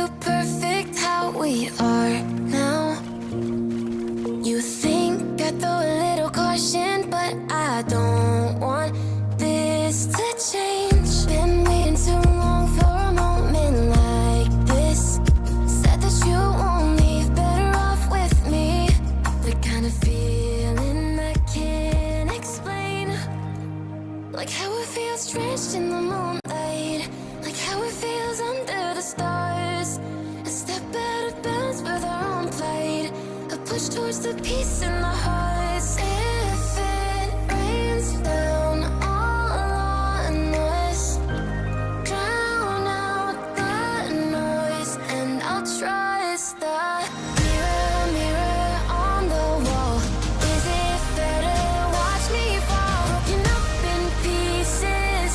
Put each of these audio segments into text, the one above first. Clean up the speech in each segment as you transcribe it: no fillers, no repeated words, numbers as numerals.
too perfect how we are now. You think I throw a little caution, but I don't want this to change. Been waiting too long for a moment like this. Said that you won't leave, better off with me. The kind of feeling I can't explain. Like how it feels drenched in the moonlight. Like how it feels under the stars. A step out of bounds with our own plight. A push towards the peace in the hearts. If it rains down all on us, drown out the noise, and I'll trust the mirror, mirror on the wall. Is it fair to watch me fall, broken up in pieces?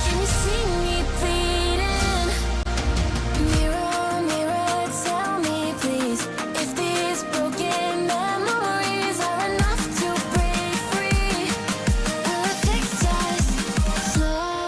Can you see me bleeding? Mirror, mirror, tell me please, if these broken memories are enough to break free. Will it fix us slowly?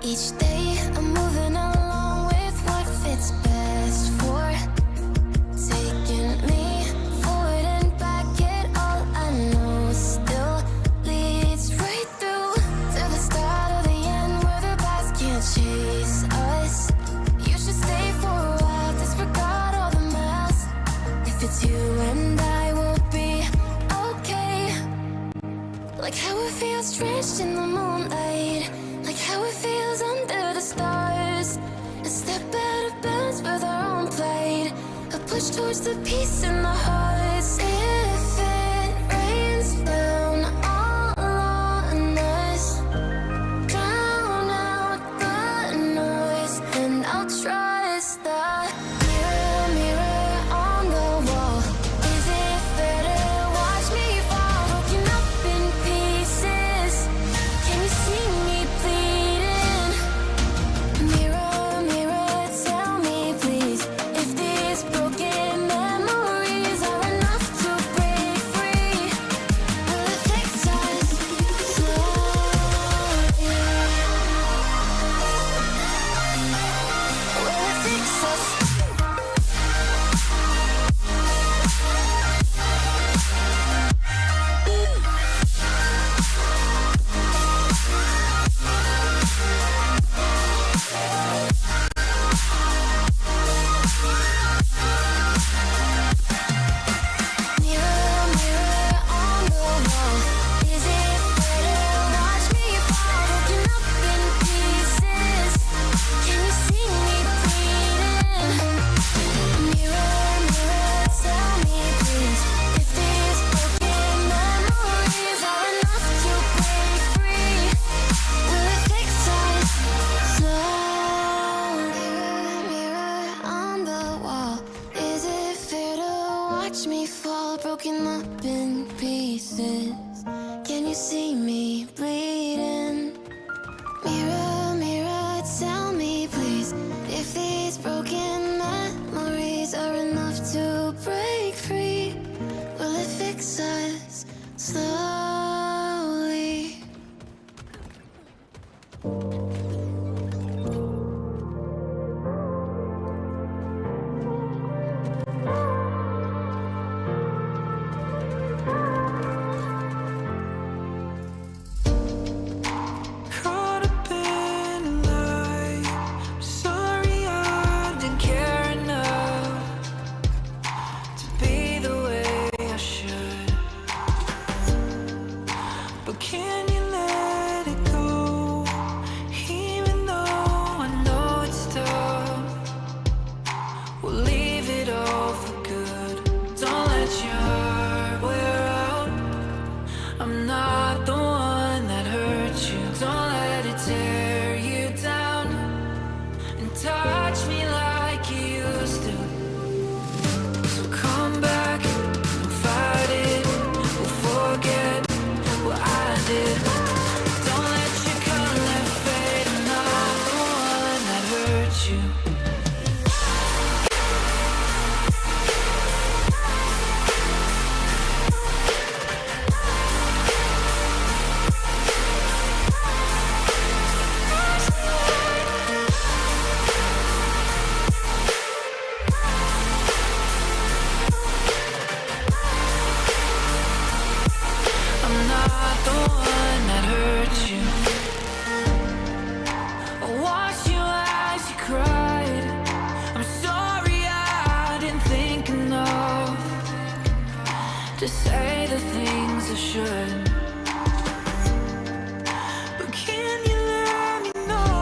Each day I'm moving along with what fits best for. Taking me forward and back, it all I know still leads right through to the start of the end, where the past can't chase us. You should stay for a while, disregard all the masks. If it's you and I, will be okay. Like how it feels drenched in the moonlight. Like how it feels under the stars. A step out of bounds with our own plight. A push towards the peace in the hearts. If it rains down all on us, drown out the noise, and I'll trust the mirror, mirror on the wall. Is it fair to watch me fall, broken up in pieces? Can you see me bleeding? Mirror, mirror, tell me please, if these broken memories are enough to break free. Will it fix us slowly? Will it fix us? Mirror, mirror on the wall. Is it fair to watch me fall, broken up in pieces? Can you see me bleeding? Mirror, mirror, tell me please, if these broken memories are enough to break free. Will it fix us slowly? Mirror, mirror on the wall. Is it fair to watch me fall, broken up in pieces? Can you see me bleeding? Mirror, mirror, tell me please, if these broken memories are enough to break free. Will it fix us slowly? Caught up in a lie. Sorry I didn't care enough to be the way I should. But can you let it go? Even though I know it's tough, we'll leave it all for good. Don't let your heart wear out. I'm not the one that hurt you. Don't let it tear you down and touch me like you used to. So come you. I'm not the one that hurt you. I watched you as you cried. I'm sorry I didn't think enough to say the things I should. But can you let me know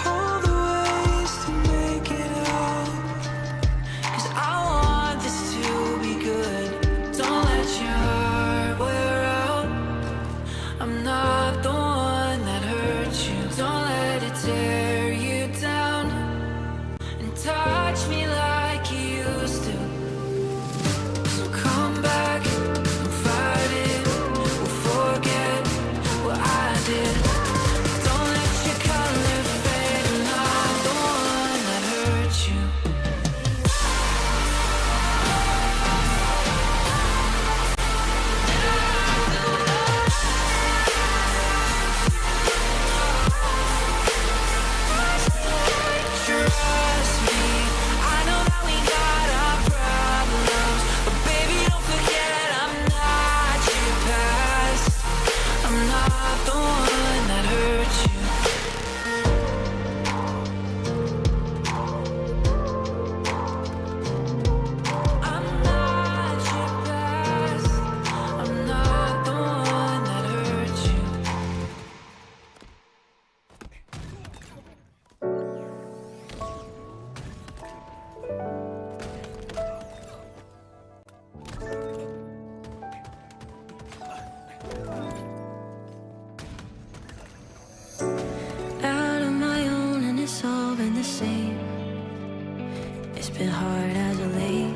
all the ways to make it up? 'Cause I want this to be good. Don't let your heart wear out. I'm not the one that hurt you. Don't let it tear you down and touch me like you used to. So come back and fight it. We'll forget what I did. Don't let your color fade. I'm not the one that hurt you. Trust me, I know that we got our problems, but baby, don't forget I'm not your past. I'm not the one that hurt you. I'm not your past. I'm not the one that hurt you. Out on my own and it's all been the same. It's been hard as of late,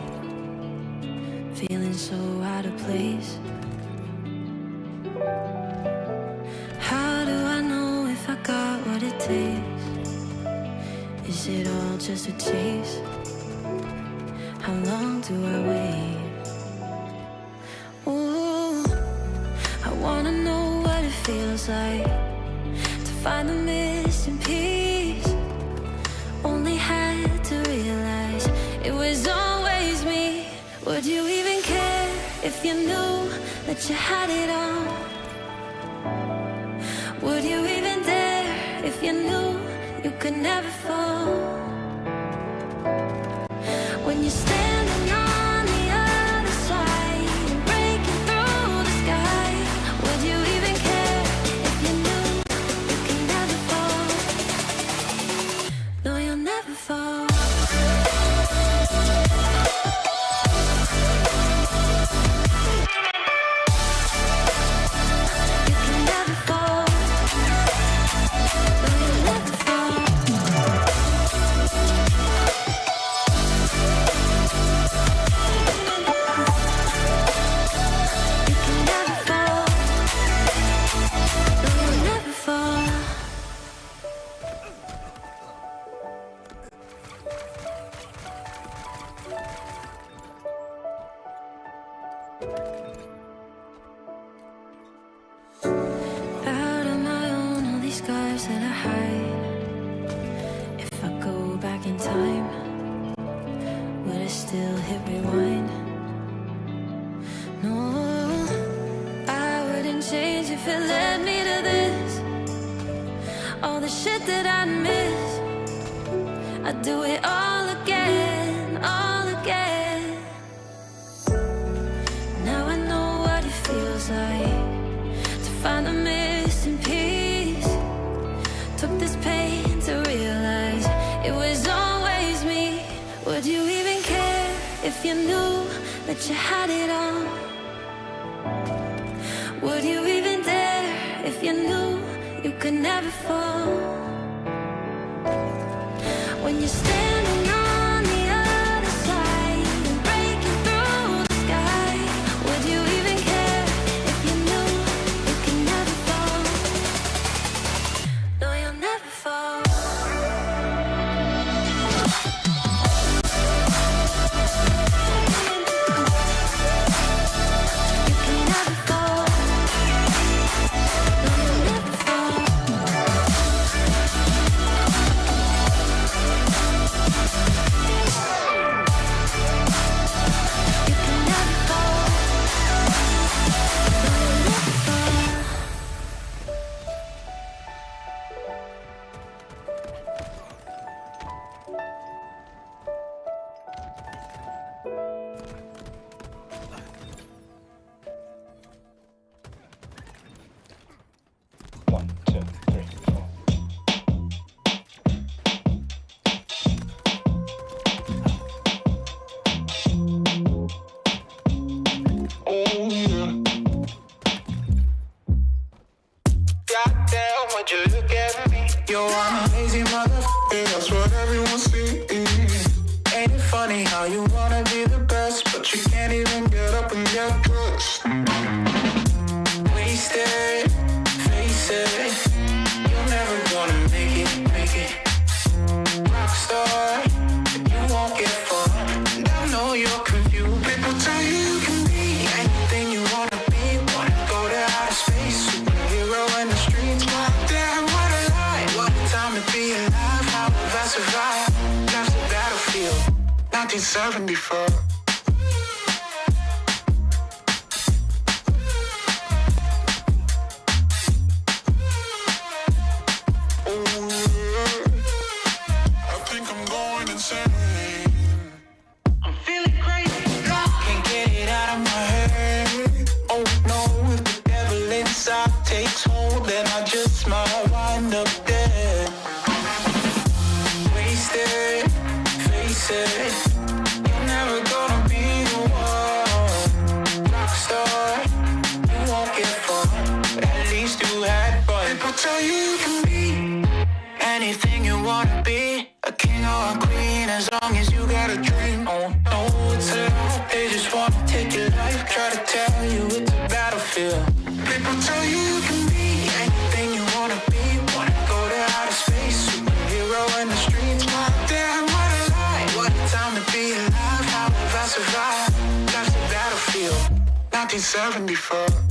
feeling so out of place. How do I know if I got what it takes? Is it all just a chase? How long do I wait? Ooh, I wanna know what it feels like to find the missing piece. Only had to realize it was always me. Would you even care if you knew that you had it all? Would you even dare if you knew you could never fall? When you're standing on the other side and breaking through the sky, would you even care if you knew you can never fall? No, you'll never fall. You can never fall. No, you'll never fall. You can never fall. No, you'll never fall. Out on my own, all these scars that I hide. If I go back in time, would I still hit rewind? No, I wouldn't change if it led me to this. All the shit that I miss, I'd do it all again, all again. Now I know what it feels like to find the missing piece. Took this pain to realize it was always me. Would you even care if you knew that you had it all? Would you even dare if you knew you could never fall? When you're standing on the other side and breaking through the sky, would you even care if you knew you could never fall? No, you'll never fall. battlefield. 1974. Takes hold, then I just might wind up dead. Wasted, face it, you're never gonna be the one. Rockstar, you won't get far, at least you had fun. People tell you you can be anything you wanna be, a king or a queen, as long as you got a dream. Oh no, it's a lie, they just wanna take your life, try to tell you it's a battlefield. People tell you you can be anything you wanna be. Wanna go to outer space, superhero in the streets. My damn, what a lie. What a time to be alive. How have I survived? That's the battlefield. 1974.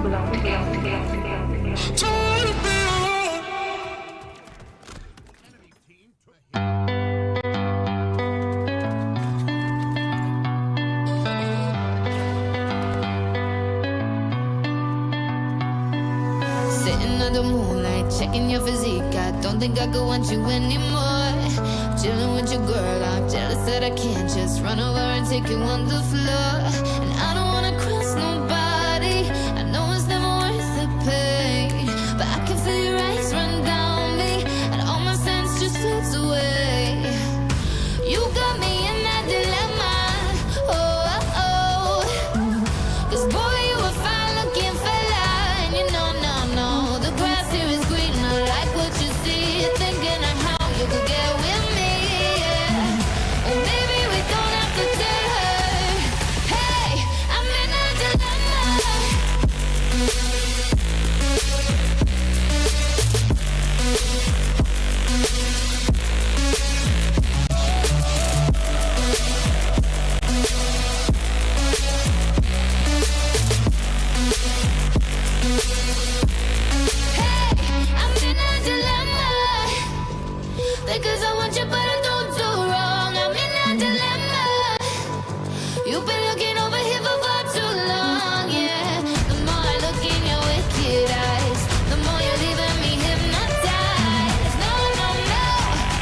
belong together. Sitting under moonlight, checking your physique. I don't think I could want you anymore. Chilling with your girl, I'm jealous that I can't just run over and take you on the floor. And I don't wanna cross nobody. I know it's never worth the pain, but I can feel your eyes run down me, and all my sense just flips away. You got me in that dilemma. Oh, oh, oh. 'Cause boy, you a fine looking fella, and you know, no, the grass here is green. I like what you see, thinking of how you could get with me. Yeah. Or maybe we don't have to tell her. Hey, I'm in a dilemma. I'm in a dilemma. Because I want you, but I don't do wrong. I'm in a dilemma. You've been looking over here for far too long, yeah. The more I look in your wicked eyes, the more you're leaving me hypnotized. No,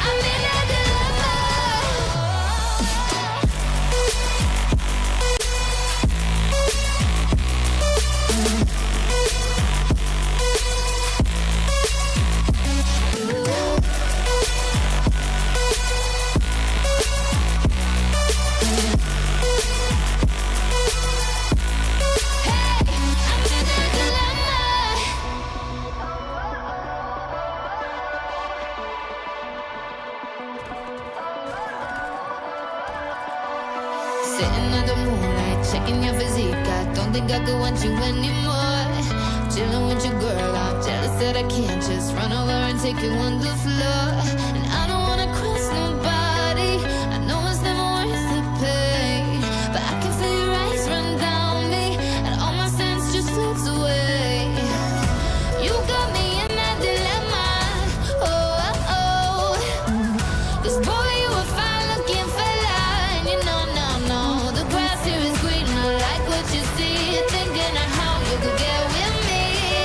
I'm in a dilemma. Sitting under moonlight, checking your physique. I don't think I could want you anymore. Chilling with your girl, I'm jealous that I can't just run over and take you on the floor. And I don't wanna cross nobody. I know it's never worth the pain, but I can feel your eyes run down me, and all my sense just flips away. You got me in that dilemma. Oh, oh, oh. 'Cause boy, you a fine looking fella, and you know, the grass here is green. I like what you see, thinking of how you could get with me.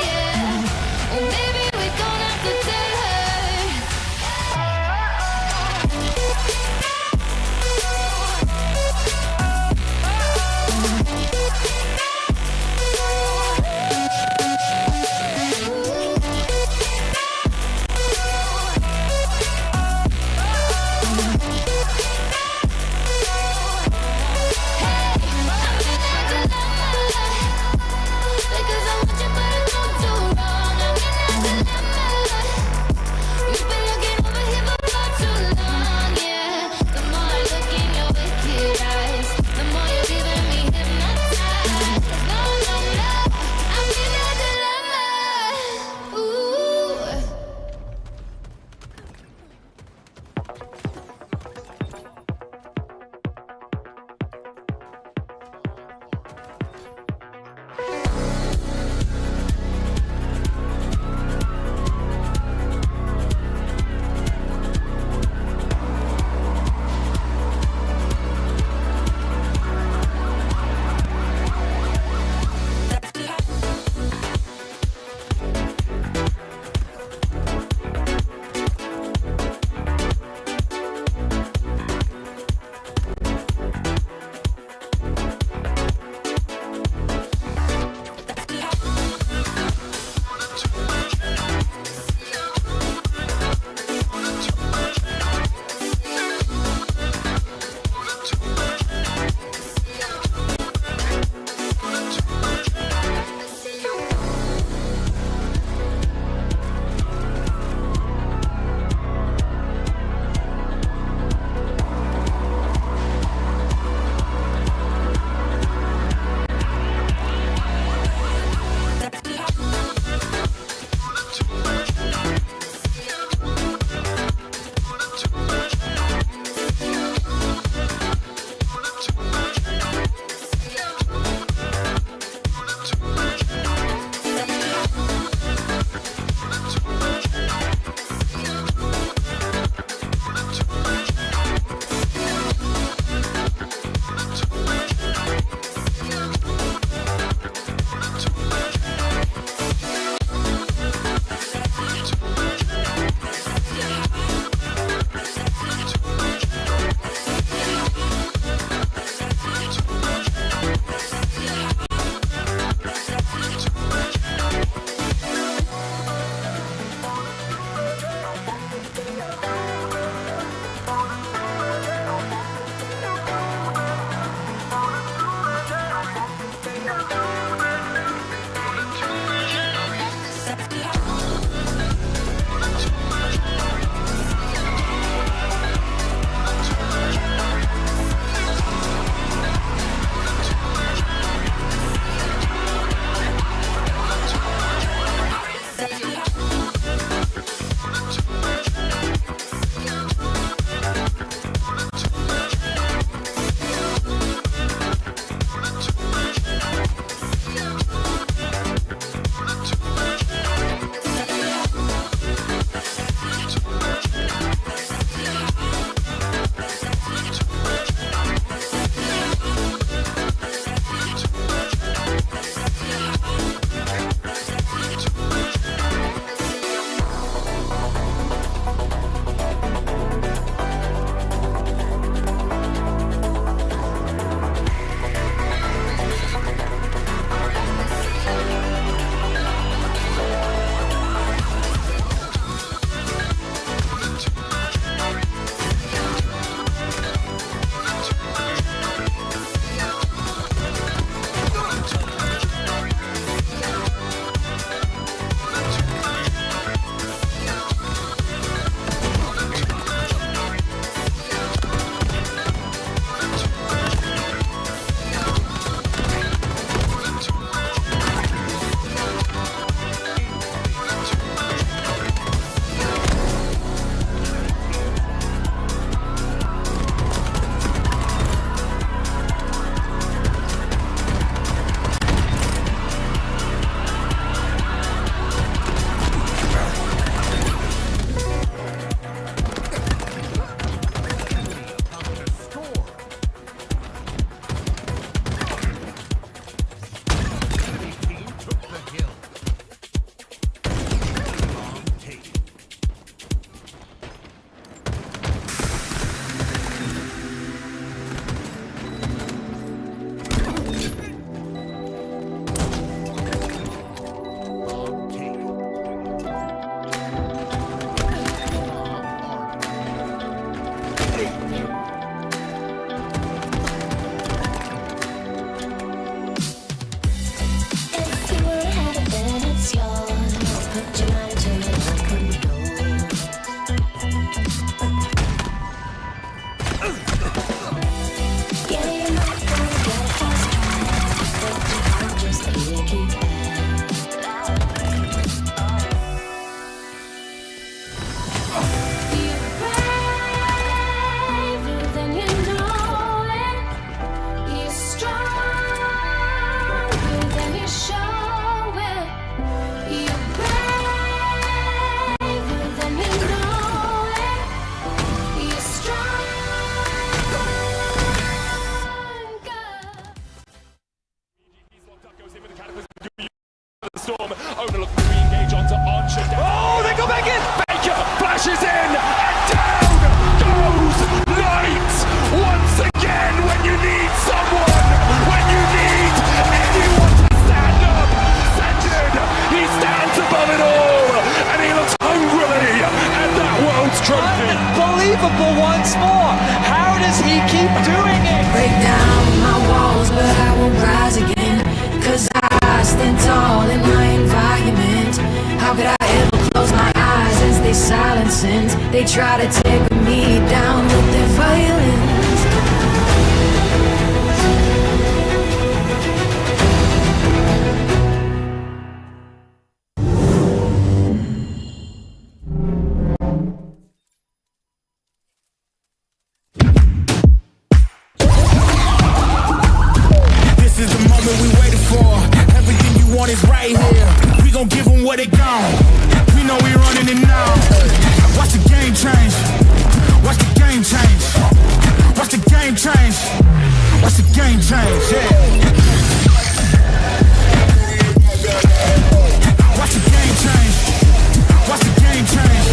Yeah. Or maybe we don't have to tell her. Storm. Overlook to re-engage onto Archer. Oh, they go back in! Baker flashes in, and down goes Knight! Once again, when you need someone, when you need anyone to stand up, Sanjay, he stands above it all, and he looks hungrily at that world's trophy. Unbelievable once more. How does he keep doing it? Break down my walls, but I won't rise again. Cause I stand tall in my environment. How could I ever close my eyes as they silence sins? They try to take me down with their violence. This is the moment we waited for. Everything you want is right here. We gon' give them what they got. We know we running it now. Watch the game change. Watch the game change. Watch the game change. Watch the game change. Yeah. Watch the game change. Watch the game change.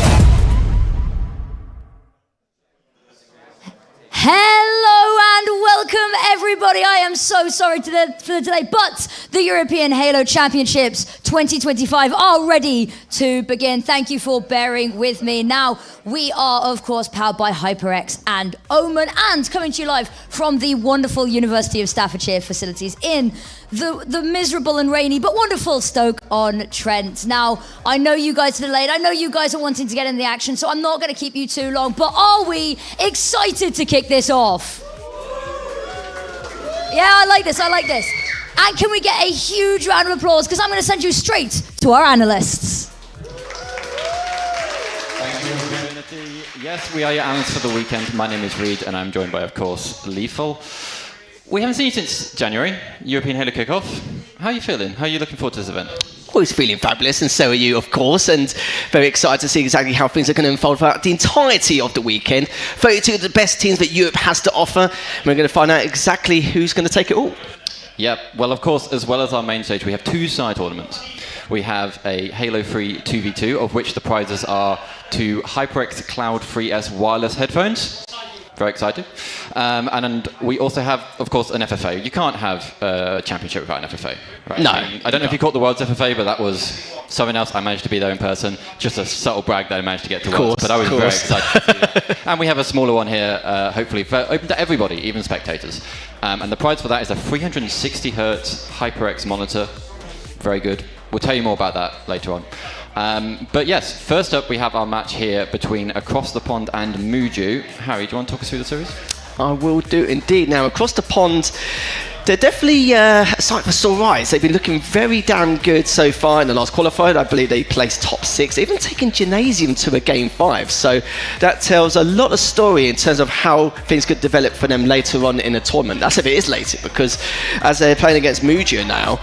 Hello and welcome everybody. I am so sorry for the delay, but the European Halo Championships 2025 are ready to begin. Thank you for bearing with me. Now, we are of course powered by HyperX and Omen, and coming to you live from the wonderful University of Staffordshire facilities in the miserable and rainy but wonderful Stoke-on-Trent. Now, I know you guys are delayed. I know you guys are wanting to get in the action, so I'm not going to keep you too long, but are we excited to kick this off? Yeah, I like this. And can we get a huge round of applause, because I'm going to send you straight to our analysts. Thank you, community. Yes, we are your analysts for the weekend. My name is Reed, and I'm joined by, of course, Lethal. We haven't seen you since January, European Halo Kickoff. How are you feeling? How are you looking forward to this event? Always feeling fabulous, and so are you, of course, and very excited to see exactly how things are going to unfold throughout the entirety of the weekend. 32 of the best teams that Europe has to offer. We're going to find out exactly who's going to take it all. Yep. Well, of course, as well as our main stage, we have two side tournaments. We have a Halo Free 2v2, of which the prizes are two HyperX Cloud Free S wireless headphones. Very excited. And we also have, of course, an FFA. You can't have a championship without an FFA, right? No. I don't know if you caught the World's FFA, but that was something else. I managed to be there in person. Just a subtle brag that I managed to get to Worlds. But I was very excited to see that. And we have a smaller one here, hopefully, open to everybody, even spectators. And the prize for that is a 360 Hz HyperX monitor. Very good. We'll tell you more about that later on. But yes, first up we have our match here between Across the Pond and Muju. Harry, do you want to talk us through the series? I will do indeed. Now, Across the Pond, they're definitely a sight for sore eyes. They've been looking very damn good so far in the last qualifier. I believe they placed top 6, even taking Gymnasium to a game 5. So that tells a lot of story in terms of how things could develop for them later on in the tournament. That's if it is later, because as they're playing against Muju now,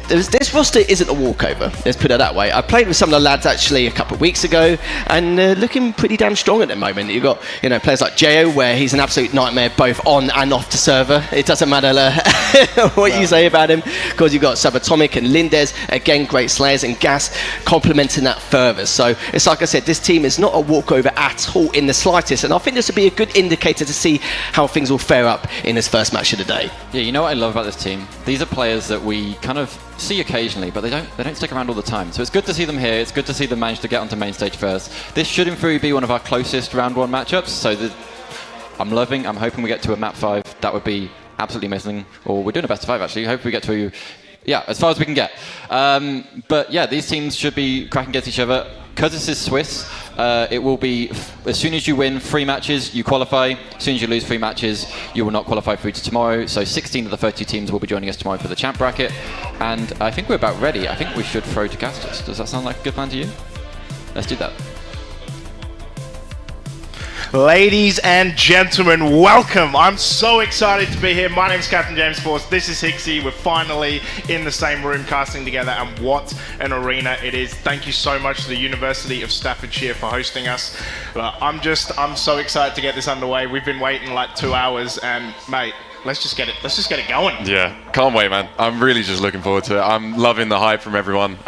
this roster isn't a walkover, let's put it that way. I played with some of the lads actually a couple of weeks ago, and they're looking pretty damn strong at the moment. You've got players like Jo, where he's an absolute nightmare both on and off the server. It doesn't matter what you say about him, because you've got Subatomic and Lindes, again great slayers, and Gas complementing that further. So it's like I said, this team is not a walkover at all in the slightest, and I think this would be a good indicator to see how things will fare up in this first match of the day. Yeah, you know what I love about this team? These are players that we kind of see occasionally, but they don't stick around all the time. So it's good to see them here. It's good to see them manage to get onto main stage first. This should in theory be one of our closest round 1 matchups. So I'm hoping we get to a map 5. That would be absolutely amazing. Or we're doing a best of 5 actually. Hope we get to, as far as we can get. But yeah, these teams should be cracking against each other. Because this is Swiss, it will be, as soon as you win 3 matches, you qualify. As soon as you lose 3 matches, you will not qualify through to tomorrow. So 16 of the 32 teams will be joining us tomorrow for the champ bracket. And I think we're about ready. I think we should throw to casters. Does that sound like a good plan to you? Let's do that. Ladies and gentlemen, welcome. I'm so excited to be here. My name's Captain James Sports. This is Hixie. We're finally in the same room casting together, and what an arena it is. Thank you so much to the University of Staffordshire for hosting us. I'm so excited to get this underway. We've been waiting like 2 hours, and mate, let's just get it going. Yeah, can't wait, man. I'm really just looking forward to it. I'm loving the hype from everyone.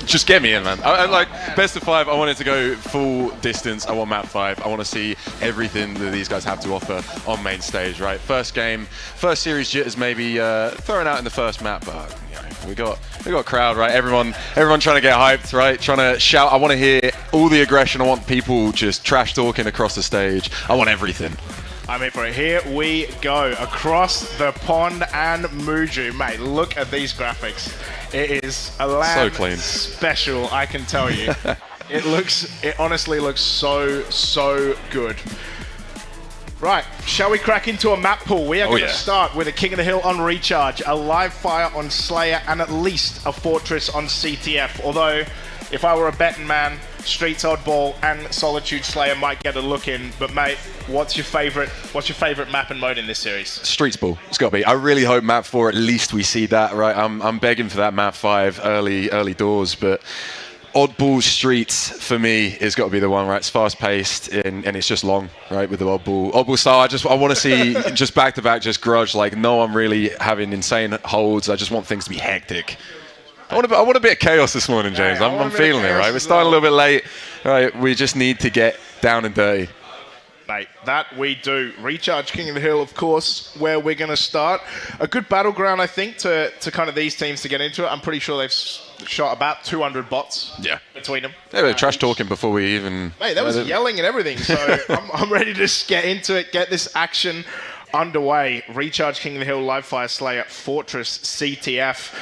Just get me in, man. I like best of 5. I want it to go full distance. I want map 5. I want to see everything that these guys have to offer on main stage, right? First game, first series jitters maybe throwing out in the first map, but you know, we got a crowd, right? Everyone trying to get hyped, right? Trying to shout. I want to hear all the aggression. I want people just trash talking across the stage. I want everything. I'm in for it. Here we go. Across the pond and Muju. Mate, look at these graphics. It is a LAN so clean. Special, I can tell you. It honestly looks so good. Right, shall we crack into a map pool? We are going to start with a King of the Hill on Recharge, a live fire on Slayer, and at least a Fortress on CTF. Although, if I were a betting man, Streets Oddball and Solitude Slayer might get a look in. But mate, what's your favorite map and mode in this series? Streets Ball. It's got to be. I really hope map 4 at least we see that, right? I'm begging for that map 5 early doors, but Oddball Streets for me is got to be the one, right? It's fast paced and it's just long, right? With the Oddball style, I want to see just back to back, just grudge. Like no one really having insane holds. I just want things to be hectic. I want a bit of chaos this morning, James. Yeah, I'm feeling it, right? We're starting a little bit late, right? We just need to get down and dirty. Mate, that we do. Recharge King of the Hill, of course, where we're going to start. A good battleground, I think, to kind of these teams to get into it. I'm pretty sure they've shot about 200 bots between them. They were trash talking before we even... Mate, there was yelling and everything, so I'm ready to just get into it, get this action underway. Recharge King of the Hill, Live Fire Slayer, Fortress, CTF.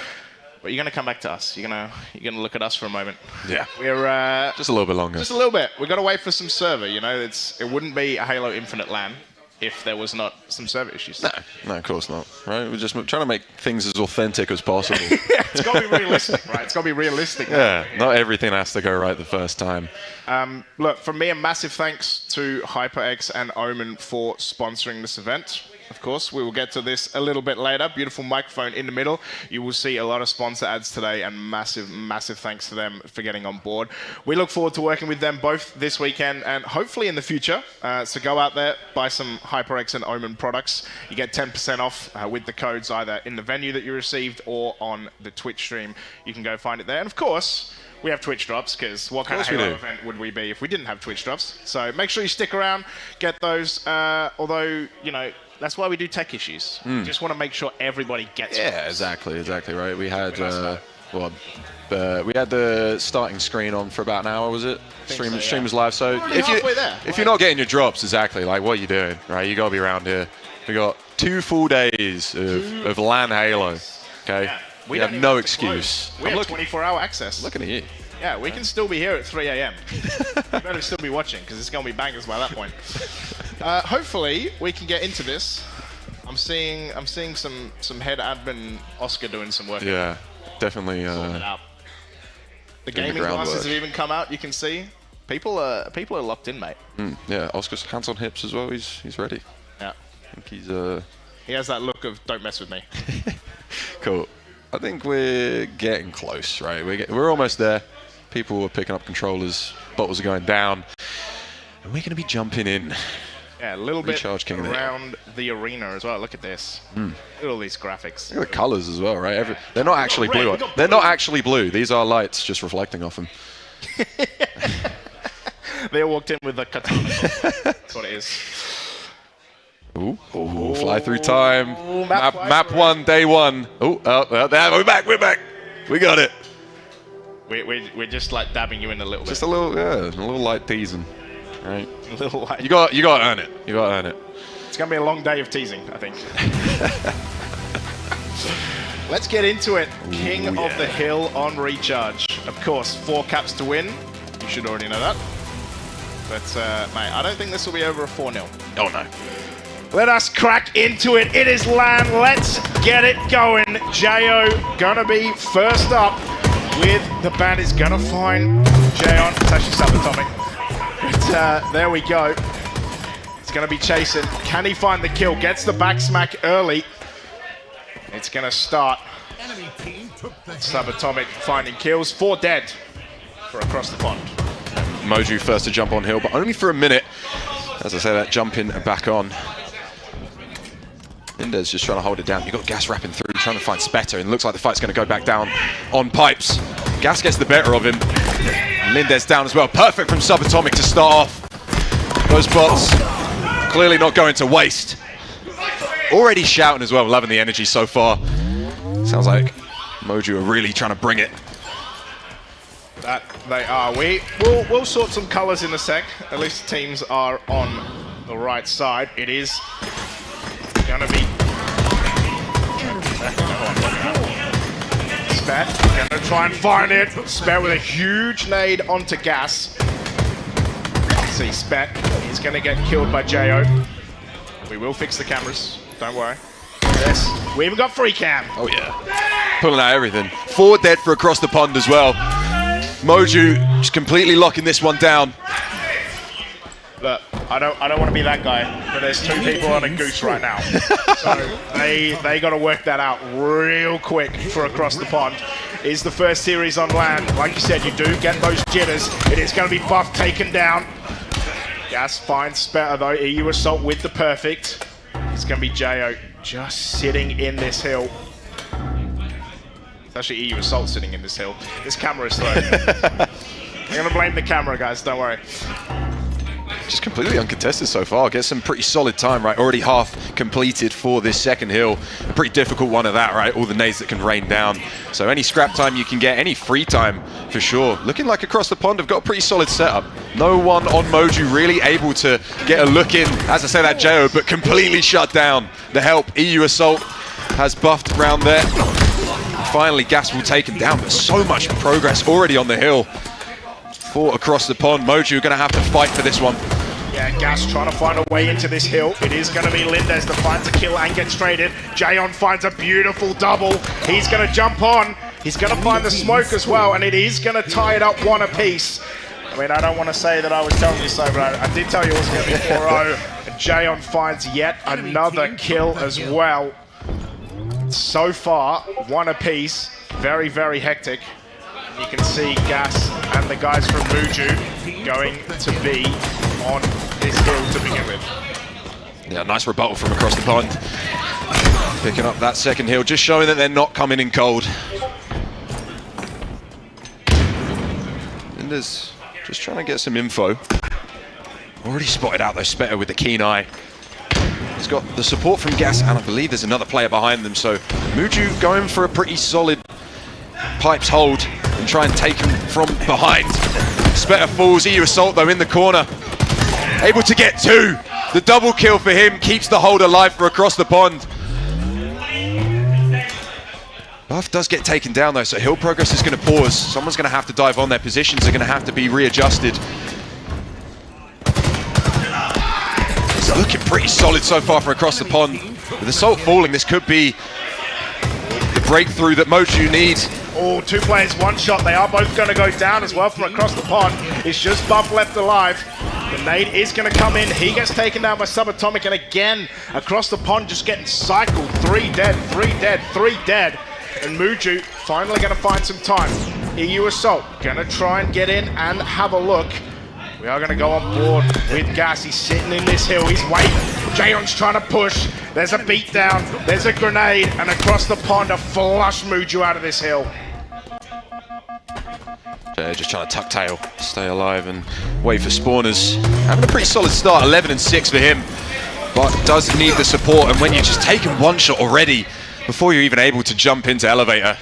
But you're going to come back to us. You're going to look at us for a moment. Yeah. We're just a little bit longer. Just a little bit. We've got to wait for some server. You know, it wouldn't be a Halo Infinite LAN if there was not some server issues. No, of course not. Right? We're just trying to make things as authentic as possible. It's got to be realistic, right? It's got to be realistic. Yeah. Not everything has to go right the first time. Look, from me, a massive thanks to HyperX and Omen for sponsoring this event. Of course, we will get to this a little bit later. Beautiful microphone in the middle. You will see a lot of sponsor ads today, and massive thanks to them for getting on board. We look forward to working with them both this weekend and hopefully in the future. So go out there, buy some HyperX and Omen products. You get 10% off with the codes either in the venue that you received or on the Twitch stream. You can go find it there. And of course, we have Twitch drops, because what kind of Halo event would we be if we didn't have Twitch drops? So make sure you stick around, get those. Although, you know, that's why we do tech issues. We just want to make sure everybody gets it. Yeah, exactly, right. We had we had the starting screen on for about an hour, was it? Stream was live. So if you're not getting your drops, exactly, like what are you doing, right? You got to be around here. We got 2 full days of LAN Halo. Okay, yeah. We have no excuse. We have 24-hour access. Looking at you. Yeah, we can still be here at 3 a.m. You better still be watching, because it's going to be bangers by that point. Hopefully, we can get into this. I'm seeing some head admin Oscar doing some work. Yeah, definitely. The gaming glasses have even come out. You can see people are locked in, mate. Yeah, Oscar's hands on hips as well. He's ready. Yeah, I think he's He has that look of don't mess with me. Cool. I think we're getting close, right? We're almost there. People are picking up controllers, bottles are going down, and we're going to be jumping in. Yeah, a little bit King around the arena as well. Look at this. Look at all these graphics. Look at the colours as well, right? They're not actually blue. They're not actually blue. These are lights just reflecting off them. They all walked in with a katana. That's what it is. Ooh, fly through time. Map 1, day 1. We're back. We got it. We're just like dabbing you in a little bit. Just a little light teasing, right? A little light. You got to earn it. You got to earn it. It's gonna be a long day of teasing, I think. Let's get into it. King of the Hill on Recharge. Of course, 4 caps to win. You should already know that. But mate, I don't think this will be over a 4-0. Oh no. Let us crack into it. It is LAN. Let's get it going. Jo gonna be first up with the band is gonna find Jayon. It's actually subatomic. But there we go. It's gonna be chasing. Can he find the kill? Gets the back smack early. It's gonna start. Subatomic finding kills. 4 dead for across the pond. Moju first to jump on hill, but only for a minute. As I say, that jumping back on. Lindes just trying to hold it down. You've got Gas wrapping through, trying to find Spetter, and it looks like the fight's going to go back down on pipes. Gas gets the better of him. And Lindes down as well. Perfect from Subatomic to start off. Those bots clearly not going to waste. Already shouting as well, loving the energy so far. Sounds like Moju are really trying to bring it. That they are. We'll sort some colours in a sec. At least the teams are on the right side. It is gonna be Spat gonna try and find it. Spat with a huge nade onto Gas. See, Spat is gonna get killed by Jo. We will fix the cameras. Don't worry. Yes, we even got free cam. Oh yeah, pulling out everything. 4 dead for across the pond as well. Moju just completely locking this one down. Look, I don't want to be that guy, but there's 2 people on a goose right now. So they got to work that out real quick for across the pond. Is the first series on land. Like you said, you do get those jitters. It is going to be buff taken down. Gas finds Spetter though. EU Assault with the perfect. It's going to be Jo just sitting in this hill. It's actually EU Assault sitting in this hill. This camera is slow. I'm going to blame the camera, guys. Don't worry. Just completely uncontested so far. Get some pretty solid time, right? Already half completed for this second hill. A pretty difficult one of that, right? All the nades that can rain down. So any scrap time you can get, any free time for sure. Looking like across the pond have got a pretty solid setup. No one on Moju really able to get a look in, as I say that Jo, but completely shut down. The help, EU Assault has buffed around there. Finally, Gas will take him down, but so much progress already on the hill. 4 across the pond. Moju going to have to fight for this one. Yeah, Gas trying to find a way into this hill. It is going to be Lindes that finds a kill and gets traded. Jayon finds a beautiful double. He's going to jump on. He's going to find the smoke as well, and it is going to tie it up 1 apiece. I mean, I don't want to say that I was telling you so, but I did tell you it was going to be 4-0. And Jayon finds yet another kill as well. So far, 1 apiece. Very, very hectic. You can see Gas and the guys from Moju going to be on this hill to begin with. Yeah, nice rebuttal from across the pond. Picking up that second hill, just showing that they're not coming in cold. Lindes just trying to get some info. Already spotted out though, Spetter with the keen eye. He's got the support from Gas, and I believe there's another player behind them, so Moju going for a pretty solid pipes hold and try and take him from behind. Spetter falls, EU Assault though in the corner. Able to get 2. The double kill for him keeps the hold alive for across the pond. Buff does get taken down though, so hill progress is going to pause. Someone's going to have to dive on. Their positions are going to have to be readjusted. It's looking pretty solid so far for across the pond. With Assault falling, this could be the breakthrough that Moju needs. Oh, 2 players, 1 shot. They are both going to go down as well from across the pond. It's just Buff left alive. The nade is going to come in. He gets taken down by Subatomic, and again, across the pond, just getting cycled. 3 dead, 3 dead, 3 dead. And Moju finally going to find some time. EU Assault going to try and get in and have a look. We are going to go on board with Gas. He's sitting in this hill. He's waiting. Jayon's trying to push. There's a beatdown. There's a grenade. And across the pond, a flush Moju out of this hill. Just trying to tuck tail, stay alive and wait for spawners. Having a pretty solid start, 11-6 for him. But does need the support. And when you're just taking 1 shot already, before you're even able to jump into elevator,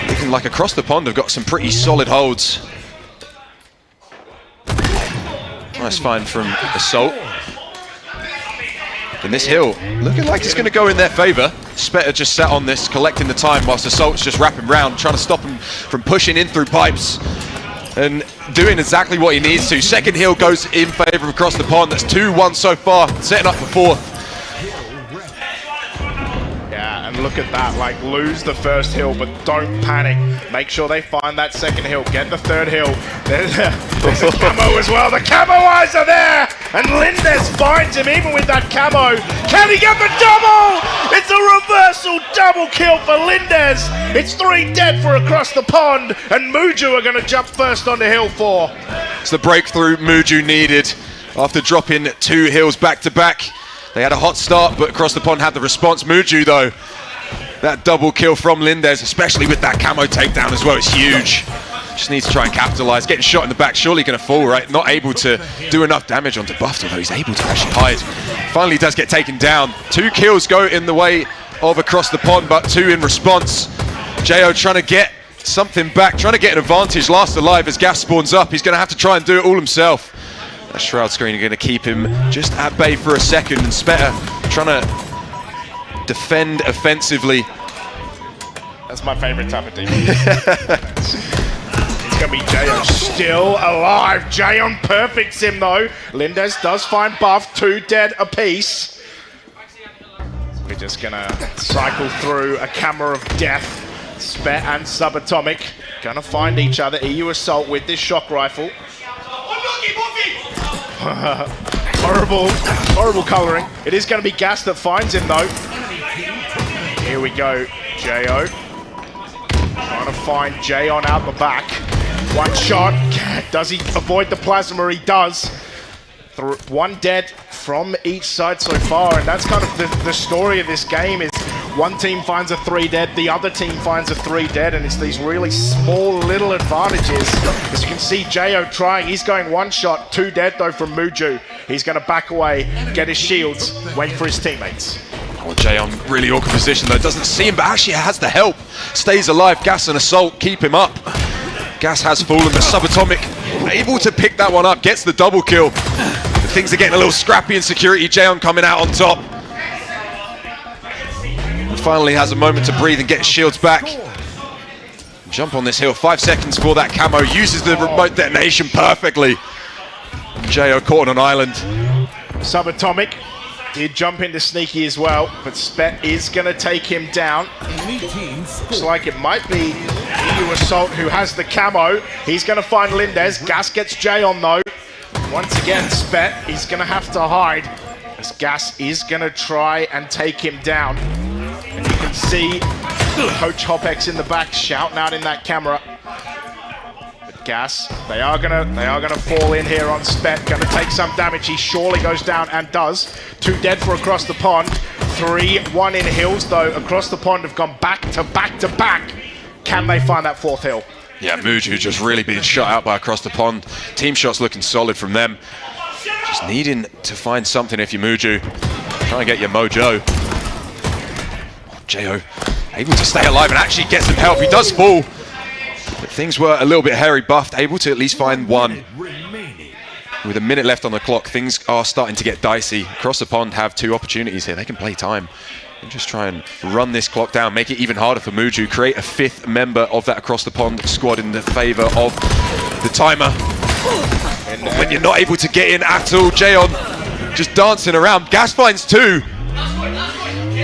looking like across the pond have got some pretty solid holds. Nice find from Assault. And this hill, looking like it's going to go in their favour. Spetter just sat on this, collecting the time, whilst Assault's just wrapping round, trying to stop him from pushing in through pipes. And doing exactly what he needs to. Second hill goes in favour of across the pond. That's 2-1 so far, setting up for 4th. Yeah, and look at that, like lose the first hill, but don't panic. Make sure they find that second hill, get the 3rd hill. There's a camo as well, the camo eyes are there! And Lindes finds him even with that camo. Can he get the double? It's a reversal double kill for Lindes. It's 3 dead for across the pond, and Moju are going to jump first on the hill 4. It's the breakthrough Moju needed after dropping 2 hills back to back. They had a hot start, but across the pond had the response. Muju, though, that double kill from Lindez, especially with that camo takedown as well, it's huge. Just needs to try and capitalize. Getting shot in the back, surely going to fall, right? Not able to do enough damage onto Buffed, although he's able to actually hide. Finally does get taken down. 2 kills go in the way of across the pond, but 2 in response. Jo trying to get something back, trying to get an advantage. Last alive as Gas spawns up. He's going to have to try and do it all himself. That Shroud screen going to keep him just at bay for a second, and Spetta trying to defend offensively. That's my favorite type of defense. It's going to be Jayon still alive. Jayon perfects him though. Lindez does find Buff, 2 dead apiece. We're just going to cycle through a camera of death. Spet and Subatomic going to find each other. EU Assault with this shock rifle. horrible colouring. It is going to be Gas that finds him though. Here we go, Jo. Trying to find Jayon out the back. 1 shot. Does he avoid the plasma? He does. 1 dead from each side so far, and that's kind of the story of this game is one team finds a 3 dead, the other team finds a 3 dead, and it's these really small little advantages. As you can see, Jo trying, he's going 1 shot, 2 dead though from Muju. He's going to back away, get his shields, wait for his teammates. Oh, Jayon really awkward position though, doesn't see him, but actually has the help. Stays alive, Gas and Assault keep him up. Gas has fallen, but Subatomic able to pick that one up, gets the double kill. But things are getting a little scrappy in security. Jayon coming out on top. And finally has a moment to breathe and get his shields back. Jump on this hill, 5 seconds for that camo, uses the remote detonation perfectly. Jo caught on an island. Subatomic did jump into Sneaky as well, but Spet is going to take him down. Looks like it might be EU Assault who has the camo. He's going to find Lindez. Gas gets Jayon though. Once again, Spet is going to have to hide as Gas is going to try and take him down. And you can see Coach Hopex in the back shouting out in that camera. Gas, they are gonna fall in here on Spet, gonna take some damage. He surely goes down and does. 2 dead for across the pond. 3-1 in hills though. Across the pond have gone back to back to back. Can they find that 4th hill? Yeah, Muju just really being shut out by across the pond. Team shots looking solid from them. Just needing to find something if you're Muju. Trying to get your mojo. Jo able to stay alive and actually get some help. He does fall. But things were a little bit hairy. Buffed, able to at least find 1. With a minute left on the clock, things are starting to get dicey. Across the pond have 2 opportunities here. They can play time and just try and run this clock down, make it even harder for Muju, create a 5th member of that across the pond squad in the favour of the timer. But when you're not able to get in at all, Jayon just dancing around. Gas finds 2.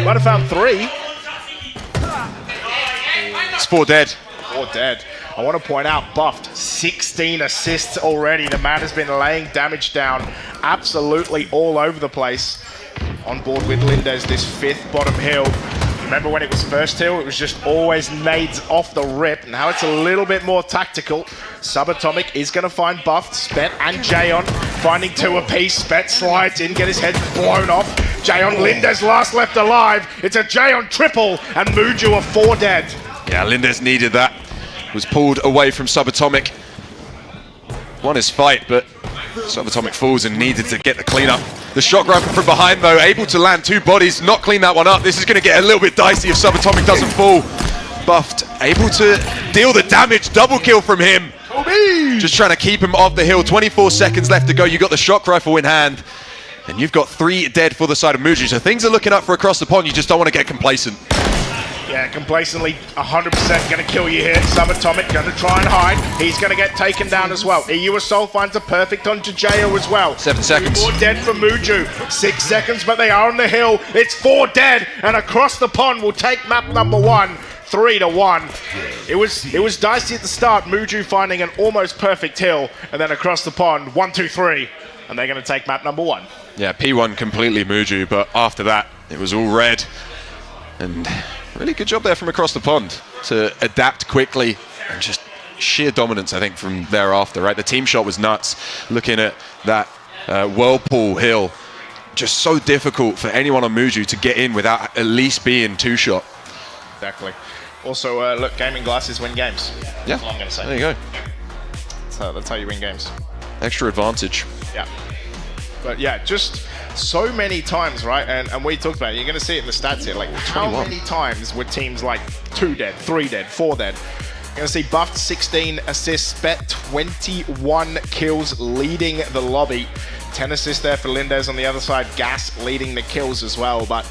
Might have found 3. It's 4 dead. 4 dead. I want to point out, Buffed, 16 assists already. The man has been laying damage down absolutely all over the place. On board with Lindez, this 5th bottom hill. Remember when it was first hill, it was just always nades off the rip. Now it's a little bit more tactical. Subatomic is going to find Buffed, Spet and Jayon, finding 2 apiece. Spet slides in, get his head blown off. Jayon, Lindez last left alive. It's a Jayon triple, and Muju are 4 dead. Yeah, Lindez needed that. Was pulled away from Subatomic. Won his fight, but Subatomic falls and needed to get the cleanup. The shock rifle from behind though, able to land 2 bodies, not clean that one up. This is going to get a little bit dicey if Subatomic doesn't fall. Buffed, able to deal the damage, double kill from him. Just trying to keep him off the hill. 24 seconds left to go. You got the shock rifle in hand, and you've got 3 dead for the side of Muju. So things are looking up for across the pond. You just don't want to get complacent. Yeah, complacently 100% going to kill you here. Subatomic going to try and hide. He's going to get taken down as well. EU Assault finds a perfect onto Jo as well. 7 seconds. 2 more dead for Muju. 6 seconds, but they are on the hill. It's 4 dead, and across the pond will take map number 1. 3-1. It was dicey at the start. Muju finding an almost perfect hill, and then across the pond, 1, 2, 3, and they're going to take map number 1. Yeah, P1 completely Muju, but after that, it was all red. And really good job there from across the pond to adapt quickly and just sheer dominance, I think, from thereafter, right? The team shot was nuts. Looking at that Whirlpool hill, just so difficult for anyone on Muju to get in without at least being two-shot. Exactly. Also, look, gaming glasses win games. Yeah, That's all I'm going to say. there you go. So that's how you win games. Extra advantage. Yeah. But yeah, just so many times, right? And we talked about it. You're going to see it in the stats here. Like, how 21. many times were teams like 2 dead, 3 dead, 4 dead? You're going to see Buffed 16 assists, Bet 21 kills, leading the lobby. 10 assists there for Lindez on the other side. Gas leading the kills as well. But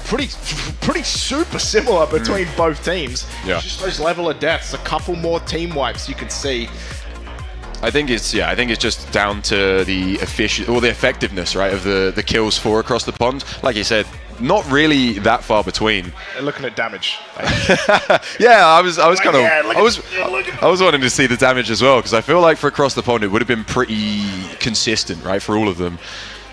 pretty super similar between both teams. Yeah. Just those level of deaths. A couple more team wipes you can see. I think it's just down to the effectiveness, right, of the kills for across the pond. Like you said, not really that far between. They're looking at damage. Yeah, I was wanting to see the damage as well, because I feel like for across the pond it would have been pretty consistent, right, for all of them.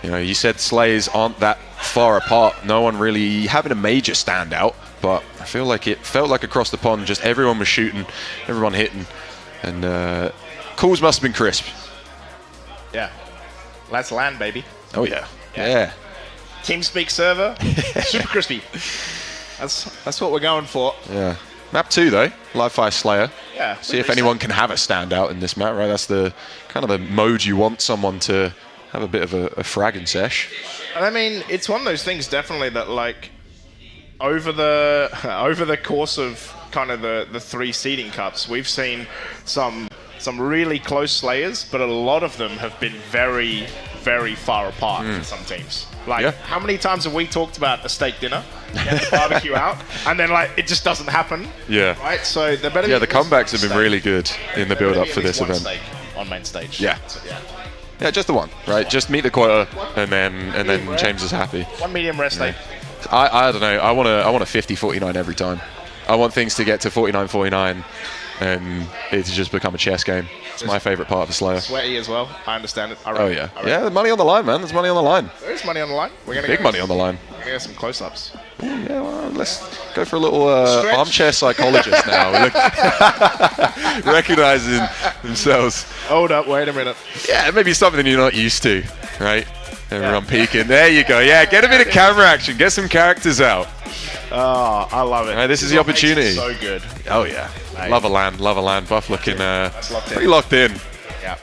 You know, you said Slayers aren't that far apart. No one really having a major standout, but I feel like it felt like across the pond, just everyone was shooting, everyone hitting, and calls must have been crisp. Yeah. Let's land, baby. Oh yeah. Yeah. TeamSpeak server, super crispy. That's what we're going for. Yeah. Map 2 though, Live Fire Slayer. Yeah. See if anyone can have a standout in this map, right? That's the kind of the mode you want someone to have a bit of a fragging sesh. And I mean, it's one of those things definitely that, like, over the course of kind of the 3 seeding cups, we've seen some really close Slayers, but a lot of them have been very, very far apart for some teams. Like, how many times have we talked about a steak dinner, get the barbecue out, and then, like, it just doesn't happen? Yeah. Right? So there better be the comebacks have been really good in the build-up for this event. Steak on main stage. Yeah. So, yeah. Yeah, just the one, right? Just meet the quota, and then James is happy. 1 medium rare steak. I don't know. I want a 50-49 every time. I want things to get to 49-49, and it's just become a chess game. It's my favourite part of the Slayer. Sweaty as well. I understand it. Oh yeah. Yeah, there's money on the line, man. There's money on the line. There is money on the line. We're gonna Big money on the line. We're gonna get some close-ups. Yeah, well, let's go for a little armchair psychologist now. Recognizing themselves. Hold up, wait a minute. Yeah, maybe something you're not used to, right? Everyone peeking. There you go. Yeah, get a bit of camera action. Get some characters out. Oh, I love it. Right, this is the opportunity. So good. Oh yeah. Mate. Love a land. Buff looking locked in. pretty locked in. Yeah.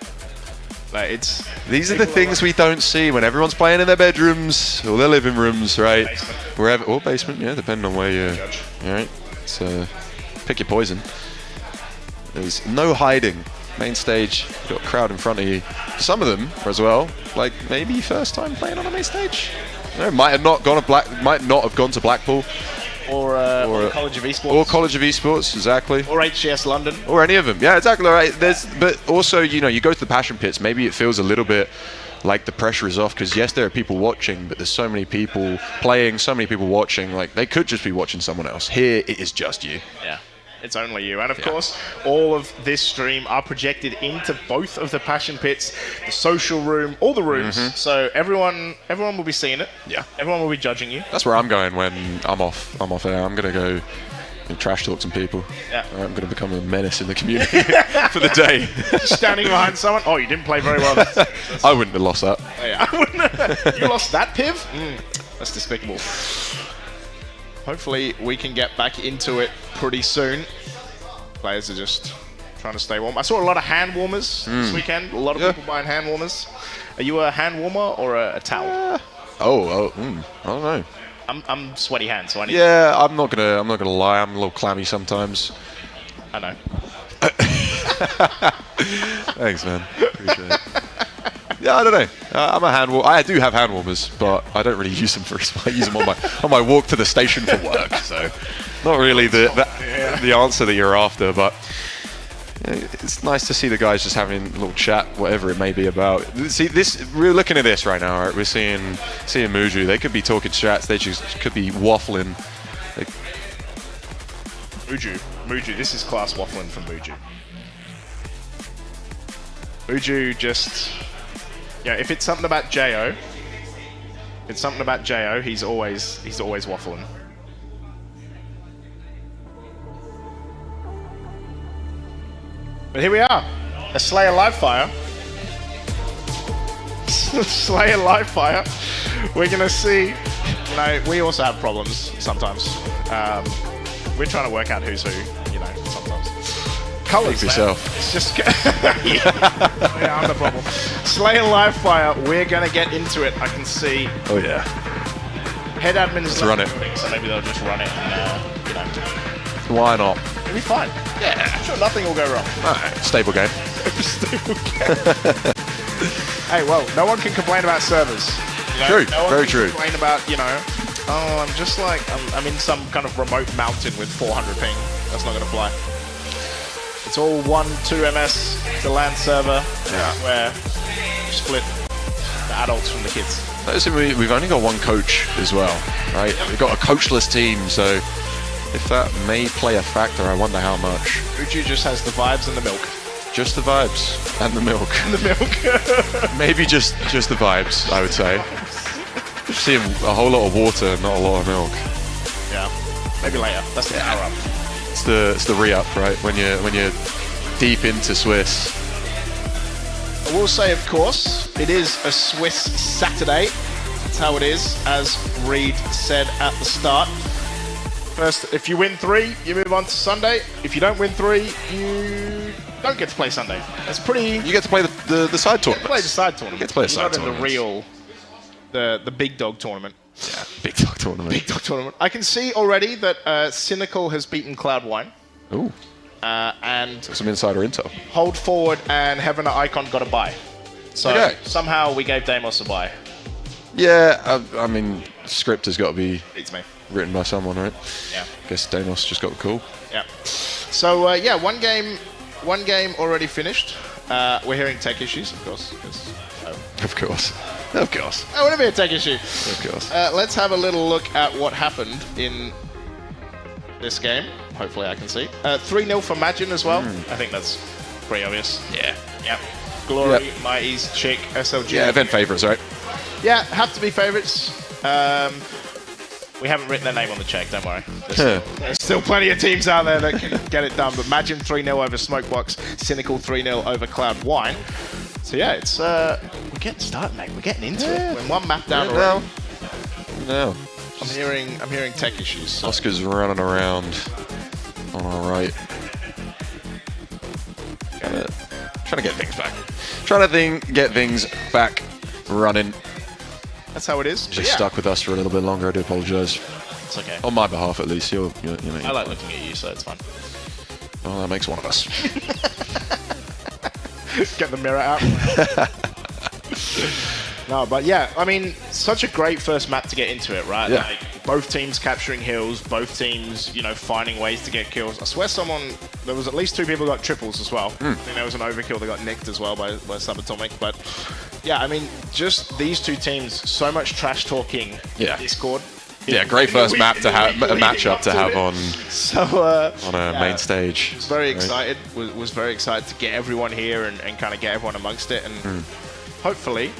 Like, These are the things we don't see when everyone's playing in their bedrooms or their living rooms, right? Basement. Wherever, or basement, yeah, depending on where you're. All right. So pick your poison. There's no hiding. Main stage, you've got a crowd in front of you. Some of them as well, like maybe first time playing on a main stage. No, might not have gone to Blackpool. Or College of Esports. Or College of Esports, exactly. Or HCS London. Or any of them. Yeah, exactly right. But also, you know, you go to the Passion Pits, maybe it feels a little bit like the pressure is off, because yes, there are people watching, but there's so many people playing, so many people watching, like they could just be watching someone else. Here, it is just you. Yeah. It's only you. And of course, all of this stream are projected into both of the Passion Pits, the social room, all the rooms. So everyone will be seeing it. Yeah. Everyone will be judging you. That's where I'm going when I'm off air. I'm going to go and trash talk some people. Yeah. I'm going to become a menace in the community for the day. Standing behind someone. Oh, you didn't play very well. I wouldn't have lost that. Oh, yeah, I wouldn't. You lost that, Piv? That's despicable. Hopefully we can get back into it pretty soon. Players are just trying to stay warm. I saw a lot of hand warmers this weekend. A lot of people buying hand warmers. Are you a hand warmer or a towel? I don't know. I'm sweaty hands, so I need. Yeah, I'm not gonna lie. I'm a little clammy sometimes. I know. Thanks, man. Appreciate it. Yeah, I don't know. I'm a hand warmer. I do have hand warmers, but I don't really use them I use them on my walk to the station for work. So, not really the answer that you're after. But it's nice to see the guys just having a little chat, whatever it may be about. See, we're looking at this right now. Right? We're seeing Muju. They could be talking strats. They just could be waffling. Muju. This is class waffling from Muju. Muju just. Yeah, if it's something about Jo, he's always waffling. But here we are, a Slayer live fire. Slayer live fire. We're going to see. We also have problems sometimes. We're trying to work out who's who, sometimes. Colors, yourself. It's just yeah, I'm the problem. Slayer live fire. We're going to get into it. I can see. Oh yeah. Head admin is run it. So maybe they'll just run it and Why not? it'll be fine. Yeah. I'm sure nothing will go wrong. Alright, stable game. Hey, well, no one can complain about servers. True, No one very can true. complain about, I'm just like, I'm in some kind of remote mountain with 400 ping. That's not going to fly. It's all 1-2 MS, the LAN server, where you split the adults from the kids. Noticing we've only got one coach as well, right? We've got a coachless team, so if that may play a factor, I wonder how much. Uju just has the vibes and the milk. Just the vibes and the milk. And the milk. Maybe just the vibes, I would say. Seeing a whole lot of water, not a lot of milk. Yeah, maybe later. That's the power up. It's the re-up, right? When you're deep into Swiss. I will say, of course, it is a Swiss Saturday. That's how it is, as Reed said at the start. First, if you win 3, you move on to Sunday. If you don't win 3, you don't get to play Sunday. That's pretty. You get to play the side tournament. Play the side tournament. You get to play the side tournament. tournaments. The real, the big dog tournament. Yeah, big dog tournament. Big dog tournament. I can see already that Cynical has beaten Cloud9. Ooh. And Some insider intel. Hold Forward and Heaven Icon got a buy. So Okay. somehow we gave Deimos a buy. Yeah, I mean, script has got to be Beats me. written by someone, right? Yeah. Guess Deimos just got the call. Yeah. So one game already finished. We're hearing tech issues, of course. Of course. Of course. Oh, wouldn't be a tech issue. Of course. Let's have a little look at what happened in this game. Hopefully I can see. 3-0 for Magin as well. I think that's pretty obvious. Yeah. Yep. Glory, Yep. Mighty's, Chick, SLG. Yeah, event favourites, right? Yeah, have to be favourites. We haven't written their name on the check, don't worry. There's still plenty of teams out there that can get it done. But Magin 3-0 over Smokebox, Cynical 3-0 over Cloud9. So yeah, it's we're getting started, mate. We're getting into it. We're one map down already. No. I'm hearing tech issues. So. Oscar's running around on our right. Trying to get things back. Get things back running. That's how it is. Just stuck with us for a little bit longer. I do apologise. It's okay. On my behalf, at least. You're I like looking at you, so it's fun. Well, that makes one of us. Get the mirror out. No, but yeah, I mean, such a great first map to get into it, right? Yeah. Like, both teams capturing hills, both teams, finding ways to get kills. I swear there was at least 2 people who got triples as well. I think there was an overkill that got nicked as well by Subatomic. But yeah, I mean, just these 2 teams, so much trash talking in Discord. Yeah, great first map to have, a matchup to have on a main stage. Was very excited. Was very excited to get everyone here and kind of get everyone amongst it, and hopefully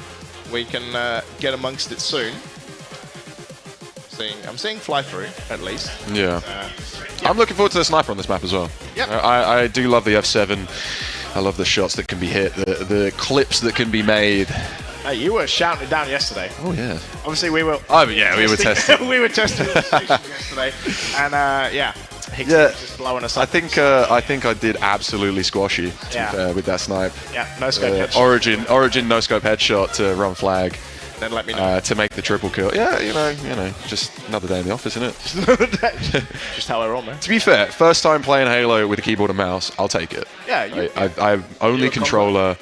we can get amongst it soon. I'm seeing fly through at least. Yeah. I'm looking forward to the sniper on this map as well. Yep. I do love the F7. I love the shots that can be hit, the clips that can can be made. Hey, you were shouting it down yesterday. Oh yeah. Obviously we were. Oh yeah, we were testing. We were testing the station yesterday, and Higgs was just blowing us up. I think I did absolutely squashy to be fair, with that snipe. Yeah, no scope headshot. Origin no scope headshot to run flag. Then let me know. To make the triple kill. Yeah, you know, just another day in the office, isn't it? Another day. Just how I roll, man. To be fair, first time playing Halo with a keyboard and mouse, I'll take it. Yeah, I'm only controller.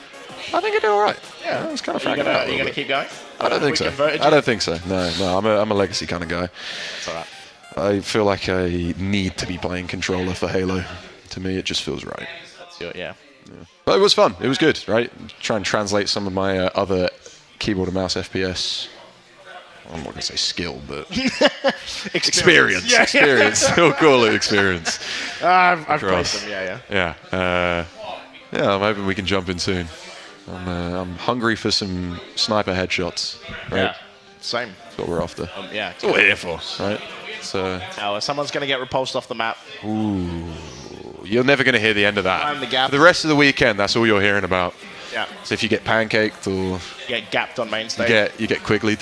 I think I did all right. Yeah, I was kind of fragging out. Are you gonna keep going? I don't think so. I don't think so. No, I'm a legacy kind of guy. That's alright. I feel like I need to be playing controller for Halo. To me, it just feels right. Yeah. But it was fun. It was good, right? Try and translate some of my other keyboard and mouse FPS. I'm not going to say skill, but experience. Yeah. Experience. We'll call it experience. I've played them, Yeah. I'm hoping we can jump in soon. I'm hungry for some sniper headshots. Right? Yeah, same. That's what we're after. Yeah. That's what we're here for, right? So. Now, someone's going to get repulsed off the map. Ooh. You're never going to hear the end of that. Find the gap. For the rest of the weekend, that's all you're hearing about. Yeah. So if you get pancaked or Get gapped on main stage. you get quiglied.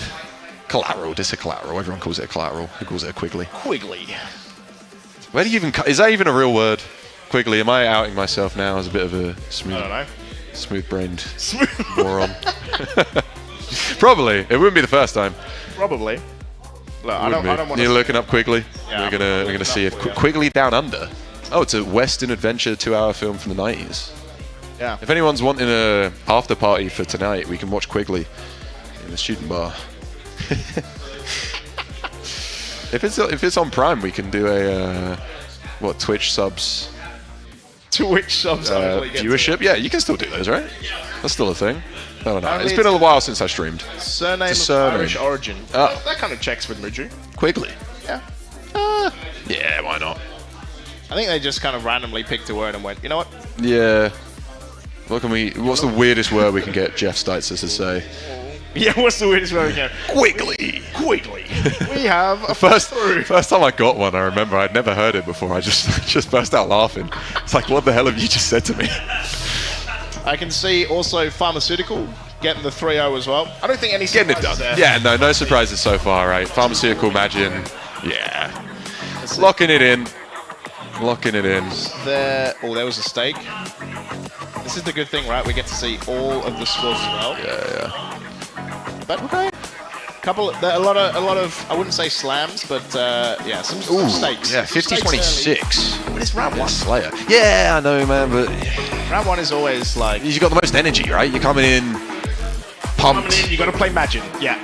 Collateral, this is a collateral. Everyone calls it a collateral. Who calls it a quiggly? Quiggly. Where do you even? Is that even a real word? Quiggly. Am I outing myself now as a bit of a smooth, I don't know. smooth-brained moron? Probably. It wouldn't be the first time. Probably. Look, I don't want You're looking up Quiggly. Yeah, we're gonna see it. Quiggly Down Under. Oh, it's a Western adventure 2-hour film from the 90s. Yeah. If anyone's wanting a after party for tonight, we can watch Quiggly in the student bar. If it's on Prime, we can do a Twitch subs. Twitch subs Viewership. Yeah, you can still do those, right? That's still a thing. I don't know. It's been a while since I streamed. Surname of Irish origin. That kind of checks with Muju. Quiggly. Yeah. Yeah, why not? I think they just kind of randomly picked a word and went, you know what? Yeah. What's the weirdest word we can get Jeff Steitzers to say? Yeah, what's the weirdest word we can? Quiggly. Quiggly. We have a First time I got one, I remember I'd never heard it before. I just burst out laughing. It's like, what the hell have you just said to me? I can see also pharmaceutical getting the 3-0 as well. I don't think any getting it done. There. Yeah, no surprises so far, right? Pharmaceutical, Magin, yeah, locking it in. There was a stake. This is the good thing, right? We get to see all of the scores as well. Yeah. But okay. A lot of I wouldn't say slams, but yeah, some stakes. Yeah, 50-26. But it's round one. Slayer. Yeah, I know, man, but round one is always like you've got the most energy, right? You're coming in pumped. You got to play Magin. Yeah.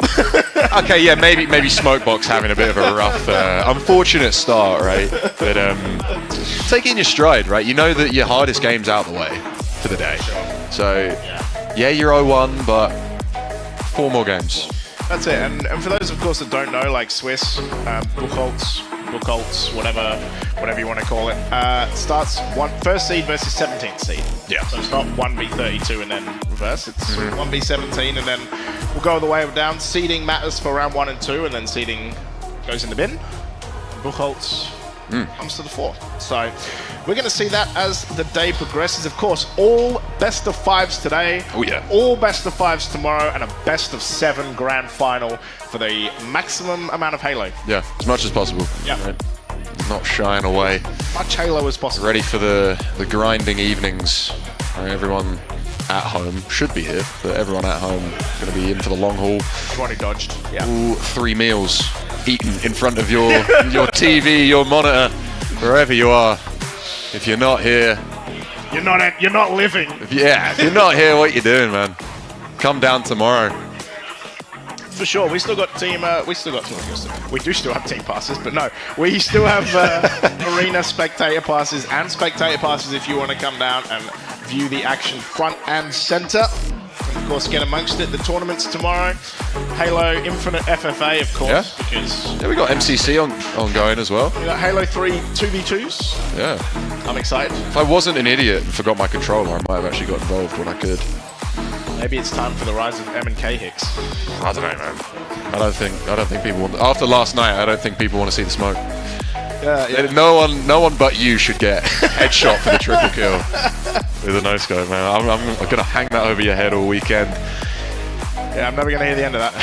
Okay, yeah, maybe Smokebox having a bit of a rough, unfortunate start, right? But take it in your stride, right? You know that your hardest game's out the way for the day. So yeah, you're 0-1, but 4 more games. That's it. And for those, of course, that don't know, like Swiss, Buchholz, whatever you want to call it, starts first seed versus 17th seed. Yeah. So it's not 1v32 and then reverse. It's 1v17 and then we'll go the way down. Seeding matters for round 1 and 2, and then seeding goes in the bin. Buchholz comes to the 4. So we're going to see that as the day progresses. Of course, all best of 5s today. Oh yeah. All best of 5s tomorrow, and a best of 7 grand final for the maximum amount of Halo. Yeah, as much as possible. Yeah. Right? Not shying away. Much Halo as possible. Ready for the grinding evenings. Right, everyone at home should be here, but everyone at home going to be in for the long haul. Everyone who dodged. Yeah. All 3 meals eaten in front of your TV, your monitor, wherever you are. If you're not here, you're not living. If you're not here, what you doing, man? Come down tomorrow. For sure, we do still have team passes, but no, we still have arena spectator passes and spectator passes if you want to come down and view the action front and center. And of course, get amongst it. The tournaments tomorrow, Halo Infinite FFA, of course, because we got MCC ongoing as well. We got Halo 3 2v2s. Yeah, I'm excited. If I wasn't an idiot and forgot my controller, I might have actually got involved when I could. Maybe it's time for the rise of M&K Hicks. I don't know, man. I don't think people want. After last night, I don't think people want to see the smoke. Yeah. No one but you should get headshot for the triple kill with a no-scope, man. I'm gonna hang that over your head all weekend. Yeah, I'm never gonna hear the end of that.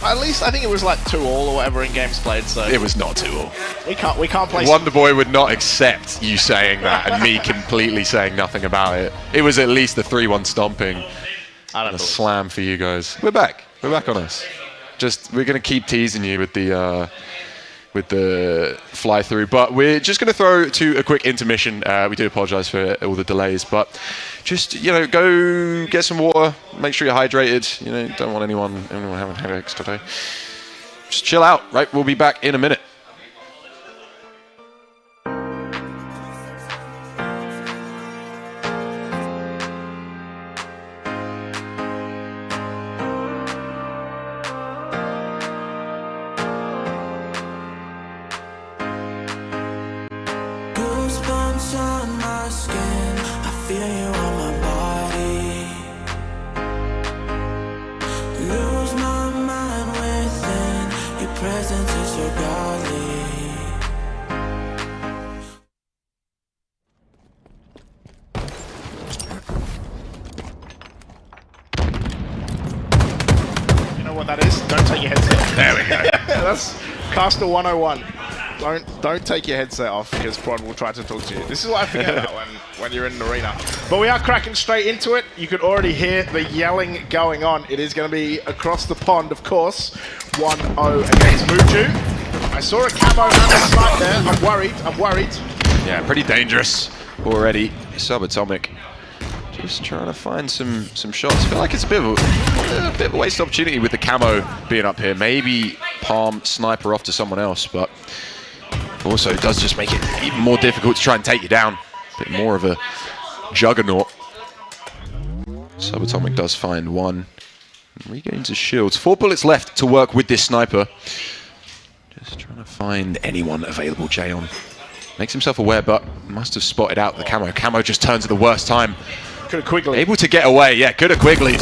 At least I think it was like 2-2 or whatever in games played. So it was not 2-2. We can't play. Wonderboy would not accept you saying that and me completely saying nothing about it. It was at least the 3-1 stomping and a slam for you guys. We're back on us. We're gonna keep teasing you with the fly through, but we're just going to throw to a quick intermission. We do apologize for all the delays, but just go get some water, make sure you're hydrated. Don't want anyone having headaches today. Just chill out, right? We'll be back in a minute. On my skin, I feel you on my body. Lose my mind within your presence is so godly. what that is? Don't take your headset. There we go. That's Caster 101. Don't take your headset off because Prod will try to talk to you. This is what I forget about when you're in an arena. But we are cracking straight into it. You could already hear the yelling going on. It is going to be across the pond, of course. 1-0 against Muju. I saw a camo and a snipe there. I'm worried. Yeah, pretty dangerous already. Subatomic just trying to find some shots. I feel like it's a bit of a wasted opportunity with the camo being up here. Maybe palm sniper off to someone else, but also it does just make it even more difficult to try and take you down. A bit more of a juggernaut. Subatomic does find one. Regains his shields. 4 bullets left to work with this sniper. Just trying to find anyone available. Jayon makes himself aware, but must have spotted out the camo. Camo just turns at the worst time. Could have quickly. Able to get away, yeah, could have quickly.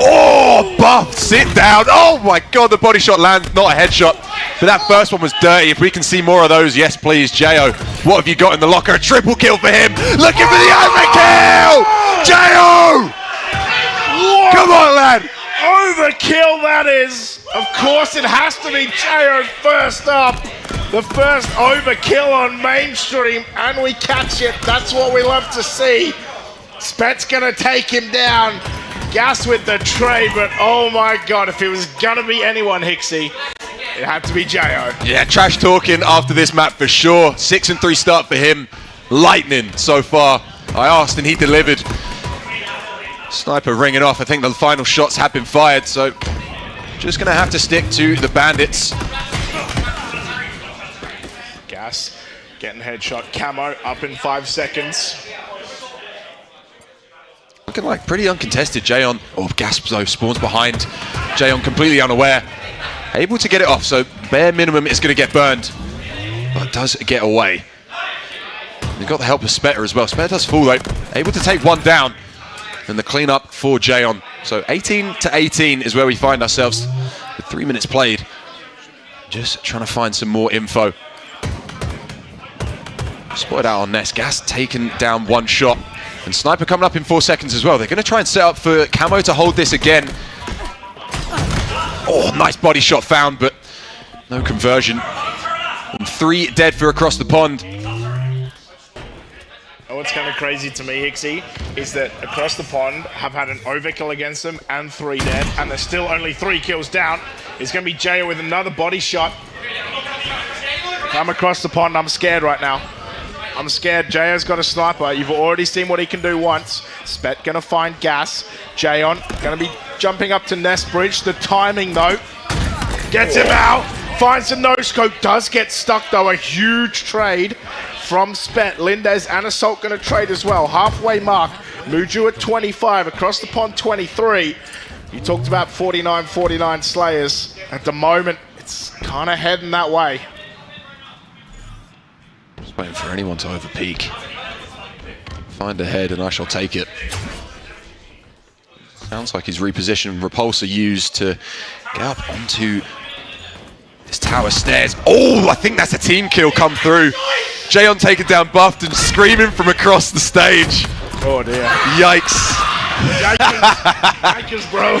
Oh, buff, sit down. Oh my God, the body shot lands, not a headshot. But that first one was dirty. If we can see more of those, yes please. Jayo, what have you got in the locker? A triple kill for him. Looking for the overkill! Jayo! Come on, lad. Overkill that is. Of course it has to be Jayo first up. The first overkill on mainstream, and we catch it. That's what we love to see. Spet's gonna take him down. Gas with the trade, but oh my God, if it was gonna be anyone, Hixie, it had to be Jayo. Yeah, trash talking after this map for sure. 6-3 start for him. Lightning so far. I asked and he delivered. Sniper ringing off. I think the final shots have been fired, so just gonna have to stick to the bandits. Gas getting headshot. Camo up in 5 seconds. Looking like pretty uncontested. Jayon, Gas though spawns behind. Jayon completely unaware. Able to get it off, so bare minimum is going to get burned. But does get away. They've got the help of Spetter as well. Spetter does fall though. Able to take one down. And the cleanup for Jayon. So 18-18 is where we find ourselves with 3 minutes played. Just trying to find some more info. Spotted out on Ness. Gas taken down one shot. And Sniper coming up in 4 seconds as well. They're going to try and set up for Camo to hold this again. Oh, nice body shot found, but no conversion. And 3 dead for across the pond. What's kind of crazy to me, Hixie, is that across the pond have had an overkill against them and 3 dead, and there's still only 3 kills down. It's going to be Jayo with another body shot. If I'm across the pond, I'm scared right now. I'm scared. Jayo's got a sniper. You've already seen what he can do once. Spet gonna find Gas. Jayon gonna be jumping up to Nest Bridge. The timing though. Gets him out. Finds a no-scope. Does get stuck though. A huge trade from Spet. Lindez and Assault gonna trade as well. Halfway mark. Muju at 25. Across the pond 23. You talked about 49-49 Slayers. At the moment, it's kind of heading that way. Just waiting for anyone to overpeak. Find a head and I shall take it. Sounds like he's repositioned. Repulsor used to get up onto this tower stairs. Oh, I think that's a team kill come through. Jayon taken down, buffed and screaming from across the stage. Oh dear. Yikes. Yikes, bro.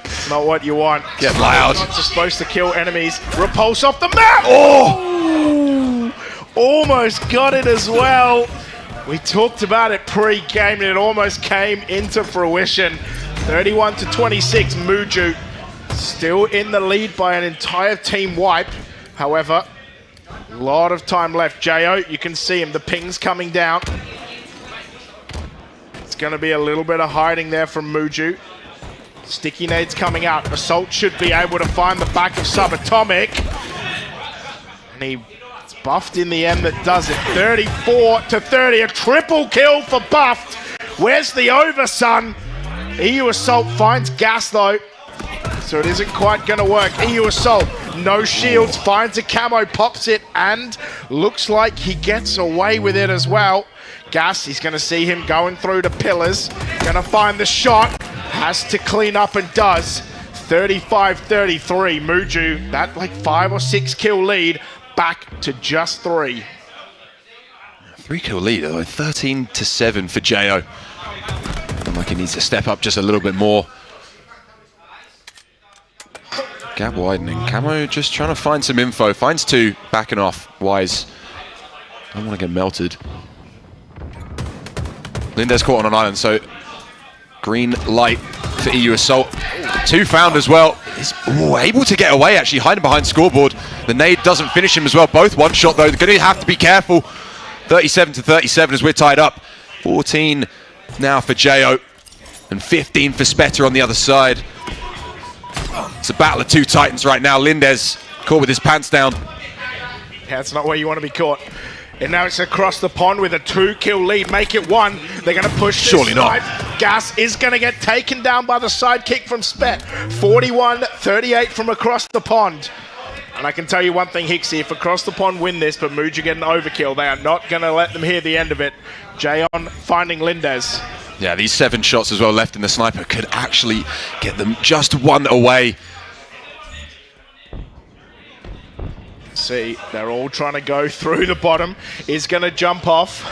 It's not what you want. Get loud. You're not supposed to kill enemies. Repulse off the map. Oh! Almost got it as well. We talked about it pre-game and it almost came into fruition. 31-26, Muju still in the lead by an entire team wipe. However, a lot of time left. Jayo, you can see him, the ping's coming down. It's gonna be a little bit of hiding there from Muju. Sticky nades coming out. Assault should be able to find the back of Subatomic. And he buffed in the end that does it. 34-30, a triple kill for Buffed. Where's the over, son? EU Assault finds Gas though, so it isn't quite gonna work. EU Assault, no shields, finds a camo, pops it, and looks like he gets away with it as well. Gas, he's gonna see him going through the pillars, gonna find the shot, has to clean up and does. 35-33, Muju, that like 5 or 6 kill lead, back to just 3. 3 kill lead, though, 13-7 for Jayo. Looking like he needs to step up just a little bit more. Gap widening. Camo just trying to find some info. Finds 2, backing off. Wise. Don't want to get melted. Lindez caught on an island, so green light for EU Assault. 2 found as well. He's able to get away, actually, hiding behind scoreboard. The nade doesn't finish him as well. Both one shot, though. They're going to have to be careful. 37 to 37 as we're tied up. 14 now for Jo, and 15 for Spetter on the other side. It's a battle of 2 titans right now. Lindez caught with his pants down. Yeah, it's not where you want to be caught. And now it's across the pond with a 2-kill lead. Make it 1. They're going to push this. Surely not. Gas is going to get taken down by the side kick from Spet. 41-38 from across the pond. And I can tell you one thing, Hixie, if across the pond win this, but Muju get an overkill, they are not going to let them hear the end of it. Jayon finding Lindez. Yeah, these 7 shots as well left in the sniper could actually get them just 1 away. See, they're all trying to go through the bottom. Is going to jump off.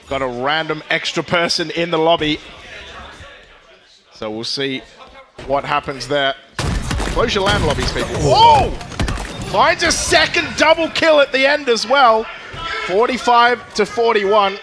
Got a random extra person in the lobby. So we'll see what happens there. Close your land lobbies, people. Whoa! Finds a second double kill at the end as well. 45 to 41.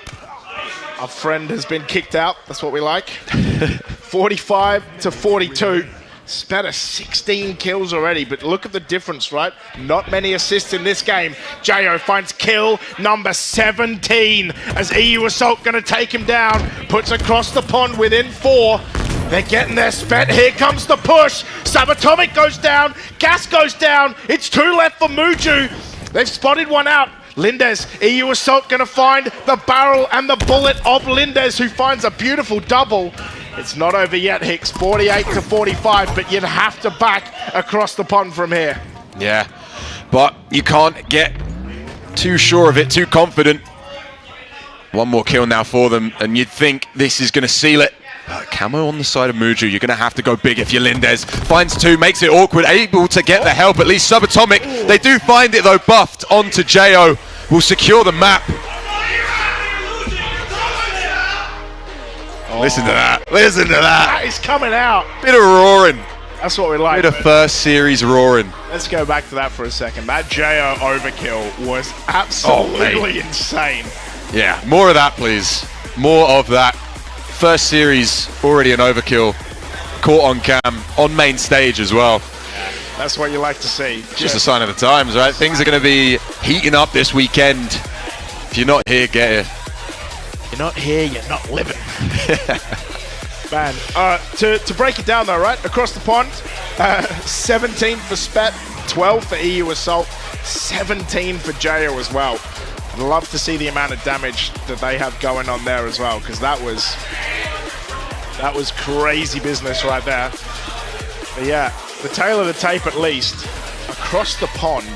Our friend has been kicked out. That's what we like. 45 to 42. Spatter 16 kills already, but look at the difference, right? Not many assists in this game. Jo finds kill number 17 as EU Assault going to take him down. Puts across the pond within 4. They're getting their spet. Here comes the push. Subatomic goes down. Gas goes down. It's 2 left for Muju. They've spotted one out. Lindez, EU Assault going to find the barrel and the bullet of Lindez, who finds a beautiful double. It's not over yet, Hicks. 48 to 45, but you'd have to back across the pond from here. Yeah, but you can't get too sure of it, too confident. 1 more kill now for them, and you'd think this is going to seal it. But Camo on the side of Muju, you're going to have to go big if you're Lindez. Finds 2, makes it awkward, able to get the help, at least Subatomic. They do find it though, buffed onto Jo. Will secure the map. Listen to that. Listen to that. That is coming out. Bit of roaring. That's what we like. Bit of first series roaring. Let's go back to that for a second. That Jo overkill was absolutely insane. Yeah, more of that, please. More of that. First series, already an overkill. Caught on cam, on main stage as well. That's what you like to see. Just a sign of the times, right? Things are going to be heating up this weekend. If you're not here, get here. You're not here, you're not living. Man, to break it down though, right? Across the pond, 17 for Spet, 12 for EU Assault, 17 for Jo as well. I'd love to see the amount of damage that they have going on there as well, because that was crazy business right there. But yeah, the tail of the tape at least, across the pond,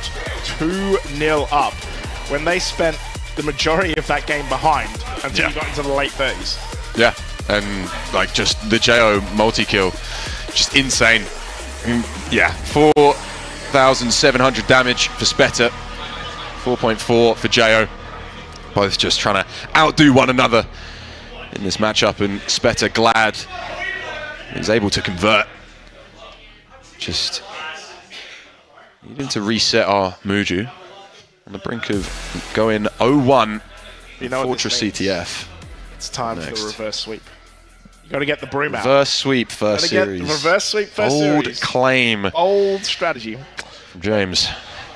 2-0 up, when they spent the majority of that game behind until you got into the late 30s. Yeah, and like just the Jo multi-kill, just insane. Yeah, 4,700 damage for Spetter, 4.4 for Jo. Both just trying to outdo one another in this matchup, and Spetter glad he's able to convert. Just needing to reset our Muju. On the brink of going 0-1, you know Fortress CTF. It's time for the reverse sweep. You got to get the broom out. Reverse sweep first series. Reverse sweep first series. Old claim. Old strategy. From James.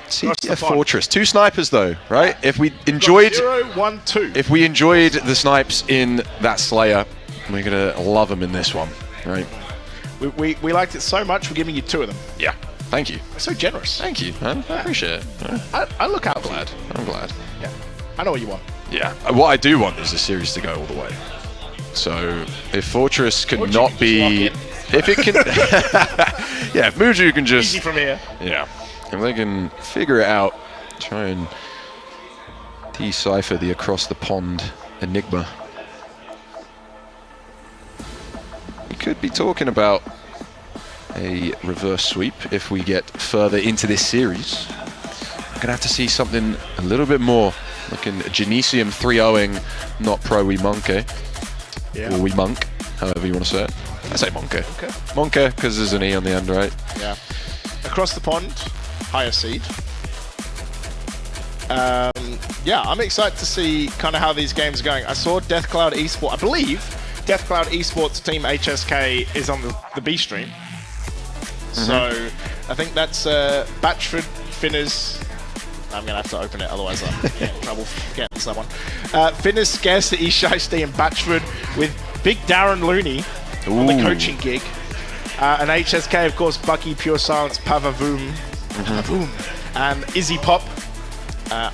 CTF Fortress. 2 snipers though, right? If we enjoyed 0, 1, 2. If we enjoyed the snipes in that Slayer, we're gonna love them in this one, right? We liked it so much, we're giving you 2 of them. Yeah. Thank you. So generous. Thank you, man. I appreciate it. I look out for glad. I'm glad. Yeah. I know what you want. Yeah. What I do want is the series to go all the way. So if Fortress can not be, if it can, yeah, if Muju can just easy from here. Yeah. If they can figure it out, try and decipher the across the pond enigma. We could be talking about a reverse sweep if we get further into this series. We're gonna have to see something a little bit more, looking Genesium 3-0ing, not pro we monkey, or we monk, however you want to say it. I say monkey. Monkey, because there's an E on the end, right? Yeah. across the pond, higher seed. Yeah, I'm excited to see kind of how these games are going. I saw Deathcloud Esports, I believe Deathcloud Esports team HSK is on the B stream. So I think that's Batchford, Finners. I'm going to have to open it, otherwise I'll get in trouble getting someone. Finners, Scarcity, Shiesty, and Batchford with Big Darren Looney on the coaching gig. And HSK, of course, Bucky, Pure Silence, Pavavoom, and Izzy Pop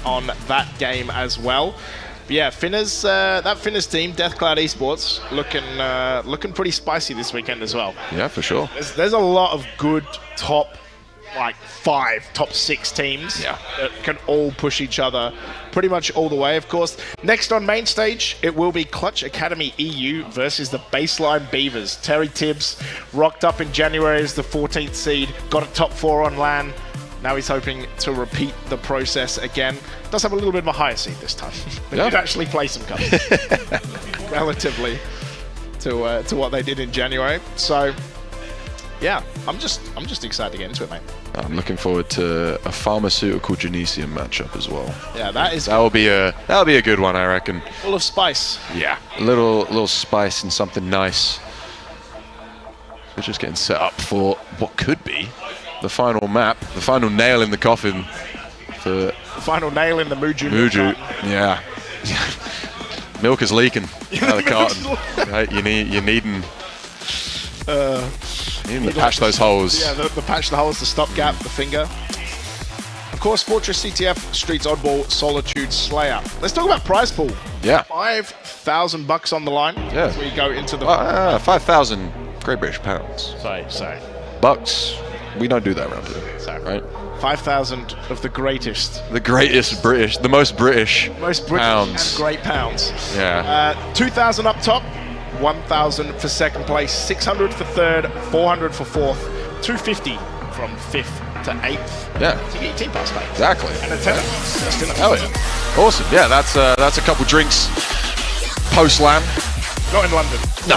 on that game as well. But yeah, Finners, that Finners team, Deathcloud Esports, looking pretty spicy this weekend as well. Yeah, for sure. There's a lot of good top, like 5, top 6 teams that can all push each other pretty much all the way, of course. Next on main stage, it will be Clutch Academy EU versus the Baseline Beavers. Terry Tibbs rocked up in January as the 14th seed, got a top 4 on LAN. Now he's hoping to repeat the process again. Does have a little bit of a higher seed this time. They did actually play some cups relatively to what they did in January. So yeah, I'm just excited to get into it, mate. I'm looking forward to a pharmaceutical Genesium matchup as well. Yeah, that'll be a good one, I reckon. Full of spice. Yeah, a little spice and something nice. We're just getting set up for what could be the final map, the final nail in the coffin for the final nail in the Muju. Yeah. Milk is leaking out of the carton. Right, you're needing to patch those holes. Yeah, the patch the holes, the stopgap, the finger. Of course, Fortress CTF, Streets Oddball, Solitude, Slayer. Let's talk about prize pool. Yeah. $5,000 on the line. Yeah. As we go into the 5,000 Great British pounds. Sorry. Bucks. We don't do that around here. Sorry. Right? 5,000 of the greatest. The greatest British, the most British pounds. And great pounds. Yeah. 2,000 up top, 1,000 for second place, 600 for third, 400 for fourth, 250 from 5th to 8th. Yeah. To get your team pass back. Exactly. And a tenner. Hell yeah. Awesome. Yeah, that's a couple drinks post-LAN. Not in London. No,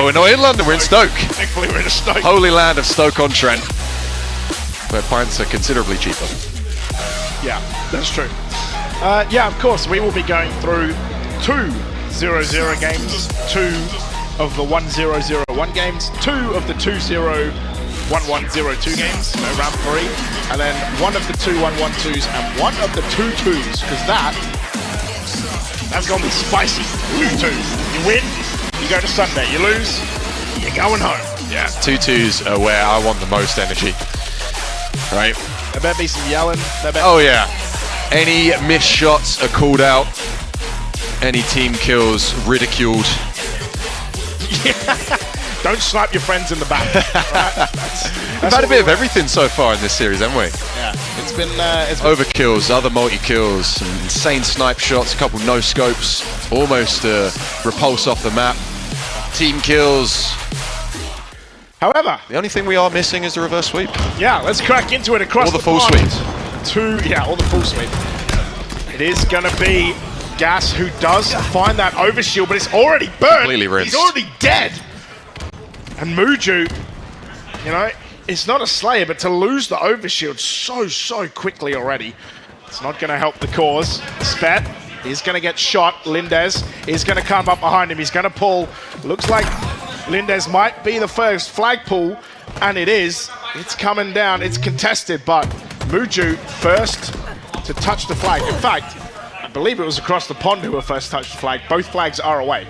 we're not in London, we're in Stoke. Thankfully we're in Stoke. Holy land of Stoke-on-Trent, where pints are considerably cheaper. Yeah, that's true. Yeah, of course, we will be going through 2 0-0 games, 2 of the 1-0-0-1 games, 2 of the 2-0-1-1-0-2 games, so round 3, and then 1 of the 2-1-1-2s and 1 of the 2-2s, because that's going to be spicy. 2-2. You win, you go to Sunday. You lose, you're going home. Yeah, 2-2s are where I want the most energy. Right? There better be some yelling. Oh yeah. Any missed shots are called out. Any team kills ridiculed. Yeah. Don't snipe your friends in the back. Right? We've had a bit of everything so far in this series, haven't we? Yeah, it's been overkills, other multi-kills, some insane snipe shots, a couple no-scopes, almost repulse off the map, team kills. However, the only thing we are missing is the reverse sweep. Yeah, let's crack into it across the full sweeps. All the full sweep. It is going to be Gas who does find that overshield, but it's already burned. Completely rinsed. He's already dead. And Muju, you know, it's not a Slayer, but to lose the overshield so quickly already, it's not going to help the cause. Spat is going to get shot. Lindez is going to come up behind him. He's going to pull. Looks like Lindez might be the first flag pull, and it is. It's coming down. It's contested, but Muju first to touch the flag. In fact, I believe it was across the pond who were first touched the flag. Both flags are away.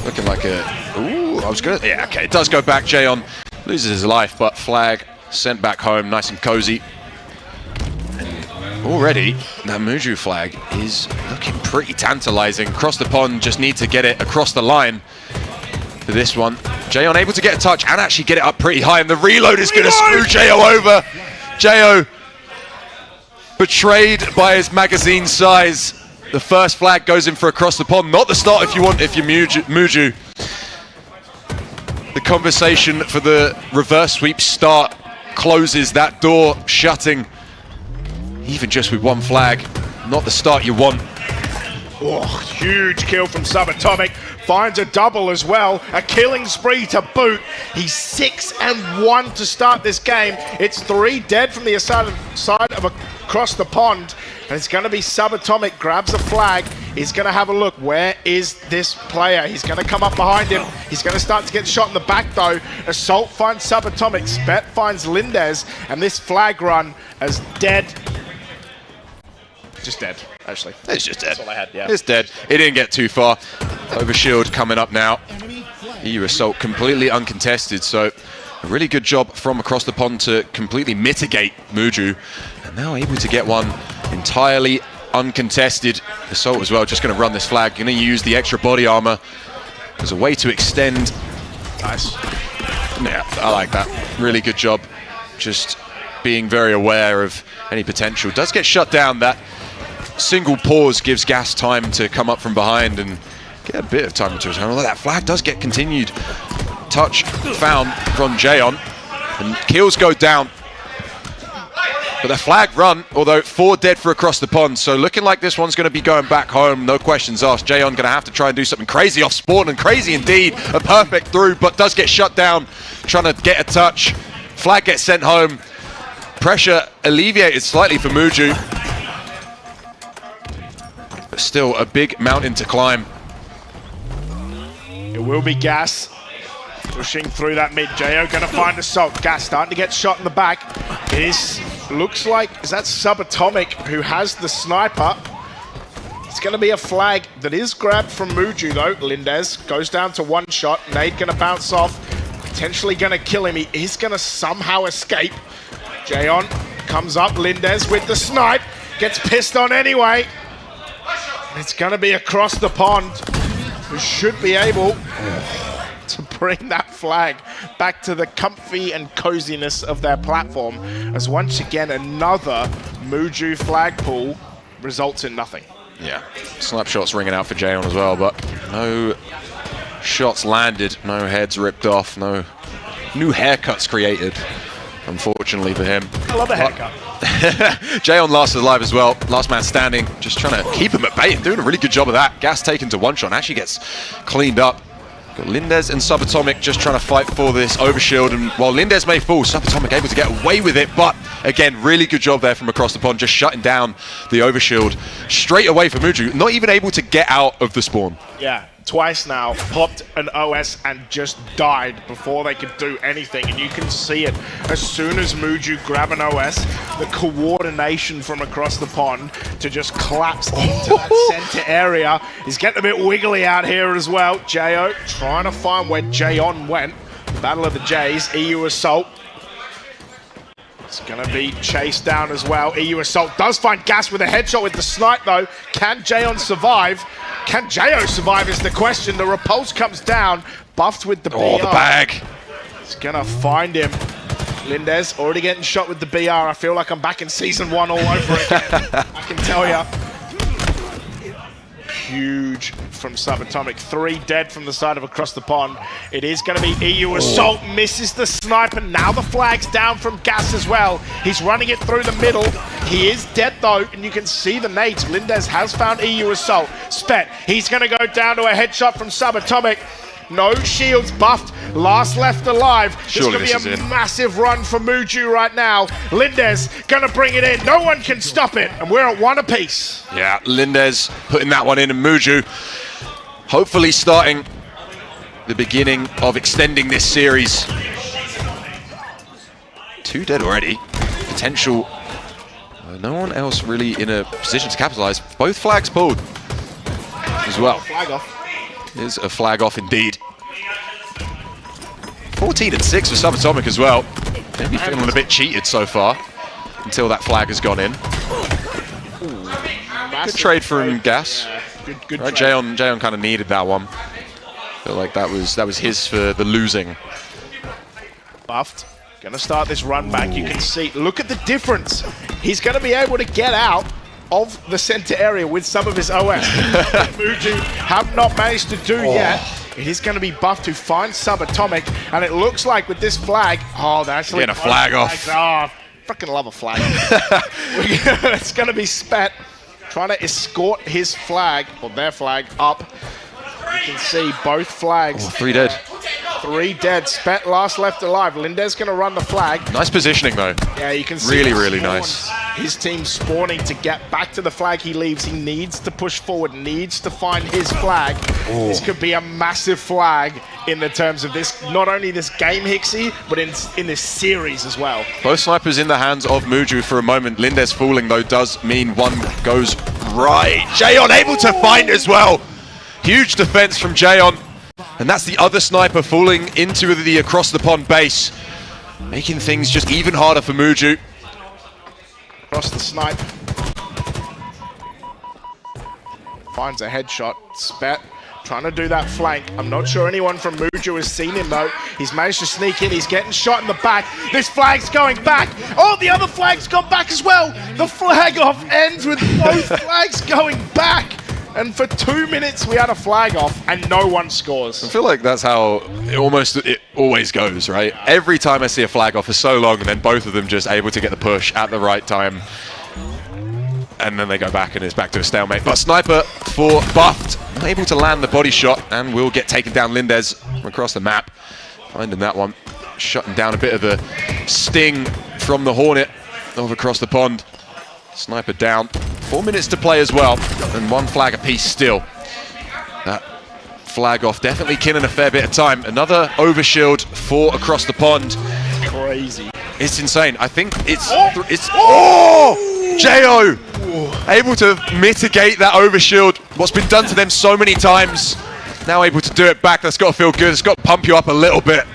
Looking like a... Ooh, I was good. Yeah, okay, it does go back. Jayon loses his life, but flag sent back home, nice and cozy. And already, that Muju flag is looking pretty tantalizing. Across the pond, just need to get it across the line for this one. Jayon able to get a touch and actually get it up pretty high, and the reload is going to screw Jayo over. Jayo betrayed by his magazine size. The first flag goes in for across the pond. Not the start if you're Muju. The conversation for the reverse sweep start closes that door, shutting even just with one flag. Not the start you want. Oh, huge kill from Subatomic. Finds a double as well. A killing spree to boot. He's 6-1 to start this game. It's 3 dead from the side of across the pond. And it's going to be Subatomic. Grabs a flag. He's going to have a look. Where is this player? He's going to come up behind him. He's going to start to get shot in the back though. Assault finds Subatomic. Spet finds Lindez. And this flag run as dead. Just dead, actually. It's just dead. That's all I had, yeah. It's dead. It didn't get too far. Overshield coming up now. EU Assault completely uncontested, so a really good job from across the pond to completely mitigate Muju. And now able to get one entirely uncontested. Assault as well, just going to run this flag. Going to use the extra body armor as a way to extend. Nice. Yeah, I like that. Really good job. Just being very aware of any potential. Does get shut down. That single pause gives Gas time to come up from behind and get a bit of time to return. Although that flag does get continued. Touch found from Jayon, and kills go down. But the flag run, although 4 dead for across the pond, so looking like this one's going to be going back home, no questions asked. Jayon going to have to try and do something crazy off spawn, and crazy indeed. A perfect through, but does get shut down, trying to get a touch. Flag gets sent home. Pressure alleviated slightly for Muju. But still a big mountain to climb. It will be Gas pushing through that mid. Jo going to find Assault. Gas starting to get shot in the back. Looks like, is that Subatomic who has the sniper? It's going to be a flag that is grabbed from Muju though. Lindez goes down to 1 shot. Nade going to bounce off. Potentially going to kill him. He is going to somehow escape. Jayon comes up. Lindez with the snipe. Gets pissed on anyway. It's going to be across the pond, who should be able to bring that flag back to the comfy and coziness of their platform, as once again another Muju flag pull results in nothing. Yeah, snap shots ringing out for Jayon as well, but no shots landed, no heads ripped off, no new haircuts created, unfortunately for him. I love a haircut. Jayon last alive as well, last man standing, just trying to keep him at bay and doing a really good job of that. Gas taken to 1 shot and actually gets cleaned up. Got Lindez and Subatomic just trying to fight for this overshield, and while Lindez may fall, Subatomic able to get away with it, but again, really good job there from across the pond, just shutting down the overshield straight away for Muju, not even able to get out of the spawn. Yeah, twice now, popped an OS and just died before they could do anything, and you can see it. As soon as Muju grab an OS, the coordination from across the pond to just collapse into that center area is getting a bit wiggly out here as well. Jo trying to find where Jayon went. Battle of the Jays, EU Assault. It's going to be chased down as well. EU Assault does find Gas with a headshot with the snipe though. Can Jayon survive? Can Jo survive is the question. The repulse comes down, buffed with the BR. Oh, the bag. It's going to find him. Lindez already getting shot with the BR. I feel like I'm back in season 1 all over again. I can tell you. Huge from Subatomic. 3 dead from the side of across the pond. It is going to be EU Assault. Misses the sniper. Now the flag's down from Gas as well. He's running it through the middle. He is dead though, and you can see the nades. Lindez has found EU Assault. Spet, he's going to go down to a headshot from Subatomic. No shields buffed. Last left alive. Surely this is going to be in. a massive run for Muju right now. Lindez going to bring it in. No one can stop it, and we're at 1 apiece. Yeah, Lindez putting that one in, and Muju hopefully starting the beginning of extending this series. 2 dead already. Potential. No one else really in a position to capitalize. Both flags pulled as well. Flag off. Is a flag off indeed. 14 and 6 for Subatomic as well. Maybe feeling a bit cheated so far until that flag has gone in. Good trade from Gas. Good right, trade. Jayon kind of needed that one. Feel like that was his for the losing. Buffed. Going to start this run back. You can see, look at the difference. He's going to be able to get out of the center area with some of his OS. Muju have not managed to do yet. It is going to be buffed to find Subatomic, and it looks like with this flag, they're actually getting a flag off. Oh, fucking love a flag. It's going to be Spet trying to escort his flag, or their flag, up. You can see both flags. 3 dead. 3 dead. Spet last left alive. Lindes going to run the flag. Nice positioning though. Yeah, you can see really nice. His team spawning to get back to the flag he leaves. He needs to push forward, needs to find his flag. This could be a massive flag in the terms of this, not only this game, Hixie, but in this series as well. Both snipers in the hands of Muju for a moment. Lindes falling though does mean one goes right. Jayon able to find as well. Huge defense from Jayon. And that's the other sniper falling into the across the pond base, making things just even harder for Muju. Across the snipe. Finds a headshot. Spet trying to do that flank. I'm not sure anyone from Muju has seen him though. He's managed to sneak in. He's getting shot in the back. This flag's going back. Oh, the other flag's gone back as well. The flag off ends with both flags going back. And for 2 minutes, we had a flag off, and no one scores. I feel like that's how it always goes, right? Every time I see a flag off for so long, and then both of them just able to get the push at the right time. And then they go back, and it's back to a stalemate. But Sniper for Buffed, not able to land the body shot, and will get taken down. Lindes across the map, finding that one. Shutting down a bit of the sting from the Hornet over across the pond. Sniper down. 4 minutes to play as well, and 1 flag apiece still. That flag off definitely killing a fair bit of time. Another overshield for across the pond. Crazy. It's insane. I think it's Jo able to mitigate that overshield. What's been done to them so many times, now able to do it back. That's got to feel good. It's got to pump you up a little bit,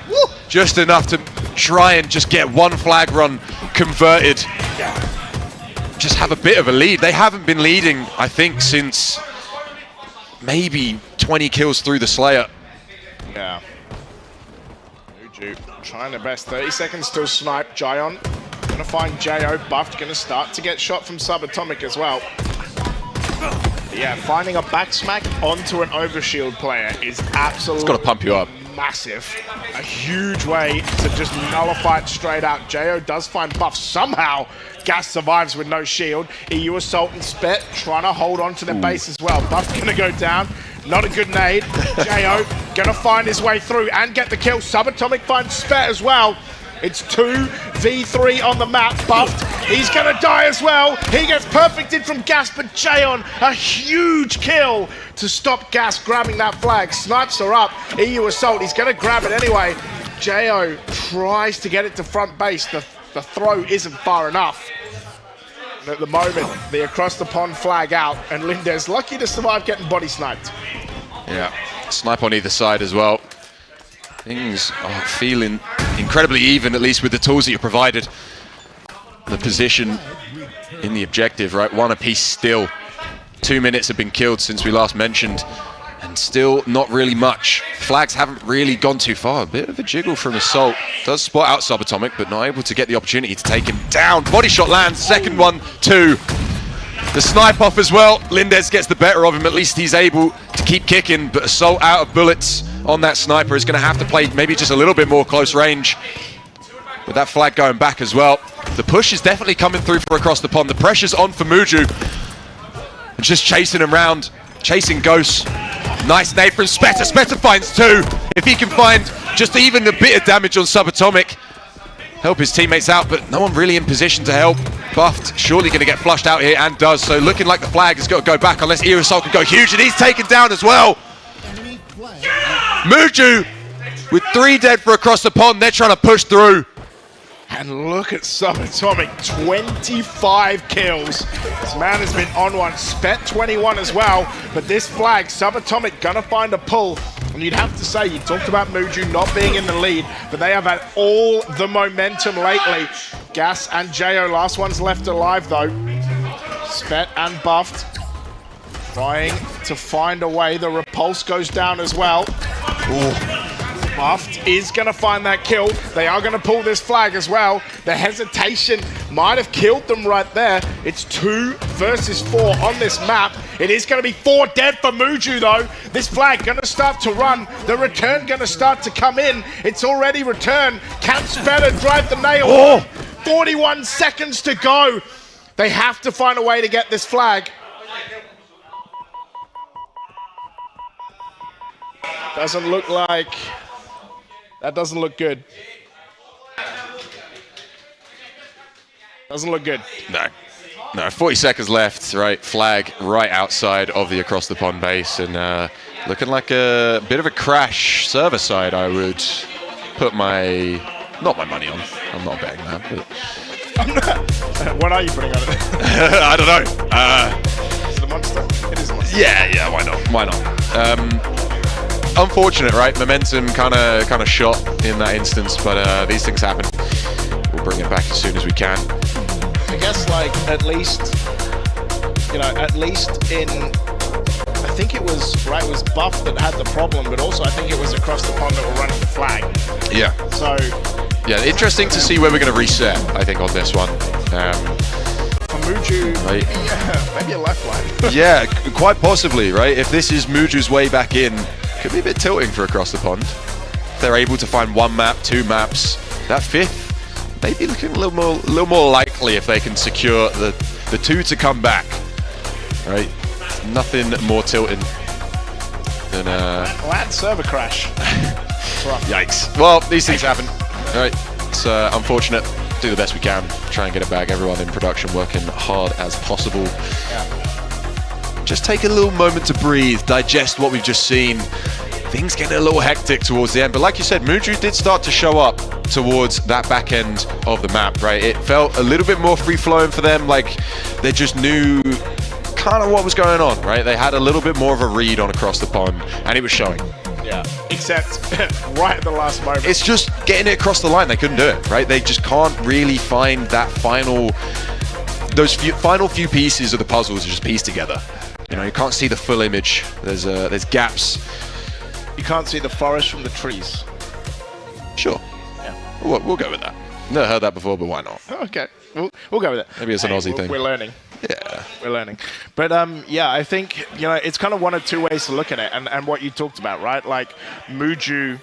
just enough to try and just get 1 flag run converted. Just have a bit of a lead. They haven't been leading, I think, since maybe 20 kills through the Slayer. Yeah. Muju trying their best. 30 seconds to snipe. Jayon gonna find Jo. Buffed gonna start to get shot from Subatomic as well. Yeah, finding a back smack onto an overshield player is absolutely It's got to pump you up. Massive. A huge way to just nullify it straight out. Jo does find Buff somehow. Gas survives with no shield. EU Assault and Spet trying to hold on to their base as well. Buff gonna go down. Not a good nade. Jo gonna find his way through and get the kill. Subatomic finds Spet as well. It's 2v3 on the map. Buffed. He's gonna die as well. He gets perfected from Gas, but Jayon, a huge kill to stop Gas grabbing that flag. Snipes are up. EU Assault, he's gonna grab it anyway. Jo tries to get it to front base. The throw isn't far enough. And at the moment, the across the pond flag out, and Lindes lucky to survive getting body sniped. Yeah, snipe on either side as well. Things are feeling incredibly even, at least with the tools that you provided. The position in the objective, right? 1 apiece still. 2 minutes have been killed since we last mentioned, and still not really much. Flags haven't really gone too far. A bit of a jiggle from Assault. Does spot out Subatomic, but not able to get the opportunity to take him down. Body shot lands, second one, 2. The snipe off as well. Lindes gets the better of him. At least he's able to keep kicking, but Assault out of bullets on that sniper is going to have to play maybe just a little bit more close range. With that flag going back as well. The push is definitely coming through for across the pond. The pressure's on for Muju. And just chasing him round, chasing Ghosts. Nice nade from Speta. Speta finds 2. If he can find just even a bit of damage on Subatomic, help his teammates out, but no one really in position to help. Buffed, surely going to get flushed out here, and does. So looking like the flag has got to go back unless Aerosol can go huge, and he's taken down as well. Muju with 3 dead for across the pond. They're trying to push through. And look at Subatomic, 25 kills. This man has been on one. Spet 21 as well, but this flag, Subatomic gonna find a pull. And you'd have to say, you talked about Muju not being in the lead, but they have had all the momentum lately. Gas and Jo, last one's left alive though. Spet and Buffed trying to find a way. The repulse goes down as well. Ooh. Buffed is going to find that kill. They are going to pull this flag as well. The hesitation might have killed them right there. It's 2 versus 4 on this map. It is going to be 4 dead for Muju though. This flag going to start to run. The return going to start to come in. It's already returned. Can Speta drive the nail? Oh. 41 seconds to go. They have to find a way to get this flag. Doesn't look like... That doesn't look good. Doesn't look good. No, 40 seconds left, right? Flag right outside of the across the pond base, and looking like a bit of a crash server side. I would put not my money on. I'm not betting that. But What are you putting on it? I don't know. Is it a monster? It is a monster. Yeah. Why not? Unfortunate, right? Momentum kind of shot in that instance, but these things happen. We'll bring it back as soon as we can. I guess, like, at least in, I think it was Buff that had the problem, but also I think it was across the pond that were running the flag. Yeah. So. Yeah, interesting to see where we're going to reset, I think, on this one. For Muju, maybe a lifeline. Yeah, quite possibly, right? If this is Muju's way back in, could be a bit tilting for across the pond. If they're able to find 1 map, 2 maps, that 5th, maybe looking a little more likely if they can secure the 2 to come back, right? Nothing more tilting than land server crash. Yikes. Well, these things happen, right? It's unfortunate. Do the best we can. Try and get it back. Everyone in production working hard as possible. Yeah. Just take a little moment to breathe, digest what we've just seen. Things getting a little hectic towards the end, but like you said, Muju did start to show up towards that back end of the map, right? It felt a little bit more free-flowing for them, like they just knew kind of what was going on, right? They had a little bit more of a read on across the pond, and it was showing. Yeah, except right at the last moment. It's just getting it across the line. They couldn't do it, right? They just can't really find that final few pieces of the puzzle to just piece together. You know, you can't see the full image. There's gaps. You can't see the forest from the trees. Sure. Yeah. We'll go with that. Never heard that before, but why not? Okay, we'll go with it. Maybe it's an Aussie thing. We're learning. Yeah. We're learning. But yeah, I think, it's kind of one of two ways to look at it. And what you talked about, right? Like Muju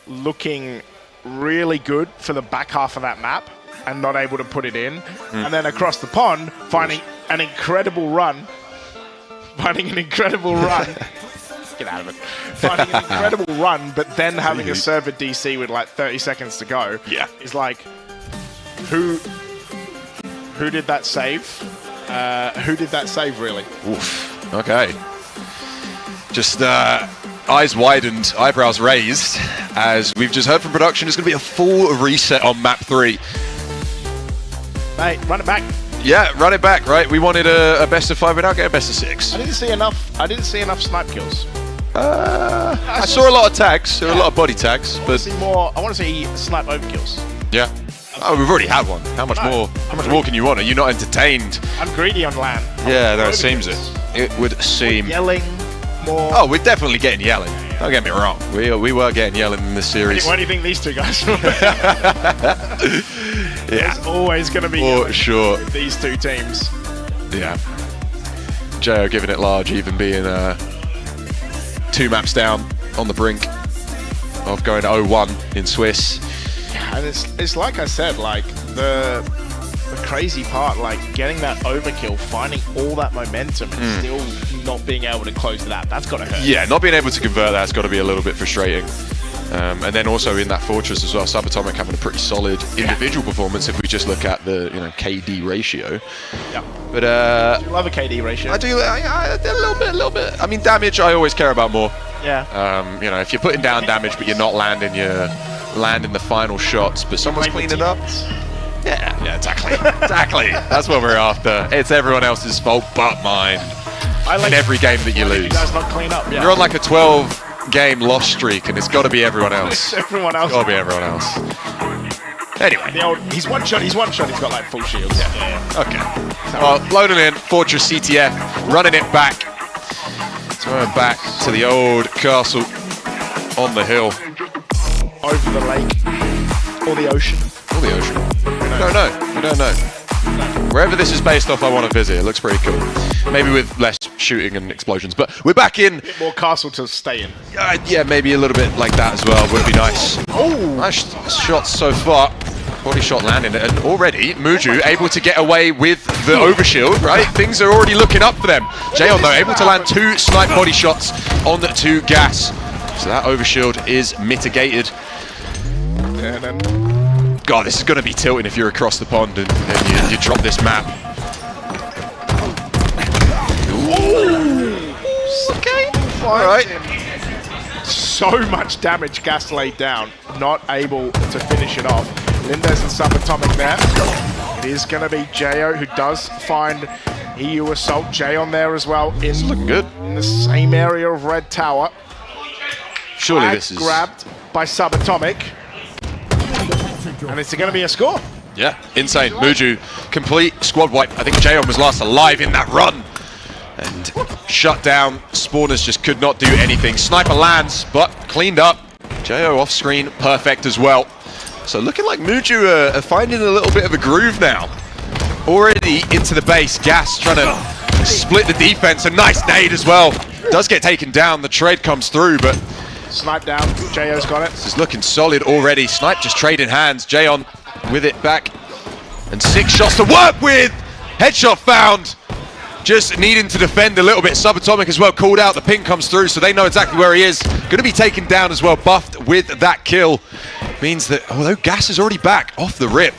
looking really good for the back half of that map and not able to put it in. And then across the pond, finding an incredible run. Get out of it. Finding an incredible run, but then having a server DC with like 30 seconds to go. Yeah. Is like, who did that save? Who did that save, really? Oof. Okay. Just eyes widened, eyebrows raised, as we've just heard from production, it's going to be a full reset on map 3. Mate, run it back. Yeah, run it back, right? We wanted a best of 5, we're now getting a best of 6. I didn't see enough snipe kills. I saw a lot of tags, there were a lot of body tags, but I want to see snipe overkills. yeah. Oh, we've already had one. How much more? How much more can you want? Are you not entertained? I'm greedy on land. Yeah, no, it seems it. It would seem. Yelling more. Oh, we're definitely getting yelling. Don't get me wrong. We were getting yelling in this series. Why do you think these two guys were? Yeah. There's always going to be For sure. with these two teams. Yeah. Jo giving it large, even being 2 maps down on the brink of going to 0-1 in Swiss. And it's like I said, like the crazy part, like getting that overkill, finding all that momentum and still not being able to close that. That's got to hurt. Yeah, not being able to convert that's got to be a little bit frustrating. And then also in that Fortress as well, Subatomic having a pretty solid individual performance if we just look at the KD ratio. Yeah. But I do love a KD ratio. I do a little bit. I mean, damage I always care about more. Yeah. If you're putting down damage but you're not landing the final shots, but someone's cleaning up. Yeah, exactly. Exactly. That's what we're after. It's everyone else's fault but mine. In every game that you lose. You guys not clean up. Yeah. You're on like a 12-game loss streak, and it's got to be everyone else. Everyone else. It's got to be everyone else. Anyway. He's one shot. He's got like full shields. Yeah. Okay. Well, loading in Fortress CTF, running it back. Going back to the old castle on the hill. Over the lake. Or the ocean. Or the ocean. We don't know. Wherever this is based off, I want to visit. It looks pretty cool. Maybe with less shooting and explosions. But we're back in. A bit more castle to stay in. Yeah, maybe a little bit like that as well. Would be nice. Oh! Nice shots so far. Body shot landing. And already, Muju able to get away with the overshield, right? Things are already looking up for them. Jayon, though, able to land 2 snipe body shots on to gas. So that overshield is mitigated. And then... God, this is going to be tilting if you're across the pond and you drop this map. Okay. All right. So much damage Gas laid down, not able to finish it off. Lindez and Subatomic there. It is going to be Jo, who does find EU Assault. Jay on there as well. It's looking good. In the same area of Red Tower. Surely Flag this is... grabbed by Subatomic. And it's going to be a score. Yeah, insane. Muju, complete squad wipe. I think Jayon was last alive in that run. And shut down. Spawners just could not do anything. Sniper lands, but cleaned up. Jo off screen, perfect as well. So looking like Muju are finding a little bit of a groove now. Already into the base. Gas trying to split the defense. A nice nade as well. Does get taken down. The trade comes through, but... Snipe down. Jo's got it. This is looking solid already. Snipe just trading hands. Jayon with it back. And 6 shots to work with. Headshot found. Just needing to defend a little bit. Subatomic as well called out. The ping comes through, so they know exactly where he is. Going to be taken down as well. Buffed with that kill. Means that, although Gas is already back off the rip,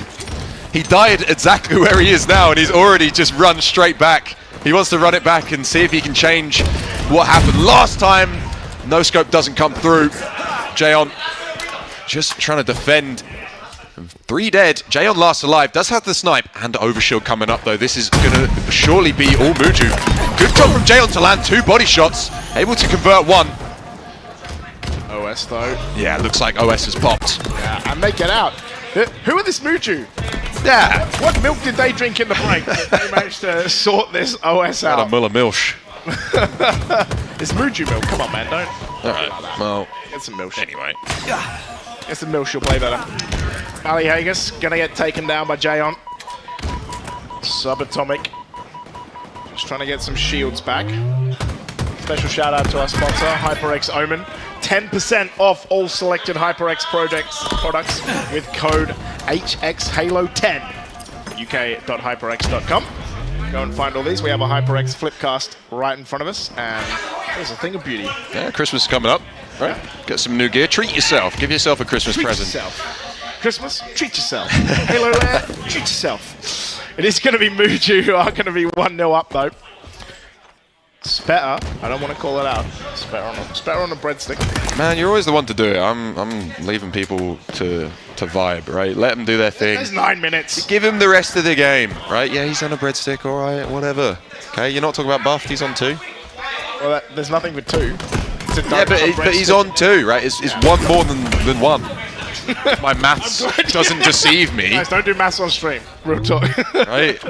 he died exactly where he is now, and he's already just run straight back. He wants to run it back and see if he can change what happened last time. No scope doesn't come through. Jayon just trying to defend. 3 dead. Jayon last alive. Does have the snipe and overshield coming up though. This is going to surely be all Muju. Good job from Jayon to land 2 body shots. Able to convert 1. OS though. Yeah, looks like OS has popped. Yeah, and they get out. Who are this Muju? Yeah. What milk did they drink in the break that they managed to sort this OS out? Not a Muller Milch. It's Muju milk. Come on, man. Don't. Alright, well. Get some milk. Anyway. Get some milk, she'll play better. Ali Haggis gonna get taken down by Jayon. Subatomic. Just trying to get some shields back. Special shout out to our sponsor, HyperX Omen. 10% off all selected HyperX products with code HXHalo10. uk.hyperx.com. Go and find all these. We have a HyperX Flipcast right in front of us, and there's a thing of beauty. Yeah, Christmas is coming up, right? Get some new gear. Treat yourself. Give yourself a Christmas present. Christmas, treat yourself. Halo Lair, treat yourself. It is going to be Muju who are going to be 1-0 up though. Spetter, I don't want to call it out. Spetter on a breadstick. Man, you're always the one to do it. I'm leaving people to vibe, right? Let them do their thing. There's 9 minutes. Give him the rest of the game, right? Yeah, he's on a breadstick, all right, whatever. Okay, you're not talking about buffed, he's on 2. Well, there's nothing with 2. Yeah, but he's on 2, right? It's 1 more than 1. My maths doesn't deceive me. Guys, don't do maths on stream. Real talk. Right?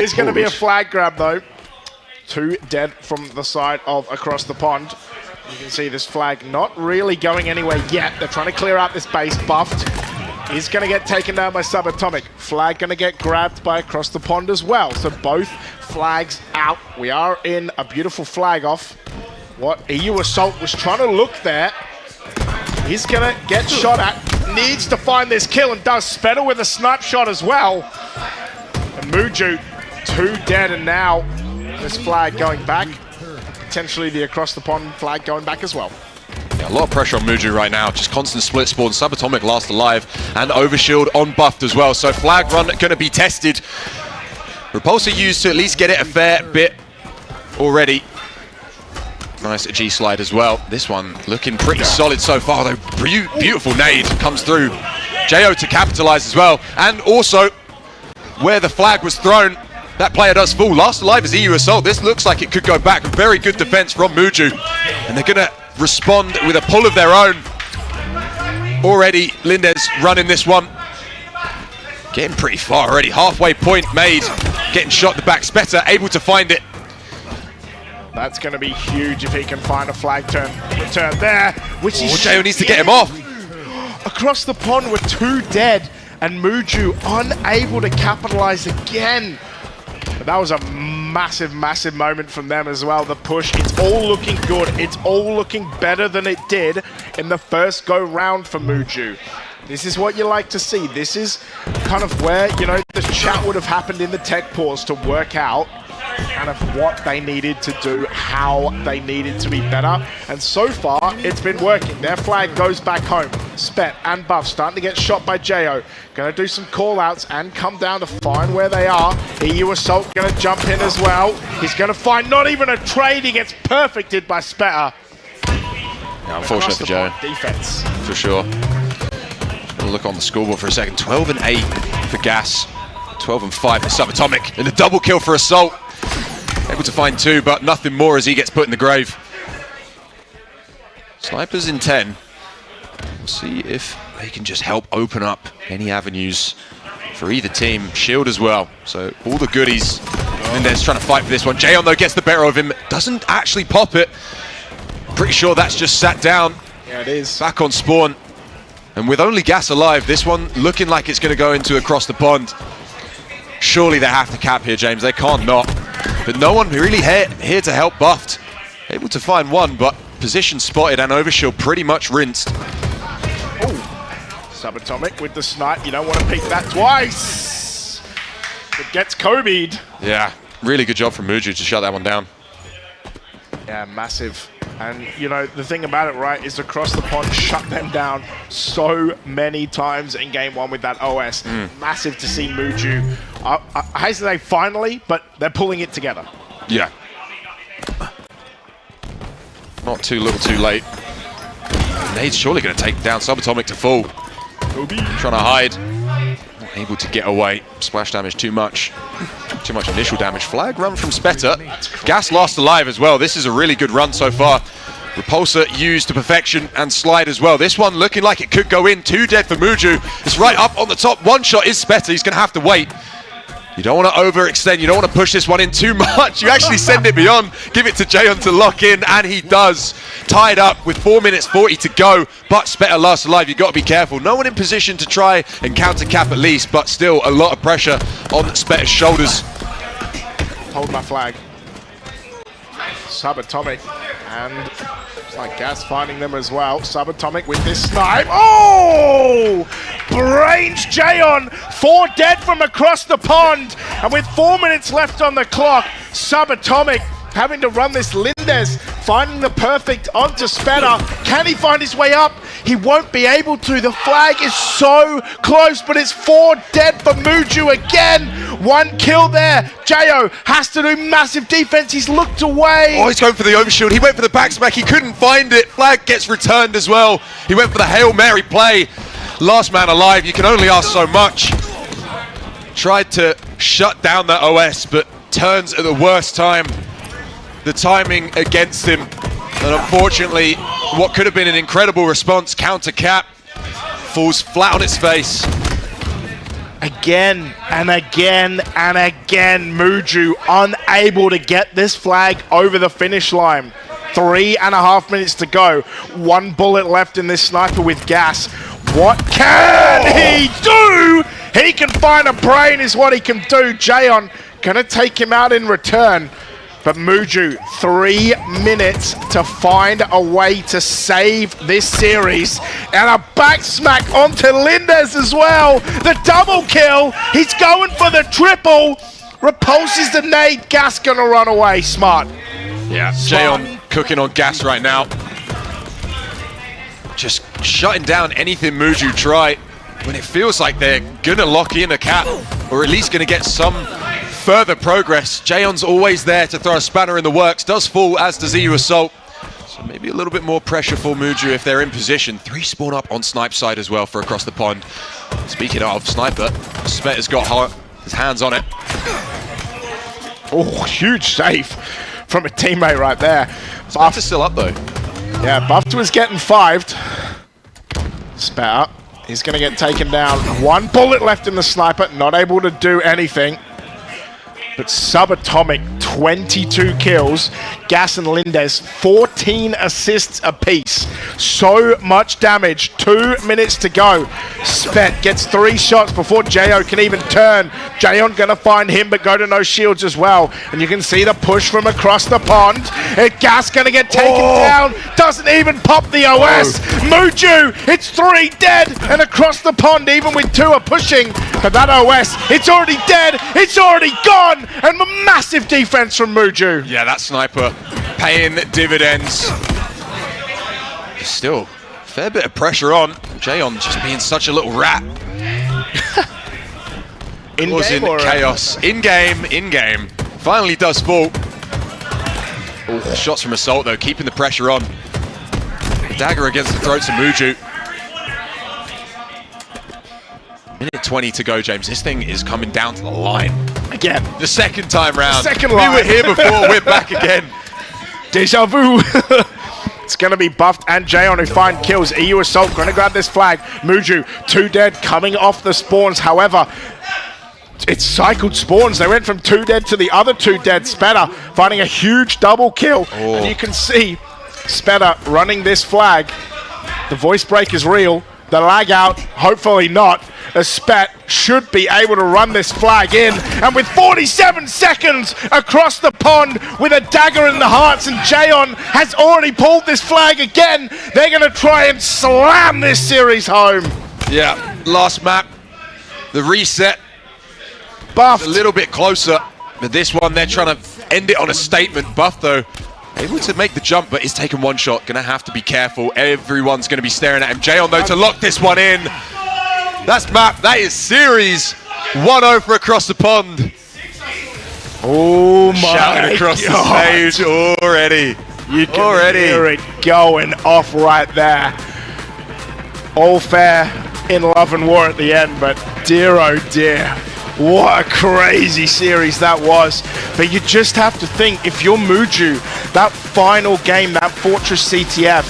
It's going to be a flag grab though. 2 dead from the side of across the pond. You can see this flag not really going anywhere yet. They're trying to clear out this base. Buffed. He's going to get taken down by Subatomic. Flag going to get grabbed by across the pond as well. So both flags out. We are in a beautiful flag off. What EU Assault was trying to look there. He's going to get shot at. Needs to find this kill and does. Spetter with a snipe shot as well. And Muju, 2 dead, and now this flag going back. Potentially the across the pond flag going back as well. Yeah, a lot of pressure on Muju right now. Just constant split spawn. Subatomic last alive and overshield on buffed as well. So flag run going to be tested. Repulsor used to at least get it a fair bit already. Nice G slide as well. This one looking pretty solid so far though. Beautiful nade comes through. Jo to capitalize as well. And also where the flag was thrown, that player does fall. Last alive is EU Assault. This looks like it could go back. Very good defense from Muju. And they're going to respond with a pull of their own. Already Lindez running this one. Getting pretty far already. Halfway point made. Getting shot in the back. Spetter able to find it. That's going to be huge if he can find a flag return there, which is... Jo needs to get him off. Across the pond with 2 dead, and Muju unable to capitalize again. But that was a massive, massive moment from them as well. The push, it's all looking good. It's all looking better than it did in the first go round for Muju. This is what you like to see. This is kind of where, you know, the chat would have happened in the tech pause to work out and of what they needed to do, how they needed to be better. And so far, it's been working. Their flag goes back home. Spet and Buff starting to get shot by Jo. Going to do some call-outs and come down to find where they are. EU Assault going to jump in as well. He's going to find not even a trade. He gets perfected by Spetter. Yeah, unfortunate for Jo. Defense. For sure. Gonna look on the scoreboard for a second. 12 and 8 for Gas. 12 and 5 for Subatomic. And a double kill for Assault. Able to find 2, but nothing more as he gets put in the grave. Snipers in 10. We'll see if they can just help open up any avenues for either team. Shield as well. So all the goodies. Mendez trying to fight for this one. Jayon though gets the better of him. Doesn't actually pop it. Pretty sure that's just sat down. Yeah, it is. Back on spawn. And with only Gas alive, this one looking like it's going to go into across the pond. Surely they have to cap here, James. They can't not. But no one really here to help Buffed. Able to find one, but position spotted and Overshield pretty much rinsed. Subatomic with the snipe. You don't want to peek that twice. It gets Kobe'd. Yeah, really good job from Muju to shut that one down. Yeah, massive. And, you know, the thing about it, right, is across the pond shut them down so many times in game 1 with that OS. Massive to see Muju. I hate to say finally, but they're pulling it together. Yeah. Not too little too late. Nade's surely going to take down Subatomic to full. Trying to hide. Not able to get away. Splash damage too much. Too much initial damage. Flag run from Spetter. Gas last alive as well. This is a really good run so far. Repulsor used to perfection and slide as well. This one looking like it could go in. 2 dead for Muju. It's right up on the top. One shot is Spetter. He's going to have to wait. You don't want to overextend. You don't want to push this one in too much. You actually send it beyond. Give it to Jayon to lock in, and he does. Tied up with 4 minutes 40 to go, but Spetter last alive. You've got to be careful. No one in position to try and counter cap at least, but still a lot of pressure on Spetter's shoulders. Hold my flag. Subatomic, and it's like Gas finding them as well. Subatomic with this snipe. Oh! Brains Jayon. 4 dead from across the pond. And with 4 minutes left on the clock, Subatomic having to run this Lindes, finding the perfect onto Spetter. Can he find his way up? He won't be able to. The flag is so close, but it's 4 dead for Muju again. 1 kill there. Jo has to do massive defense. He's looked away. Oh, he's going for the overshield. He went for the back smack. He couldn't find it. Flag gets returned as well. He went for the Hail Mary play. Last man alive. You can only ask so much. Tried to shut down that OS, but turns at the worst time. The timing against him, and unfortunately what could have been an incredible response, counter cap, falls flat on its face. Again and again and again, Muju unable to get this flag over the finish line. 3.5 minutes to go. 1 bullet left in this sniper with Gas. What can he do? He can find a brain is what he can do. Jayon gonna take him out in return. But Muju, 3 minutes to find a way to save this series. And a back smack onto Lindes as well. The double kill. He's going for the triple. Repulses the nade. Gas gonna run away. Smart. Yeah, Jayon cooking on Gas right now. Just shutting down anything Muju try when it feels like they're gonna lock in a cap, or at least gonna get some further progress. Jayon's always there to throw a spanner in the works. Does fall, as does EU Assault. So maybe a little bit more pressure for Muju if they're in position. 3 spawn up on Snipe side as well for across the pond. Speaking of Sniper, Spetter's got his hands on it. Oh, huge save from a teammate right there. Spetter's still up though. Yeah, Buffed was getting 5'd. Spetter, he's going to get taken down. 1 bullet left in the sniper, not able to do anything. But Subatomic, 22 kills. Gas and Lindes, 14 assists apiece. So much damage. 2 minutes to go. Spet gets 3 shots before Jo can even turn. Jayon gonna find him, but go to no shields as well. And you can see the push from across the pond. Gas gonna get taken down. Doesn't even pop the OS. Muju, it's 3 dead. And across the pond, even with 2 are pushing. But that OS, it's already dead. It's already gone. and a massive defense from Muju. Yeah, that sniper paying dividends. Still, fair bit of pressure on. Jayon just being such a little rat. In-game or chaos. In-game, in-game. Finally does fall. Ooh, shots from Assault though, keeping the pressure on. Dagger against the throats of Muju. Minute 20 to go, James. This thing is coming down to the line. Again. The second time round. Second line. We were here before, we're back again. Deja vu. It's going to be Buffed and Jayon who find kills. EU Assault going to grab this flag. Muju, 2 dead, coming off the spawns. However, it's cycled spawns. They went from 2 dead to the other 2 dead. Speta finding a huge double kill. Oh. And you can see Speta running this flag. The voice break is real. The lag out, hopefully not. As Spet should be able to run this flag in. And with 47 seconds across the pond with a dagger in the hearts, and Jayon has already pulled this flag again. They're going to try and slam this series home. Yeah, last map. The reset. Buffed. A little bit closer. But this one, they're trying to end it on a statement. Buff, though, able to make the jump, but he's taken one shot. Gonna have to be careful. Everyone's gonna be staring at him. Jayon, though, to lock this one in. That's map. That is series 1-0 for Across the Pond. Oh my Shouting across God. the stage already. You can hear it going off right there. All fair in love and war at the end, but dear oh dear, what a crazy series that was. But you just have to think, if you're Muju, that final game, that Fortress CTF,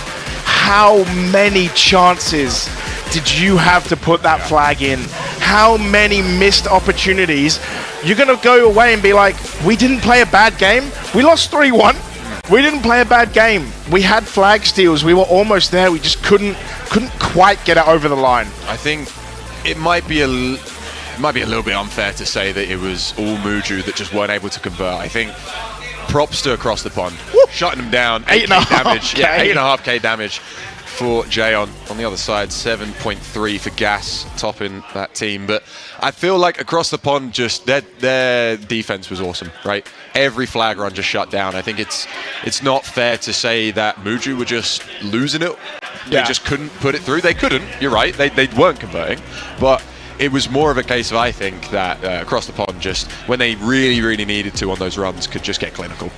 how many chances did you have to put that flag in? How many missed opportunities? You're going to go away and be like, we didn't play a bad game. We lost 3-1. We didn't play a bad game. We had flag steals. We were almost there. We just couldn't quite get it over the line. I think it might be a little bit unfair to say that it was all Muju that just weren't able to convert. I think props to Across the Pond. Woo! Shutting them down. 8.5 damage. Yeah, 8.5k damage for Jayon. On the other side, 7.3 for Gas, topping that team. But I feel like Across the Pond, just their defense was awesome, right? Every flag run just shut down. I think it's not fair to say that Muju were just losing it. They just couldn't put it through. They couldn't. You're right. They weren't converting. But it was more of a case of, I think, that Across the Pond just, when they really, really needed to on those runs, could just get clinical.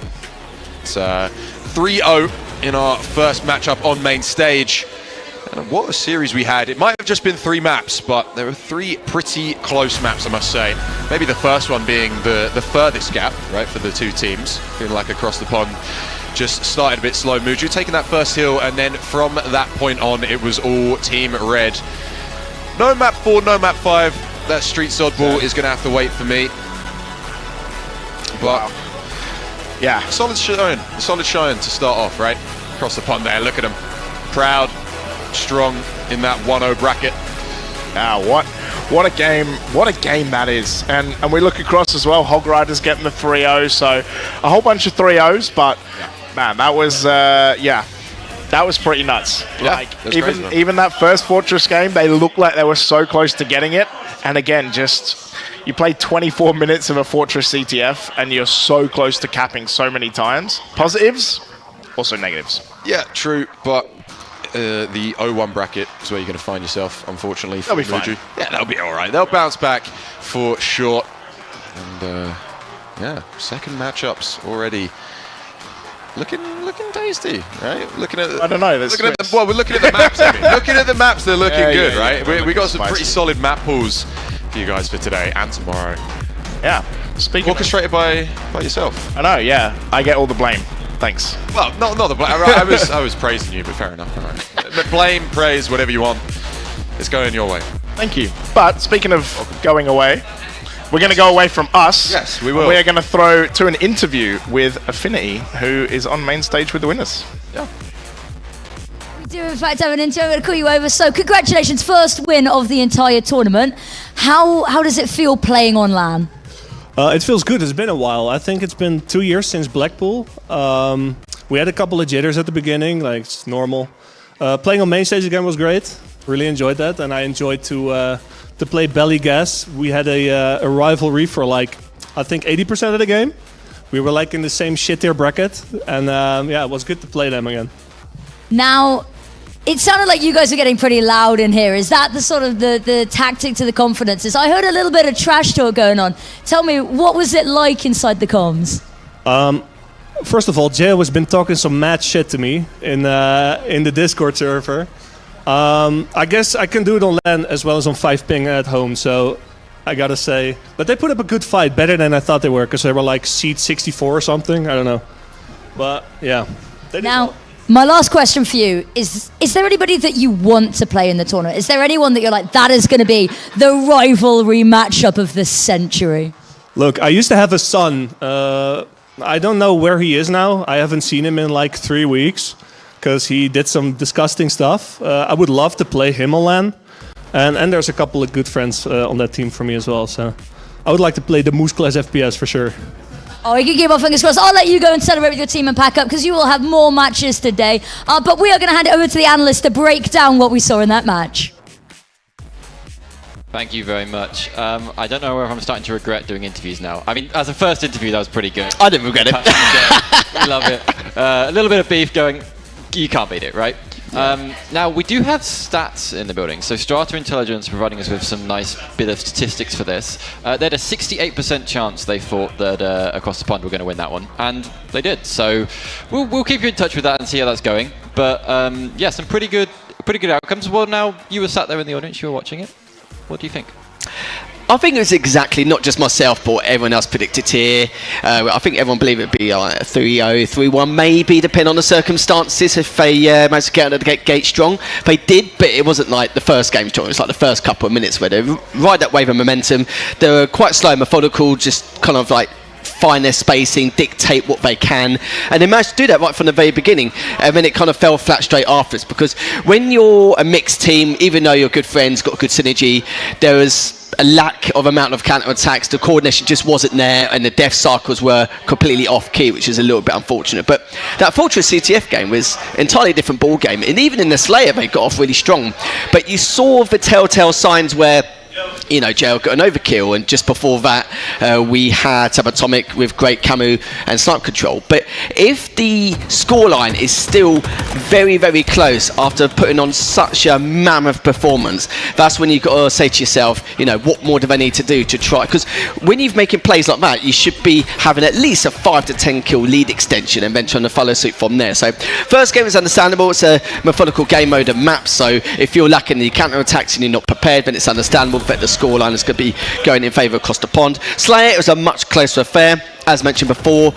It's 3-0 in our first matchup on main stage. And what a series we had. It might have just been 3 maps, but there were 3 pretty close maps, I must say. Maybe the first one being the furthest gap, right, for the 2 teams. Feeling like Across the Pond just started a bit slow. Muju taking that first hill, and then from that point on, it was all Team Red. No map 4, no map 5. That street oddball is going to have to wait for me. But yeah, solid showing to start off, right? Across the Pond there, look at him. Proud, strong in that 1-0 bracket. What a game that is. And we look across as well, Hog Riders getting the 3-0, so a whole bunch of 3-0s, but man, that was that was pretty nuts. Yeah, like crazy, even that first Fortress game, they looked like they were so close to getting it. And again, just you play 24 minutes of a Fortress CTF and you're so close to capping so many times. Positives, also negatives. Yeah, true, but the 0-1 bracket is where you're going to find yourself, unfortunately. That'll be fine. Yeah, that'll be all right. They'll bounce back for sure. And yeah, second matchups already. Looking tasty, right? Looking at I don't know. we're looking at the maps. I mean. Looking at the maps, they're looking good, right? We got some spicy. pretty solid map pools for you guys for today and tomorrow. Yeah. Speaking orchestrated by yourself. I know. Yeah, I get all the blame. Thanks. Well, not the blame. I was praising you, but fair enough. All right. Blame, praise, whatever you want. It's going your way. Thank you. But speaking of going away, we're going to go away from us. Yes, we will. We're going to throw to an interview with Affinity, who is on main stage with the winners. Yeah. We do, in fact, have an interview. I'm going to call you over. So, congratulations, first win of the entire tournament. How does it feel playing on LAN? It feels good. It's been a while. I think it's been 2 years since Blackpool. We had a couple of jitters at the beginning, like it's normal. Playing on main stage again was great. Really enjoyed that, and I enjoyed to play Belly Gas. We had a rivalry for like I think 80% of the game. We were like in the same shit tier bracket, and yeah, it was good to play them again. Now, it sounded like you guys were getting pretty loud in here. Is that the sort of the tactic to the confidences? I heard a little bit of trash talk going on. Tell me, what was it like inside the comms? First of all, Jail has been talking some mad shit to me in the Discord server. I guess I can do it on LAN as well as on 5ping at home, so I gotta say. But they put up a good fight, better than I thought they were, because they were like seed 64 or something, I don't know. But yeah. Now, my last question for you is there anybody that you want to play in the tournament? Is there anyone that you're like, that is going to be the rivalry matchup of the century? Look, I used to have a son. I don't know where he is now. I haven't seen him in like 3 weeks because he did some disgusting stuff. I would love to play him on LAN. And there's a couple of good friends on that team for me as well. So I would like to play the Moose Class FPS for sure. Oh, you can keep our fingers crossed. I'll let you go and celebrate with your team and pack up because you will have more matches today. But we are going to hand it over to the analyst to break down what we saw in that match. Thank you very much. I don't know if I'm starting to regret doing interviews now. I mean, as a first interview, that was pretty good. I didn't regret it. We love it. A little bit of beef going, you can't beat it, right? Now, we do have stats in the building. So Strata Intelligence providing us with some nice bit of statistics for this. They had a 68% chance they thought that Across the Pond were going to win that one. And they did. So we'll keep you in touch with that and see how that's going. But yeah, some pretty good outcomes. Well, now, you were sat there in the audience, you were watching it. What do you think? I think it was exactly, not just myself, but everyone else predicted here. I think everyone believed it would be 3-0, 3-1, maybe, depending on the circumstances, if they managed to get out of the gate strong. They did, but it wasn't like the first game strong. It was like the first couple of minutes where they ride that wave of momentum. They were quite slow and methodical, just kind of like find their spacing, dictate what they can, and they managed to do that right from the very beginning, and then it kind of fell flat straight afterwards, because when you're a mixed team, even though you're good friends, got good synergy, there was a lack of amount of counter-attacks, the coordination just wasn't there, and the death cycles were completely off-key, which is a little bit unfortunate. But that Fortress CTF game was an entirely different ball game, and even in the Slayer they got off really strong, but you saw the telltale signs where, you know, Jail got an overkill, and just before that we had Subatomic with great camo and snipe control. But if the scoreline is still very, very close after putting on such a mammoth performance, that's when you've got to say to yourself, you know, what more do they need to do to try? Because when you're making plays like that, you should be having at least a 5 to 10 kill lead extension and then trying to follow suit from there. So first game is understandable. It's a methodical game mode and map, so if you're lacking the counter attacks and you're not prepared, then it's understandable that the scoreline is going to be going in favour across the pond. Slayer, it was a much closer affair. As mentioned before,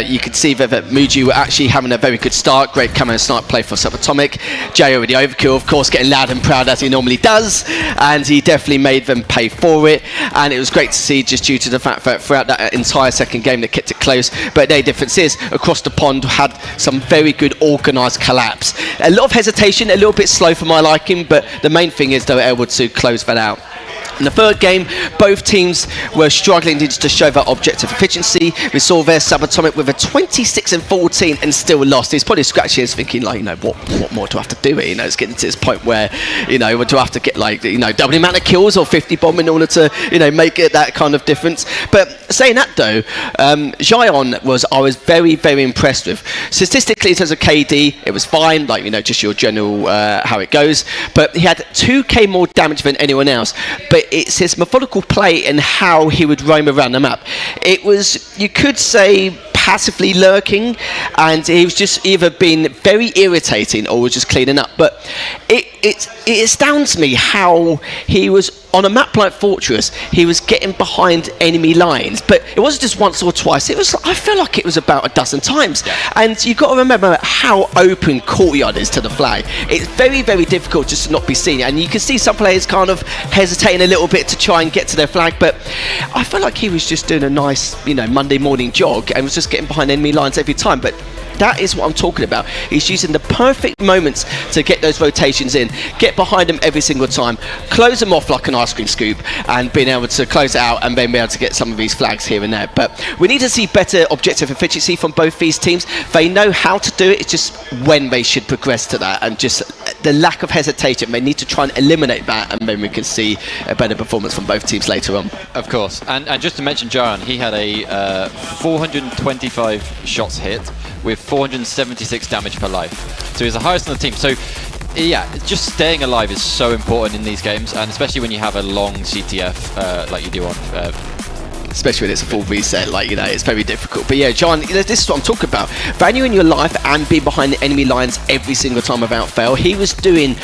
you could see that Muji were actually having a very good start. Great camo and snipe play for Subatomic. Jay with the overkill, of course, getting loud and proud as he normally does, and he definitely made them pay for it. And it was great to see, just due to the fact that throughout that entire second game they kept it close. But the difference is, across the pond had some very good organised collapse. A lot of hesitation, a little bit slow for my liking, but the main thing is they were able to close that out. In the third game, both teams were struggling to show that objective efficiency. We saw there Subatomic with a 26-14 and still lost. He's probably scratching his thinking, like, you know, what more do I have to do here? You know, it's getting to this point where, you know, do I have to get, like, you know, double the amount of kills or 50 bomb in order to, you know, make it that kind of difference. But saying that though, Xion I was very, very impressed with. Statistically, in terms of KD, it was fine, like, you know, just your general how it goes. But he had 2k more damage than anyone else. But it's his methodical play and how he would roam around the map. It was, you could say, passively lurking, and he was just either being very irritating or was just cleaning up. But it astounds me how he was on a map like Fortress, he was getting behind enemy lines, but it wasn't just once or twice. It was, I feel like it was about a dozen times. And you've got to remember how open Courtyard is to the flag. It's very, very difficult just to not be seen, and you can see some players kind of hesitating a little bit to try and get to their flag, but I feel like he was just doing a nice, you know, Monday morning jog and was just getting behind enemy lines every time. But that is what I'm talking about. He's using the perfect moments to get those rotations in, get behind them every single time, close them off like an ice cream scoop, and being able to close it out and then be able to get some of these flags here and there. But we need to see better objective efficiency from both these teams. They know how to do it, it's just when they should progress to that and just the lack of hesitation. They need to try and eliminate that, and then we can see a better performance from both teams later on. Of course, and just to mention Jaron, he had a 425 shots hit with 476 damage per life. So he's the highest on the team. So yeah, just staying alive is so important in these games, and especially when you have a long CTF like you do on. Especially when it's a full reset, like, you know, it's very difficult. But yeah, John, you know, this is what I'm talking about. Valuing your life and being behind the enemy lines every single time without fail. He was doing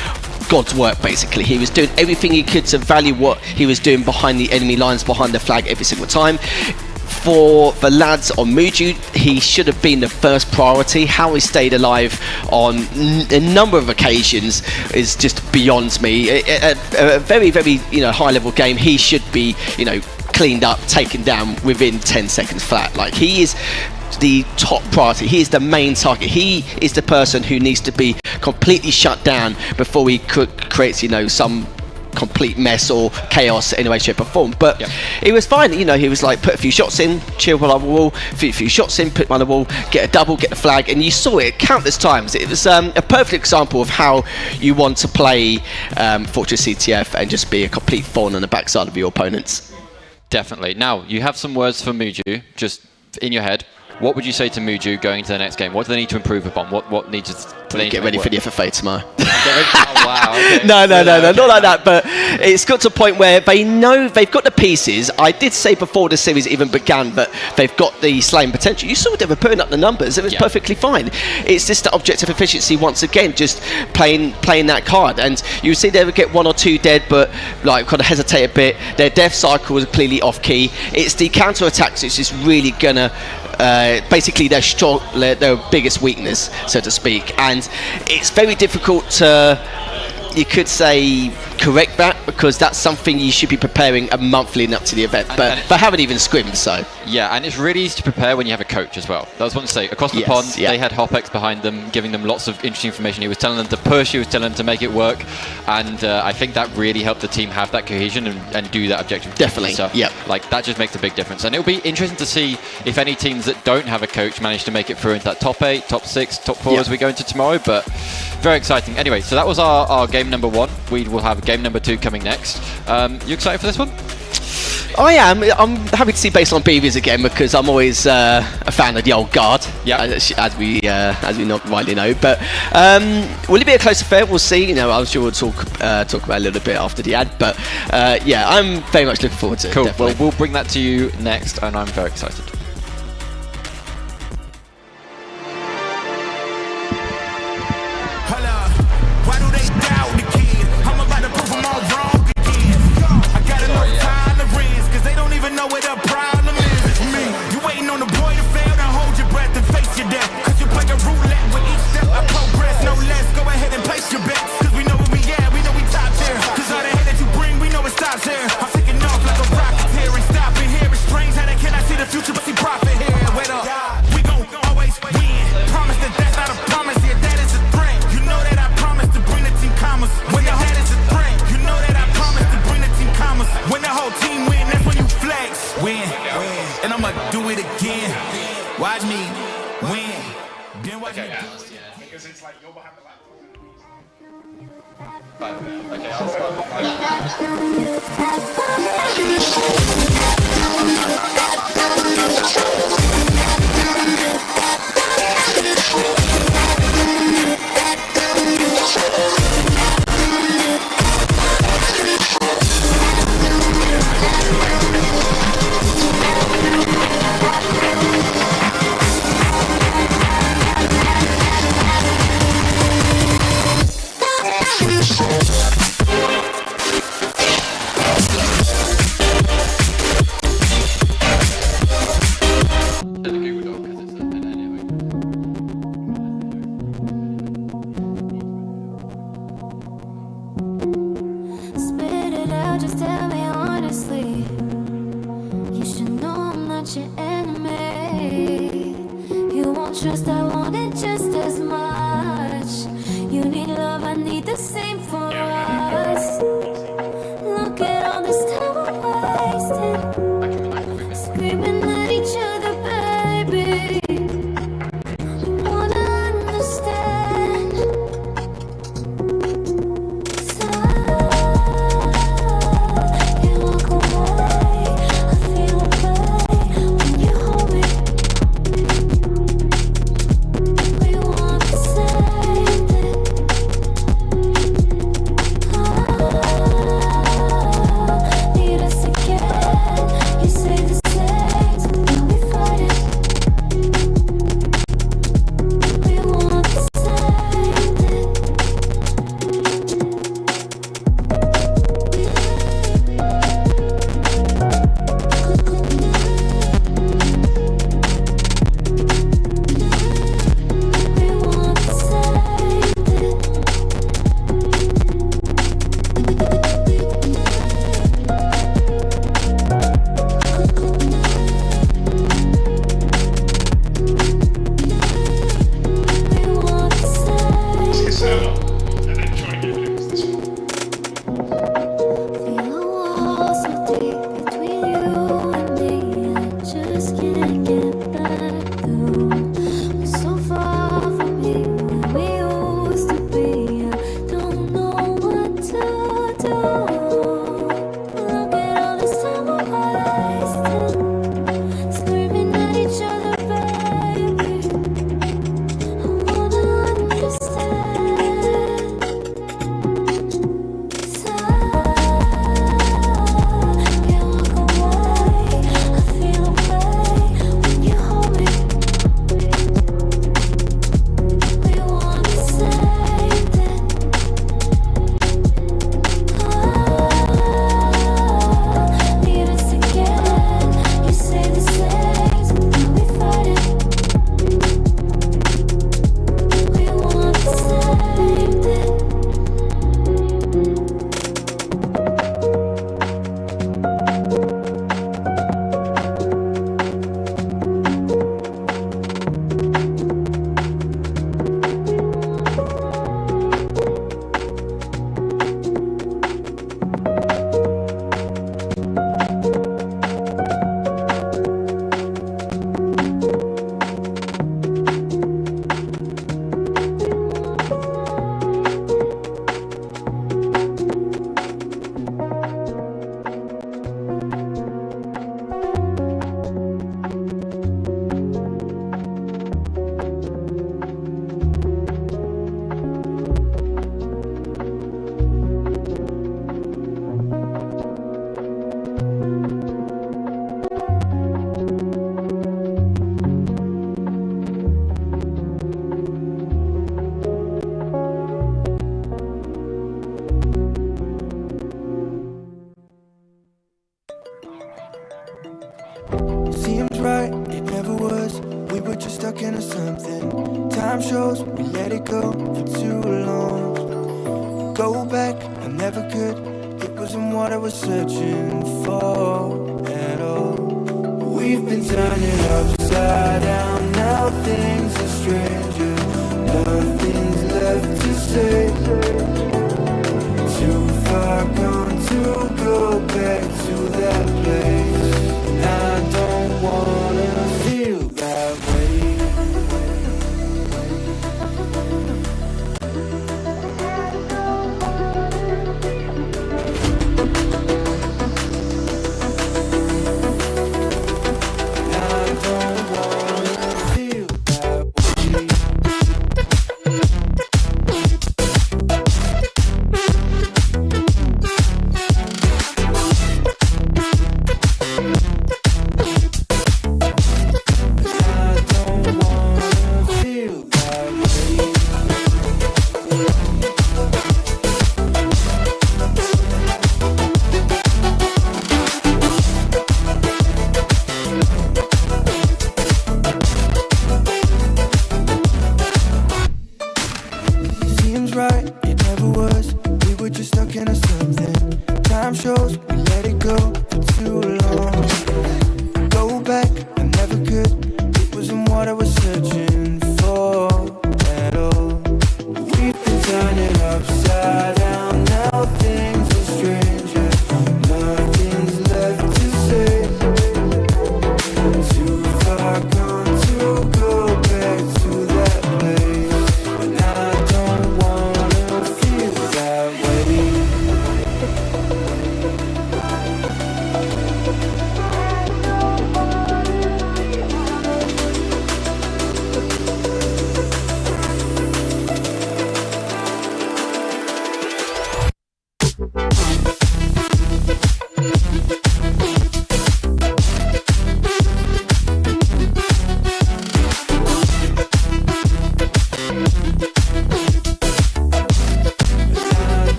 God's work, basically. He was doing everything he could to value what he was doing behind the enemy lines, behind the flag every single time. For the lads on Muju, he should have been the first priority. How he stayed alive on a number of occasions is just beyond me. A very, very, you know, high level game. He should be, you know, cleaned up, taken down within 10 seconds flat. Like, he is the top priority. He is the main target. He is the person who needs to be completely shut down before he creates, you know, some complete mess or chaos in any way, shape or form. But it was fine, you know. He was like, put a few shots in, chill on the wall, a few shots in, put one on the wall, get a double, get the flag, and you saw it countless times. It was a perfect example of how you want to play Fortress CTF and just be a complete thorn on the backside of your opponents. Definitely. Now, you have some words for Muju, just in your head. What would you say to Muju going into the next game? What do they need to improve upon? What needs to get ready for the FFA tomorrow? Oh, wow. Okay. No, not like that. But it's got to a point where they know they've got the pieces. I did say before the series even began that they've got the slaying potential. You saw they were putting up the numbers. It was perfectly fine. It's just the objective efficiency once again, just playing that card. And you see they would get one or two dead, but like kind of hesitate a bit. Their death cycle was clearly off key. It's the counter attacks which is really gonna. Basically their biggest weakness, so to speak, and it's very difficult to, you could say, correct that, because that's something you should be preparing a month leading up to the event, but they haven't even scrimmed, so. Yeah, and it's really easy to prepare when you have a coach as well. That was one to say. Across the pond, they had Hopex behind them, giving them lots of interesting information. He was telling them to push, he was telling them to make it work, and I think that really helped the team have that cohesion and do that objective. Definitely, stuff. Like, that just makes a big difference. And it'll be interesting to see if any teams that don't have a coach manage to make it through into that top 8, top 6, top 4 as we go into tomorrow, but very exciting. Anyway, so that was our game number 1. We will have game number 2 coming next. You excited for this one? I am. I'm happy to see baseline BVs again, because I'm always a fan of the old guard, as we not widely know. But will it be a close affair? We'll see. You know, I'm sure we'll talk about it a little bit after the ad. But yeah, I'm very much looking forward to it. Cool. Definitely. Well, we'll bring that to you next, and I'm very excited. never could. It wasn't what I was searching for at all. We've been turning upside down, now things are strangers. Nothing's left to say. Too far gone to go back to that place. And I don't wanna feel that way. Seems right, it never was. We were just stuck into something. Time shows we let it go for too long. Go back, I never could. It wasn't what I was searching for at all. We've been turning upside down, now things are strangers. Nothing's left to say. Too far gone to go back to that place. But I don't wanna feel that way.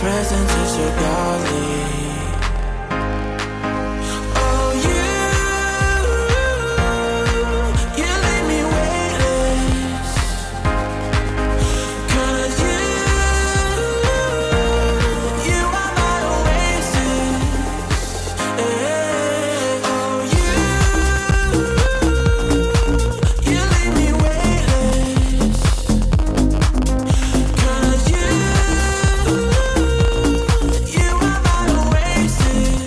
presence is so godly. Oh, you leave me weightless. 'Cause you are my oasis. Oh, you leave me weightless. 'Cause you are my oasis.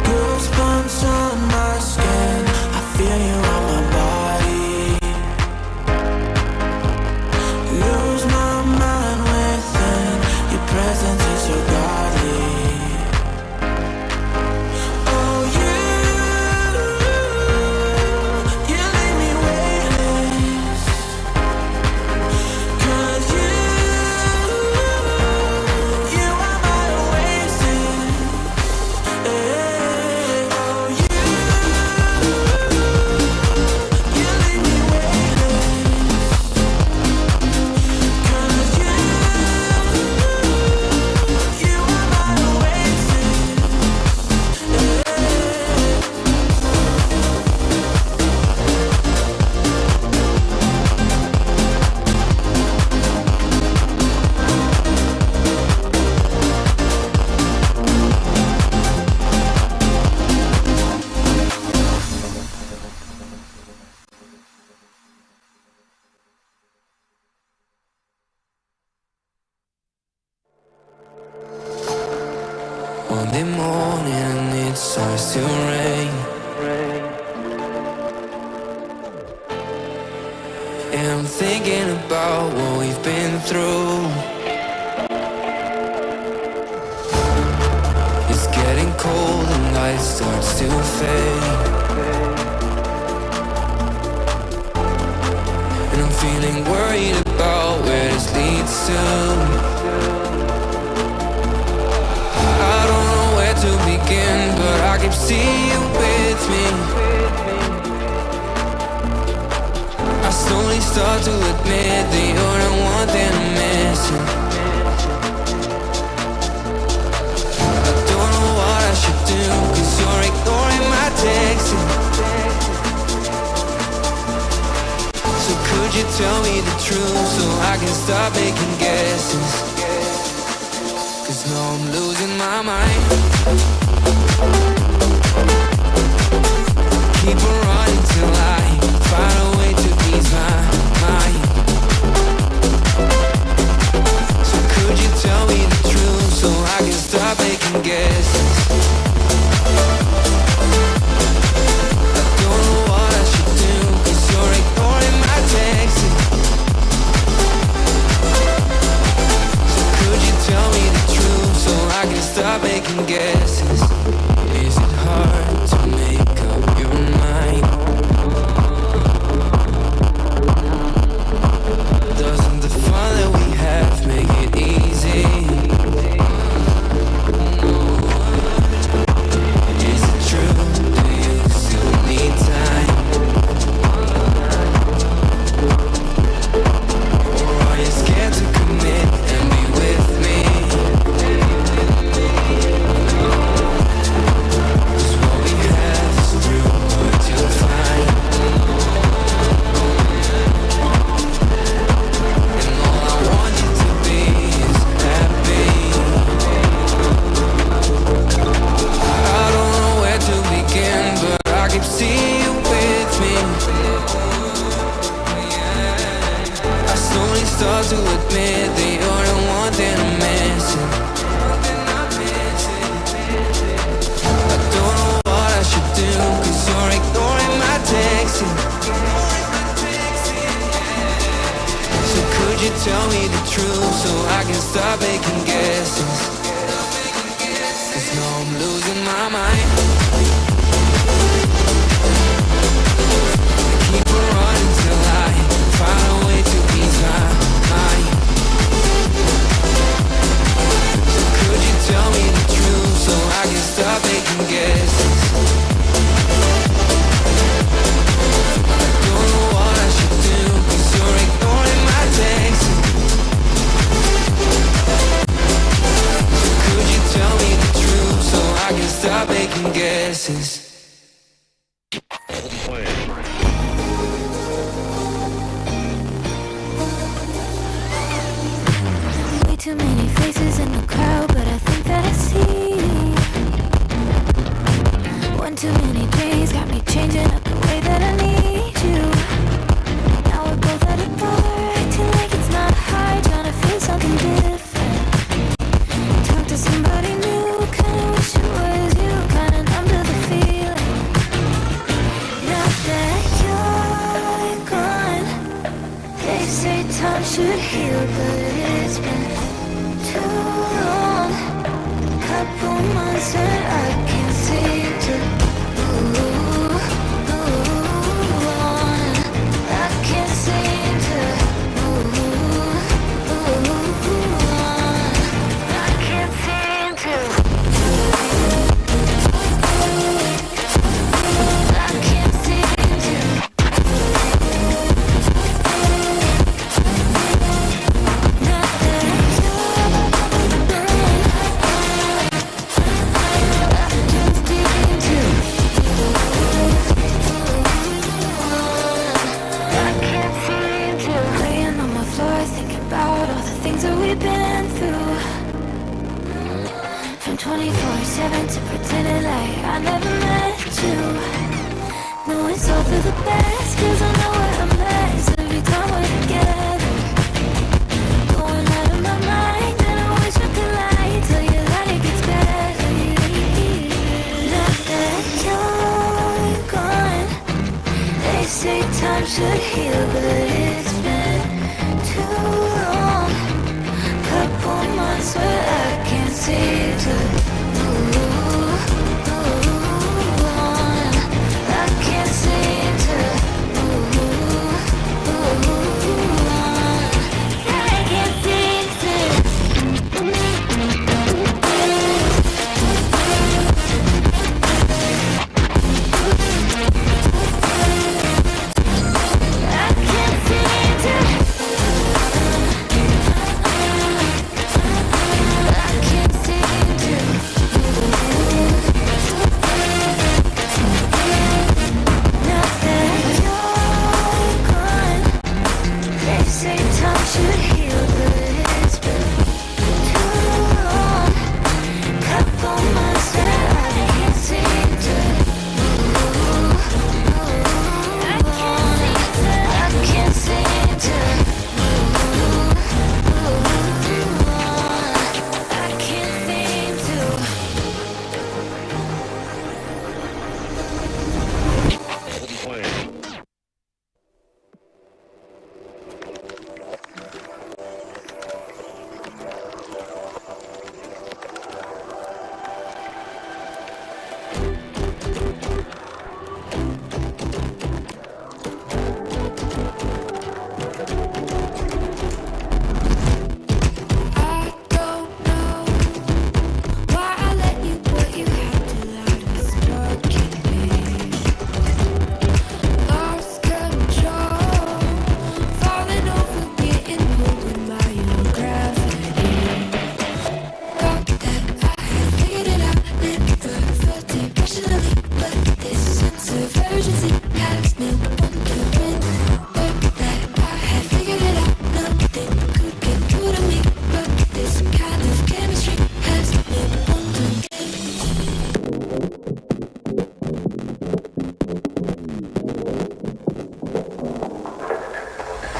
Goosebumps on my skin, I feel you on my body. Lose my mind within, your presence is so godly. Oh, you leave me weightless. 'Cause you are my oasis. Monday morning, it starts to rain. And I'm thinking about what we've been through. It's getting cold and light starts to fade. And I'm feeling worried about where this leads to. I don't know where to begin, but I keep seeing you with me. I slowly start to admit that you're the one that I'm missing. I don't know what I should do, 'cause you're ignoring my texts. So could you tell me the truth so I can stop making guesses? 'Cause now I'm losing my mind. Keep on running till I find a way to ease my mind. So could you tell me the truth so I can stop making guesses? I don't know what I should do, 'cause you're ignoring my texts. So could you tell me the truth so I can stop making guesses? Is it hard to make up your mind? Doesn't the fun that we have make it easy? Is it true? Do you still need time? Or are you scared to commit and be with me? 'Cause what we have is real hard to find. And all I want you to be is happy. I don't know where to begin, but I keep seeing you with me. I slowly start to admit that you're the one that I'm missing. I don't know what I should do, 'cause you're ignoring my texts. So could you you tell me the truth so I can stop making guesses? 'Cause now I'm losing my mind. Keep on running till I find a way to ease my mind. Could you tell me the truth so I can stop making guesses? I don't know what I should do, 'cause you're ignoring my texts. Could you tell me the truth so I can stop making guesses? Way too many faces in the crowd, but I think that I see one too many days got me changing up the way that I need you. Now we're both at a bar, acting like it's not hard, trying to feel something different. Talk to somebody new, kinda wish it was you, kinda numb to the feeling. Now that you're gone, they say time should heal, but it's been too long. Couple months and I can't seem to move on. I can't seem to move on. I can't seem to. I can't seem to. Laying on my floor, thinking about all the things that we've been through. From 24/7 to pretending like I never met you. No, it's all for the best, 'cause I know what a mess every time we're together. Going out of my mind, and I wish I could lie, tell you that it gets better. Now that you're gone, they say time should heal, but it's been too long. Couple months where I can't seem to move on. I can't seem to move on. I can't seem to. I can't seem to. I can't seem to. Now that you're gone, they say time should heal, but it's been too long. Couple months that I can't seem to move on. I can't seem to move on. I can't seem to. I don't know why I let you, but you had to let it spark in me. Lost control, falling over, getting pulled in by your gravity. Thought that I had figured it out, never felt it passionately, but this sense of urgency has me wondering. Thought that I had figured it out, nothing could get through to me, but this kind of chemistry has me wondering.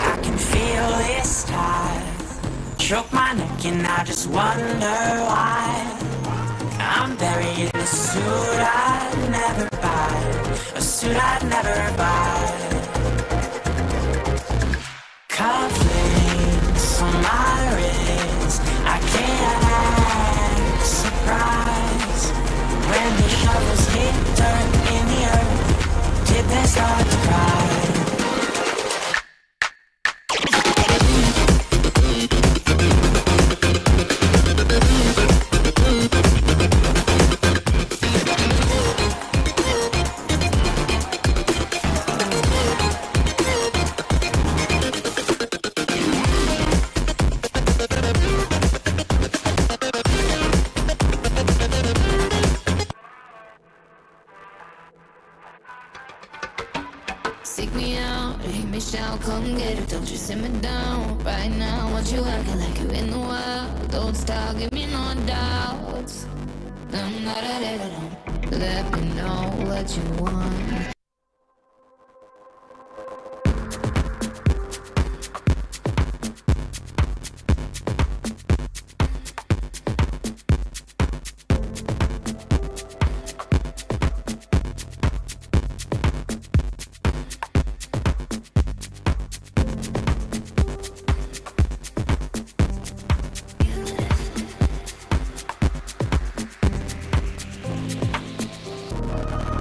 I can feel this time choke my neck and I just wonder why I'm buried in a suit I'd never buy, a suit I'd never buy. Cufflinks start to cry. Seek me out, hear me shout, come get it, don't you simmer down. Right now, what you acting like you in the wild? Don't stop, give me no doubts. Let me know what you want.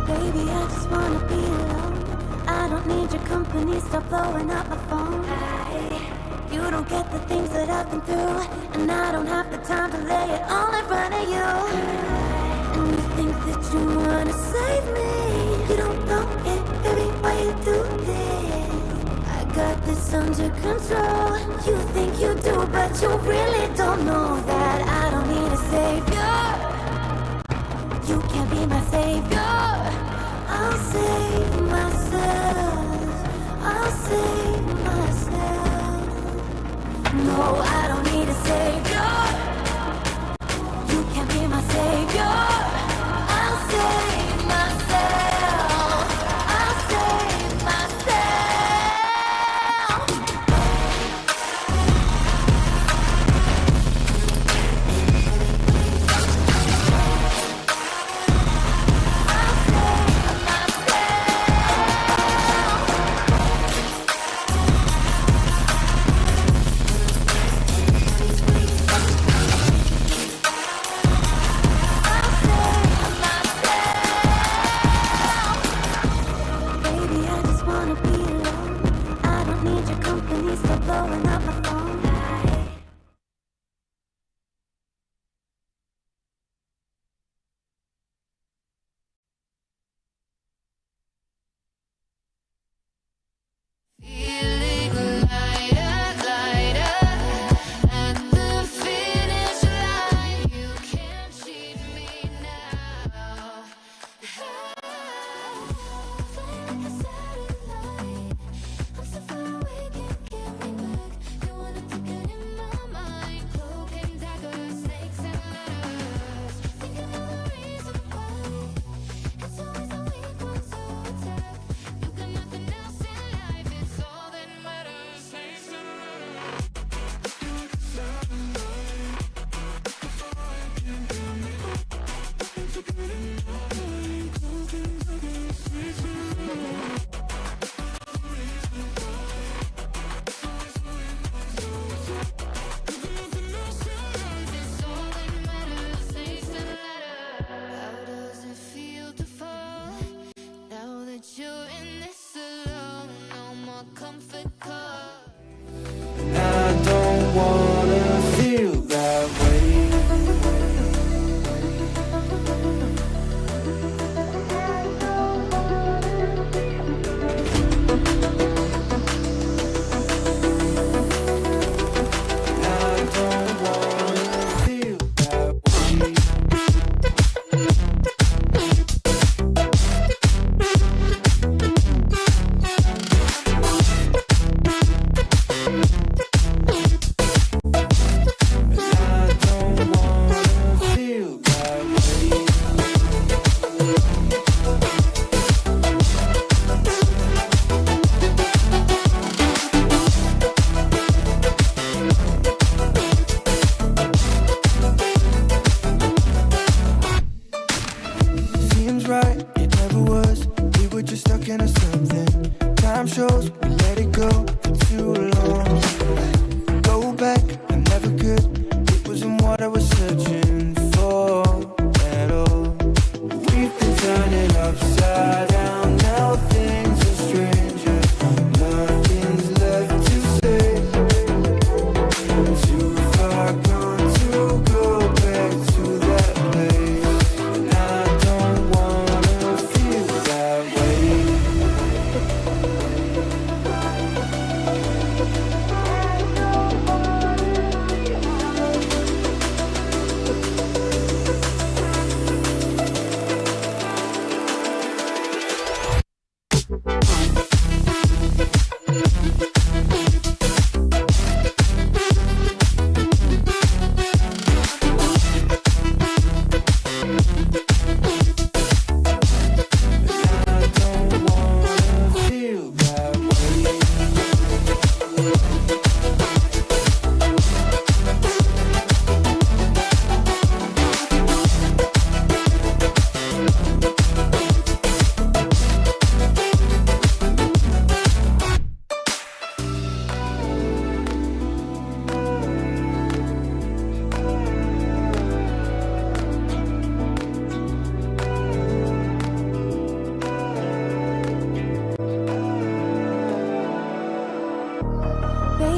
Baby, I just wanna be alone. I don't need your company, stop blowing up my phone. You don't get the things that I've been through, and I don't have the time to lay it all in front of you. And you think that you wanna save me, you don't know it, baby, why you do this? I got this under control. You think you do, but you really don't know that I don't need a savior. You can't be my savior. I'll save myself. I'll save myself. No, I don't need a savior. You can't be my savior. I'll save myself. I'll save myself. Baby, I just wanna be alone. I don't need your company, stop blowing up my phone. Feeling lighter, lighter, at the finish line. You can't cheat me now. Like a satellite, I'm so far away, can't get me back. You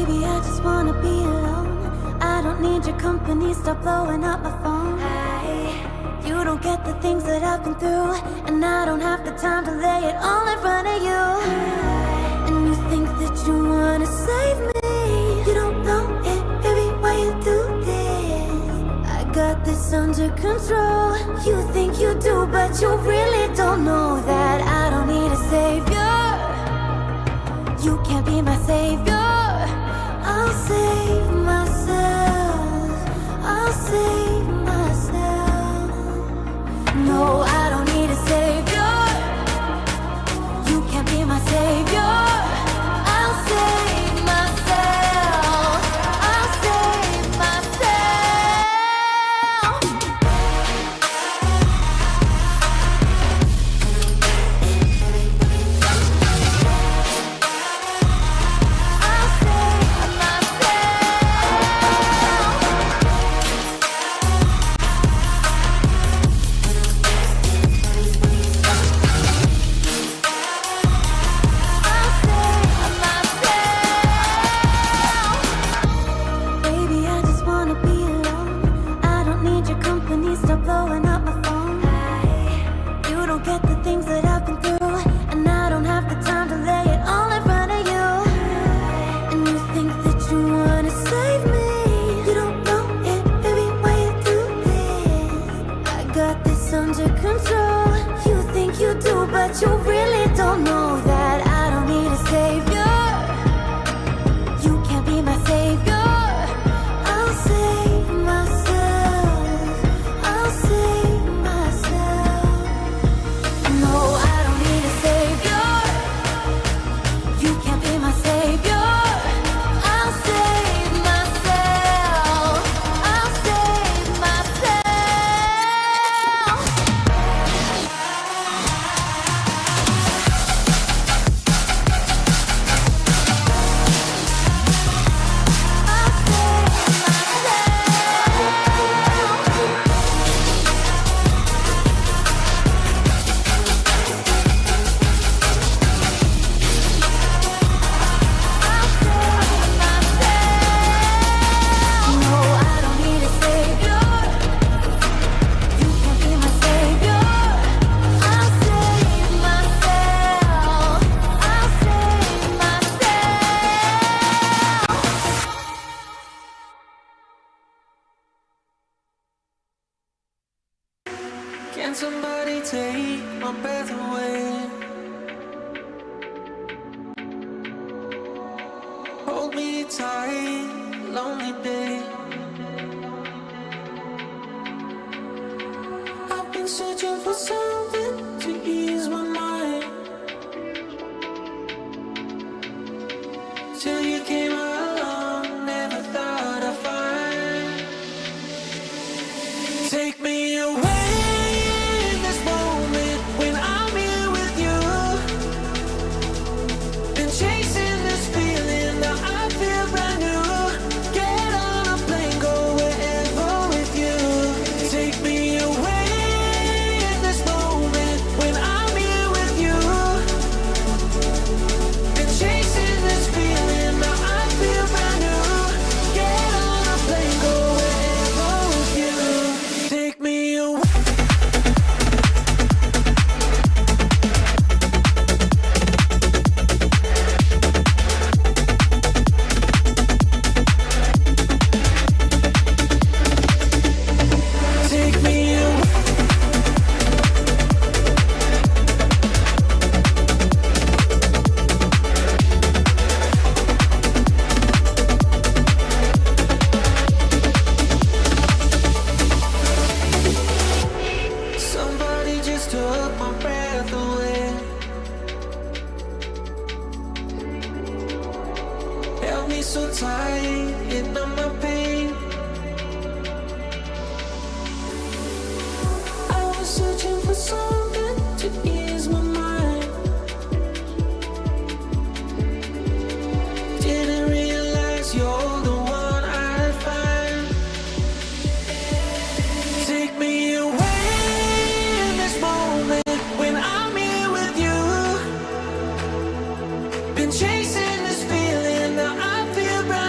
Baby, I just wanna be alone. I don't need your company, stop blowing up my phone. You don't get the things that I've been through, and I don't have the time to lay it all in front of you. And you think that you wanna save me. You don't know it, baby, why you do this? I got this under control. You think you do, but you really don't know that I don't need a savior. You can't be my savior. I'll save myself. I'll save myself. No, I don't need a savior. You can't be my savior. I'll save myself. I'll save myself. I'll save Baby, I just wanna be alone. I don't need your company, stop blowing up my phone. You don't get the things that I've been through, and I don't have the time to lay it all in front of you. And you think that you wanna save me. You don't know it, baby, why you do this? I got this under control. You think you do, but you really don't know that I don't need a savior. You can't be my savior. I'll save myself. I'll save myself. No, I don't need a savior. You can't be my savior. I'll save myself. I'll save myself. No, I don't need a savior. You can't be my savior. I'll save myself. I'll save myself. Can somebody take my breath away? Hold me tight, lonely day. I've been searching for something to ease my mind, till you came along, never thought I'd find. Take me away in this moment when I'm here with you. Been chasing this feeling, now I feel brand new. Get on a plane, go wherever with you. Take me away in this moment when I'm here with you. Been chasing this feeling, now I feel brand new. Get on a plane, go wherever with you. Take me away. Take me away. Somebody just took my breath away. Held me so tight, it numbed my pain. I was searching for something to ease my mind. Didn't realize you're the one I'd find. Take me away in this moment when I'm here with you. Been chasing this feeling, now I feel brand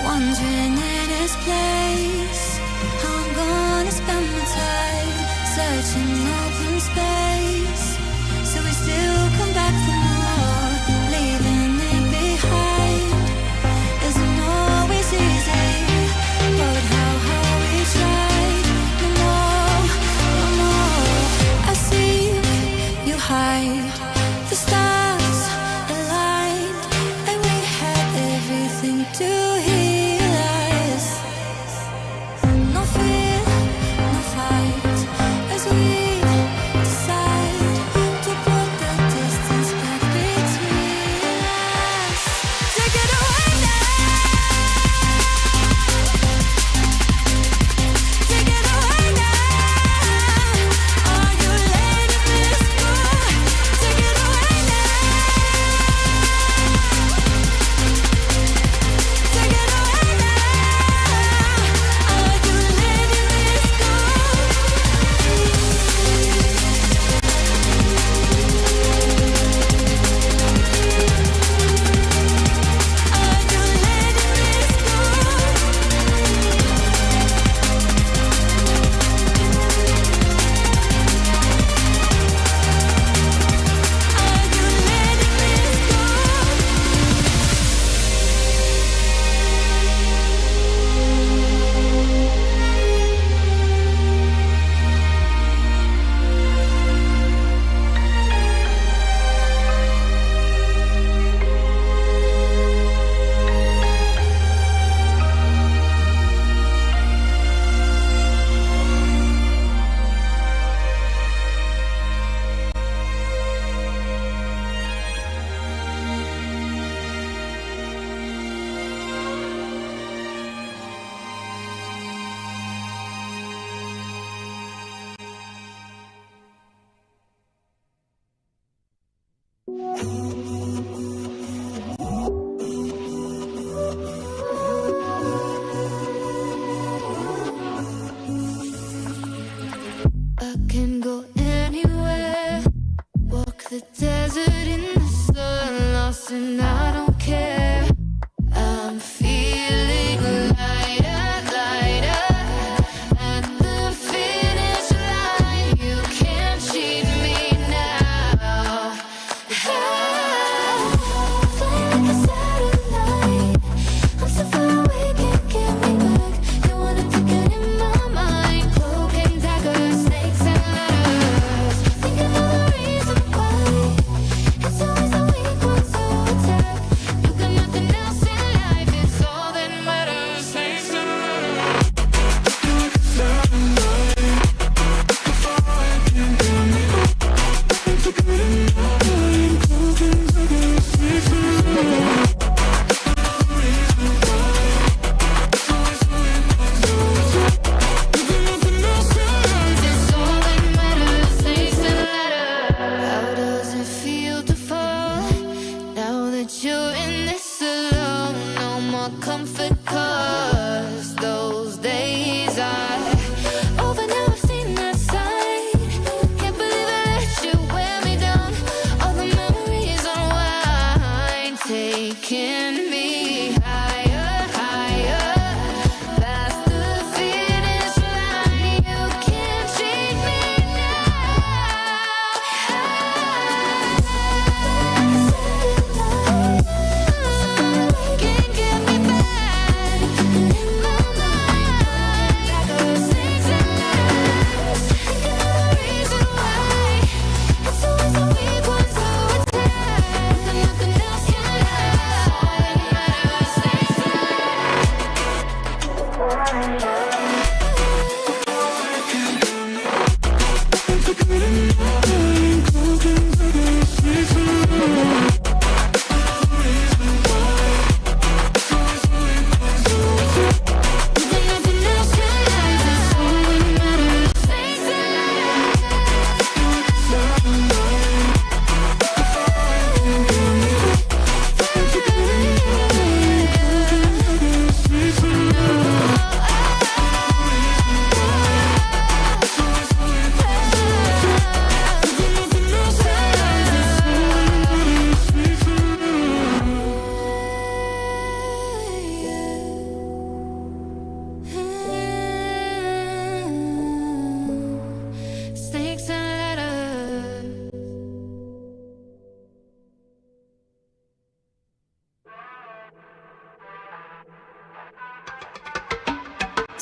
wondering in its place how I'm gonna spend my time searching open space. So we still come back for more, leaving it behind isn't always easy, but how we tried. No more. I see you hide. The stars aligned, and we had everything to heal us. No fear, no fight, as we decide to put the distance back between us. Take it away now. Take it away now. Are you letting this go? Take it away now. Take it away now. Are you letting this go? I can go anywhere, walk the desert in the sun, lost and I don't care. I'm feeling lighter, lighter, at the finish line. You can't cheat me now. Flying like a satellite, I'm so far away, can't get me back. You wanna pick it in my mind, cloak and dagger, snakes and ladders. Thinking of the reason why it's always the weak ones who attack. You got nothing else in life, it's all that matters. Snakes and ladders. It's all that matters, snakes and ladders. How does it feel to fall now that you're in this alone? No more comfort, 'cause those days are over now. I've seen that side. Can't believe I let you wear me down. All the memories unwind, taking me higher, higher, past the finish line. You can't cheat me can't get me back in my mind. Like snakes and ladders. Thinking of the reason why it's always the weak ones who attack. Nothing else can last. Snakes and nothing else can last. It's all that matters. Snakes and ladders.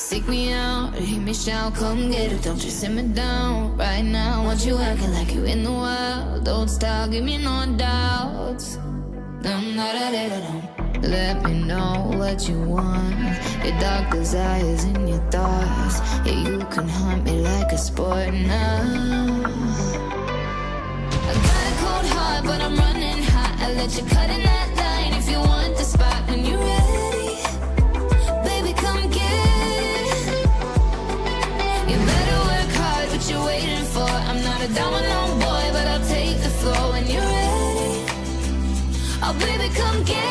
Seek me out, hear me shout, come get it, don't you sit me down. Right now, want you acting like you in the wild. Don't stop, give me no doubts. Let me know what you want. Your dark desires and your thoughts. Yeah, you can hunt me like a sport now. I got a cold heart, but I'm running hot. I let you cut in that line if you want the spot. When you're ready, baby, come get it. You better work hard, what you waiting for? I'm not a domino boy, but I'll take the floor. When you're ready, oh baby, come get it.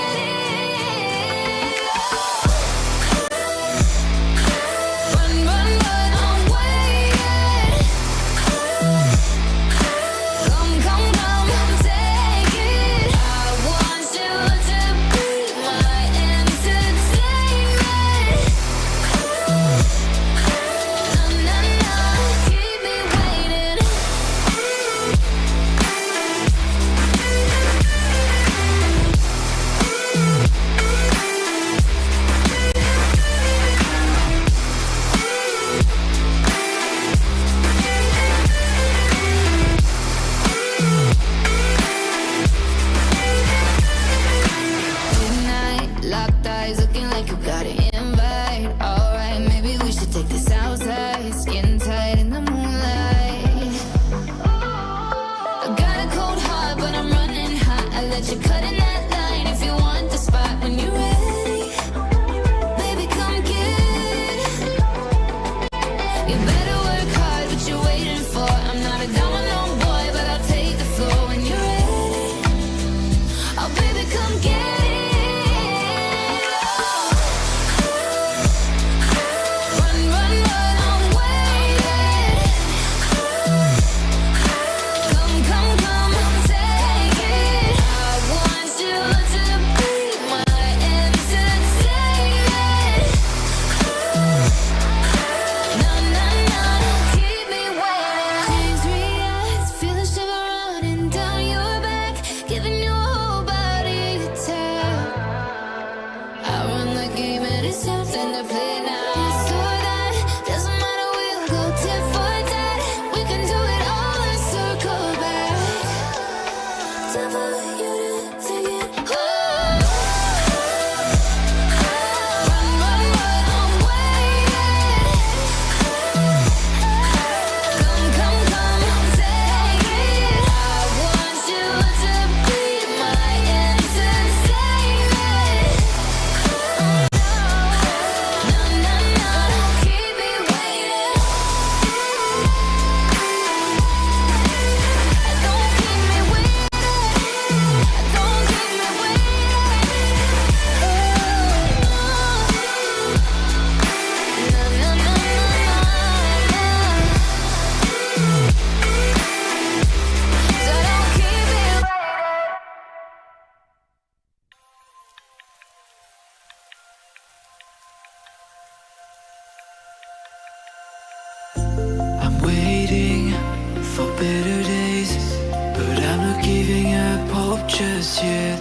Just yet,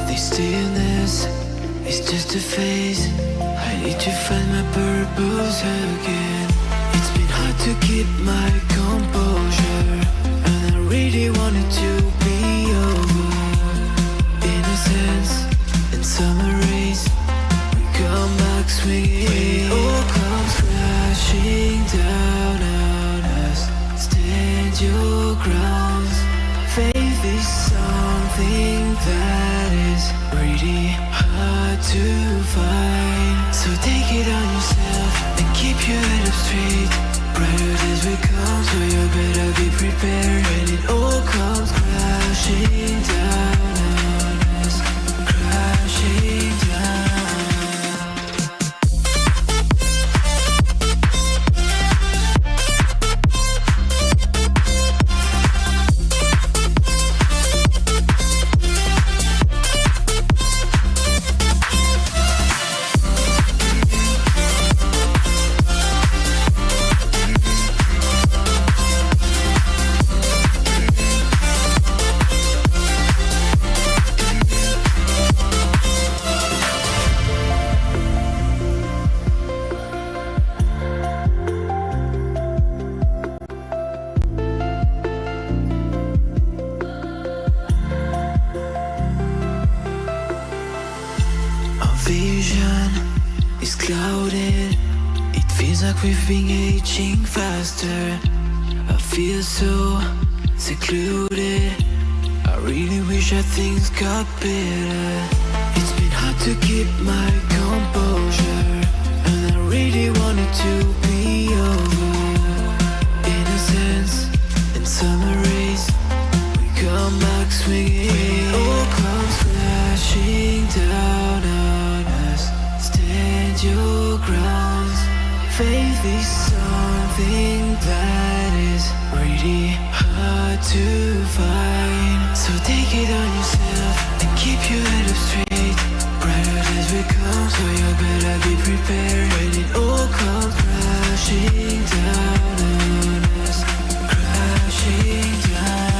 this stillness is just a phase. I need to find my purpose again. It's been hard to keep my composure, and I really wanted to be over. Innocence and summer rays, we come back swinging. When it all comes crashing down on us, stand your ground. Faith is something that is really hard to find. So take it on yourself and keep your head up straight. Brighter days will come, so you better be prepared. When it all comes crashing down on us, crashing down. it. It feels like we've been aging faster. I feel so secluded. I really wish that things got better. It's been hard to keep my composure, and I really wanted to be over. In a sense, in summer rays, we come back swinging. When it all comes crashing down on us, stand your ground. Faith is something that is really hard to find. So take it on yourself and keep your head up straight. Brighter days will come, so you better be prepared. When it all comes crashing down on us, crashing down.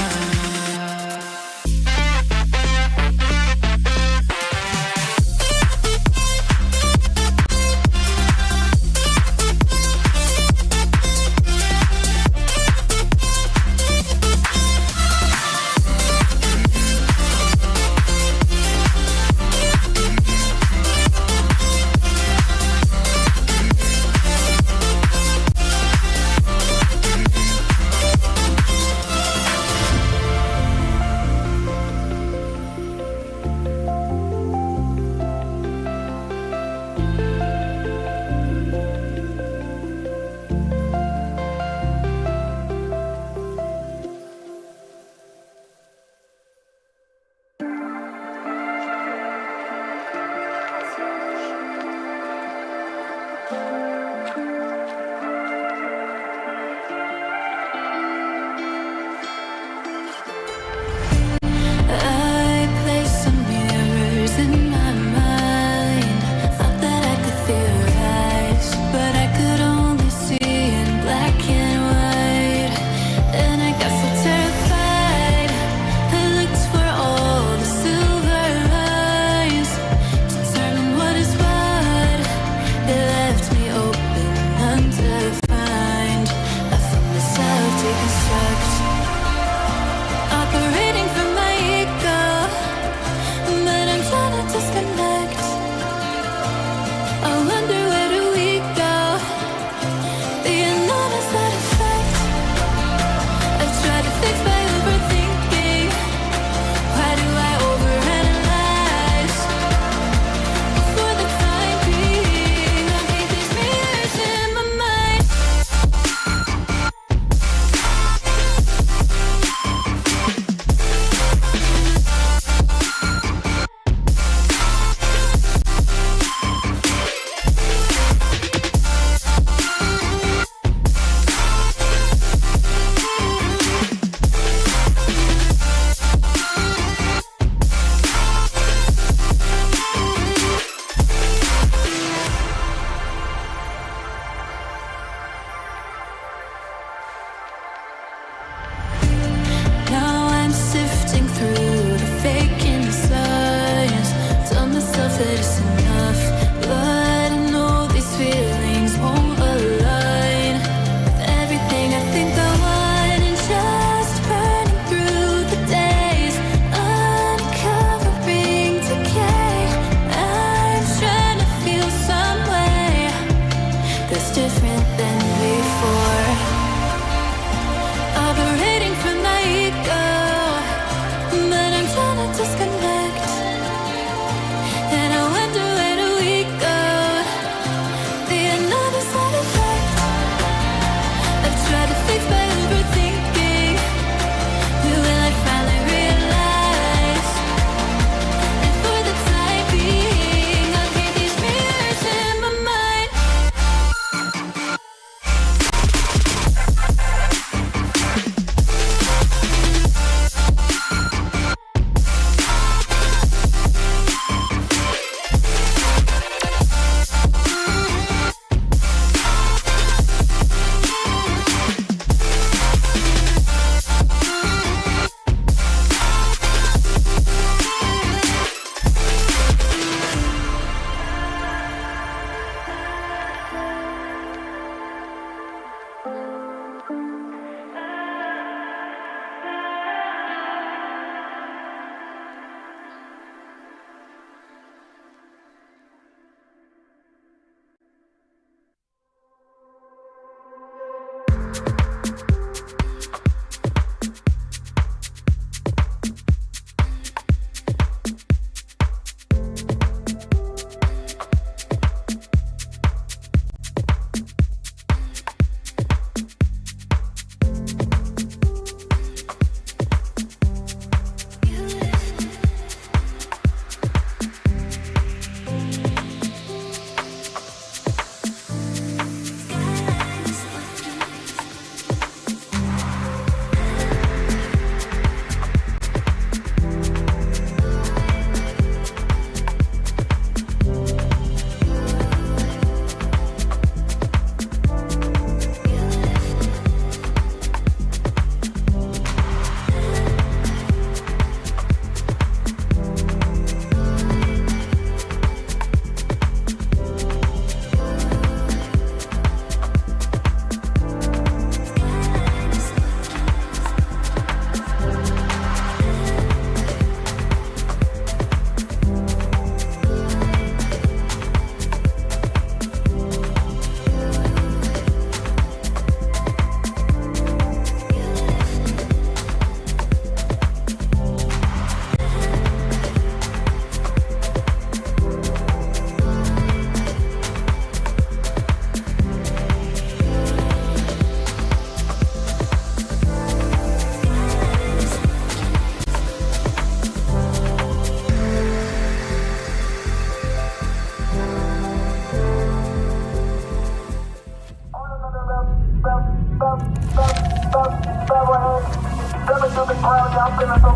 On another level,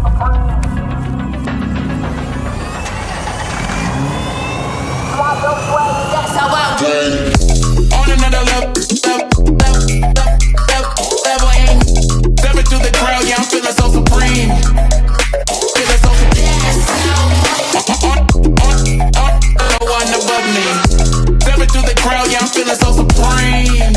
ain't stepping through the crowd, yeah, I'm feeling so supreme. Feeling so no one above me. Stepping through the crowd, yeah, I'm feeling so supreme.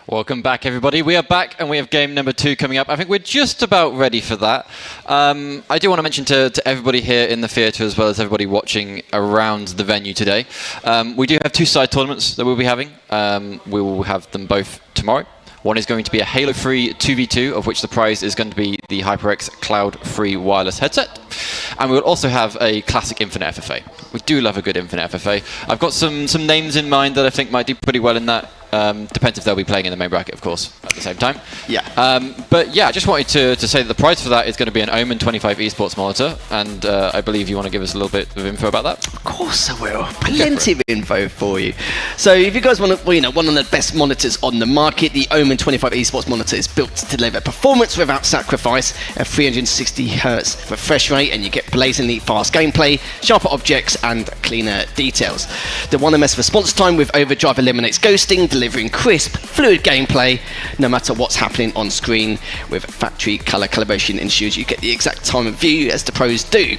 Welcome back, everybody. We are back, and we have game number 2 coming up. I think we're just about ready for that. I do want to mention to everybody here in the theatre, as well as everybody watching around the venue today, we do have 2 side tournaments that we'll be having. We will have them both tomorrow. One is going to be a Halo Free 2v2, of which the prize is going to be the HyperX Cloud Free wireless headset. And we will also have a classic Infinite FFA. We do love a good Infinite FFA. I've got some names in mind that I think might do pretty well in that. Depends if they'll be playing in the main bracket, of course, at the same time. Yeah. But yeah, I just wanted to say that the prize for that is going to be an Omen 25 esports monitor, and I believe you want to give us a little bit of info about that. Of course I will. Plenty of info for you. So if you guys want to, one of the best monitors on the market, the Omen 25 esports monitor is built to deliver performance without sacrifice, a 360 Hz refresh rate, and you get blazingly fast gameplay, sharper objects, and cleaner details. The 1ms response time with overdrive eliminates ghosting, delivering crisp, fluid gameplay no matter what's happening on screen. With factory color calibration ensures you get the exact time of view as the pros do.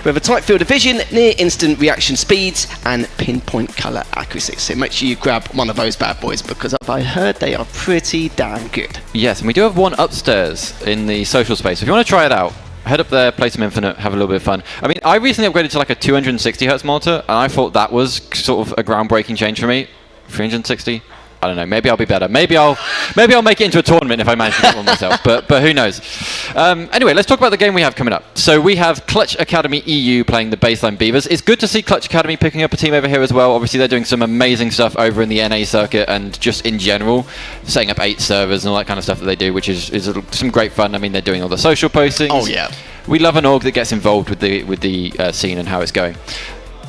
With a tight field of vision, near instant reaction speeds, and pinpoint color accuracy. So make sure you grab one of those bad boys, because I heard they are pretty damn good. Yes, and we do have one upstairs in the social space. If you want to try it out, head up there, play some Infinite, have a little bit of fun. I mean, I recently upgraded to like a 260 Hz monitor, and I thought that was sort of a groundbreaking change for me. 360? I don't know. Maybe I'll be better. Maybe I'll make it into a tournament if I manage to get one myself. But who knows? Anyway, let's talk about the game we have coming up. So we have Clutch Academy EU playing the Baseline Beavers. It's good to see Clutch Academy picking up a team over here as well. Obviously, they're doing some amazing stuff over in the NA circuit and just in general, setting up 8 servers and all that kind of stuff that they do, which is some great fun. I mean, they're doing all the social postings. Oh yeah. We love an org that gets involved with the scene and how it's going.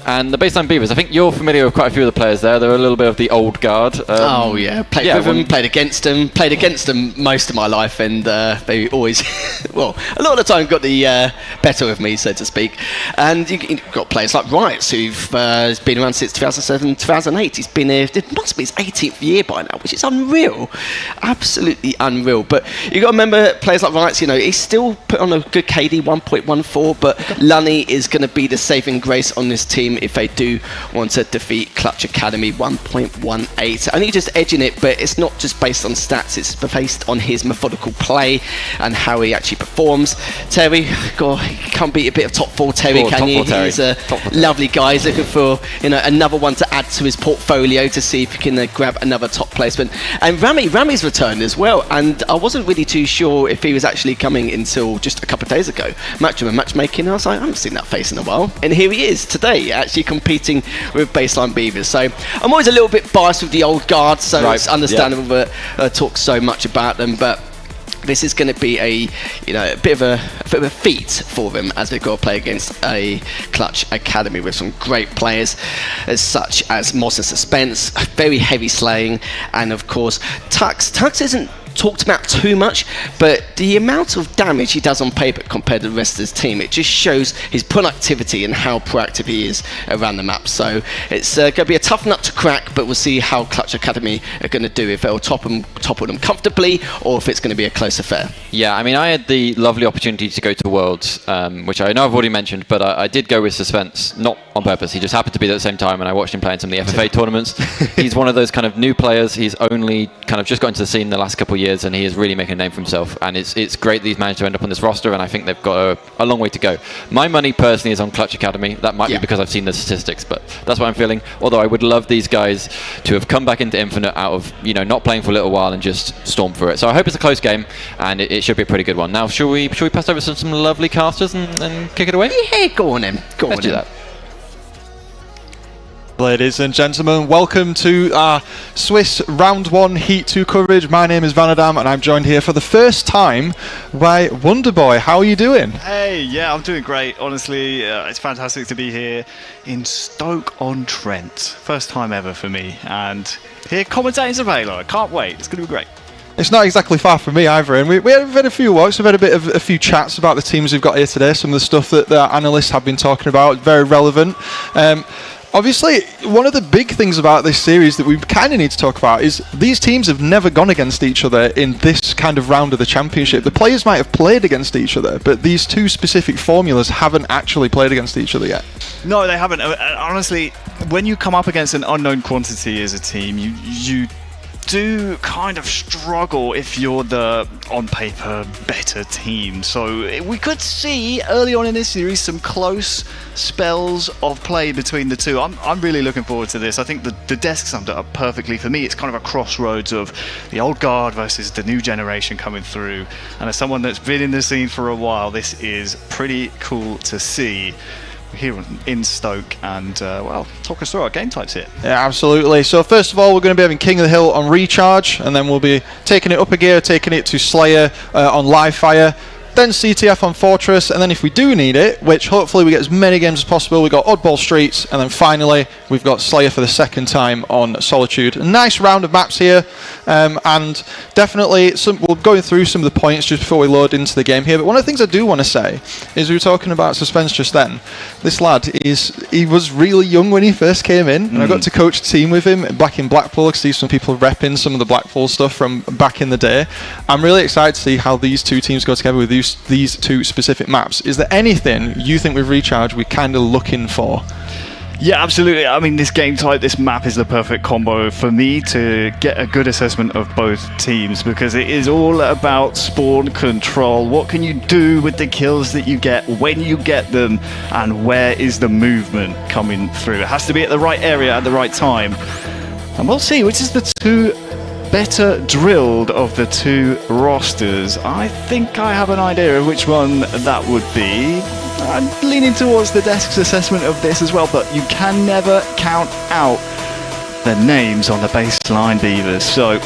And the Baseline Beavers, I think you're familiar with quite a few of the players there. They're a little bit of the old guard. Oh yeah, played with them, played against them most of my life, and they always, well, a lot of the time got the better of me, so to speak. And you've got players like Riots, who've been around since 2007, 2008. He's been here, it must be his 18th year by now, which is unreal, absolutely unreal. But you got to remember, players like Riots, he's still put on a good KD 1.14, but Lunny is going to be the saving grace on this team if they do want to defeat Clutch Academy. 1.18. Only just edging it, but it's not just based on stats, it's based on his methodical play and how he actually performs. Terry, God, you can't beat a bit of top 4 Terry, can you? He's a lovely guy. He's looking for another one to add to his portfolio to see if he can grab another top placement. And Rami's returned as well, and I wasn't really too sure if he was actually coming until just a couple of days ago. Matchmaking, I was like, I haven't seen that face in a while. And here he is today, actually competing with Baseline Beavers. So I'm always a little bit biased with the old guard, so it's understandable that I talk so much about them, but this is going to be a bit of a feat for them as they've got to play against a Clutch Academy with some great players, as such as Moss and Suspense, very heavy slaying, and of course Tux. Tux isn't talked about too much, but the amount of damage he does on paper compared to the rest of his team, it just shows his productivity and how proactive he is around the map. So it's going to be a tough nut to crack, but we'll see how Clutch Academy are going to do, if they'll topple them comfortably or if it's going to be a close affair. Yeah, I mean, I had the lovely opportunity to go to Worlds, which I know I've already mentioned, but I did go with Suspense, not on purpose. He just happened to be there at the same time, and I watched him play in some of the FFA tournaments. He's one of those kind of new players. He's only kind of just got into the scene in the last couple of years. years, and he is really making a name for himself. And it's great that he's managed to end up on this roster, and I think they've got a long way to go. My money personally is on Clutch Academy. That might be because I've seen the statistics, but that's what I'm feeling. Although I would love these guys to have come back into Infinite out of not playing for a little while and just storm through it. So I hope it's a close game, and it should be a pretty good one. Now, should we pass over some lovely casters and kick it away? Yeah, go on then. Let's do that. Ladies and gentlemen, welcome to our Swiss Round 1 Heat 2 coverage. My name is Vanadam, and I'm joined here for the first time by Wonderboy. How are you doing? Hey, yeah, I'm doing great. Honestly, it's fantastic to be here in Stoke-on-Trent. First time ever for me, and here commentating some Halo. I can't wait. It's going to be great. It's not exactly far from me either, and we've had a few walks, we've had a few chats about the teams we've got here today, some of the stuff that the analysts have been talking about, very relevant. Obviously, one of the big things about this series that we kind of need to talk about is these teams have never gone against each other in this kind of round of the championship. The players might have played against each other, but these two specific formulas haven't actually played against each other yet. No, they haven't. Honestly, when you come up against an unknown quantity as a team, you do kind of struggle if you're the, on paper, better team. So we could see early on in this series some close spells of play between the two. I'm really looking forward to this. I think the desk summed it up perfectly. For me, it's kind of a crossroads of the old guard versus the new generation coming through. And as someone that's been in the scene for a while, this is pretty cool to see here in Stoke. And well, talk us through our game types here. Yeah, absolutely. So first of all, we're going to be having King of the Hill on Recharge, and then we'll be taking it up a gear, taking it to Slayer on Live Fire, then CTF on Fortress, and then if we do need it, which hopefully we get as many games as possible, we've got Oddball Streets, and then finally we've got Slayer for the second time on Solitude. A nice round of maps here, and definitely we're going through some of the points just before we load into the game here. But one of the things I do want to say is, we were talking about suspense just then. This lad, he was really young when he first came in, and I got to coach a team with him back in Blackpool. I see some people repping some of the Blackpool stuff from back in the day. I'm really excited to see how these two teams go together with these two specific maps. Is there anything you think with Recharge we're kind of looking for? Yeah, absolutely. I mean, this game type, this map is the perfect combo for me to get a good assessment of both teams, because it is all about spawn control. What can you do with the kills that you get, when you get them, and where is the movement coming through? It has to be at the right area at the right time. And we'll see which is the two better drilled of the two rosters. I think I have an idea of which one that would be. I'm leaning towards the desk's assessment of this as well, but you can never count out the names on the baseline Beavers. So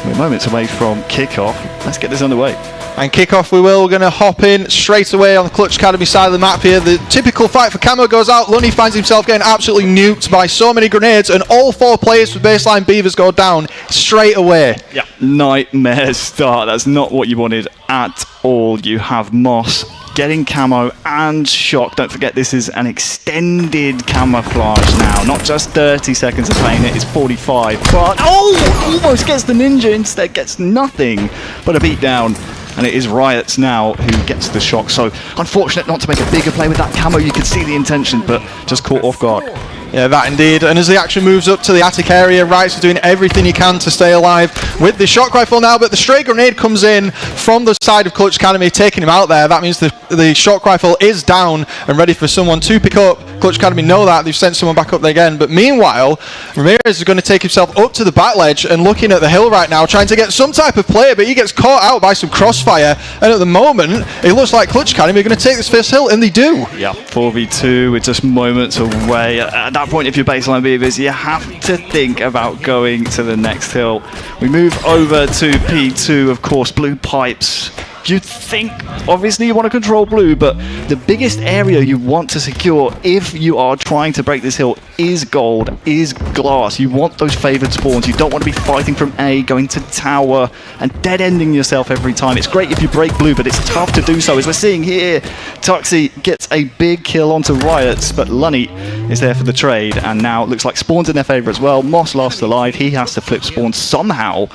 we're moments away from kickoff. Let's get this underway. And kick-off we will. We're going to hop in straight away on the Clutch Academy side of the map here. The typical fight for Camo goes out. Lunny finds himself getting absolutely nuked by so many grenades, and all four players with baseline Beavers go down straight away. Yeah, nightmare start. That's not what you wanted at all. You have Moss getting Camo and Shock. Don't forget, this is an extended camouflage now. Not just 30 seconds of playing it, it's 45. But, almost gets the Ninja, instead gets nothing but a beatdown. And it is Riots now who gets the Shock. So unfortunate not to make a bigger play with that Camo. You could see the intention, but just caught off guard. Yeah, that indeed. And as the action moves up to the attic area, Riots is doing everything he can to stay alive with the shock rifle now, but the stray grenade comes in from the side of Clutch Academy, taking him out there. That means the shock rifle is down and ready for someone to pick up. Clutch Academy know that. They've sent someone back up there again. But meanwhile, Ramirez is going to take himself up to the back ledge and looking at the hill right now, trying to get some type of play, but he gets caught out by some crossfire. And at the moment, it looks like Clutch Academy are going to take this first hill, and they do. Yeah, 4v2 with just moments away. At that point, if you're baseline Beavers, you have to think about going to the next hill. We move over to P2, of course, blue pipes. You'd think, obviously, you want to control blue, but the biggest area you want to secure if you are trying to break this hill is gold, is glass. You want those favored spawns. You don't want to be fighting from A, going to tower, and dead-ending yourself every time. It's great if you break blue, but it's tough to do so. As we're seeing here, Tuxie gets a big kill onto Riots, but Lunny is there for the trade, and now it looks like spawns in their favor as well. Moss lost alive. He has to flip spawns somehow.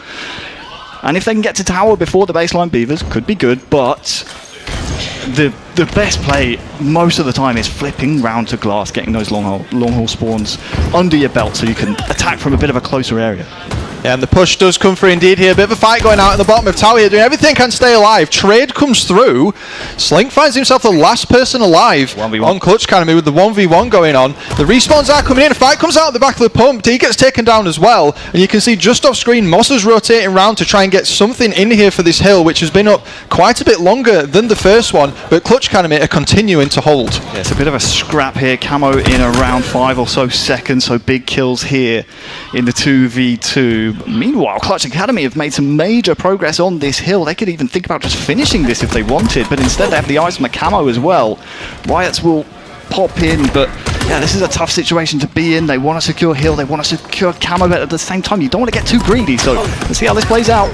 And if they can get to tower before the baseline Beavers, could be good, but the best play most of the time is flipping round to glass, getting those long haul spawns under your belt so you can attack from a bit of a closer area. Yeah, and the push does come through indeed here. A bit of a fight going out in the bottom of tower here, doing everything can stay alive. Trade comes through. Slink finds himself the last person alive 1v1 on Clutch Academy with the 1v1 going on. The respawns are coming in. A fight comes out at the back of the pump. He gets taken down as well. And you can see just off screen, Moss is rotating around to try and get something in here for this hill, which has been up quite a bit longer than the first one. But Clutch Academy are continuing to hold. Yeah, it's a bit of a scrap here. Camo in around 5 or so seconds. So big kills here in the 2v2. Meanwhile, Clutch Academy have made some major progress on this hill. They could even think about just finishing this if they wanted, but instead they have the eyes on the camo as well. Riots will pop in, but yeah, this is a tough situation to be in. They want to secure hill, they want to secure camo, but at the same time, you don't want to get too greedy. So let's see how this plays out.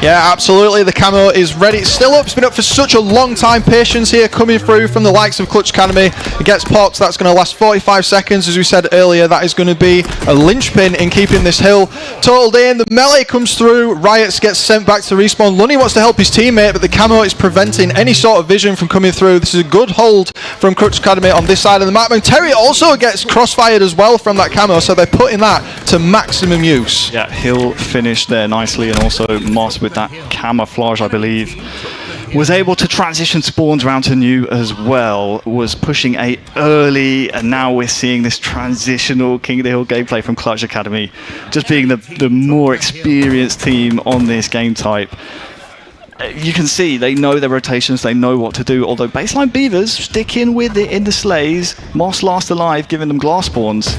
Yeah, absolutely. The camo is ready. It's still up. It's been up for such a long time. Patience here coming through from the likes of Clutch Academy. It gets popped. That's going to last 45 seconds. As we said earlier, that is going to be a linchpin in keeping this hill totaled in. The melee comes through. Riots gets sent back to respawn. Lunny wants to help his teammate, but the camo is preventing any sort of vision from coming through. This is a good hold from Clutch Academy on this side of the map. And Terry also gets crossfired as well from that camo, so they're putting that to maximum use. Yeah, Hill finished there nicely, and also Moss with that camouflage, I believe, was able to transition spawns around to new as well, was pushing A early, and now we're seeing this transitional King of the Hill gameplay from Clutch Academy, just being the more experienced team on this game type. You can see they know their rotations, they know what to do, although Baseline Beavers sticking with it in the slays. Moss last alive, giving them glass spawns.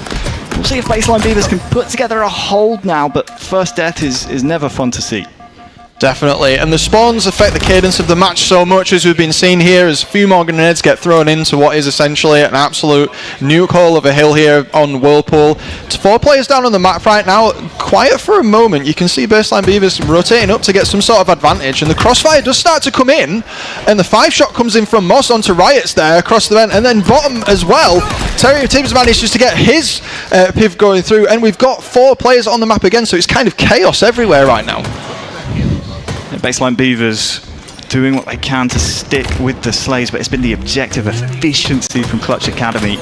We'll see if Baseline Beavers can put together a hold now, but first death is never fun to see. Definitely, and the spawns affect the cadence of the match so much, as we've been seeing here, as a few more grenades get thrown into what is essentially an absolute nuke hole of a hill here on Whirlpool. It's 4 players down on the map right now, quiet for a moment. You can see Baseline Beavers rotating up to get some sort of advantage, and the crossfire does start to come in, and the 5-shot comes in from Moss onto Riots there across the vent, and then bottom as well. Terry of Teams manages to get his piv going through, and we've got 4 players on the map again, so it's kind of chaos everywhere right now. Baseline Beavers doing what they can to stick with the slays, but it's been the objective efficiency from Clutch Academy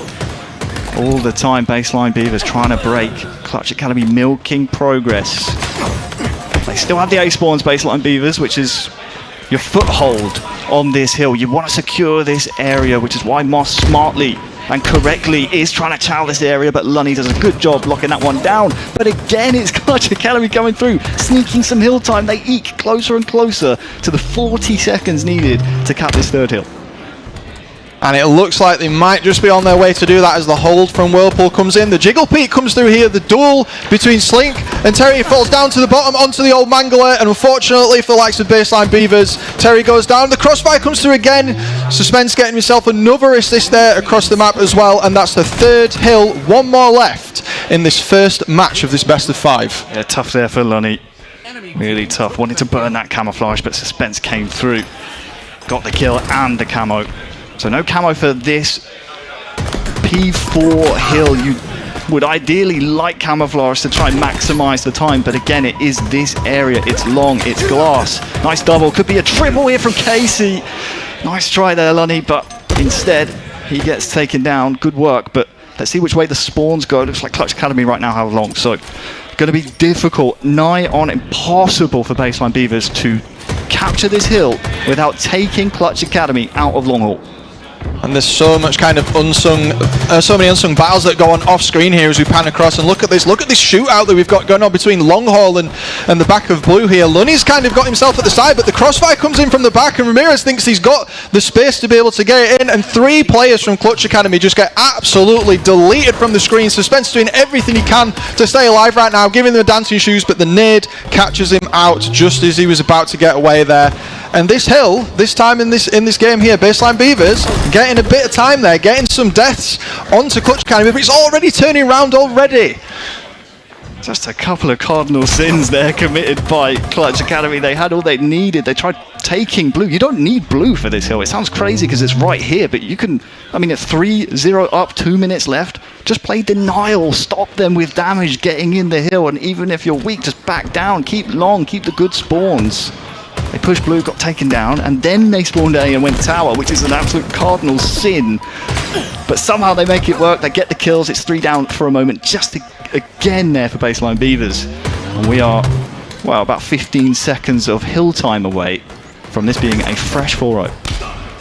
all the time. Baseline Beavers trying to break Clutch Academy milking progress. They still have the A spawns, Baseline Beavers, which is your foothold on this hill. You want to secure this area, which is why Moss smartly and correctly is trying to chow this area, but Lunny does a good job locking that one down. But again, it's Clutch Academy coming through, sneaking some hill time. They eke closer and closer to the 40 seconds needed to cap this third hill. And it looks like they might just be on their way to do that as the hold from Whirlpool comes in. The Jiggle Peak comes through here. The duel between Slink and Terry falls down to the bottom onto the old Mangler. And unfortunately for the likes of Baseline Beavers, Terry goes down. The crossfire comes through again. Suspense getting himself another assist there across the map as well. And that's the 3rd hill. 1 more left in this first match of this best of 5. Yeah, tough there for Lunny. Really tough. Wanted to burn that camouflage, but Suspense came through. Got the kill and the camo. So no camo for this P4 hill. You would ideally like camouflage to try and maximize the time, but again, it is this area. It's long, it's glass. Nice double, could be a triple here from Casey. Nice try there, Lunny, but instead he gets taken down. Good work, but let's see which way the spawns go. Looks like Clutch Academy right now have long, so going to be difficult, nigh on impossible for Baseline Beavers to capture this hill without taking Clutch Academy out of long haul. And there's so much kind of unsung, so many unsung battles that go on off screen here as we pan across. And look at this shootout that we've got going on between Longhall and the back of Blue here. Lunny's kind of got himself at the side, but the crossfire comes in from the back, and Ramirez thinks he's got the space to be able to get it in. And 3 players from Clutch Academy just get absolutely deleted from the screen. Suspense doing everything he can to stay alive right now, giving them dancing shoes, but the nade catches him out just as he was about to get away there. And this hill, this time in this game here, Baseline Beavers getting a bit of time there, getting some deaths onto Clutch Academy, but it's already turning around already. Just a couple of cardinal sins there committed by Clutch Academy. They had all they needed. They tried taking blue. You don't need blue for this hill. It sounds crazy because it's right here, but you can, I mean, at 3-0 up, 2 minutes left, just play denial, stop them with damage getting in the hill, and even if you're weak, just back down, keep long, keep the good spawns. They pushed blue, got taken down, and then they spawned A and went tower, which is an absolute cardinal sin. But somehow they make it work. They get the kills. It's 3 down for a moment, just again there for Baseline Beavers. And we are, well, about 15 seconds of hill time away from this being a fresh 4-0.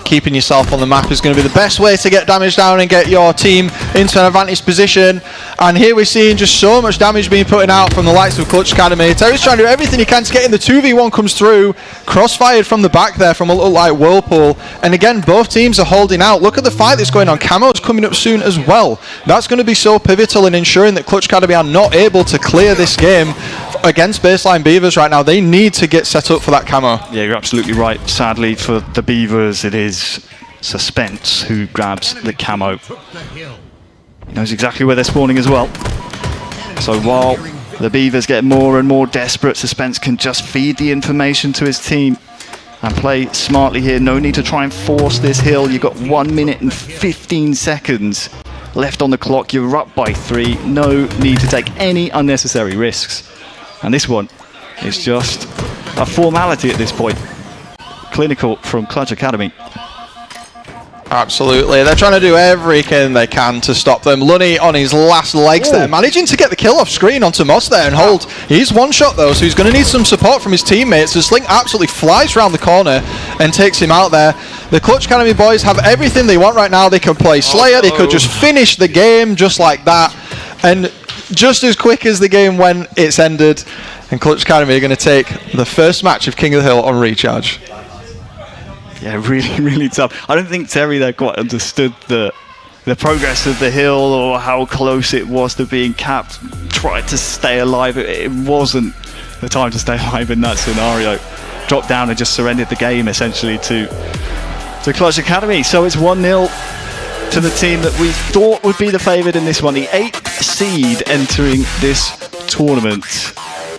Keeping yourself on the map is going to be the best way to get damage down and get your team into an advantage position. And here we're seeing just so much damage being put out from the likes of Clutch Academy. Terry's trying to do everything he can to get in. The 2v1 comes through, crossfired from the back there from a little like whirlpool. And again, both teams are holding out. Look at the fight that's going on. Camo's coming up soon as well. That's going to be so pivotal in ensuring that Clutch Academy are not able to clear this game against Baseline Beavers right now. They need to get set up for that camo. Yeah, you're absolutely right. Sadly for the Beavers, it is Suspense who grabs the camo. He knows exactly where they're spawning as well. So while the Beavers get more and more desperate, Suspense can just feed the information to his team and play smartly here. No need to try and force this hill. You've got 1 minute and 15 seconds left on the clock. You're up by 3. No need to take any unnecessary risks. And this one is just a formality at this point. Clinical from Clutch Academy. Absolutely, they're trying to do everything they can to stop them. Lunny on his last legs there, managing to get the kill off screen onto Moss there and hold. He's one shot though, so he's going to need some support from his teammates. The Slink absolutely flies around the corner and takes him out there. The Clutch Academy boys have everything they want right now. They could play Slayer, they could just finish the game just like that. And just as quick as the game went, it's ended. And Clutch Academy are going to take the first match of King of the Hill on Recharge. Yeah, really, really tough. I don't think Terry there quite understood the progress of the hill or how close it was to being capped. Tried to stay alive. It wasn't the time to stay alive in that scenario. Dropped down and just surrendered the game essentially to Clutch Academy. So it's 1-0 to the team that we thought would be the favourite in this one. The 8th seed entering this tournament.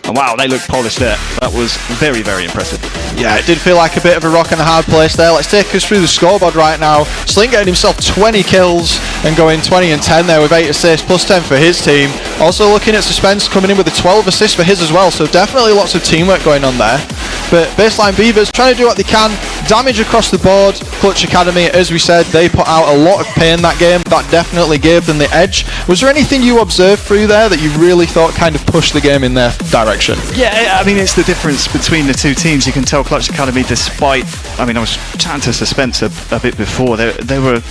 And wow, they look polished there. That was very, very impressive. Yeah, it did feel like a bit of a rock and a hard place there. Let's take us through the scoreboard right now. Slink getting himself 20 kills and going 20 and 10 there with 8 assists, plus 10 for his team. Also looking at Suspense coming in with a 12 assists for his as well, so definitely lots of teamwork going on there. But Baseline Beavers trying to do what they can. Damage across the board. Clutch Academy, as we said, they put out a lot of pain that game. That definitely gave them the edge. Was there anything you observed through there that you really thought kind of pushed the game in their direction? Yeah, I mean, it's the difference between the two teams. You can tell Clutch Academy, despite, I mean, I was chatting to Suspense a bit before, they were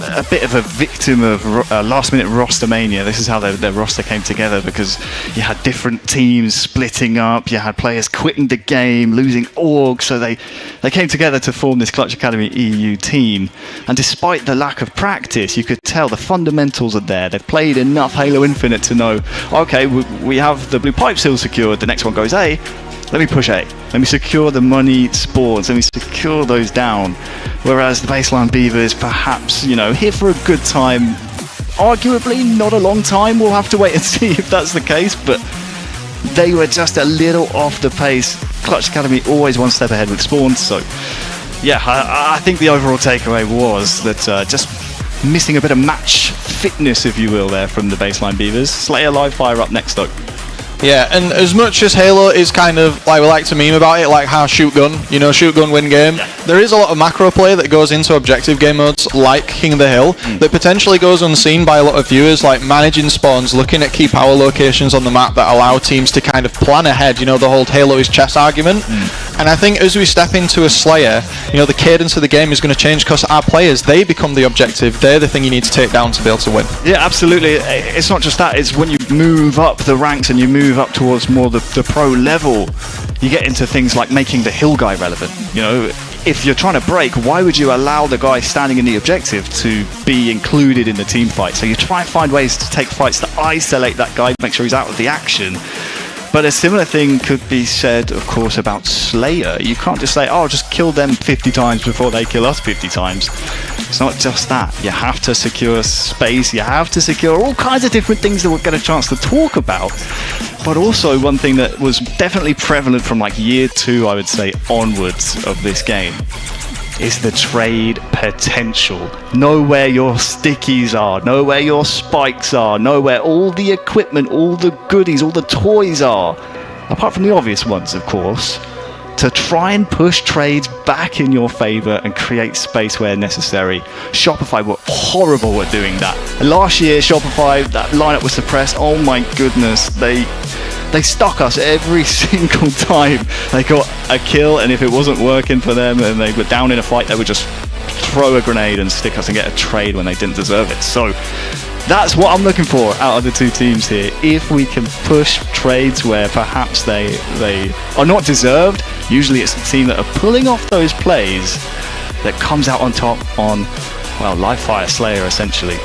a bit of a victim of last-minute roster mania. This is how their roster came together, because you had different teams splitting up, you had players quitting the game, losing org, so they came together to form this Clutch Academy EU team. And despite the lack of practice, you could tell the fundamentals are there. They've played enough Halo Infinite to know, okay, we have the blue pipe seal secured, the next one goes A, let me push A. Let me secure the money spawns. Let me secure those down. Whereas the Baseline Beavers, perhaps, you know, here for a good time. Arguably not a long time. We'll have to wait and see if that's the case. But they were just a little off the pace. Clutch Academy always one step ahead with spawns. So, yeah, I think the overall takeaway was that just missing a bit of match fitness, if you will, there from the Baseline Beavers. Slayer live fire up next, though. Yeah, and as much as Halo is kind of like we like to meme about it, like how shoot gun, you know, shoot gun win game, there is a lot of macro play that goes into objective game modes like King of the Hill that potentially goes unseen by a lot of viewers, like managing spawns, looking at key power locations on the map that allow teams to kind of plan ahead, you know, the whole Halo is chess argument. And I think as we step into a Slayer, you know, the cadence of the game is going to change because our players, they become the objective. They're the thing you need to take down to be able to win. Yeah, absolutely. It's not just that, it's when you move up the ranks and you move up towards more the pro level, you get into things like making the hill guy relevant. You know, if you're trying to break, why would you allow the guy standing in the objective to be included in the team fight? So you try and find ways to take fights to isolate that guy, make sure he's out of the action. But a similar thing could be said, of course, about Slayer. You can't just say, oh, just kill them 50 times before they kill us 50 times. It's not just that. You have to secure space. You have to secure all kinds of different things that we'll get a chance to talk about. But also one thing that was definitely prevalent from like year 2, I would say, onwards of this game is the trade potential. Know where your stickies are, know where your spikes are, know where all the equipment, all the goodies, all the toys are, apart from the obvious ones, of course, to try and push trades back in your favor and create space where necessary. Shopify were horrible at doing that. Last year, Shopify, that lineup was suppressed. Oh my goodness, they they stuck us every single time they got a kill, and if it wasn't working for them and they were down in a fight, they would just throw a grenade and stick us and get a trade when they didn't deserve it. So that's what I'm looking for out of the two teams here. If we can push trades where perhaps they are not deserved, usually it's the team that are pulling off those plays that comes out on top on, well, live fire Slayer essentially.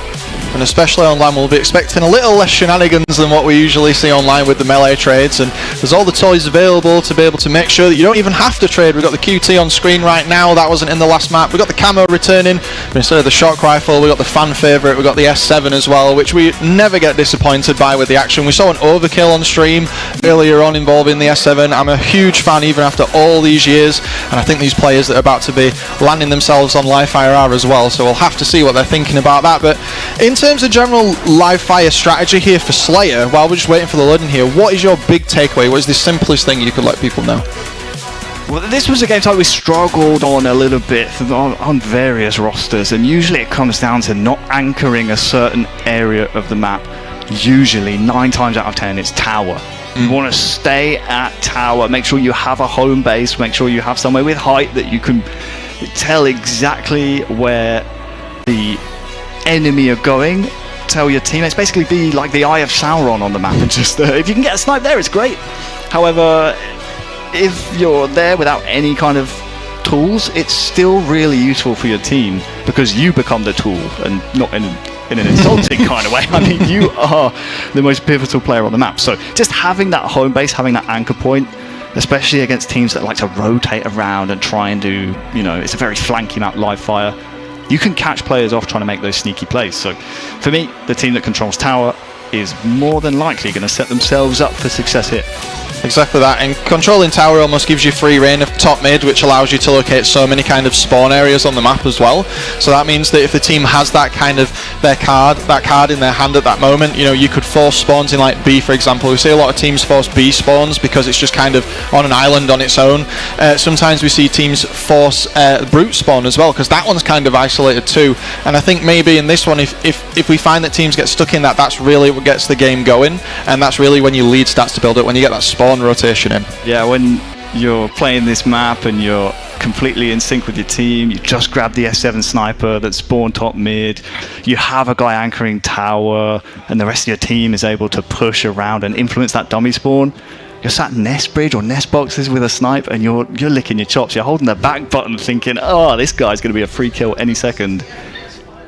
And especially online, we'll be expecting a little less shenanigans than what we usually see online with the melee trades, and there's all the toys available to be able to make sure that you don't even have to trade. We've got the QT on screen right now, that wasn't in the last map. We've got the camo returning, but instead of the shock rifle, we've got the fan favourite, we've got the S7 as well, which we never get disappointed by with the action. We saw an overkill on stream earlier on involving the S7. I'm a huge fan even after all these years, and I think these players that are about to be landing themselves on live fire are as well, so we'll have to see what they're thinking about that. But in terms of general live fire strategy here for Slayer, while we're just waiting for the loading here, what is your big takeaway? What is the simplest thing you could let people know? Well, this was a game type we struggled on a little bit on various rosters, and usually it comes down to not anchoring a certain area of the map. Usually 9 times out of 10 it's tower. You want to stay at tower, make sure you have a home base, make sure you have somewhere with height that you can tell exactly where the enemy are going. Tell your teammates, basically be like the Eye of Sauron on the map, and just if you can get a snipe there, it's great. However, if you're there without any kind of tools, it's still really useful for your team because you become the tool, and not in an insulting kind of way. I mean, you are the most pivotal player on the map. So just having that home base, having that anchor point, especially against teams that like to rotate around and try and do, it's a very flanky map, live fire. You can catch players off trying to make those sneaky plays. So for me, the team that controls tower is more than likely going to set themselves up for success here. Exactly that, and controlling tower almost gives you free reign of top mid, which allows you to locate so many kind of spawn areas on the map as well. So that means that if the team has that kind of that card in their hand at that moment, you could force spawns in like B, for example. We see a lot of teams force B spawns because it's just kind of on an island on its own. Sometimes we see teams force brute spawn as well, because that one's kind of isolated too. And I think maybe in this one, if we find that teams get stuck in that, that's really what gets the game going, and that's really when your lead starts to build up, when you get that spawn rotation in. Yeah, when you're playing this map and you're completely in sync with your team, you just grab the S7 sniper that's spawned top mid, you have a guy anchoring tower, and the rest of your team is able to push around and influence that dummy spawn. You're sat nest bridge or nest boxes with a snipe, and you're licking your chops. You're holding the back button thinking, oh, this guy's going to be a free kill any second.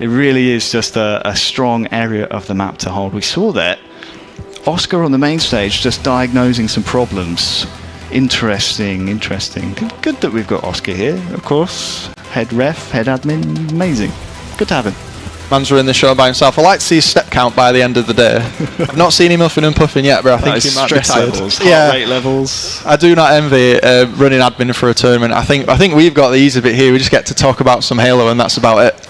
It really is just a strong area of the map to hold. We saw that Oscar on the main stage just diagnosing some problems. Interesting. Good that we've got Oscar here, of course. Head ref, head admin, amazing. Good to have him. Man's running the show by himself. I like to see his step count by the end of the day. I've not seen him huffing and puffing yet, but I think he might be tired. Levels, heart rate levels. I do not envy running admin for a tournament. I think we've got the ease of it here. We just get to talk about some Halo, and that's about it.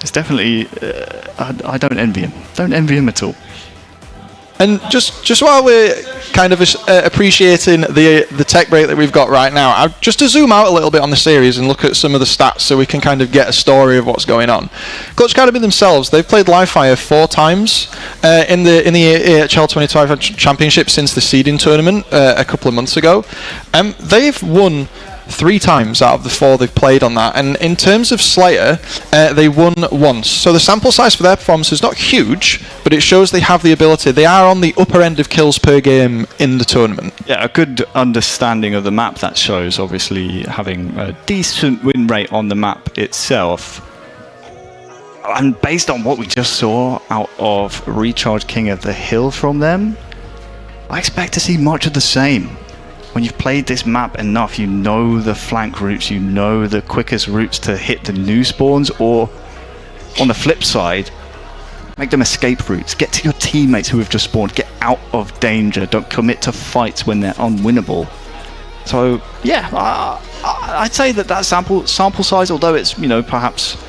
It's definitely. I don't envy him. Don't envy him at all. And just while we're kind of appreciating the tech break that we've got right now, just to zoom out a little bit on the series and look at some of the stats so we can kind of get a story of what's going on. Clutch Academy themselves, they've played live fire 4 times in the AHL 2025 Championship since the seeding tournament a couple of months ago. They've won 3 times out of the 4 they've played on that, and in terms of Slayer, they won once. So the sample size for their performance is not huge, but it shows they have the ability. They are on the upper end of kills per game in the tournament. Yeah, a good understanding of the map that shows, obviously having a decent win rate on the map itself. And based on what we just saw out of Recharge King of the Hill from them, I expect to see much of the same. When you've played this map enough, you know the flank routes, you know the quickest routes to hit the new spawns, or on the flip side, make them escape routes. Get to your teammates who have just spawned. Get out of danger. Don't commit to fights when they're unwinnable. So yeah, I'd say that sample size, although it's perhaps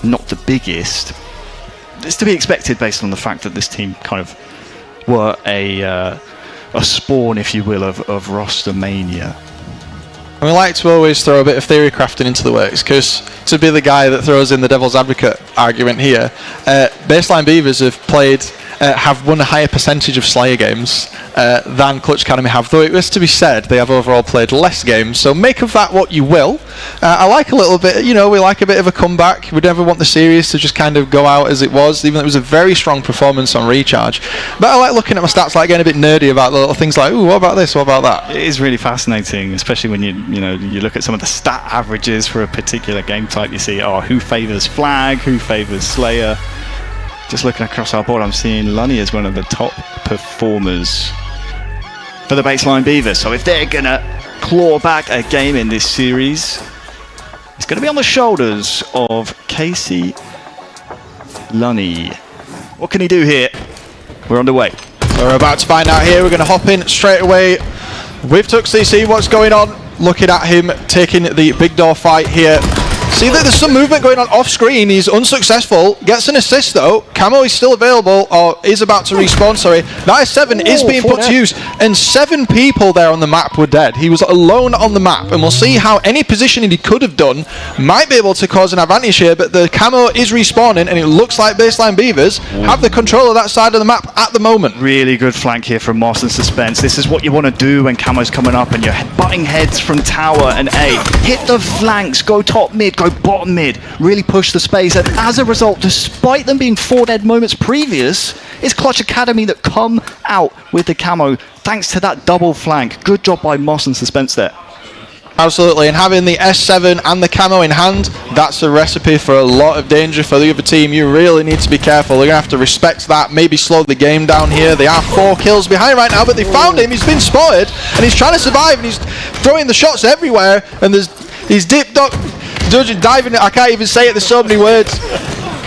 not the biggest, it's to be expected based on the fact that this team kind of were a spawn, if you will, of roster mania. And we like to always throw a bit of theory crafting into the works, because to be the guy that throws in the devil's advocate argument here, Baseline Beavers have won a higher percentage of Slayer games than Clutch Academy have, though it was to be said they have overall played less games, so make of that what you will. I like a little bit, we like a bit of a comeback. We never want the series to just kind of go out as it was, even though it was a very strong performance on Recharge. But I like looking at my stats, like getting a bit nerdy about the little things like, ooh, what about this, what about that? It is really fascinating, especially when you look at some of the stat averages for a particular game type. You see, who favours Flag, who favours Slayer. Just looking across our board, I'm seeing Lunny as one of the top performers for the Baseline Beavers. So if they're going to claw back a game in this series, it's going to be on the shoulders of Casey Lunny. What can he do here? We're underway. We're about to find out here. We're going to hop in straight away with Tuxie, see what's going on. Looking at him taking the big door fight here. See that there's some movement going on off screen. He's unsuccessful. Gets an assist though. Camo is still available, or is about to respawn, sorry. That S7 is being put to use, and 7 people there on the map were dead. He was alone on the map, and we'll see how any positioning he could have done might be able to cause an advantage here, but the Camo is respawning, and it looks like Baseline Beavers have the control of that side of the map at the moment. Really good flank here from Moss and Suspense. This is what you want to do when Camo's coming up and you're butting heads from tower and A. Hit the flanks, go top mid, go bottom mid, really push the space, and as a result, despite them being 4 dead moments previous, it's Clutch Academy that come out with the Camo thanks to that double flank. Good job by Moss and Suspense there. Absolutely, and having the S7 and the Camo in hand, that's a recipe for a lot of danger for the other team. You really need to be careful. They're going to have to respect that, maybe slow the game down here. They are 4 kills behind right now, but they found him. He's been spotted, and he's trying to survive, and he's throwing the shots everywhere, and he's dipped up, diving, I can't even say it, there's so many words.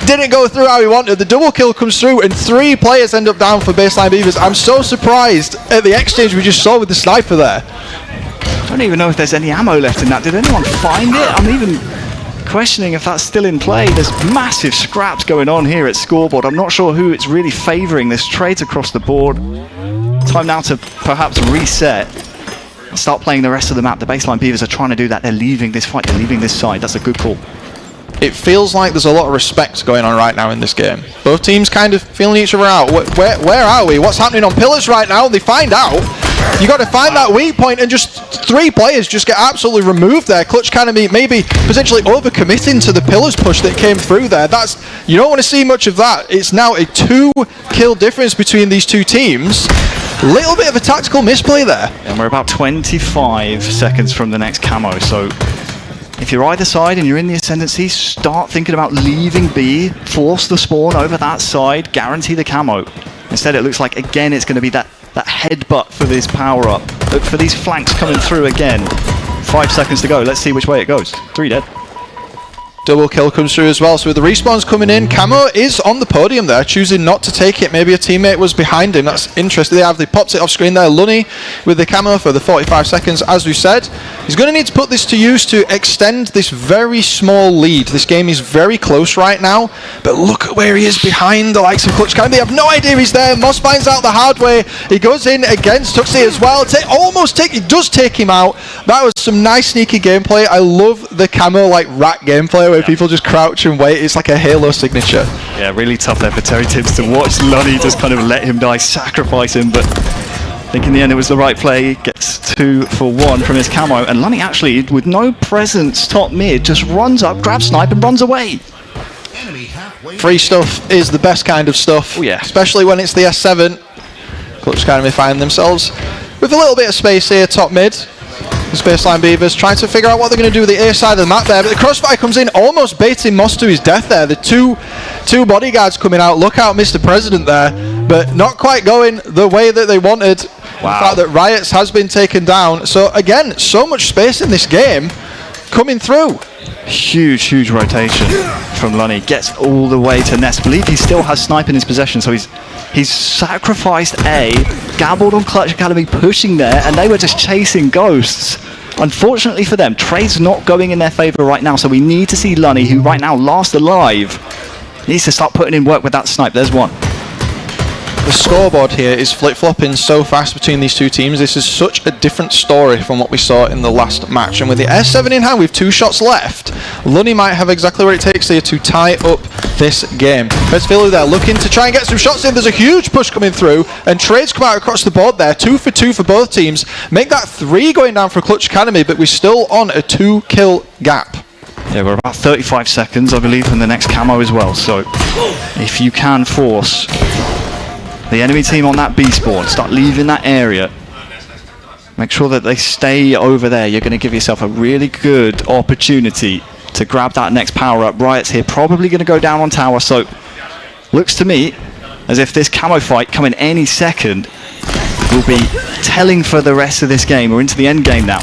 Didn't go through how he wanted. The double kill comes through, and 3 players end up down for Baseline Beavers. I'm so surprised at the exchange we just saw with the sniper there. I don't even know if there's any ammo left in that. Did anyone find it? I'm even questioning if that's still in play. There's massive scraps going on here at scoreboard. I'm not sure who it's really favouring. There's trades across the board. Time now to perhaps reset and start playing the rest of the map. The Baseline Beavers are trying to do that. They're leaving this fight. They're leaving this side. That's a good call. It feels like there's a lot of respect going on right now in this game. Both teams kind of feeling each other out. Where are we? What's happening on pillars right now? They find out. You got to find that weak point, and just 3 players just get absolutely removed there. Clutch Academy maybe potentially overcommitting to the pillars push that came through there. You don't want to see much of that. It's now a 2-kill difference between these 2 teams. Little bit of a tactical misplay there. And we're about 25 seconds from the next Camo, so if you're either side and you're in the ascendancy, start thinking about leaving B, force the spawn over that side, guarantee the Camo. Instead, it looks like, again, it's going to be that headbutt for this power-up. Look for these flanks coming through again. 5 seconds to go. Let's see which way it goes. 3 dead. Double kill comes through as well. So with the respawns coming in, Camo is on the podium there, choosing not to take it. Maybe a teammate was behind him. That's interesting. They popped it off screen there. Lunny with the Camo for the 45 seconds. As we said, he's going to need to put this to use to extend this very small lead. This game is very close right now, but look at where he is behind the likes of Clutch Academy. They have no idea he's there. Moss finds out the hard way. He goes in against Tuxie as well. He does take him out. That was some nice sneaky gameplay. I love the Camo like rat gameplay where people just crouch and wait. It's like a Halo signature. Yeah, really tough there for Terry Tibbs to watch Lunny just kind of let him die, sacrifice him, but I think in the end it was the right play. Gets 2 for 1 from his Camo, and Lunny actually, with no presence top mid, just runs up, grabs snipe and runs away. Free stuff is the best kind of stuff. Oh yeah. Especially when it's the S7. Clutch Academy find themselves with a little bit of space here top mid. The Baseline Beavers trying to figure out what they're going to do with the A side of the map there, but the crossfire comes in, almost baiting Moss to his death there. The two bodyguards coming out. Look out, Mr. President there, but not quite going the way that they wanted. Wow. The fact that Riots has been taken down. So again, so much space in this game coming through. Huge rotation from Lunny. Gets all the way to Nest. I believe he still has snipe in his possession, so he's sacrificed A, gambled on Clutch Academy pushing there, and they were just chasing ghosts. Unfortunately for them, trade's not going in their favour right now, so we need to see Lunny, who right now last alive, needs to start putting in work with that snipe. There's one. the scoreboard here is flip-flopping so fast between these two teams. This is such a different story from what we saw in the last match. And with the S7 in hand, with 2 shots left, Lunny might have exactly what it takes here to tie up this game. Petzvilu there looking to try and get some shots in. There's a huge push coming through, and trades come out across the board there. 2 for 2 for both teams. Make that 3 going down for Clutch Academy, but we're still on a 2-kill gap. Yeah, we're about 35 seconds, I believe, in the next camo as well. So if you can force the enemy team on that B spawn, start leaving that area, make sure that they stay over there, you're going to give yourself a really good opportunity to grab that next power up. Riot's here, probably going to go down on tower, so looks to me as if this camo fight coming any second will be telling for the rest of this game. We're into the end game now.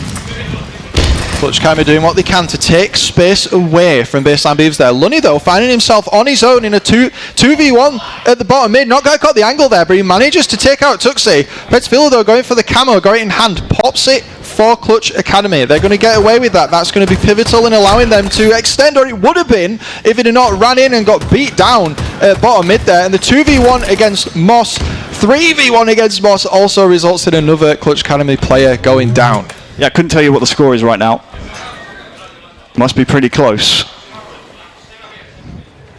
Clutch Academy doing what they can to take space away from Baseline Beavers there. Lunny though finding himself on his own in a 2v1 at the bottom mid. Not quite caught the angle there, but he manages to take out Tuxie. Petzvilu though going for the camo, got it in hand, pops it for Clutch Academy. They're going to get away with that. That's going to be pivotal in allowing them to extend, or it would have been if it had not ran in and got beat down at bottom mid there. And the 2v1 against Moss, 3v1 against Moss also results in another Clutch Academy player going down. Yeah, I couldn't tell you what the score is right now. Must be pretty close.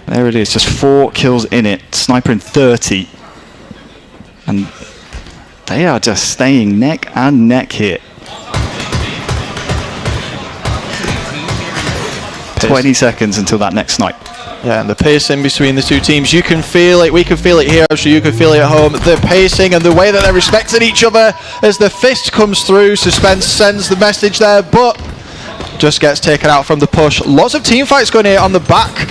There it is, just 4 kills in it. Sniper in 30. And they are just staying neck and neck here. 20 seconds until that next snipe. Yeah, and the pacing between the two teams, you can feel it, we can feel it here, so you can feel it at home. The pacing and the way that they're respecting each other as the fist comes through. Suspense sends the message there, but just gets taken out from the push. Lots of team fights going here on the back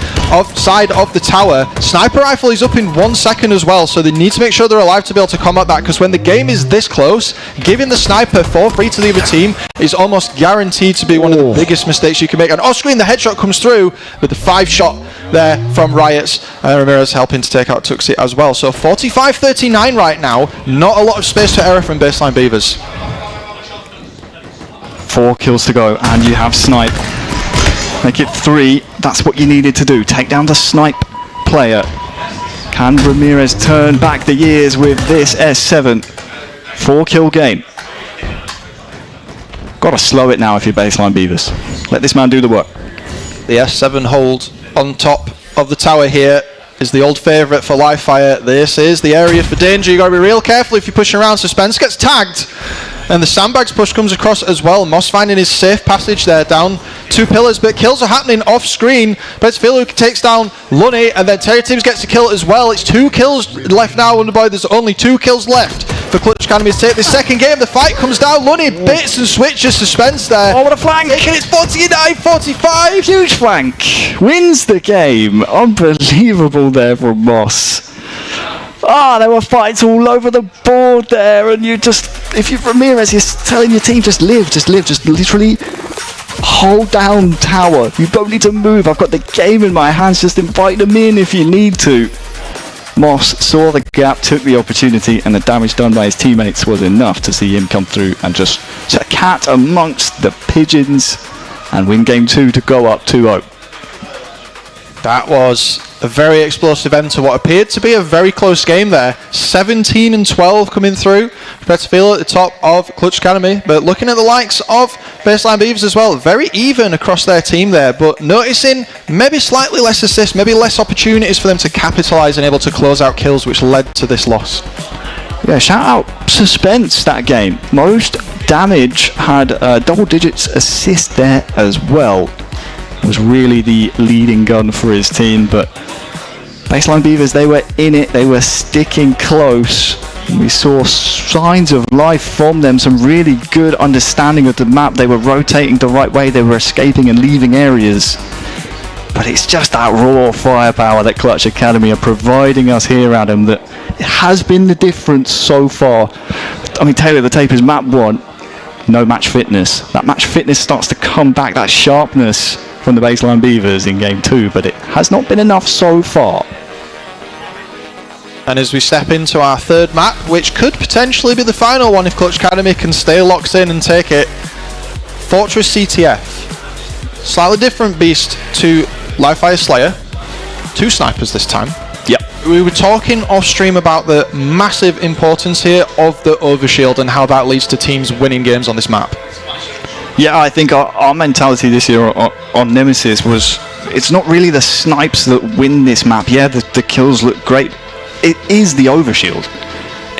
side of the tower. Sniper rifle is up in 1 second as well, so they need to make sure they're alive to be able to combat that, because when the game is this close, giving the sniper for free to the other team is almost guaranteed to be one of the biggest mistakes you can make. And off screen the headshot comes through with the 5 shot there from Riots. Ramirez helping to take out Tuxie as well. So 45-39 right now. Not a lot of space for error from Baseline Beavers. 4 kills to go, and you have snipe. Make it 3. That's what you needed to do. Take down the snipe player. Can Ramirez turn back the years with this S7? 4-kill game. Gotta slow it now if you're Baseline Beavers. Let this man do the work. The S7 hold on top of the tower here is the old favourite for live fire. This is the area for danger. You got to be real careful if you're pushing around. Suspense gets tagged, and the sandbags push comes across as well. Moss finding his safe passage there down 2 pillars, but kills are happening off screen. Petzvilu takes down Lunny, and then Terry Tibbs gets a kill as well. It's 2 kills left now, Wonderboy. There's only 2 kills left for Clutch Academy to take the second game. The fight comes down. Lunny bits and switches. Suspense there. Oh, what a flank! It's 49-45. Huge flank. Wins the game. Unbelievable there from Moss. There were fights all over the board there, and if you're Ramirez, you're telling your team, just live, just literally hold down tower. You don't need to move. I've got the game in my hands. Just invite them in if you need to. Moss saw the gap, took the opportunity, and the damage done by his teammates was enough to see him come through and just cat amongst the pigeons and win game 2 to go up 2-0. That was a very explosive end to what appeared to be a very close game there. 17-12 coming through. Petzvilu at the top of Clutch Academy, but looking at the likes of Baseline Beavers as well, very even across their team there, but noticing maybe slightly less assists, maybe less opportunities for them to capitalise and able to close out kills, which led to this loss. Yeah, shout out Suspense that game. Most damage, had double digits assist there as well. Was really the leading gun for his team, but Baseline Beavers, they were in it, they were sticking close. We saw signs of life from them, some really good understanding of the map. They were rotating the right way, they were escaping and leaving areas. But it's just that raw firepower that Clutch Academy are providing us here, Adam, that has been the difference so far. I mean, Taylor, the tape is map 1, no match fitness. That match fitness starts to come back, that sharpness from the Baseline Beavers in game 2, but it has not been enough so far. And as we step into our 3rd map, which could potentially be the final one if Clutch Academy can stay locked in and take it, Fortress CTF. Slightly different beast to Livefire Slayer. 2 snipers this time. Yep. we were talking off stream about the massive importance here of the overshield and how that leads to teams winning games on this map. Yeah, I think our mentality this year on Nemesis was, it's not really the snipes that win this map. Yeah, the kills look great. It is the overshield.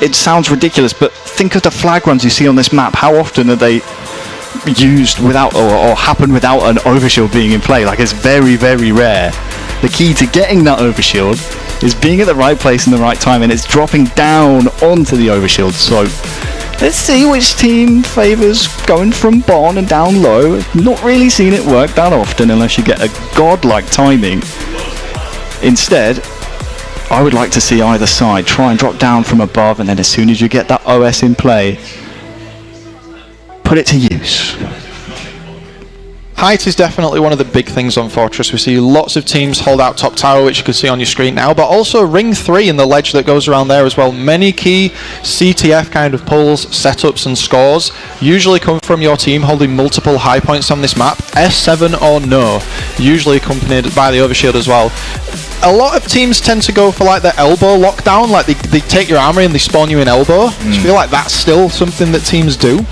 It sounds ridiculous, but think of the flag runs you see on this map. How often are they used without or happen without an overshield being in play? Like, it's very, very rare. The key to getting that overshield is being at the right place in the right time, and it's dropping down onto the overshield. So let's see which team favours going from bottom and down low. Not really seen it work that often unless you get a godlike timing. Instead, I would like to see either side try and drop down from above, and then as soon as you get that OS in play, put it to use. Height is definitely one of the big things on Fortress. We see lots of teams hold out top tower, which you can see on your screen now, but also ring 3 in the ledge that goes around there as well. Many key CTF kind of pulls, setups and scores usually come from your team holding multiple high points on this map. S7 or no, usually accompanied by the overshield as well. A lot of teams tend to go for like the elbow lockdown, like they take your armory and they spawn you in elbow. Do you feel like that's still something that teams do?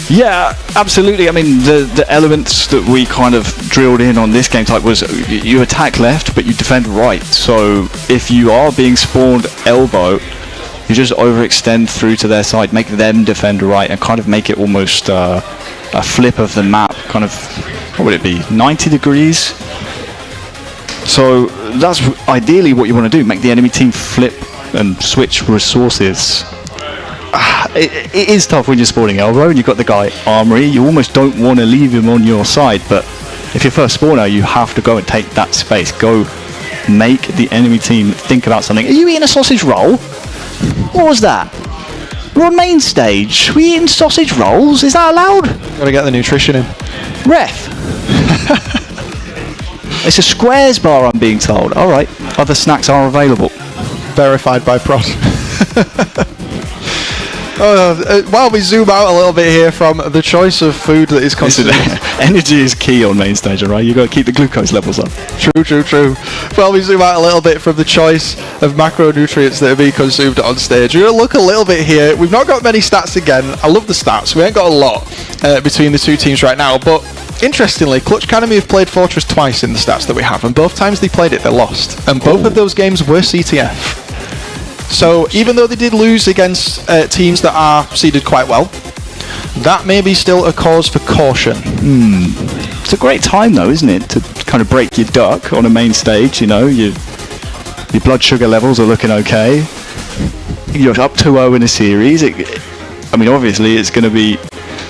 Yeah, absolutely. I mean, the elements that we kind of drilled in on this game type was you attack left, but you defend right. So if you are being spawned elbow, you just overextend through to their side, make them defend right, and kind of make it almost a flip of the map, kind of, what would it be, 90 degrees? So that's ideally what you want to do, make the enemy team flip and switch resources. It is tough when you're spawning elbow and you've got the guy armory. You almost don't want to leave him on your side, but if you're first spawner, you have to go and take that space. Go make the enemy team think about something. Are you eating a sausage roll? What was that? We're on main stage. We eating sausage rolls? Is that allowed? Gotta get the nutrition in. Ref. It's a squares bar, I'm being told. Alright, other snacks are available. Verified by Prod. While we zoom out a little bit here from the choice of food that is considered... Energy is key on main stage, alright? You've got to keep the glucose levels up. True. While we zoom out a little bit from the choice of macronutrients that are being consumed on stage, we're going to look a little bit here. We've not got many stats again. I love the stats. We ain't got a lot between the two teams right now, but interestingly, Clutch Academy have played Fortress twice in the stats that we have, and both times they played it, they lost. And both of those games were CTF. So even though they did lose against teams that are seeded quite well, that may be still a cause for caution. It's a great time though, isn't it, to kind of break your duck on a main stage. You know, your blood sugar levels are looking okay. You're up 2-0 in a series. I mean, obviously it's going to be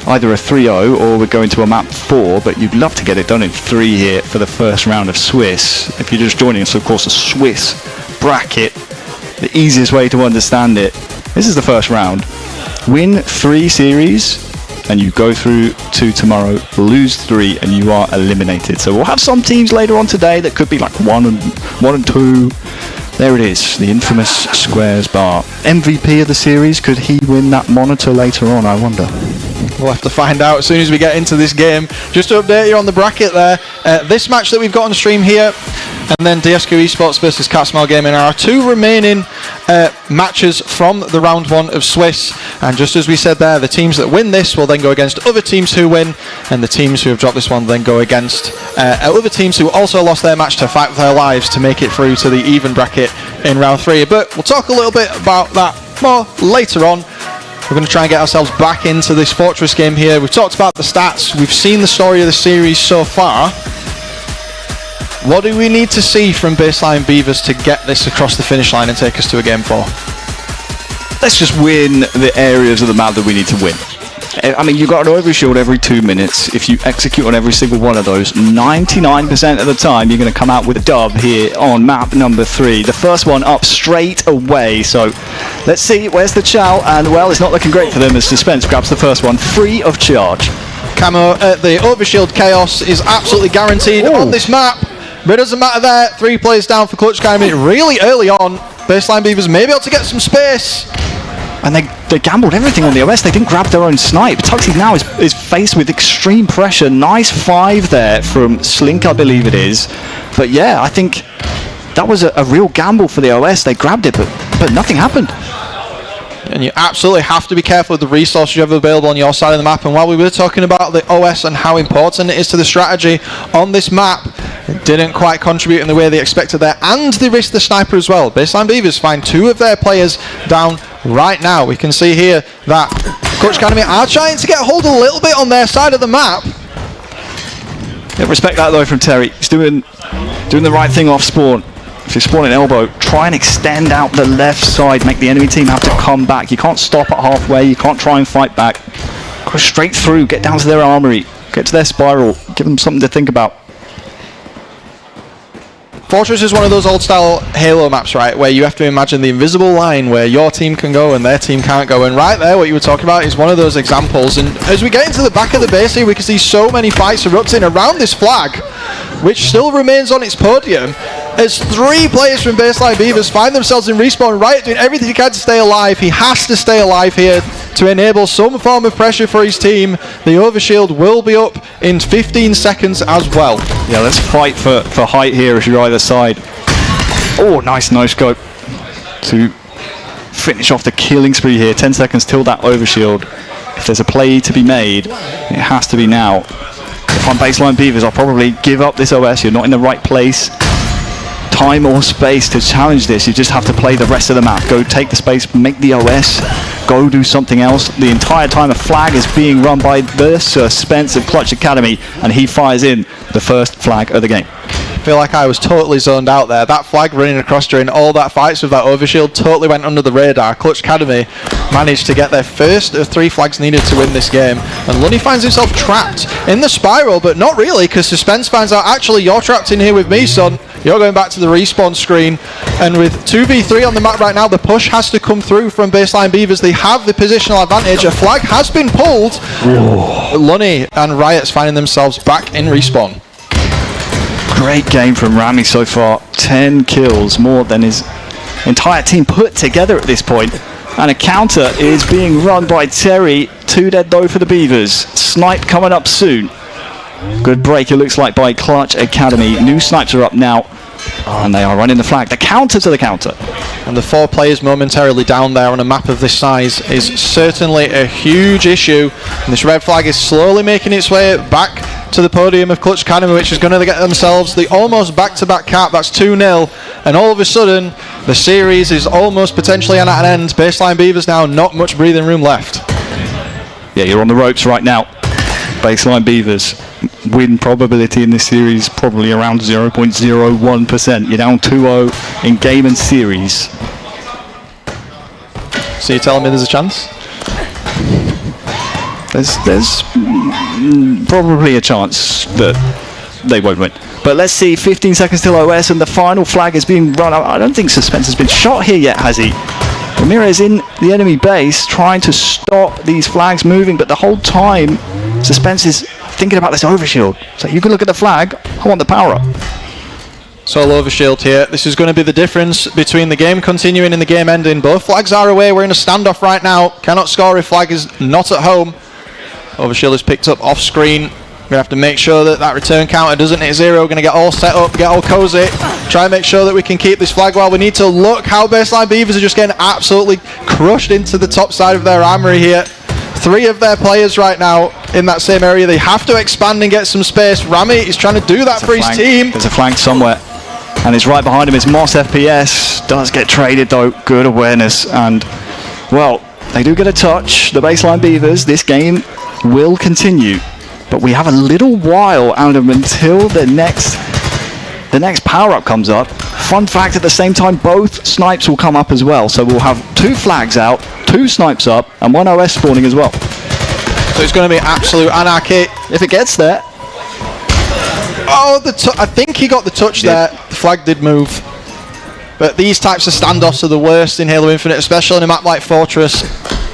either a 3-0 or we're going to a map 4, but you'd love to get it done in 3 here for the first round of Swiss. If you're just joining us, of course, a Swiss bracket, the easiest way to understand it, this is the first round. Win 3 series and you go through to tomorrow, lose 3 and you are eliminated. So we'll have some teams later on today that could be like 1 and 2. There it is, the infamous squares bar. MVP of the series, could he win that monitor later on, I wonder? We'll have to find out as soon as we get into this game. Just to update you on the bracket there, this match that we've got on stream here, and then DSQ Esports versus Catsmile Gaming are our 2 remaining matches from the round 1 of Swiss. And just as we said there, the teams that win this will then go against other teams who win, and the teams who have dropped this one then go against other teams who also lost their match to fight for their lives to make it through to the even bracket in round 3. But we'll talk a little bit about that more later on. We're going to try and get ourselves back into this Fortress game here. We've talked about the stats. We've seen the story of the series so far. What do we need to see from Baseline Beavers to get this across the finish line and take us to a game 4? Let's just win the areas of the map that we need to win. I mean, you've got an overshield every 2 minutes. If you execute on every single one of those, 99% of the time, you're going to come out with a dub here on map number 3. The first one up straight away. So let's see, where's the chow? And well, it's not looking great for them as Suspense grabs the first one free of charge. Camo, the overshield chaos is absolutely guaranteed on this map. But it doesn't matter there. 3 players down for Clutch Academy really early on. Baseline Beavers may be able to get some space. And they gambled everything on the OS. They didn't grab their own snipe. Tuxie now is faced with extreme pressure. Nice 5 there from Slink, I believe it is. But yeah, I think that was a real gamble for the OS. They grabbed it, but nothing happened. And you absolutely have to be careful with the resources you have available on your side of the map. And while we were talking about the OS and how important it is to the strategy on this map, it didn't quite contribute in the way they expected there, and they risked the sniper as well. Baseline Beavers find 2 of their players down right now. We can see here that Clutch Academy are trying to get a hold a little bit on their side of the map. Yeah, respect that though from Terry. He's doing the right thing off spawn. If you're spawning elbow, try and extend out the left side, make the enemy team have to come back. You can't stop at halfway, you can't try and fight back. Go straight through, get down to their armory, get to their spiral, give them something to think about. Fortress is one of those old style Halo maps, right, where you have to imagine the invisible line where your team can go and their team can't go. And right there, what you were talking about is one of those examples. And as we get into the back of the base here, we can see so many fights erupting around this flag, which still remains on its podium, as 3 players from Baseline Beavers find themselves in respawn. Riot doing everything he can to stay alive. He has to stay alive here to enable some form of pressure for his team. The overshield will be up in 15 seconds as well. Yeah, let's fight for height here if you're either side. Oh, nice no-scope to finish off the killing spree here. 10 seconds till that overshield. If there's a play to be made, it has to be now. If I'm Baseline Beavers, I'll probably give up this OS. You're not in the right place, time or space to challenge this. You just have to play the rest of the map. Go take the space, make the OS, go do something else. The entire time a flag is being run by the Suspense of Clutch Academy, and he fires in the first flag of the game. I feel like I was totally zoned out there. That flag running across during all that fights with that overshield totally went under the radar. Clutch Academy managed to get their first of 3 flags needed to win this game. And Lunny finds himself trapped in the spiral, but not really, because Suspense finds out, actually, you're trapped in here with me, son. You're going back to the respawn screen. And with 2v3 on the map right now, the push has to come through from Baseline Beavers. They have the positional advantage. A flag has been pulled. Lunny and Riot's finding themselves back in respawn. Great game from Rami so far. 10 kills, more than his entire team put together at this point. And a counter is being run by Terry. 2 dead though for the Beavers. Snipe coming up soon. Good break, it looks like, by Clutch Academy. New snipes are up now, and they are running the flag. The counter to the counter. And the 4 players momentarily down there on a map of this size is certainly a huge issue. And this red flag is slowly making its way back to the podium of Clutch Academy, which is going to get themselves the almost back-to-back cap. That's 2-0. And all of a sudden, the series is almost potentially at an end. Baseline Beavers now, not much breathing room left. Yeah, you're on the ropes right now. Baseline Beavers. Win probability in this series probably around 0.01%. You're down 2-0 in game and series. So you're telling me there's a chance? There's probably a chance that they won't win. But let's see, 15 seconds till OS and the final flag is being run. I don't think Suspense has been shot here yet, has he? Ramirez in the enemy base trying to stop these flags moving, but the whole time Suspense is thinking about this overshield. So you can look at the flag, I want the power up. Solo overshield here. This is going to be the difference between the game continuing and the game ending. Both flags are away. We're in a standoff right now. Cannot score if flag is not at home. Overshield is picked up off screen. We're going to have to make sure that that return counter doesn't hit 0. We're going to get all set up, get all cozy. Try and make sure that we can keep this flag well. We need to look how Baseline Beavers are just getting absolutely crushed into the top side of their armory here. 3 of their players right now in that same area. They have to expand and get some space. Rami is trying to do that for his team. There's a flank somewhere. And it's right behind him is Moss FPS. Does get traded though. Good awareness. And, well, they do get a touch. The Baseline Beavers. This game will continue. But we have a little while out of them until the next power-up comes up. Fun fact, at the same time, both snipes will come up as well. So we'll have 2 flags out, 2 snipes up, and 1 OS spawning as well. So it's going to be absolute anarchy if it gets there. Oh, I think he got the touch there. The flag did move. But these types of standoffs are the worst in Halo Infinite, especially in a map like Fortress.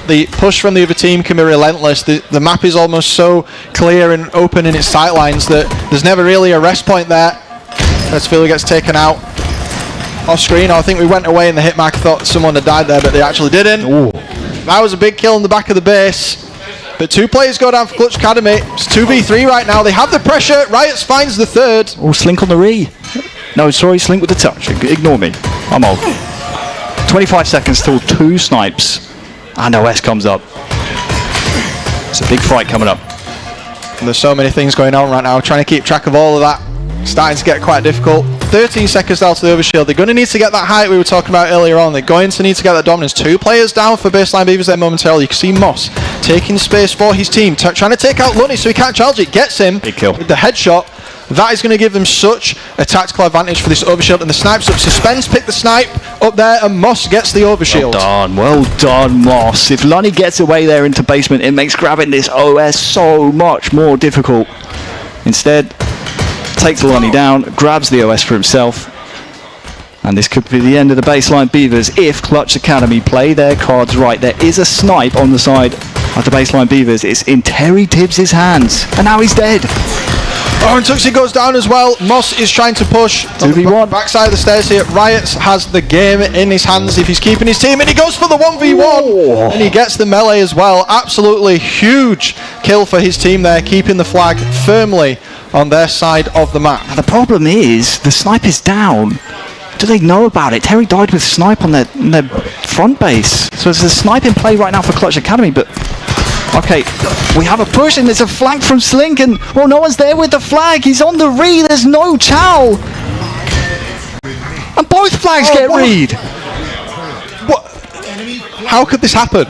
The push from the other team can be relentless. The map is almost so clear and open in its sightlines that there's never really a rest point there. Let's gets taken out off screen. I think we went away and the hitmark thought someone had died there, but they actually didn't. Ooh. That was a big kill in the back of the base. But 2 players go down for Clutch Academy. It's 2v3 right now. They have the pressure. Riots finds the 3rd. Oh, Slink on the re. No, sorry, Slink with the touch. Ignore me. I'm old. 25 seconds till 2 snipes. And OS comes up. It's a big fight coming up. There's so many things going on right now. Trying to keep track of all of that. Starting to get quite difficult. 13 seconds down to the overshield. They're going to need to get that height we were talking about earlier on. They're going to need to get that dominance. 2 players down for Baseline Beavers there momentarily. You can see Moss taking space for his team. Trying to take out Lunny so he can't charge it. Gets him. Big kill. With the headshot. That is going to give them such a tactical advantage for this overshield. And the snipes up. Suspense pick the snipe up there and Moss gets the overshield. Well done, Moss. If Lunny gets away there into basement, it makes grabbing this OS so much more difficult. Instead, takes Lunny down, grabs the OS for himself. And this could be the end of the Baseline Beavers if Clutch Academy play their cards right. There is a snipe on the side of the Baseline Beavers. It's in Terry Tibbs' hands. And now he's dead. Oh, and Tuxie goes down as well. Moss is trying to push 2v1. Backside of the stairs here. Riots has the game in his hands if he's keeping his team, and he goes for the 1v1 and he gets the melee as well. Absolutely huge kill for his team there, keeping the flag firmly on their side of the map. Now the problem is the snipe is down. Do they know about it? Terry died with snipe on their front base. So there's a snipe in play right now for Clutch Academy, but okay, we have a push and there's a flank from Slink and well, no one's there with the flag. He's on the re, there's no chow. And both flags get read. What? How could this happen?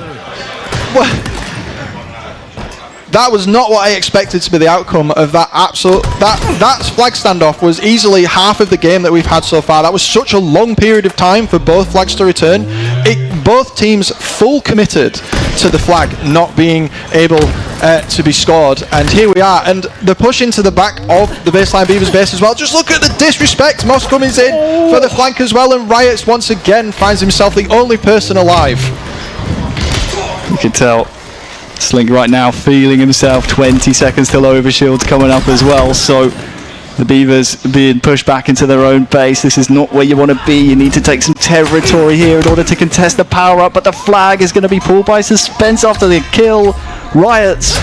What? That was not what I expected to be the outcome of that that flag standoff. Was easily half of the game that we've had so far. That was such a long period of time for both flags to return. Both teams full committed to the flag not being able to be scored, and here we are, and the push into the back of the Baseline Beavers base as well. Just look at the disrespect. Moss comes in for the flank as well, and Riots once again finds himself the only person alive. You can tell Slink right now feeling himself. 20 seconds till overshield's coming up as well, so the Beavers being pushed back into their own base. This is not where you want to be. You need to take some territory here in order to contest the power up, but the flag is going to be pulled by Suspense after the kill. Riots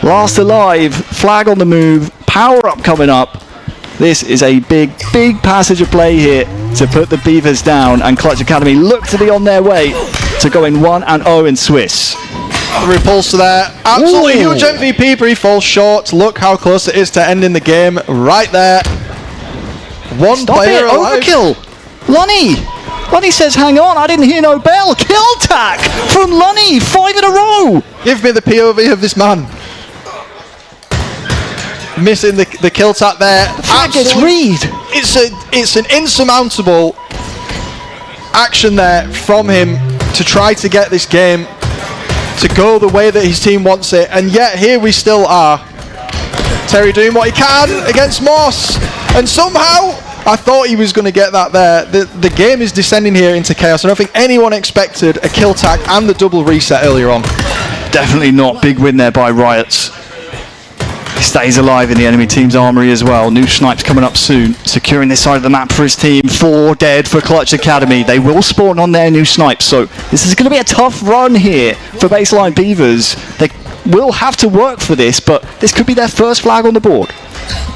last alive, flag on the move, power up coming up. This is a big passage of play here to put the Beavers down, and Clutch Academy look to be on their way to going 1-0 in Swiss. The repulse there, absolutely huge MVP, but he falls short. Look how close it is to ending the game right there. One player alive. Overkill. Lunny says, hang on, I didn't hear no bell. Kill tack from Lunny, 5 in a row. Give me the POV of this man. Missing the kill tack there. The flag gets read. It's an insurmountable action there from him to try to get this game to go the way that his team wants it, and yet here we still are. Terry doing what he can against Moss, and somehow I thought he was going to get that there. The game is descending here into chaos. I don't think anyone expected a kill tag and the double reset earlier on. Definitely not. Big win there by Riots. He stays alive in the enemy team's armory as well. New snipes coming up soon, securing this side of the map for his team. 4 dead for Clutch Academy. They will spawn on their new snipes, so this is going to be a tough run here for Baseline Beavers. They will have to work for this, but this could be their first flag on the board.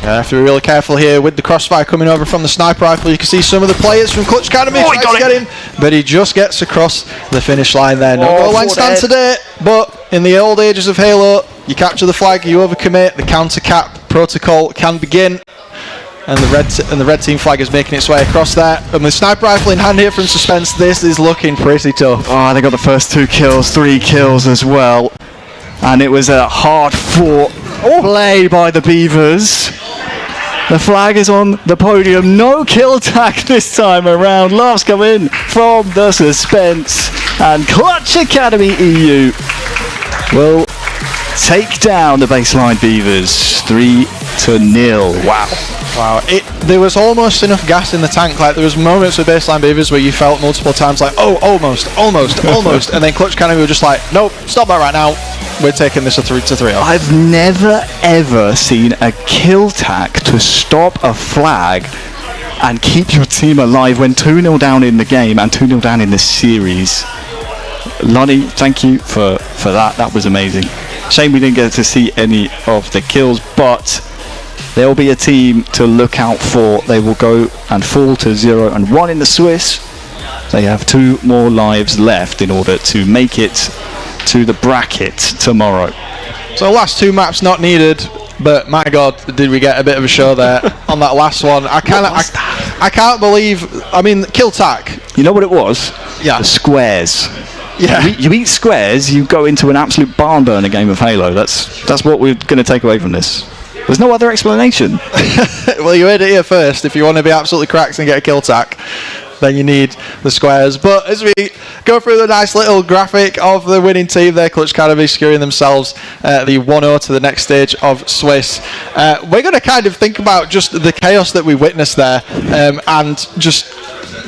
You have to be really careful here with the crossfire coming over from the sniper rifle. You can see some of the players from Clutch Academy trying to get him, but he just gets across the finish line there. No goal line stand today, but in the old ages of Halo, you capture the flag, you overcommit, the counter cap protocol can begin, and the red team flag is making its way across there. And with sniper rifle in hand here from Suspense, this is looking pretty tough. Oh, they got the first 2 kills, 3 kills as well, and it was a hard-fought play by the Beavers. The flag is on the podium. No kill tag this time around. Laughs come in from the Suspense, and Clutch Academy EU will take down the Baseline Beavers 3-0. Wow. There was almost enough gas in the tank. Like, there was moments with Baseline Beavers where you felt multiple times like, oh, almost, and then Clutch Academy were just like, nope, stop that right now. We're taking this a 3-3. I've never ever seen a kill tack to stop a flag and keep your team alive when 2-0 down in the game and 2-0 down in the series. Lonnie, thank you for that. That was amazing. Shame we didn't get to see any of the kills, but they'll be a team to look out for. They will go and fall to 0-1 in the Swiss. They have 2 more lives left in order to make it to the bracket tomorrow. So last 2 maps not needed, but my God, did we get a bit of a show there on that last one. I can't believe, I mean, kill tack. You know what it was? Yeah. The squares. Yeah. You eat squares, you go into an absolute barn burner game of Halo. That's what we're going to take away from this. There's no other explanation. Well, you heard it here first. If you want to be absolutely cracked and get a kill tack, then you need the squares. But as we go through the nice little graphic of the winning team there, Clutch Academy securing themselves the 1-0 to the next stage of Swiss, we're going to kind of think about just the chaos that we witnessed there, and just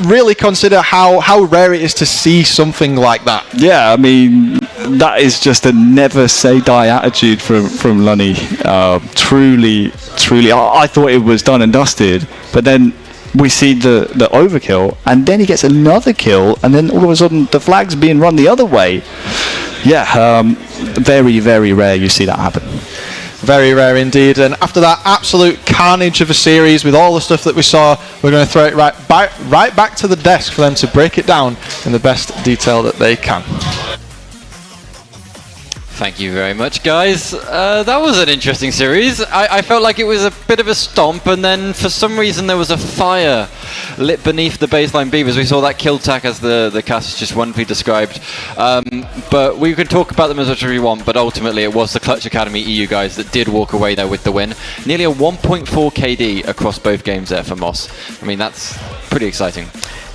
really consider how rare it is to see something like that. Yeah, I mean, that is just a never say die attitude from Lunny. Truly, I thought it was done and dusted, but then we see the overkill, and then he gets another kill, and then all of a sudden the flag's being run the other way. Yeah, very, very rare you see that happen. Very rare indeed. And after that absolute carnage of a series with all the stuff that we saw, we're going to throw it right back to the desk for them to break it down in the best detail that they can. Thank you very much, guys. That was an interesting series. I felt like it was a bit of a stomp, and then for some reason there was a fire lit beneath the baseline beavers. We saw that kill tack, as the cast just wonderfully described. But we can talk about them as much as we want, but ultimately it was the Clutch Academy EU guys that did walk away there with the win. Nearly a 1.4 KD across both games there for Moss. I mean, that's pretty exciting.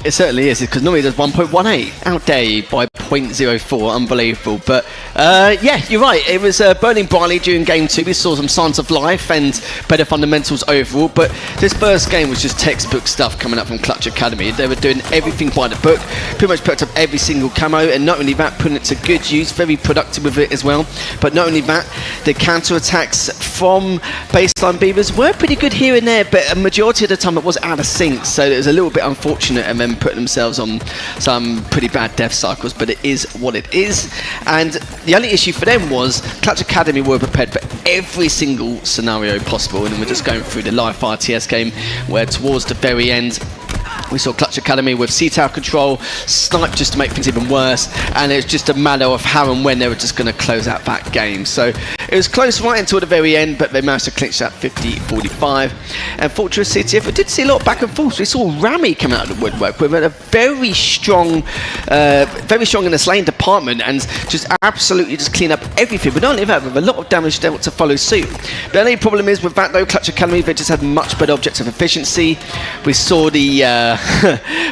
It certainly is, because normally there's 1.18, outdated by 0.04, unbelievable. But yeah, you're right, it was burning brightly during game 2. We saw some signs of life and better fundamentals overall, but this first game was just textbook stuff coming up from Clutch Academy. They were doing everything by the book, pretty much picked up every single camo, and not only that, putting it to good use, very productive with it as well. But not only that, the counter-attacks from baseline beavers were pretty good here and there, but a majority of the time it was out of sync, so it was a little bit unfortunate, and then putting themselves on some pretty bad death cycles, but it is what it is. And the only issue for them was Clutch Academy were prepared for every single scenario possible, and we're just going through the live fire TS game where towards the very end we saw Clutch Academy with C-Tower control, snipe just to make things even worse, and it was just a matter of how and when they were just going to close out that game. So it was close right until the very end, but they managed to clinch that 50-45. And Fortress CTF, we did see a lot of back and forth. We saw Rami come out of the woodwork with a very strong in the slaying department, and just absolutely just clean up everything. But not only that, with a lot of damage dealt to follow suit. The only problem is with that though, Clutch Academy, they just had much better objective efficiency. We saw the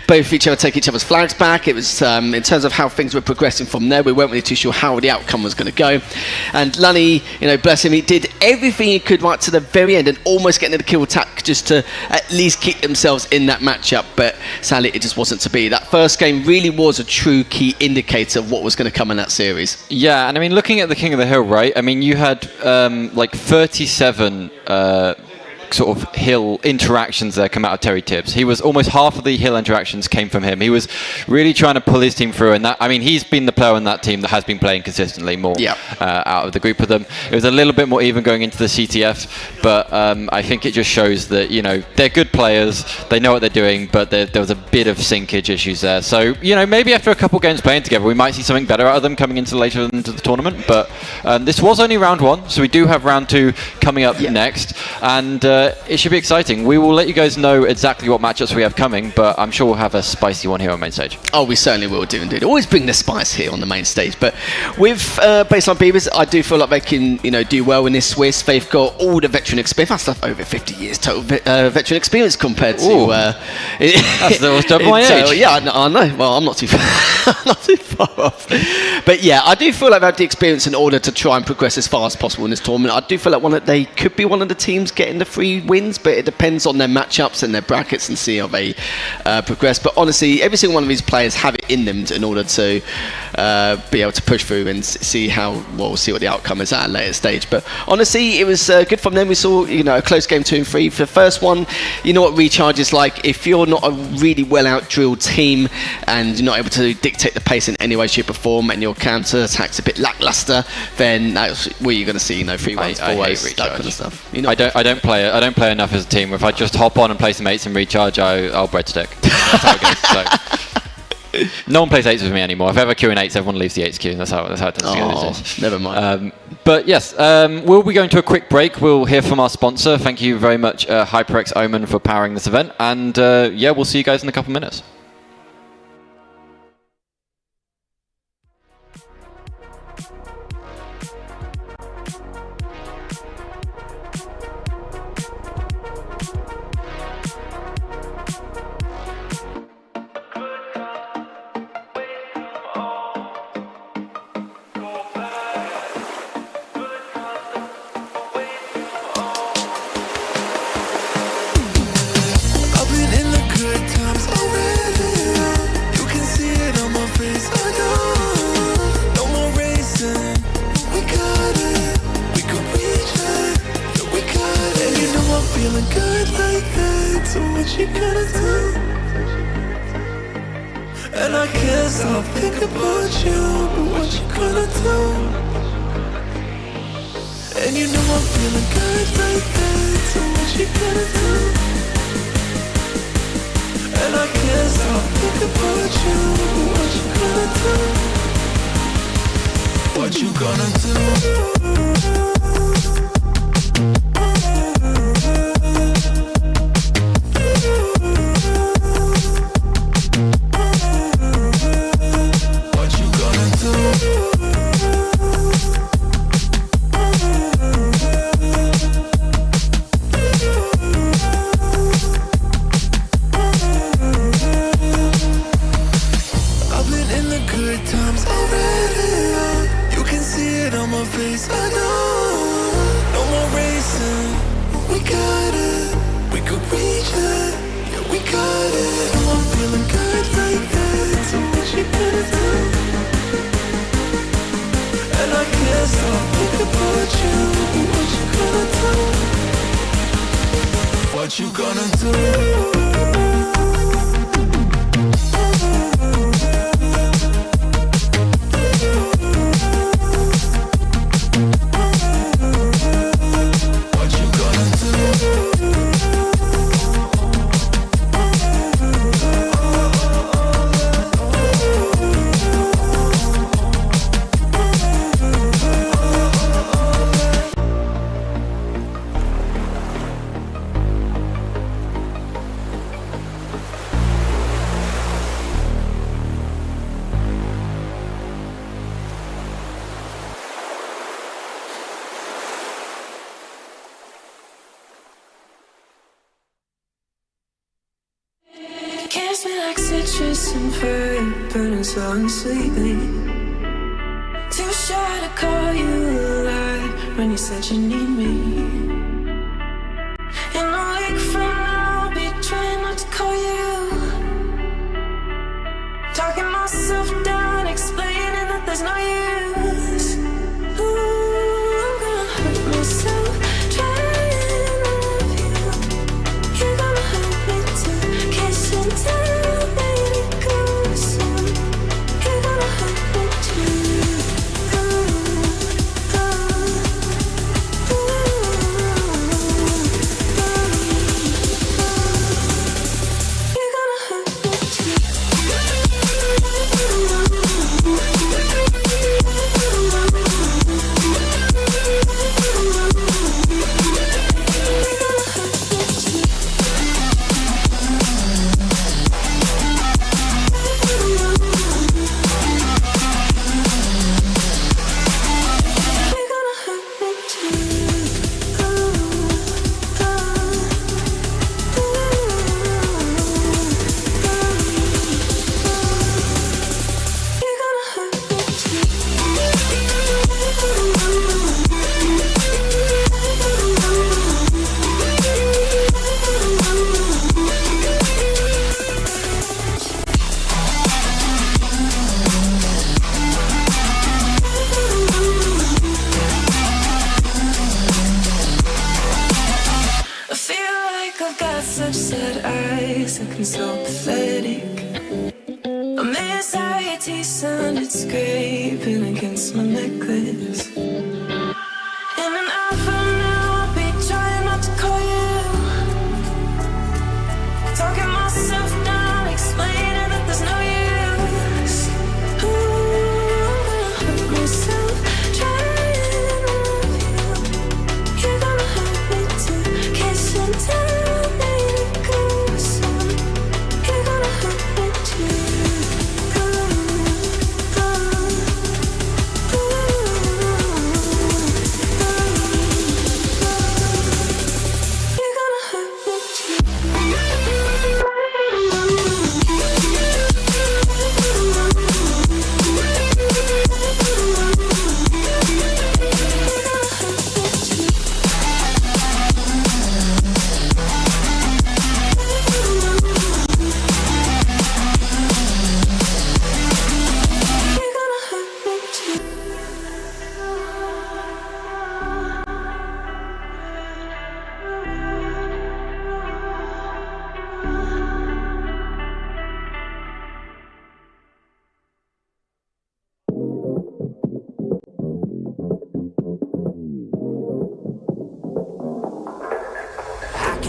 both each other take each other's flags back. It was in terms of how things were progressing from there, we weren't really too sure how the outcome was going to go. And Lunny, you know, bless him, he did everything he could right to the very end and almost getting the kill attack just to at least keep themselves in that matchup. But sadly, it just wasn't to be. That first game really was a true key indicator of what was going to come in that series. Yeah, and I mean, looking at the King of the Hill, right? I mean, you had like 37 sort of Hill interactions there come out of Terry Tibbs. He was almost half of the Hill interactions came from him. He was really trying to pull his team through, and that, I mean, he's been the player on that team that has been playing consistently more out of the group of them. It was a little bit more even going into the CTF, but I think it just shows that, you know, they're good players, they know what they're doing, but there was a bit of sinkage issues there. So, you know, maybe after a couple games playing together, we might see something better out of them coming into later into the tournament. But this was only round 1, so we do have round 2 coming up next, and it should be exciting. We will let you guys know exactly what matchups we have coming, but I'm sure we'll have a spicy one here on main stage. Oh, we certainly will do indeed. Always bring the spice here on the main stage. But with baseline beavers, I do feel like they can, you know, do well in this Swiss. They've got all the veteran experience. That's over 50 years total veteran experience compared to. That's double my age. Yeah, I know. Well, I'm not too far, not too far off. But yeah, I do feel like they have the experience in order to try and progress as far as possible in this tournament. I do feel like they could be one of the teams getting the 3 wins, but it depends on their matchups and their brackets and see how they progress. But honestly, every single one of these players have it in them in order to be able to push through and see we'll see what the outcome is at a later stage. But honestly, it was good from them. We saw, you know, a close game 2 and 3. For the first one, you know what recharge is like. If you're not a really well out drilled team and you're not able to dictate the pace in any way, shape or form, and your counter attack's a bit lackluster, then that's where you're going to see, you know, 3 ways, 4 ways, that kind of stuff. You know, I don't play it. I don't play enough as a team. If I just hop on and play some 8s and recharge, I'll breadstick. That's how it goes. So. No one plays 8s with me anymore. If I ever queue in 8s, everyone leaves the 8s queue. That's how it tends to go these days. Never mind. But yes, we'll be going to a quick break. We'll hear from our sponsor. Thank you very much, HyperX Omen, for powering this event. And yeah, we'll see you guys in a couple minutes. I've been in the good times already. You can see it on my face. I know. No more racing. We got it. We could reach it. Yeah, we got it. And you know I'm feeling good like that. So what you gonna do? And I can't stop thinking about you. But what you gonna do? And you know I'm feeling good like that. So what you gonna do? And I can't stop thinking about you. What you gonna do? What you gonna do? I've been in the good times already. You can see it on my face. I know. No more racing. We got it. We could reach it. Yeah, we got it. Oh, I'm feeling good like that. So what you gonna do? And I can't stop thinking about you. What you gonna do? What you gonna do? Kiss me like citrus and fruit, burning so sweetly. Too shy to call you alive when you said you need me. In a week from now, I'll be trying not to call you. Talking myself down, explaining that there's no use. Ooh, I'm gonna hurt myself trying to love you. You're gonna hurt me too. Kiss and tell me to go soon. You're gonna hurt me too. You're gonna hurt me too. I feel like I've got such sad eyes, looking so pathetic. I miss how your teeth sounded scraping against my necklace. In an hour from now, I'll be trying not to call you.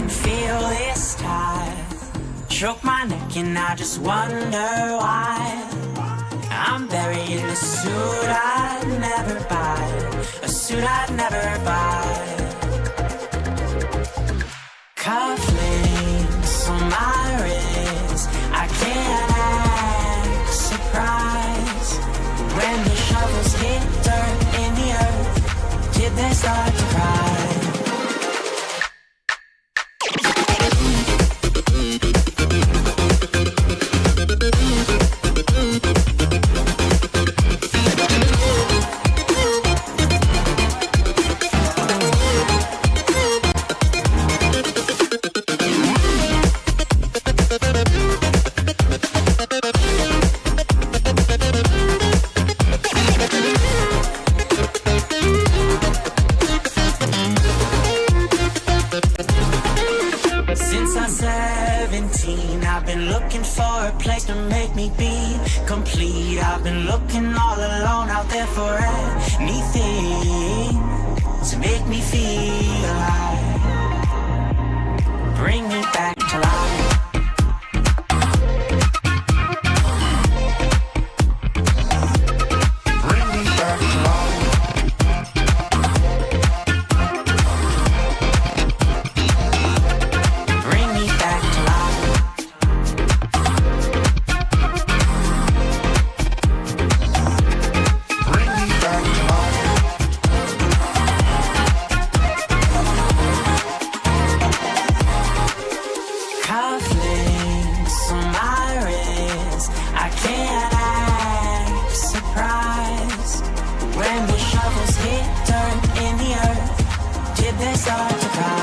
can feel this tide. Choke my neck and I just wonder why. I'm buried in a suit I'd never buy. A suit I'd never buy. Cufflinks on my wrist, I can't act surprised. When the shovels hit dirt in the earth, did they start to cry? Since I'm 17, I've been looking for a place to make me be complete. I've been looking all alone out there for anything to make me feel alive. Bring me back to life. Bring me back to life. Bring me back to life. Bring me back to life. Cufflinks on my wrist, I can't act surprised. When the shovels hit dirt in the earth, did they start to cry?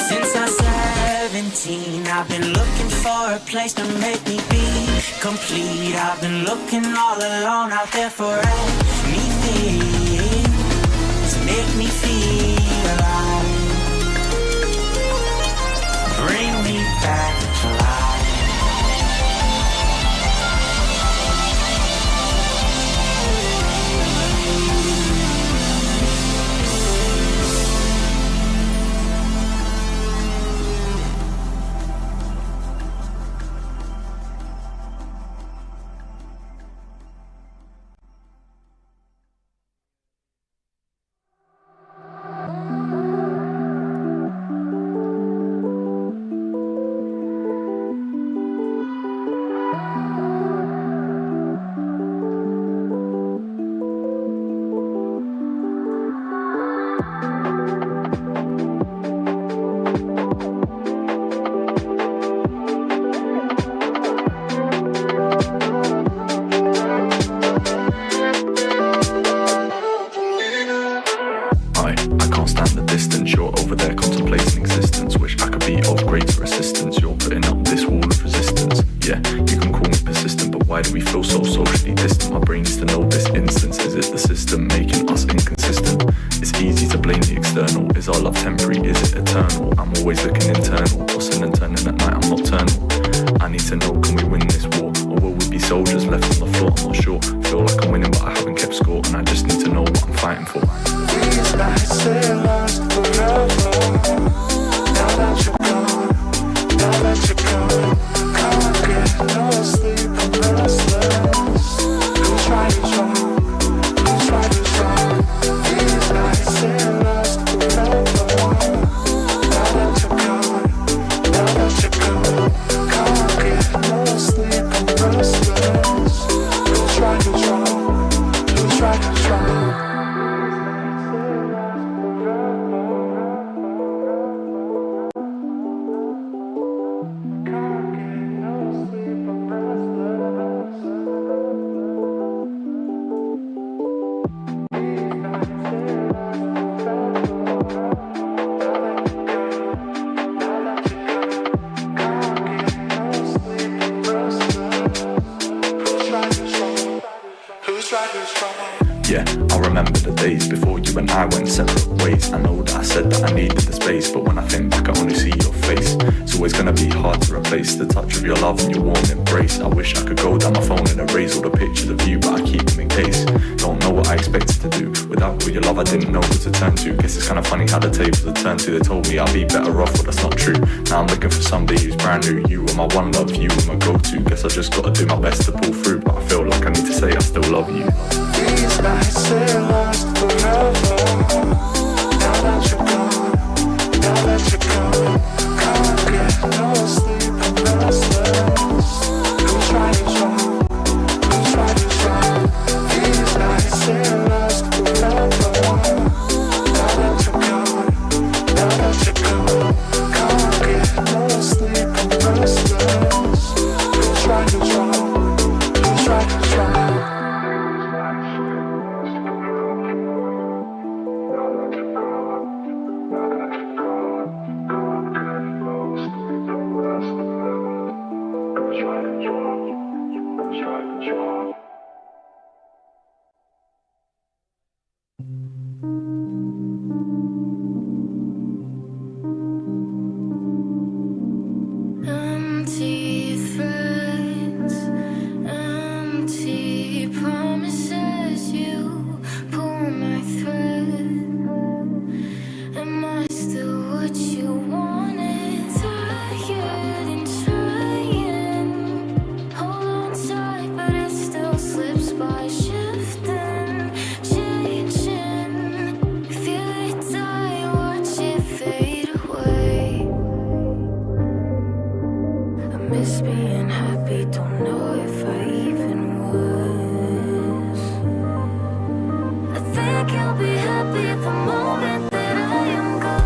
Since I'm 17, I've been looking for a place to make me be complete. I've been looking all alone out there for anything to make me feel alive. Bring me back to life. I can't stand the distance. You're over there contemplating existence. Wish I could be of greater assistance. You're putting up this wall of resistance. Yeah, you can call me persistent, but why do we feel so socially distant? My brain needs to know this instance. Is it the system making us inconsistent? It's easy to blame the external. Is our love temporary? Is it eternal? I'm always looking internal. Tossing and turning at night, I'm nocturnal. I need to know, can we win this war? Or will we be soldiers left on the floor? I'm not sure. Feel like I'm winning, but I haven't kept score. And I just need to know what I'm fighting for. These nights they last forever. Now that you're gone, now that you're gone, can't get no sleep, I'm restless. Who's right is wrong? Who's right is wrong? These nights they last forever. Now that you're gone, now that you're gone, can't get no sleep, I'm restless. Who's right is wrong? Who's right is wrong? Can't Yeah, I remember the days before you and I went separate ways. I know that I said that I needed the space, but when I think back I only see your face. It's always gonna be hard to replace the touch of your love and your warm embrace. I wish I could go down my phone and erase all the pictures of you, but I keep them in case. Don't know what I expected to do. Without all your love I didn't know who to turn to. Guess it's kinda funny how the tables are turned to. They told me I'd be better off, but that's not true. Now I'm looking for somebody who's brand new. You were my one love, you were my go-to. Guess I just gotta do my best to pull through, but I feel like I need to say I still love you. These nights they last forever. Now that you're gone, now that you're gone, can't get no sleep, I'm restless. Lose right and wrong, lose right and wrong. These nights they last forever. Now that you're gone, now that you're gone, can't get no sleep, I'm restless. Lose right and wrong, lose right and wrong. Empty threads, empty promises. You pull my thread. Am I still what you wanted? Tired and trying. Hold on tight, but it still slips by. Shifting, changing. Feel it die, watch it fade away. I miss being happy, don't know if I even was. I think I'll be happy at the moment that I am gone.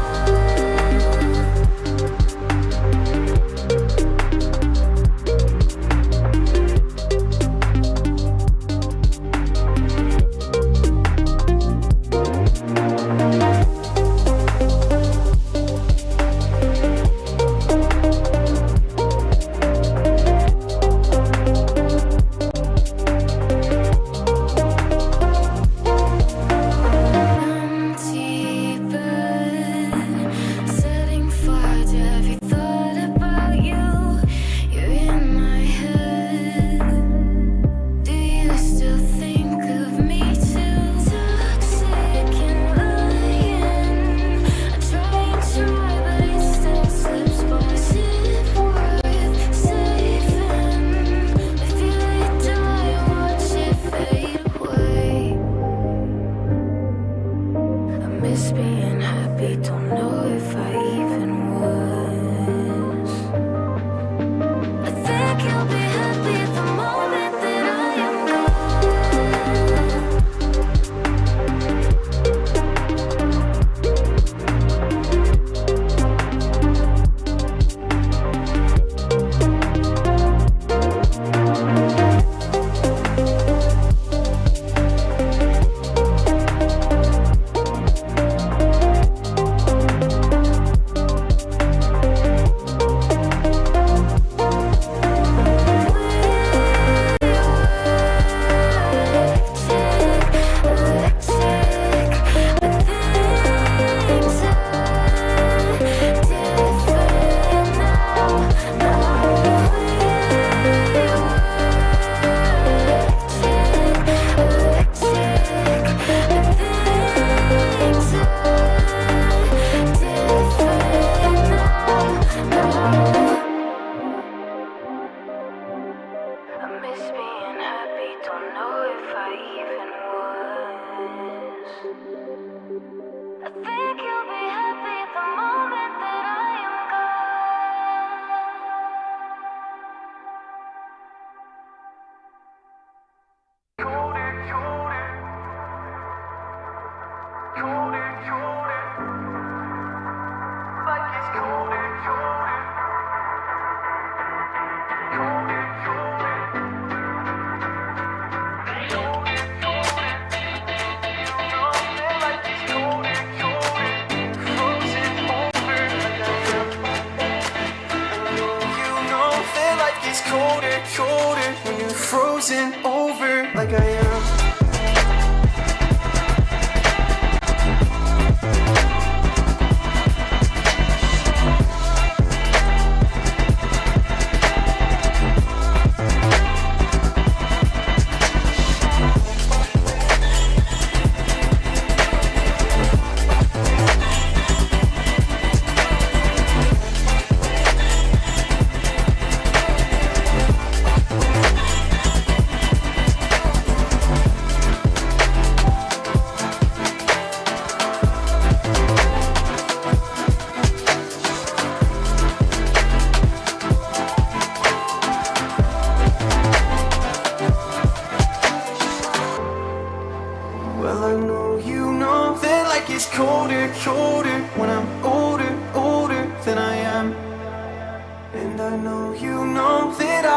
Empty bed, setting fire to every thought about you. You're in my head. Do you still think of me too? Toxic and lying. I try and try, but it still slips by. Is it worth saving? I feel it die, watch it fade away. I miss being happy, don't know if I even was. I think I'll be happy at the moment that I am Colder when you're frozen over like I am.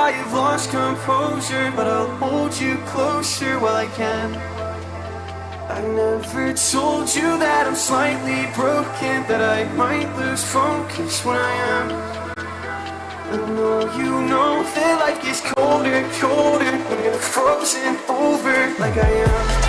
I have lost composure, but I'll hold you closer while I can. I never told you that I'm slightly broken, that I might lose focus when I am. I know you know that life gets colder, colder when you're frozen over like I am.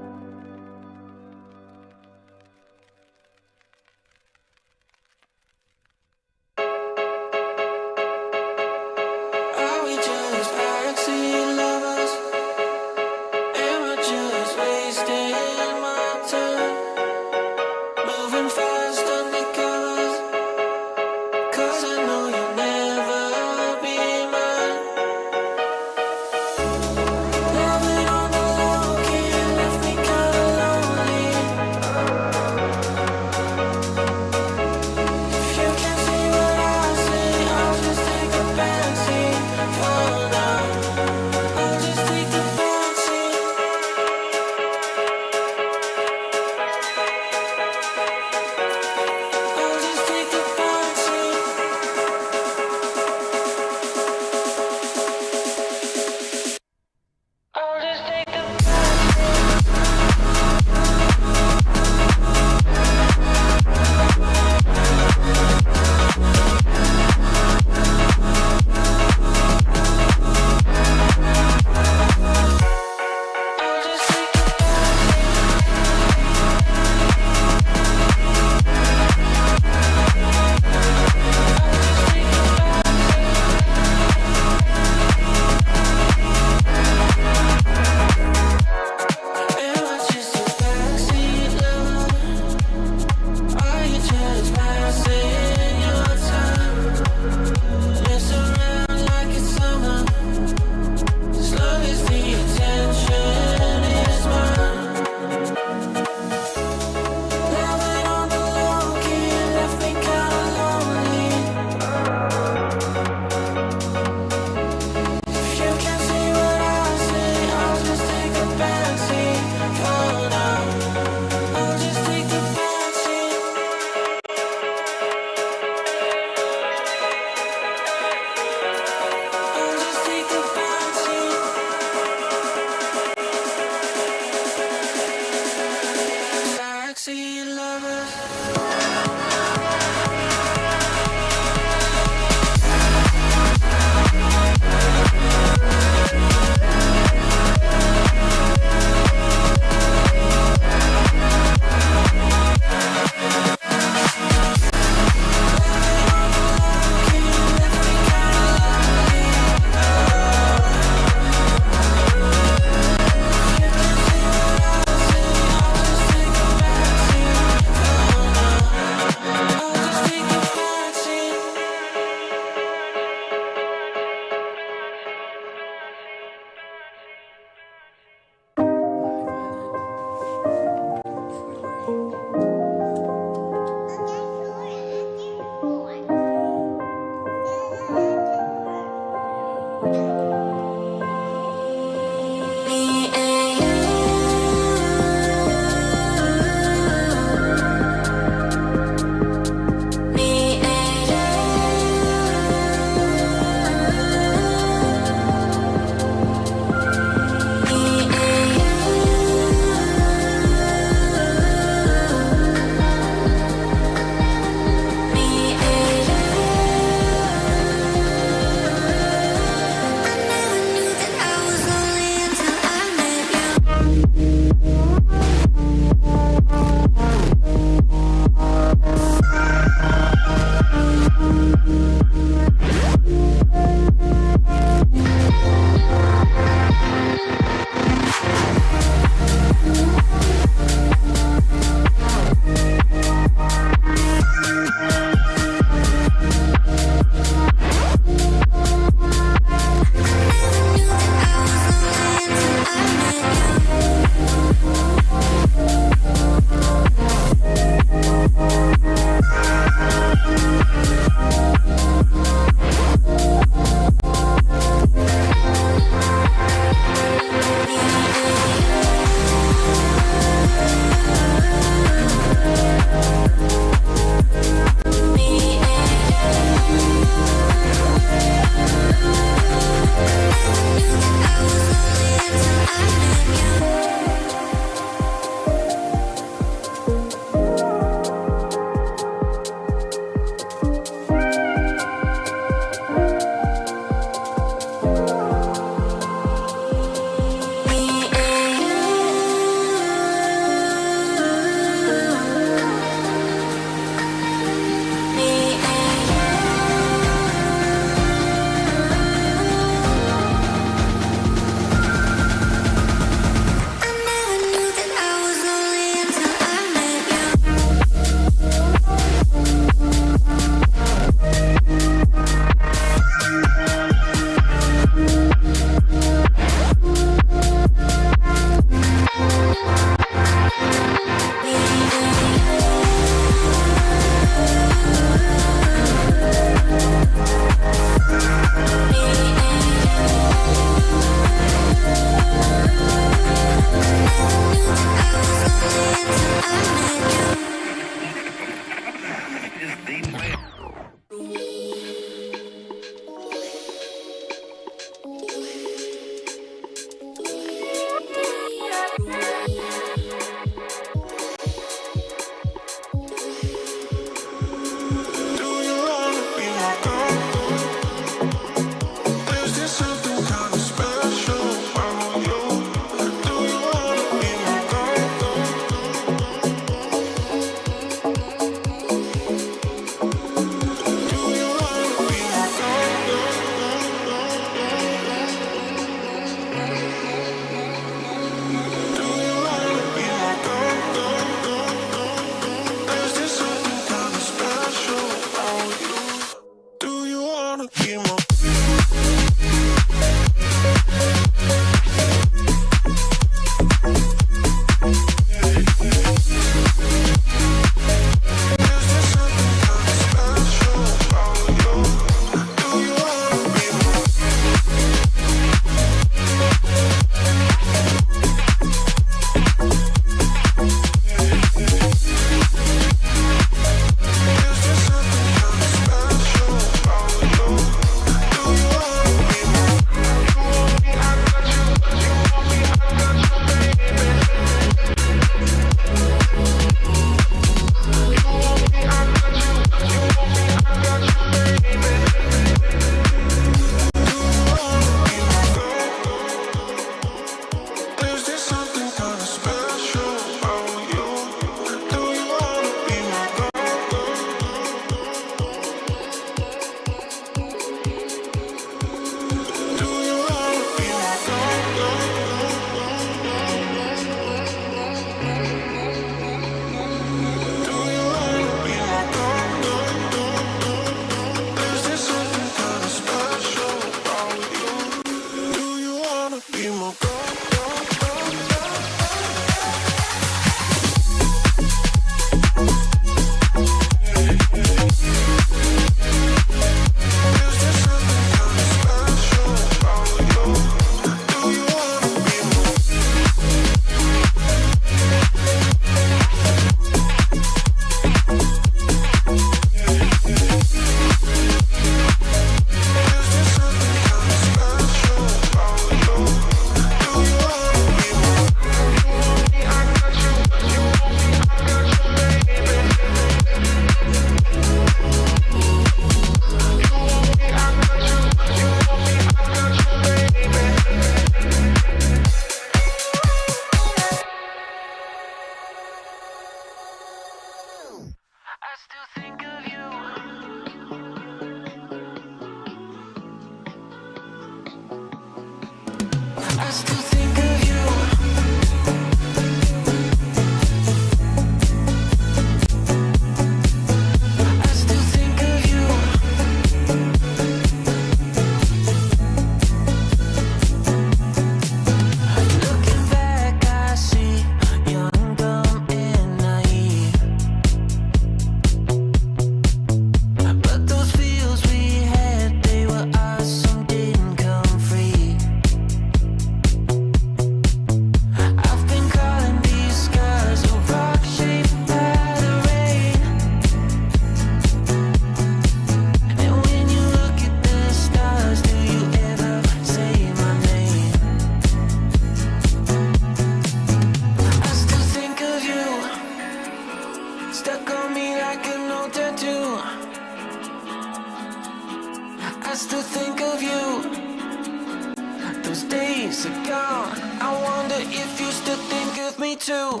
me too.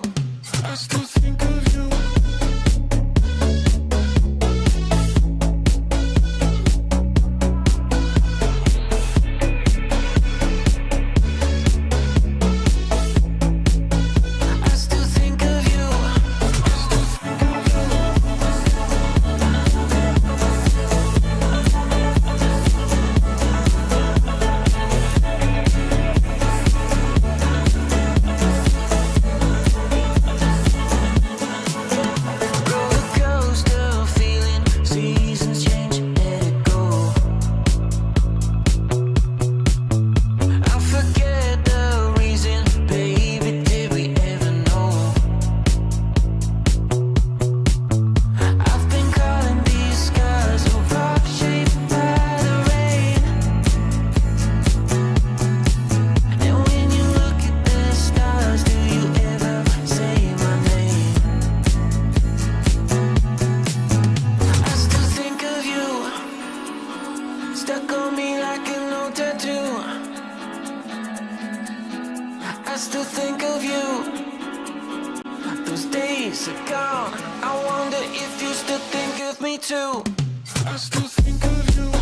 I still think of you. I still think of you. Those days are gone. I wonder if you still think of me too. I still think of you.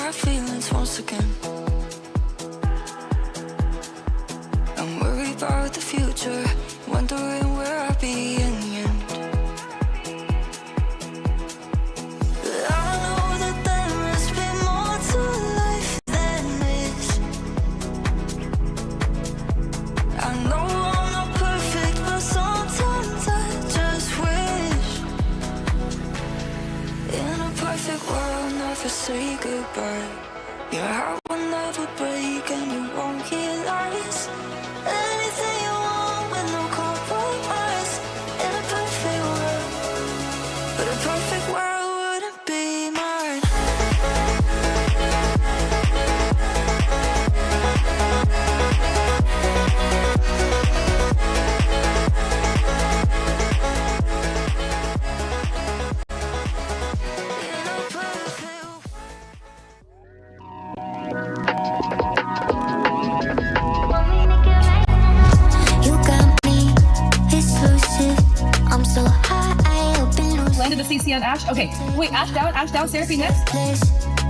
our feelings once again. I'm worried about the future, wondering where I'll be in the end. But I know that there must be more to life than this. I know I'm not perfect, but sometimes I just wish. In a perfect world, never say goodbye. Your heart will never break and you won't realize anything you want with no compromise. In a perfect world, but a perfect world wouldn't be mine. You got me exclusive. I'm so high, I've been losing. Landed the CC on Ash. Okay, wait, Ash down, Seraphine next. Place,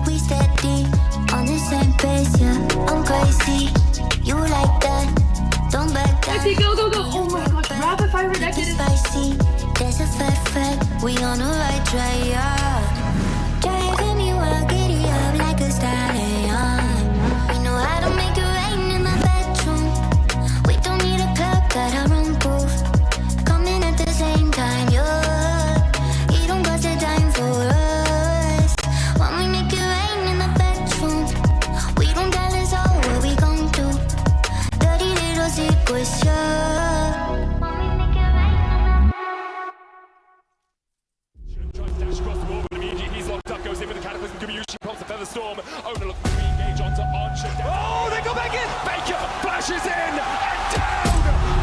we steady on the same pace, yeah. I'm crazy, you like that. Don't back down. I see, go. Oh my gosh, rapid fire rejected. Spicy, there's a fat, we on the right track, yeah. Driving me wild, giddy up like a stallion. We know how to make it rain in my bedroom. We don't need a club, got our own booth. Coming at the same time, yeah. You don't got the time for us. When we make it rain in the bedroom, we don't tell us all what we gon' do. Dirty little secrets, yeah. Dash across the wall, but immediately he's locked up, goes in with the catapult, Gumayushi pops the feather storm. Owner looking to re-engage onto Archer. Oh, they go back in! Baker flashes in, and down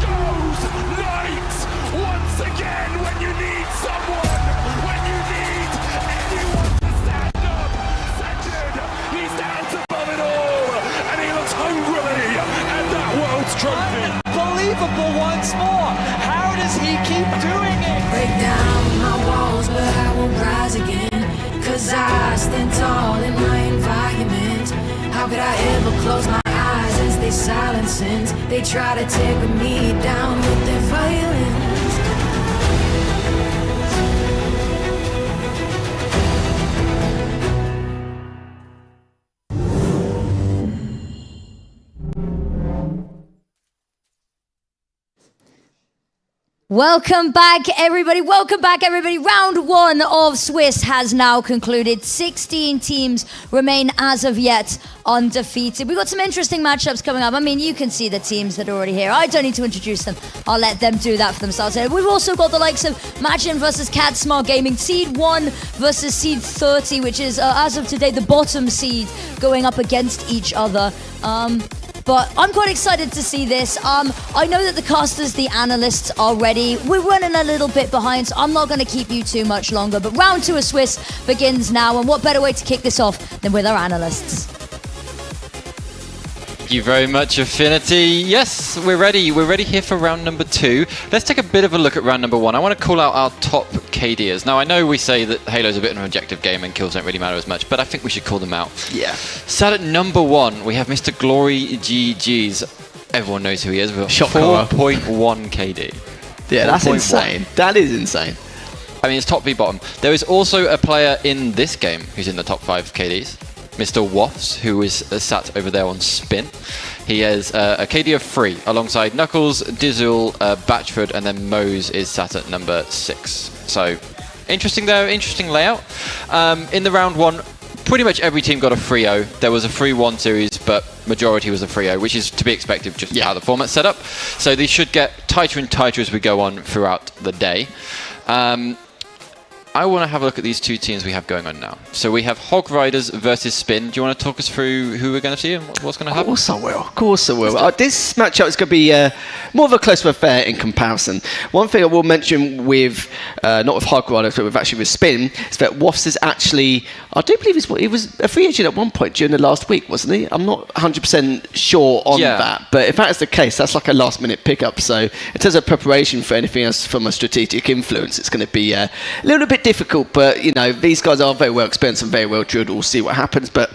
goes Knight! Once again, when you need someone, when you need anyone to stand up, Sajid, he stands above it all, and he looks hungrily at that world's trophy. Unbelievable once more. How does he keep doing it? Break down my walls, but I won't rise again. Cause I stand tall in my environment. How could I ever close my eyes and stay silent since they try to take me down with their violence? Welcome back, everybody. Round one of Swiss has now concluded. 16 teams remain as of yet undefeated. We've got some interesting matchups coming up. I mean, you can see the teams that are already here. I don't need to introduce them. I'll let them do that for themselves. We've also got the likes of Magin versus Cat Smart Gaming, Seed 1 versus Seed 30, which is, as of today, the bottom seed going up against each other. But I'm quite excited to see this. I know that the casters, the analysts are ready. We're running a little bit behind, so I'm not going to keep you too much longer. But round 2 of Swiss begins now, and what better way to kick this off than with our analysts? Thank you very much, Affinity. Yes, we're ready. We're ready here for round number 2. Let's take a bit of a look at round number 1. I want to call out our top KDers. Now, I know we say that Halo's a bit of an objective game and kills don't really matter as much, but I think we should call them out. Yeah. Sat at number 1, we have Mr. Glory GG's. Everyone knows who he is. 4.1 KD. Yeah, that's insane. That is insane. I mean, it's top v bottom. There is also a player in this game who's in the top 5 KDs. Mr. Wafts, who is sat over there on spin. He has a KD of 3 alongside Knuckles, Dizzle, Batchford, and then Mose is sat at number 6. So interesting there, interesting layout. In the round 1, pretty much every team got a 3-0. There was a 3-1 series, but majority was a 3-0, which is to be expected just how the format's set up. So these should get tighter and tighter as we go on throughout the day. I want to have a look at these two teams we have going on now. So we have Hog Riders versus Spin. Do you want to talk us through who we're going to see and what's going to happen? Of course I will. This matchup is going to be more of a closer affair in comparison. One thing I will mention with, not with Hog Riders, but actually with Spin, is that Wafts is actually, I do believe he was a free agent at one point during the last week, wasn't he? I'm not 100% sure on that. But if that is the case, that's like a last minute pickup. So in terms of preparation for anything else from a strategic influence, it's going to be a little bit difficult, but you know, these guys are very well experienced and very well drilled. We'll see what happens, but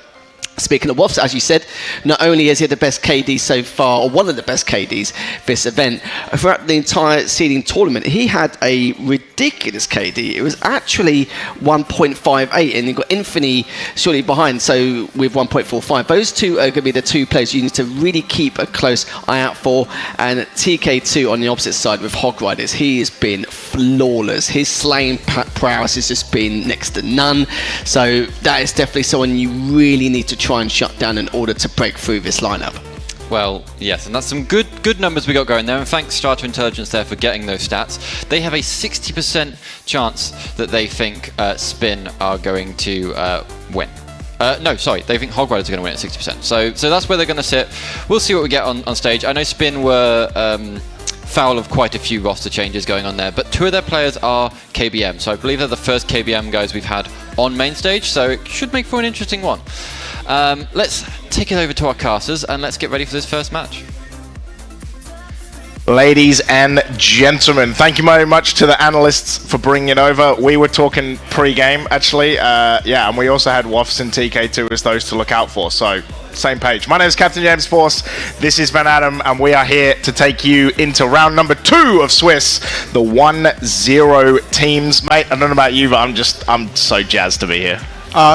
Speaking of Woffs, as you said, not only has he had the best KD so far, or one of the best KDs this event, throughout the entire seeding tournament, he had a ridiculous KD. It was actually 1.58, and you've got Infinity surely behind, so with 1.45. Those two are going to be the two players you need to really keep a close eye out for. And TK2 on the opposite side with Hog Riders, he has been flawless. His slaying prowess has just been next to none. So that is definitely someone you really need to try and shut down in order to break through this lineup. Well, yes, and that's some good numbers we got going there, and thanks Strata Intelligence there for getting those stats. They have a 60% chance that they think Spin are going to win. No, sorry, they think Hog Riders are going to win at 60%. So that's where they're going to sit. We'll see what we get on stage. I know Spin were foul of quite a few roster changes going on there, but two of their players are KBM, so I believe they're the first KBM guys we've had on main stage, so it should make for an interesting one. Let's take it over to our casters and let's get ready for this first match. Ladies and gentlemen, thank you very much to the analysts for bringing it over. We were talking pre-game, actually. And we also had Woffs and TK2 as those to look out for. So, same page. My name is Captain James Force. This is Van Adam, and we are here to take you into round number 2 of Swiss, the 1-0 teams. Mate, I don't know about you, but I'm so jazzed to be here.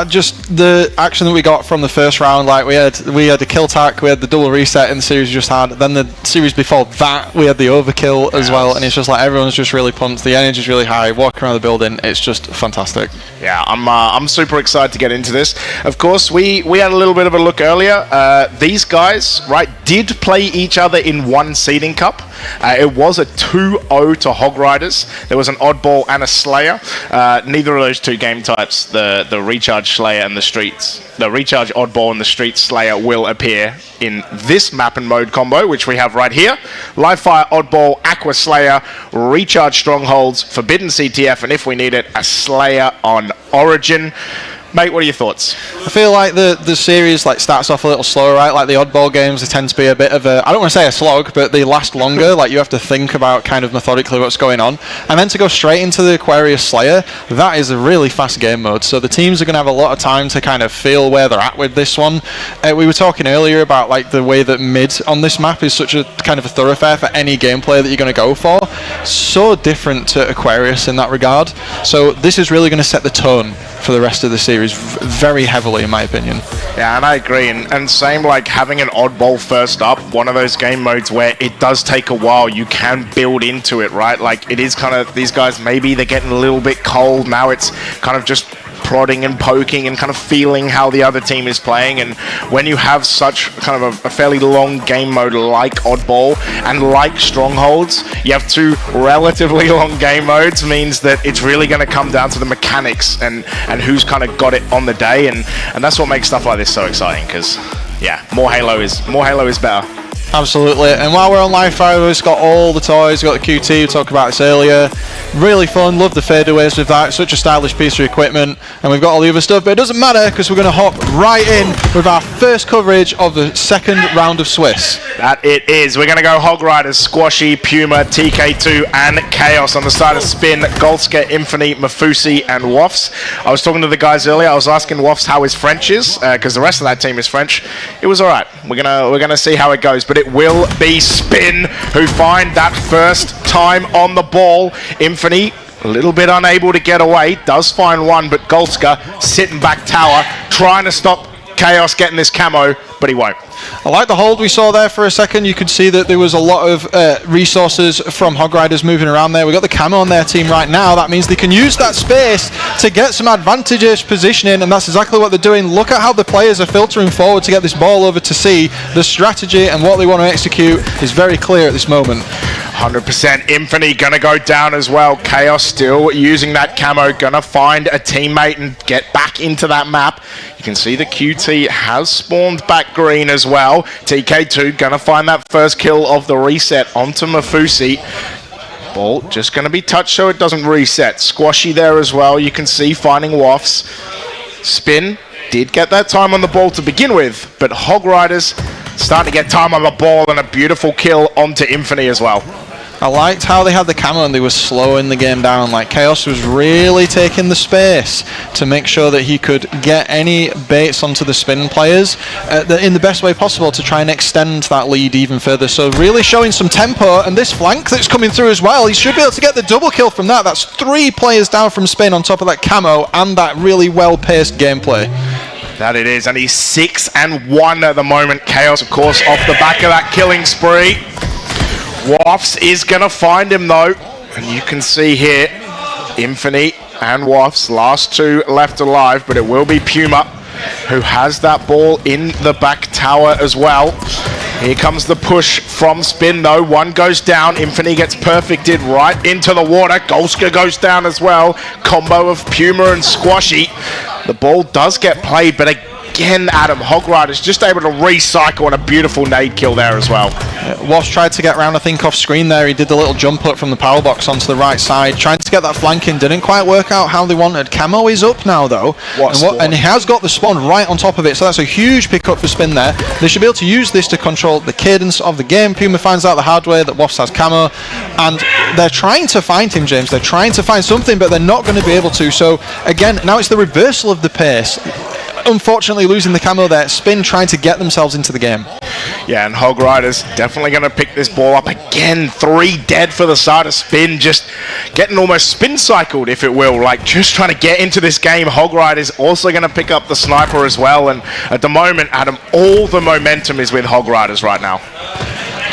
Just the action that we got from the first round, like we had the kill tack, we had the double reset in the series we just had, then the series before that we had the overkill as well, and it's just like everyone's just really pumped, the energy's really high, walking around the building, it's just fantastic. Yeah, I'm super excited to get into this. Of course, we had a little bit of a look earlier. These guys, right, did play each other in one seeding cup. It was a 2-0 to Hog Riders. There was an oddball and a Slayer. Neither of those two game types, the Recharge Slayer and the Streets, the Recharge Oddball and the Streets Slayer will appear in this map and mode combo, which we have right here. Live Fire Oddball, Aqua Slayer, Recharge Strongholds, Forbidden CTF, and if we need it, a Slayer on Origin. Mate, what are your thoughts? I feel like the series starts off a little slower, right? Like the oddball games, they tend to be a bit of a, I don't want to say a slog, but they last longer. Like you have to think about kind of methodically what's going on. And then to go straight into the Aquarius Slayer, that is a really fast game mode. So the teams are going to have a lot of time to kind of feel where they're at with this one. We were talking earlier about like the way that mid on this map is such a kind of a thoroughfare for any gameplay that you're going to go for. So different to Aquarius in that regard. So this is really going to set the tone for the rest of the series very heavily, in my opinion. Yeah, and I agree. And same like having an oddball first up, one of those game modes where it does take a while. You can build into it, right? Like it is kind of, these guys, maybe they're getting a little bit cold. Now it's kind of just prodding and poking and kind of feeling how the other team is playing. And when you have such kind of a fairly long game mode like Oddball and like Strongholds, you have two relatively long game modes, means that it's really going to come down to the mechanics and who's kind of got it on the day, and that's what makes stuff like this so exciting, because yeah, more Halo is better. Absolutely, and while we're on live fire, we've got all the toys, we've got the QT, we talked about this earlier. Really fun, love the fadeaways with that, such a stylish piece of equipment, and we've got all the other stuff, but it doesn't matter because we're going to hop right in with our first coverage of the second round of Swiss. That it is. We're going to go Hog Riders, Squashy, Puma, TK2, and Chaos. On the side of Spin, Golska, Infinity, Mafusi, and Woffs. I was talking to the guys earlier, I was asking Woffs how his French is, because the rest of that team is French. It was alright. We're gonna see how it goes, but it will be Spin who find that first time on the ball. Infinity, a little bit unable to get away, does find one, but Golska sitting back tower, trying to stop Chaos getting this camo, but he won't. I like the hold we saw there for a second. You could see that there was a lot of resources from Hog Riders moving around there. We've got the camo on their team right now. That means they can use that space to get some advantageous positioning, and that's exactly what they're doing. Look at how the players are filtering forward to get this ball over to C. The strategy and what they want to execute is very clear at this moment. 100%. Infinity gonna go down as well. Chaos still using that camo, gonna find a teammate and get back into that map. You can see the QT has spawned back green as well. TK2 gonna find that first kill of the reset onto Mafusi. Ball just gonna be touched so it doesn't reset. Squashy there as well. You can see finding Woffs. Spin did get that time on the ball to begin with, but Hog Riders starting to get time on the ball, and a beautiful kill onto Infinity as well. I liked how they had the camo and they were slowing the game down. Like Chaos was really taking the space to make sure that he could get any baits onto the spin players in the best way possible to try and extend that lead even further. So really showing some tempo, and this flank that's coming through as well, he should be able to get the double kill from that. That's 3 players down from spin on top of that camo and that really well-paced gameplay. That it is, and he's 6-1 at the moment. Chaos, of course, off the back of that killing spree. Wafts is going to find him, though. And you can see here, Infinite and Wafts, last 2 left alive, but it will be Puma who has that ball in the back tower as well. Here comes the push from Spin, though. 1 goes down. Infinite gets perfected right into the water. Golska goes down as well. Combo of Puma and Squashy. The ball does get played, but again, Adam, Hog Rider's just able to recycle, and a beautiful nade kill there as well. Wash tried to get round, I think, off screen there. He did the little jump up from the power box onto the right side, trying to get that flank in. Didn't quite work out how they wanted. Camo is up now, though. And he has got the spawn right on top of it, so that's a huge pickup for Spin there. They should be able to use this to control the cadence of the game. Puma finds out the hard way that Wafts has camo, and they're trying to find him, James. They're trying to find something, but they're not going to be able to. So, again, now it's the reversal of the pace. Unfortunately, losing the camo there. Spin trying to get themselves into the game. Yeah, and Hog Rider's definitely going to pick this ball up again. 3 dead for the side of Spin, just getting almost spin cycled, if it will, like just trying to get into this game. Hog Rider's also going to pick up the sniper as well, and at the moment, Adam, all the momentum is with Hog Riders right now.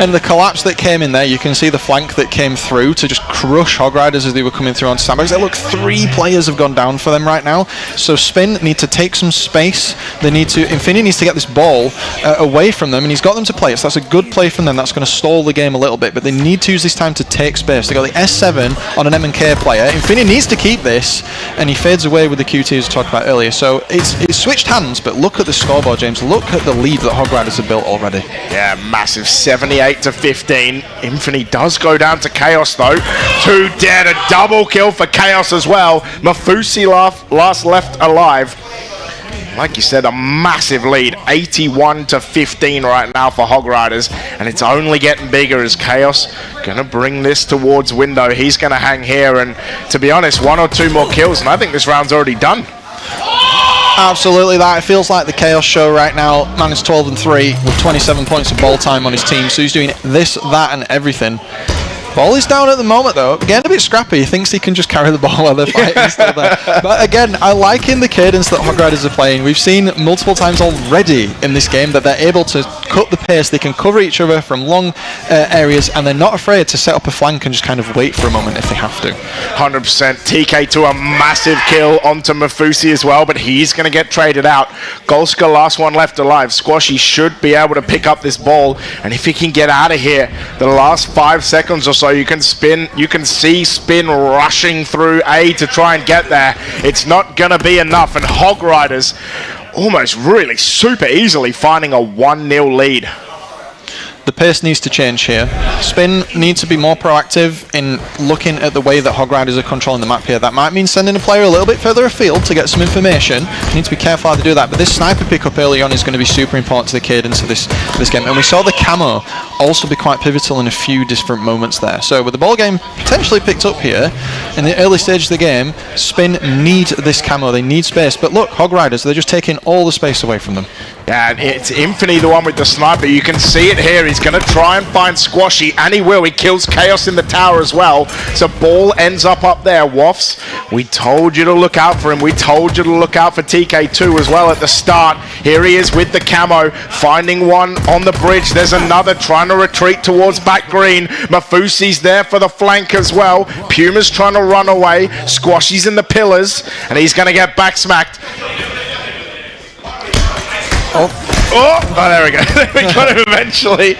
And the collapse that came in there, you can see the flank that came through to just crush Hog Riders as they were coming through on sandbags. Look, 3 players have gone down for them right now. So Spin need to take some space. They need to, Infinity needs to get this ball away from them, and he's got them to play it. So that's a good play from them. That's going to stall the game a little bit, but they need to use this time to take space. They got the S7 on an M&K player. Infinity needs to keep this, and he fades away with the QT as we talked about earlier. So it's switched hands, but look at the scoreboard, James. Look at the lead that Hog Riders have built already. Yeah, massive 78-15. Infinity does go down to Chaos, though. 2 dead, a double kill for Chaos as well. Mafusi last left alive. Like you said, a massive lead, 81-15 right now for Hog Riders, and it's only getting bigger as Chaos gonna bring this towards window. He's gonna hang here, and to be honest, 1 or 2 more kills, and I think this round's already done. Absolutely that. It feels like the Chaos show right now. Man is 12-3 with 27 points of ball time on his team, so he's doing this, that, and everything. Ball is down at the moment, though. Getting a bit scrappy. He thinks he can just carry the ball while they're fighting still there. But again, I like in the cadence that Hog Riders are playing. We've seen multiple times already in this game that they're able to cut the pace. They can cover each other from long areas, and they're not afraid to set up a flank and just kind of wait for a moment if they have to. 100%. TK to a massive kill onto Mafusi as well, but he's going to get traded out. Golska, last one left alive. Squashy should be able to pick up this ball, and if he can get out of here, the last 5 seconds or so, you can see Spin rushing through A to try and get there. It's not going to be enough, and Hog Riders almost really super easily finding a 1-0 lead. The pace needs to change here. Spin needs to be more proactive in looking at the way that Hog Riders are controlling the map here. That might mean sending a player a little bit further afield to get some information. You need to be careful how to do that. But this sniper pickup early on is going to be super important to the cadence of this game. And we saw the camo also be quite pivotal in a few different moments there. So with the ball game potentially picked up here in the early stage of the game, Spin need this camo. They need space. But look, Hog Riders, they're just taking all the space away from them. Yeah, and it's Infinity, the one with the sniper. You can see it here. He's going to try and find Squashy, and he will. He kills Chaos in the tower as well. So ball ends up there. Wafts, we told you to look out for him. We told you to look out for TK2 as well at the start. Here he is with the camo, finding one on the bridge. There's another trying to retreat towards back green. Mafusi's there for the flank as well. Puma's trying to run away. Squashy's in the pillars, and he's going to get back smacked. Oh, there we go. We got him eventually.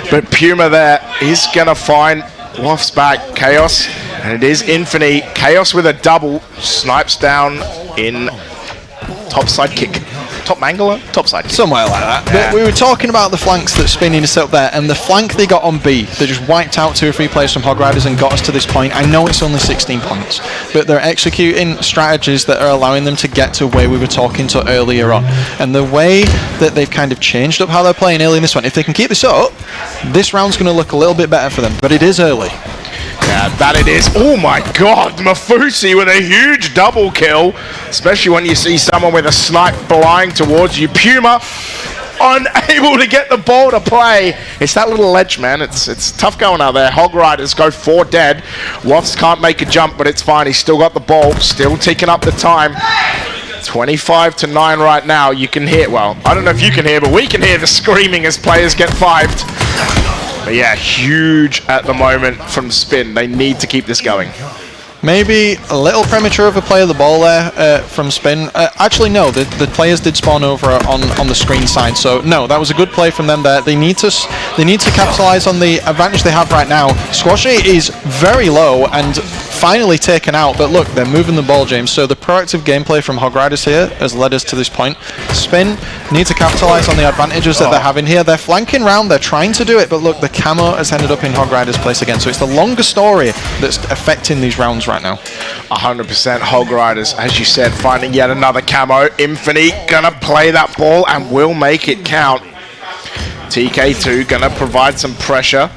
But Puma there is going to find Wafts back. Chaos, and it is Infinity. Chaos with a double. Snipes down in topside kick. Top mangler? Topside kick. Somewhere like that. Yeah. But we were talking about the flanks that Spin needed to set up there, and the flank they got on B, they just wiped out 2 or 3 players from Hog Riders and got us to this point. I know it's only 16 points, but they're executing strategies that are allowing them to get to where we were talking to earlier on. And the way that they've kind of changed up how they're playing early in this one, if they can keep this up, this round's going to look a little bit better for them, but it is early. Yeah, that it is. Oh my god, Mafusi with a huge double kill, especially when you see someone with a snipe flying towards you. Puma unable to get the ball to play. It's that little ledge, man. It's tough going out there. Hog Riders go 4 dead. Wafts can't make a jump, but it's fine. He's still got the ball, still ticking up the time. 25-9 right now. You can hear, well, I don't know if you can hear, but we can hear the screaming as players get 5'd. But yeah, huge at the moment from Spin. They need to keep this going. Maybe a little premature of a play of the ball there from Spin. Actually, no, the players did spawn over on the screen side, so no, that was a good play from them there. They need to capitalize on the advantage they have right now. Squashy is very low and finally taken out, but look, they're moving the ball, James, so the proactive gameplay from Hog Riders here has led us to this point. Spin need to capitalize on the advantages that they're having here. They're flanking round, they're trying to do it, but look, the camo has ended up in Hog Riders' place again, so it's the longer story that's affecting these rounds right now. 100% Hog Riders, as you said, finding yet another camo. Infinity gonna play that ball and will make it count. TK2 gonna provide some pressure.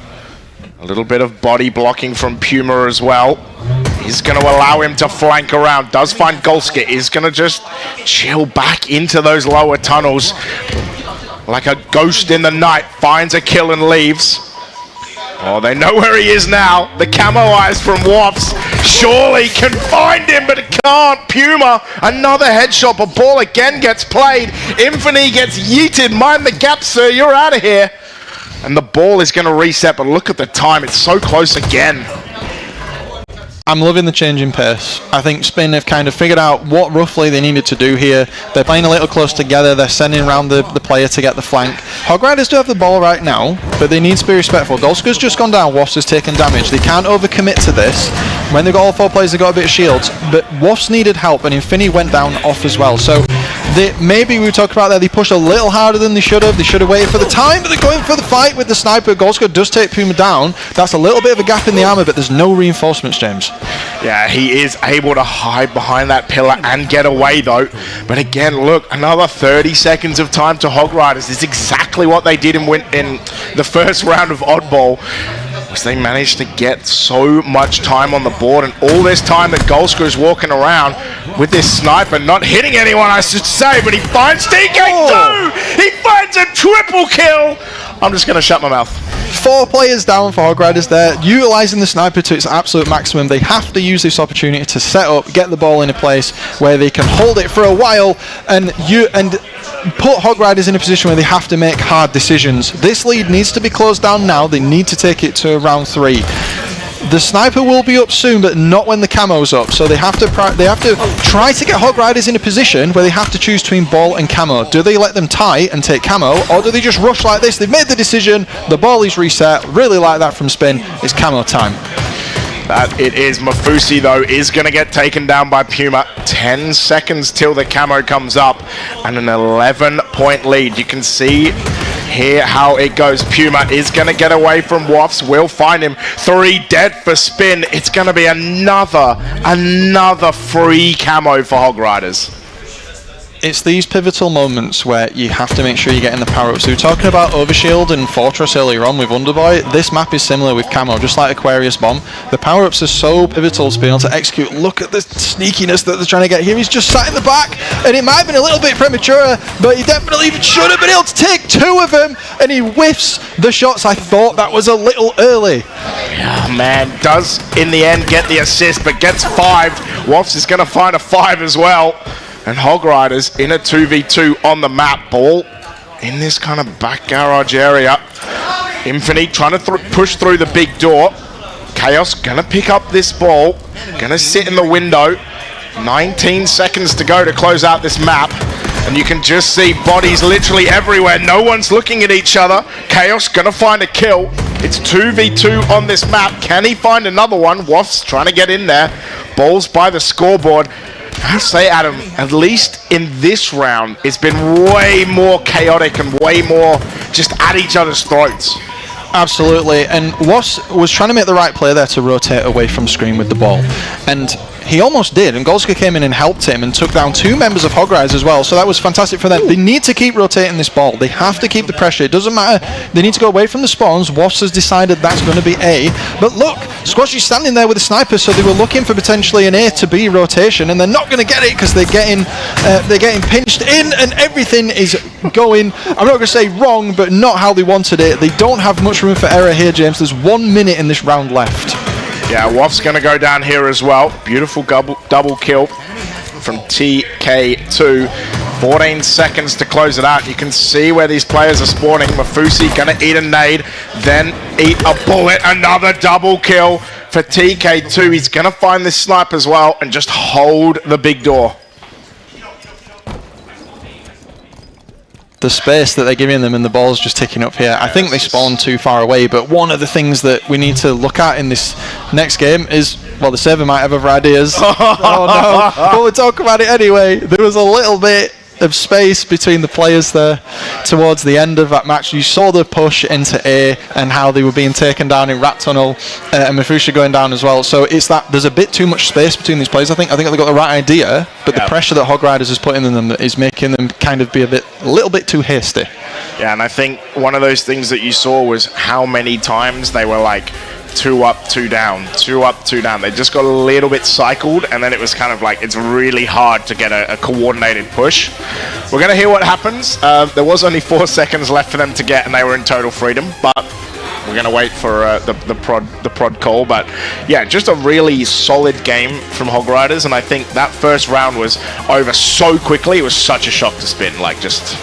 A little bit of body blocking from Puma as well. He's going to allow him to flank around. Does find Golska. Is going to just chill back into those lower tunnels. Like a ghost in the night. Finds a kill and leaves. Oh, they know where he is now. The camo eyes from Wafts surely can find him, but it can't. Puma, another headshot. A ball again gets played. Infinity gets yeeted. Mind the gap, sir. You're out of here. And the ball is going to reset, but look at the time. It's so close again. I'm loving the change in pace. I think Spin have kind of figured out what roughly they needed to do here. They're playing a little close together. They're sending around the player to get the flank. Hog Riders do have the ball right now, but they need to be respectful. Golska's just gone down. Wafts has taken damage. They can't overcommit to this. When they've got all 4 players, they've got a bit of shields, but Wafts needed help, and Infinity went down off as well. So maybe we talked about that. They pushed a little harder than they should have. They should have waited for the time, but they're going for the fight with the sniper. Golska does take Puma down. That's a little bit of a gap in the armor, but there's no reinforcements, James. Yeah, he is able to hide behind that pillar and get away though. But again, look, another 30 seconds of time to Hog Riders. It's exactly what they did in the first round of Oddball. Was they managed to get so much time on the board, and all this time that Golska is walking around with this sniper, not hitting anyone, I should say, but he finds TK2! He finds a triple kill! I'm just going to shut my mouth. 4 players down for Hog Riders there, utilising the sniper to its absolute maximum. They have to use this opportunity to set up, get the ball in a place where they can hold it for a while and put Hog Riders in a position where they have to make hard decisions. This lead needs to be closed down now. They need to take it to round 3. The sniper will be up soon, but not when the camo's up. So they have to try to get Hog Riders in a position where they have to choose between ball and camo. Do they let them tie and take camo, or do they just rush like this? They've made the decision. The ball is reset. Really like that from Spin. It's camo time. That it is. Mafusi, though, is going to get taken down by Puma. 10 seconds till the camo comes up, and an 11-point lead. You can see here how it goes. Puma is going to get away from Wafts. Will find him. 3 dead for Spin. It's going to be another free camo for Hog Riders. It's these pivotal moments where you have to make sure you're getting the power-ups. So we were talking about Overshield and Fortress earlier on with Wonderboy. This map is similar with Camo, just like Aquarius Bomb. The power-ups are so pivotal to being able to execute. Look at the sneakiness that they're trying to get here. He's just sat in the back, and it might have been a little bit premature, but he definitely should have been able to take 2 of them, and he whiffs the shots. I thought that was a little early. Yeah, man, does in the end get the assist, but gets 5. Wafts is going to find a 5 as well. And Hog Riders in a 2v2 on the map. Ball in this kind of back garage area. Infinity trying to push through the big door. Chaos gonna pick up this ball. Gonna sit in the window. 19 seconds to go to close out this map. And you can just see bodies literally everywhere. No one's looking at each other. Chaos gonna find a kill. It's 2v2 on this map. Can he find another one? Wafts trying to get in there. Balls by the scoreboard. I say, Adam, at least in this round, it's been way more chaotic and way more just at each other's throats. Absolutely, and was trying to make the right play there to rotate away from screen with the ball, and he almost did, and Golska came in and helped him and took down 2 members of Hogrise as well, so that was fantastic for them. They need to keep rotating this ball. They have to keep the pressure. It doesn't matter. They need to go away from the spawns. Wasps has decided that's going to be A, but look, Squashy's standing there with a sniper, so they were looking for potentially an A to B rotation, and they're not going to get it because they're getting pinched in, and everything is going, I'm not going to say wrong, but not how they wanted it. They don't have much room for error here, James. There's 1 minute in this round left. Yeah, Waff's going to go down here as well. Beautiful double kill from TK2. 14 seconds to close it out. You can see where these players are spawning. Mafusi going to eat a nade, then eat a bullet. Another double kill for TK2. He's going to find this snipe as well and just hold the big door. The space that they're giving them and the ball's just ticking up here. I think they spawned too far away, but one of the things that we need to look at in this next game is, well, the server might have other ideas. Oh no, but we'll talk about it anyway. There was a little bit of space between the players there towards the end of that match. You saw the push into A and how they were being taken down in Rat Tunnel, and Mafusha going down as well. So it's that there's a bit too much space between these players. I think they've got the right idea, but the pressure that Hog Riders is putting on them is making them kind of be a little bit too hasty. Yeah, and I think one of those things that you saw was how many times they were like 2 up, 2 down, 2 up, 2 down. They just got a little bit cycled, and then it was kind of like it's really hard to get a coordinated push. We're going to hear what happens. There was only 4 seconds left for them to get, and they were in total freedom, but we're going to wait for the prod call. But yeah, just a really solid game from Hog Riders, and I think that first round was over so quickly. It was such a shock to Spin, like just...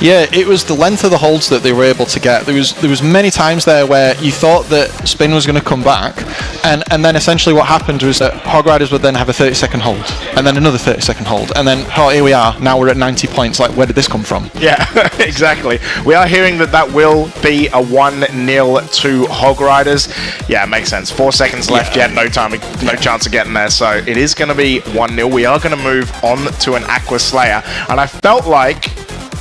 Yeah, it was the length of the holds that they were able to get. There was many times there where you thought that Spin was going to come back, and then essentially what happened was that Hog Riders would then have a 30-second hold, and then another 30-second hold, and then, oh, here we are, now we're at 90 points, like, where did this come from? Yeah, exactly. We are hearing that will be a 1-0 to Hog Riders. Yeah, it makes sense. 4 seconds left yet, no chance of getting there, so it is going to be 1-0. We are going to move on to an Aqua Slayer, and I felt like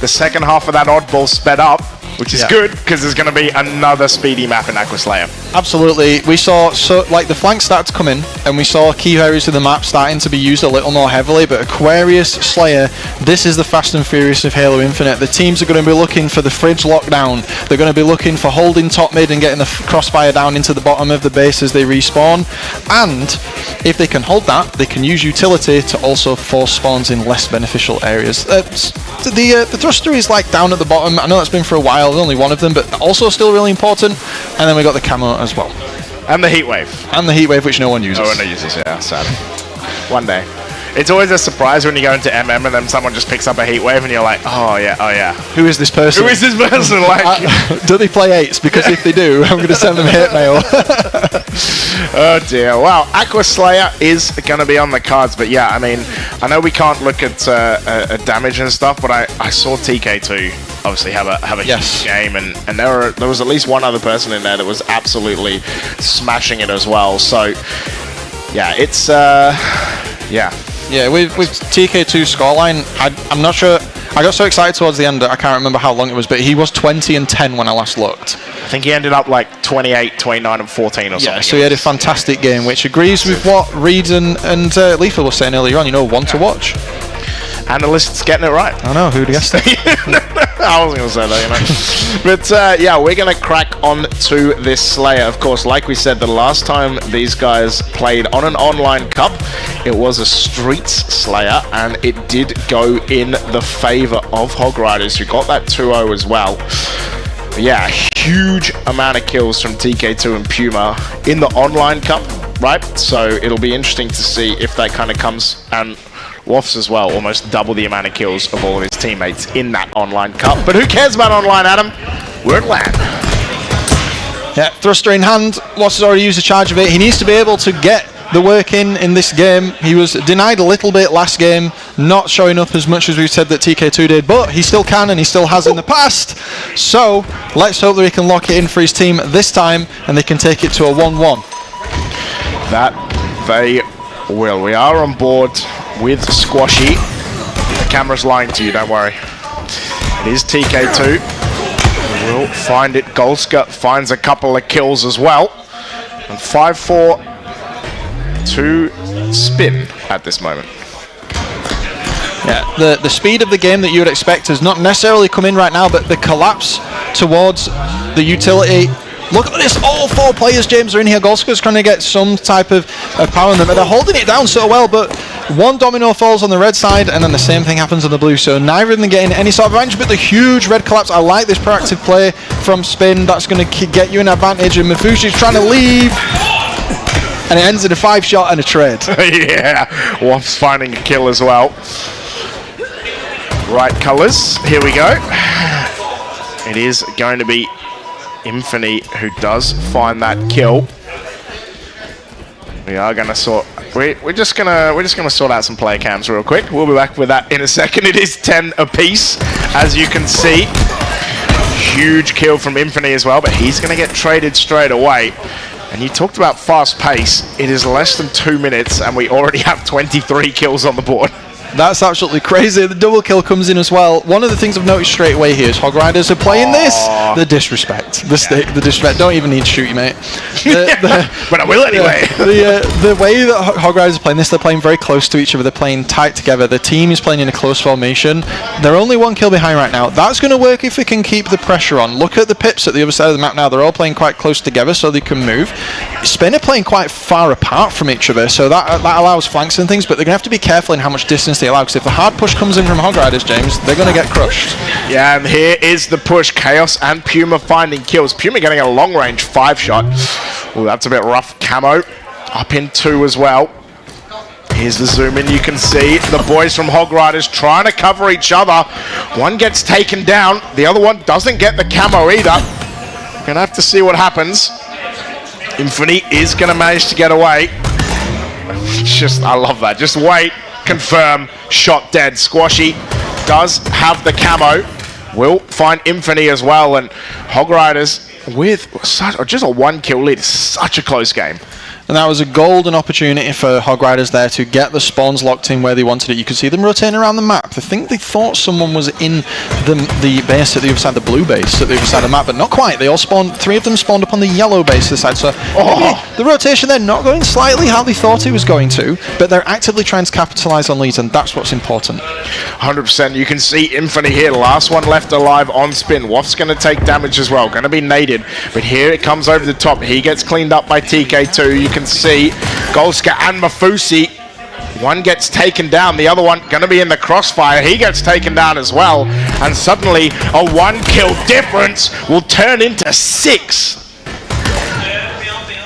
the second half of that oddball sped up, which is good because there's going to be another speedy map in Aqua Slayer. Absolutely. We saw the flanks start to come in, and we saw key areas of the map starting to be used a little more heavily, but Aquarius Slayer, this is the Fast and Furious of Halo Infinite. The teams are going to be looking for the fridge lockdown. They're going to be looking for holding top mid and getting the crossfire down into the bottom of the base as they respawn, and if they can hold that, they can use utility to also force spawns in less beneficial areas. The thruster is like down at the bottom. I know that's been for a while, there's only one of them, but also still really important. And then we got the camo as well. And the heat wave. And the heat wave, which no one uses. No one uses, yeah, sad. One day. It's always a surprise when you go into MM and then someone just picks up a heat wave and you're like, oh yeah. Who is this person? Who is this person? Like, do they play 8s? Because if they do, I'm going to send them hate mail. Oh dear. Well, Aqua Slayer is going to be on the cards, but yeah, I mean, I know we can't look at damage and stuff, but I saw TK2 obviously have a huge game, and there was at least one other person in there that was absolutely smashing it as well. So yeah, it's Yeah, with TK2's scoreline, I'm not sure. I got so excited towards the end that I can't remember how long it was, but he was 20-10 when I last looked. I think he ended up like 28, 29, and 14 or something. Yeah, so he had a fantastic game, which agrees with what Reed and Lethal were saying earlier on, one to watch. Analysts getting it right. I know, who'd guessed it? I wasn't going to say that, But yeah, we're going to crack on to this Slayer. Of course, like we said, the last time these guys played on an online cup, it was a Streets Slayer, and it did go in the favor of Hog Riders, who got that 2-0 as well. But yeah, huge amount of kills from TK2 and Puma in the online cup, right? So it'll be interesting to see if that kind of comes, and Woffs as well, almost double the amount of kills of all of his teammates in that online cup. But who cares about online, Adam? We're at LAN. Yeah, thruster in hand. Woffs has already used a charge of it. He needs to be able to get the work in this game. He was denied a little bit last game, not showing up as much as we said that TK2 did, but he still can, and he still has in the past. So let's hope that he can lock it in for his team this time, and they can take it to a 1-1. That they will. We are on board with Squashy. The camera's lying to you, don't worry. It is TK2. We'll find it. Golska finds a couple of kills as well. And 5-4 to Spin at this moment. Yeah, the speed of the game that you would expect has not necessarily come in right now, but the collapse towards the utility. Look at this, all 4 players, James, are in here. Goldscore's trying to get some type of power on them, but they're holding it down so well, but one domino falls on the red side, and then the same thing happens on the blue, so neither of them getting any sort of advantage, but the huge red collapse. I like this proactive play from Spin. That's going to get you an advantage, and Mafushi's trying to leave, and it ends in a 5-shot and a trade. Yeah, Waff's finding a kill as well. Right colours, here we go. It is going to be Infinity who does find that kill. We are going to sort. We're just gonna sort out some player cams real quick. We'll be back with that in a second. It is 10 apiece, as you can see. Huge kill from Infinity as well, but he's going to get traded straight away. And you talked about fast pace. It is less than 2 minutes, and we already have 23 kills on the board. That's absolutely crazy. The double kill comes in as well. One of the things I've noticed straight away here is Hog Riders are playing this. The disrespect. The stick, the disrespect. Don't even need to shoot you, mate. But I will anyway. The way that Hog Riders are playing this, they're playing very close to each other. They're playing tight together. The team is playing in a close formation. They're only 1 kill behind right now. That's going to work if we can keep the pressure on. Look at the pips at the other side of the map now. They're all playing quite close together so they can move. Spin are playing quite far apart from each other, so that allows flanks and things, but they're going to have to be careful in how much distance they allow, because if the hard push comes in from Hog Riders, James, they're going to get crushed. Yeah, and here is the push. Chaos and Puma finding kills. Puma getting a long-range 5-shot. Oh, that's a bit rough. Camo up in 2 as well. Here's the zoom in. You can see the boys from Hog Riders trying to cover each other. One gets taken down. The other one doesn't get the camo either. Gonna have to see what happens. Infinity is going to manage to get away. I love that. Just wait. Confirm, shot dead. Squashy does have the camo, will find Infinity as well, and Hog Riders with just a 1 kill lead. It's such a close game. And that was a golden opportunity for Hog Riders there to get the spawns locked in where they wanted it. You could see them rotating around the map. I think they thought someone was in the base at the other side, the blue base at the other side of the map, but not quite. They all spawned, 3 of them spawned up on the yellow base this side. So the rotation there not going slightly how they thought it was going to, but they're actively trying to capitalize on leads, and that's what's important. 100%. You can see Infinity here, last one left alive on Spin. Waff's going to take damage as well, going to be naded, but here it comes over the top. He gets cleaned up by TK2. You can see Golska and Mafusi. One gets taken down, the other one going to be in the crossfire. He gets taken down as well, and suddenly a 1 kill difference will turn into 6.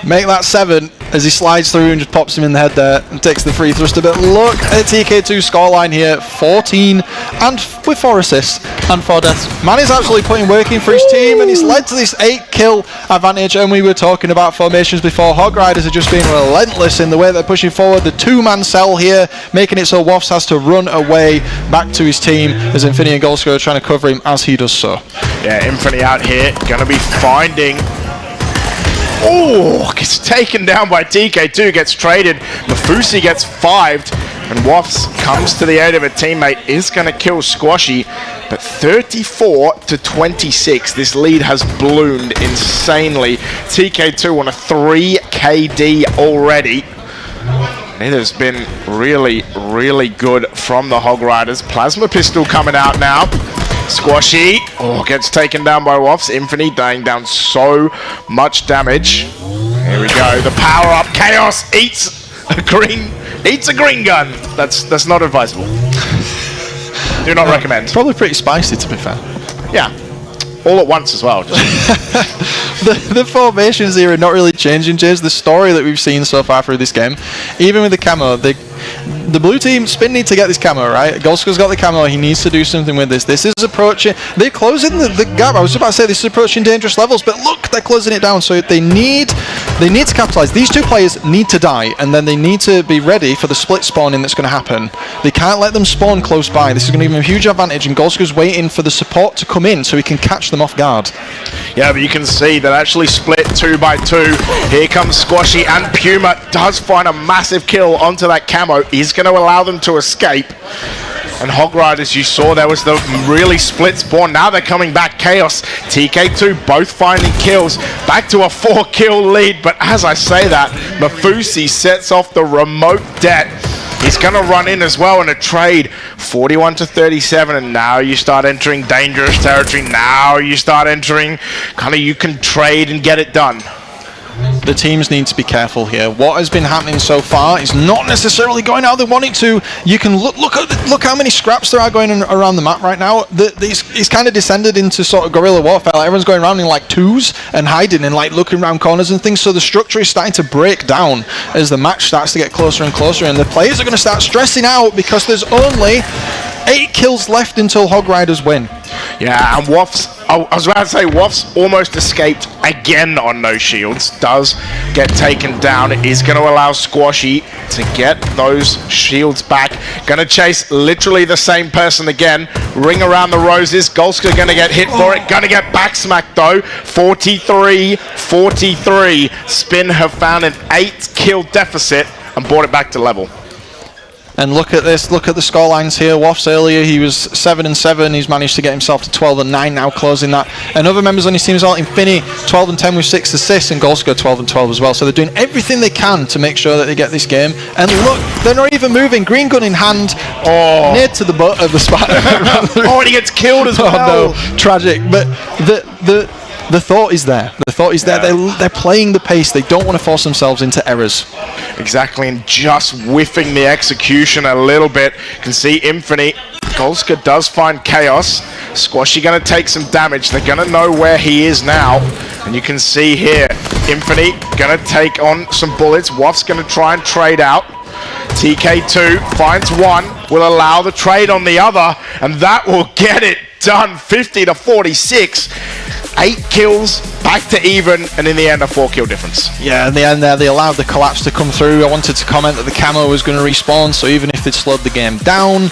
Make that 7 as he slides through and just pops him in the head there and takes the free thruster. But look at the TK2 scoreline here, 14 and with 4 assists and 4 deaths. Man is absolutely putting work in for his team, and he's led to this 8 kill advantage. And we were talking about formations before. Hog Riders are just being relentless in the way they're pushing forward. The 2-man cell here, making it so Waffs has to run away back to his team as Infinity and Goldsco are trying to cover him as he does so. Yeah, Infinity out here, going to be finding... Oh, gets taken down by TK2, gets traded. Mafusi gets 5'd, and Waffs comes to the aid of a teammate, is going to kill Squashy, but 34-26. This lead has bloomed insanely. TK2 on a 3 KD already. It has been really, really good from the Hog Riders. Plasma Pistol coming out now. Squashy, gets taken down by Waffs. Infinity dying down so much damage. Here we go, the power up. Chaos eats a green gun. That's not advisable. Do not recommend. Probably pretty spicy, to be fair. Yeah, all at once as well. The formations here are not really changing, James. The story that we've seen so far through this game, even with the camo, the blue team, Spin need to get this camo, right? Golsko's got the camo, he needs to do something with this. This is approaching, they're closing the gap. I was about to say this is approaching dangerous levels, but look, they're closing it down. So they need to capitalize. These 2 players need to die, and then they need to be ready for the split spawning that's going to happen. They can't let them spawn close by. This is going to give them a huge advantage, and Golsko's waiting for the support to come in so he can catch them off guard. Yeah, but you can see that actually split 2 by 2. Here comes Squashy, and Puma does find a massive kill onto that camo. He's going to allow them to escape. And Hog Riders, you saw there was the really split spawn. Now they're coming back. Chaos, TK2, both finding kills. Back to a 4-kill lead. But as I say that, Mafusi sets off the remote det. He's going to run in as well in a trade. 41 to 37, and now you start entering dangerous territory. Now you start entering kind of you can trade and get it done. The teams need to be careful here. What has been happening so far is not necessarily going how they want it to. You can look how many scraps there are going around the map right now. It's kind of descended into sort of guerrilla warfare. Like everyone's going around in like twos and hiding and like looking around corners and things. So the structure is starting to break down as the match starts to get closer and closer, and the players are going to start stressing out because there's only 8 kills left until Hog Riders win. Yeah, and I was about to say, Waff's almost escaped again on no shields. Does get taken down. It is going to allow Squashy to get those shields back. Going to chase literally the same person again. Ring around the roses. Golska going to get hit for it. Going to get back smacked though. 43-43. Spin have found an 8-kill deficit and brought it back to level. And look at this, look at the scorelines here. Waffs earlier, he was 7-7. He's managed to get himself to 12-9 now, closing that. And other members on his team as well, Infinity 12-10 with 6 assists, and Golska 12-12 as well. So they're doing everything they can to make sure that they get this game. And look, they're not even moving. Green gun in hand, near to the butt of the spot. Oh, and he gets killed as well. Oh no, tragic. But the thought is there. The thought is there. They're playing the pace. They don't want to force themselves into errors. Exactly, and just whiffing the execution a little bit. You can see Infinity. Golska does find Chaos. Squashy going to take some damage. They're going to know where he is now. And you can see here, Infinity going to take on some bullets. Waff's going to try and trade out. TK2 finds one, will allow the trade on the other, and that will get it done. 50-46. 8 kills, back to even, and in the end a 4-kill difference. Yeah, in the end there they allowed the collapse to come through. I wanted to comment that the camo was going to respawn, so even if they'd slowed the game down,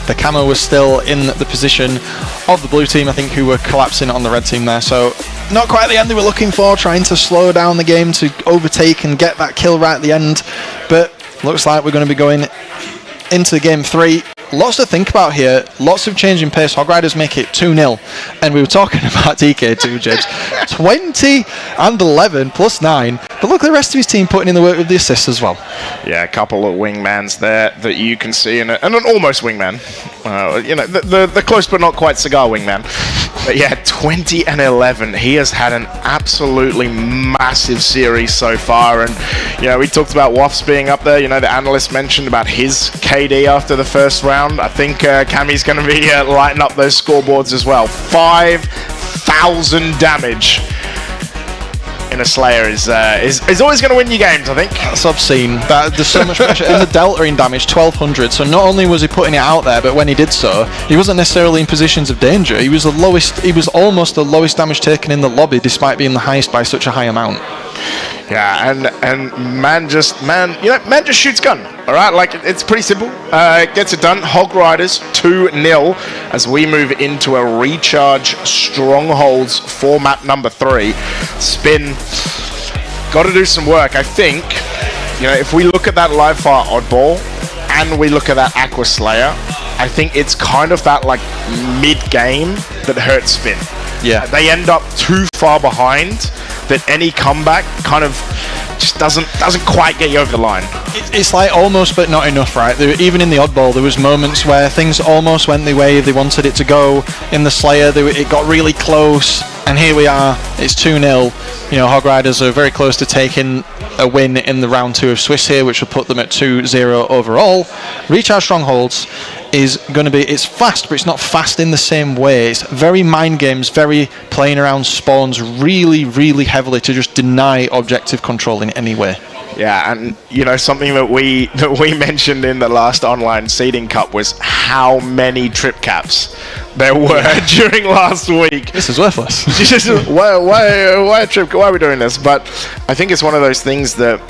the camo was still in the position of the blue team, I think, who were collapsing on the red team there. So not quite the end they were looking for, trying to slow down the game to overtake and get that kill right at the end. But looks like we're going to be going into game 3. Lots to think about here, lots of change in pace. Hog Riders make it 2-0, and we were talking about TK2, James. 20 and 11 plus 9, but look at the rest of his team putting in the work with the assists as well. Yeah, a couple of wingmans there that you can see, and an almost wingman. You know, the close but not quite cigar wingman. But yeah, 20 and 11. He has had an absolutely massive series so far, and you know, we talked about Waffs being up there. You know, the analyst mentioned about his KD after the first round. I think Cammy's going to be lighting up those scoreboards as well. 5,000 damage in a Slayer is always going to win you games, I think. That's obscene. There's so much pressure. And the delta in damage, 1,200. So not only was he putting it out there, but when he did so, he wasn't necessarily in positions of danger. He was almost the lowest damage taken in the lobby, despite being the highest by such a high amount. Yeah, and man just shoots gun. All right, like it's pretty simple. Gets it done. Hog Riders 2-0 as we move into a recharge strongholds for map number 3. Spin got to do some work. I think, you know, if we look at that live fire oddball and we look at that Aqua Slayer, I think it's kind of that like mid game that hurts Spin. Yeah, they end up too far behind that any comeback kind of just doesn't quite get you over the line. It's like almost but not enough, right? Even in the oddball, there was moments where things almost went the way they wanted it to go. In the Slayer, it got really close, and here we are. It's 2-0. You know, Hog Riders are very close to taking a win in the round 2 of Swiss here, which will put them at 2-0 overall. Recharge Strongholds is going to be, it's fast, but it's not fast in the same way. It's very mind games, very playing around spawns, really, really heavily to just deny objective control in any way. Yeah, and you know, something that we mentioned in the last online seeding cup was how many trip caps there were during last week. This is worthless. why a trip? Why are we doing this? But I think it's one of those things that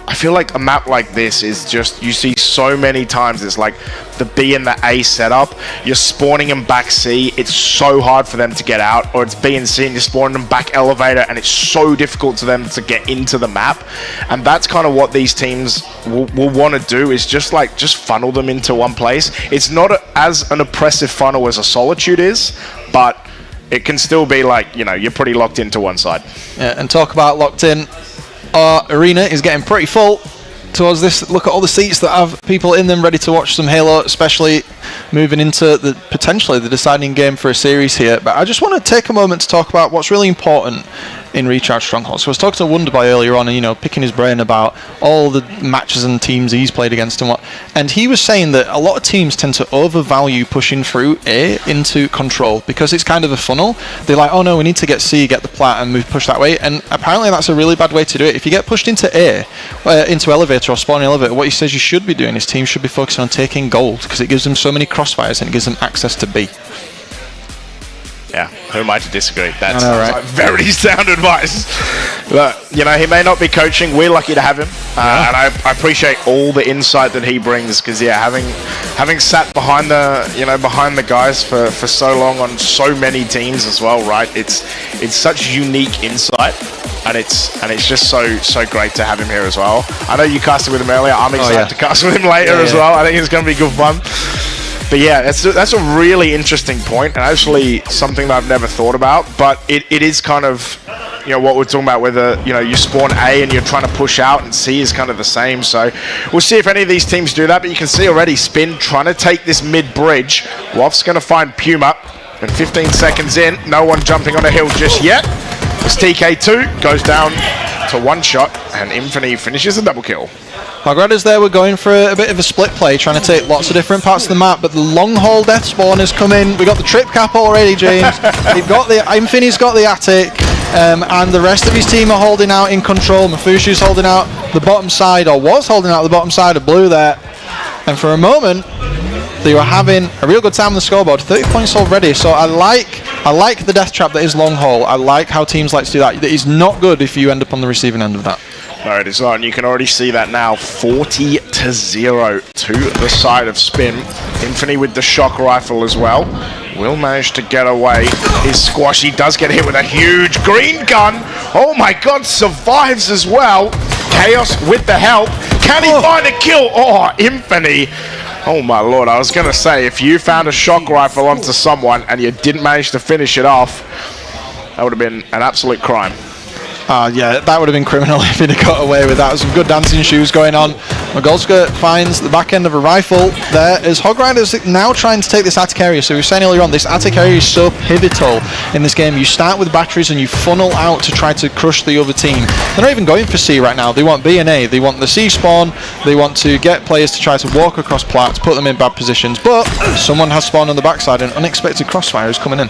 I feel like a map like this is just, you see so many times, it's like the B and the A setup. You're spawning them back C. It's so hard for them to get out. Or it's B and C and you're spawning them back elevator, and it's so difficult to them to get into the map. And that's kind of what these teams will want to do, is just funnel them into one place. It's not as an oppressive funnel as a Solitude is, but it can still be like, you know, you're pretty locked into one side. Yeah, and talk about locked in. Our arena is getting pretty full towards this. Look at all the seats that have people in them ready to watch some Halo, especially moving into potentially the deciding game for a series here. But I just want to take a moment to talk about what's really important in Recharge Stronghold. So I was talking to Wonderboy earlier on, and you know, picking his brain about all the matches and teams he's played against and what. And he was saying that a lot of teams tend to overvalue pushing through A into control because it's kind of a funnel. They're like, oh no, we need to get C, get the plat, and push that way. And apparently that's a really bad way to do it. If you get pushed into A, into elevator or spawning elevator, what he says you should be doing is teams should be focusing on taking gold because it gives them so many crossfires and it gives them access to B. Yeah, who am I to disagree? That's right? Like very sound advice. But, you know, he may not be coaching. We're lucky to have him. And I appreciate all the insight that he brings because, yeah, having sat behind the guys for so long on so many teams as well, right? It's such unique insight. And it's just so great to have him here as well. I know you casted with him earlier. I'm excited to cast with him later as well. I think it's going to be good fun. But yeah, that's a really interesting point, and actually something that I've never thought about. But it is kind of, you know, what we're talking about, whether, you know, you spawn A and you're trying to push out, and C is kind of the same. So we'll see if any of these teams do that. But you can see already Spin trying to take this mid bridge. Woff's going to find Puma, and 15 seconds in, no one jumping on a hill just yet. As TK2 goes down to one shot, and Infinity finishes a double kill. Hogriders there were going for a bit of a split play, trying to take lots of different parts of the map, but the long haul death spawn has come in. We got the trip cap already, James. Infinity's got the attic, and the rest of his team are holding out in control. Mafushi's holding out the bottom side, or was holding out the bottom side of blue there. And for a moment, they were having a real good time on the scoreboard. 30 points already, so I like the death trap that is long haul. I like how teams like to do that. It is not good if you end up on the receiving end of that. No, it is not, and you can already see that now. 40-0 to the side of Spin. Infinity with the shock rifle as well. Will manage to get away. His squash, he does get hit with a huge green gun. Oh my god, survives as well. Chaos with the help. Can he find a kill? Oh, Infinity. Oh my lord, I was going to say, if you found a shock rifle onto someone and you didn't manage to finish it off, that would have been an absolute crime. Yeah, that would have been criminal if he'd have got away with that. Some good dancing shoes going on. Magolska finds the back end of a rifle there as Hogriders now trying to take this attic area. So we were saying earlier on, this attic area is so pivotal in this game. You start with batteries and you funnel out to try to crush the other team. They're not even going for C right now. They want B and A. They want the C spawn. They want to get players to try to walk across plats, put them in bad positions. But someone has spawned on the backside and unexpected crossfire is coming in.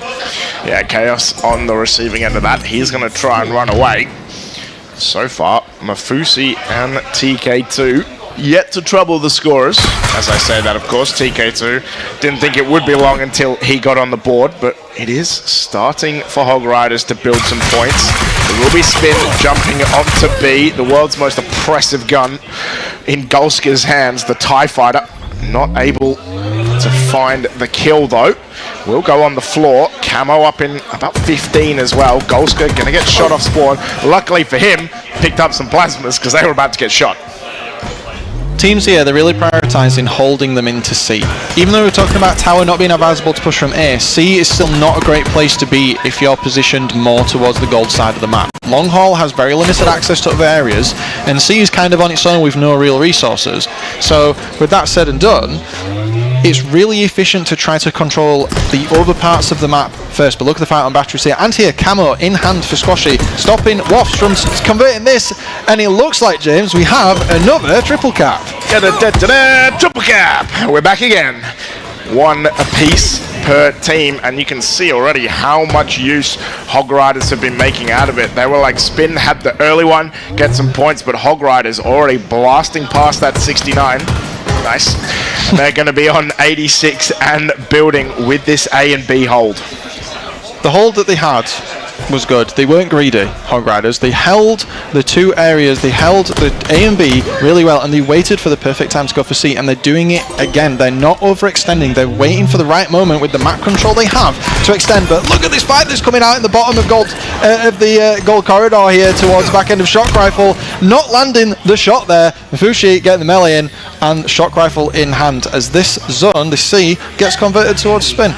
Yeah, Chaos on the receiving end of that. He's going to try and run away. So far, Mafusi and TK2 yet to trouble the scorers. As I say that, of course, TK2 didn't think it would be long until he got on the board, but it is starting for Hogriders to build some points. There will be Spin jumping onto B, the world's most oppressive gun in Golska's hands, the TIE Fighter. Not able to find the kill though. Will go on the floor. Camo up in about 15 as well. Golska gonna get shot off spawn. Luckily for him, picked up some plasmas because they were about to get shot. Teams here, they're really prioritising holding them into C. Even though we're talking about Tower not being advisable to push from A, C is still not a great place to be if you're positioned more towards the gold side of the map. Long haul has very limited access to other areas, and C is kind of on its own with no real resources. So, with that said and done, it's really efficient to try to control the other parts of the map first. But look at the fight on batteries here. And here, Camo in hand for Squashy, stopping Woffs from converting this. And it looks like, James, we have another triple cap. Triple cap! We're back again. One apiece per team, and you can see already how much use Hogriders have been making out of it. They were like, Spin had the early one, get some points, but Hogriders already blasting past that 69. Nice. They're going to be on 86 and building with this A and B hold. The hold that they had was good. They weren't greedy, Hog Riders. They held the two areas, they held the A and B really well, and they waited for the perfect time to go for C, and they're doing it again. They're not overextending. They're waiting for the right moment with the map control they have to extend. But look at this fight that's coming out in the bottom of the gold corridor here towards the back end of Shock Rifle. Not landing the shot there. Fushi getting the melee in, and Shock Rifle in hand as this zone, the C, gets converted towards spin.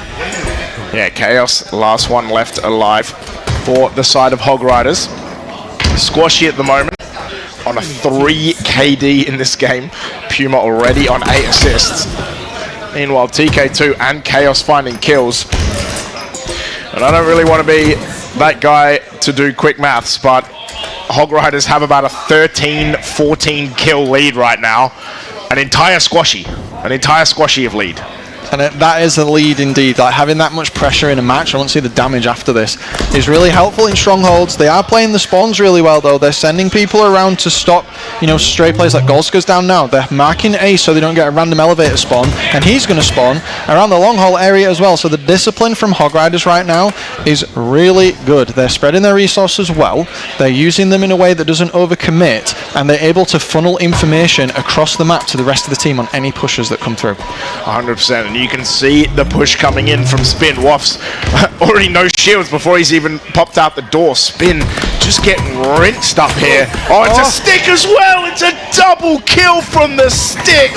Yeah, Chaos, last one left alive for the side of Hog Riders. Squashy at the moment on a 3 KD in this game. Puma already on 8 assists. Meanwhile, TK2 and Chaos finding kills. And I don't really want to be that guy to do quick maths, but Hog Riders have about a 13-14 kill lead right now. An entire squashy of lead. And that is a lead indeed. Like, having that much pressure in a match, I want to see the damage after this, is really helpful in strongholds. They are playing the spawns really well though. They're sending people around to stop, you know, stray players like Golska's down now. They're marking A so they don't get a random elevator spawn, and he's going to spawn around the long haul area as well. So the discipline from Hog Riders right now is really good. They're spreading their resources well. They're using them in a way that doesn't overcommit, and they're able to funnel information across the map to the rest of the team on any pushes that come through. 100%. And you can see the push coming in from Spin. Woff's already no shields before he's even popped out the door. Spin just getting rinsed up here. Oh, it's a stick as well. It's a double kill from the stick.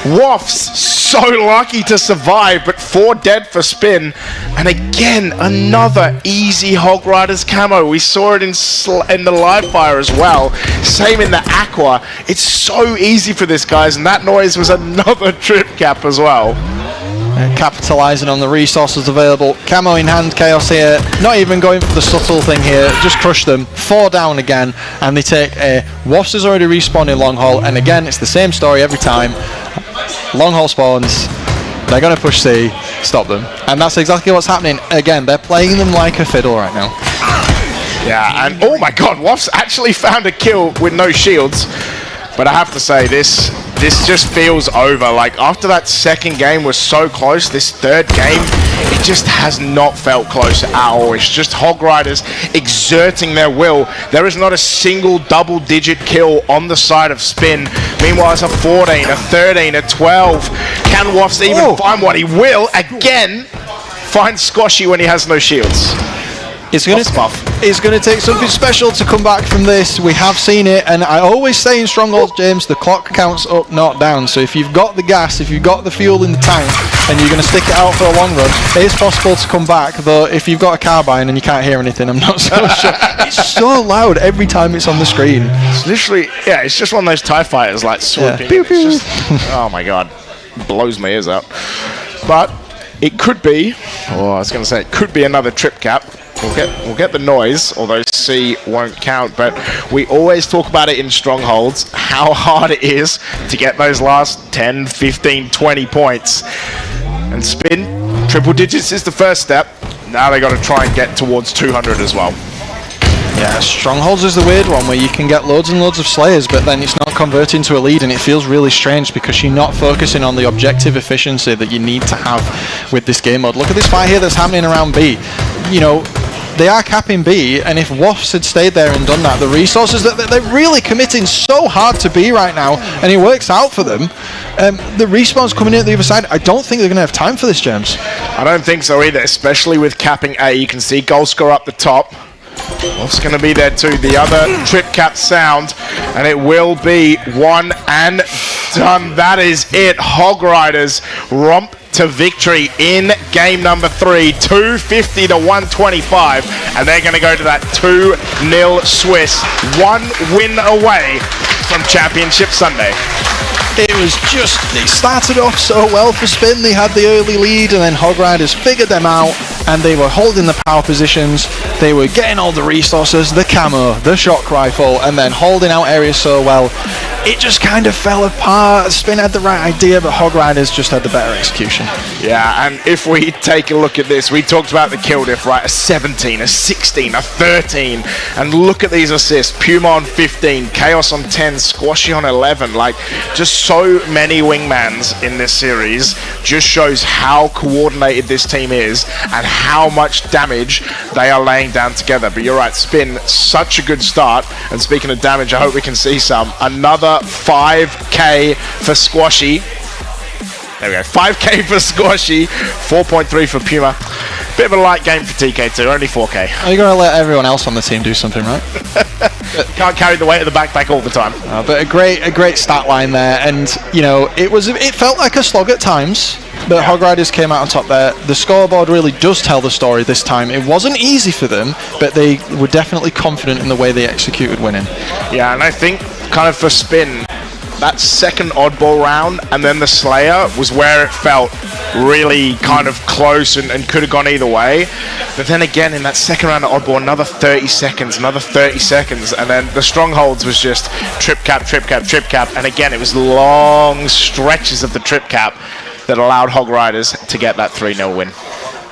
Woff's so lucky to survive, but 4 dead for Spin. And again, another easy Hog Riders camo. We saw it in the live fire as well. Same in the Aqua. It's so easy for this, guys, and that noise was another trip cap as well. Capitalising on the resources available. Camo in hand, Chaos here. Not even going for the subtle thing here. Just crush them. 4 down again, and they take a... Woffs has already respawned in long haul, and again, it's the same story every time. Long haul spawns. They're going to push C, stop them. And that's exactly what's happening. Again, they're playing them like a fiddle right now. Yeah, and oh my god, Woffs actually found a kill with no shields. But I have to say, this just feels over. Like, after that second game was so close, this third game, it just has not felt close at all. It's just Hog Riders exerting their will. There is not a single double-digit kill on the side of Spin. Meanwhile, it's a 14, a 13, a 12. Can Woffs even find what he will? Again, find Squashy when he has no shields. It's going to take something special to come back from this. We have seen it, and I always say in strongholds, James, the clock counts up, not down. So if you've got the gas, if you've got the fuel in the tank, and you're going to stick it out for a long run, it is possible to come back. Though if you've got a carbine and you can't hear anything, I'm not so sure. It's so loud every time it's on the screen. It's literally, yeah, it's just one of those TIE fighters like swooping. Pew, pew. It's just, oh my god, blows my ears out. But it could be, I was going to say, it could be another trip cap. We'll get the noise, although C won't count, but we always talk about it in strongholds, how hard it is to get those last 10, 15, 20 points. And Spin, triple digits is the first step. Now they got to try and get towards 200 as well. Yeah, strongholds is the weird one where you can get loads and loads of slayers, but then it's not converting to a lead, and it feels really strange because you're not focusing on the objective efficiency that you need to have with this game mode. Look at this fight here that's happening around B. You know, they are capping B, and if Woffs had stayed there and done that, the resources that they're really committing so hard to B right now, and it works out for them. The respawn's coming in at the other side. I don't think they're going to have time for this, James. I don't think so either, especially with capping A. You can see goal score up the top. Woff's going to be there too. The other trip cap sound, and it will be one and done. That is it. Hog Riders romp to victory in game number 3, 250 to 125, and they're going to go to that 2-0 Swiss, 1 win away from Championship Sunday. It was just, they started off so well for Spin. They had the early lead, and then Hog Riders figured them out, and they were holding the power positions. They were getting all the resources, the camo, the shock rifle, and then holding out areas so well. It just kind of fell apart. Spin had the right idea, but Hog Riders just had the better execution. Yeah, and if we take a look at this, we talked about the kill diff, right? A 17, a 16, a 13, and look at these assists. Puma on 15, Chaos on 10, Squashy on 11. Like, just so many wingmans in this series. Just shows how coordinated this team is and how much damage they are laying down together. But you're right, Spin, such a good start. And speaking of damage, I hope we can see some. Another 5k for Squashy. There we go, 5k for Squashy, 4.3 for Puma. Bit of a light game for TK2, only 4k. You're going to let everyone else on the team do something, right? Can't carry the weight of the backpack all the time. But a great stat line there, and you know it felt like a slog at times, but Hog Riders came out on top there. The scoreboard really does tell the story this time. It wasn't easy for them, but they were definitely confident in the way they executed winning. Yeah, and I think kind of for Spin, that second oddball round and then the Slayer was where it felt really kind of close and could have gone either way. But then again, in that second round of oddball, another 30 seconds, and then the Strongholds was just trip cap, and again, it was long stretches of the trip cap that allowed Hog Riders to get that 3-0 win.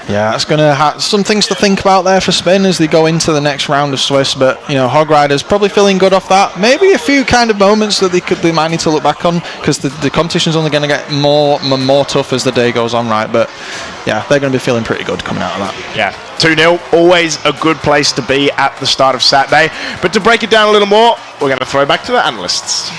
Yeah, that's going to have some things to think about there for Spin as they go into the next round of Swiss. But you know, Hog Riders probably feeling good off that. Maybe a few kind of moments that they might need to look back on, because the competition's only going to get more tough as the day goes on, right? But yeah, they're going to be feeling pretty good coming out of that. Yeah, 2-0, always a good place to be at the start of Saturday. But to break it down a little more, we're going to throw back to the analysts.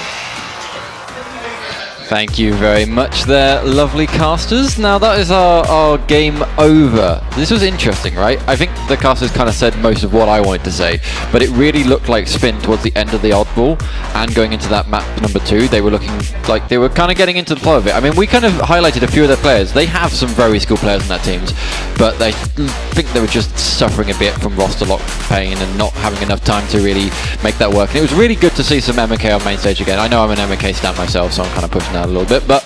Thank you very much there, lovely casters. Now that is our game over. This was interesting, right? I think the casters kind of said most of what I wanted to say, but it really looked like Spin towards the end of the oddball and going into that map number 2, they were looking like they were kind of getting into the flow of it. I mean, we kind of highlighted a few of their players. They have some very skilled players in their teams, but they think they were just suffering a bit from roster lock pain and not having enough time to really make that work. And it was really good to see some MK on main stage again. I know I'm an MK stan myself, so I'm kind of pushing that a little bit, but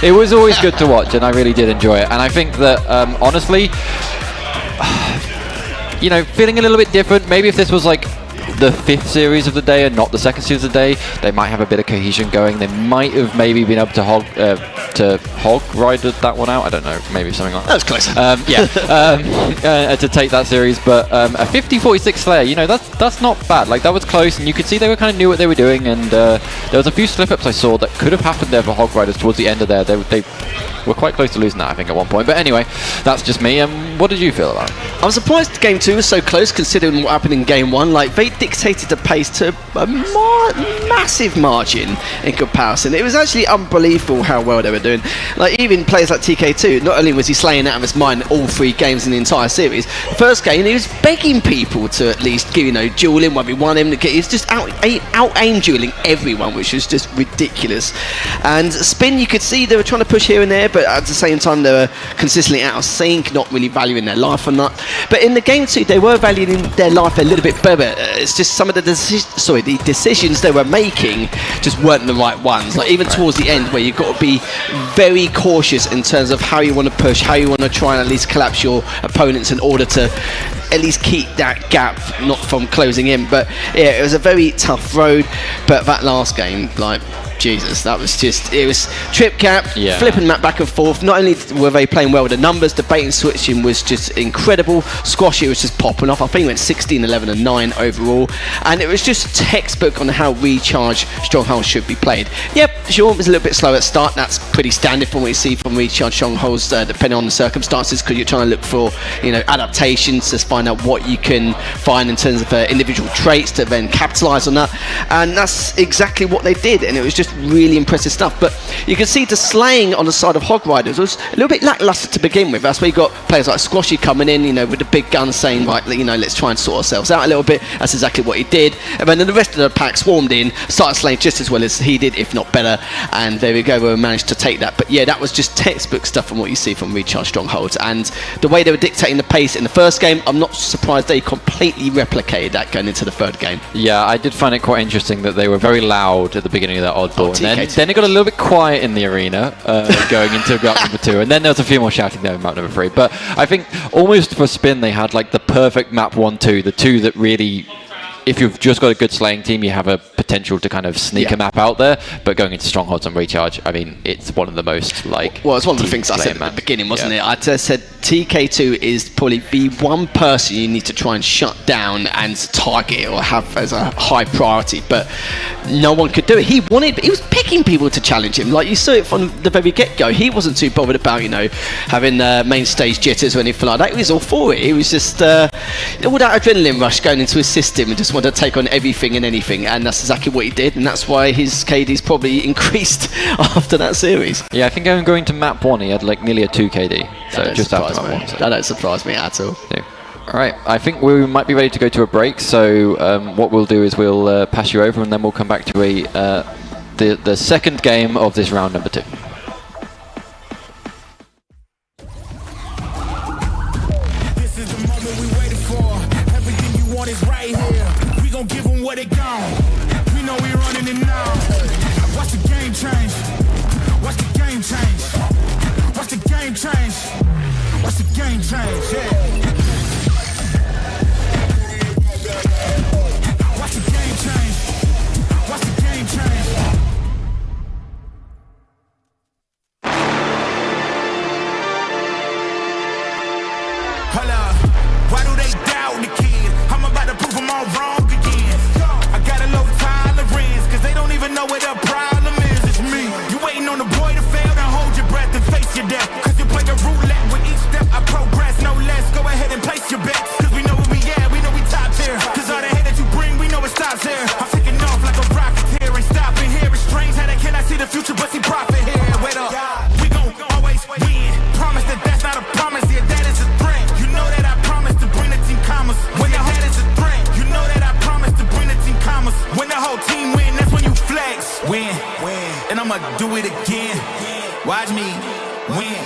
it was always good to watch, and I really did enjoy it. And I think that honestly, you know, feeling a little bit different. Maybe if this was like the 5th series of the day and not the 2nd series of the day, they might have a bit of cohesion going. They might have maybe been able to hog rider that one out. I don't know, maybe something like that. That was close. To take that series, but a 50-46 Slayer, you know, that's not bad. Like, that was close, and you could see they were kind of knew what they were doing, and there was a few slip-ups I saw that could have happened there for Hog Riders towards the end of there. They were quite close to losing that, I think, at one point. But anyway, that's just me. What did you feel about it? I was surprised game 2 was so close, considering what happened in game 1. Like, they dictated the pace to a massive margin in comparison. It was actually unbelievable how well they were doing. Like, even players like TK2, not only was he slaying out of his mind all 3 games in the entire series, the first game he was begging people to at least give, you know, duel him when we won him. He was just out-aim dueling everyone, which was just ridiculous. And Spin, you could see they were trying to push here and there, but at the same time they were consistently out of sync, not really valuing their life or not. But in the game 2, they were valuing their life a little bit better. It's just some of the decisions they were making just weren't the right ones. Like, even towards the end, where you've got to be very cautious in terms of how you want to push, how you want to try and at least collapse your opponents in order to at least keep that gap not from closing in. But yeah, it was a very tough road. But that last game, like, Jesus, that was just, it was trip cap, flipping map back and forth. Not only were they playing well with the numbers, the bait and switching was just incredible. Squashy was just popping off. I think it went 16, 11 and 9 overall, and it was just textbook on how Recharge Strongholds should be played. Yep, sure, it was a little bit slow at start. That's pretty standard from what you see from Recharge Strongholds, depending on the circumstances, because you're trying to look for, you know, adaptations to find out what you can find in terms of individual traits to then capitalize on that, and that's exactly what they did, and it was just really impressive stuff. But you can see the slaying on the side of Hog Riders was a little bit lackluster to begin with. That's where you got players like Squashy coming in, you know, with the big guns saying, right, you know, let's try and sort ourselves out a little bit. That's exactly what he did. And then the rest of the pack swarmed in, started slaying just as well as he did, if not better. And there we go, we managed to take that. But yeah, that was just textbook stuff from what you see from Recharge Strongholds. And the way they were dictating the pace in the first game, I'm not surprised they completely replicated that going into the third game. Yeah, I did find it quite interesting that they were very loud at the beginning of that oddball. And then it got a little bit quiet in the arena going into map number 2, and then there was a few more shouting there in map number 3. But I think almost for Spin they had like the perfect map 1-2, the two that really if you've just got a good slaying team, you have a potential to kind of sneak a map out there. But going into strongholds and recharge, I mean, it's one of the most like. Well, it's one of the things I said at the beginning, wasn't it? I just said TK2 is probably the one person you need to try and shut down and target or have as a high priority. But no one could do it. He was picking people to challenge him. Like you saw it from the very get-go. He wasn't too bothered about having main stage jitters or anything like that. He was all for it. He was just all that adrenaline rush going into his system and just wanted to take on everything and anything, and that's exactly what he did, and that's why his KD's probably increased after that series. Yeah, I think I'm going to map 1, he had like nearly a 2 KD, so just after map 1. So. That don't surprise me at all. Yeah. Alright, I think we might be ready to go to a break, so what we'll do is we'll pass you over and then we'll come back to the second game of this round number 2. Give them what they gone. We know we running it now. Watch the game change. Watch the game change. Watch the game change. Watch the game change. Yeah. Watch the game change. Watch the game change. Hold up. Why do they doubt the kid? I'm about to prove them all wrong. Know what the problem is, it's me. You waiting on the boy to fail, then hold your breath and face your death. Cause you play a roulette with each step I progress, no less. Go ahead and place your bets. Cause we know where we at, we know we top tier. Cause all the hate that you bring, we know it stops here. I'm taking off like a rocket here, ain't stopping here. It's strange how they cannot see the future but see profit here. Wait up, we gon' always win. Promise that that's not a promise, yeah, that is a threat. You know that I promise to bring the team commas. When that is a threat, you know that I promise to bring the team commas. When the whole team win, that's when you flex. Win, and I'ma do it again. Watch me win,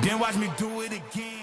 then watch me do it again.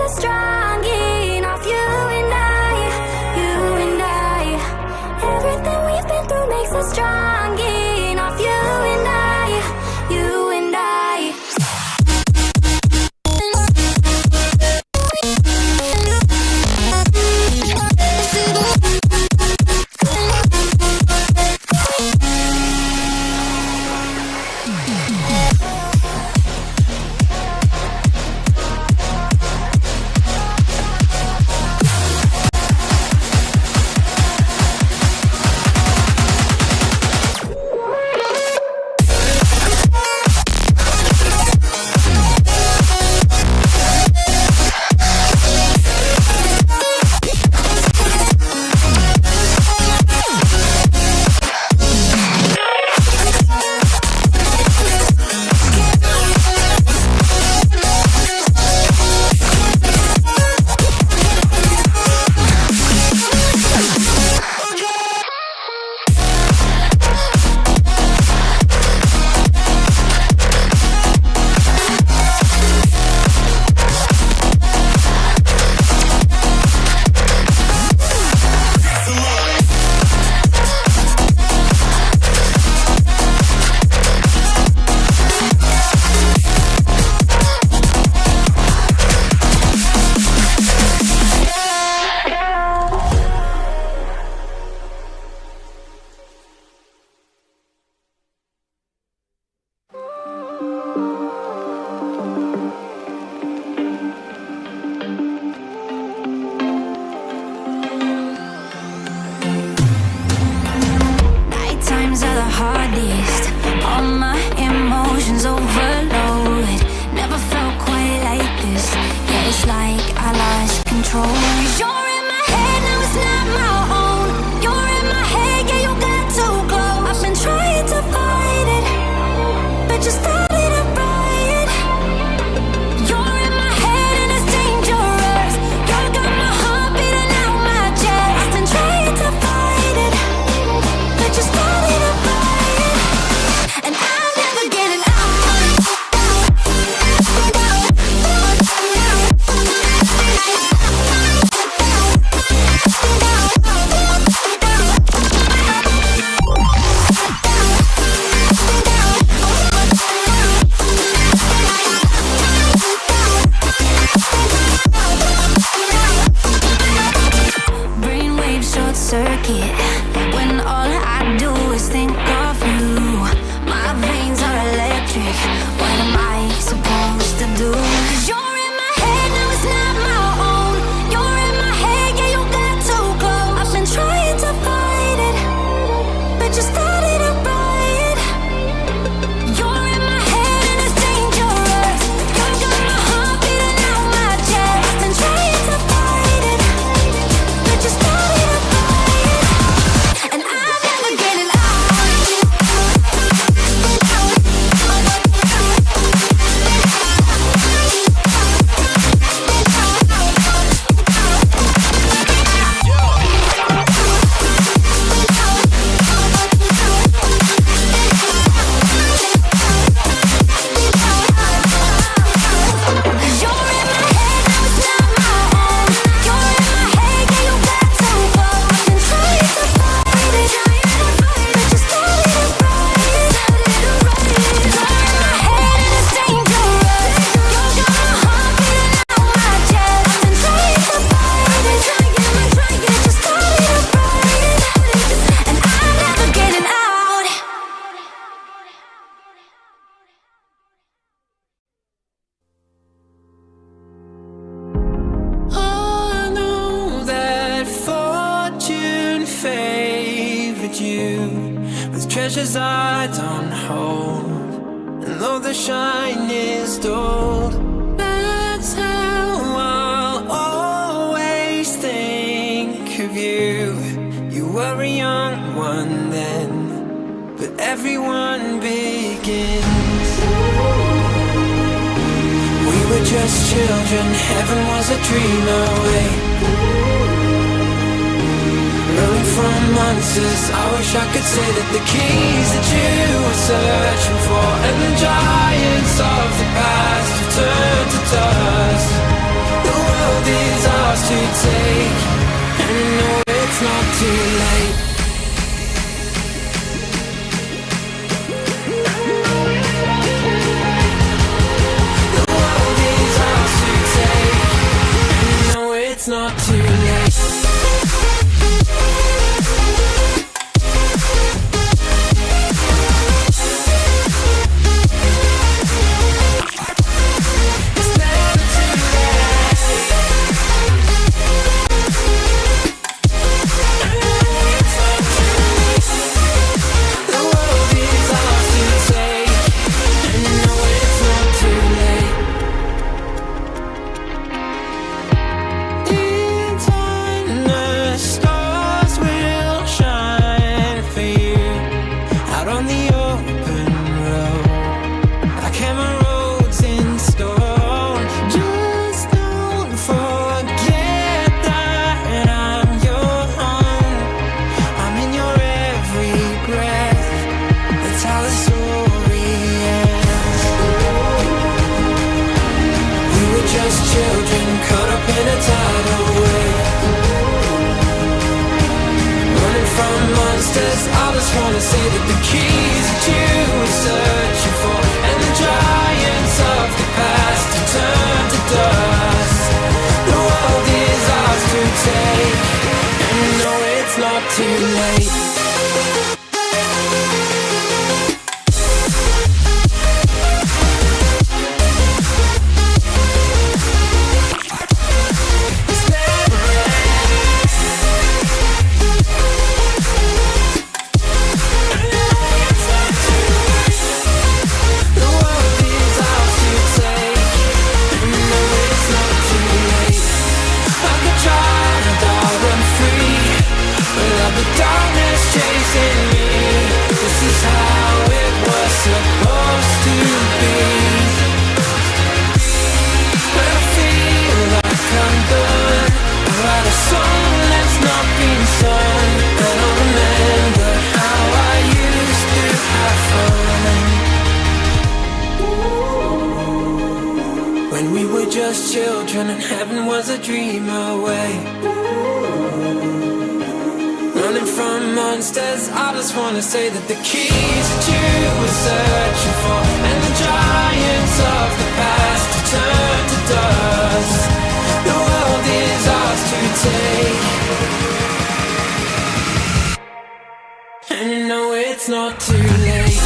us strong enough. You and I, you and I. Everything we've been through makes us strong enough. You and I, you and I. Times are the hardest. All my emotions overload. Never felt quite like this. Yeah, it's like I lost control. You're in my head, now it's not my own. You're in my head, yeah, you got too close. I've been trying to fight it, but you started a riot. You're in my head and it's dangerous. You got my heart beating out my chest. I've been trying to fight it, but you started a riot, and I'll never get it out. Brainwave short circuit when all I do is think of you. My veins are electric. What am I supposed to do? 'Cause you're in my head, now it's not my own. You're in my head, yeah, you got too close. I've been trying to fight it, but you started a riot. You're in my head and it's dangerous. You got my heart beating out my chest. I've been trying to fight it, but you started a riot, and I'll never get it out. I know that fortune favored you with treasures I don't hold, and though the shine is dulled, that's how I'll always think of you. You were a young one then, but everyone begins. We were just children, heaven was a dream away. Running from monsters, I wish I could say that the keys that you were searching for and the giants of the past have turned to dust. The ours to take, and you know it's not too late. The world is ours to take, and you know it's not too late. I just wanna say that the keys that you were searching for, and the giants of the past to turn to dust. The world is ours to take, and you know it's not too late. When we were just children and heaven was a dream away, running from monsters, I just wanna say that the keys that you were searching for, and the giants of the past to turn to dust. The world is ours to take, and you know it's not too late.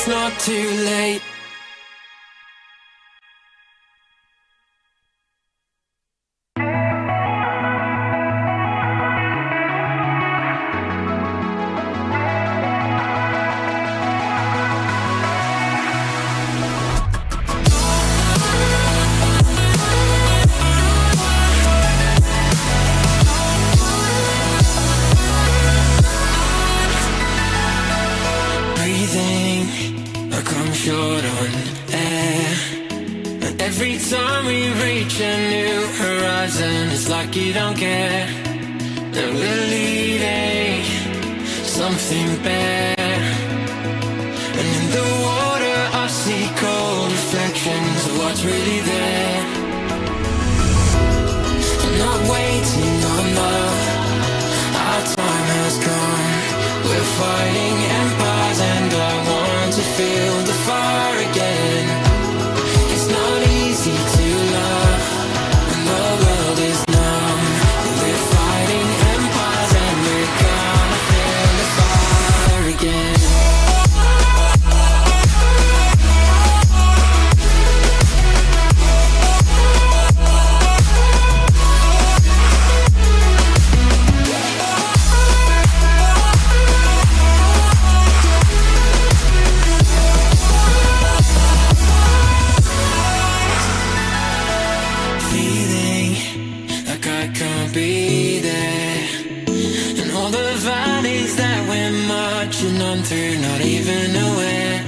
Not too late. Short on air, and every time we reach a new horizon, it's like you don't care that we're leading something bare. And in the water I see cold reflections of what's really there. I'm not waiting, no, our time has come. We're fighting empires and I want to feel the fire again. It's not easy to love when the world is numb. We're fighting empires and we're gonna feel the fire again. Be there, and all the valleys that we're marching holding on through, not even aware.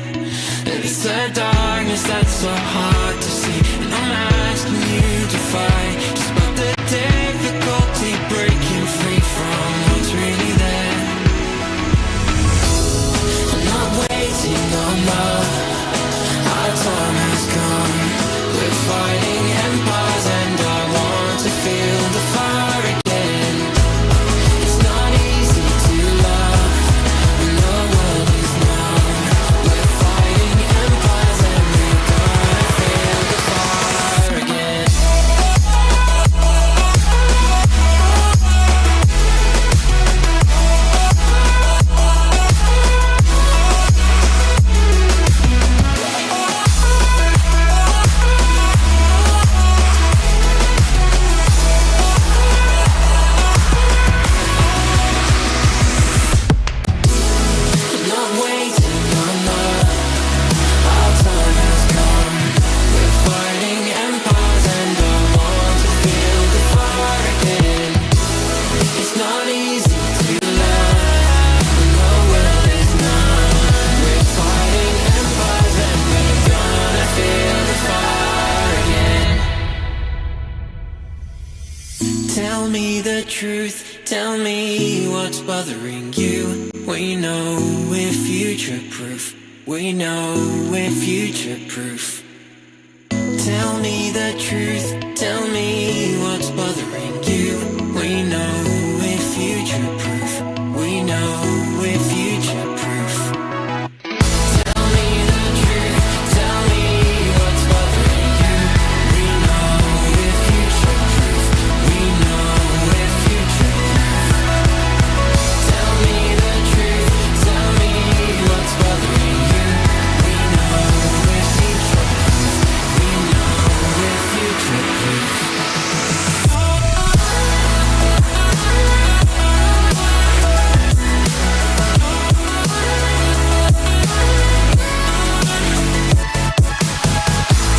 And it's the darkness that's so hard to see, and I'm asking you to fight. Just about the difficulty breaking free from what's really there. I'm not waiting on love, our time has come. We're fighting empires and I want to feel the fire again. It's not easy to love when the world is numb. We're fighting empires and we're gonna feel the fire again. Tell me the truth, tell me what's bothering you. We know we're future proof, we know we're future proof. Tell me the truth, tell me what's bothering you. We know we're future proof, we know we're future proof. Tell me the truth, tell me what's bothering you. We know we're future proof, we know we're future proof. Tell me the truth, tell me what's bothering you. We know we're future proof, we know we're future proof.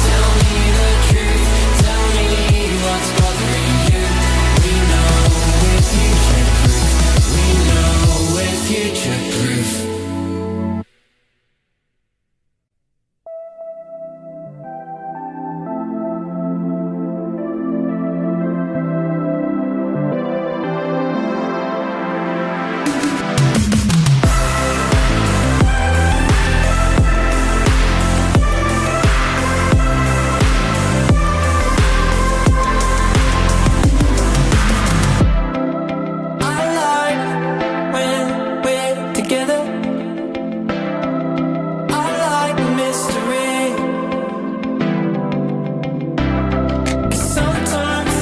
Tell me the truth, tell me what's bothering you. We know we're future proof, we know we're future proof. I like when we're together. I like mystery. 'Cause sometimes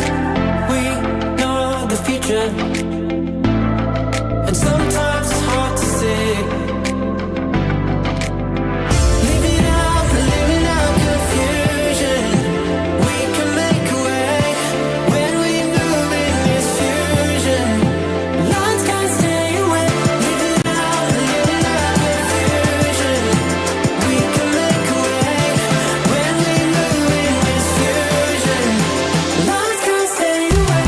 we know the future, and sometimes it's hard to see. Living out confusion. We can make a way when we move in this fusion. Lines can't stay away. Living out confusion. We can make a way when we move in this fusion. Lines can't stay away.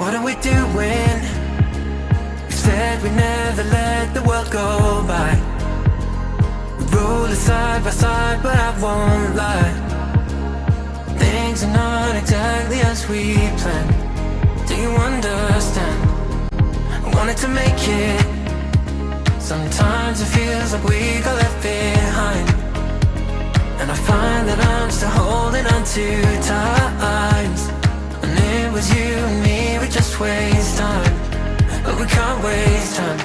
What are we doing? We said we never let the world go by. We roll it side by side, but I won't lie. Things are not exactly as we planned. Do you understand? I wanted to make it. Sometimes it feels like we got left behind, and I find that I'm still holding on to times when it was you and me. We just waste time, but we can't waste time.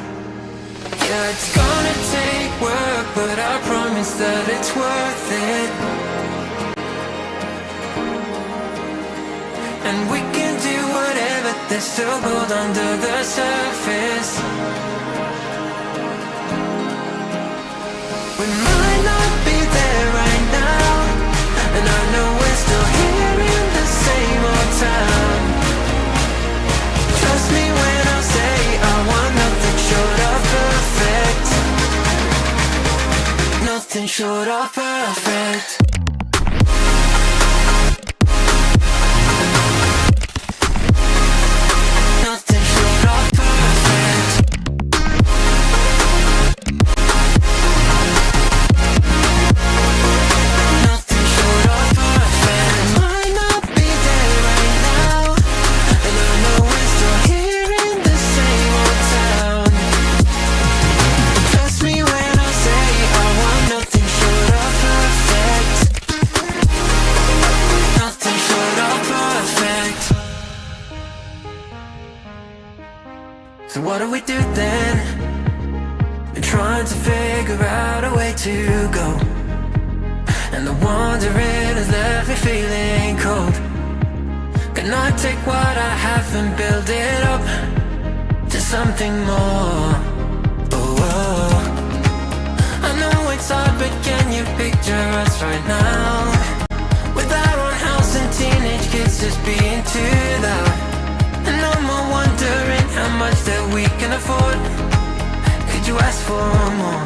Yeah, it's gonna take work, but I promise that it's worth it. And we can do whatever, there's still gold under the surface. We might not be there right now, and I know we're still here in the same old town. Trust me when I say I want nothing short of perfect. Nothing short of perfect. Nothing short of perfect. Nothing short of perfect. Might not be there right now, and I know we're still here in the same old town. Trust me when I say I want nothing short of perfect. Nothing short of perfect. So what do we do then? Been trying to figure out a way to go, and the wandering has left me feeling cold. Can I take what I have and build it up to something more? Oh, oh. I know it's hard, but can you picture us right now, with our own house and teenage kids just being too loud, and no more wondering how much that we can afford. Could you ask for more?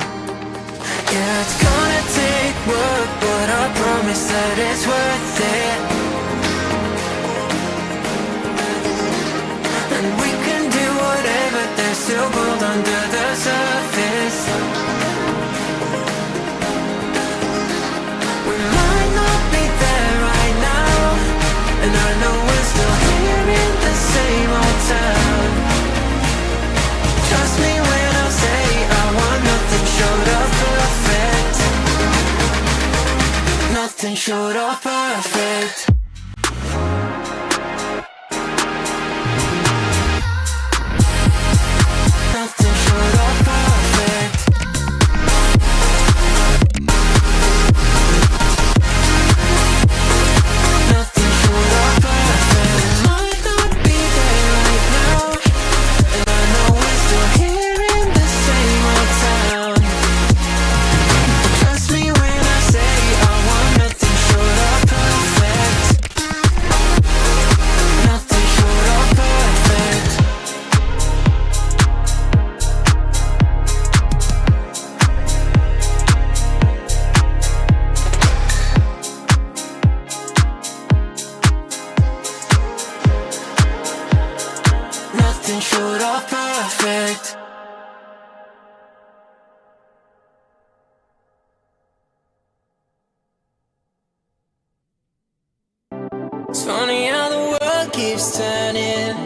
Yeah, it's gonna take work, but I promise that it's worth it. And we can do whatever, there's still gold under the surface. We might not be there right now, and I know we're still here in the same old town. Trust me when I say I want nothing short of perfect. Nothing short of perfect. Nothing short of perfect. Nothing short of perfect. Might not be there right now, and I know we're still here in the same old town. Trust me when I say I want nothing short of perfect. Nothing short of perfect. Nothing short of perfect. It's funny how the world keeps turning.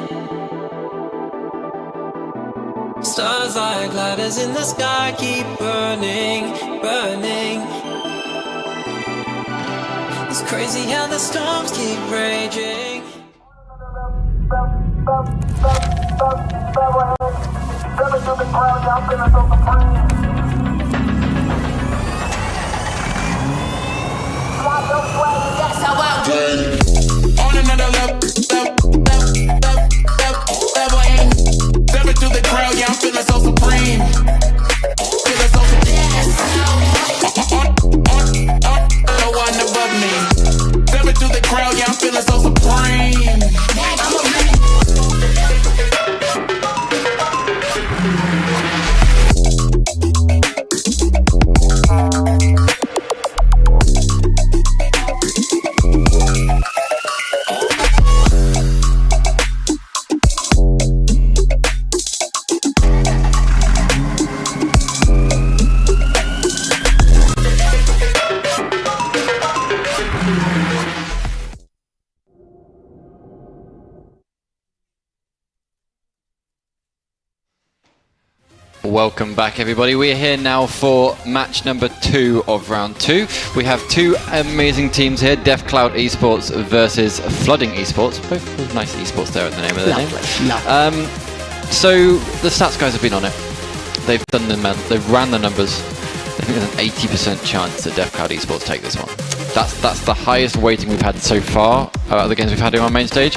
Stars like ladders in the sky keep burning, burning. It's crazy how the storms keep raging. That's how I do. On another level, aim. Step into the crowd, yeah, I'm feeling so supreme. Feeling so supreme. No one above me. Step into the crowd, yeah, I'm feeling so supreme. Welcome back, everybody. We're here now for match number 2 of round 2. We have 2 amazing teams here, Death Cloud Esports versus Flooding Esports. Both with nice esports there at the name of their name. So the stats guys have been on it. They've ran the numbers. I think there's an 80% chance that Death Cloud Esports take this one. That's the highest weighting we've had so far out of the games we've had here on main stage.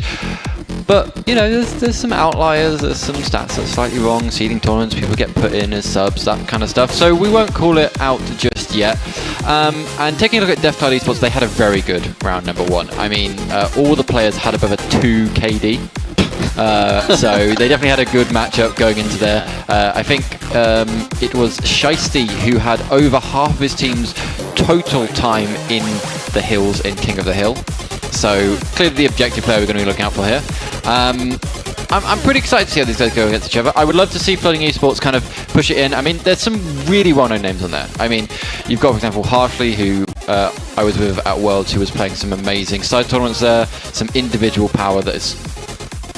But, you know, there's some outliers, there's some stats that are slightly wrong, seeding tournaments, people get put in as subs, that kind of stuff. So we won't call it out just yet. And taking a look at Death Cloud Esports, they had a very good round number 1. I mean, all the players had above a 2 KD. So they definitely had a good matchup going into there. I think it was Shiesty who had over half of his team's total time in the hills in King of the Hill. So clearly the objective player we're going to be looking out for here. I'm pretty excited to see how these guys go against each other. I would love to see Flooding Esports kind of push it in. I mean, there's some really well-known names on there. I mean, you've got, for example, Harshly, who I was with at Worlds, who was playing some amazing side tournaments there, some individual power that is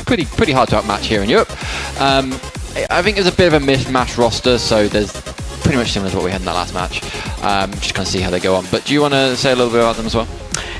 pretty hard to outmatch here in Europe. I think it's a bit of a mishmash roster, so there's pretty much similar to what we had in that last match. Just kind of see how they go on. But do you want to say a little bit about them as well?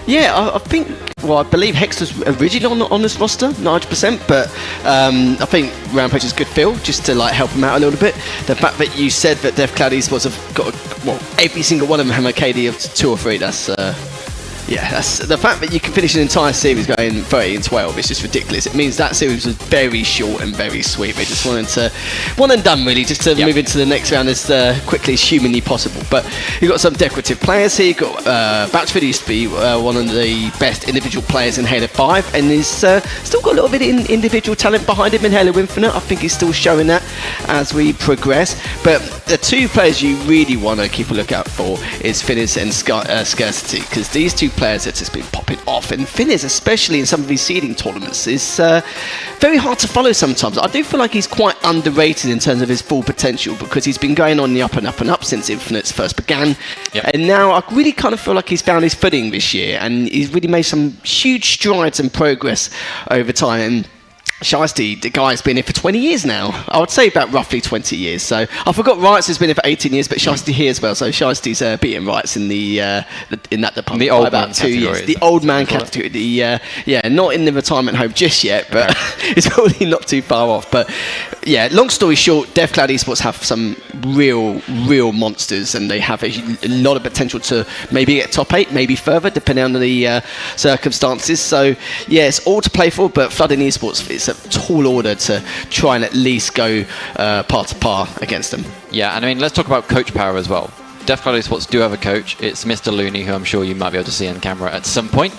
Yeah, I think, well, I believe Hex was originally on this roster, 90%, but I think Rampage is good fill, just to like help him out a little bit. The fact that you said that Death Cloud Esports have got, well, every single one of them have a KD of 2 or 3, that's the fact that you can finish an entire series going 30-12 is just ridiculous. It means that series was very short and very sweet. They just wanted to one and done really, just to move into the next round as quickly as humanly possible. But you've got some decorative players here. You've got Batchford used to be one of the best individual players in Halo 5, and he's still got a little bit of individual talent behind him in Halo Infinite. I think he's still showing that as we progress. But the 2 players you really want to keep a lookout for is Finniz and Scarcity, because these 2 players have just been popping off, and Finniz, especially in some of these seeding tournaments, is very hard to follow sometimes. I do feel like he's quite underrated in terms of his full potential, because he's been going on the up and up and up since Infinite's first began, and now I really kind of feel like he's found his footing this year, and he's really made some huge strides and progress over time. And Shiesty, the guy's been here for 20 years now. I would say about roughly 20 years. So I forgot Rights has been here for 18 years, but Shiesty here as well. So Shiesty's beating Rights in the in that department the old by about 2 years. The old man category. The not in the retirement home just yet, but it's probably not too far off. But yeah, long story short, Death Cloud Esports have some real monsters, and they have a lot of potential to maybe get top 8, maybe further, depending on the circumstances. So yeah, it's all to play for, but Flooding Esports, it's a tall order to try and at least go par to par against them. Yeah, and I mean, let's talk about coach power as well. Death Cloud Esports do have a coach. It's Mr. Looney, who I'm sure you might be able to see on camera at some point.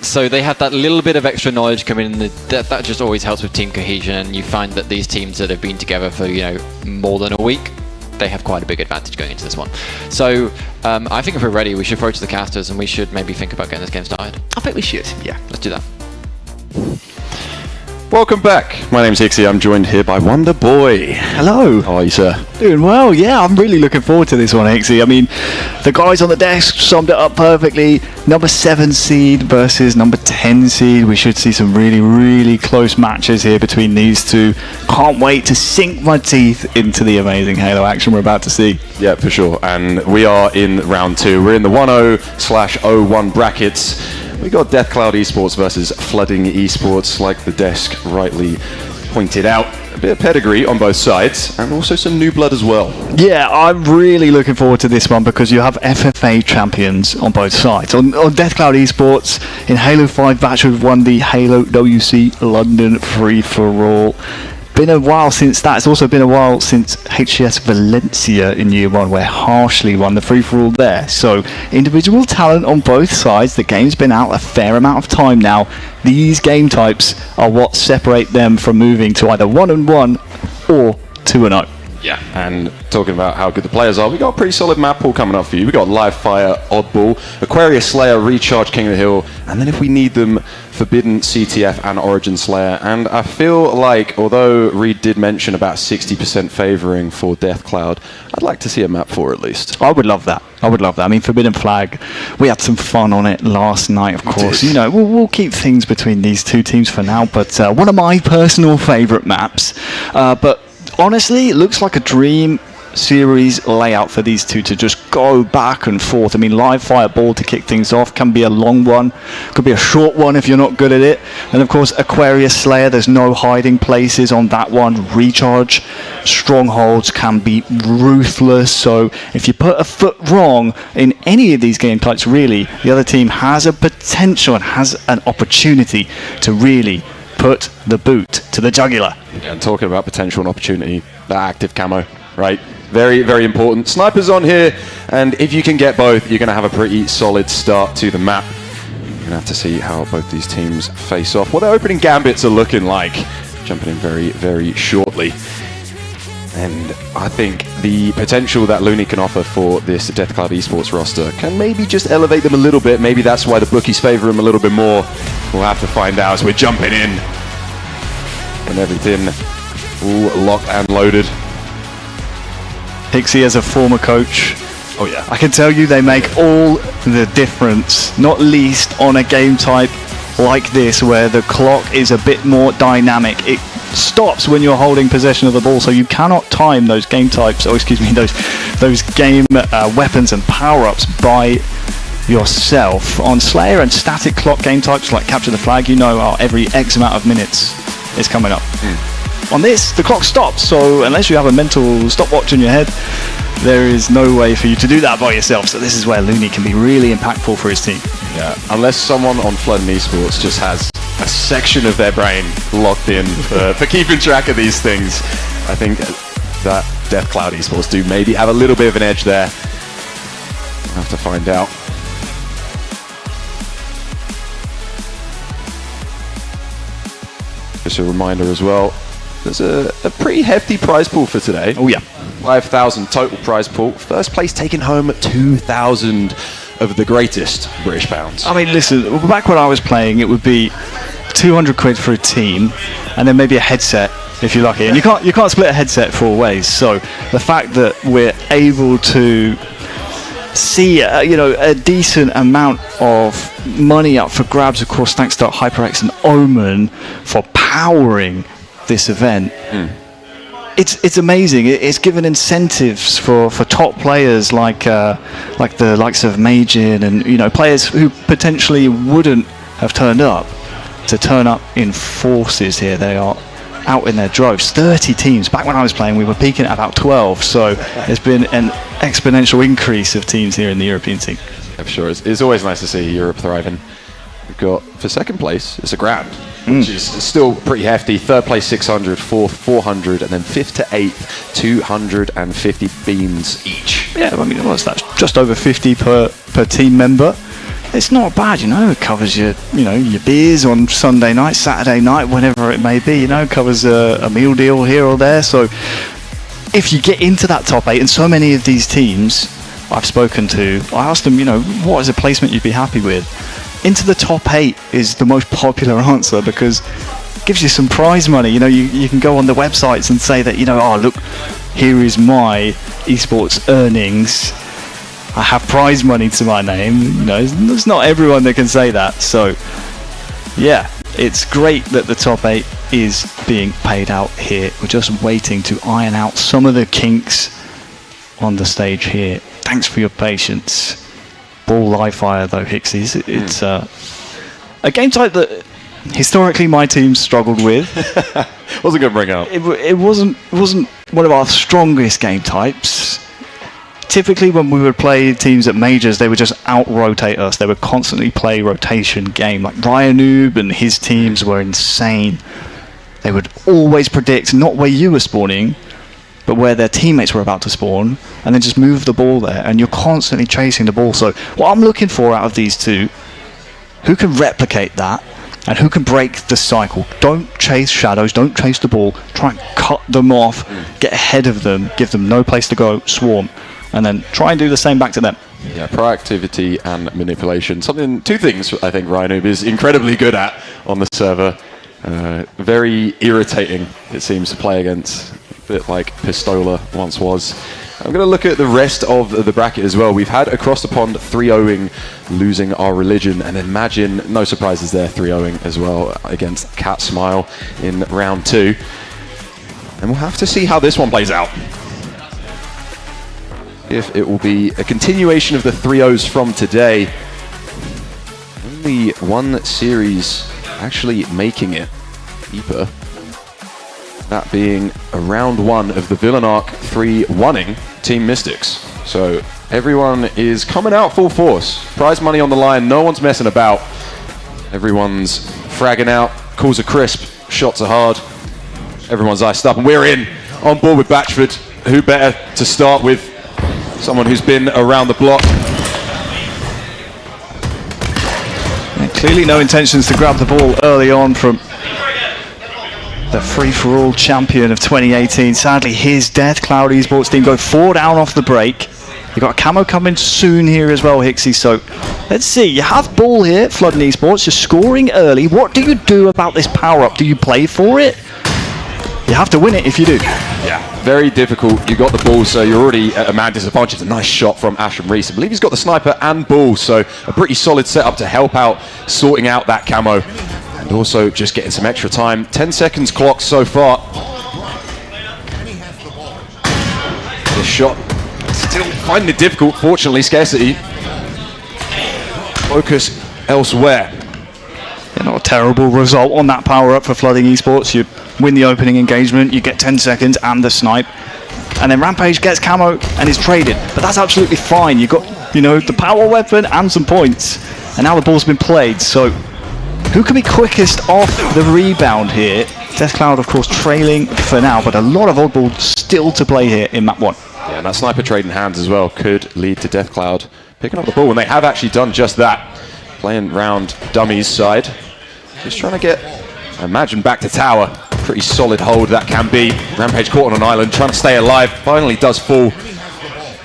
So they have that little bit of extra knowledge coming in. That just always helps with team cohesion, and you find that these teams that have been together for, you know, more than a week, they have quite a big advantage going into this one. So I think if we're ready, we should approach the casters, and we should maybe think about getting this game started. I think we should, yeah. Let's do that. Welcome back. My name's Hixie. I'm joined here by Wonder Boy. Hello. How are you, sir? Doing well, yeah. I'm really looking forward to this one, Hixie. I mean, the guys on the desk summed it up perfectly. Number 7 seed versus number 10 seed. We should see some really close matches here between these 2. Can't wait to sink my teeth into the amazing Halo action we're about to see. Yeah, for sure. And we are in round 2. We're in the 1-0/01 brackets. We got Death Cloud Esports versus Flooding Esports, like the desk rightly pointed out. A bit of pedigree on both sides, and also some new blood as well. Yeah, I'm really looking forward to this one, because you have FFA champions on both sides. On Death Cloud Esports, in Halo 5, Batchford won the Halo WC London Free-for-All. Been a while since that. It's also been a while since HCS Valencia in year 1, where Harshly won the free-for-all there. So individual talent on both sides. The game's been out a fair amount of time now. These game types are what separate them from moving to either 1-1 or 2-0. Yeah, and talking about how good the players are, we got a pretty solid map pool coming up for you. We got Live Fire, Oddball, Aquarius Slayer, Recharge, King of the Hill, and then if we need them, Forbidden, CTF, and Origin Slayer. And I feel like, although Reed did mention about 60% favouring for Death Cloud, I'd like to see a map 4 at least. I would love that. I mean, Forbidden Flag, we had some fun on it last night, of course. You know, we'll keep things between these 2 teams for now, but one of my personal favourite maps. But honestly, it looks like a dream series layout for these two to just go back and forth. I mean, live fire ball to kick things off can be a long one, could be a short one if you're not good at it. And of course, Aquarius Slayer, there's no hiding places on that one. Recharge strongholds can be ruthless, so if you put a foot wrong in any of these game types, really, the other team has a potential and has an opportunity to really put the boot to the jugular. Yeah, and talking about potential and opportunity, that active camo, right? Very, very important. Snipers on here, and if you can get both, you're going to have a pretty solid start to the map. You're going to have to see how both these teams face off, what their opening gambits are looking like. Jumping in very, very shortly. And I think the potential that Looney can offer for this Deathcloud Esports roster can maybe just elevate them a little bit. Maybe that's why the bookies favor him a little bit more. We'll have to find out as we're jumping in. And everything all locked and loaded. Hixie as a former coach, oh yeah, I can tell you they make all the difference, not least on a game type like this where the clock is a bit more dynamic. It stops when you're holding possession of the ball, so you cannot time those game types, those game weapons and power-ups by yourself. On Slayer and static clock game types like Capture the Flag, you know every X amount of minutes is coming up. On this, the clock stops, so unless you have a mental stopwatch in your head, there is no way for you to do that by yourself. So this is where Looney can be really impactful for his team. Yeah, unless someone on Flood and Esports just has a section of their brain locked in for keeping track of these things, I think that Deathcloud Esports do maybe have a little bit of an edge there. We'll have to find out. Just a reminder as well, there's a pretty hefty prize pool for today. Oh yeah. 5,000 total prize pool. First place taking home 2,000 of the greatest British pounds. I mean, listen, back when I was playing, it would be 200 quid for a team, and then maybe a headset if you're lucky. And you can't split a headset 4 ways. So the fact that we're able to see a decent amount of money up for grabs, of course, thanks to HyperX and Omen for powering this event. It's amazing. It's given incentives for top players like the likes of Majin and players who potentially wouldn't have turned up to turn up in forces here. They are out in their droves. 30 teams. Back when I was playing, we were peaking at about 12. So there's been an exponential increase of teams here in the European scene. I'm sure it's always nice to see Europe thriving. We've got, for second place, it's a grand, which is still pretty hefty. Third place, 600, fourth, 400, and then fifth to eighth, 250 beans each. Yeah, I mean, what's that? Just over 50 per team member. It's not bad, It covers your beers on Sunday night, Saturday night, whenever it may be. Covers a meal deal here or there. So if you get into that top 8, and so many of these teams I've spoken to, I asked them, what is a placement you'd be happy with? Into the top 8 is the most popular answer because it gives you some prize money. You can go on the websites and say that, oh, look, here is my esports earnings. I have prize money to my name. There's not everyone that can say that. So, yeah, it's great that the top 8 is being paid out here. We're just waiting to iron out some of the kinks on the stage here. Thanks for your patience. Ball live fire though, Hixies. It's a game type that historically my team struggled with. Wasn't going to bring up. It wasn't one of our strongest game types. Typically when we would play teams at majors, they would just out-rotate us. They would constantly play rotation game. Like Ryanoob and his teams were insane. They would always predict not where you were spawning, but where their teammates were about to spawn, and then just move the ball there, and you're constantly chasing the ball. So what I'm looking for out of these two, who can replicate that, and who can break the cycle. Don't chase shadows, don't chase the ball, try and cut them off, get ahead of them, give them no place to go, swarm, and then try and do the same back to them. Yeah, proactivity and manipulation. Two things I think Ryanoob is incredibly good at on the server. Very irritating, it seems, to play against. Bit like Pistola once was. I'm going to look at the rest of the bracket as well. We've had across the pond 3-0ing, losing our religion, and imagine, no surprises there, 3-0ing as well against Cat Smile in round 2. And we'll have to see how this one plays out. If it will be a continuation of the 3-0s from today. Only one series actually making it deeper. That being a round 1 of the Villanark 3-1ing Team Mystics. So everyone is coming out full force. Prize money on the line, no one's messing about. Everyone's fragging out, calls are crisp, shots are hard. Everyone's iced up, and we're in on board with Batchford. Who better to start with? Someone who's been around the block. And clearly no intentions to grab the ball early on from the free-for-all champion of 2018. Sadly, his Death Cloud Esports team go 4 down off the break. You've got a camo coming soon here as well, Hixie. So let's see. You have ball here, Flooding Esports. You're scoring early. What do you do about this power-up? Do you play for it? You have to win it if you do. Yeah, very difficult. You got the ball, so you're already at a man disadvantage. It's a nice shot from Ashram Reese. I believe he's got the sniper and ball, so a pretty solid setup to help out sorting out that camo. And also just getting some extra time. 10 seconds clock so far. This shot still finding it difficult. Fortunately, scarcity. Focus elsewhere. Yeah, not a terrible result on that power up for Flooding Esports. You win the opening engagement, you get 10 seconds and the snipe. And then Rampage gets camo and is traded. But that's absolutely fine. You got, the power weapon and some points. And now the ball's been played. So who can be quickest off the rebound here? Death Cloud, of course, trailing for now, but a lot of oddballs still to play here in map 1. Yeah, and that sniper trade in hands as well could lead to Death Cloud picking up the ball, and they have actually done just that. Playing round Dummies side. Just trying to get, I imagine, back to tower. Pretty solid hold that can be. Rampage caught on an island, trying to stay alive. Finally does fall.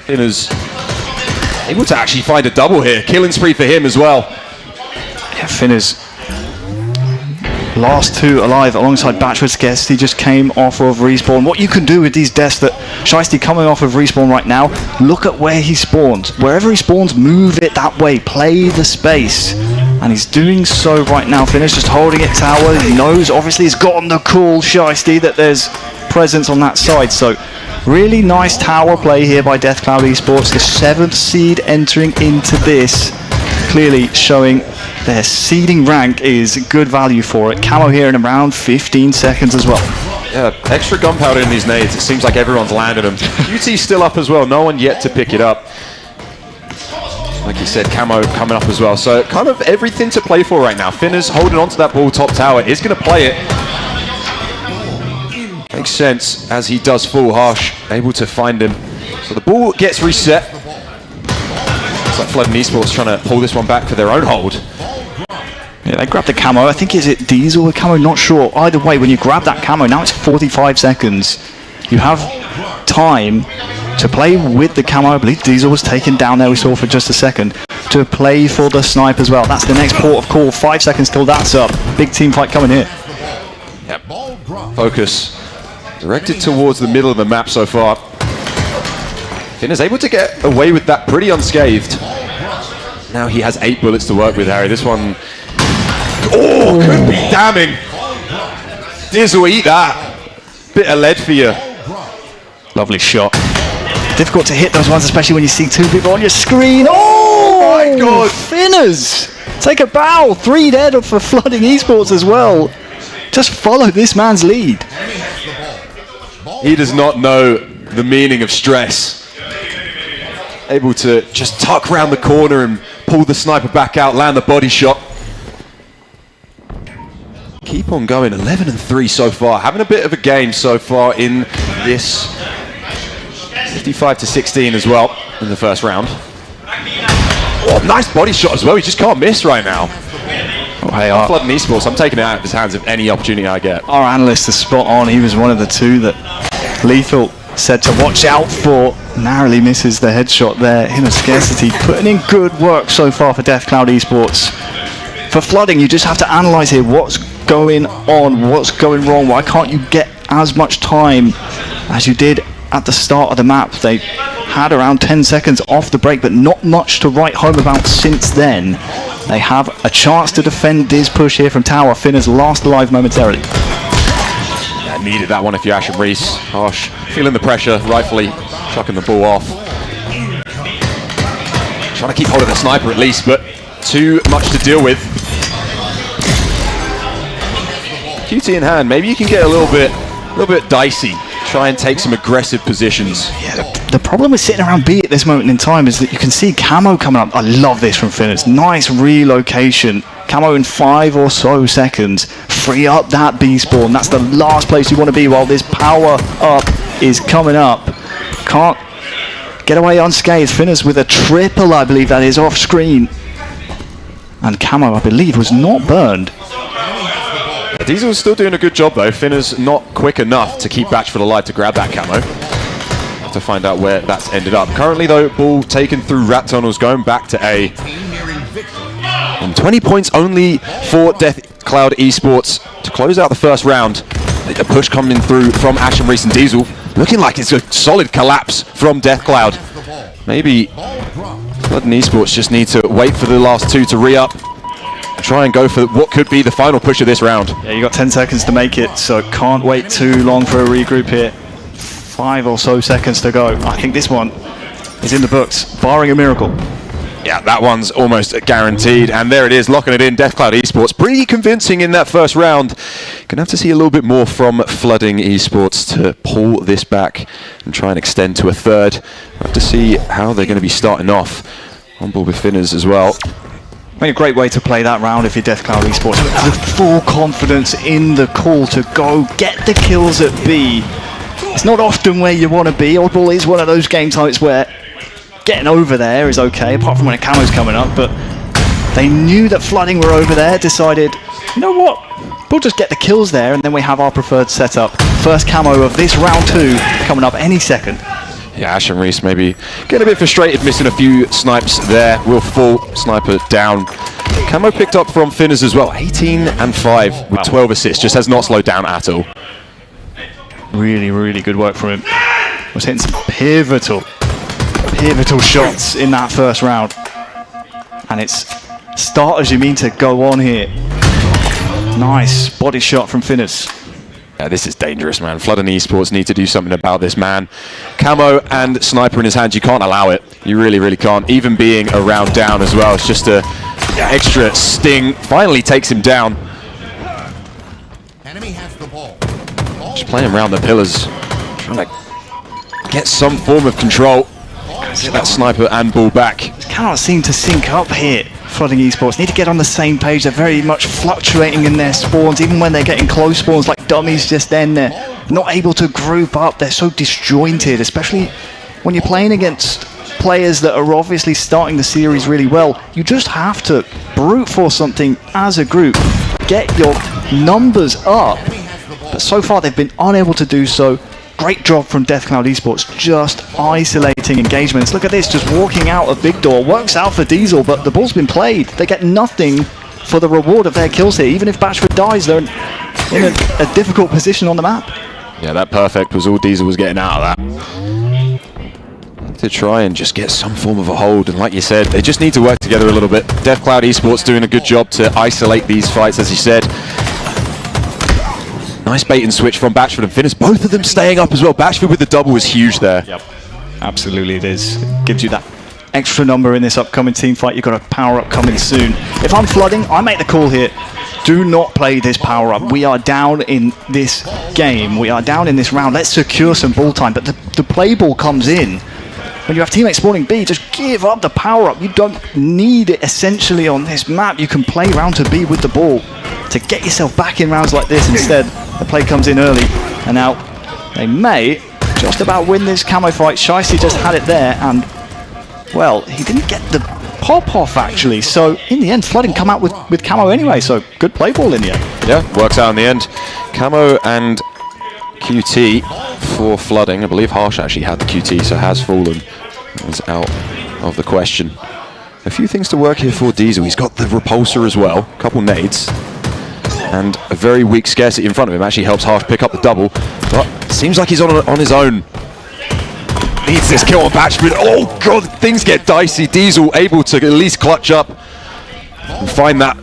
Finner's able to actually find a double here. Killing spree for him as well. Yeah, Finner's last 2 alive alongside Batchford's guest. He just came off of respawn. What you can do with these deaths that Shiesty coming off of respawn right now, look at where he spawns. Wherever he spawns, move it that way. Play the space. And he's doing so right now. Finner's just holding it tower. He knows, obviously, he's gotten the call, Shiesty, that there's presence on that side. So really nice tower play here by Death Cloud Esports. The 7th seed entering into this. Clearly showing their seeding rank is good value for it. Camo here in around 15 seconds as well. Yeah, extra gunpowder in these nades. It seems like everyone's landed them. QT's still up as well. No one yet to pick it up. Like you said, camo coming up as well. So kind of everything to play for right now. Finner's holding on to that ball top tower. Is going to play it. Makes sense as he does fall. Harsh able to find him. So the ball gets reset. It's like Flooding Esports trying to pull this one back for their own hold. Yeah, they grabbed the camo. I think, is it Diesel or camo? Not sure. Either way, when you grab that camo, now it's 45 seconds. You have time to play with the camo. I believe Diesel was taken down there, we saw for just a second, to play for the snipe as well. That's the next port of call. 5 seconds till that's up. Big team fight coming here. Yep. Focus directed towards the middle of the map so far. Finner's able to get away with that pretty unscathed. Now he has 8 bullets to work with, Harry. This one, could be damning. Dizzle, eat that. Bit of lead for you. Lovely shot. Difficult to hit those ones, especially when you see 2 people on your screen. Oh my god! Finners! Take a bow! 3 dead for Flooding Esports as well. Just follow this man's lead. He does not know the meaning of stress. Able to just tuck around the corner and pull the sniper back out, land the body shot. Keep on going, 11-3 so far. Having a bit of a game so far in this 55-16 as well in the first round. Oh, nice body shot as well. He just can't miss right now. Oh, hey, Flooding Esports, I'm taking it out of his hands if any opportunity I get. Our analyst is spot on. He was one of the 2 that Lethal said to watch out for. Narrowly misses the headshot there. Him and Scarcity putting in good work so far for Death Cloud Esports. For Flooding, you just have to analyze here what's going on, what's going wrong. Why can't you get as much time as you did at the start of the map? They had around 10 seconds off the break, but not much to write home about since then. They have a chance to defend this push here from tower. Finner's last alive momentarily. Needed that one if you're Ashton Reese. Harsh, feeling the pressure, rightfully chucking the ball off. Trying to keep hold of the sniper at least, but too much to deal with. QT in hand, maybe you can get a little bit dicey. Try and take some aggressive positions. Yeah, the problem with sitting around B at this moment in time is that you can see Camo coming up. I love this from Finners. Nice relocation. Camo in 5 or so seconds. Free up that B spawn. That's the last place you want to be while this power up is coming up. Can't get away unscathed. Finners with a triple, I believe that is, off screen. And Camo, I believe, was not burned. Diesel is still doing a good job though. Finner's not quick enough to keep Batchford alive to grab that camo. To find out where that's ended up. Currently though, ball taken through rat tunnels, going back to A. And 20 points only for Death Cloud Esports to close out the first round. A push coming through from Ashton Reese and Diesel. Looking like it's a solid collapse from Death Cloud. Maybe Flood and Esports just need to wait for the last two to re-up. Try and go for what could be the final push of this round. Yeah, you got 10 seconds to make it, so can't wait too long for a regroup here. 5 or so seconds to go. I think this one is in the books, barring a miracle. Yeah, that one's almost guaranteed, and there it is, locking it in. Death Cloud Esports, pretty convincing in that first round. Gonna have to see a little bit more from Flooding Esports to pull this back and try and extend to a third. We'll have to see how they're going to be starting off. On board with Finners as well. I mean, a great way to play that round if you're Death Cloud Esports. With full confidence in the call to go get the kills at B. It's not often where you want to be. Oddball is one of those game types where getting over there is okay, apart from when a camo's coming up, but they knew that Flooding were over there, decided, you know what, we'll just get the kills there, and then we have our preferred setup. First camo of this round 2 coming up any second. Yeah, Ashton Reese maybe getting a bit frustrated, missing a few snipes there. Will fall, sniper down. Camo picked up from Finners as well, 18 and 5 with 12 assists, just has not slowed down at all. Really, really good work from him. Was hitting some pivotal shots in that first round. And it's start as you mean to go on here. Nice body shot from Finners. Yeah, this is dangerous, man. Flood and Esports need to do something about this, man. Camo and sniper in his hands, you can't allow it. You really, really can't. Even being a round down as well, it's just a extra sting. Finally takes him down. Enemy has the ball. Just playing around the pillars, trying to get some form of control. Get that sniper and ball back. Cannot seem to sync up here. Flooding Esports need to get on the same page. They're very much fluctuating in their spawns, even when they're getting close spawns like dummies just then. They're not able to group up. They're so disjointed, especially when you're playing against players that are obviously starting the series really well. You just have to brute force something as a group. Get your numbers up. But so far they've been unable to do so. Great job from Death Cloud Esports, just isolating engagements. Look at this, just walking out of Big Door. Works out for Diesel, but the ball's been played. They get nothing for the reward of their kills here. Even if Batchford dies, they're in a difficult position on the map. Yeah, that perfect was all Diesel was getting out of that. To try and just get some form of a hold, and like you said, they just need to work together a little bit. Death Cloud Esports doing a good job to isolate these fights, as you said. Nice bait and switch from Batchford and Finners. Both of them staying up as well. Batchford with the double was huge there. Yep, absolutely it is. Gives you that extra number in this upcoming team fight. You've got a power up coming soon. If I'm Flooding, I make the call here. Do not play this power up. We are down in this game. We are down in this round. Let's secure some ball time. But the play ball comes in. When you have teammates spawning B, just give up the power up. You don't need it essentially on this map. You can play round to B with the ball to get yourself back in rounds like this. Instead, the play comes in early. And now they may just about win this camo fight. Shiesty just had it there. And, well, he didn't get the pop off actually. So, in the end, Flooding come out with camo anyway. So, good play ball in the end. Yeah, works out in the end. Camo and QT for Flooding. I believe Harsh actually had the QT, so has fallen. That was out of the question. A few things to work here for Diesel. He's got the repulsor as well, a couple nades, and a very weak scarcity in front of him. Actually helps Harsh pick up the double, but seems like he's on his own. Needs this kill on Batchford. Oh god, things get dicey. Diesel able to at least clutch up and find that.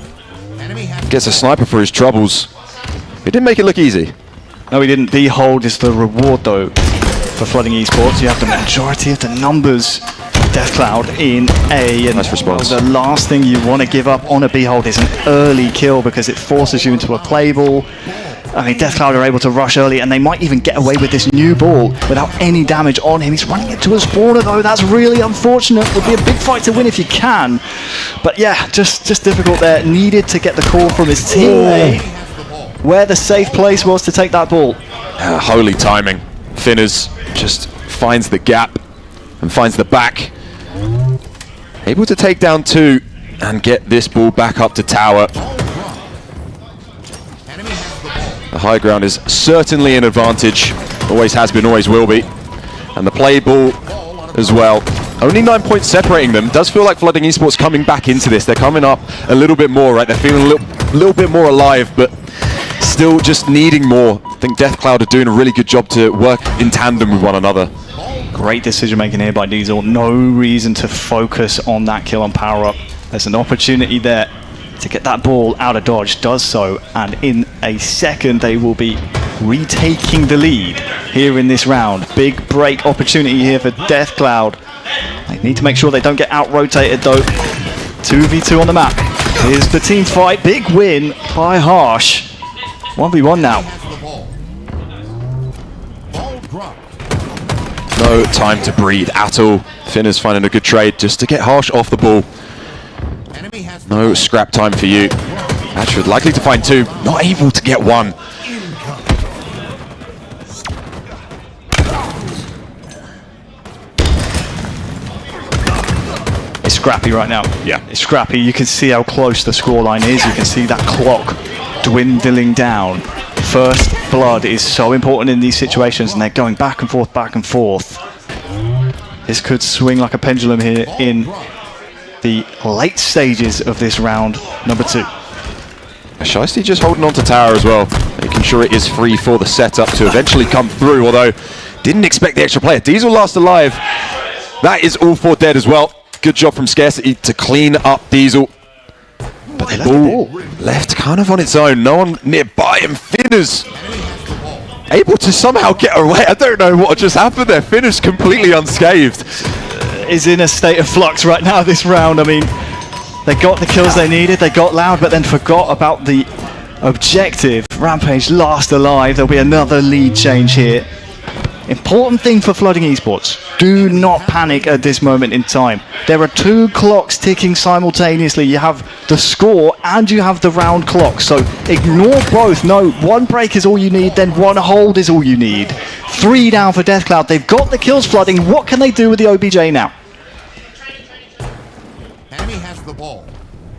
Gets a sniper for his troubles. He didn't make it look easy. No, he didn't. B-hold is the reward, though, for Flooding Esports. You have the majority of the numbers. Death Cloud in A. And nice response. The last thing you want to give up on a B-hold is an early kill because it forces you into a play ball. I mean, Death Cloud are able to rush early, and they might even get away with this new ball without any damage on him. He's running into a spawner, though. That's really unfortunate. Would be a big fight to win if you can. But yeah, just difficult there. Needed to get the call from his teammate where the safe place was to take that ball. Holy timing. Finners just finds the gap and finds the back. Able to take down 2 and get this ball back up to tower. The high ground is certainly an advantage. Always has been, always will be. And the play ball as well. Only 9 points separating them. Does feel like Flooding Esports coming back into this. They're coming up a little bit more, right? They're feeling a little bit more alive, but still just needing more. I think Death Cloud are doing a really good job to work in tandem with one another. Great decision making here by Diesel. No reason to focus on that kill on power up. There's an opportunity there to get that ball out of dodge. Does so, and in a second they will be retaking the lead here in this round. Big break opportunity here for Death Cloud. They need to make sure they don't get out rotated though. 2v2 on the map. Here's the team fight. Big win by Harsh. 1v1 now. No time to breathe at all. Finners finding a good trade just to get Harsh off the ball. No scrap time for you. Ashford likely to find 2, not able to get 1. It's scrappy right now. Yeah. It's scrappy. You can see how close the scoreline is. You can see that clock dwindling down. First blood is so important in these situations, and they're going back and forth, back and forth. This could swing like a pendulum here in the late stages of this round number 2. Shiesty just holding on to tower as well, making sure it is free for the setup to eventually come through, although didn't expect the extra player. Diesel last alive. That is all for dead as well. Good job from Scarcity to clean up Diesel. But the ball left kind of on its own. No one nearby, and Finners able to somehow get away. I don't know what just happened there. Finners completely unscathed. Is in a state of flux right now this round. I mean, they got the kills they needed, they got loud, but then forgot about the objective. Rampage last alive. There'll be another lead change here. Important thing for Flooding Esports, do not panic at this moment in time. There are 2 clocks ticking simultaneously. You have the score and you have the round clock, so ignore both. No, 1 break is all you need, then 1 hold is all you need. 3 down for Death Cloud. They've got the kills flooding. What can they do with the OBJ now? Enemy has the ball.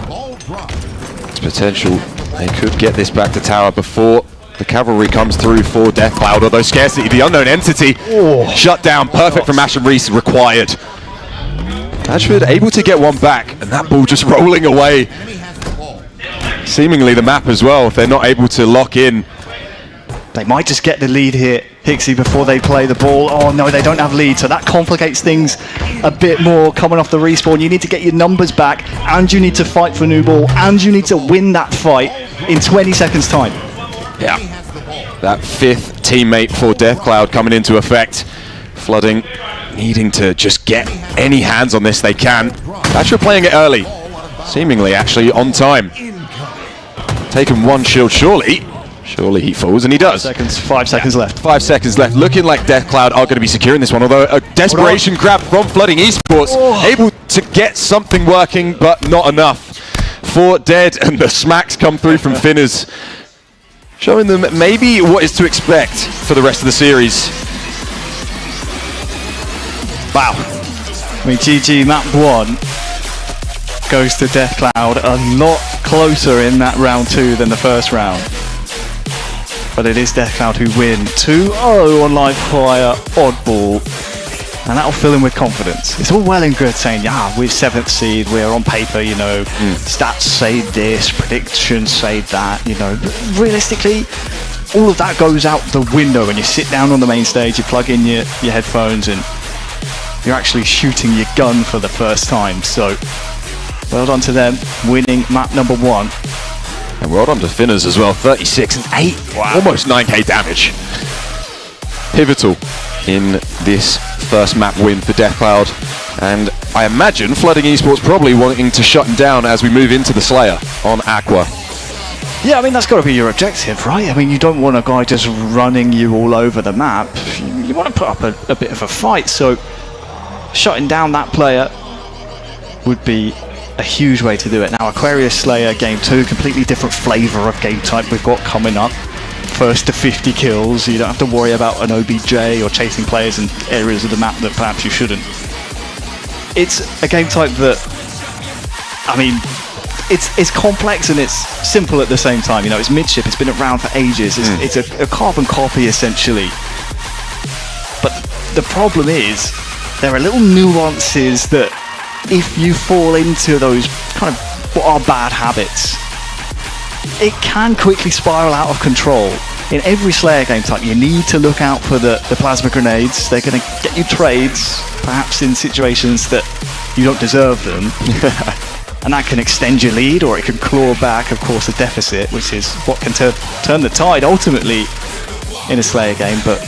Ball drop. It's potential. They could get this back to tower before the cavalry comes through for Death Cloud, although Scarcity, the unknown entity, shut down. Perfect from Ash and Reese required. Ashford able to get 1 back, and that ball just rolling away. Seemingly the map as well, if they're not able to lock in. They might just get the lead here, Hixie, before they play the ball. Oh no, they don't have lead, so that complicates things a bit more coming off the respawn. You need to get your numbers back, and you need to fight for new ball, and you need to win that fight in 20 seconds time. Yeah, that 5th teammate for Death Cloud coming into effect. Flooding needing to just get any hands on this they can. Actually playing it early, seemingly actually on time. Taking 1 shield, surely he falls, and he does. 5 seconds left. 5 seconds left. Looking like Death Cloud are going to be securing this one, although a desperation grab from Flooding Esports. Able to get something working, but not enough for Dead, and the smacks come through from Finners, showing them maybe what is to expect for the rest of the series. Wow. I mean, GG map 1 goes to Death Cloud a lot closer in that round 2 than the first round. But it is Death Cloud who win 2-0 on live fire oddball. And that'll fill him with confidence. It's all well and good saying, yeah, we're 7th seed, we're on paper, you know, stats say this, predictions say that, you know. But realistically, all of that goes out the window when you sit down on the main stage, you plug in your headphones, and you're actually shooting your gun for the first time. So, well done to them, winning map number 1. And well done to Finners as well, 36 and 8, almost 9k damage. Pivotal in this first map win for Deathcloud, and I imagine Flooding Esports probably wanting to shut him down as we move into the Slayer on Aqua. Yeah, I mean, that's got to be your objective, right? I mean, you don't want a guy just running you all over the map. You want to put up a bit of a fight, so shutting down that player would be a huge way to do it. Now, Aquarius Slayer Game 2, completely different flavour of game type we've got coming up. First to 50 kills, you don't have to worry about an OBJ or chasing players in areas of the map that perhaps you shouldn't. It's a game type that, I mean, it's complex and it's simple at the same time. You know, it's midship, it's been around for ages, it's a carbon copy essentially. But the problem is, there are little nuances that if you fall into those kind of what are bad habits, it can quickly spiral out of control. In every Slayer game type, you need to look out for the plasma grenades. They're going to get you trades, perhaps in situations that you don't deserve them. And that can extend your lead, or it can claw back, of course, a deficit, which is what can turn the tide ultimately in a Slayer game. But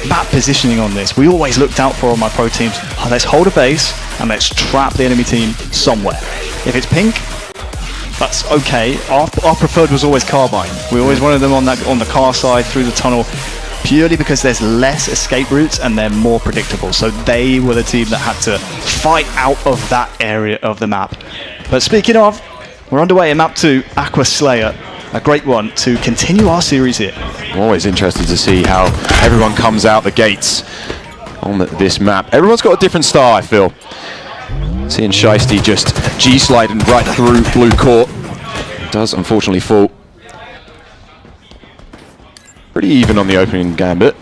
map positioning on this, we always looked out for on my pro teams. Let's hold a base and let's trap the enemy team somewhere. If it's pink, that's okay. Our preferred was always Carbine. We always wanted them on the car side through the tunnel, purely because there's less escape routes and they're more predictable. So they were the team that had to fight out of that area of the map. But speaking of, we're underway in map 2, Aqua Slayer. A great one to continue our series here. I'm always interested to see how everyone comes out the gates on this map. Everyone's got a different style, I feel. Seeing Shiesty just G-sliding right through blue court. Does unfortunately fall. Pretty even on the opening gambit.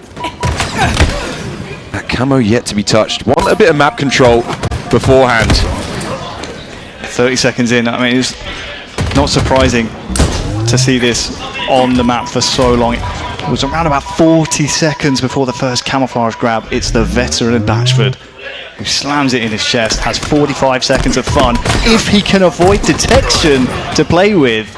That camo yet to be touched. Want a bit of map control beforehand. 30 seconds in, I mean, it's not surprising to see this on the map for so long. It was around about 40 seconds before the first camouflage grab. It's the veteran Batchford who slams it in his chest, has 45 seconds of fun if he can avoid detection to play with.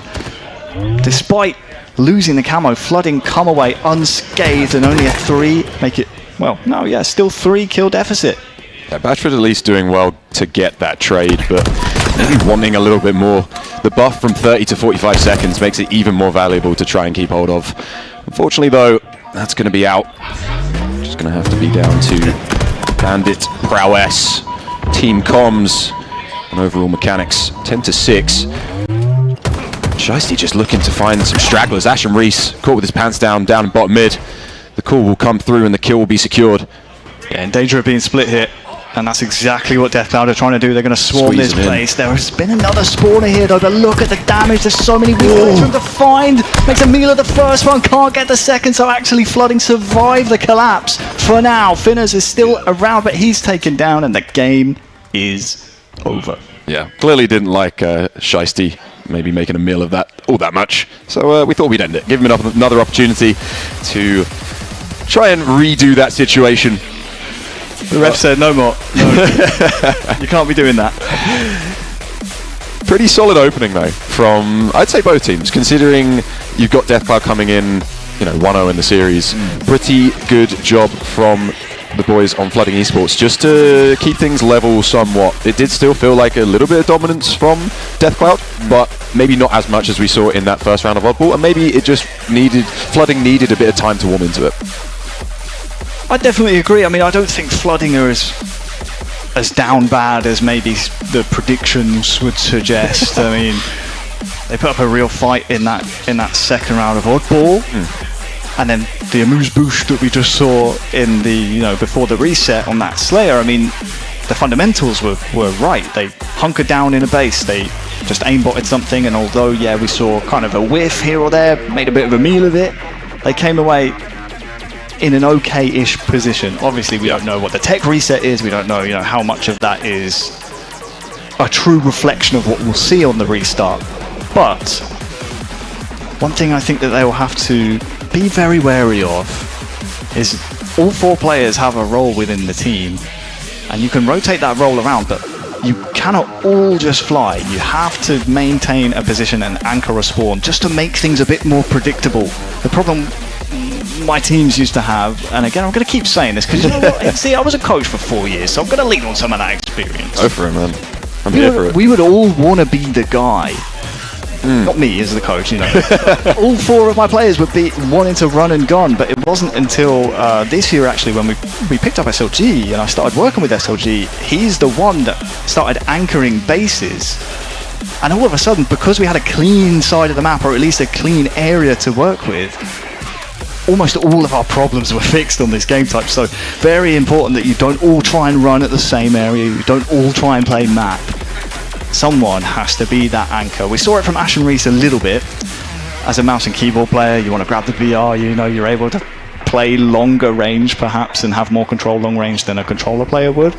Despite losing the camo, Flooding come away unscathed and only a 3 make it, well, no, yeah, still 3 kill deficit. Yeah, Batchford at least doing well to get that trade, but maybe wanting a little bit more. The buff from 30 to 45 seconds makes it even more valuable to try and keep hold of. Unfortunately though, that's going to be out. Just going to have to be down to Bandit prowess, team comms, and overall mechanics. 10 to 6. Shiesty just looking to find some stragglers. Ash and Reese caught with his pants down in bottom mid. The call will come through and the kill will be secured. Yeah, in danger of being split here. And that's exactly what Deathcloud are trying to do. They're going to swarm this place. There has been another spawner here though, but look at the damage. There's so many weak for him to find. Makes a meal of the first one, can't get the second, so actually Flooding survived the collapse. For now, Finners is still around, but he's taken down and the game is over. Yeah, clearly didn't like Shiesty maybe making a meal of that all that much. So we thought we'd end it. Give him another opportunity to try and redo that situation. The ref said no more. No. You can't be doing that. Pretty solid opening though from, I'd say, both teams, considering you've got Deathcloud coming in, you know, 1-0 in the series. Pretty good job from the boys on Flooding Esports just to keep things level somewhat. It did still feel like a little bit of dominance from Deathcloud, but maybe not as much as we saw in that first round of Oddball, and maybe it just Flooding needed a bit of time to warm into it. I definitely agree. I mean, I don't think Flooding are as down bad as maybe the predictions would suggest. I mean, they put up a real fight in that second round of Oddball, and then the amuse-bouche that we just saw in the, you know, before the reset on that Slayer. I mean, the fundamentals were right. They hunkered down in a base. They just aimbotted something, and although, yeah, we saw kind of a whiff here or there, made a bit of a meal of it, they came away in an okay-ish position. Obviously, we don't know what the tech reset is. We don't know, you know, how much of that is a true reflection of what we'll see on the restart. But one thing I think that they will have to be very wary of is all 4 players have a role within the team, and you can rotate that role around, but you cannot all just fly. You have to maintain a position and anchor a spawn just to make things a bit more predictable. The problem my teams used to have, and again I'm going to keep saying this because you know what? See, I was a coach for 4 years, so I'm going to lean on some of that experience. Go for it, man. I'm here for it. We would all want to be the guy. Not me as the coach, you know. All 4 of my players would be wanting to run and gun, but it wasn't until this year actually when we picked up SLG and I started working with SLG. He's the one that started anchoring bases, and all of a sudden, because we had a clean side of the map, or at least a clean area to work with, almost all of our problems were fixed on this game type. So very important that you don't all try and run at the same area, you don't all try and play map. Someone has to be that anchor. We saw it from Ash and Reese a little bit. As a mouse and keyboard player, you want to grab the VR, you know, you're able to play longer range perhaps and have more control long range than a controller player would.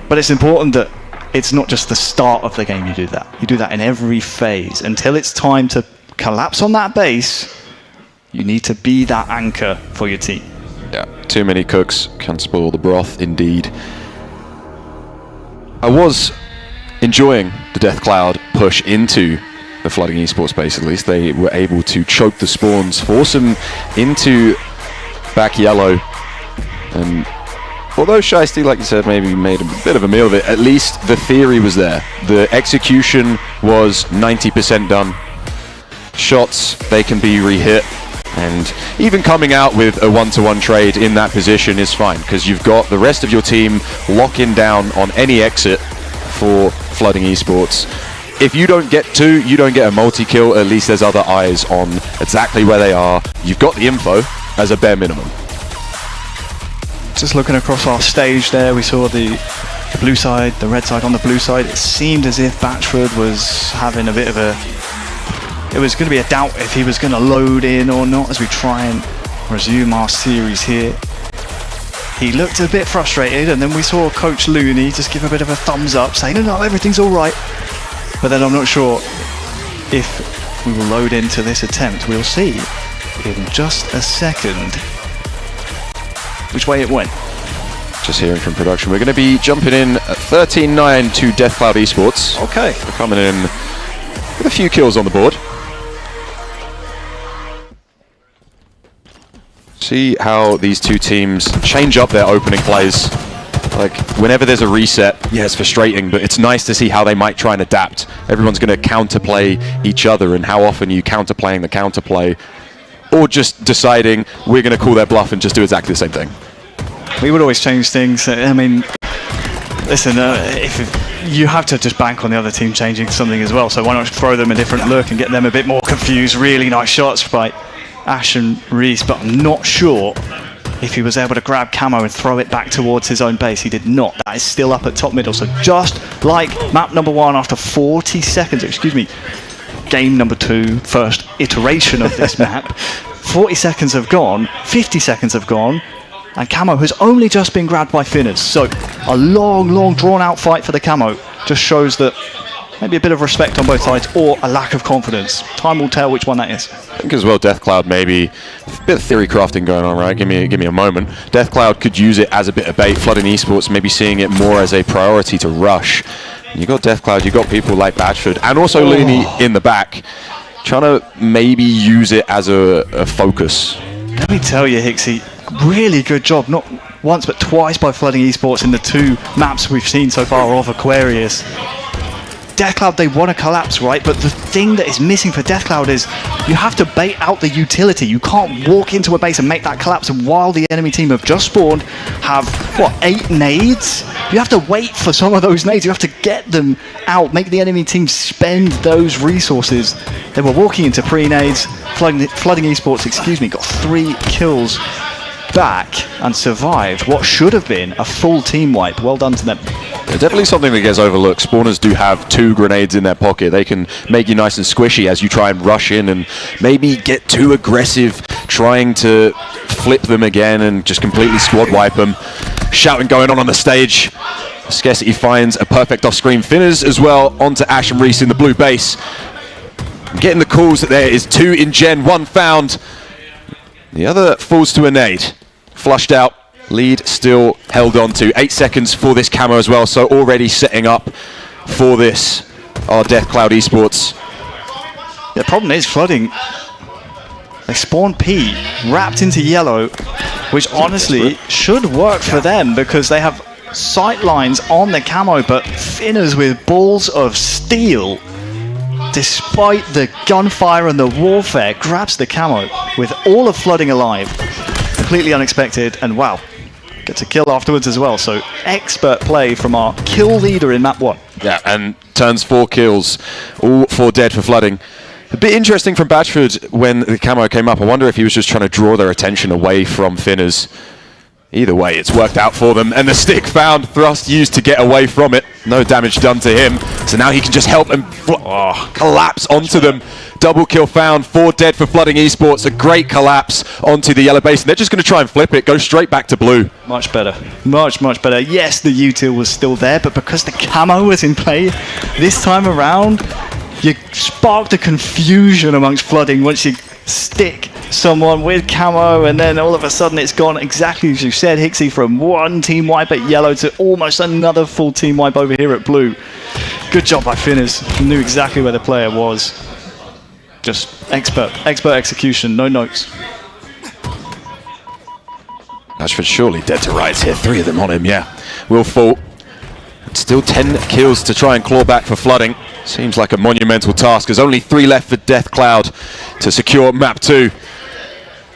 But it's important that it's not just the start of the game you do that. You do that in every phase. Until it's time to collapse on that base, you need to be that anchor for your team. Yeah, too many cooks can spoil the broth, indeed. I was enjoying the Death Cloud push into the Flooding Esports base, at least. They were able to choke the spawns, force them into back yellow. And although Shiesty, like you said, maybe made a bit of a meal of it, at least the theory was there. The execution was 90% done. Shots, they can be re-hit. And even coming out with a 1-to-1 trade in that position is fine, because you've got the rest of your team locking down on any exit for Flooding Esports. If you don't get 2, you don't get a multi-kill. At least there's other eyes on exactly where they are. You've got the info as a bare minimum. Just looking across our stage there, we saw the blue side, the red side on the blue side. It seemed as if Batchford was having a bit of a... It was going to be a doubt if he was going to load in or not as we try and resume our series here. He looked a bit frustrated, and then we saw Coach Looney just give a bit of a thumbs up, saying, no, everything's all right. But then I'm not sure if we will load into this attempt. We'll see in just a second which way it went. Just hearing from production, we're going to be jumping in at 13-9 to Death Cloud Esports. Okay. We're coming in with a few kills on the board. See how these two teams change up their opening plays. Like, whenever there's a reset, yeah, it's frustrating, but it's nice to see how they might try and adapt. Everyone's going to counterplay each other, and how often are you counterplaying the counterplay, or just deciding we're going to call their bluff and just do exactly the same thing. We would always change things. I mean, listen, if you have to just bank on the other team changing something as well, so why not throw them a different look and get them a bit more confused. Really nice shots by Ash and Reese, but I'm not sure if he was able to grab Camo and throw it back towards his own base. He did not. That is still up at top middle. So just like map number 1, after 40 seconds, excuse me, game number 2, first iteration of this map, 40 seconds have gone, 50 seconds have gone, and Camo has only just been grabbed by Finners. So a long, drawn-out fight for the Camo just shows that maybe a bit of respect on both sides, or a lack of confidence. Time will tell which one that is. I think as well, Death Cloud maybe a bit of theory crafting going on, right? Give me a moment. Death Cloud could use it as a bit of bait. Flooding Esports maybe seeing it more as a priority to rush. You got Death Cloud, you got people like Batchford, and also Looney in the back, trying to maybe use it as a focus. Let me tell you, Hixie, really good job. Not once but twice by Flooding Esports in the 2 maps we've seen so far of Aquarius. Death Cloud, they want to collapse, right? But the thing that is missing for Death Cloud is you have to bait out the utility. You can't walk into a base and make that collapse, and while the enemy team have just spawned, have, 8 nades? You have to wait for some of those nades. You have to get them out, make the enemy team spend those resources. They were walking into pre-nades. Flooding Esports, got 3 kills back and survived what should have been a full team wipe. Well done to them. Yeah, definitely something that gets overlooked. Spawners do have 2 grenades in their pocket. They can make you nice and squishy as you try and rush in and maybe get too aggressive, trying to flip them again and just completely squad wipe them. Shouting going on the stage. Scarcity finds a perfect off-screen Finners as well onto Ash and Reese in the blue base. Getting the calls that there is 2 in gen, 1 found. The other falls to a nade. Flushed out. Lead still held on to. 8 seconds for this camo as well, so already setting up for this, our Death Cloud Esports. The problem is flooding. They spawn P wrapped into yellow, which honestly should work for them because they have sight lines on the camo, but Finners with balls of steel, despite the gunfire and the warfare, grabs the camo with all of flooding alive. Completely unexpected, and wow, gets a kill afterwards as well. So expert play from our kill leader in map 1. Yeah, and turns 4 kills, all 4 dead for flooding. A bit interesting from Batchford when the camo came up. I wonder if he was just trying to draw their attention away from Finners. Either way, it's worked out for them, and the stick found, thrust used to get away from it. No damage done to him, so now he can just help them collapse onto them. Double kill found, 4 dead for Flooding Esports. A great collapse onto the yellow base, and they're just going to try and flip it, go straight back to blue. Much better, much better. Yes, the util was still there, but because the camo was in play this time around, you sparked a confusion amongst flooding once you stick someone with camo, and then all of a sudden it's gone exactly as you said, Hixie, from one team wipe at yellow to almost another full team wipe over here at blue. Good job by Finners. Knew exactly where the player was. Just expert execution, no notes. Ashford surely dead to rights here. 3 of them on him, yeah. Will fall. Still 10 kills to try and claw back for flooding. Seems like a monumental task. There's only 3 left for Death Cloud to secure map 2.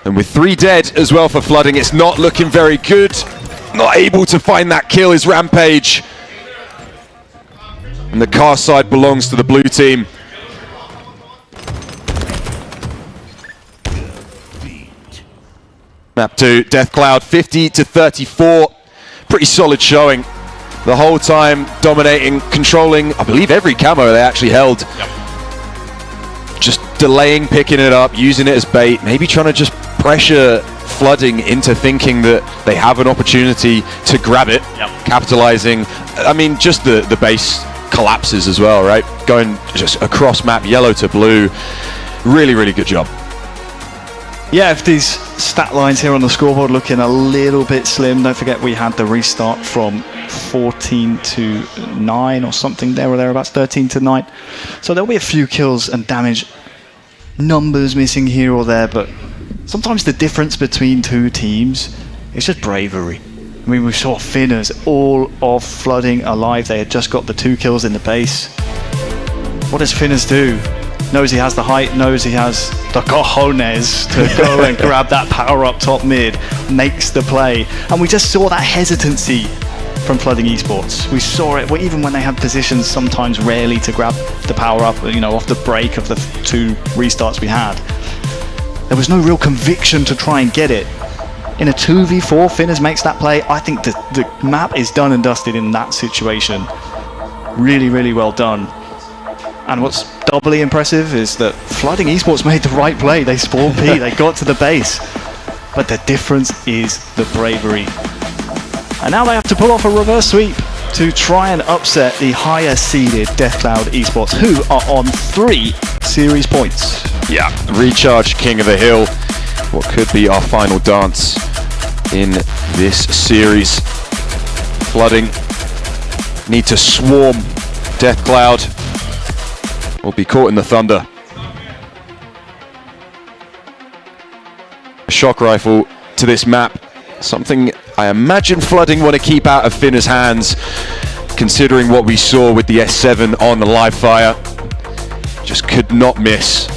And with 3 dead as well for flooding, it's not looking very good. Not able to find that kill is Rampage. And the car side belongs to the blue team. Map 2, Death Cloud 50 to 34. Pretty solid showing. The whole time dominating, controlling, I believe, every camo they actually held. Yep. Just delaying, picking it up, using it as bait, maybe trying to just pressure flooding into thinking that they have an opportunity to grab it, capitalizing. I mean, just the base collapses as well, right? Going just across map, yellow to blue. Really, really good job. Yeah, if these stat lines here on the scoreboard looking a little bit slim, don't forget we had the restart from 14 to 9 or something there or thereabouts, 13 to 9. So there'll be a few kills and damage numbers missing here or there, but sometimes the difference between 2 teams is just bravery. I mean, we saw Finners all of flooding alive. They had just got the 2 kills in the base. What does Finners do? Knows he has the height, knows he has the cojones to go and grab that power up top mid, makes the play. And we just saw that hesitancy from Flooding Esports. We saw it even when they had positions sometimes rarely to grab the power up, you know, off the break of the 2 restarts we had. There was no real conviction to try and get it. In a 2v4, Finners makes that play. I think the map is done and dusted in that situation. Really, really well done. And what's doubly impressive is that Flooding Esports made the right play. They spawned P, they got to the base. But the difference is the bravery. And now they have to pull off a reverse sweep to try and upset the higher seeded Death Cloud Esports, who are on 3 series points. Yeah, Recharge, King of the Hill. What could be our final dance in this series. Flooding need to swarm Death Cloud. Will be caught in the thunder. A shock rifle to this map. Something I imagine Flooding want to keep out of Finner's hands, considering what we saw with the S7 on the live fire. Just could not miss.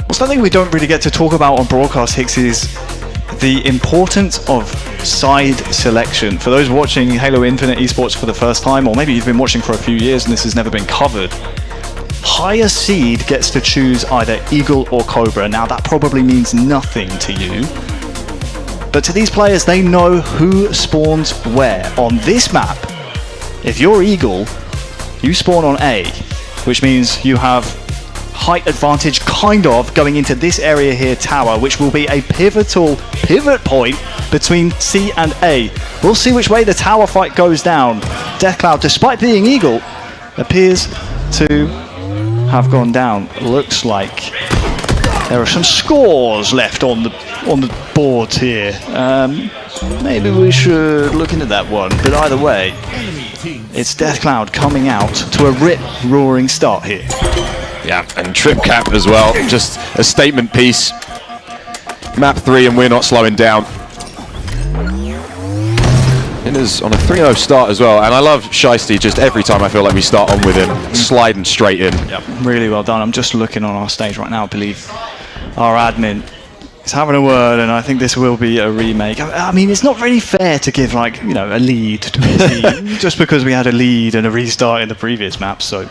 Well, something we don't really get to talk about on broadcast, Hicks, is the importance of side selection. For those watching Halo Infinite Esports for the first time, or maybe you've been watching for a few years and this has never been covered, higher seed gets to choose either Eagle or Cobra. Now that probably means nothing to you, but to these players, they know who spawns where. On this map, if you're Eagle, you spawn on A, which means you have height advantage kind of going into this area here, tower, which will be a pivotal pivot point between C and A. We'll see which way the tower fight goes down. Death Cloud, despite being Eagle, appears to have gone down. Looks like there are some scores left on the on the boards here. Maybe we should look into that one. But either way, it's Death Cloud coming out to a rip-roaring start here. Yeah, and Trip Cap as well. Just a statement piece. Map 3 and we're not slowing down. Inner's on a 3-0 start as well, and I love Shiesty just every time I feel like we start on with him, sliding straight in. Yep, really well done. I'm just looking on our stage right now. I believe our admin is having a word, and I think this will be a remake. I mean, it's not really fair to give, like, you know, a lead to a team just because we had a lead and a restart in the previous map. So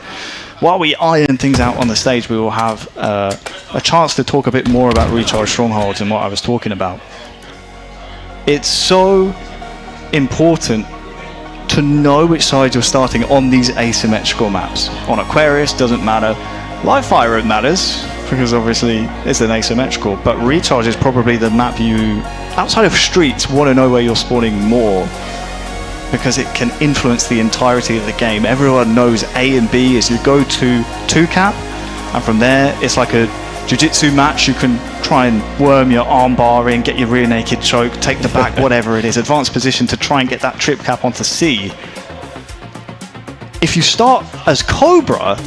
while we iron things out on the stage, we will have a chance to talk a bit more about Recharge Strongholds and what I was talking about. It's so important to know which side you're starting on these asymmetrical maps. On Aquarius, doesn't matter. Live Fire, it matters, because obviously it's an asymmetrical, but Recharge is probably the map you, outside of Streets, want to know where you're spawning more, because it can influence the entirety of the game. Everyone knows A and B is you go to 2-cap, and from there it's like a jiu-jitsu match. You can try and worm your armbar in, get your rear naked choke, take the back, whatever it is, advanced position to try and get that trip cap onto C. If you start as Cobra,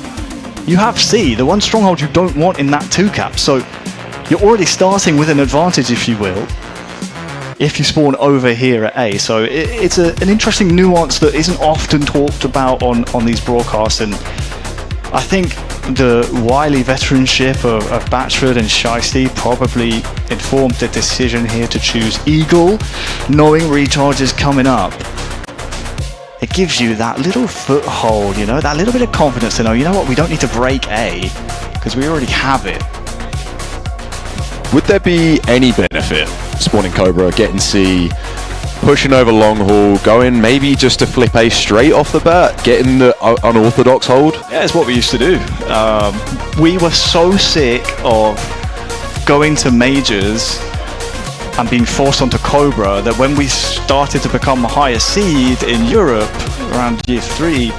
you have C, the one stronghold you don't want in that 2-cap, so you're already starting with an advantage, if you will, if you spawn over here at A. So it's an interesting nuance that isn't often talked about on these broadcasts, and I think the wily veteranship of Batchford and Shiesty probably informed the decision here to choose Eagle, knowing Recharge is coming up. It gives you that little foothold, you know, that little bit of confidence to know, you know what, we don't need to break A, because we already have it. Would there be any benefit spawning Cobra, getting C, pushing over long haul, going maybe just to flip A straight off the bat, getting the unorthodox hold? Yeah, it's what we used to do. We were so sick of going to majors and being forced onto Cobra that when we started to become higher seed in Europe around year 3,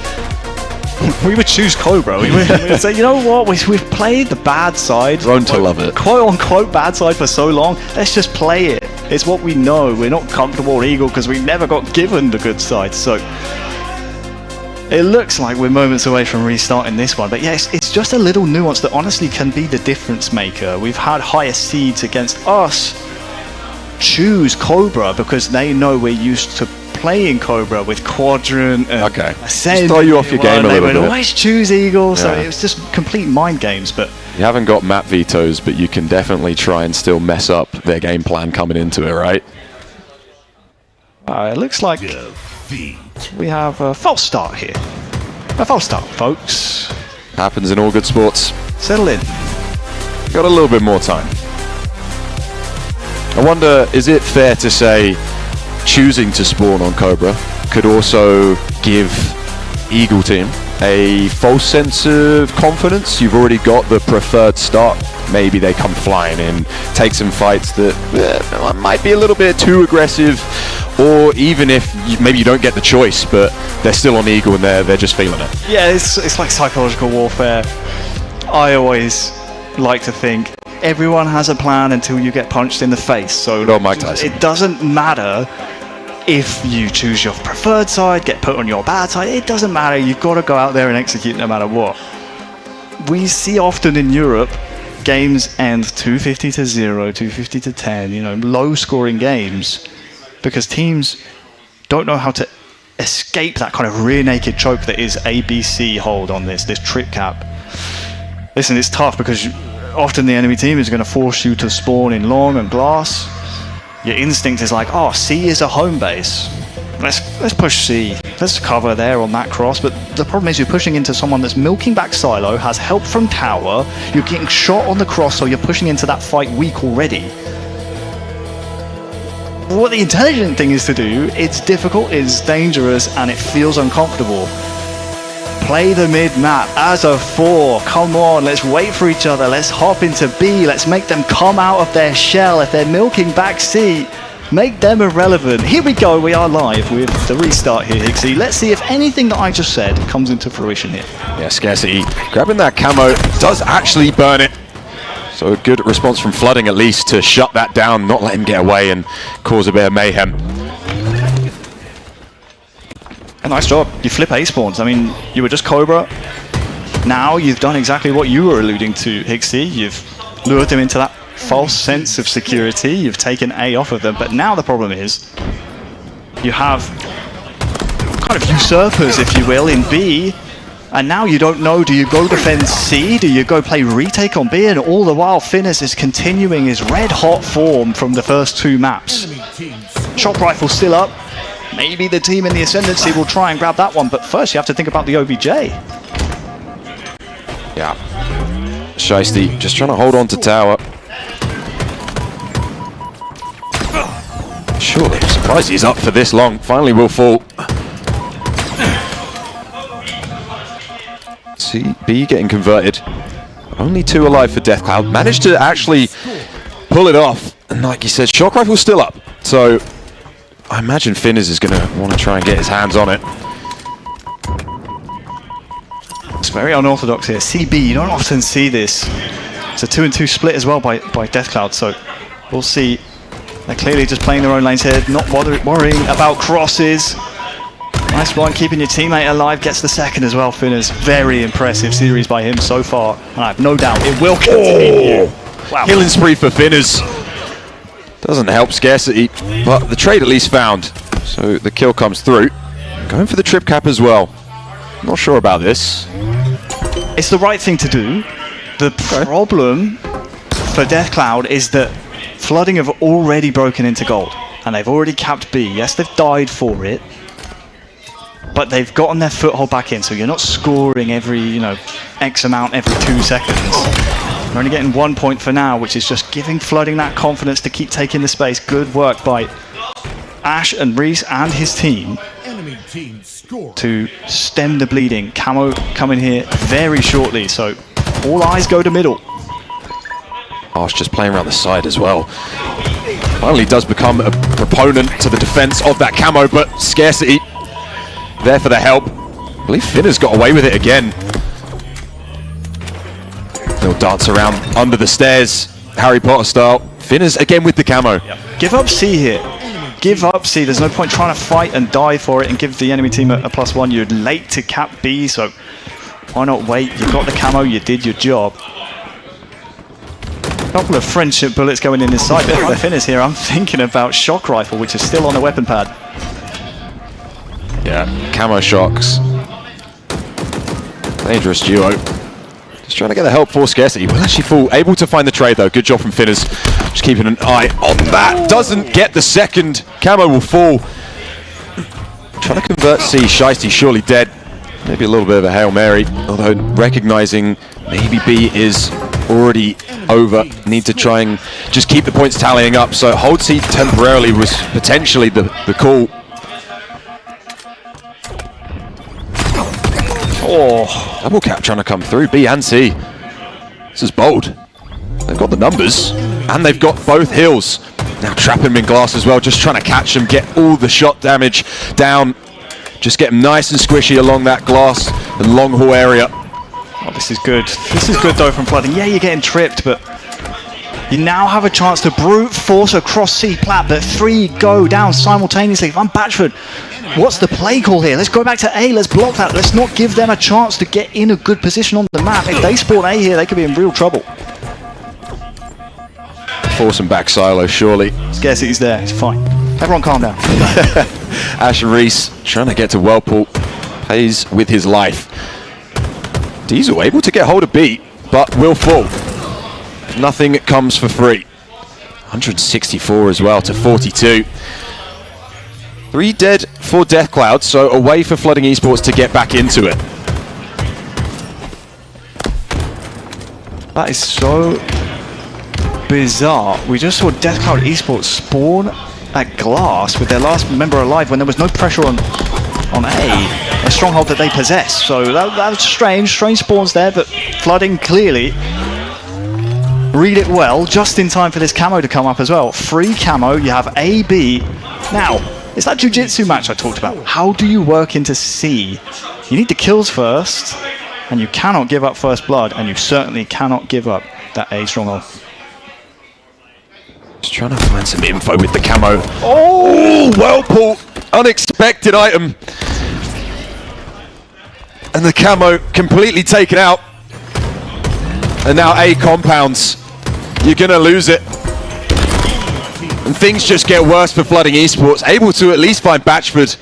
we would choose Cobra. We would say, you know what, we've played the bad side, grown to love it, quote unquote bad side for so long, let's just play it. It's what we know. We're not comfortable with Eagle because we never got given the good side. So it looks like we're moments away from restarting this one, but yeah, it's just a little nuance that honestly can be the difference maker. We've had higher seeds against us choose Cobra because they know we're used to playing Cobra with Quadrant and Ascend. Just throw you off your game a little bit. They would always choose Eagle, so it was just complete mind games. But you haven't got map vetoes, but you can definitely try and still mess up their game plan coming into it, right? It looks like we have a false start here. A false start, folks. Happens in all good sports. Settle in. Got a little bit more time. I wonder, is it fair to say choosing to spawn on Cobra could also give Eagle Team a false sense of confidence? You've already got the preferred start. Maybe they come flying in, take some fights that might be a little bit too aggressive, or even if maybe you don't get the choice, but they're still on Eagle and they're just feeling it. Yeah, it's like psychological warfare. I always like to think everyone has a plan until you get punched in the face. So Mike Tyson. It doesn't matter if you choose your preferred side, get put on your bad side. It doesn't matter. You've got to go out there and execute no matter what. We see often in Europe games end 250 to 0, 250 to 10, you know, low scoring games, because teams don't know how to escape that kind of rear naked choke that is ABC hold on this trip cap. Listen, it's tough because often the enemy team is going to force you to spawn in long and glass. Your instinct is like, oh, C is a home base. Let's push C. Let's cover there on that cross. But the problem is you're pushing into someone that's milking back silo, has help from tower. You're getting shot on the cross, so you're pushing into that fight weak already. What the intelligent thing is to do, it's difficult, it's dangerous, and it feels uncomfortable. Play the mid-map as a 4. Come on, let's wait for each other. Let's hop into B. Let's make them come out of their shell. If they're milking back C, make them irrelevant. Here we go. We are live with the restart here, Hixie. Let's see if anything that I just said comes into fruition here. Yeah, Scarcity grabbing that camo does actually burn it. So a good response from Flooding at least to shut that down, not let him get away and cause a bit of mayhem. A nice job. You flip A-spawns. I mean, you were just Cobra. Now you've done exactly what you were alluding to, Hixie. You've lured them into that false sense of security. You've taken A off of them. But now the problem is you have kind of usurpers, if you will, in B. And now you don't know, do you go defend C? Do you go play retake on B? And all the while, Finnis is continuing his red-hot form from the first 2 maps. Shock Rifle still up. Maybe the team in the Ascendancy will try and grab that one, but first you have to think about the OBJ. Yeah. Shiesty just trying to hold on to tower. Surely, I'm surprised he's up for this long. Finally will fall. See, B getting converted. Only 2 alive for Deathcloud. Managed to actually pull it off. And like you said, Shock Rifle's still up. So I imagine Finnis is going to want to try and get his hands on it. It's very unorthodox here. CB, you don't often see this. It's a 2-2 split as well by Deathcloud, so we'll see. They're clearly just playing their own lanes here, not worrying about crosses. Nice one, keeping your teammate alive, gets the second as well. Finnis, very impressive series by him so far, and I have no doubt it will continue. Wow. Killing spree for Finnis. Doesn't help Scarcity, but the trade at least found. So the kill comes through. Going for the trip cap as well. Not sure about this. It's the right thing to do. The problem for Deathcloud is that Flooding have already broken into gold, and they've already capped B. Yes, they've died for it, but they've gotten their foothold back in, so you're not scoring every, you know, X amount every 2 seconds. You're only getting 1 point for now, which is just giving Flooding that confidence to keep taking the space. Good work by Ash and Reese and his team to stem the bleeding. Camo coming here very shortly, so all eyes go to middle. Ash just playing around the side as well. Finally does become a proponent to the defense of that Camo, but Scarcity there for the help. I believe Finnis got away with it again. They'll dance around under the stairs, Harry Potter style. Finnis again with the Camo. Give up C here. Give up C. There's no point trying to fight and die for it and give the enemy team a +1. You're late to cap B, so why not wait? You got the Camo, you did your job. A couple of friendship bullets going in inside there for Finnis here. I'm thinking about Shock Rifle, which is still on the weapon pad. Yeah, Camo shocks. Dangerous duo. Just trying to get the help for Scarcity. Will actually fall. Able to find the trade though. Good job from Finnis. Just keeping an eye on that. Doesn't get the second. Camo will fall. Trying to convert C. Shiesty surely dead. Maybe a little bit of a Hail Mary. Although recognizing maybe B is already over. Need to try and just keep the points tallying up. So hold C temporarily was potentially the call. Oh, double cap trying to come through, B and C. This is bold. They've got the numbers, and they've got both hills. Now trap him in glass as well, just trying to catch him, get all the shot damage down. Just get him nice and squishy along that glass and long haul area. Oh, this is good. This is good though from Flooding. Yeah, you're getting tripped, but you now have a chance to brute force across C plat, but 3 go down simultaneously. If I'm Batchford, what's the play call here? Let's go back to A, let's block that. Let's not give them a chance to get in a good position on the map. If they spawn A here, they could be in real trouble. Force him back silo, surely. Scarcity's there, it's fine. Everyone calm down. Ash and Reese trying to get to Whirlpool. Pays with his life. Diesel able to get hold of B, but will fall. Nothing comes for free. 164 as well to 42. 3 dead for Deathcloud, so a way for Flooding Esports to get back into it. That is so bizarre. We just saw Deathcloud Esports spawn at glass with their last member alive when there was no pressure on A stronghold that they possess. So that was strange spawns there, but Flooding clearly read it well, just in time for this Camo to come up as well. Free Camo, you have A, B. Now, it's that jiu-jitsu match I talked about. How do you work into C? You need the kills first, and you cannot give up first blood, and you certainly cannot give up that A stronghold. Just trying to find some info with the camo. Oh, Whirlpool, unexpected item. And the camo completely taken out. And now A compounds. You're gonna lose it. And things just get worse for Flooding Esports. Able to at least find Batchford.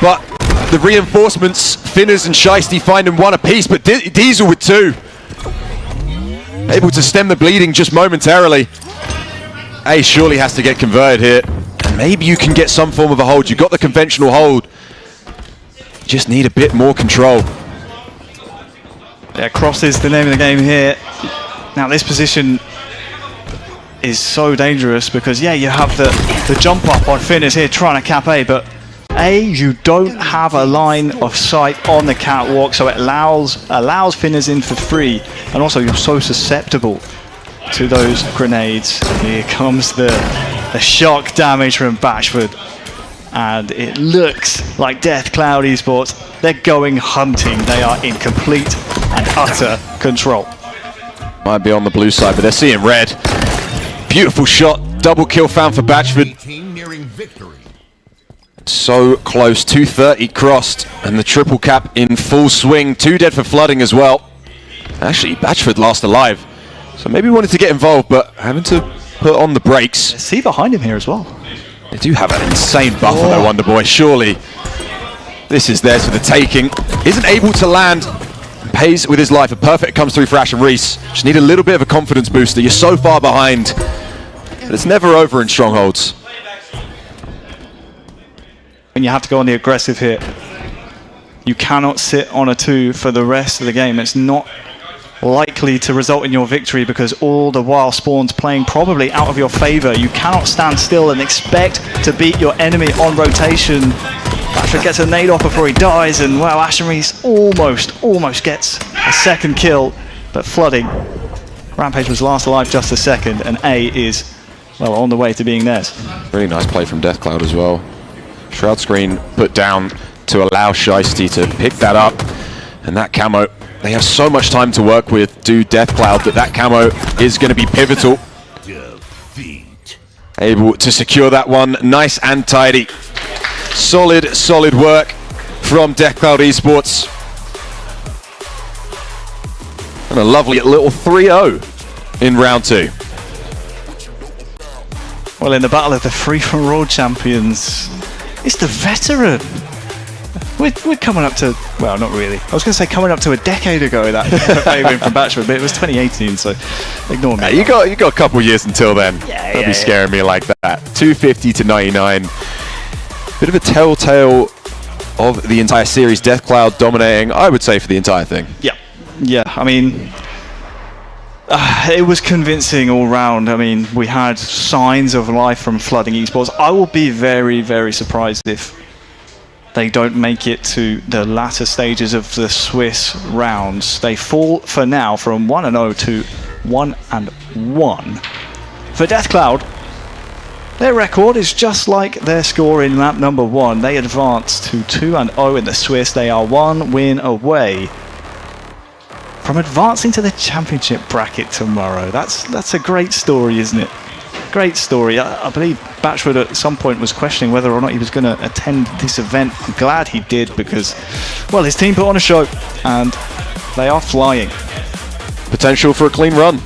But the reinforcements, Finners and Shiesty find them one apiece, but Diesel with 2. Able to stem the bleeding just momentarily. A surely has to get converted here. And maybe you can get some form of a hold. You've got the conventional hold. You just need a bit more control. Yeah, cross is the name of the game here. Now this position is so dangerous because, yeah, you have the jump up on Finners here trying to cap A, but A, you don't have a line of sight on the catwalk, so it allows Finners in for free, and also you're so susceptible to those grenades. Here comes the shock damage from Batchford, and it looks like Death Cloud Esports, they're going hunting. They are in complete and utter control. Might be on the blue side, but they're seeing red. Beautiful shot, double kill found for Batchford. So close, 230 crossed, and the triple cap in full swing. 2 dead for Flooding as well. Actually, Batchford last alive. So maybe wanted to get involved, but having to put on the brakes. See behind him here as well. They do have an insane buffer though, Wonderboy. Surely this is theirs for the taking. Isn't able to land. And pays with his life. A perfect comes through for Ash and Reese. Just need a little bit of a confidence booster. You're so far behind. But it's never over in strongholds. And you have to go on the aggressive here. You cannot sit on a 2 for the rest of the game. It's not likely to result in your victory because all the while Spawn's playing probably out of your favor. You cannot stand still and expect to beat your enemy on rotation. Batchford gets a nade off before he dies, and wow, Ashen Reese almost gets a second kill, but Flooding. Rampage was last alive just a second, and A is, well, on the way to being theirs. Really nice play from Death Cloud as well. Shroud screen put down to allow Shiesty to pick that up, and that camo. They have so much time to work with, do Death Cloud, that camo is going to be pivotal. Able to secure that one, nice and tidy. Solid work from Death Cloud Esports. And a lovely little 3-0 in round 2. Well, in the battle of the free-from-roll champions, it's the veteran. We're coming up to, well, not really. I was going to say coming up to a decade ago that win from Batchford, but it was 2018, so ignore me. Yeah, you got a couple years until then. Don't be scaring me like that. 250 to 99. Bit of a telltale of the entire series. Death Cloud dominating, I would say, for the entire thing. Yeah. I mean, it was convincing all round. I mean, we had signs of life from Flooding Esports. I will be very, very surprised if they don't make it to the latter stages of the Swiss rounds. They fall for now from 1-0 to 1-1. For Death Cloud, their record is just like their score in map number 1. They advance to 2-0 in the Swiss. They are 1 win away from advancing to the championship bracket tomorrow. That's a great story, isn't it? Great story. I believe Batchford at some point was questioning whether or not he was going to attend this event. I'm glad he did because, well, his team put on a show and they are flying. Potential for a clean run.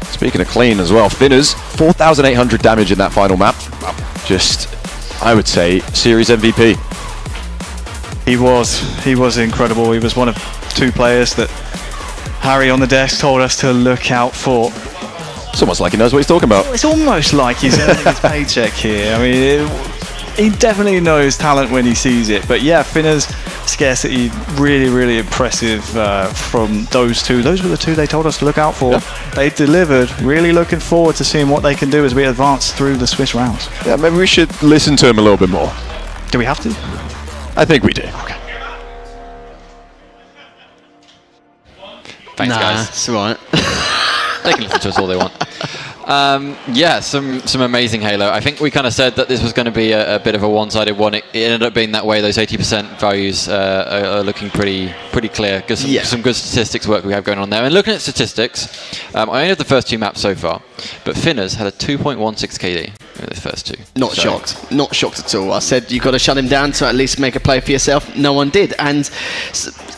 Speaking of clean as well, Finners, 4,800 damage in that final map. Just, I would say, series MVP. He was incredible. He was one of 2 players that Harry on the desk told us to look out for. It's almost like he knows what he's talking about. It's almost like he's earning his paycheck here. I mean, he definitely knows talent when he sees it. But yeah, Finners, scarcity, really impressive from those 2. Those were the 2 they told us to look out for. Yeah. They delivered. Really looking forward to seeing what they can do as we advance through the Swiss rounds. Yeah, maybe we should listen to him a little bit more. Do we have to? I think we do. Okay. Thanks, guys. It's alright. They can listen to us all they want. Yeah, some amazing Halo. I think we kind of said that this was going to be a bit of a one-sided one. It ended up being that way. Those 80% values are looking pretty clear. Some good statistics work we have going on there. And looking at statistics, I only have the first two maps so far, but Finners had a 2.16 KD in the first two. Not shocked at all. I said you've got to shut him down to at least make a play for yourself. No one did, and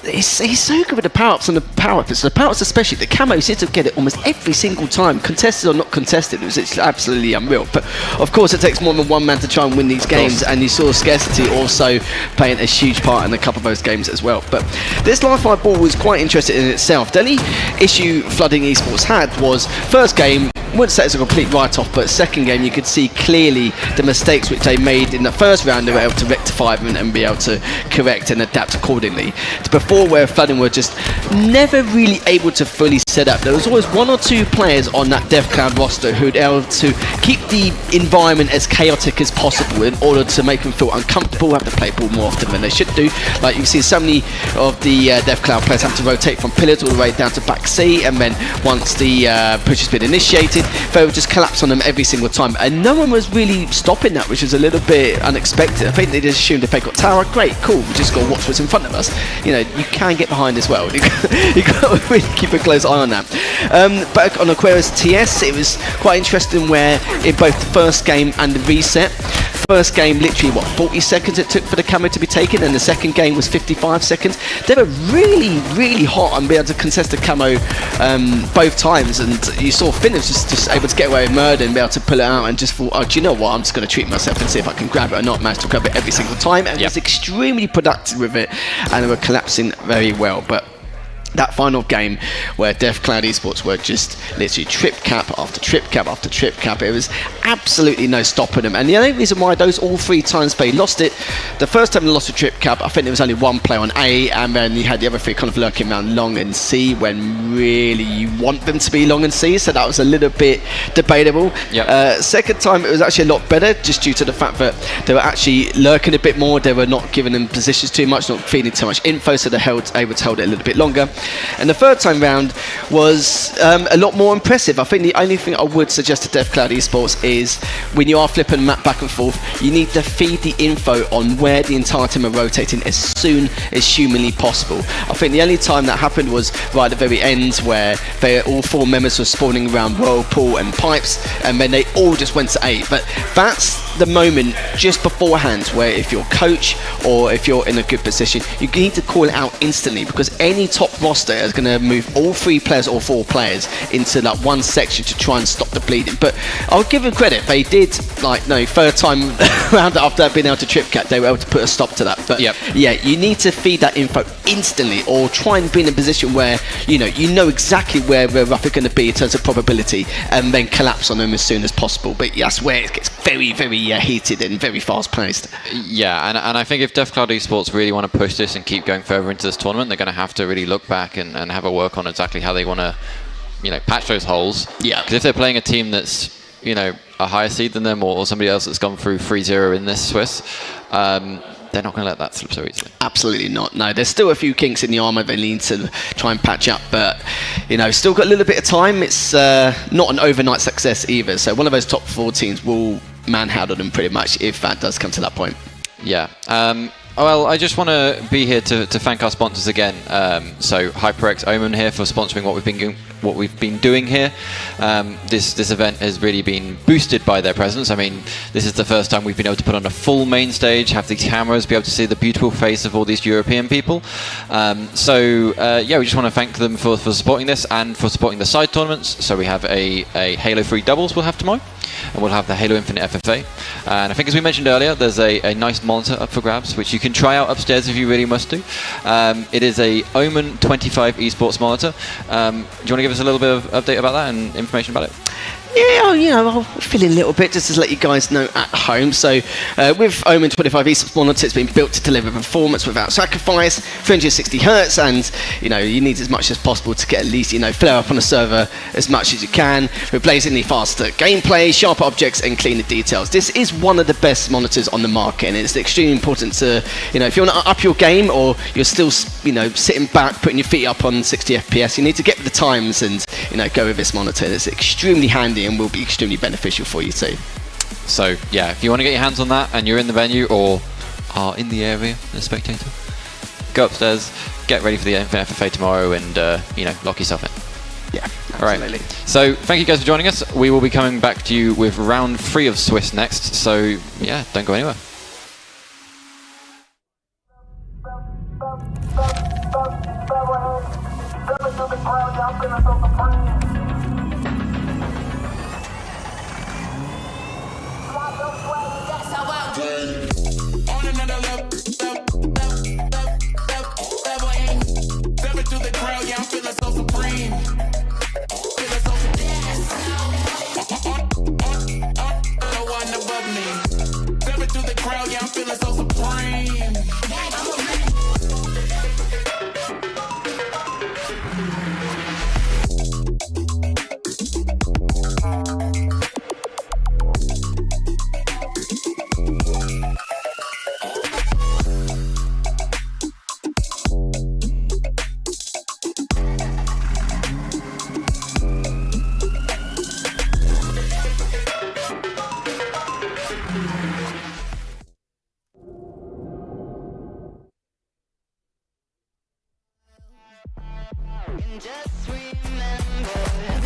he's so good with the power-ups and the power-ups. The power-ups especially, the camo, he seems to get it almost every single time, contested or not contested. It's absolutely unreal. But of course it takes more than one man to try and win these games, and you saw scarcity also playing a huge part in a couple of those games as well. But this live fire ball was quite interesting in itself. The only issue Flooding Esports had was first game, wouldn't say it's a complete write-off, but second game you could see clearly the mistakes which they made in the first round. They were able to rectify them and be able to correct and adapt accordingly. Before, where Flooding were just never really able to fully set up. There was always one or two players on that DevCloud roster who'd able to keep the environment as chaotic as possible in order to make them feel uncomfortable, have to play ball more often than they should do. Like you see so many of the DevCloud players have to rotate from pillars all the way down to back C, and then once the push has been initiated, they would just collapse on them every single time, and no one was really stopping that, which is a little bit unexpected. I think they just assumed if they got tower, great, cool, we just got to watch what's in front of us. You know, you can get behind as well. You've got to really keep a close eye on that. But on Aquarius TS, it was quite interesting where in both the first game and the reset, first game literally 40 seconds it took for the camo to be taken, and the second game was 55 seconds. They were really hot and be able to contest the camo both times, and you saw Finners just able to get away with murder and be able to pull it out, and just thought, oh, do you know what, I'm just going to treat myself and see if I can grab it or not. Managed to grab it every single time, and was extremely productive with it, and they were collapsing very well. But that final game where DevCloud Esports were just literally trip cap after trip cap after trip cap, it was absolutely no stopping them. And the only reason why those all three times they lost it, the first time they lost a trip cap, I think there was only one player on A, and then you had the other three kind of lurking around long and C when really you want them to be long and C, so that was a little bit debatable. Second time it was actually a lot better, just due to the fact that they were actually lurking a bit more, they were not giving them positions too much, not feeding too much info, so they able to hold it a little bit longer. And the third time round was a lot more impressive. I think the only thing I would suggest to DevCloud Esports is when you are flipping map back and forth, you need to feed the info on where the entire team are rotating as soon as humanly possible. I think the only time that happened was right at the very end, where all four members were spawning around Whirlpool and Pipes, and then they all just went to A. But that's the moment just beforehand where if you're coach or if you're in a good position, you need to call it out instantly, because any top roster is going to move all three players or four players into that one section to try and stop the bleeding. But I'll give them credit, they did, third time round after being able to trip cap, they were able to put a stop to that. But yeah, you need to feed that info instantly, or try and be in a position where you know exactly where we're roughly going to be in terms of probability, and then collapse on them as soon as possible. But that's where it gets very heated and very fast paced. Yeah, and I think if DevCloud Esports really want to push this and keep going further into this tournament, they're going to have to really look back and have a work on exactly how they want to patch those holes. Because if they're playing a team that's a higher seed than them, or somebody else that's gone through 3-0 in this Swiss, they're not going to let that slip so easily. Absolutely not. No, there's still a few kinks in the armour they need to try and patch up, but still got a little bit of time. It's not an overnight success either, so one of those top four teams will manhandle them pretty much if that does come to that point. Yeah. Well, I just want to be here to thank our sponsors again. So HyperX Omen here for sponsoring what we've been doing here. This event has really been boosted by their presence. I mean, this is the first time we've been able to put on a full main stage, have these cameras, be able to see the beautiful face of all these European people. We just want to thank them for supporting this and for supporting the side tournaments. So we have a Halo 3 doubles we'll have tomorrow, and we'll have the Halo Infinite FFA. And I think, as we mentioned earlier, there's a nice monitor up for grabs, which you can try out upstairs if you really must do. It is a Omen 25 esports monitor. Do you want to give us a little bit of update about that and information about it? Yeah, I'll fill in a little bit just to let you guys know at home. So with Omen 25 esports monitor, it's been built to deliver performance without sacrifice, 360 hertz, and you need as much as possible to get at least flare up on a server as much as you can, with blazingly faster gameplay, sharper objects, and cleaner details. This is one of the best monitors on the market, and it's extremely important to if you want to up your game, or you're still sitting back, putting your feet up on 60 FPS. You need to get with the times and go with this monitor. It's extremely handy and will be extremely beneficial for you too. So yeah, if you want to get your hands on that and you're in the venue or are in the area as a spectator, go upstairs, get ready for the FFA tomorrow, and lock yourself in. Yeah, absolutely. All right. So thank you guys for joining us. We will be coming back to you with round 3 of Swiss next. So yeah, don't go anywhere.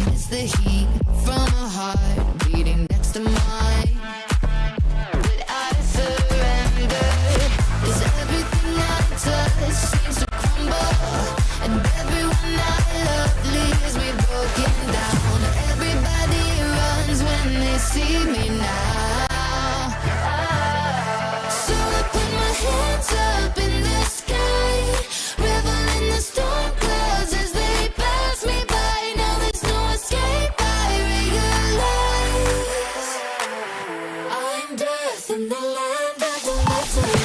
It's the heat from a heart beating next to mine. But I surrender, 'cause everything I touch seems to crumble, and everyone I love leaves me broken down. Everybody runs when they see me now. So I put my hands up in the sky, revel in the storm clouds as they pass me by. Now there's no escape, I realize I'm death in the land of the living.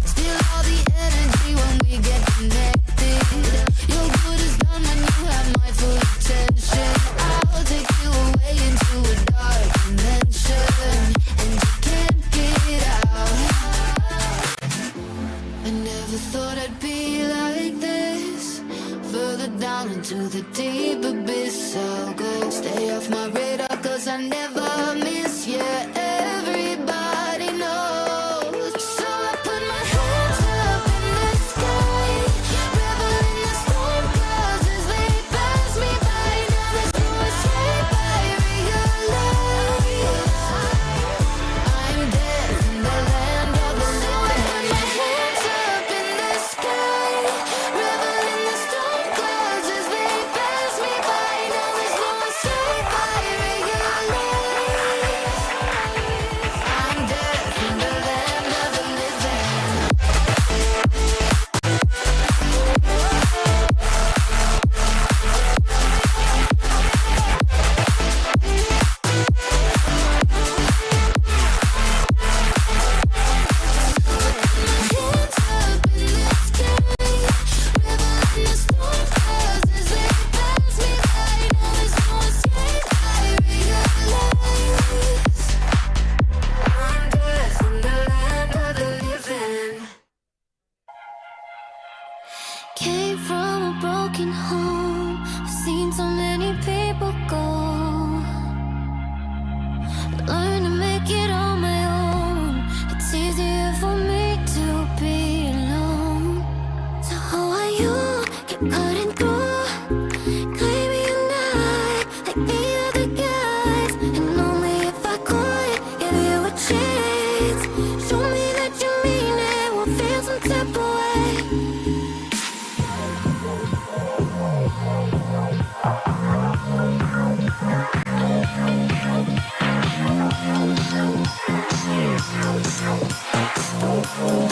Still all the energy when we get connected. Your good is done when you have my full attention. I'll take you away into a dark dimension, and you can't get out. I never thought I'd be like this. Further down into the deep abyss I'll go. Stay off my radar 'cause I never miss you. Everybody knows. So I put my hands up in the sky, revel in the storm clouds as they pass me by. Now there's no escape, I realize I'm dead in the land of the living. So I put my hands up in the sky, revel in the storm clouds as they pass me by. Now there's no escape, I realize I'm dead in the land of the living. Came from a broken home. I've seen so many people go. Learn to make it on my own. It's easier for me to be alone. So how are you? Keep cutting through, claiming you're not like the other guys. And only if I could give you a chance, show me that you mean it. We'll feel some type of way. Ooh,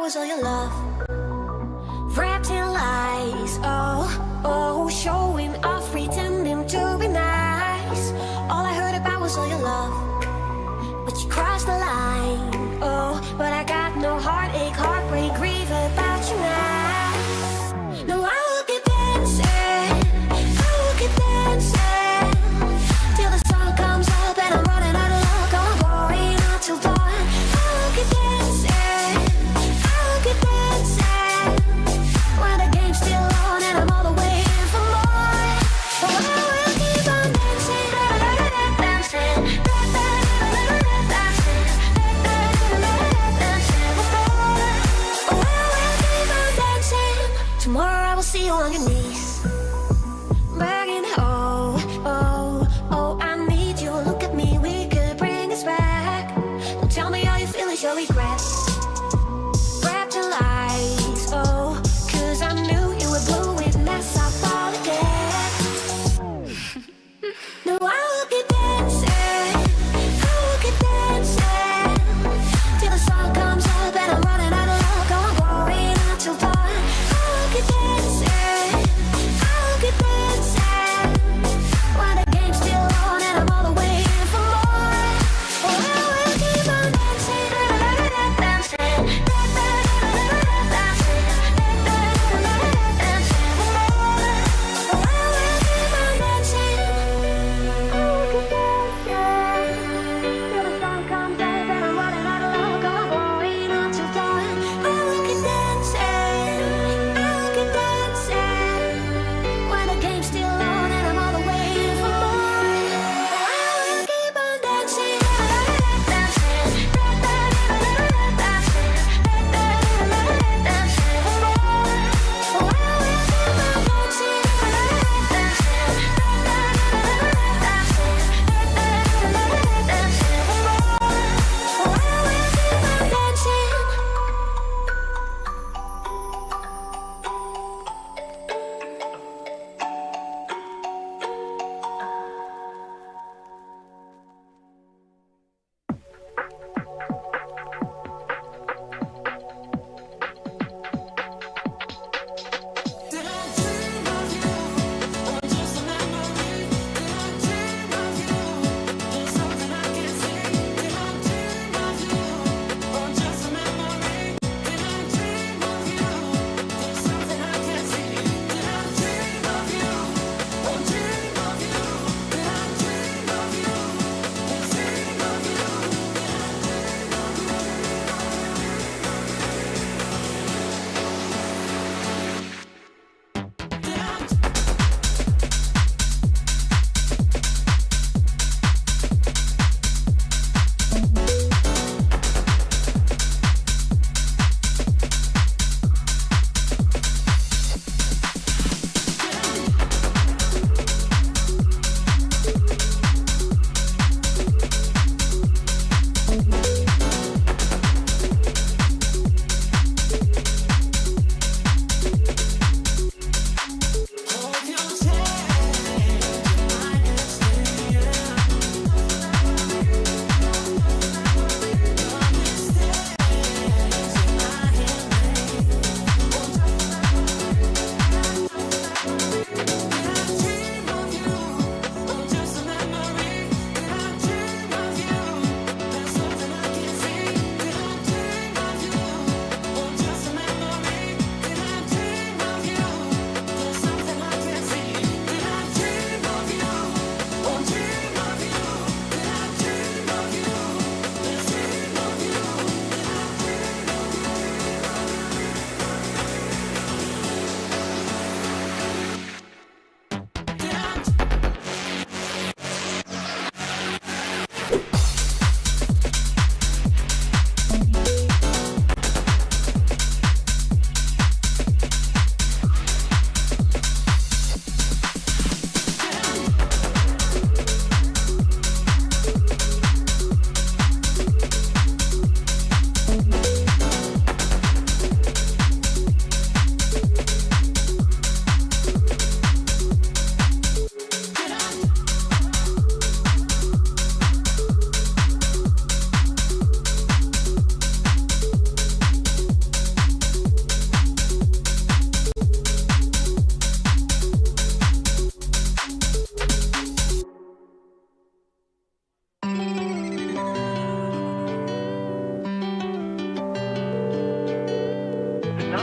was all your love, wrapped in lies. Oh, showing off, pretending to be nice. All I heard about was all your love, but you crossed the line. Oh, but I got no heartache, heartbreak, grief about you now. No, I will keep dancing, I will keep dancing till the sun comes up and I'm running out of luck. I'm going out till dawn. I will keep dancing, I will keep dancing when the game's still on and I'm all the way in for more. Oh, I will keep on dancing, dancing, tomorrow I will see you on your knees, begging, oh, I need you. Look at me, we could bring this back. Don't tell me all you feel is your regret, wrapped in lies. Oh, 'cause I knew you would blow it, mess up all again. No, I will keep dancing, I will keep dancing till the sun comes up and I'm running out of luck. I'm going out till dawn. Keep dancing, I'll keep dancing when the game's still on and I'm all the way in for more. Oh, I will keep on dancing, dancing.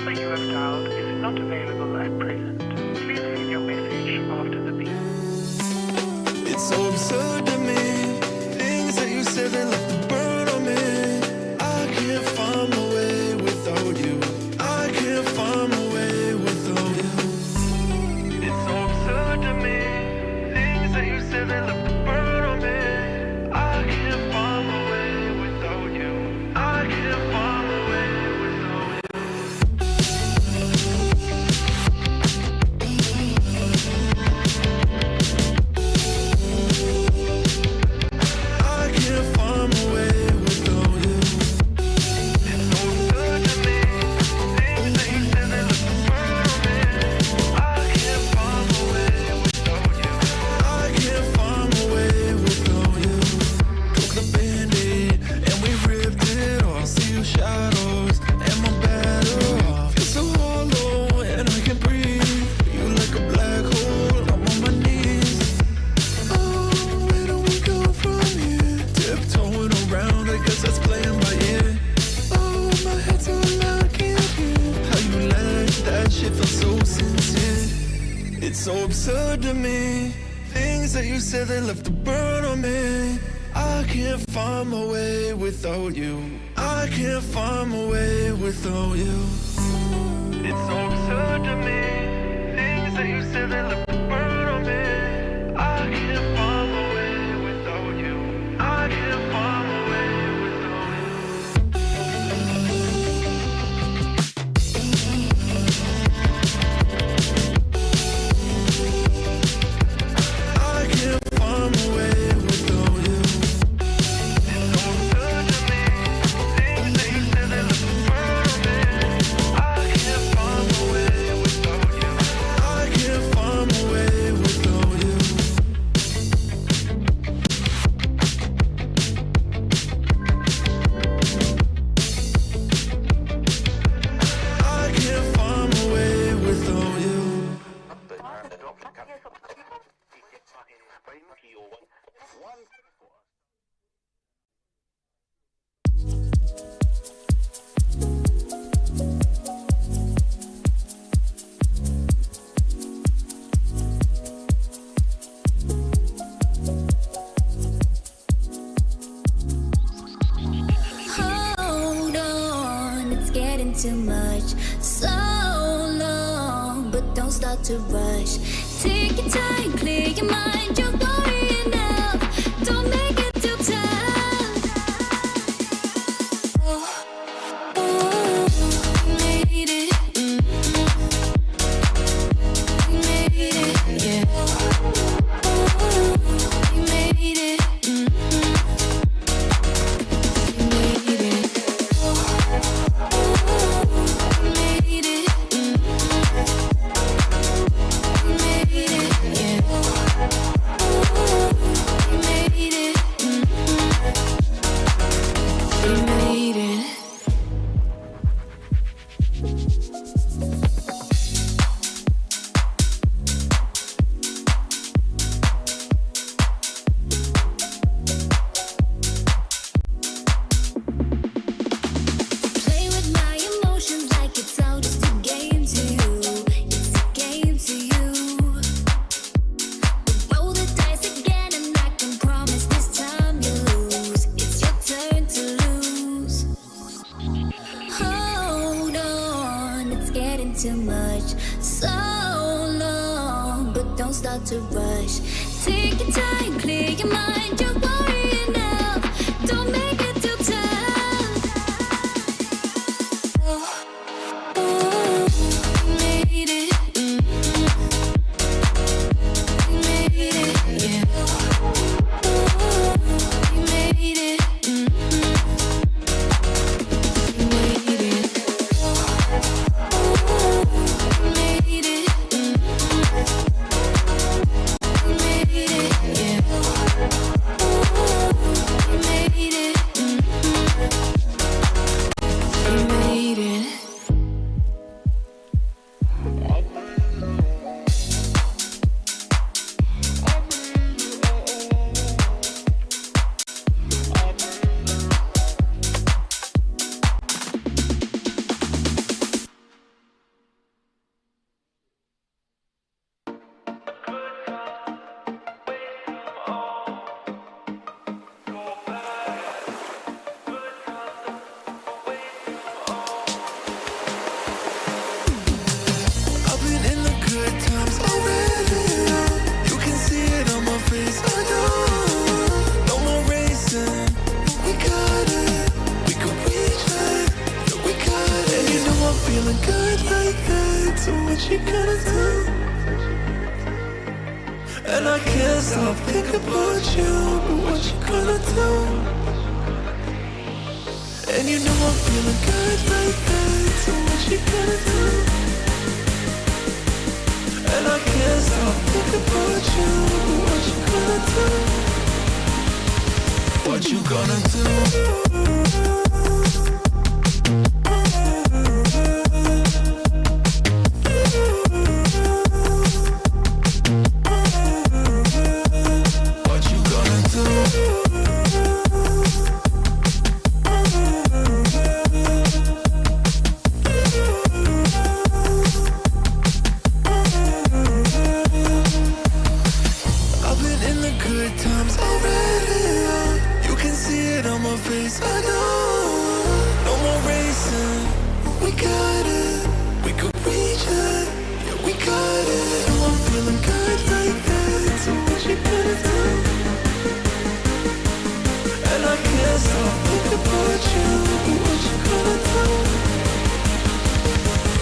number you have dialed is not available at present. Please leave your message after the beep. It's so absurd to me. Things that you said that left a burn on me. I can't find my way without you. I can't find my way without you. It's so absurd to me. Things that you said that left a burn on me. I can't find my way without you. I can't find my way without you. I can't find my way without you. It's so absurd to me. Things that you said that left a burn on me. I can't find my way without you. I can't find my way without you. Took the Band-Aid and we ripped it off. See your shadows and my battle. Feel so hollow and I can't breathe. You like a black hole. I'm on my knees. Oh, where do we go from here? Tiptoeing around, I guess that's playing by ear. Oh, my head's so loud, I can't hear how you laugh. That shit feels so sincere. It's so absurd to me. Things that you said that left a burn on me. I can't find my way without you. I can't find my way without you. It's so absurd to me. Things that you said that left a burn on me. I can't find my way without you. I can't find my way without you. I can't find my way without you. It's so absurd to me. Things that you said that left a burn on me. I can't find my way without you. I can't find my way without you. I can't find my way without you. Hold on, it's getting too much. So long, but don't start to rush. Take your time, clear your mind. You're worrying enough. Don't make it too tough. We made it. We made it, yeah. We made it. We made it. We made it. We made it, yeah. We made it. We made it. Play with my emotions like it's all just a game to you. It's a game to you. We'll roll the dice again, and I can promise this time you lose. It's your turn to lose. Hold on, it's getting too much. So long, but don't start to rush. Take your time, clear your mind. You're worrying enough. Don't make it too tough. We made it. We made it, yeah. We made it. We made it. We made it. We made it, yeah. feeling good like that, so what you gonna do? And I can't stop thinking about you, but what you gonna do? And you know I'm feeling good like that, so what you gonna do? And I can't stop thinking about you, but what you gonna do? What you gonna do?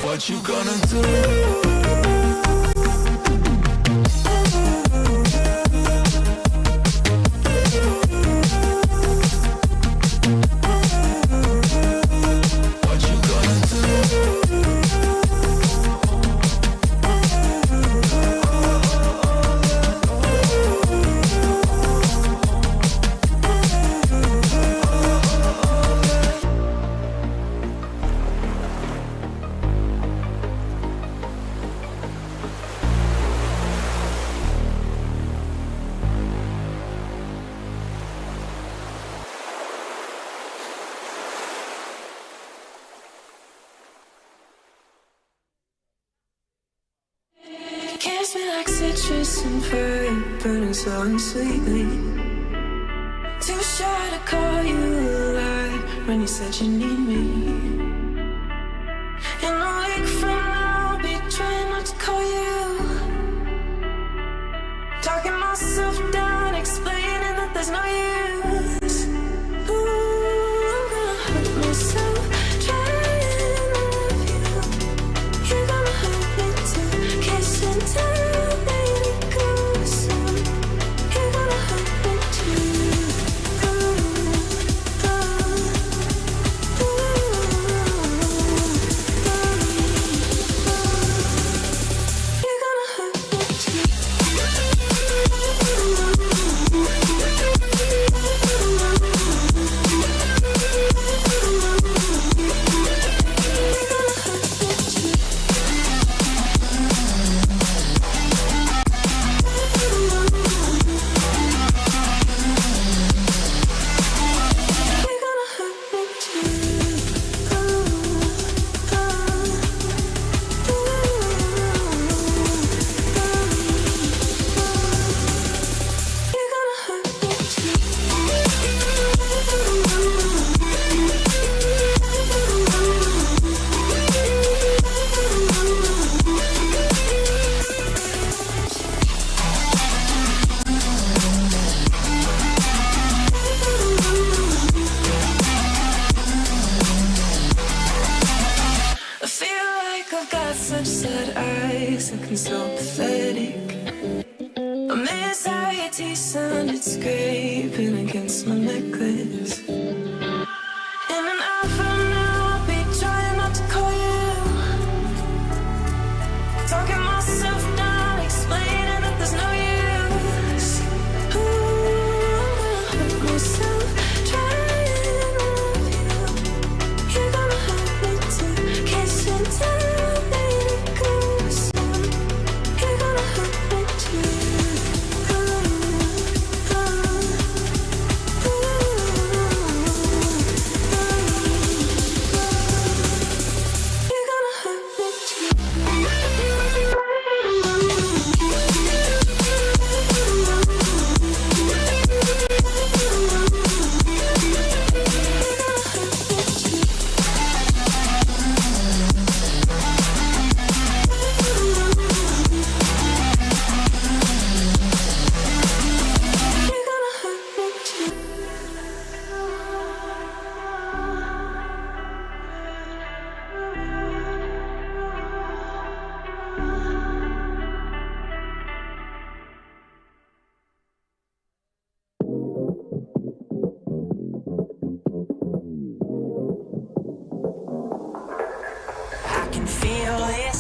What you gonna do? Kiss me like citrus and fire, burning so sweetly. Too shy to call you a lie when you said you need me. In a week from now, I'll be trying not to call you. Talking myself down, explaining that there's no use. Ooh, I'm gonna hurt myself trying to love you. You're gonna hurt me too, kiss and tell me to go soon. You're gonna hurt me too. Looking so pathetic. My anxiety sounded scraping against my necklace. In an hour from now, I'll be trying not to call you. Talking myself down, explaining that there's no use. Ooh, I'm gonna hurt myself trying to love you. You're gonna hurt me too, kiss and tell me to go.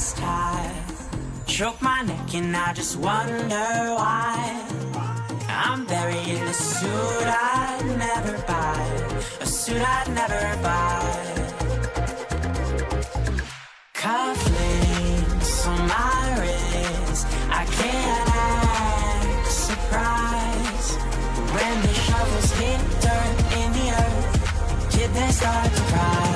chest high, choke my neck and I just wonder why. I'm buried in a suit I'd never buy, a suit I'd never buy. Cufflinks on my wrist, I can't act surprised. When the shovels hit dirt in the earth, did they start to cry?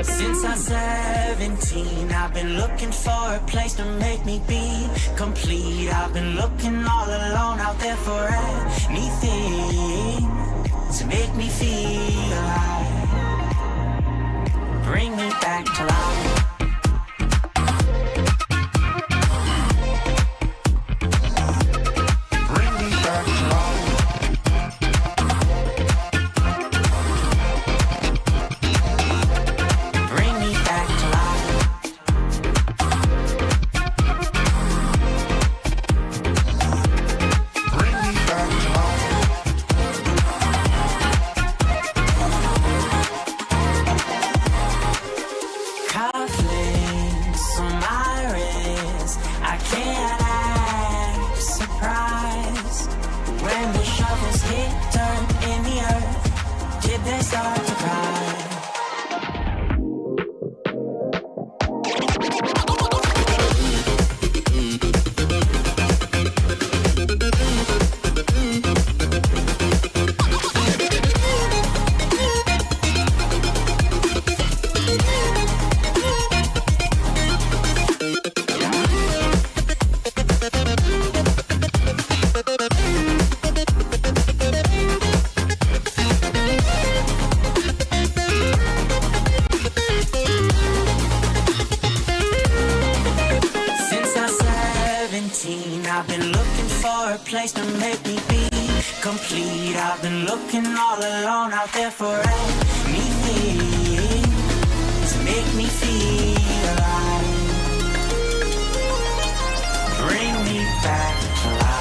Since I'm 17, I've been looking for a place to make me be complete. I've been looking all alone out there for anything to make me feel alive. Bring me back to life. Bring me back to life. Bring me back to life. Bring me back to life. Cufflinks on my wrist, I can't act surprised. When the shovels hit dirt in the earth, did they start to cry? Since I'm 17, I've been looking for a place to make me be complete. I've been looking all alone out there for anything to make me feel alive. Bring me back to life.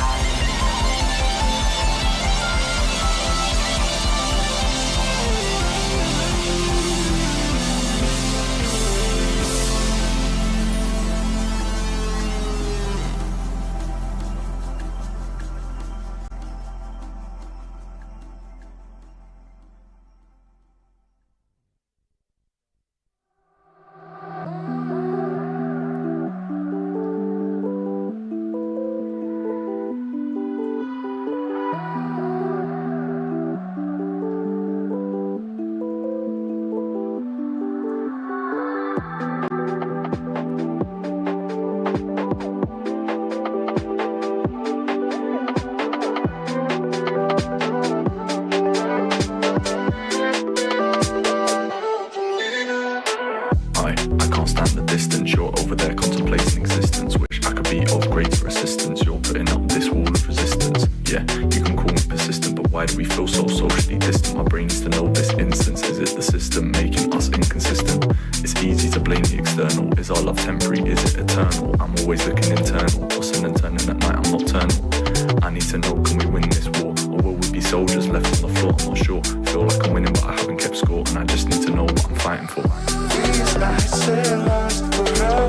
I can't stand the distance. You're over there contemplating existence. Wish I could be of greater assistance. You're putting up this wall of resistance. Yeah, you can call me persistent, but why do we feel so socially distant? My brain needs to know this instance. Is it the system making us inconsistent? It's easy to blame the external. Is our love temporary? Is it eternal? I'm always looking internal, tossing and turning at night. I'm nocturnal. I need to know, can we win this war? Or will we be soldiers left on the floor? I'm not sure. Feel like I'm winning, but I haven't kept score. And I just need to know what I'm fighting for. These nights they last forever.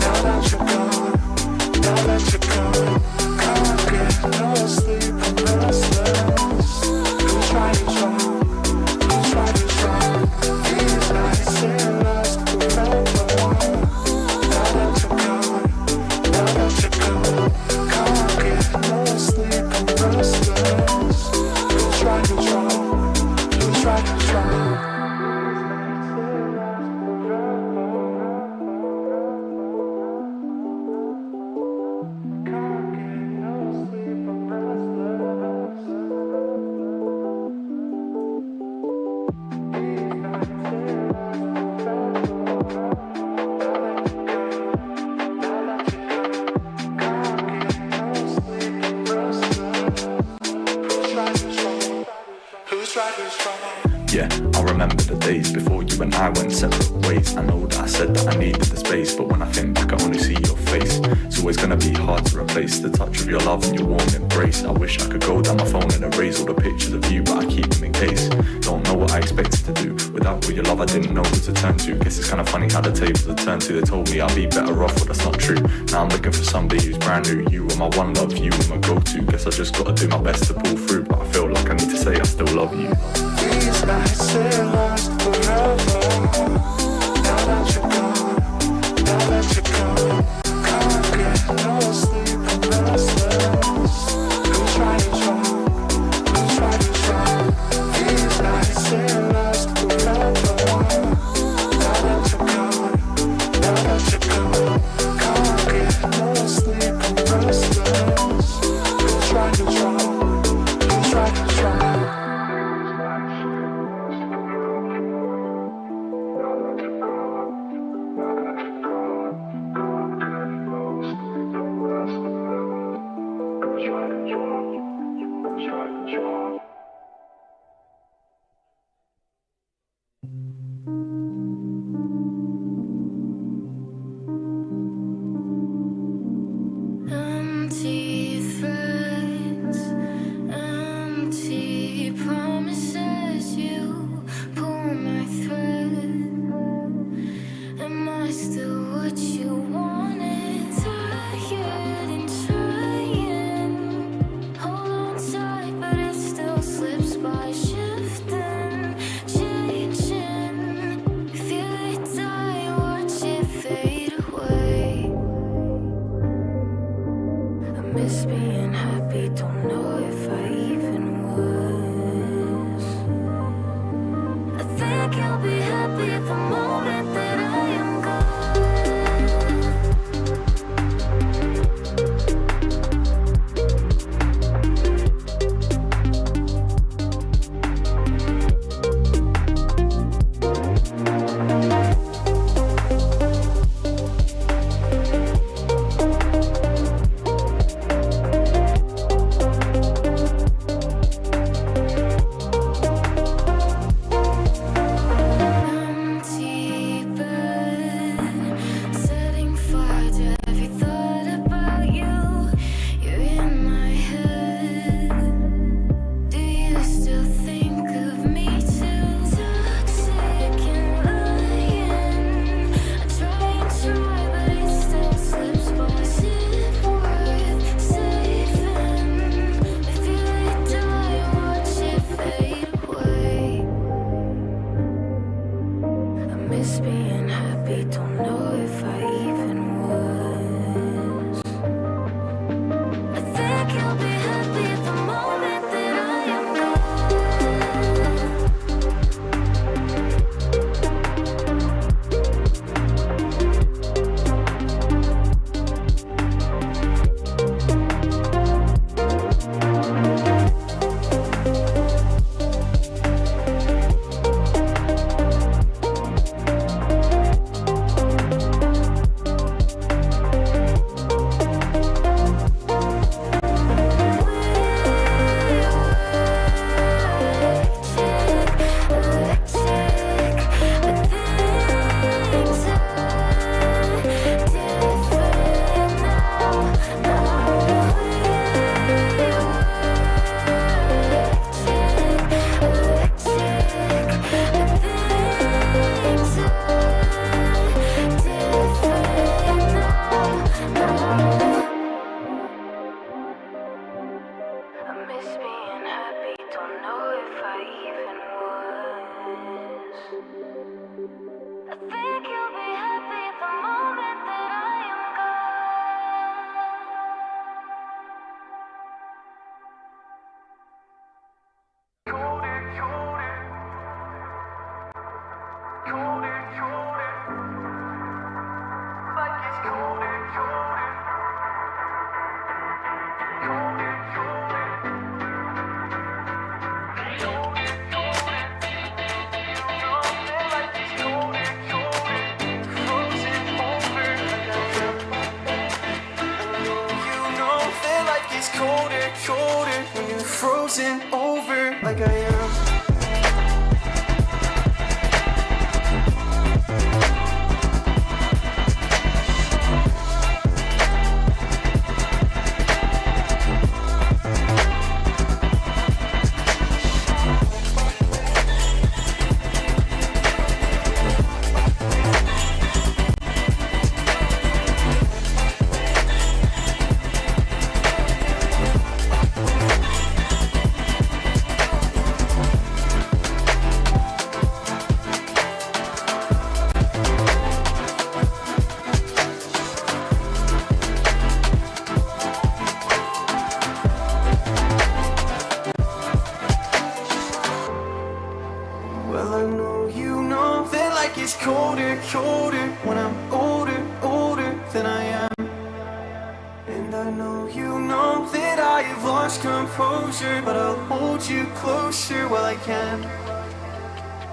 Now that you're gone, now that you're gone, can't get no sleep, I'm restless. Who's right is wrong? Who's right is wrong? These nights they last forever. Now that you're gone, now that you're gone, can't get no sleep, I'm restless. Who's right is wrong? Who's right is wrong? Yeah, I remember the days before you and I went separate ways. I know that I said that I needed the space, but when I think back I only see your face. It's always gonna be hard to replace the touch of your love and your warm embrace. I wish I could go down my phone and erase all the pictures of you, but I keep them in case. Don't know what I expected to do. Without all your love I didn't know who to turn to. Guess it's kinda funny how the tables are turned to. They told me I'd be better off, but that's not true. Now I'm looking for somebody who's brand new. You are my one love, you are my go-to. Guess I just gotta do my best to pull through, but I feel like I need to say I still love you. These nights say last forever. Now that you're gone, now that you're gone, can't get no sleep, I'm restless. Lose right is wrong, lose right is wrong. These nights say last forever. Now that you're gone, now that you're gone, can't get no sleep, I'm restless. Lose right is wrong, lose right is wrong. Empty threads, empty promises. You pull my thread. Am I still what you wanted? Tired and trying. Hold on tight, but it still slips by. Shifting, changing. Feel it die, watch it fade away. I miss being happy, don't know if I even was. I think I'll be happy the moment that I am gone. Empty bed, setting fire to every thought about you. You're in my head. Do you still think of me too? Toxic and lying. I try and try, but it still slips by. Is it worth saving? I feel it die, watch it fade away. I miss being happy, don't know if I even was. I think I'll be happy the moment that I am Colder, colder when you're frozen over like I am. like it's colder, colder when I'm older, older than I am. And I know you know that I have lost composure, but I'll hold you closer while I can.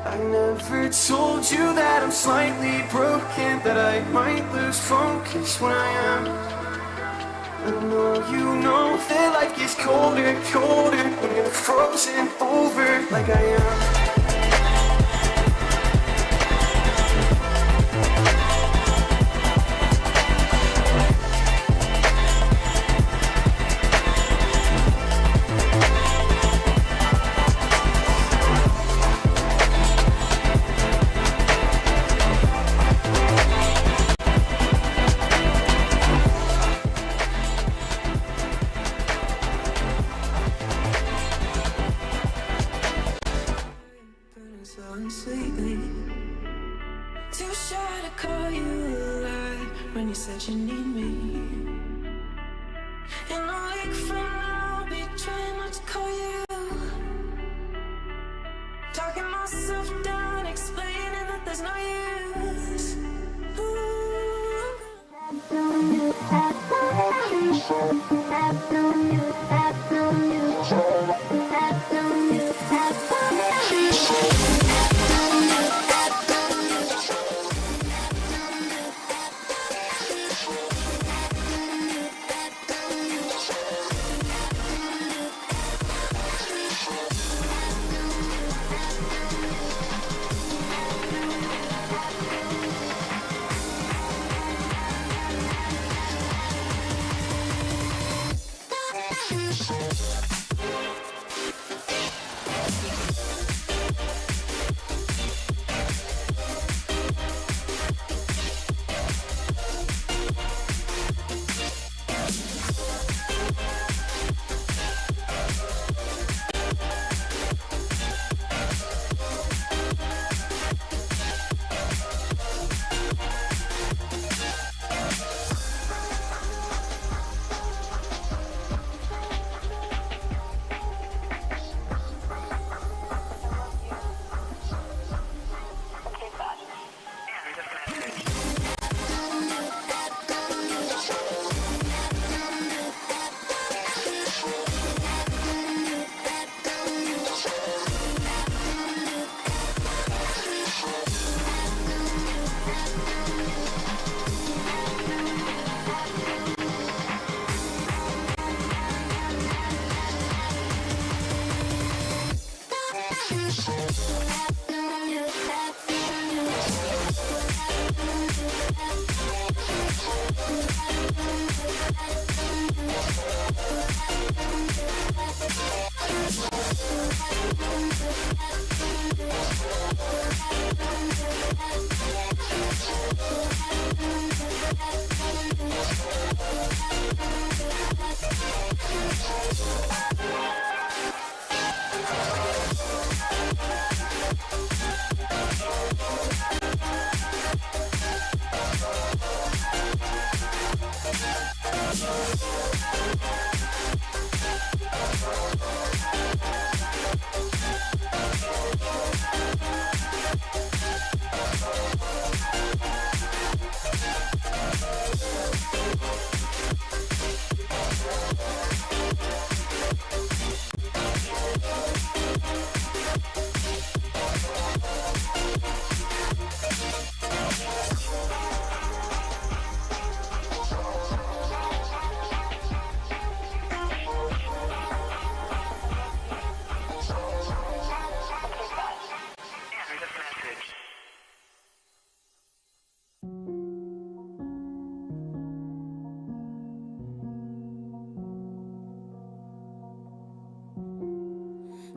I never told you that I'm slightly broken, that I might lose focus when I am. I know you know that life gets colder, colder when you're frozen over like I am. Lately, too shy to call you a lie when you said you need me. In a week from now, I'll be trying not to call you. Talking myself down, explaining that there's no use.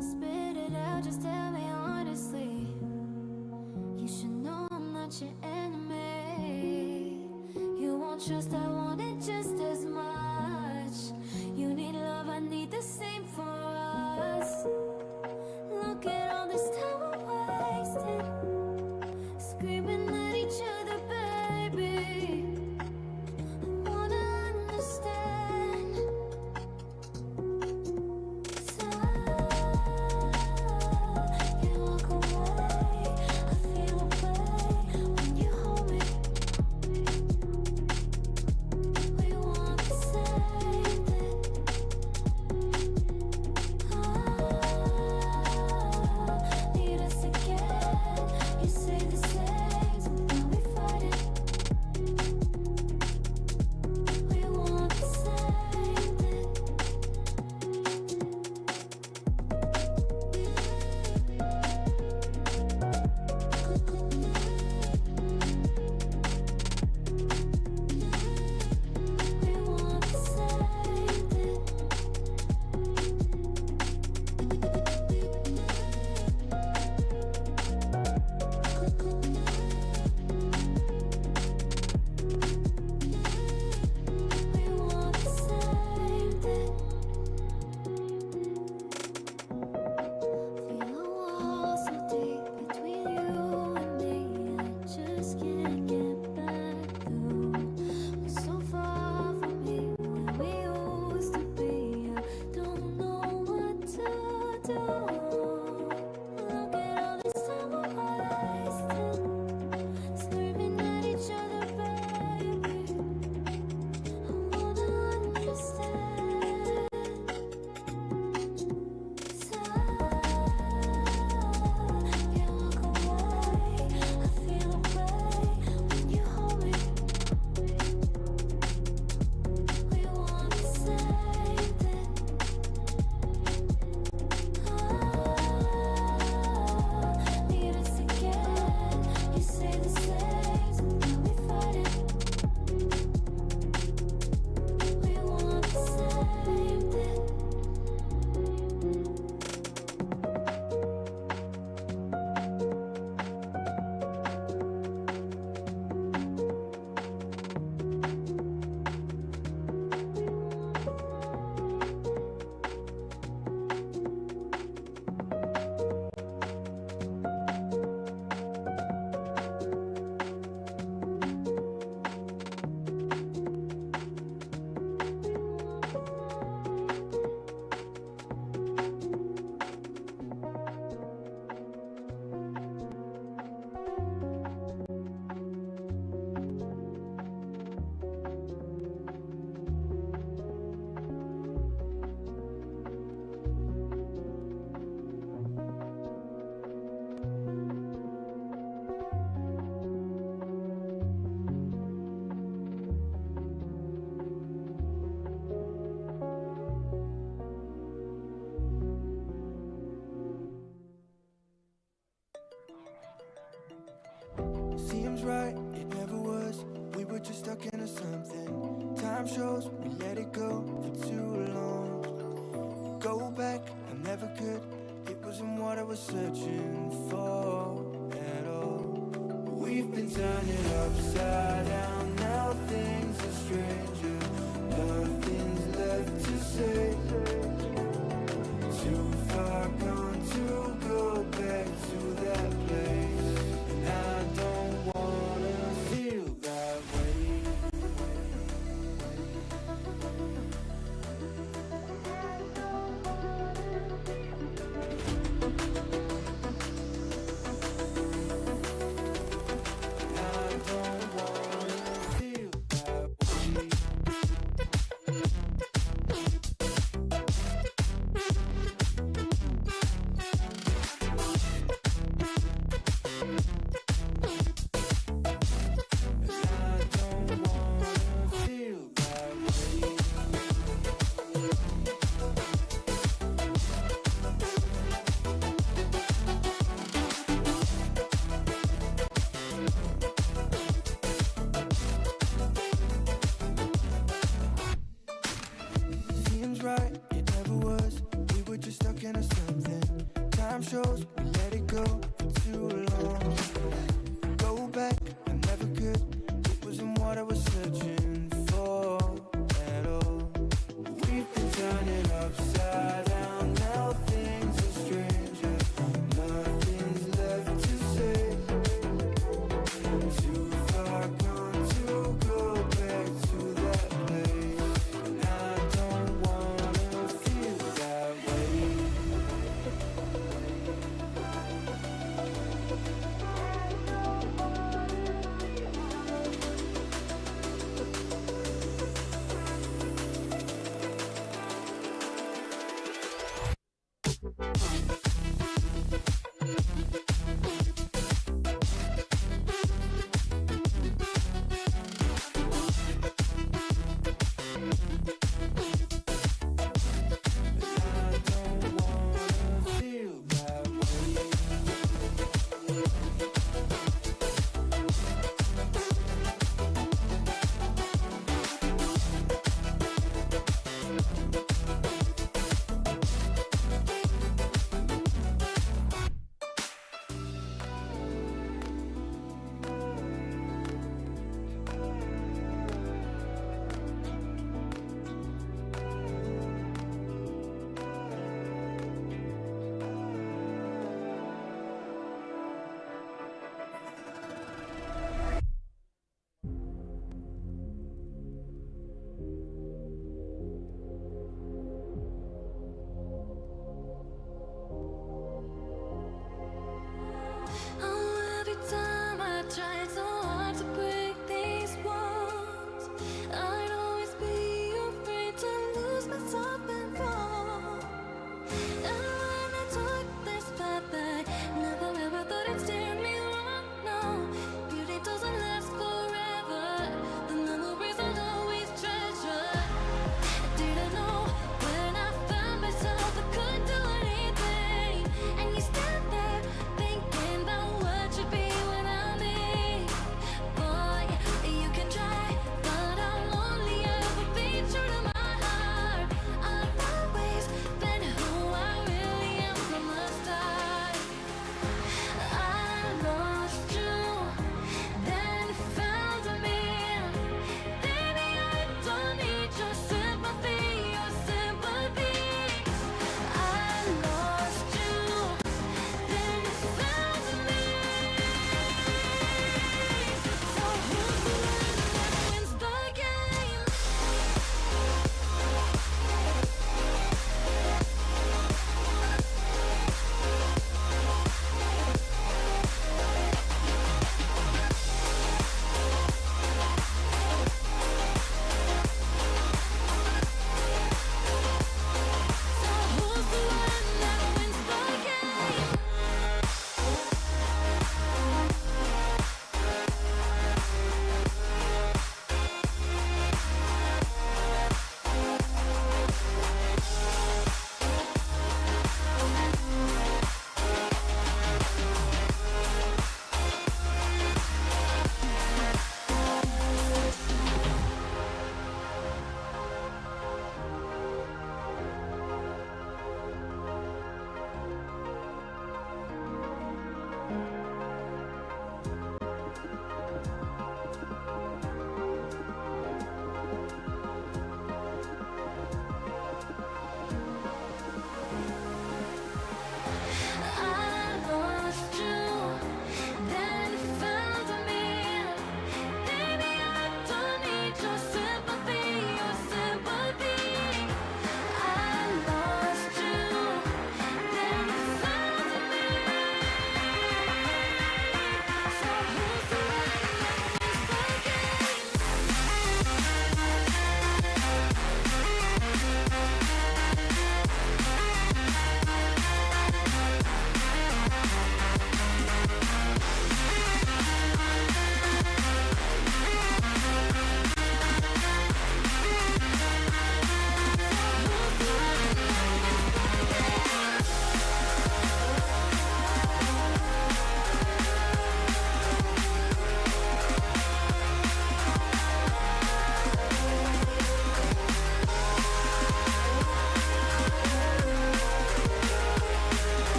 Spit it out, just tell me honestly. You should know I'm not your enemy. You won't trust, I want it just as much. You need love, I need the same for us. Look at all this time we're wasting, screaming at each other, baby. I wanna understand. You walk away, I feel a way. Seems right, it never was. We were just stuck into something. Time shows we let it go for too long. Go back, I never could. It wasn't what I was searching for at all. We've been turning upside down. Now things are stranger. Nothing's left to say. Too far gone to go back to that place. And I don't wanna feel that way. Seems right, it never was. We were just stuck into something. Time shows we let it go for too long. Go back, I never could. It wasn't what I was searching for at all. We've been turning upside down. Now things are stranger. Nothing's left to say. Too far gone to go back to that place. And I don't wanna feel that way.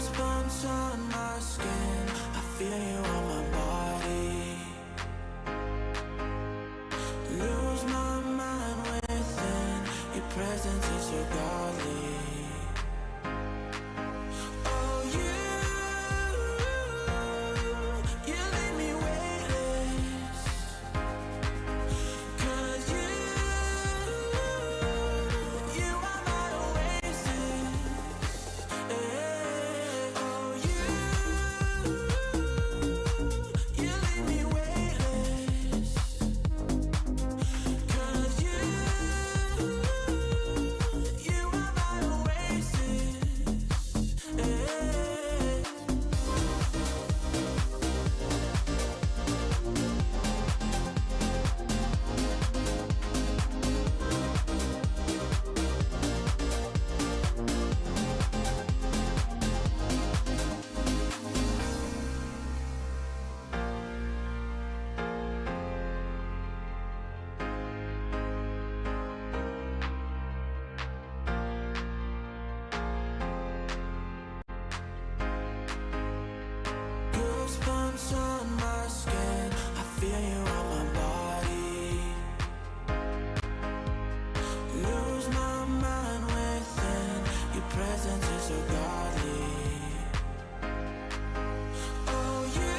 Goosebumps on my skin, I feel you on my body. Lose my mind within, your presence is so godly. Oh, you leave me weightless. 'Cause you are my oasis. Oh, you leave me weightless. 'Cause you are my oasis. Goosebumps on my skin, I feel you on my body. Lose my mind within, your presence is so godly. Oh, you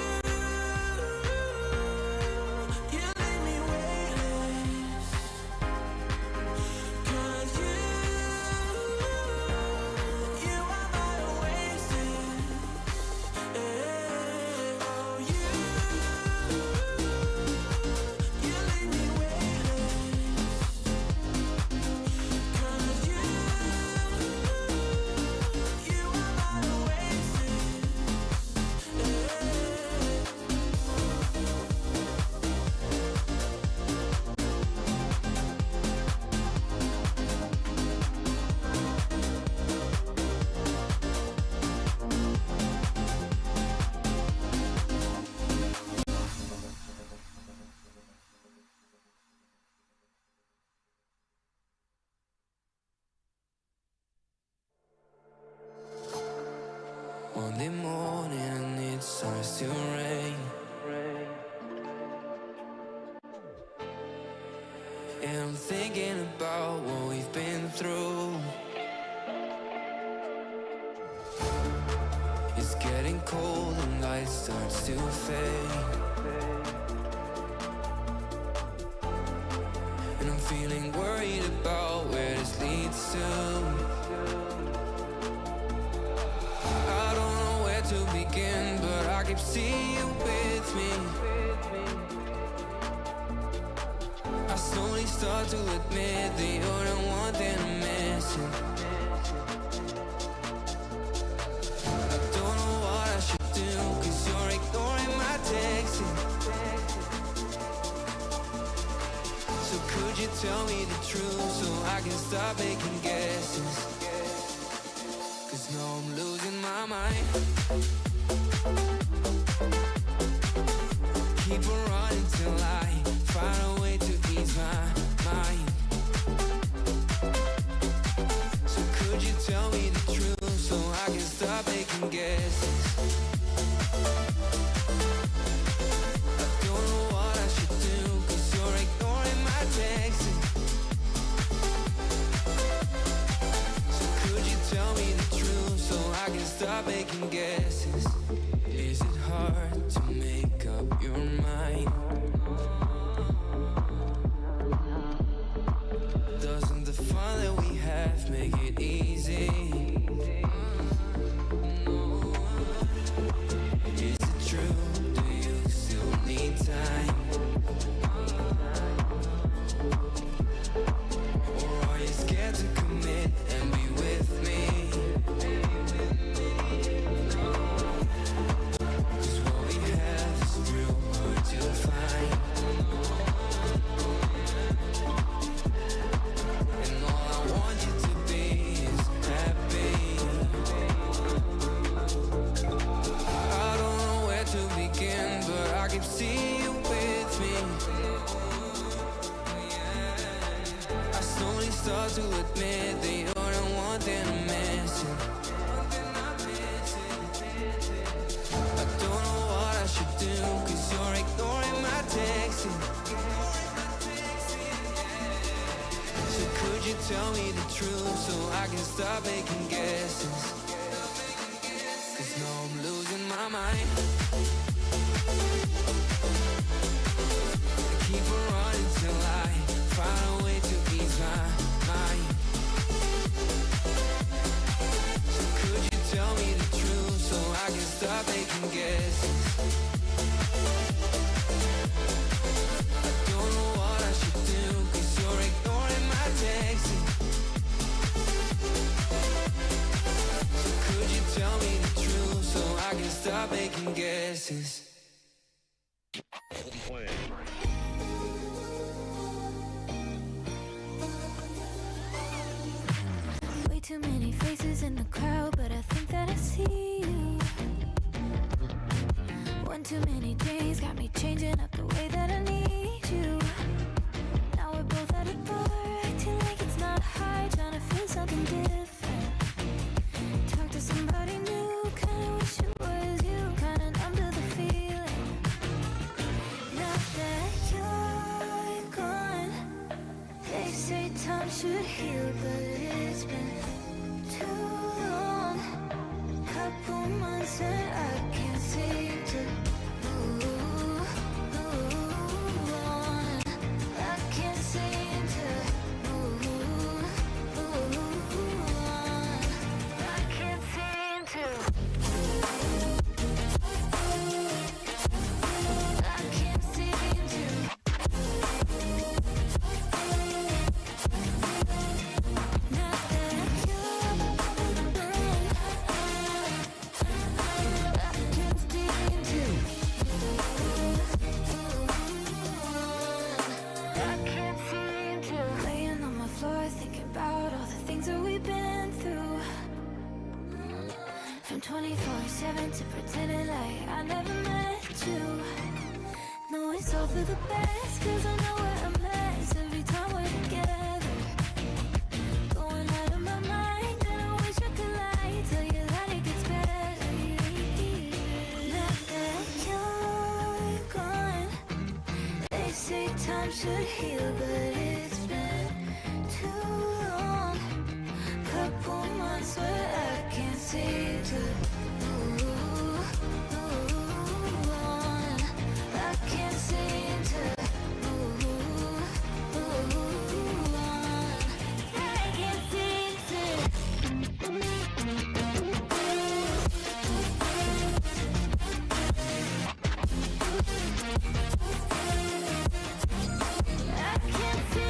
leave me weightless. 'Cause you are my oasis. Oh, you leave me weightless. 'Cause you are my oasis. Monday morning, it starts to rain. And I'm thinking about what we've been through. It's getting cold and light starts to fade. And I'm feeling worried about where this leads to. I don't know where to begin, but I keep seeing you with me. I slowly start to admit that you're the one thing I'm missing. I don't know what I should do, 'cause you're ignoring my texting. So could you tell me the truth so I can stop making guesses? 'Cause now I'm losing my mind. Keep on running till I find a way to ease my mind. So could you tell me the truth so I can stop making guesses? I don't know what I should do, 'cause you're ignoring my texting. So could you tell me the truth so I can stop making guesses? Is it hard to make up your mind? Doesn't the fun that we have make it easy? Is it true? Do you still need time? Or are you scared to commit and be with me? 'Cause what we have is real hard to find. stop making guesses. Cause now I'm losing my mind. I keep on running till I find a way to ease my mind. So could you tell me the truth so I can stop making guesses? I don't know what I should do, cause you're ignoring my texting. So could you tell me the truth so I can stop making guesses? Way too many faces in the crowd, but I think that I see you. One too many days got me changing up the way that I need you. Now we're both at a bar, acting like it's not hard, trying to feel something different. Talk to somebody new, kinda wish it was you, kinda numb to the feeling. Now that you're gone, they say time should heal, but it's been too long. Couple months and I can't seem to move on. I can't seem to move on. I can't seem to. I can't seem to. Not that you're gone. I can't seem to. I can't seem to. Laying on my floor, thinking about all the things that we've been through. From 24/7 to pretending like I never met you. No, it's all for the best, cause I know we're a mess every time we're together. Going out of my mind, and I wish I could lie, tell you that it gets better. Now that you're gone, they say time should heal, but it's been too long. Couple months where I can't seem to move on. I can't seem to move on. I can't seem to. I can't seem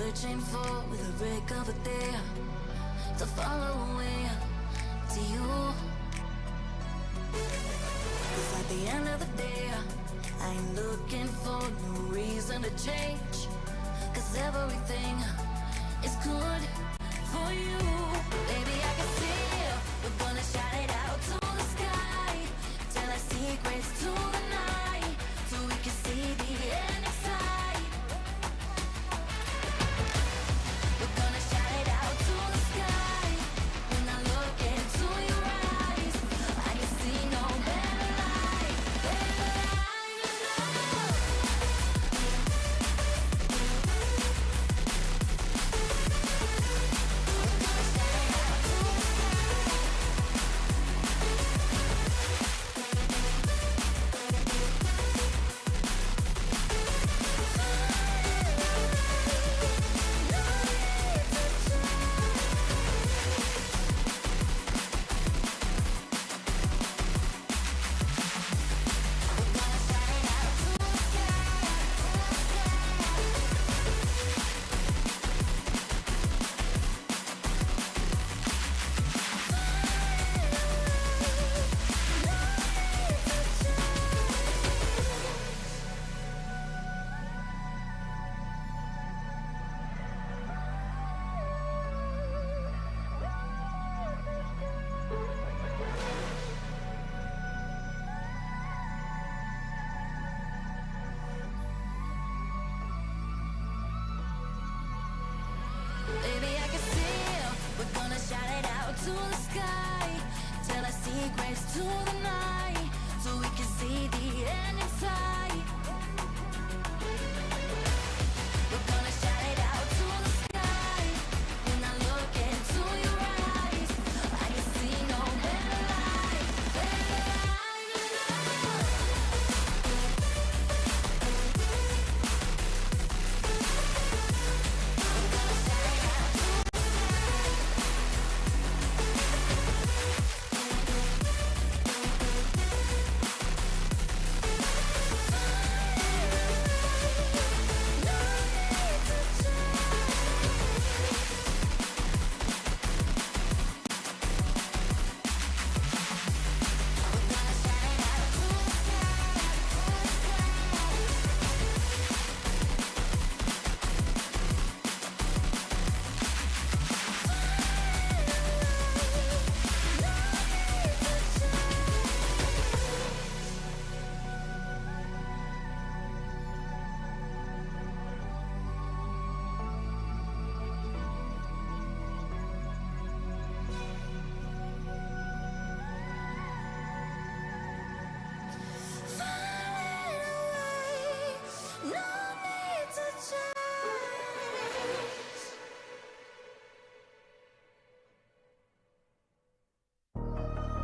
searching for the break of a day to follow away to you. 'Cause at the end of the day, I ain't looking for no reason to change. 'Cause everything is good for you. Baby, I can see we're gonna shout it out to the sky. Tell our secrets to the night, so we can see the end in sight. We're gonna shout it out to the sky. When I look into your eyes, I can see no better light, better light than love. Baby, I can see we're gonna shout it out to the sky. Tell our secrets to the night, so we can see the end in sight. We're gonna shout it out to the sky. When I look into your eyes, I can see no better light, better light than love.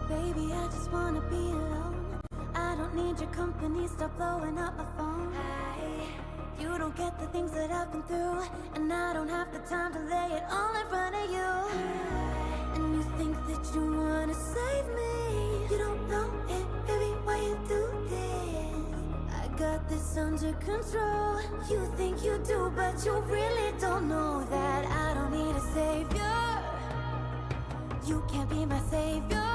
Baby, I just wanna be alone. I don't need your company, stop blowing up my phone. You don't get the things that I've been through, and I don't have the time to lay it all in front of you. And you think that you wanna save me. You don't know it, baby, why you do this? I got this under control. You think you do, but you really don't know that I don't need a savior. You can't be my savior.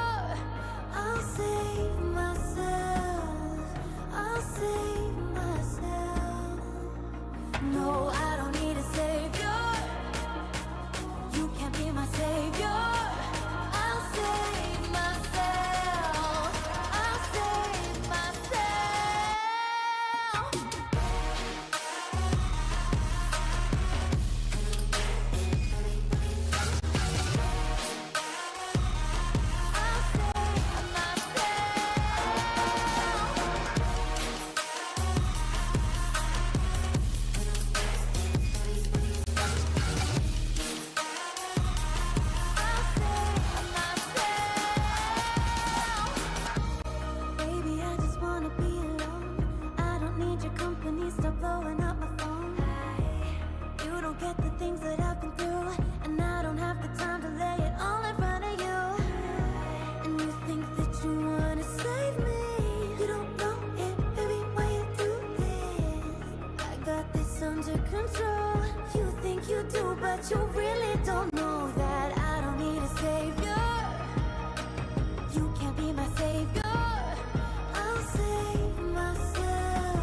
I'll save myself. I'll save myself. No, I don't need a savior. You can't be my savior. I'll save myself. I'll save myself. But you really don't know that I don't need a savior. You can't be my savior. I'll save myself.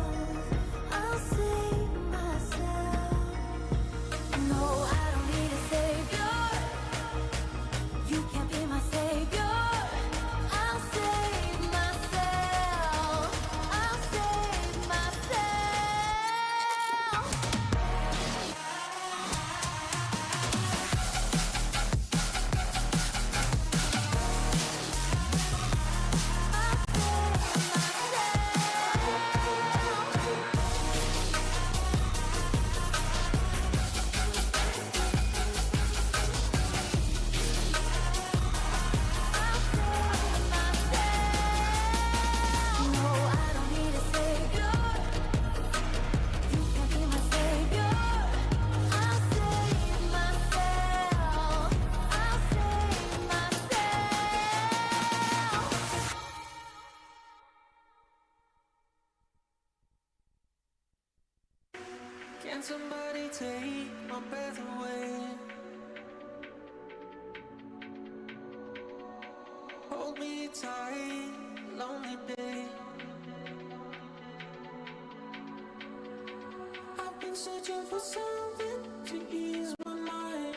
I'll save myself. No, I don't need a savior. You can't be my savior. I'll save myself. I'll save myself. Can somebody take my breath away? Hold me tight, lonely day. I've been searching for something to ease my mind,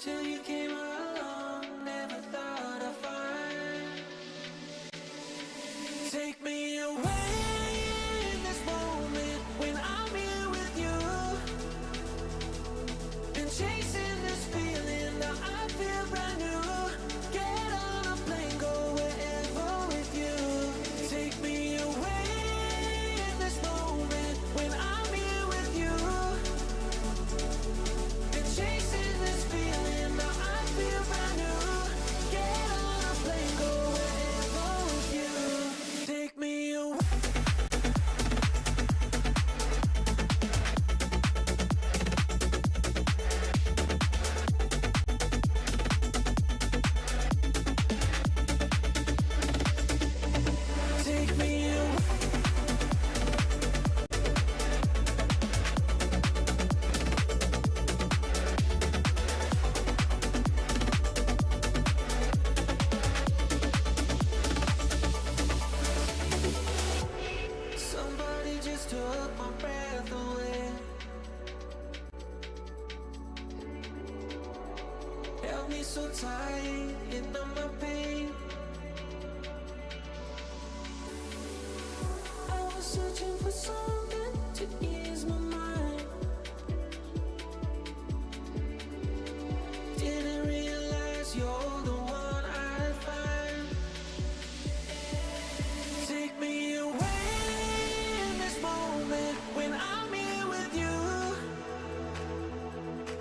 till you came along, never thought I'd find. Take me away. So tight, you know my pain. I was searching for something to ease my mind. Didn't realize you're the one I'd find. Take me away in this moment when I'm here with you.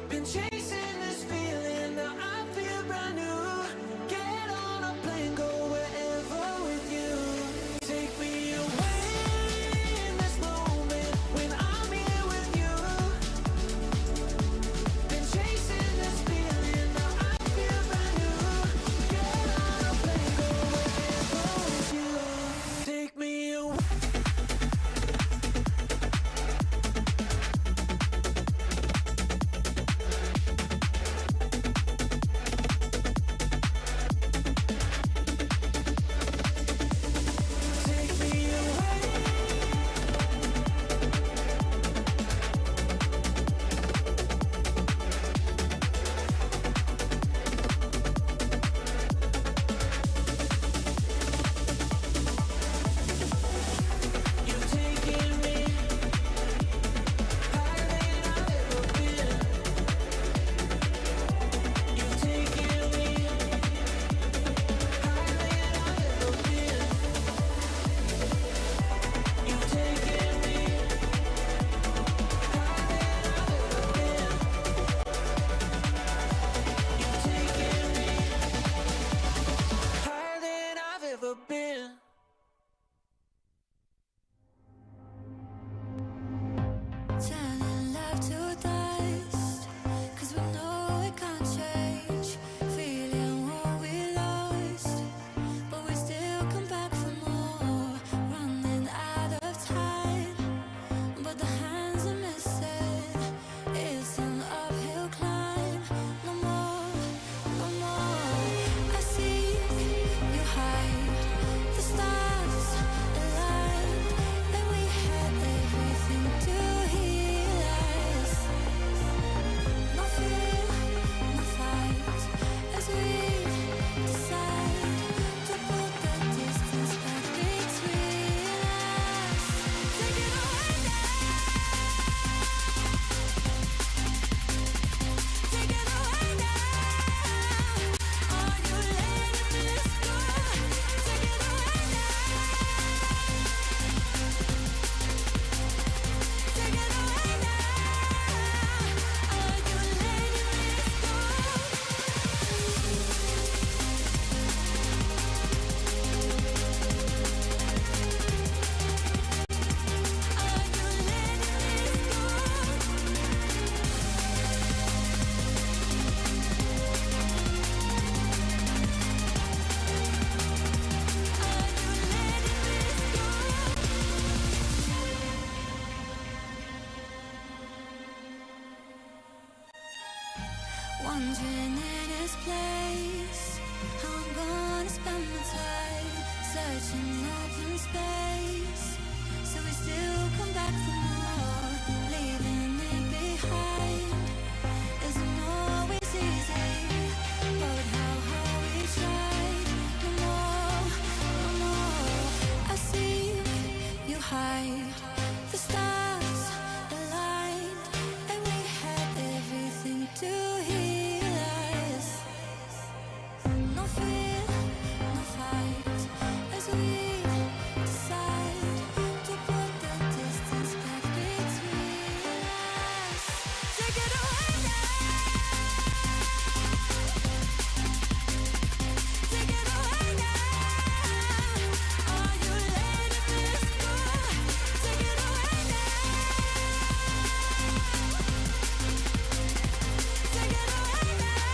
Been chasing this feeling, now I feel brand new. Get on a plane, go wherever with you. Take me away in this moment when I'm here with you. Been chasing this feeling, now I feel brand new. Get on a plane, go wherever with you. Take me away. wondering in his place how I'm gonna spend my time searching open space. So we still come back for more, leaving it behind isn't always easy, but how hard we tried. No more, I see you hide. The stars aligned, and we had everything to heal us. No fear, no fight, as we decide to put the distance back between us. Take it away now. Take it away now. Are you letting this go? Take it away now. Take it away now.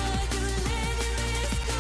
Are you letting this go?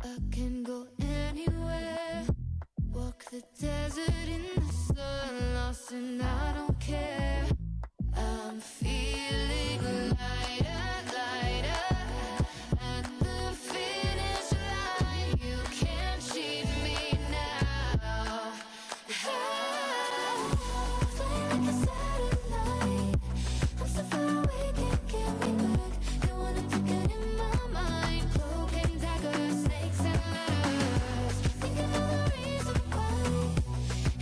I can go anywhere, walk the desert in the sun, lost and I don't care. I'm feeling lighter, lighter, at the finish line. You can't cheat me now. Flying like a satellite, I'm so far away, can't get me back. You wanna take it in my mind, cloak and dagger, snakes and ladders. Thinking of the reason why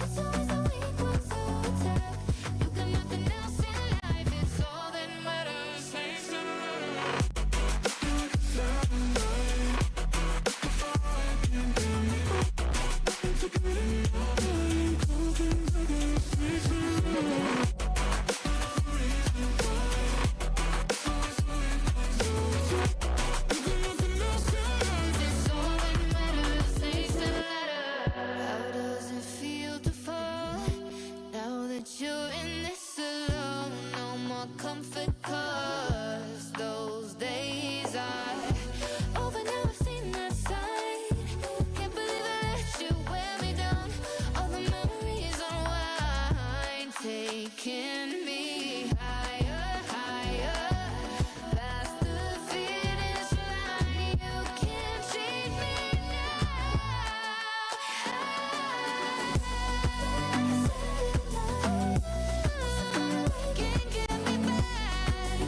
it's always the weak ones who attack. You got nothing else in life, it's all that matters. Snakes and how does it feel to fall now that you're in this alone? No more comfort, 'cause those days are over now. I've seen that side. Can't believe I let you wear me down. All the memories unwind, taking me higher, higher, past the finish line. You can't cheat me now. Can't get me back.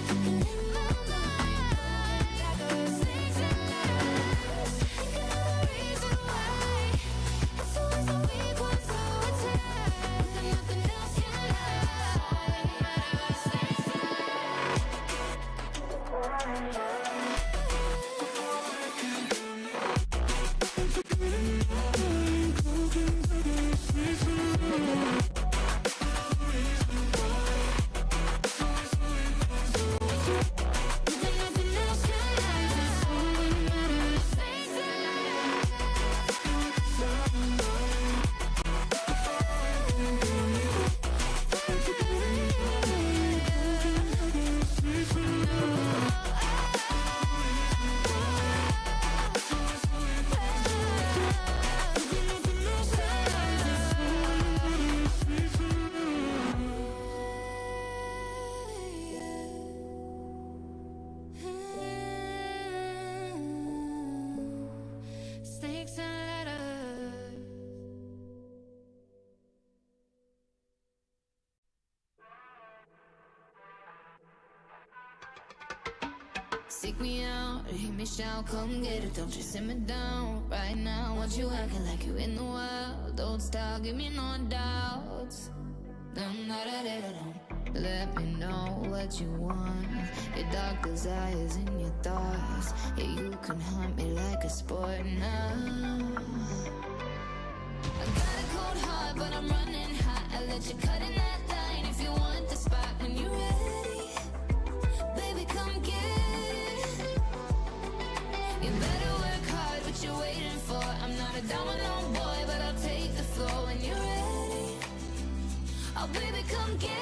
Seek me out, hear me shout, come get it, don't you simmer down. Right now, want you acting like you in the wild. Old style, give me no doubts. Let me know what you want. Your dark desires and your thoughts. Yeah, you can hunt me like a sport now. I got a cold heart, but I'm running hot. I let you cut in that line if you want the spot. When you're ready, baby, come get it. You better work hard, what you're waiting for. I'm not a domino boy, but I'll take the floor. When you're ready, oh baby, come get it.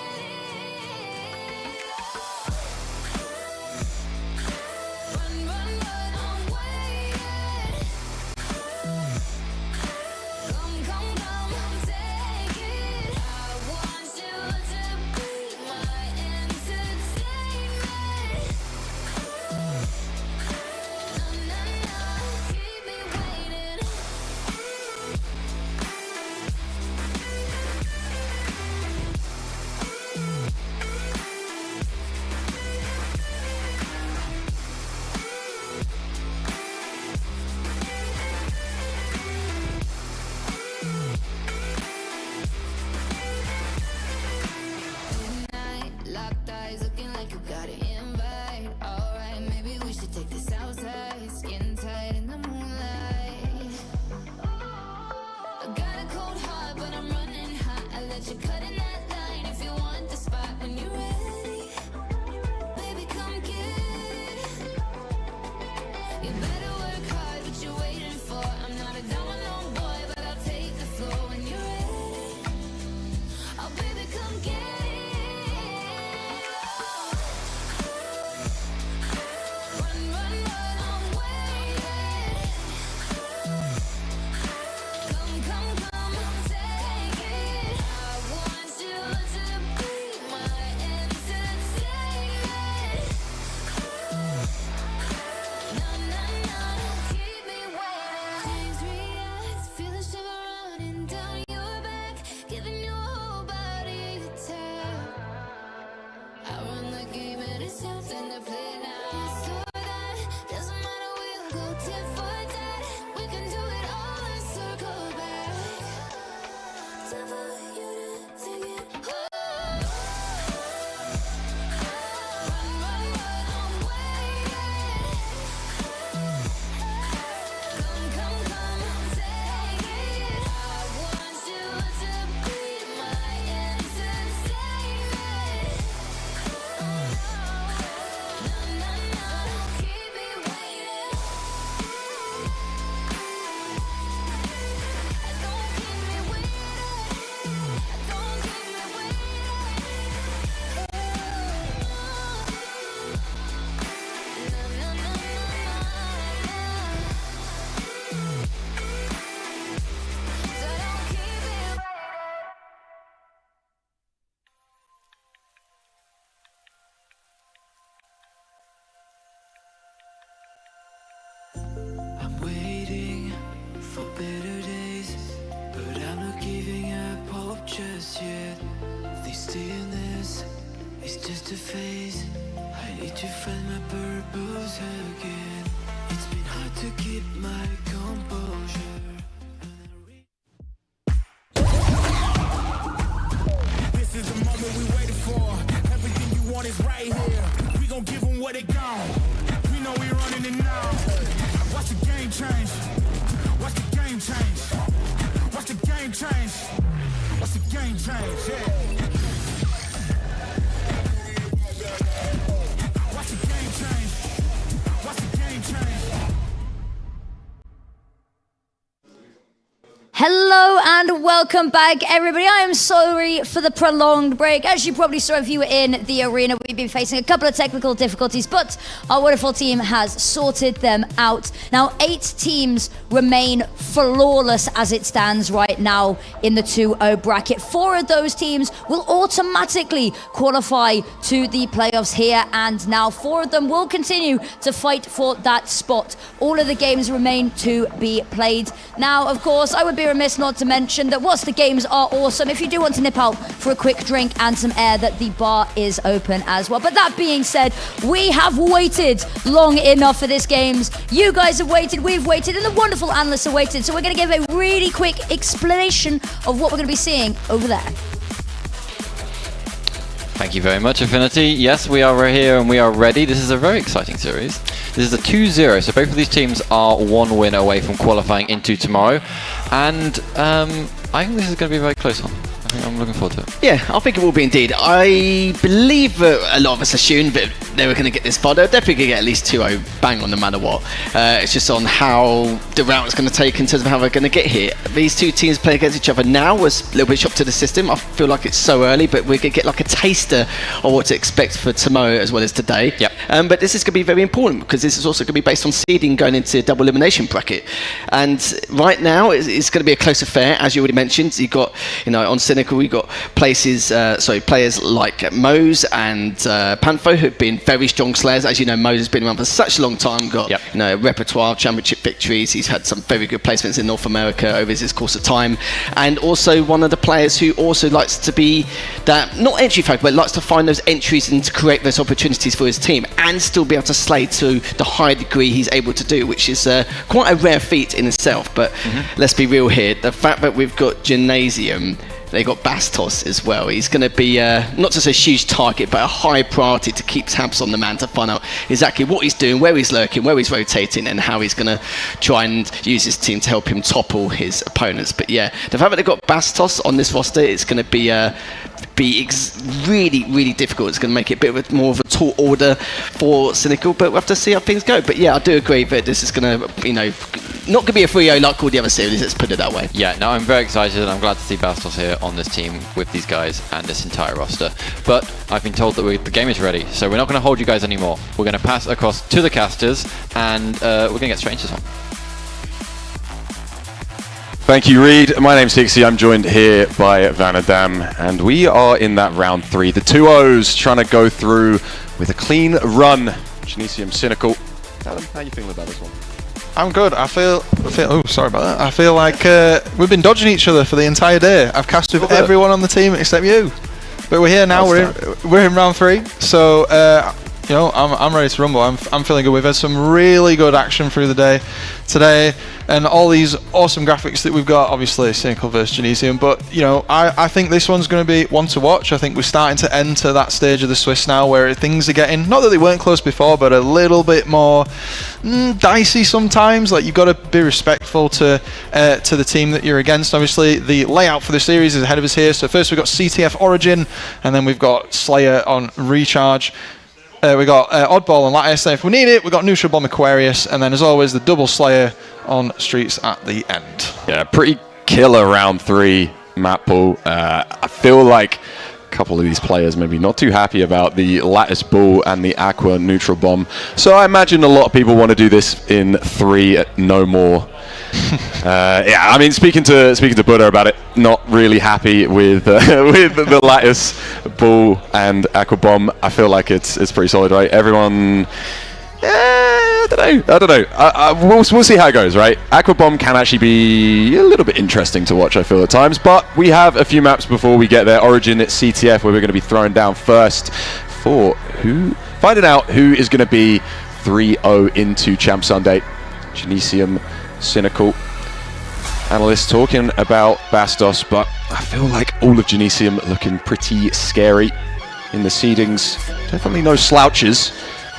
Run, run, run, I'm waiting. Come, come, come, take it. I want you to be my entertainment. No, no, no, keep me waiting. Midnight, locked eyes, looking like you got an invite. Alright, maybe we should take this outside. Skin tight in the moonlight. I got a cold heart, but I'm running hot. I let you cut in that line if you want the spot. When you're ready, baby, come get it. You better work hard, what you're waiting for. I'm not a domino boy, but I'll take the floor. When you're ready, oh baby, come get it. Run, run, run, I'm waiting. Come, come, come, take it. I want you to be my entertainment. No, no, no, keep me waiting. Things react, feel the shiver running down your back, giving your whole body a tap. I run the game and it's your turn to play now. Yes, or that, doesn't matter, we'll go tit for tat. We can do it all and circle back. Time for you to take it home. Run, run, run, I'm waiting. Come, come, come, take it. I want you to be my entertainment. No, no, no, keep me waiting. Don't keep me waiting. Don't keep me waiting. No, no, no, no, so don't keep me waiting. I'm waiting for better days, but I'm not giving up hope just yet. This stillness is just a phase. I need to find my purpose again. It's been hard to keep my composure. This is the moment we waited for. Everything you want is right here. We gon' give them what they got. We know we running it now. Watch the game change. Watch the game change. Watch the game change. Watch the game change. Yeah. Watch the game change. Watch the game change. Hello and welcome back, everybody. I am sorry for the prolonged break. As you probably saw if you were in the arena, we've been facing a couple of technical difficulties, but our wonderful team has sorted them out. Now, 8 teams remain flawless as it stands right now in the 2-0 bracket. 4 of those teams will automatically qualify to the playoffs here, and now 4 of them will continue to fight for that spot. All of the games remain to be played. Now, of course, I would be remiss not to mention that whilst the games are awesome, if you do want to nip out for a quick drink and some air, that the bar is open as well. But that being said, we have waited long enough for this games. You guys have waited, we've waited, and the wonderful analysts have waited. So we're going to give a really quick explanation of what we're going to be seeing over there. Thank you very much, Affinity. Yes, we are here and we are ready. This is a very exciting series. This is a 2-0, so both of these teams are one win away from qualifying into tomorrow. And I think this is going to be a very close one. I think I'm looking forward to it. Yeah, I think it will be indeed. I believe a lot of us assumed that they were going to get this far. They're definitely going to get at least 2-0 bang on no matter what. It's just on how the route is going to take in terms of how they're going to get here. These two teams playing against each other now was a little bit shocked to the system. I feel like it's so early, but we're going to get like a taster of what to expect for tomorrow as well as today. Yep. But this is going to be very important because this is also going to be based on seeding going into double elimination bracket. And right now it's going to be a close affair, as you already mentioned. You've got, on Cynical, we've got players like Mose and Pantho who've been very strong slayers. As you know, Mose has been around for such a long time, got repertoire, championship victories. He's had some very good placements in North America over his course of time. And also one of the players who also likes to be that, not entry focused, but likes to find those entries and to create those opportunities for his team and still be able to slay to the high degree he's able to do, which is quite a rare feat in itself. But let's be real here, the fact that we've got Gymnasium, they got Bastos as well. He's going to be not just a huge target, but a high priority to keep tabs on the man to find out exactly what he's doing, where he's lurking, where he's rotating, and how he's going to try and use his team to help him topple his opponents. But yeah, the fact that they've got Bastos on this roster, it's going to be really, really difficult. It's going to make it a bit more of a tall order for Cynical, but we'll have to see how things go. But yeah, I do agree that this is going to, not going to be a 3-0 like all the other series, let's put it that way. Yeah, no, I'm very excited and I'm glad to see Bastos here on this team with these guys and this entire roster. But I've been told that the game is ready, so we're not going to hold you guys anymore. We're going to pass across to the casters and we're going to get straight into this one. Thank you, Reed. My name's Hixie. I'm joined here by Van Adam, and we are in that round 3. The 2-0s trying to go through with a clean run. Genesium Cynical. Adam, how are you feeling about this one? I'm good. I feel. Oh, sorry about that. I feel like we've been dodging each other for the entire day. I've cast with everyone on the team except you, but we're here now. We're in round 3, so I'm ready to rumble. I'm feeling good. We've had some really good action through the day today, and all these awesome graphics that we've got. Obviously, Cynical versus Genesium, but I think this one's going to be one to watch. I think we're starting to enter that stage of the Swiss now, where things are getting, not that they weren't close before, but a little bit more dicey sometimes. Like, you've got to be respectful to the team that you're against. Obviously, the layout for the series is ahead of us here. So first we've got CTF Origin, and then we've got Slayer on Recharge. We got Oddball and Lattice, and if we need it, we got Neutral Bomb Aquarius, and then as always the double Slayer on Streets at the end. Yeah, pretty killer round 3 map pool. I feel like a couple of these players maybe not too happy about the Lattice Ball and the Aqua Neutral Bomb. So I imagine a lot of people want to do this in 3, no more. Yeah, I mean, speaking to Buddha about it, not really happy with the Lattice Ball and Aqua Bomb. I feel like it's pretty solid, right? Everyone, I don't know. We'll see how it goes, right? Aqua Bomb can actually be a little bit interesting to watch, I feel, at times. But we have a few maps before we get there. Origin at CTF, where we're going to be throwing down first for finding out who is going to be 3-0 into Champ Sunday. Genesium Cynical. Analysts talking about Bastos, but I feel like all of Genesium looking pretty scary in the seedings. Definitely no slouches.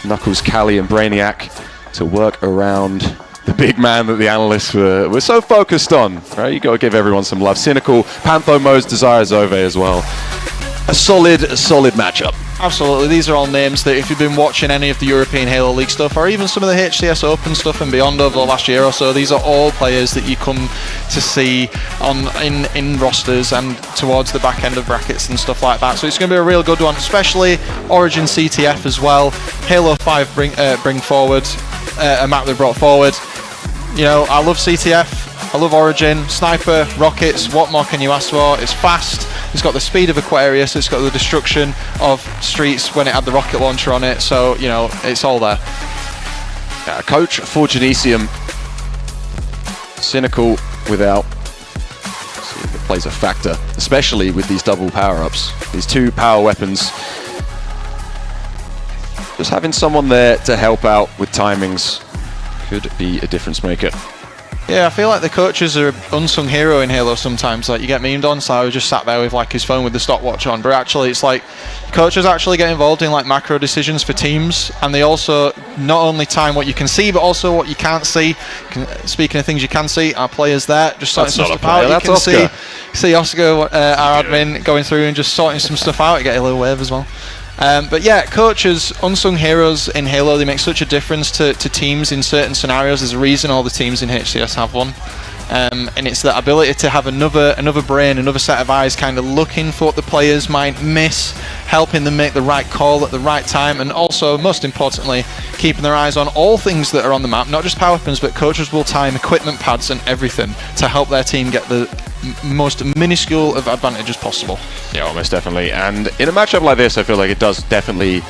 Knuckles, Callie and Brainiac to work around the big man that the analysts were so focused on. Right, you got to give everyone some love. Cynical, Pantho, Mose, Desire Zove as well. A solid matchup. Absolutely, these are all names that if you've been watching any of the European Halo League stuff, or even some of the HCS Open stuff and beyond over the last year or so, these are all players that you come to see in rosters and towards the back end of brackets and stuff like that. So it's going to be a real good one, especially Origin CTF as well. Halo 5 bring forward a map they brought forward. I love CTF, I love Origin, Sniper, Rockets, what more can you ask for? It's fast, it's got the speed of Aquarius, it's got the destruction of Streets when it had the rocket launcher on it, so, it's all there. Coach for Genesium, Cynical without plays a factor, especially with these double power-ups. These 2 power weapons. Just having someone there to help out with timings could be a difference maker. Yeah, I feel like the coaches are an unsung hero in Halo sometimes. Like, you get memed on, so I was just sat there with like his phone with the stopwatch on, but actually it's like coaches actually get involved in like macro decisions for teams, and they also not only time what you can see but also what you can't see. Speaking of things you can see, our players there just sorting some stuff out. That's you can Oscar. see Oscar, our admin, going through and just sorting some stuff out. You get a little wave as well. But yeah, coaches, unsung heroes in Halo, they make such a difference to teams in certain scenarios. There's a reason all the teams in HCS have one. And it's that ability to have another brain, another set of eyes kind of looking for what the players might miss, helping them make the right call at the right time, and also, most importantly, keeping their eyes on all things that are on the map, not just power weapons, but coaches will time equipment pads and everything to help their team get the most minuscule of advantages possible. Yeah, almost definitely. And in a matchup like this, I feel like it does definitely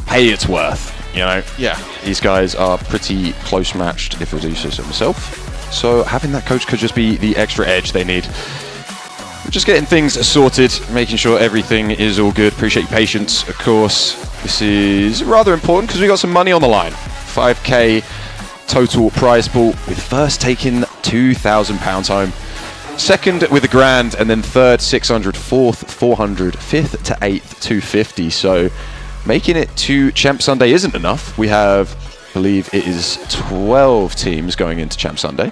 pay its worth, you know? Yeah. These guys are pretty close matched, if I do so myself. So having that coach could just be the extra edge they need. We're just getting things sorted, making sure everything is all good. Appreciate your patience, of course. This is rather important because we got some money on the line. 5k total prize pool, with first taking £2,000 home. Second with £1,000, and then third 600, fourth 400, fifth to eighth 250. So making it to Champ Sunday isn't enough. We have, I believe it is 12 teams going into Champ Sunday.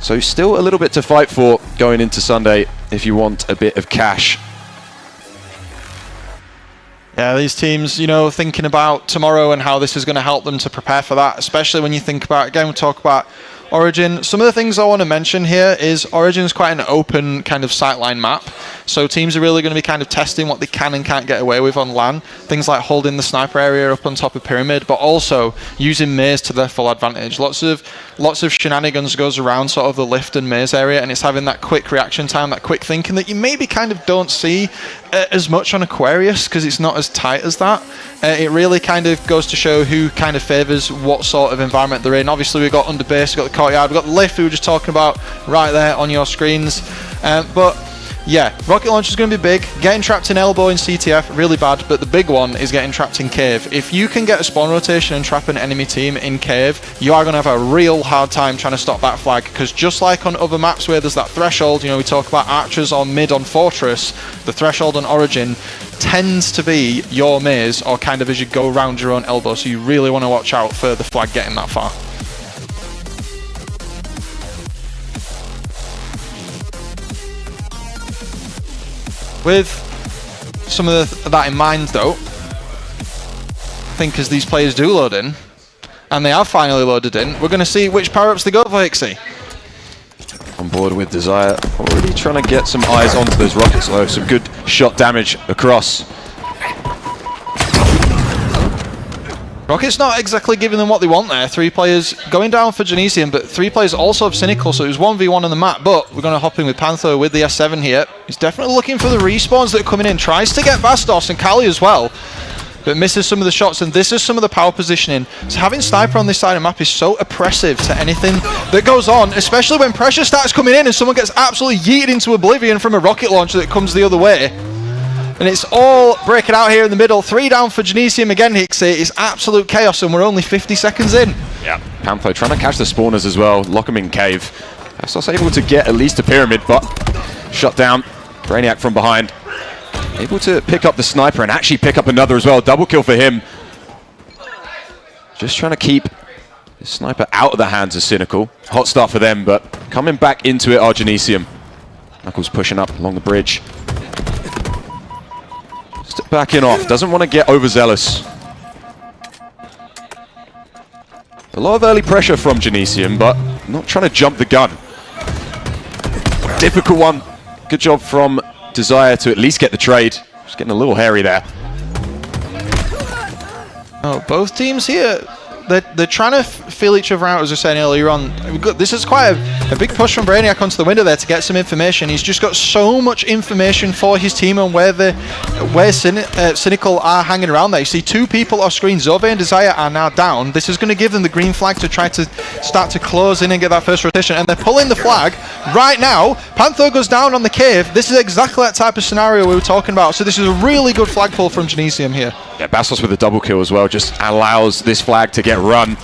So still a little bit to fight for going into Sunday if you want a bit of cash. Yeah, these teams, you know, thinking about tomorrow and how this is going to help them to prepare for that, especially when you think about, again, we talk about Origin. Some of the things I want to mention here is Origin is quite an open kind of sightline map, so teams are really going to be kind of testing what they can and can't get away with on LAN. Things like holding the sniper area up on top of Pyramid, but also using maze to their full advantage. Lots of shenanigans goes around sort of the lift and maze area, and it's having that quick reaction time, that quick thinking that you maybe kind of don't see as much on Aquarius because it's not as tight as that. It really kind of goes to show who kind of favours what sort of environment they're in. Obviously we've got Underbase, we've got the Courtyard, we've got the lift we were just talking about right there on your screens. But yeah, rocket launch is going to be big. Getting trapped in elbow in CTF, really bad, but the big one is getting trapped in cave. If you can get a spawn rotation and trap an enemy team in cave, you are going to have a real hard time trying to stop that flag, because just like on other maps where there's that threshold, you know, we talk about archers on mid on Fortress, the threshold on Origin tends to be your maze, or kind of as you go around your own elbow, so you really want to watch out for the flag getting that far. With some of that in mind though, I think as these players do load in, and they have finally loaded in, we're going to see which power-ups they go for, Hixie. On board with Desire, already trying to get some eyes onto those rockets though, some good shot damage across. Rocket's not exactly giving them what they want there. 3 players going down for Genesium, but 3 players also have Cynical, so it was 1v1 on the map. But we're going to hop in with Panther with the S7 here. He's definitely looking for the respawns that are coming in. Tries to get Bastos and Kali as well, but misses some of the shots, and this is some of the power positioning. So having Sniper on this side of the map is so oppressive to anything that goes on, especially when pressure starts coming in and someone gets absolutely yeeted into oblivion from a rocket launcher that comes the other way. And it's all breaking out here in the middle. 3 down for Genesium again, Hixie. It's absolute chaos, and we're only 50 seconds in. Yeah, Panther trying to catch the spawners as well, lock them in cave. Bastos able to get at least a pyramid, but shut down. Brainiac from behind. Able to pick up the sniper and actually pick up another as well. Double kill for him. Just trying to keep the sniper out of the hands of Cynical. Hot start for them, but coming back into it are Genesium. Knuckles pushing up along the bridge. Just backing off. Doesn't want to get overzealous. A lot of early pressure from Genesium, but not trying to jump the gun. Difficult one. Good job from Desire to at least get the trade. Just getting a little hairy there. Oh, both teams here They're trying to feel each other out, as I was saying earlier on. This is quite a big push from Brainiac onto the window there to get some information. He's just got so much information for his team and where Cynical are hanging around there. You see 2 people off screen. Zove and Desire are now down. This is going to give them the green flag to try to start to close in and get that first rotation. And they're pulling the flag right now. Pantho goes down on the cave. This is exactly that type of scenario we were talking about. So this is a really good flag pull from Genesium here. Yeah, Bastos with a double kill as well just allows this flag to get run.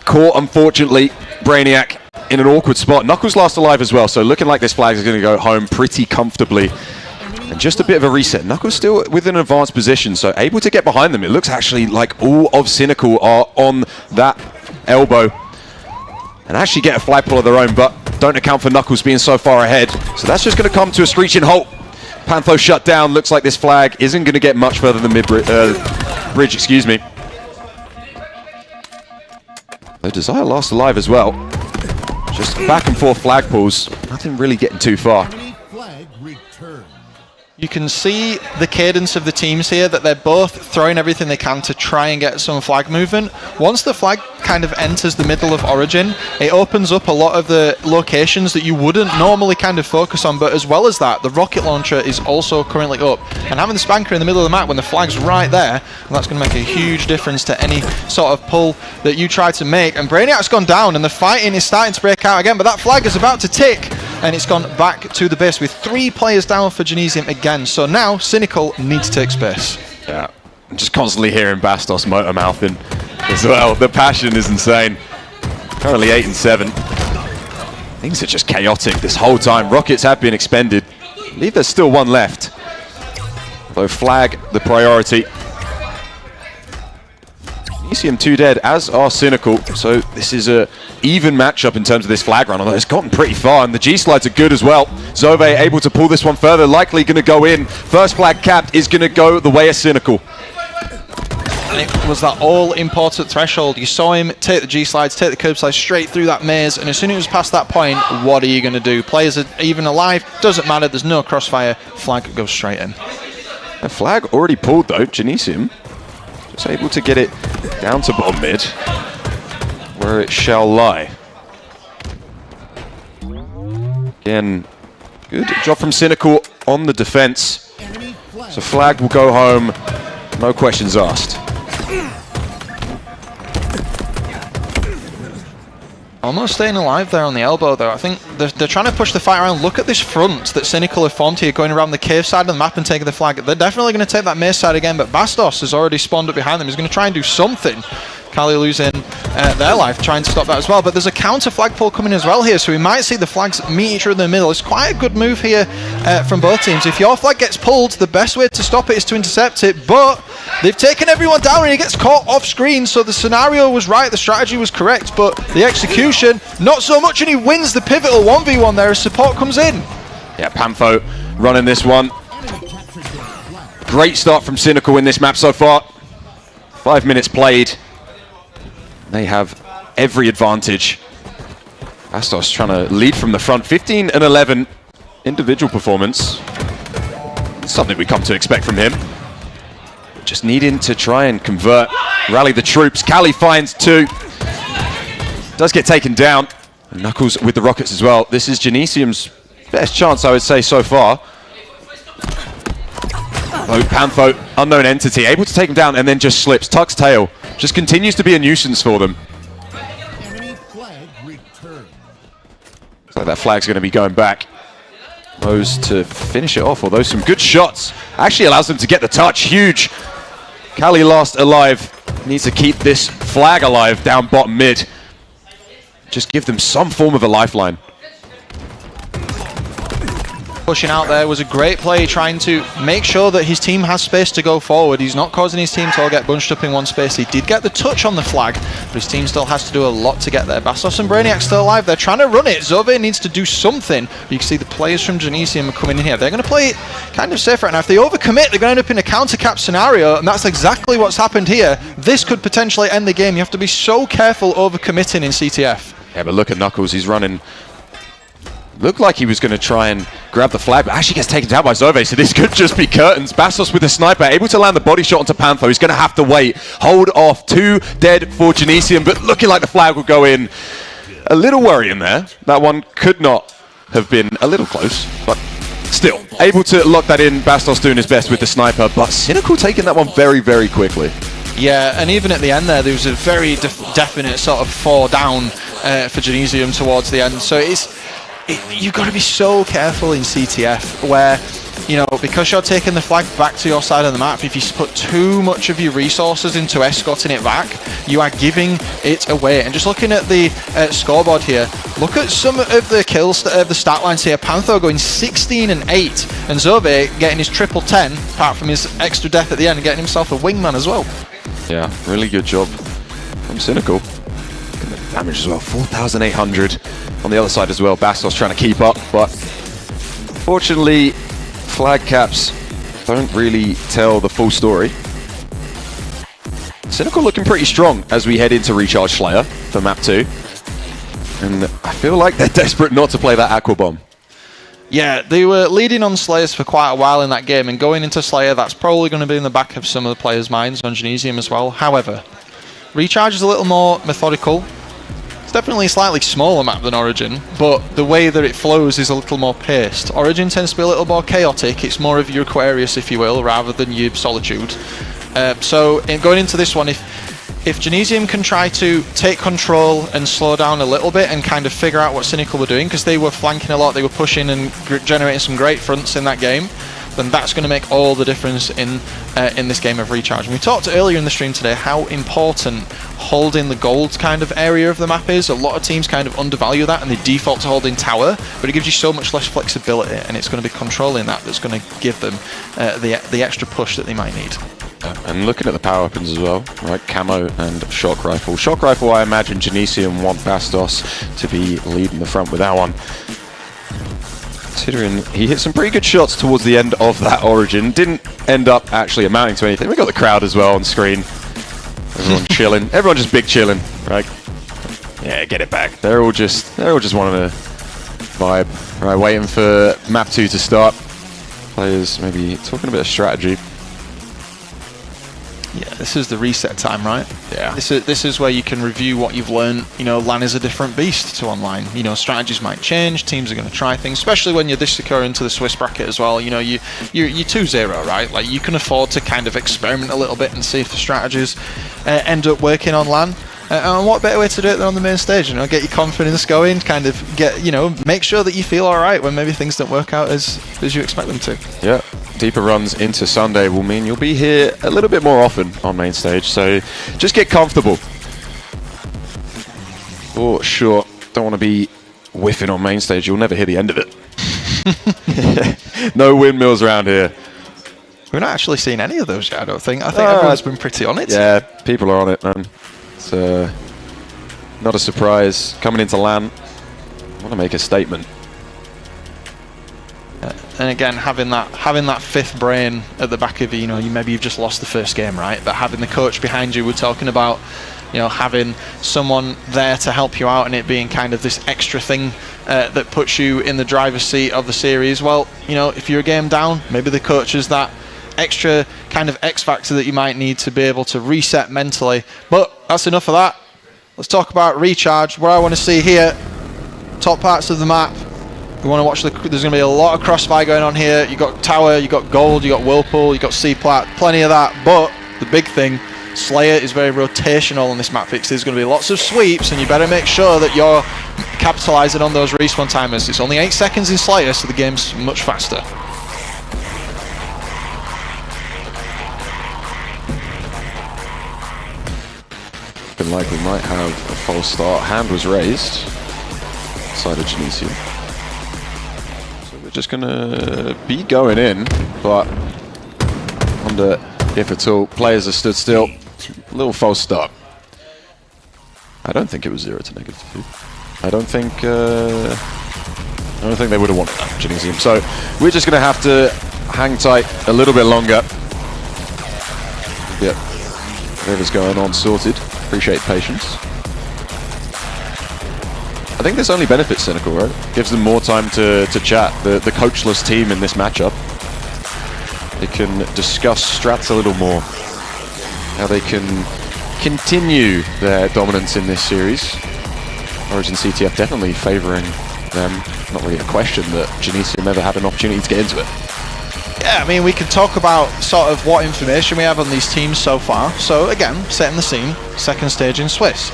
Caught, unfortunately, Brainiac in an awkward spot. Knuckles last alive as well, so looking like this flag is going to go home pretty comfortably. And just a bit of a reset. Knuckles still within an advanced position, so able to get behind them. It looks actually like all of Cynical are on that elbow and actually get a flag pull of their own, but don't account for Knuckles being so far ahead. So that's just going to come to a screeching halt. Pantho shut down. Looks like this flag isn't going to get much further than bridge, excuse me. The Desire last alive as well. Just back and forth flag pulls. Nothing really getting too far. You can see the cadence of the teams here, that they're both throwing everything they can to try and get some flag movement. Once the flag kind of enters the middle of Origin, it opens up a lot of the locations that you wouldn't normally kind of focus on, but as well as that, the rocket launcher is also currently up. And having the spanker in the middle of the map when the flag's right there, that's going to make a huge difference to any sort of pull that you try to make. And Brainiac's gone down and the fighting is starting to break out again, but that flag is about to tick and it's gone back to the base with 3 players down for Genesium again. So now Cynical needs to take space. Yeah, I'm just constantly hearing Bastos motor mouthing as well. The passion is insane. Currently 8 and 7. Things are just chaotic this whole time. Rockets have been expended. I believe there's still 1 left. Although flag the priority. Genesium 2 dead, as are Cynical. So this is a even matchup in terms of this flag run, although it's gotten pretty far, and the G-slides are good as well. Zove able to pull this one further, likely going to go in. First flag capped is going to go the way of Cynical. And it was that all-important threshold. You saw him take the G-slides, take the curb slides straight through that maze, and as soon as it was past that point, what are you going to do? Players are even alive, doesn't matter, there's no crossfire, flag goes straight in. A flag already pulled though, Genesium. Just able to get it down to bottom mid, where it shall lie. Again, good job from Cynical on the defense. So flag will go home, no questions asked. Almost staying alive there on the elbow though. I think they're trying to push the fight around. Look at this front that Cynical have formed here, going around the cave side of the map and taking the flag. They're definitely going to take that maze side again, but Bastos has already spawned up behind them. He's going to try and do something. Kali losing their life, trying to stop that as well. But there's a counter flag pull coming as well here, so we might see the flags meet each other in the middle. It's quite a good move here from both teams. If your flag gets pulled, the best way to stop it is to intercept it, but they've taken everyone down and he gets caught off screen, so the scenario was right, the strategy was correct, but the execution, not so much, and he wins the pivotal 1v1 there as support comes in. Yeah, Pantho running this one. Great start from Cynical in this map so far. 5 minutes played. They have every advantage. Bastos trying to lead from the front. 15 and 11 individual performance. Something we come to expect from him. Just needing to try and convert, rally the troops. Kali finds 2. Does get taken down. And Knuckles with the rockets as well. This is Genesium's best chance, I would say, so far. Oh, Pantho, unknown entity, able to take him down and then just slips. Tuck's tail just continues to be a nuisance for them. Looks like that flag's going to be going back. Those to finish it off, although some good shots. Actually allows them to get the touch. Huge. Kali last alive. Needs to keep this flag alive down bottom mid. Just give them some form of a lifeline. Pushing out there was a great play, trying to make sure that his team has space to go forward. He's not causing his team to all get bunched up in one space. He did get the touch on the flag, but his team still has to do a lot to get there. Bastos and Brainiac still alive. They're trying to run it. Zove needs to do something. You can see the players from Genesium are coming in here. They're going to play it kind of safe right now. If they overcommit, they're going to end up in a counter-cap scenario, and that's exactly what's happened here. This could potentially end the game. You have to be so careful overcommitting in CTF. Yeah, but look at Knuckles. He's running looked like he was going to try and grab the flag, but actually gets taken down by Zove, so this could just be curtains. Bastos with the sniper, able to land the body shot onto Pantho. He's going to have to wait. Hold off. 2 dead for Genesium, but looking like the flag will go in. A little worrying there. That one could not have been a little close, but still able to lock that in. Bastos doing his best with the sniper, but Cynical taking that one very, very quickly. Yeah, and even at the end there was a very definite sort of 4 down for Genesium towards the end. So you've got to be so careful in CTF where, because you're taking the flag back to your side of the map, if you put too much of your resources into escorting it back, you are giving it away. And just looking at the scoreboard here, look at some of the kills, the stat lines here. Pantho going 16 and 8, and Zove getting his triple 10, apart from his extra death at the end, and getting himself a wingman as well. Yeah, really good job from Cynical. Damage as well, 4,800 on the other side as well. Bastos trying to keep up, but fortunately, flag caps don't really tell the full story. Cynical looking pretty strong as we head into Recharge Slayer for map 2. And I feel like they're desperate not to play that Aqua Bomb. Yeah, they were leading on Slayers for quite a while in that game, and going into Slayer, that's probably going to be in the back of some of the players' minds on Genesium as well. However, Recharge is a little more methodical. It's definitely a slightly smaller map than Origin, but the way that it flows is a little more paced. Origin tends to be a little more chaotic. It's more of your Aquarius, if you will, rather than your Solitude. So going into this one, if Genesium can try to take control and slow down a little bit and kind of figure out what Cynical were doing, because they were flanking a lot, they were pushing and generating some great fronts in that game, then that's going to make all the difference in this game of Recharge. And we talked earlier in the stream today how important holding the gold kind of area of the map is. A lot of teams kind of undervalue that and they default to holding tower, but it gives you so much less flexibility, and it's going to be controlling that that's going to give them the extra push that they might need. And looking at the power weapons as well, right? Camo and Shock Rifle. Shock Rifle, I imagine Genesium want Bastos to be leading the front with that one. Considering he hit some pretty good shots towards the end of that Origin. Didn't end up actually amounting to anything. We got the crowd as well on screen. Everyone chilling. Everyone just big chilling, right? Yeah, get it back. They're all just wanting to vibe. Right, waiting for map 2 to start. Players maybe talking a bit of strategy. Yeah, this is the reset time, right? Yeah. This is where you can review what you've learned. LAN is a different beast to online. Strategies might change, teams are going to try things, especially when you're this secure into the Swiss bracket as well. You're 2-0, right? Like, you can afford to kind of experiment a little bit and see if the strategies end up working on LAN. And what better way to do it than on the main stage? Get your confidence going, kind of get, make sure that you feel all right when maybe things don't work out as you expect them to. Yeah, deeper runs into Sunday will mean you'll be here a little bit more often on main stage, so just get comfortable. For sure, don't want to be whiffing on main stage. You'll never hear the end of it. No windmills around here. We're not actually seeing any of those yet, I don't think. I think everyone's been pretty on it. Yeah, people are on it, man. It's not a surprise. Coming into LAN, I want to make a statement. And again, having that fifth brain at the back of you, maybe you've just lost the first game, right? But having the coach behind you, we're talking about, having someone there to help you out, and it being kind of this extra thing that puts you in the driver's seat of the series. Well, if you're a game down, maybe the coach is that extra kind of X factor that you might need to be able to reset mentally. But that's enough of that. Let's talk about Recharge. What I want to see here, top parts of the map. We want to watch there's going to be a lot of crossfire going on here. You got tower, you got gold, you got whirlpool, you got C-plat, plenty of that. But the big thing, Slayer is very rotational on this map fix. There's going to be lots of sweeps, and you better make sure that you're capitalizing on those respawn timers. It's only 8 seconds in Slayer, so the game's much faster. Looking like we might have a false start. Hand was raised. Side of Genesium. So we're just gonna be going in, but under, if at all, players are stood still. A little false start. I don't think it was 0 to -2. I don't think they would have wanted that, Genesium. So we're just gonna have to hang tight a little bit longer. Yep. Whatever's going on sorted. Appreciate patience. I think this only benefits Cynical, right? Gives them more time to chat. The coachless team in this matchup. They can discuss strats a little more. How they can continue their dominance in this series. Origin CTF definitely favouring them. Not really a question that Genesium ever had an opportunity to get into it. Yeah, I mean, we can talk about sort of what information we have on these teams so far. So again, setting the scene, second stage in Swiss.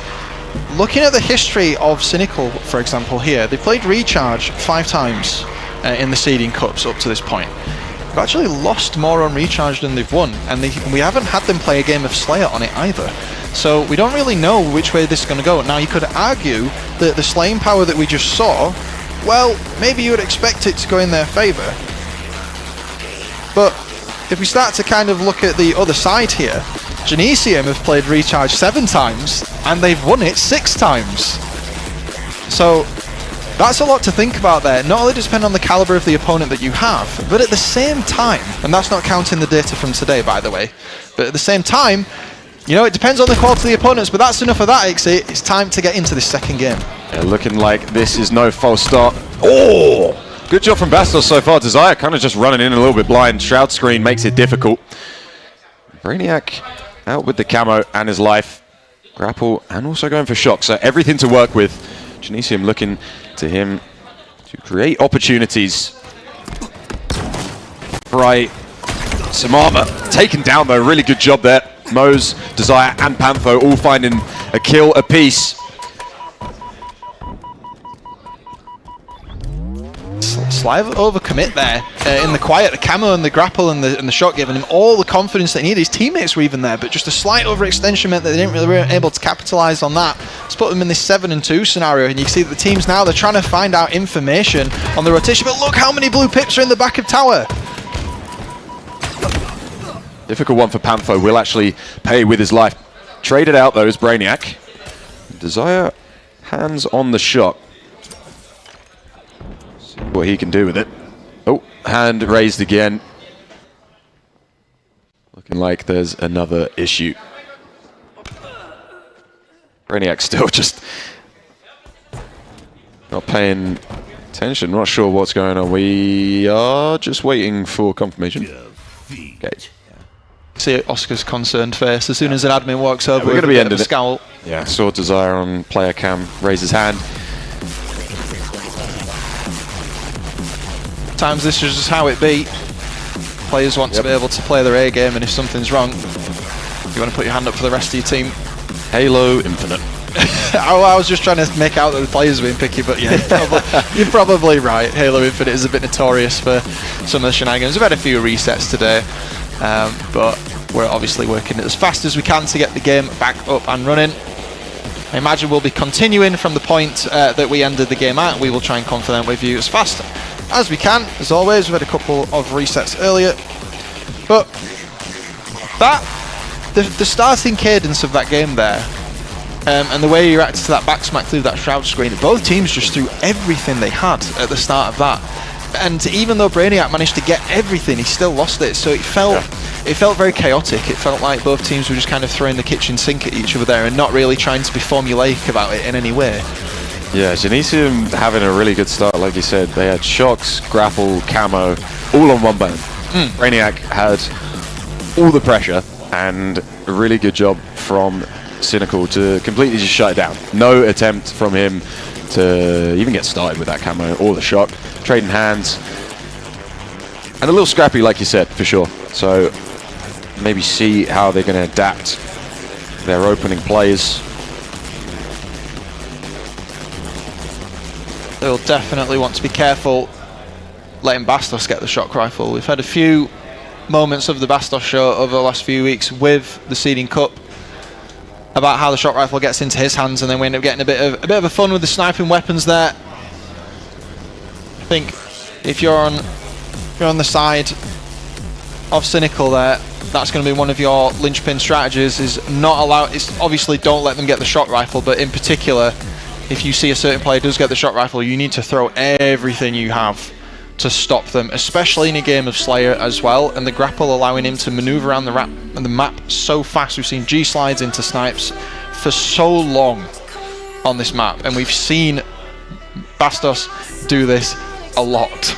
Looking at the history of Cynical, for example, here, they played Recharge 5 times in the seeding cups up to this point. They've actually lost more on Recharge than they've won, and we haven't had them play a game of Slayer on it either. So we don't really know which way this is going to go. Now, you could argue that the slaying power that we just saw, well, maybe you would expect it to go in their favour. But if we start to kind of look at the other side here, Genesium have played Recharge 7 times, and they've won it 6 times. So that's a lot to think about there. Not only does it depend on the caliber of the opponent that you have, but at the same time, and that's not counting the data from today, by the way, but at the same time, you know, it depends on the quality of the opponents, but that's enough of that, Ixie. It's time to get into this second game. Yeah, looking like this is no false start. Oh! Good job from Bastos so far. Desire kind of just running in a little bit blind. Shroud screen makes it difficult. Brainiac out with the camo and his life. Grapple and also going for shock. So everything to work with. Genesium looking to him to create opportunities. Bright. Some armor. Taken down though. Really good job there. Mose, Desire and Pantho all finding a kill apiece. Slight overcommit there in the quiet. The camo and the grapple and the shot giving him all the confidence that he needed. His teammates were even there, but just a slight overextension meant that they didn't really were able to capitalize on that. It's put them in this 7-2 scenario, and you can see that the teams now, they're trying to find out information on the rotation, but look how many blue pips are in the back of tower. Difficult one for Pantho. Will actually pay with his life. Traded out though is Brainiac. Desire hands on the shot. See what he can do with it. Oh, hand raised again. Looking like there's another issue. Brainiac still just not paying attention. Not sure what's going on. We are just waiting for confirmation. Okay. See Oscar's concerned face as soon as an admin walks over. We're going to be ending it. Scowl. Yeah, saw Desire on player cam raise his hand. Times this is just how it be. Players want to be able to play their A game, and if something's wrong, you want to put your hand up for the rest of your team. Halo Infinite. I was just trying to make out that the players were being picky, but yeah, you're probably right. Halo Infinite is a bit notorious for some of the shenanigans. We've had a few resets today. But we're obviously working as fast as we can to get the game back up and running. I imagine we'll be continuing from the point that we ended the game at. We will try and confirm with you as fast as we can. As always, we've had a couple of resets earlier. But the starting cadence of that game there, and the way you reacted to that back smack through that Shroud screen, both teams just threw everything they had at the start of that. And even though Brainiac managed to get everything, he still lost it. So it felt very chaotic. It felt like both teams were just kind of throwing the kitchen sink at each other there and not really trying to be formulaic about it in any way. Yeah, Genesium having a really good start, like you said. They had shocks, grapple, camo, all on one button. Brainiac had all the pressure, and a really good job from Cynical to completely just shut it down. No attempt from him to even get started with that camo or the shock. Trading hands. And a little scrappy, like you said, for sure. So maybe see how they're going to adapt their opening plays. They'll definitely want to be careful letting Bastos get the shock rifle. We've had a few moments of the Bastos show over the last few weeks with the Seeding Cup about how the shock rifle gets into his hands, and then we end up getting a bit of a fun with the sniping weapons there. I think if you're on the side of Cynical there, that's going to be one of your linchpin strategies, is not allow. It's obviously don't let them get the shock rifle, but in particular, if you see a certain player does get the shock rifle, you need to throw everything you have to stop them, especially in a game of Slayer as well, and the grapple allowing him to maneuver around the map so fast. We've seen G-slides into snipes for so long on this map, and we've seen Bastos do this a lot.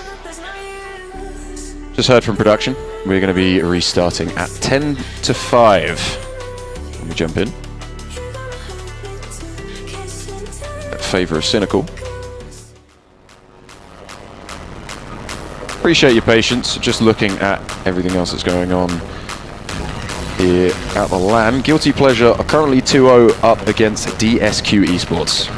Just heard from production. We're going to be restarting at 10 to 5. Let me jump in. Favour of Cynical. Appreciate your patience. Just looking at everything else that's going on here at the LAN. Guilty Pleasure are currently 2-0 up against DSQ Esports.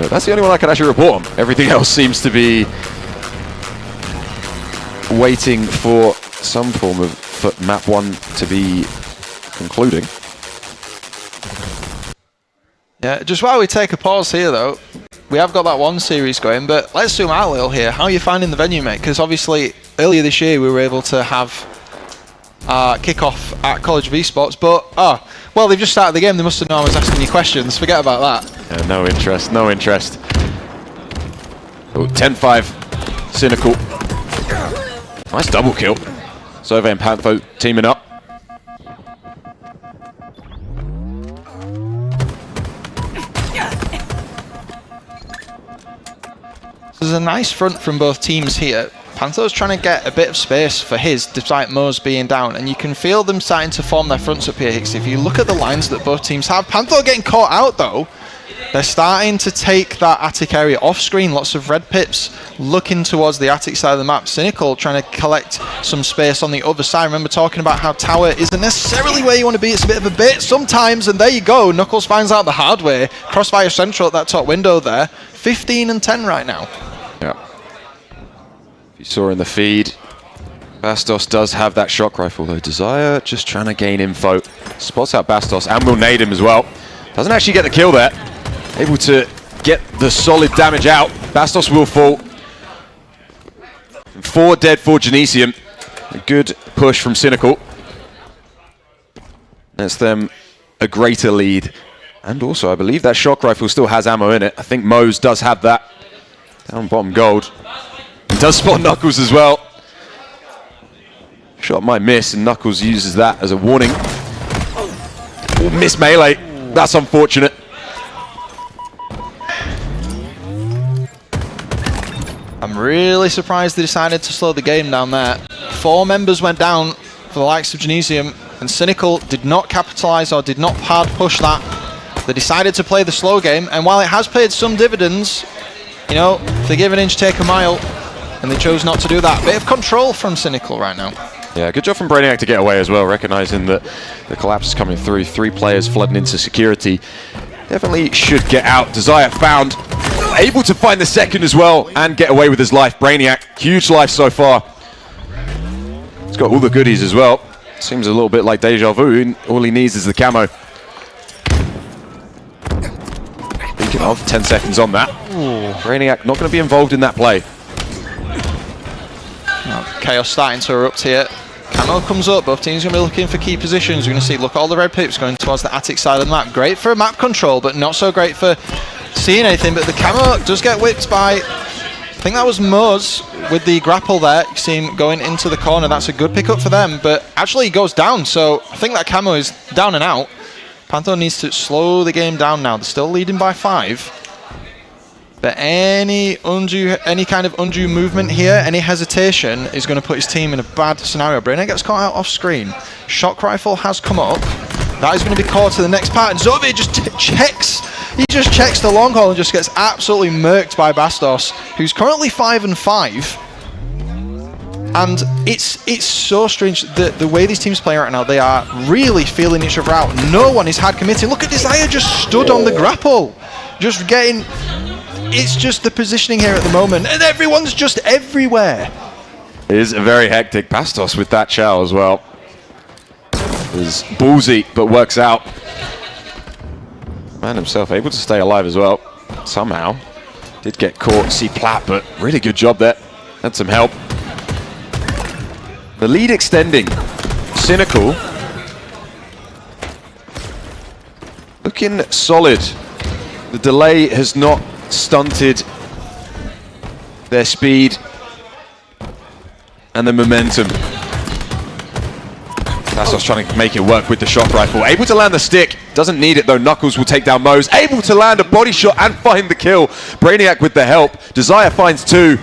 That's the only one I can actually report on. Everything else seems to be waiting for some form of map 1 to be concluding. Yeah, just while we take a pause here though, we have got that one series going, but let's zoom out a little here. How are you finding the venue, mate? Because obviously earlier this year we were able to have our kick-off at College of Esports, but well, they've just started the game. They must have known I was asking you questions. Forget about that. Yeah, no interest, no interest. Oh, 10-5, Cynical. Nice double kill. Survey and Pantho teaming up. There's a nice front from both teams here. Pantho's trying to get a bit of space for his, despite Mo's being down, and you can feel them starting to form their fronts up here, Hicks. If you look at the lines that both teams have, Pantho getting caught out though. They're starting to take that attic area off screen. Lots of red pips looking towards the attic side of the map. Cynical trying to collect some space on the other side. Remember talking about how tower isn't necessarily where you want to be. It's a bit of a bit sometimes, and there you go. Knuckles finds out the hard way. Crossfire central at that top window there. 15 and 10 right now. Yeah. You saw in the feed, Bastos does have that shock rifle though. Desire just trying to gain info. Spots out Bastos and will nade him as well. Doesn't actually get the kill there. Able to get the solid damage out. Bastos will fall. 4 dead for Genesium. A good push from Cynical. That's them a greater lead. And also, I believe that shock rifle still has ammo in it. I think Mo's does have that. Down bottom gold. He does spot Knuckles as well. Shot might miss, and Knuckles uses that as a warning. Oh, miss melee. That's unfortunate. I'm really surprised they decided to slow the game down there. 4 members went down for the likes of Genesium, and Cynical did not capitalise or did not hard push that. They decided to play the slow game, and while it has paid some dividends, you know, if they give an inch, take a mile, and they chose not to do that. Bit of control from Cynical right now. Yeah, good job from Brainiac to get away as well, recognising that the collapse is coming through. 3 players flooding into security. Definitely should get out. Desire found. Able to find the second as well and get away with his life. Brainiac, huge life so far. He's got all the goodies as well. Seems a little bit like deja vu. All he needs is the camo. Speaking of, 10 seconds on that. Brainiac not going to be involved in that play. Chaos starting to erupt here. Camo comes up, both teams going to be looking for key positions. We're going to see, look, all the red pips going towards the attic side of the map. Great for map control, but not so great for seeing anything. But the camo does get whipped by, I think that was Moz with the grapple there. You see him going into the corner. That's a good pickup for them, but actually he goes down. So I think that camo is down and out. Panther needs to slow the game down now. They're still leading by 5. But any kind of undue movement here, any hesitation, is going to put his team in a bad scenario. Brainiac gets caught out off screen. Shock rifle has come up. That is going to be caught to the next part. And Zovi just checks. He just checks the long haul and just gets absolutely murked by Bastos, who's currently 5 and 5. And it's so strange the way these teams play right now. They are really feeling each other out. No one is hard committing. Look at Desire just stood on the grapple, just getting. It's just the positioning here at the moment, and everyone's just everywhere. It is a very hectic. Bastos with that chow as well. Is ballsy, but works out. Man himself able to stay alive as well, somehow. Did get caught, see Platt, but really good job there. Had some help. The lead extending. Cynical. Looking solid. The delay has not stunted their speed and the momentum. Bastos trying to make it work with the shock rifle. Able to land the stick. Doesn't need it though. Knuckles will take down Mose. Able to land a body shot and find the kill. Brainiac with the help. Desire finds 2.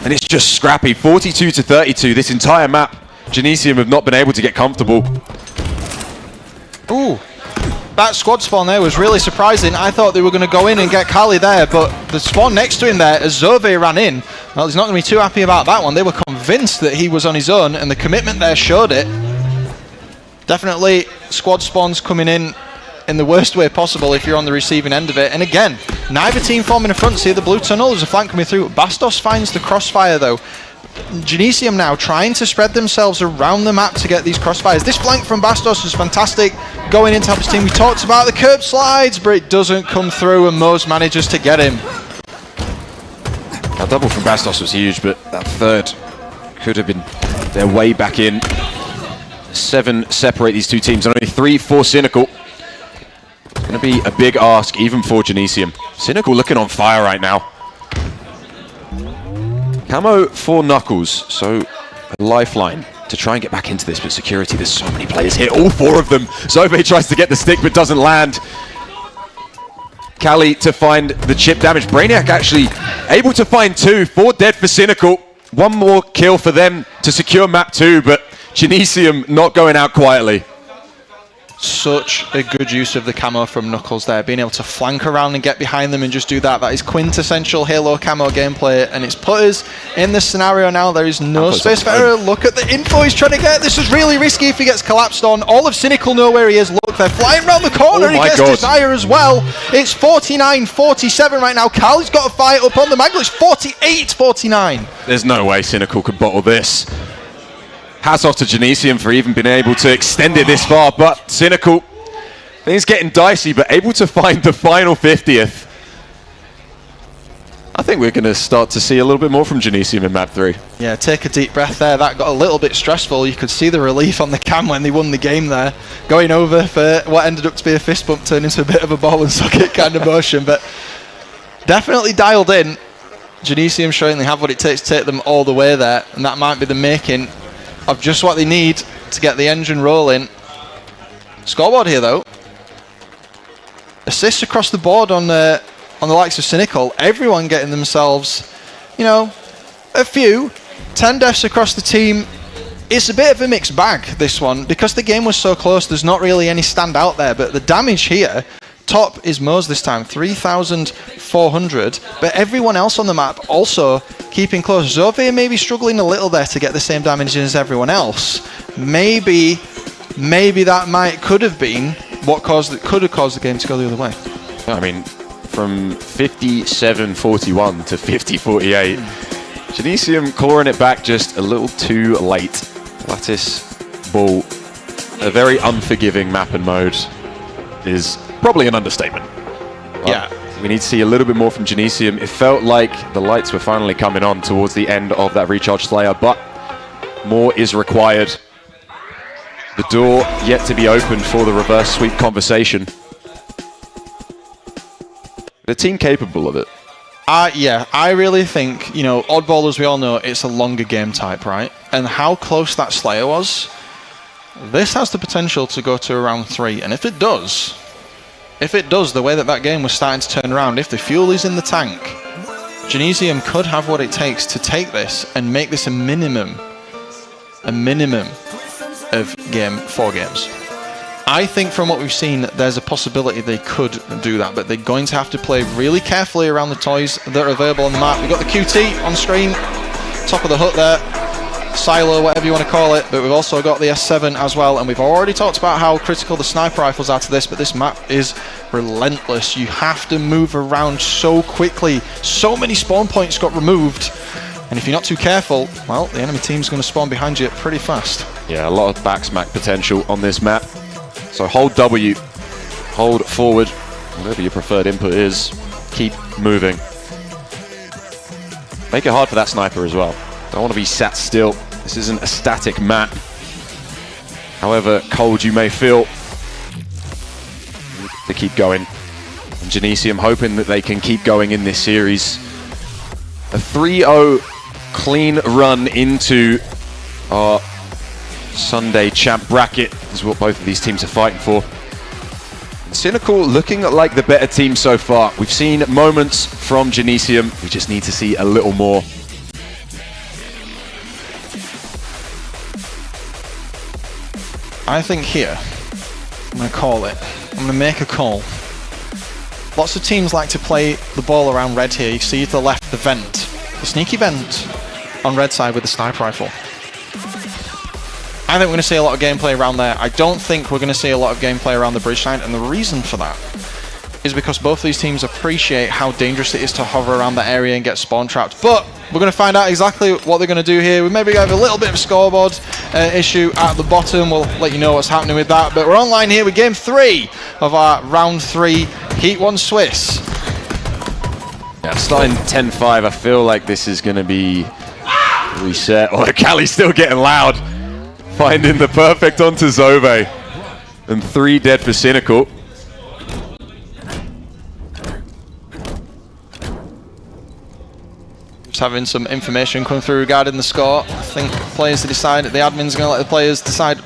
And it's just scrappy. 42 to 32. This entire map, Genesium have not been able to get comfortable. Ooh. That squad spawn there was really surprising. I thought they were going to go in and get Kali there, but the spawn next to him there, as Zove ran in, well, he's not going to be too happy about that one. They were convinced that he was on his own, and the commitment there showed it. Definitely squad spawns coming in the worst way possible if you're on the receiving end of it. And again, neither team forming in front. See the blue tunnel, there's a flank coming through. Bastos finds the crossfire though. Genesium now trying to spread themselves around the map to get these crossfires. This flank from Bastos is fantastic. Going in to help his team. We talked about the curb slides, but it doesn't come through and Mose manages to get him. That double from Bastos was huge, but that third could have been their way back in. 7 separate these two teams, and only 3 for Cynical. It's going to be a big ask, even for Genesium. Cynical looking on fire right now. Camo for Knuckles, so a lifeline to try and get back into this, but security, there's so many players here, all 4 of them. Zove tries to get the stick, but doesn't land. Kali to find the chip damage. Brainiac actually able to find 2, 4 dead for Cynical. 1 more kill for them to secure map 2, but Genesium not going out quietly. Such a good use of the camo from Knuckles there, being able to flank around and get behind them and just do that. That is quintessential Halo camo gameplay, and it's put us in this scenario now. There is no space for error. Look at the info he's trying to get. This is really risky if he gets collapsed on. All of Cynical know where he is. Look, they're flying around the corner. He gets Desire as well. It's 49-47 right now. Kali's got a fight up on the Magla. It's 48-49. There's no way Cynical could bottle this. Hats off to Genesium for even being able to extend it this far, but Cynical, things getting dicey, but able to find the final 50th. I think we're going to start to see a little bit more from Genesium in map 3. Yeah, take a deep breath there. That got a little bit stressful. You could see the relief on the cam when they won the game there. Going over for what ended up to be a fist bump turned into a bit of a ball and socket kind of motion, but definitely dialed in. Genesium showing they have what it takes to take them all the way there, and that might be the making of just what they need to get the engine rolling. Scoreboard here though. Assists across the board on the likes of Cynical. Everyone getting themselves, you know, a few. 10 deaths across the team. It's a bit of a mixed bag, this one, because the game was so close. There's not really any standout there, but the damage here, top is Mose this time, 3,400, but everyone else on the map also keeping close. Zove may be struggling a little there to get the same damage as everyone else. Maybe that could have been what could have caused the game to go the other way. I mean, from 57-41 to 50-48, Genesium clawing it back just a little too late. Lattice Ball, a very unforgiving map and mode, is probably an understatement. But yeah. We need to see a little bit more from Genesium. It felt like the lights were finally coming on towards the end of that Recharge Slayer, but more is required. The door yet to be opened for the reverse sweep conversation. The team capable of it. Yeah, I really think, you know, Oddball, as we all know, it's a longer game type, right? And how close that Slayer was, this has the potential to go to around 3. And if it does, the way that game was starting to turn around, if the fuel is in the tank, Genesium could have what it takes to take this and make this a minimum of 4 games. I think from what we've seen, there's a possibility they could do that, but they're going to have to play really carefully around the toys that are available on the map. We've got the QT on screen, top of the hut there, silo, whatever you want to call it, but we've also got the S7 as well, and we've already talked about how critical the sniper rifles are to this, but this map is relentless. You have to move around so quickly. So many spawn points got removed, and if you're not too careful, well, the enemy team's going to spawn behind you pretty fast. Yeah, a lot of backsmack potential on this map. So hold W, hold forward, whatever your preferred input is, keep moving. Make it hard for that sniper as well. Don't want to be sat still. This isn't a static map. However cold you may feel, to keep going. And Genesium hoping that they can keep going in this series. A 3-0 clean run into our Sunday champ bracket is what both of these teams are fighting for. Cynical looking like the better team so far. We've seen moments from Genesium. We just need to see a little more. I think here, I'm going to call it. I'm going to make a call. Lots of teams like to play the ball around red here. You see to the left, the vent. The sneaky vent on red side with the sniper rifle. I think we're going to see a lot of gameplay around there. I don't think we're going to see a lot of gameplay around the bridge side, and the reason for that is because both these teams appreciate how dangerous it is to hover around that area and get spawn trapped. But we're going to find out exactly what they're going to do here. We maybe have a little bit of a scoreboard issue at the bottom. We'll let you know what's happening with that. But we're online here with game 3 of our round 3 Heat 1 Swiss. Yeah, starting 10-5, I feel like this is going to be reset. Oh, Cali's still getting loud. Finding the perfect onto Zove. And 3 dead for Cynical. Just having some information come through regarding the score. I think players to decide, the admin's going to let the players decide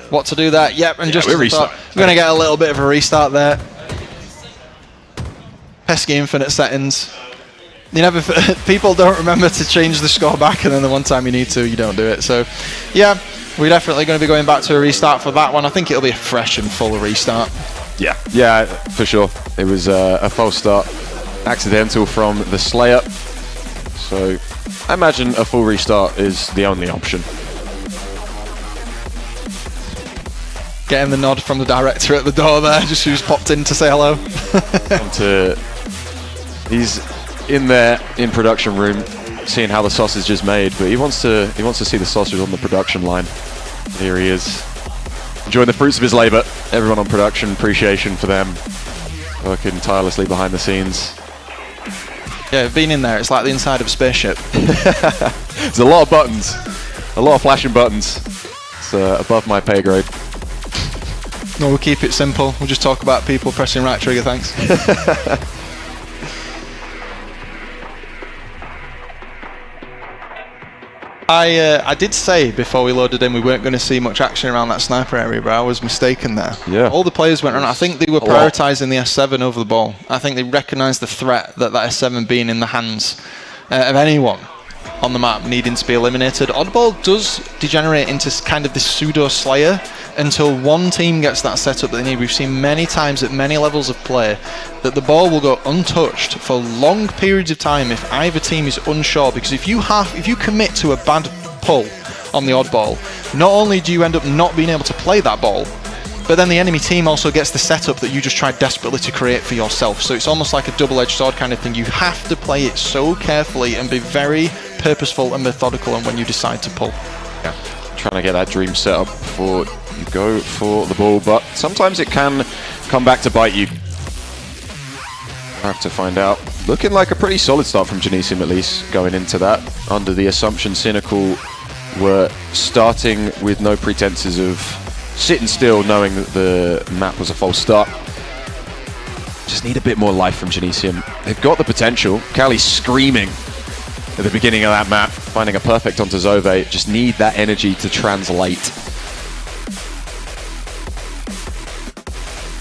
what to do there. Yep, and just we're going to get a little bit of a restart there. Pesky infinite settings. You never, people don't remember to change the score back, and then the one time you need to, you don't do it. So, yeah, we're definitely going to be going back to a restart for that one. I think it'll be a fresh and full restart. Yeah, for sure. It was a false start, accidental from the Slayer. So I imagine a full restart is the only option. Getting the nod from the director at the door there, just who's popped in to say hello. He's in there in production room, seeing how the sausage is made, but he wants to see the sausage on the production line. Here he is, enjoying the fruits of his labour. Everyone on production, appreciation for them, working tirelessly behind the scenes. Yeah, I've been in there. It's like the inside of a spaceship. There's a lot of buttons, a lot of flashing buttons. It's above my pay grade. No, we'll keep it simple. We'll just talk about people pressing right trigger, thanks. I did say before we loaded in we weren't going to see much action around that sniper area, but I was mistaken there. Yeah. All the players went around. I think they were prioritising the S7 over the ball. I think they recognised the threat that S7 being in the hands of anyone on the map needing to be eliminated. Oddball does degenerate into kind of this pseudo slayer until one team gets that setup that they need. We've seen many times at many levels of play that the ball will go untouched for long periods of time if either team is unsure, because if you commit to a bad pull on the oddball, not only do you end up not being able to play that ball, but then the enemy team also gets the setup that you just tried desperately to create for yourself. So it's almost like a double-edged sword kind of thing. You have to play it so carefully and be very purposeful and methodical on when you decide to pull. Yeah, trying to get that dream set up before you go for the ball, but sometimes it can come back to bite you. We'll have to find out. Looking like a pretty solid start from Genesium, at least, going into that, under the assumption Cynical were starting with no pretenses of sitting still, knowing that the map was a false start. Just need a bit more life from Genesium. They've got the potential. Cali screaming at the beginning of that map, finding a perfect onto Zove. Just need that energy to translate.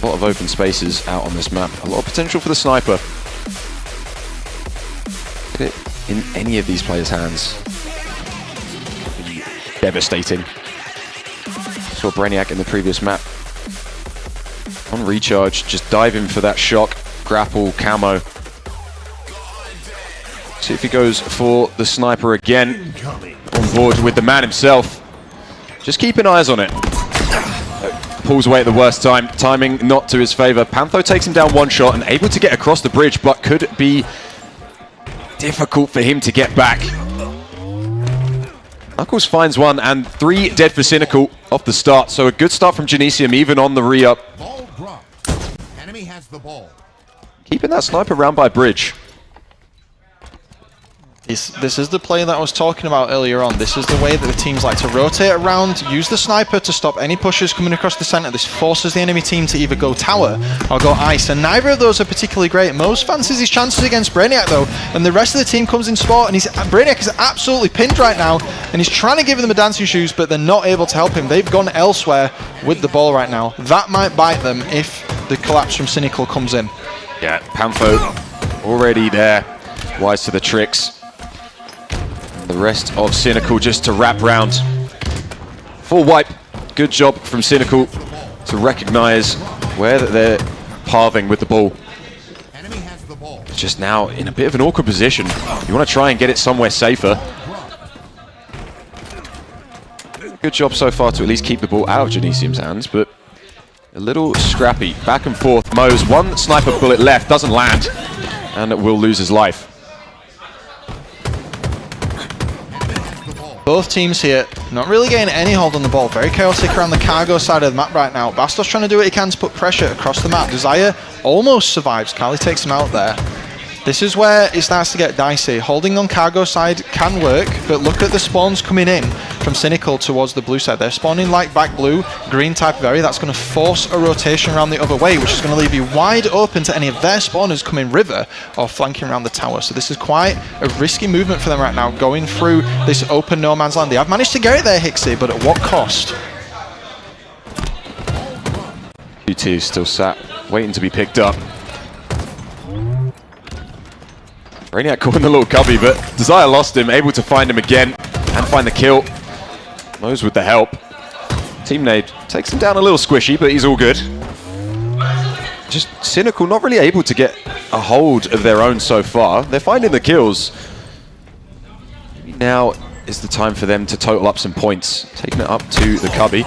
A lot of open spaces out on this map. A lot of potential for the sniper. Get it in any of these players' hands. Be devastating. Saw Brainiac in the previous map. On recharge, just diving for that shock, grapple, camo. See if he goes for the sniper again. On board with the man himself. Just keeping eyes on it. Pulls away at the worst time. Timing not to his favor. Pantho takes him down one shot and able to get across the bridge, but could be difficult for him to get back. Knuckles finds one and 3 dead for Cynical off the start. So a good start from Genesium, even on the re-up. Enemy has the ball. Keeping that sniper round by bridge. This is the play that I was talking about earlier on. This is the way that the teams like to rotate around, use the sniper to stop any pushes coming across the centre. This forces the enemy team to either go tower or go ice, and neither of those are particularly great. Mose fancies his chances against Brainiac though, and the rest of the team comes in support, and Brainiac is absolutely pinned right now, and he's trying to give them a dancing shoes, but they're not able to help him. They've gone elsewhere with the ball right now. That might bite them if the collapse from Cynical comes in. Yeah, Pamfo already there, wise to the tricks. The rest of Cynical just to wrap round. Full wipe. Good job from Cynical to recognise where they're pathing with the ball. It's just now in a bit of an awkward position. You want to try and get it somewhere safer. Good job so far to at least keep the ball out of Genesium's hands, but a little scrappy. Back and forth. Mose, one sniper bullet left, doesn't land, and will lose his life. Both teams here not really getting any hold on the ball. Very chaotic around the cargo side of the map right now. Bastos trying to do what he can to put pressure across the map. Desire almost survives. Kali takes him out there. This is where it starts to get dicey. Holding on cargo side can work, but look at the spawns coming in from Cynical towards the blue side. They're spawning like back blue, green type of area. That's going to force a rotation around the other way, which is going to leave you wide open to any of their spawners coming river or flanking around the tower. So this is quite a risky movement for them right now, going through this open no man's land. They have managed to get it there, Hixie, but at what cost? Q2 still sat, waiting to be picked up. Brainiac caught in the little cubby, but Desire lost him, able to find him again and find the kill. Mose with the help. Team Nade takes him down a little squishy, but he's all good. Just Cynical not really able to get a hold of their own so far. They're finding the kills. Maybe now is the time for them to total up some points. Taking it up to the cubby.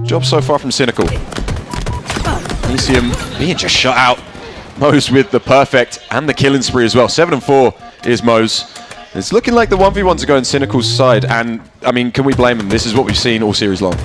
Job so far from Cynical. Genesium being just shut out. Mose with the perfect and the killing spree as well. 7-4 is Mose. It's looking like the 1v1s are going Cynical's side, and I mean, can we blame him? This is what we've seen all series long.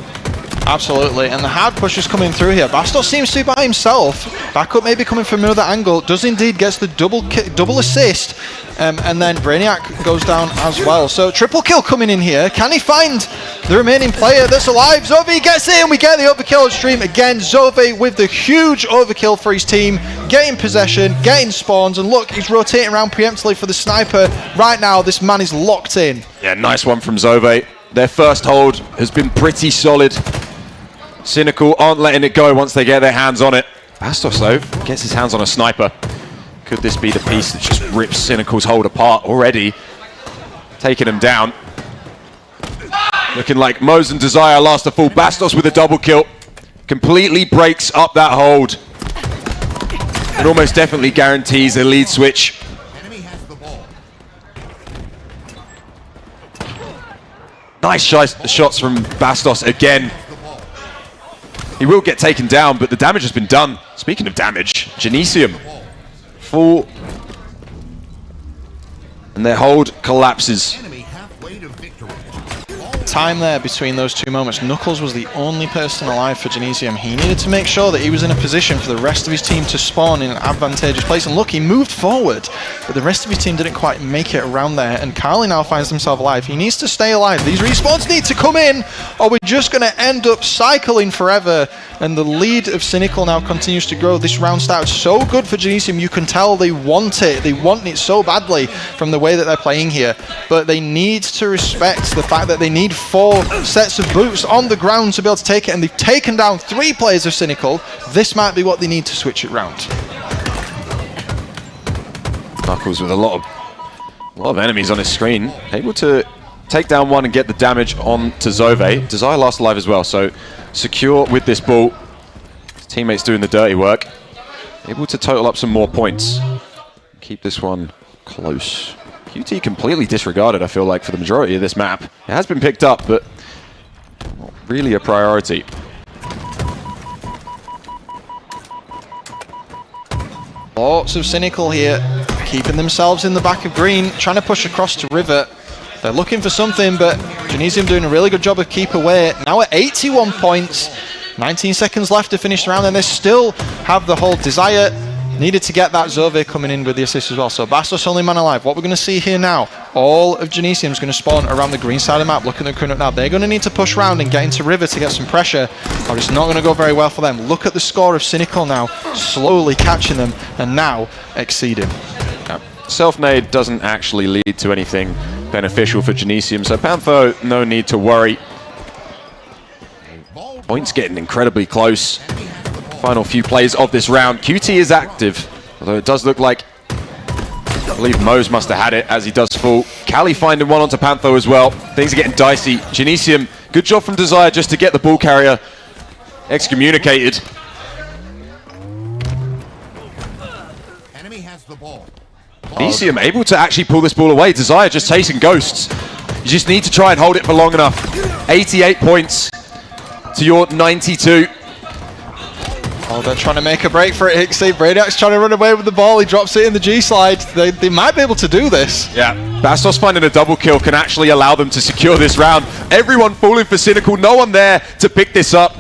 Absolutely, and the hard push is coming through here. Bastos seems to be by himself. Backup maybe coming from another angle. Does indeed gets the double assist, and then Brainiac goes down as well. So triple kill coming in here. Can he find the remaining player that's alive? Zove gets in. We get the overkill on stream again. Zove with the huge overkill for his team, getting possession, getting spawns, and look, he's rotating around preemptively for the sniper. Right now, this man is locked in. Yeah, nice one from Zove. Their first hold has been pretty solid. Cynical aren't letting it go once they get their hands on it. Bastos, though, gets his hands on a sniper. Could this be the piece that just rips Cynical's hold apart already? Taking him down. Looking like Mose and Desire last a full. Bastos with a double kill. Completely breaks up that hold. And almost definitely guarantees a lead switch. Nice shots from Bastos again. He will get taken down, but the damage has been done. Speaking of damage, Genesium full, and their hold collapses. Time there between those two moments. Knuckles was the only person alive for Genesium. He needed to make sure that he was in a position for the rest of his team to spawn in an advantageous place. And look, he moved forward, but the rest of his team didn't quite make it around there. And Carly now finds himself alive. He needs to stay alive. These respawns need to come in, or we're just going to end up cycling forever. And the lead of Cynical now continues to grow. This round started so good for Genesium. You can tell they want it. They want it so badly from the way that they're playing here. But they need to respect the fact that they need 4 sets of boots on the ground to be able to take it, and they've taken down 3 players of Cynical. This might be what they need to switch it round. Knuckles with a lot of enemies on his screen, able to take down one and get the damage on to Zove. Desire last alive as well, so secure with this ball. His teammates doing the dirty work. Able to total up some more points. Keep this one close. QT completely disregarded, I feel like, for the majority of this map. It has been picked up, but not really a priority. Lots of Cynical here, keeping themselves in the back of green, trying to push across to River. They're looking for something, but Genesium doing a really good job of keep away. Now at 81 points, 19 seconds left to finish the round, and they still have the hold. Desire needed to get that Zove coming in with the assist as well. So Bastos only man alive. What we're going to see here now, all of Genesium is going to spawn around the green side of the map. Look at the current up now. They're going to need to push around and get into River to get some pressure, or it's not going to go very well for them. Look at the score of Cynical now, slowly catching them and now exceeding. Self-nade doesn't actually lead to anything beneficial for Genesium, so Pantho, no need to worry. Points getting incredibly close. Final few plays of this round. QT is active, although it does look like, I believe Mose must have had it as he does fall. Cali finding one onto Pantho as well. Things are getting dicey. Genesium, good job from Desire just to get the ball carrier excommunicated. Enemy has the ball. Genesium able to actually pull this ball away. Desire just chasing ghosts. You just need to try and hold it for long enough. 88 points to your 92. Oh, they're trying to make a break for it, Hixie. Brainiac's trying to run away with the ball. He drops it in the G-slide. They might be able to do this. Yeah, Bastos finding a double kill can actually allow them to secure this round. Everyone falling for Cynical. No one there to pick this up.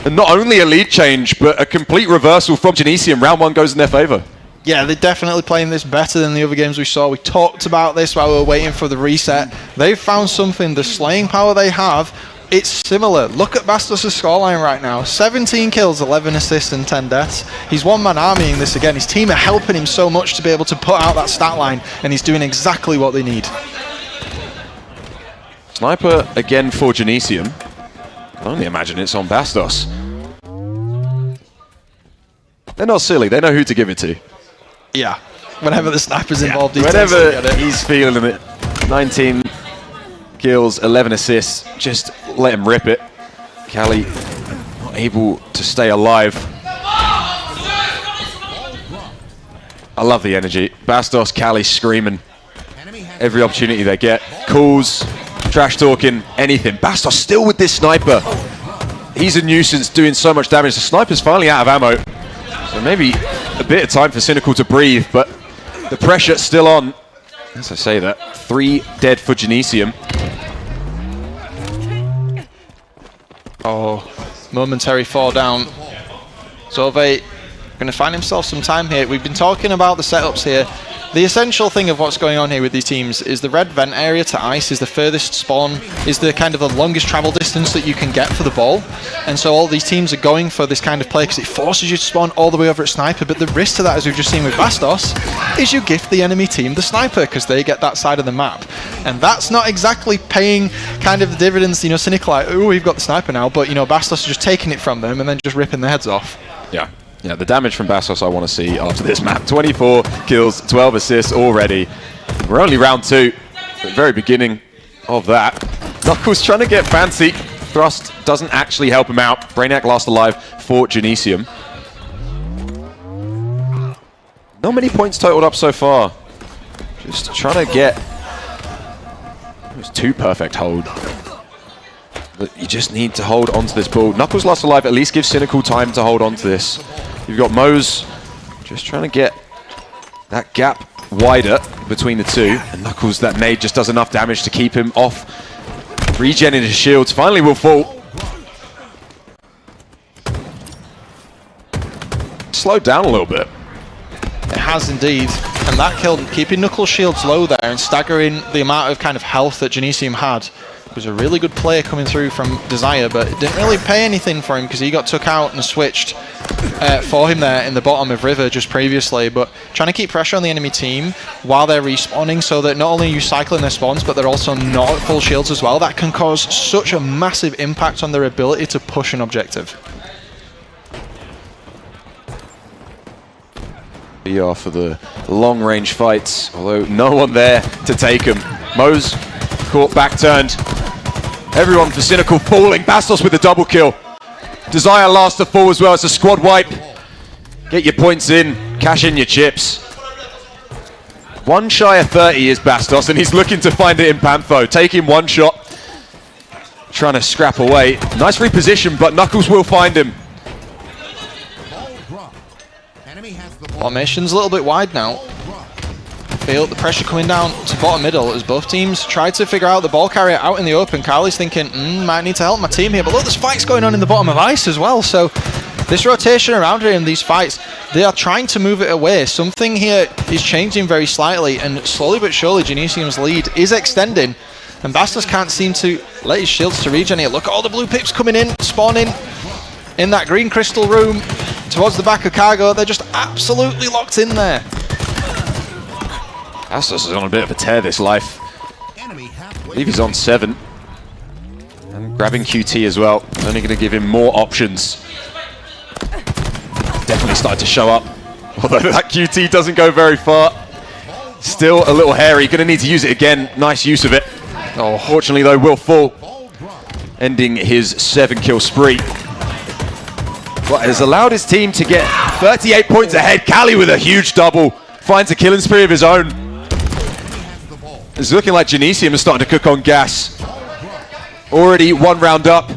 And not only a lead change, but a complete reversal from Genesium. Round one goes in their favor. Yeah, they're definitely playing this better than the other games we saw. We talked about this while we were waiting for the reset. They've found something. The slaying power they have, it's similar. Look at Bastos' scoreline right now. 17 kills, 11 assists and 10 deaths. He's one-man armying this again. His team are helping him so much to be able to put out that stat line, and he's doing exactly what they need. Sniper again for Genesium. I can only imagine it's on Bastos. They're not silly. They know who to give it to. Yeah. Whenever the sniper's involved, whenever he's feeling it. 19 kills, 11 assists. Just let him rip it. Cali not able to stay alive. I love the energy. Bastos, Cali screaming every opportunity they get. Calls, trash talking, anything. Bastos still with this sniper. He's a nuisance, doing so much damage. The sniper's finally out of ammo. So maybe a bit of time for Cynical to breathe, but the pressure's still on. As I say that, 3 dead for Genesium. Oh, momentary fall down. Zove going to find himself some time here. We've been talking about the setups here. The essential thing of what's going on here with these teams is the red vent area to ice is the furthest spawn, is the kind of the longest travel distance that you can get for the ball. And so all these teams are going for this kind of play because it forces you to spawn all the way over at sniper. But the risk to that, as we've just seen with Bastos, is you gift the enemy team the sniper because they get that side of the map. And that's not exactly paying kind of the dividends, you know, Cynical like, oh, we've got the sniper now, but, you know, Bastos is just taking it from them and then just ripping their heads off. Yeah. Yeah, the damage from Bastos I want to see after this map. 24 kills, 12 assists already. We're only round 2, the very beginning of that. Knuckles trying to get fancy. Thrust doesn't actually help him out. Brainiac last alive for Genesium. Not many points totaled up so far. Just trying to get... It was 2 perfect hold. But you just need to hold onto this ball. Knuckles last alive, at least give Cynical time to hold onto this. You've got Mose just trying to get that gap wider between the two. And Knuckles, that nade just does enough damage to keep him off. Regenning his shields, finally will fall. Slowed down a little bit. It has indeed. And that kill, keeping Knuckles' shields low there and staggering the amount of kind of health that Genesium had, was a really good play coming through from Desire, but it didn't really pay anything for him because he got took out and switched for him there in the bottom of River just previously. But trying to keep pressure on the enemy team while they're respawning so that not only are you cycling their spawns, but they're also not at full shields as well. That can cause such a massive impact on their ability to push an objective. BR for the long-range fights, although no one there to take him. Mose caught back-turned. Everyone for Cynical falling. Bastos with the double kill. Desire last to fall as well. It's a squad wipe. Get your points in. Cash in your chips. 1 shy of 30 is Bastos, and he's looking to find it in Pantho. Taking 1 shot. Trying to scrap away. Nice reposition, but Knuckles will find him. Formation's a little bit wide now. midfield. The pressure coming down to bottom middle as both teams try to figure out the ball carrier out in the open. Carly's thinking, might need to help my team here. But look, there's fights going on in the bottom of ice as well. So this rotation around here in these fights, they are trying to move it away. Something here is changing very slightly, and slowly but surely Genesium's lead is extending. And Bastos can't seem to let his shields to regen here. Look at all the blue pips coming in, spawning in that green crystal room towards the back of Cargo. They're just absolutely locked in there. Bastos is on a bit of a tear this life. I believe he's on 7. And grabbing QT as well. Only going to give him more options. Definitely started to show up. Although that QT doesn't go very far. Still a little hairy. Going to need to use it again. Nice use of it. Oh, fortunately though, will fall. Ending his 7-kill spree. Well, has allowed his team to get 38 points ahead. Cali with a huge double. Finds a killing spree of his own. It's looking like Genesium is starting to cook on gas. Already 1 round up.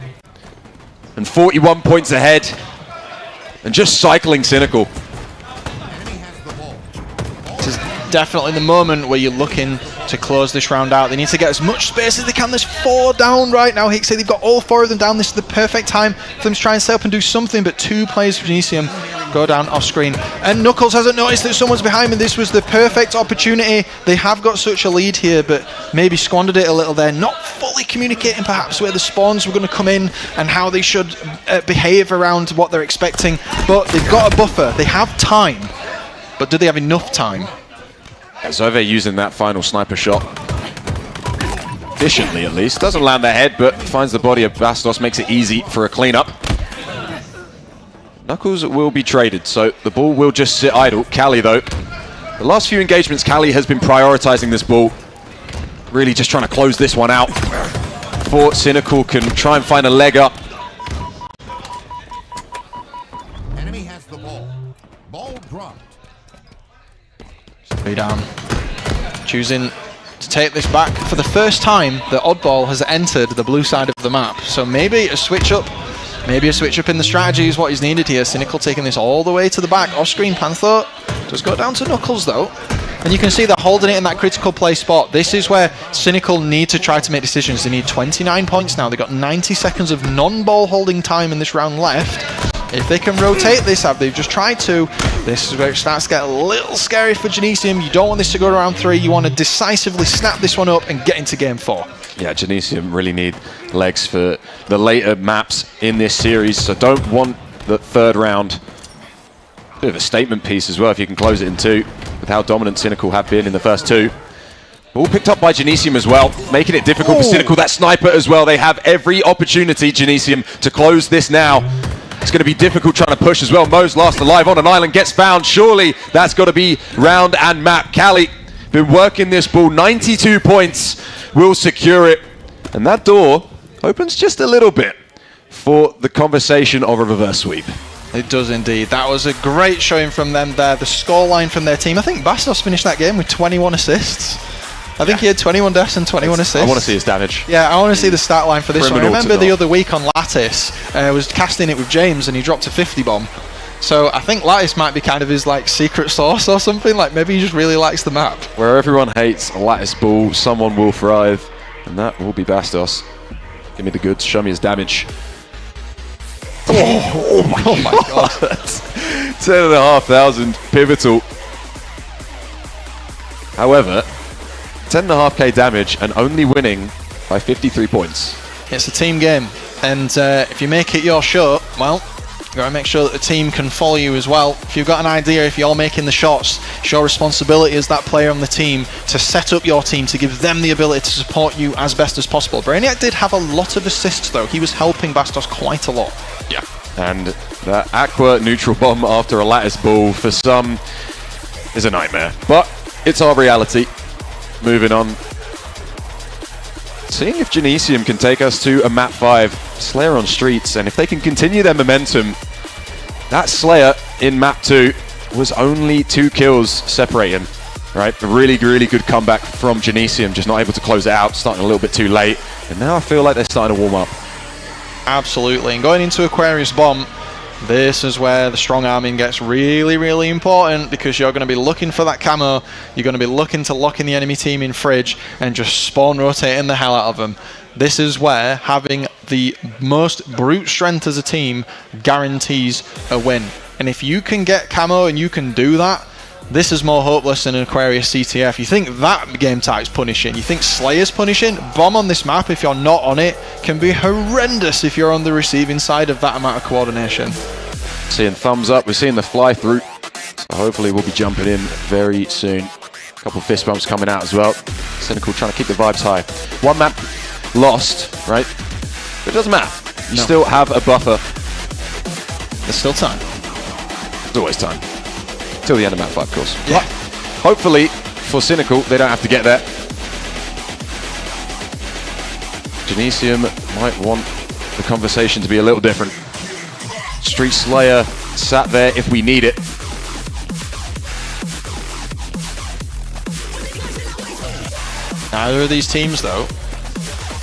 And 41 points ahead. And just cycling Cynical. This is definitely the moment where you're looking to close this round out. They need to get as much space as they can. There's 4 down right now. Hicksy, they've got all 4 of them down. This is the perfect time for them to try and stay up and do something, but 2 players for Genesium go down off screen. And Knuckles hasn't noticed that someone's behind him. This was the perfect opportunity. They have got such a lead here, but maybe squandered it a little there. Not fully communicating perhaps where the spawns were going to come in and how they should behave around what they're expecting. But they've got a buffer. They have time. But do they have enough time? Zove using that final sniper shot. Efficiently at least. Doesn't land the head, but finds the body of Bastos. Makes it easy for a cleanup. Knuckles will be traded, so the ball will just sit idle. Cali though. The last few engagements, Cali has been prioritizing this ball. Really just trying to close this one out. Before Cynical can try and find a leg up. Enemy has the ball. Ball dropped. Way down. Choosing to take this back. For the first time, the oddball has entered the blue side of the map. So maybe a switch up. Maybe a switch up in the strategy is what is needed here. Cynical taking this all the way to the back. Off-screen Panther does go down to Knuckles though. And you can see they're holding it in that critical play spot. This is where Cynical need to try to make decisions. They need 29 points now. They've got 90 seconds of non-ball holding time in this round left. If they can rotate this up, they've just tried to. This is where it starts to get a little scary for Genesium. You don't want this to go to round 3. You want to decisively snap this one up and get into game 4. Yeah, Genesium really need legs for the later maps in this series, so don't want the 3rd round. Bit of a statement piece as well if you can close it in 2, with how dominant Cynical have been in the first 2. All picked up by Genesium as well, making it difficult for Cynical. That sniper as well. They have every opportunity, Genesium, to close this now. It's going to be difficult trying to push as well. Mo's last alive on an island, gets found. Surely that's got to be round and map. Cali been working this ball. 92 points will secure it. And that door opens just a little bit for the conversation of a reverse sweep. It does indeed. That was a great showing from them there. The scoreline from their team. I think Bastos finished that game with 21 assists. I think he had 21 deaths and 21 assists. I want to see his damage. Yeah, I want to see the stat line for this one. I remember the not. other week on Lattice, I was casting it with James and he dropped a 50 bomb. So I think Lattice might be kind of his like secret sauce or something. Like maybe he just really likes the map. Where everyone hates a Lattice ball, someone will thrive. And that will be Bastos. Give me the goods, show me his damage. Oh my god. 10,500 pivotal. However, 10.5k damage and only winning by 53 points. It's a team game, and if you make it your show, well, you gotta make sure that the team can follow you as well. If you've got an idea, if you're making the shots, it's your responsibility as that player on the team to set up your team, to give them the ability to support you as best as possible. Brainiac did have a lot of assists though. He was helping Bastos quite a lot. Yeah. And that Aqua neutral bomb after a Lattice ball for some is a nightmare. But it's our reality. Moving on. Seeing if Genesium can take us to a map 5, Slayer on Streets, and if they can continue their momentum. That Slayer in map 2 was only 2 kills separating, right? A really, really good comeback from Genesium, just not able to close it out, starting a little bit too late. And now I feel like they're starting to warm up. Absolutely, and going into Aquarius Bomb, This is where the strong arming gets really, really important, because you're going to be looking for that camo. You're going to be looking to lock in the enemy team in fridge and just spawn rotating the hell out of them. This is where having the most brute strength as a team guarantees a win. And if you can get camo and you can do that, this is more hopeless than an Aquarius CTF. You think that game type's punishing, you think Slayer's punishing? Bomb on this map, if you're not on it, can be horrendous if you're on the receiving side of that amount of coordination. Seeing thumbs up, we're seeing the fly through. So hopefully we'll be jumping in very soon. A couple fist bumps coming out as well. Cynical trying to keep the vibes high. One map lost, right? But it doesn't matter. You still have a buffer. There's still time. There's always time. Till the end of map 5, of course. Yeah. Hopefully, for Cynical, they don't have to get there. Genesium might want the conversation to be a little different. Street Slayer sat there if we need it. Neither of these teams, though,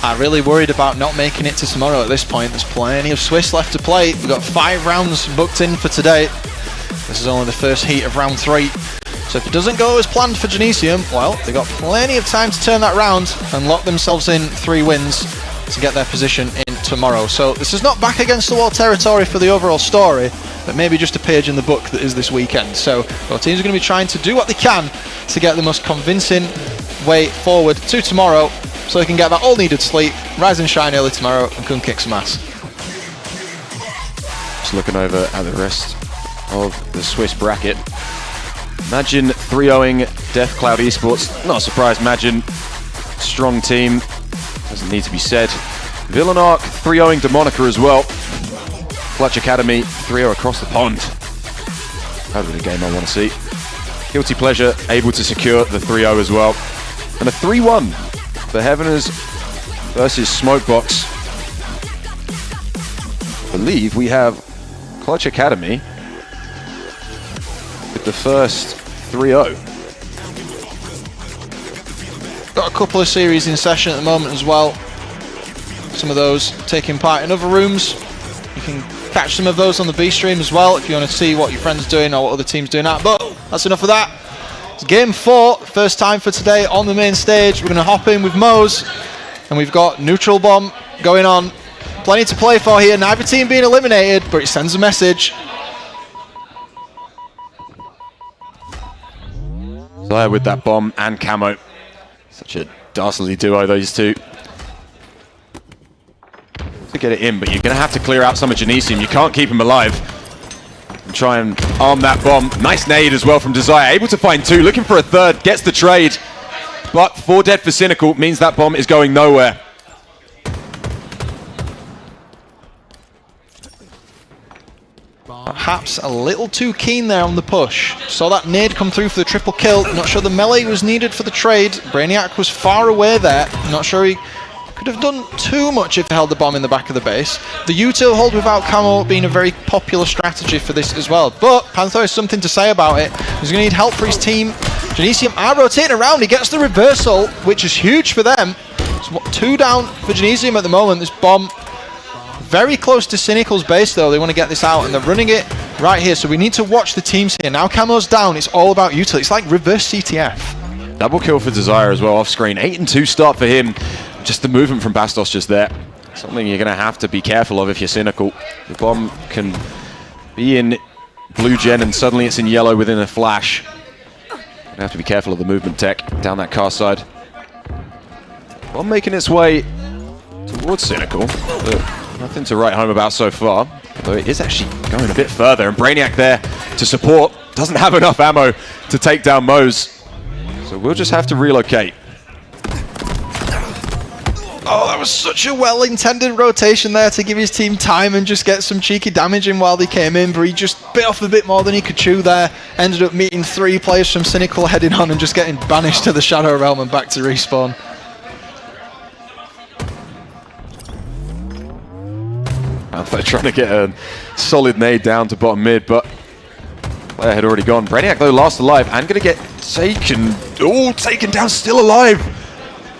are really worried about not making it to tomorrow at this point. There's plenty of Swiss left to play. We've got 5 rounds booked in for today. This is only the first heat of round 3. So if it doesn't go as planned for Genesium, well, they've got plenty of time to turn that round and lock themselves in 3 wins to get their position in tomorrow. So this is not back against the wall territory for the overall story, but maybe just a page in the book that is this weekend. So both teams are going to be trying to do what they can to get the most convincing way forward to tomorrow, so they can get that all-needed sleep, rise and shine early tomorrow, and come kick some ass. Just looking over at the rest of the Swiss bracket. Imagine 3-0ing Death Cloud Esports. Not a surprise, Imagine. Strong team. Doesn't need to be said. Villanark 3-0ing Demonica as well. Clutch Academy 3-0 across the pond. That would be a game I want to see. Guilty Pleasure able to secure the 3-0 as well. And a 3-1 for Heaveners versus Smokebox. I believe we have Clutch Academy with the first 3-0. Got a couple of series in session at the moment as well. Some of those taking part in other rooms. You can catch some of those on the B stream as well if you want to see what your friends are doing or what other teams are doing that. But that's enough of that. It's game 4, first time for today on the main stage. We're going to hop in with Mose, and we've got Neutral Bomb going on. Plenty to play for here. Neither team being eliminated, but it sends a message. Slayer with that bomb and camo. Such a dastardly duo, those two. To get it in, but you're going to have to clear out some of Genesium. You can't keep him alive. And try and arm that bomb. Nice nade as well from Desire. Able to find 2, looking for a 3rd. Gets the trade. But 4 dead for Cynical means that bomb is going nowhere. Perhaps a little too keen there on the push. Saw that nade come through for the triple kill. Not sure the melee was needed for the trade. Brainiac was far away there. Not sure he could have done too much if he held the bomb in the back of the base. The util hold without camo being a very popular strategy for this as well. But Panther has something to say about it. He's going to need help for his team. Genesium are rotating around. He gets the reversal, which is huge for them. So 2 down for Genesium at the moment. This bomb very close to Cynical's base though. They want to get this out and they're running it right here. So we need to watch the teams here. Now camo's down. It's all about util. It's like reverse CTF. Double kill for Desire as well off screen. 8-2 start for him. Just the movement from Bastos just there. Something you're going to have to be careful of if you're Cynical. The bomb can be in blue gen and suddenly it's in yellow within a flash. You're going to have to be careful of the movement tech down that car side. Bomb making its way towards Cynical. Nothing to write home about so far. Though it is actually going a bit further. And Brainiac there to support. Doesn't have enough ammo to take down Mose. So we'll just have to relocate. Oh, that was such a well-intended rotation there to give his team time and just get some cheeky damage in while they came in, but he just bit off a bit more than he could chew there. Ended up meeting 3 players from Cynical heading on and just getting banished to the Shadow Realm and back to respawn. They're trying to get a solid nade down to bottom mid, but player had already gone. Brainiac, though, last alive and going to get taken. Oh, taken down, still alive.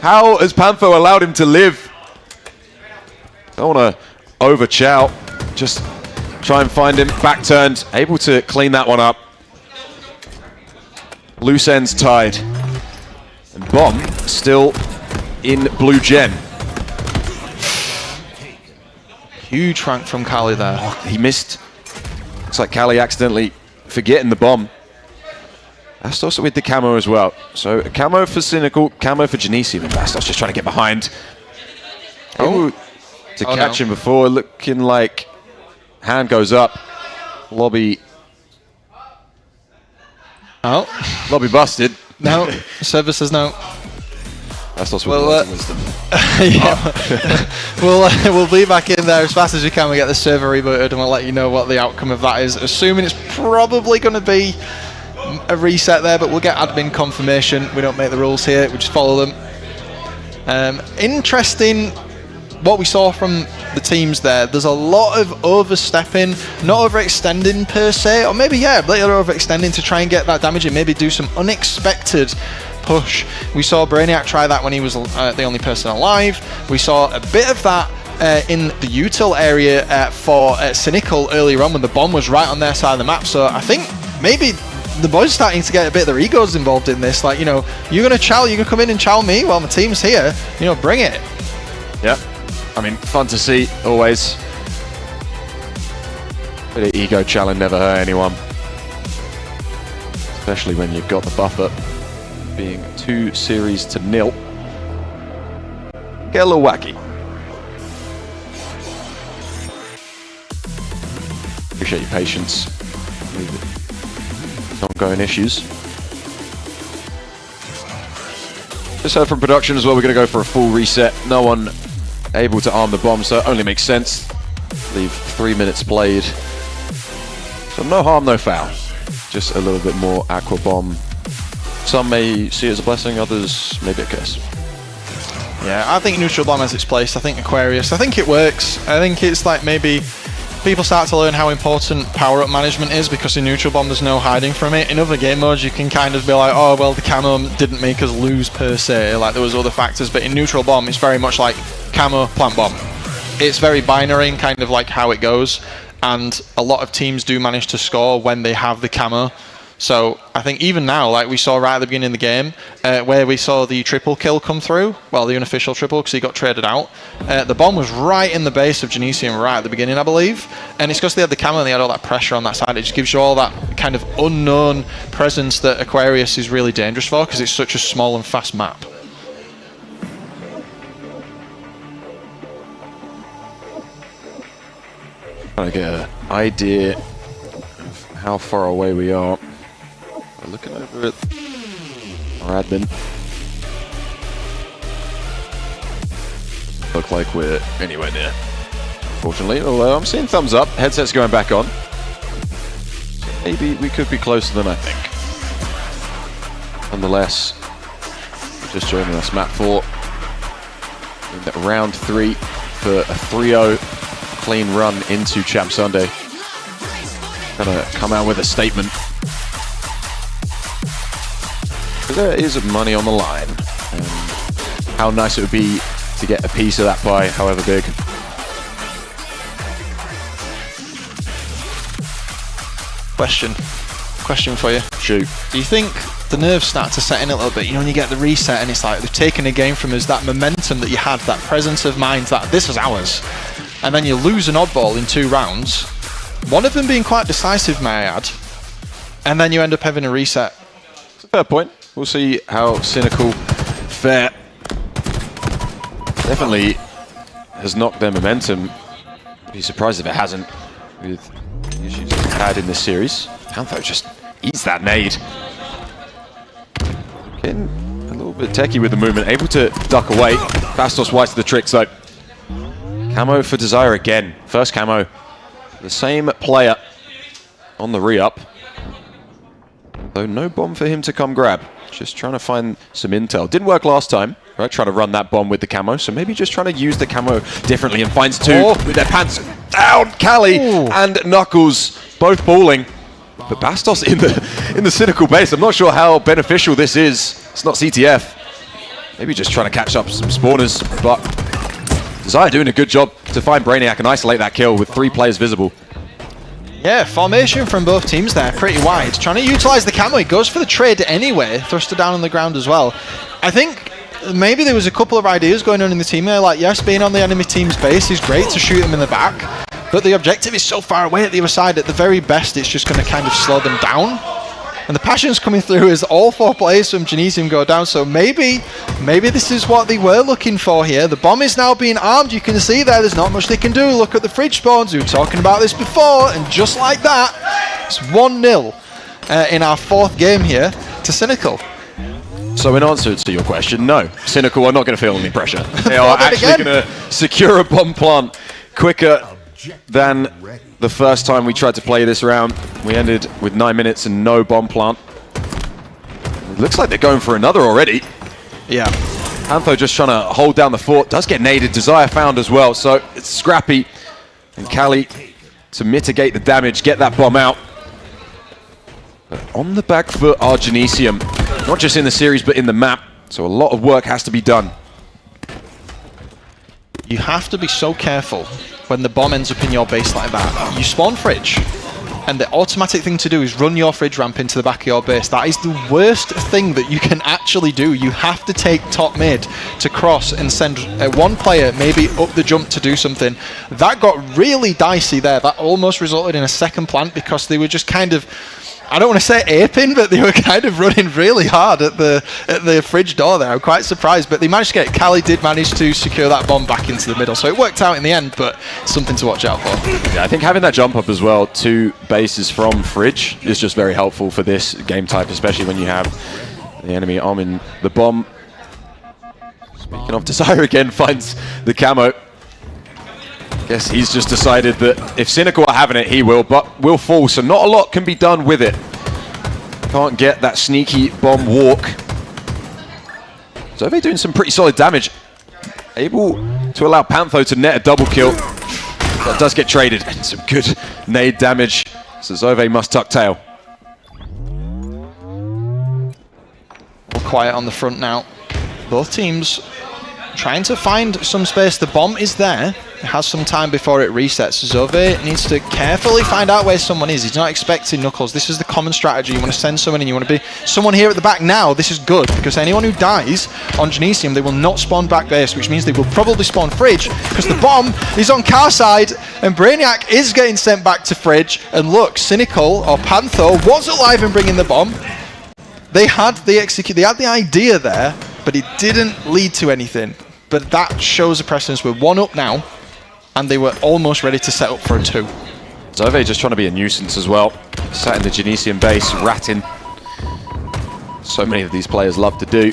How has Pantho allowed him to live? Don't want to over-chow. Just try and find him. Back turned, able to clean that one up. Loose ends tied. And Bomb still in blue gen. Huge rank from Kali there. Oh, he missed. Looks like Kali accidentally forgetting the bomb. Bastos with the camo as well. So camo for Cynical, camo for Genesium, and Bastos just trying to get behind. To catch him before, looking like hand goes up. Lobby. Oh. Lobby busted. No. Server says no. Bastos with wisdom. We'll be back in there as fast as we can. We get the server rebooted and we'll let you know what the outcome of that is. Assuming it's probably going to be a reset there, but we'll get admin confirmation. We don't make the rules here, we just follow them. Interesting what we saw from the teams there. There's a lot of overstepping, not overextending per se, or maybe a little overextending to try and get that damage and maybe do some unexpected push. We saw Brainiac try that when he was the only person alive. We saw a bit of that in the util area for Cynical earlier on when the bomb was right on their side of the map. So I think maybe the boys are starting to get a bit of their egos involved in this. Like, you're gonna come in and chow me while my team's here. Bring it. Yeah. I mean, fun to see, always. Bit of ego challenge never hurt anyone. Especially when you've got the buffer being 2-0. Get a little wacky. Appreciate your patience with ongoing issues. Just heard from production as well, we're going to go for a full reset. No one able to arm the bomb, so it only makes sense. Leave 3 minutes played. So no harm, no foul. Just a little bit more aqua bomb. Some may see it as a blessing, others maybe a curse. Yeah, I think neutral bomb has its place. I think Aquarius, I think it works. I think it's like maybe people start to learn how important power-up management is, because in neutral bomb there's no hiding from it. In other game modes you can kind of be like, oh well, the camo didn't make us lose per se, like there was other factors, but in neutral bomb it's very much like camo, plant bomb. It's very binary in kind of like how it goes, and a lot of teams do manage to score when they have the camo. So I think even now, like we saw right at the beginning of the game, where we saw the triple kill come through, well, the unofficial triple, because he got traded out. The bomb was right in the base of Genesium right at the beginning, I believe. And it's because they had the camo and they had all that pressure on that side. It just gives you all that kind of unknown presence that Aquarius is really dangerous for, because it's such a small and fast map. Trying to get an idea of how far away we are. Looking over at our admin. Look like we're anywhere near, unfortunately. Although I'm seeing thumbs up, headset's going back on. Maybe we could be closer than I think. Nonetheless, just joining us, Map 4 in round 3 for a 3-0 clean run into Champ Sunday. Gonna come out with a statement. There is money on the line, and how nice it would be to get a piece of that pie, however big. Question for you. Shoot. Do you think the nerves start to set in a little bit? When you get the reset and it's like they've taken a game from us, that momentum that you had, that presence of mind that this is ours, and then you lose an oddball in 2 rounds, one of them being quite decisive, may I add, and then you end up having a reset. It's a fair point. We'll see how Cynical fare. Definitely has knocked their momentum. I'd be surprised if it hasn't, with the issues they've had in this series. Pantho just eats that nade. Getting a little bit techie with the movement, able to duck away. Bastos wise to the trick, so camo for Desire again. First camo. The same player on the re-up. Though no bomb for him to come grab. Just trying to find some intel. Didn't work last time, right? Trying to run that bomb with the camo. So maybe just trying to use the camo differently, and finds 2 with their pants down. Kali and Knuckles both balling. But Bastos in the Cynical base. I'm not sure how beneficial this is. It's not CTF. Maybe just trying to catch up some spawners. But Desire doing a good job to find Brainiac and isolate that kill with 3 players visible. Yeah, formation from both teams there, pretty wide. Trying to utilise the camo, he goes for the trade anyway, thruster down on the ground as well. I think maybe there was a couple of ideas going on in the team there, like yes, being on the enemy team's base is great to shoot them in the back, but the objective is so far away at the other side, at the very best it's just going to kind of slow them down. And the passion's coming through as all 4 players from Genesium go down, so maybe this is what they were looking for here. The bomb is now being armed, you can see there's not much they can do. Look at the fridge spawns, we were talking about this before, and just like that, it's 1-0 in our 4th game here to Cynical. So in answer to your question, no. Cynical are not going to feel any pressure. They are actually going to secure a bomb plant quicker than the first time we tried to play this round. We ended with 9 minutes and no bomb plant. It looks like they're going for another already. Yeah. Pantho just trying to hold down the fort. Does get naded. Desire found as well. So it's Scrappy and Cali to mitigate the damage, get that bomb out. But on the back foot are Genesium. Not just in the series, but in the map. So a lot of work has to be done. You have to be so careful when the bomb ends up in your base like that. You spawn fridge, and the automatic thing to do is run your fridge ramp into the back of your base. That is the worst thing that you can actually do. You have to take top mid to cross and send one player maybe up the jump to do something. That got really dicey there. That almost resulted in a second plant because they were just kind of, I don't want to say aping, but they were kind of running really hard at the fridge door there. I'm quite surprised, but they managed to get, Cali did manage to secure that bomb back into the middle, so it worked out in the end, but something to watch out for. Yeah, I think having that jump up as well, 2 bases from fridge, is just very helpful for this game type, especially when you have the enemy arming the bomb. Speaking of, Desire again finds the camo. Guess he's just decided that if Cynical are having it, he will, but will fall, so not a lot can be done with it. Can't get that sneaky bomb walk. So they're doing some pretty solid damage. Able to allow Pantho to net a double kill. That does get traded, and some good nade damage. So Zove must tuck tail. Quiet on the front now. Both teams trying to find some space. The bomb is there. It has some time before it resets. Zove needs to carefully find out where someone is. He's not expecting Knuckles. This is the common strategy. You want to send someone in. You want to be someone here at the back now. This is good because anyone who dies on Genesium, they will not spawn back base, which means they will probably spawn fridge because the bomb is on car side and Brainiac is getting sent back to fridge. And look, Cynical or Pantho was alive and bringing the bomb. They had the idea there, but it didn't lead to anything. But that shows a precedence. We're 1 up now, and they were almost ready to set up for a 2. Zove just trying to be a nuisance as well. Sat in the Genesium base, ratting. So many of these players love to do.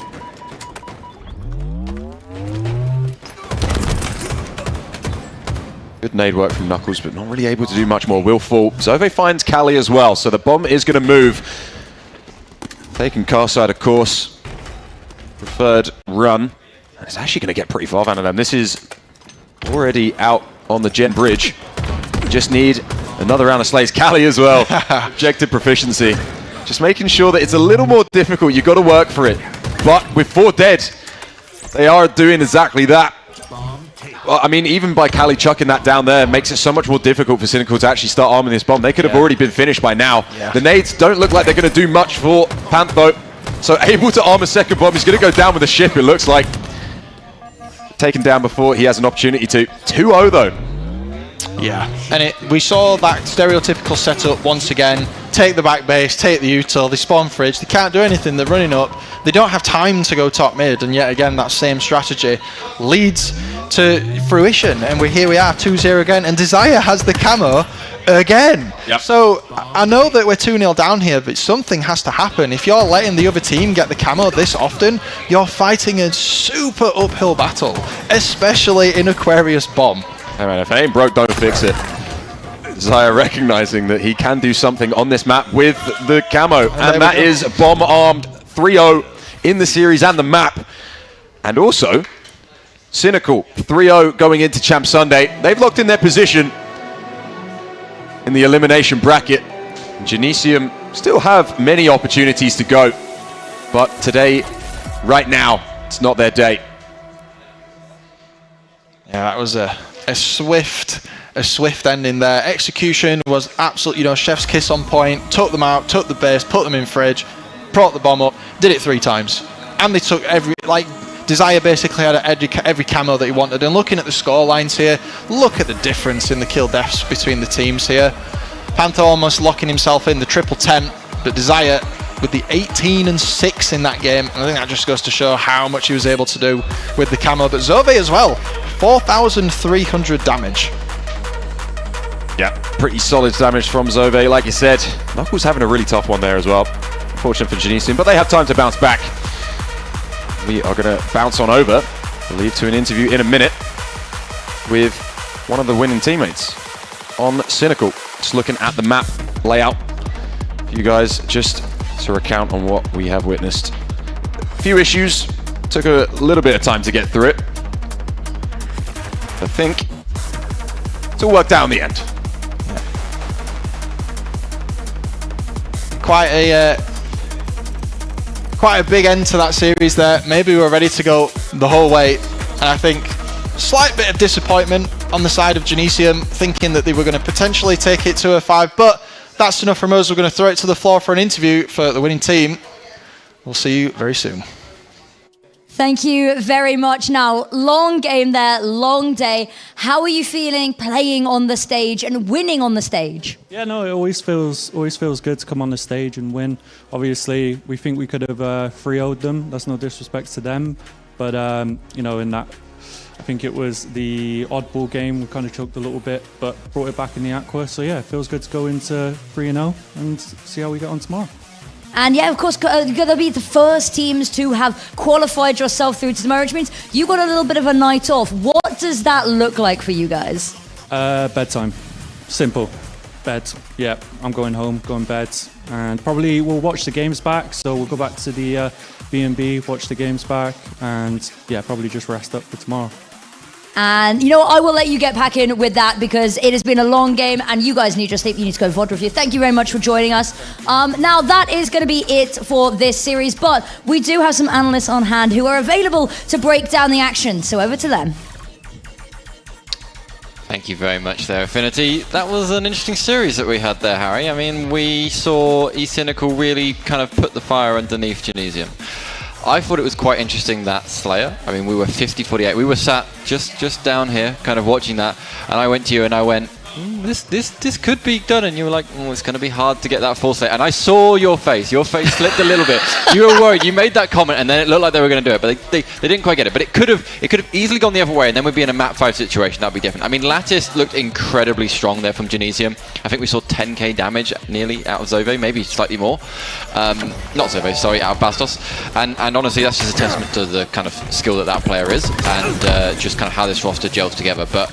Good nade work from Knuckles, but not really able to do much more. Will fall. Zove finds Cali as well, so the bomb is going to move. Taking car side, of course. Preferred run. And it's actually going to get pretty far down to them. This is already out on the Gen Bridge. Just need another round of slays. Cali as well. Objective proficiency. Just making sure that it's a little more difficult. You've got to work for it. But with 4 dead, they are doing exactly that. Well, I mean, even by Cali chucking that down there makes it so much more difficult for Cynical to actually start arming this bomb. They could have already been finished by now. The nades don't look like they're going to do much for Pantho. So able to arm a second bomb. He's going to go down with a ship, it looks like. Taken down before he has an opportunity to. 2-0 though. Yeah, and we saw that stereotypical setup once again. Take the back base, take the util, they spawn fridge, they can't do anything, they're running up. They don't have time to go top mid, and yet again that same strategy leads to fruition. And here we are, 2-0 again, and Desire has the camo again. So I know that we're 2-0 down here, but something has to happen. If you're letting the other team get the camo this often, you're fighting a super uphill battle, especially in Aquarius bomb. Hey man, if it ain't broke, don't fix it. Desire recognizing that he can do something on this map with the camo, and that is bomb armed. 3-0 in the series and the map. And also Cynical 3-0 going into Champ Sunday. They've locked in their position in the elimination bracket. Genesium still have many opportunities to go, but today, right now, it's not their day. Yeah, that was a swift a swift ending there. Execution was absolutely, chef's kiss on point. Took them out, took the base, put them in fridge, brought the bomb up, did it 3 times. And they took Desire basically had every camo that he wanted. And looking at the score lines here, look at the difference in the kill deaths between the teams here. Panther almost locking himself in the triple 10, but Desire with the 18 and 6 in that game. And I think that just goes to show how much he was able to do with the camo. But Zove as well, 4,300 damage. Yeah, pretty solid damage from Zove. Like you said, Knuckles having a really tough one there as well. Unfortunate for Genesium, but they have time to bounce back. We are going to bounce on over, I believe, to an interview in a minute with one of the winning teammates on Cynical. Just looking at the map layout for you guys, just to recount on what we have witnessed. A few issues, took a little bit of time to get through it. I think it's all worked out in the end. Quite a big end to that series there. Maybe we were ready to go the whole way, and I think slight bit of disappointment on the side of Genesium, thinking that they were going to potentially take it to a 5, but that's enough from us. We're going to throw it to the floor for an interview for the winning team. We'll see you very soon. Thank you very much. Now, long game there, long day. How are you feeling playing on the stage and winning on the stage? Yeah, no, it always feels good to come on the stage and win. Obviously, we think we could have 3-0'd them. That's no disrespect to them, but in that, I think it was the oddball game. We kind of choked a little bit, but brought it back in the Aqua. So yeah, it feels good to go into 3-0 and see how we get on tomorrow. And yeah, of course, you're going to be the first teams to have qualified yourself through to tomorrow, which means you got a little bit of a night off. What does that look like for you guys? Bedtime. Simple. Bed. Yeah, I'm going home, going bed. And probably we'll watch the games back. So we'll go back to the B&B, watch the games back, and yeah, probably just rest up for tomorrow. And I will let you get back in with that because it has been a long game and you guys need your sleep. You need to go to Vodka. Thank you very much for joining us. Now that is going to be it for this series, but we do have some analysts on hand who are available to break down the action. So over to them. Thank you very much there, Affinity. That was an interesting series that we had there, Harry. I mean, we saw eCynical really kind of put the fire underneath Genesium. I thought it was quite interesting, that Slayer. I mean, we were 50-48. We were sat just down here, kind of watching that, and I went to you and I went, this could be done, and you were like, it's going to be hard to get that full Slayer. And I saw your face slipped a little bit. You were worried. You made that comment, and then it looked like they were going to do it, but they didn't quite get it. But it could have easily gone the other way, and then we'd be in a map 5 situation. That'd be different. I mean, Lattice looked incredibly strong there from Genesium. I think we saw 10k damage nearly out of Zove, maybe slightly more. Not Zove, sorry, out of Bastos. And honestly, that's just a testament to the kind of skill that player is, and just kind of how this roster gels together. But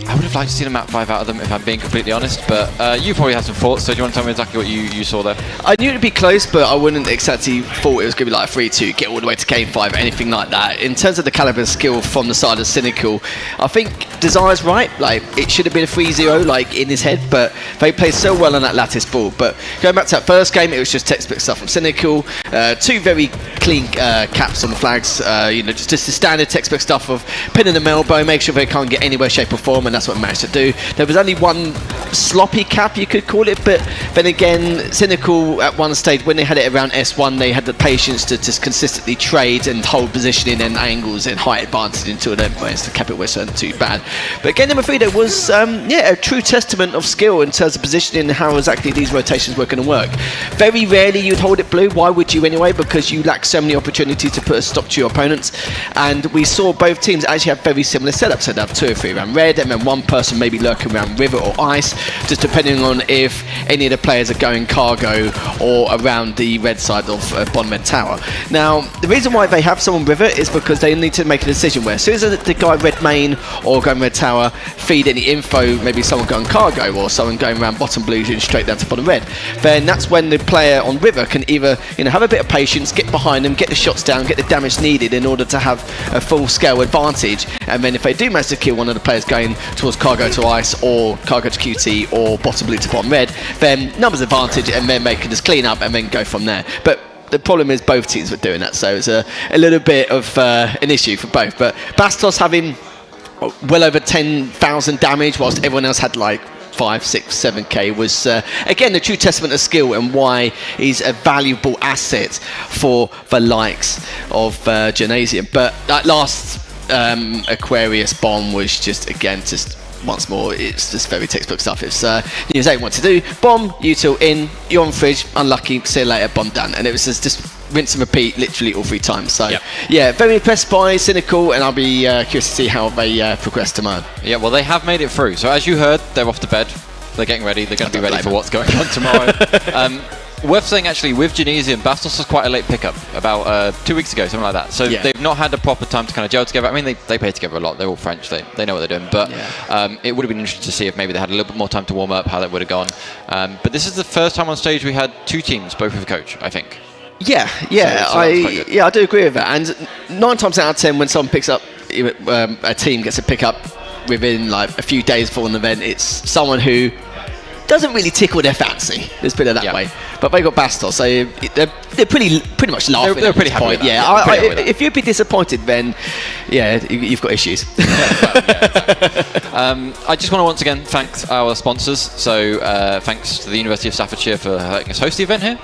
I would have liked to see a map 5 out of them, if I'm being completely honest, but you probably have some thoughts, so do you want to tell me exactly what you saw there? I knew it'd be close, but I wouldn't exactly thought it was going to be like a 3-2, get all the way to game 5, anything like that. In terms of the caliber of skill from the side of Cynical, I think Desire's right, like it should have been a 3-0 like in his head, but they played so well on that Lattice ball. But going back to that first game, it was just textbook stuff from Cynical, 2 very clean caps on the flags, just the standard textbook stuff of pinning the elbow, make sure they can't get anywhere, shape or form, and that's what I managed to do. There was only one sloppy cap, you could call it, but then again, Cynical at one stage, when they had it around S1, they had the patience to just consistently trade and hold positioning and angles and height advantage into an endpoint to keep it wasn't too bad. But again, number 3, there was a true testament of skill in terms of positioning and how exactly these rotations were going to work. Very rarely you'd hold it blue. Why would you anyway? Because you lack so many opportunities to put a stop to your opponents. And we saw both teams actually have very similar setups. So they'd have 2 or 3 around red, and then one person maybe lurking around river or ice, just depending on if any of the players are going cargo or around the red side of Bond Red Tower. Now, the reason why they have someone river is because they need to make a decision where as soon as the guy red main or going red tower feed any info, maybe someone going cargo or someone going around bottom blue and straight down to bottom red, then that's when the player on river can either have a bit of patience, get behind them, get the shots down, get the damage needed in order to have a full scale advantage. And then if they do manage to kill one of the players going towards cargo to ice or cargo to QT or bottom blue to bottom red, then numbers advantage, and then they can just clean up and then go from there. But the problem is both teams were doing that, so it's a little bit of an issue for both. But Bastos having well over 10,000 damage, whilst everyone else had like 5, 6, 7k, was again a true testament of skill and why he's a valuable asset for the likes of Gymnasium. But that last Aquarius bomb was just once more, it's just very textbook stuff. It's you know what to do, bomb, util in, you're on fridge, unlucky, see you later, bomb done. And it was just rinse and repeat literally all 3 times. So yeah, very impressed by Cynical, and I'll be curious to see how they progress tomorrow. Yeah, well, they have made it through. So as you heard, they're off to bed. They're getting ready. They're going to be ready for what's going on tomorrow. Worth saying, actually, with Gymnasium, Bastos was quite a late pickup, about 2 weeks ago, something like that. So they've not had the proper time to kind of gel together. I mean, they play together a lot. They're all French. They know what they're doing. But it would have been interesting to see if maybe they had a little bit more time to warm up, how that would have gone. But this is the first time on stage we had 2 teams, both with a coach, I think. Yeah, I do agree with that. And 9 times out of 10, when someone picks up, a team gets a pick up within like a few days before an event, it's someone who doesn't really tickle their fancy. Let's put it that way. But they got Bastos, so they're pretty much laughing. They're pretty happy with that. If you'd be disappointed, then you've got issues. I just want to once again thank our sponsors. So thanks to the University of Staffordshire for letting us host the event here.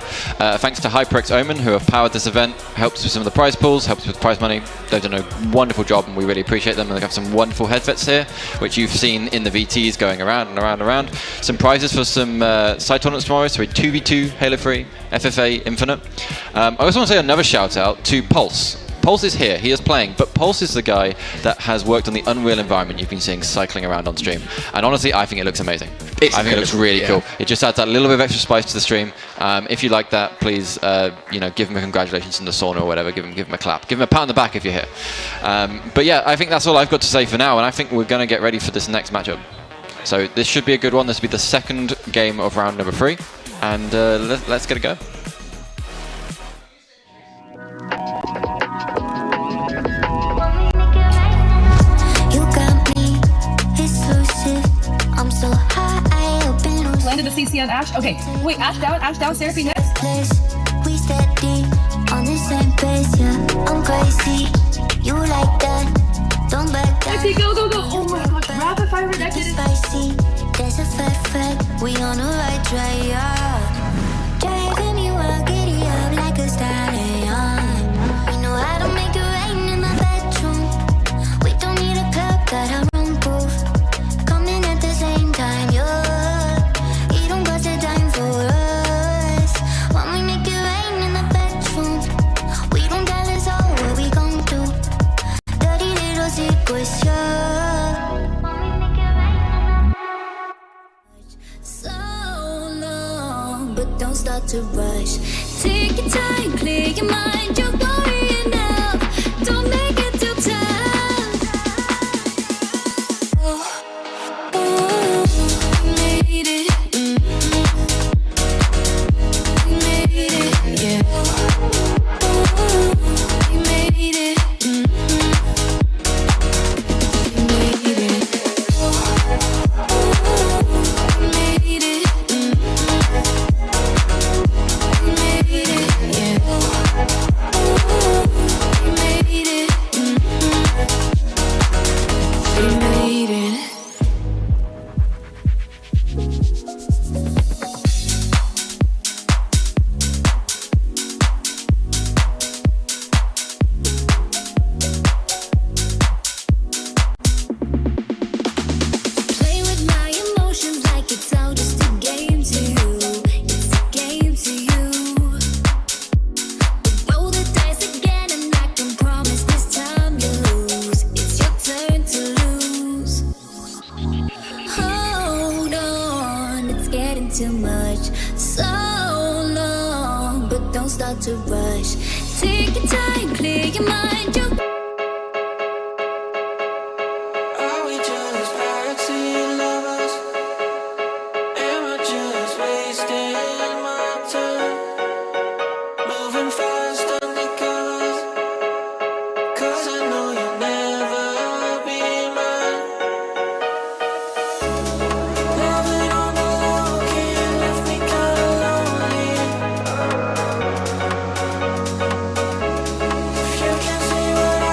Thanks to HyperX Omen, who have powered this event, helped us with some of the prize pools, helped us with prize money. They've done a wonderful job, and we really appreciate them. And they have some wonderful headsets here, which you've seen in the VTs going around and around and around. Some prizes for some side tournaments tomorrow, so a 2v2 Halo 3 FFA Infinite. I also want to say another shout out to Pulse. Pulse is here, he is playing, but Pulse is the guy that has worked on the Unreal environment you've been seeing cycling around on stream. And honestly, I think it looks amazing. I think it looks really cool. It just adds that little bit of extra spice to the stream. If you like that, please give him a congratulations in the sauna or whatever, give him a clap. Give him a pat on the back if you're here. But yeah, I think that's all I've got to say for now, and I think we're going to get ready for this next matchup. So this should be a good one. This will be the second game of round number 3, and let's get it going. Landed the CC on Ash. Okay, wait, Ash down, Seraphine next. We steady on the same pace, yeah. I'm crazy, you like that. Don't back down. Lexi, go. Oh my god, rapid fire rejected. Spicy, there's a fat. We on the right track, yeah. Driving me wild, giddy up like a stallion. We know how to make it rain in my bedroom. We don't need a club, got our own booth. Coming at the same time, yeah. Don't start to rush. Take your time, clear your mind. You're worrying enough. Don't make it too tough. We made it. We made it. Yeah. We made it. We made it. We made it. Too much, so long, but don't start to rush. Take your time, clear your mind. Are we just backseat lovers? Am I just wasting my time? Moving fast undercovers, 'cause I know you'll never be mine. Loving on the low key left me kinda lonely. If you can see what I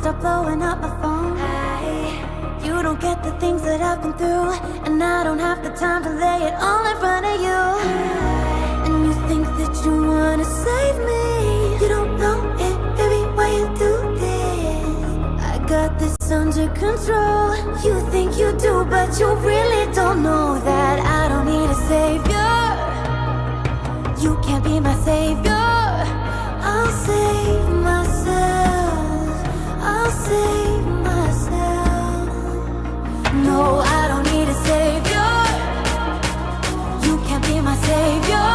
stop blowing up my phone. You don't get the things that I've been through, and I don't have the time to lay it all in front of you. And you think that you wanna save me. You don't know it, baby, why you do this? I got this under control. You think you do, but you really don't know that I don't need a savior. You can't be my savior. I'll save myself. I'll save myself. No, I don't need a savior. You can't be my savior.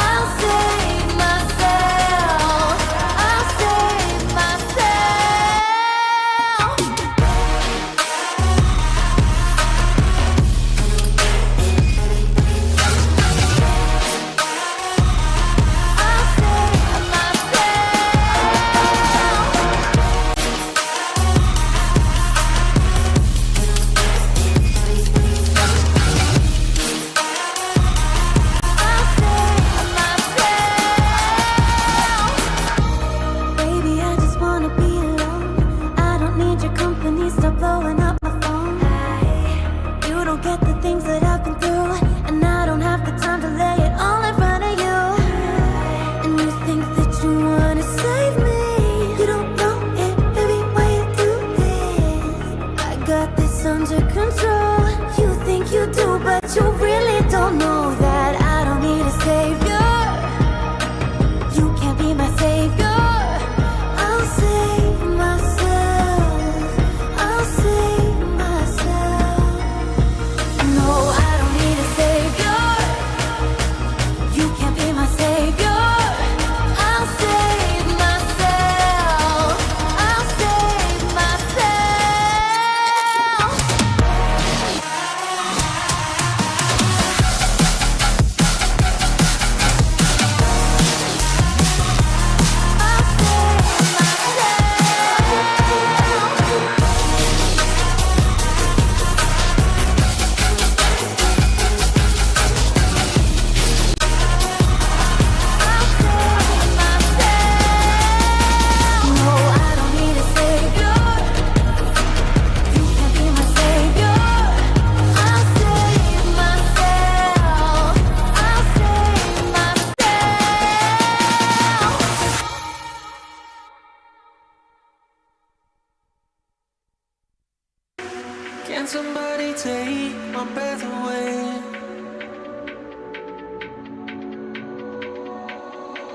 I'll save myself. I'll save myself. Baby, I just wanna be alone. I don't need your company, stop blowing up my phone. You don't get the things that I've been through, and I don't have the time to lay it all in front of you. And you think that you wanna save me. You don't know it, baby, why you do this? I got this under control. You think you do, but you really don't know that I don't need a savior. You can't be my savior. I'll save myself. I'll save myself. No, I don't need a savior. You can't be my savior. I'll save myself. I'll save myself. No, I don't need a savior. You can't be my savior. I'll save myself. I'll save myself. Can somebody take my breath away?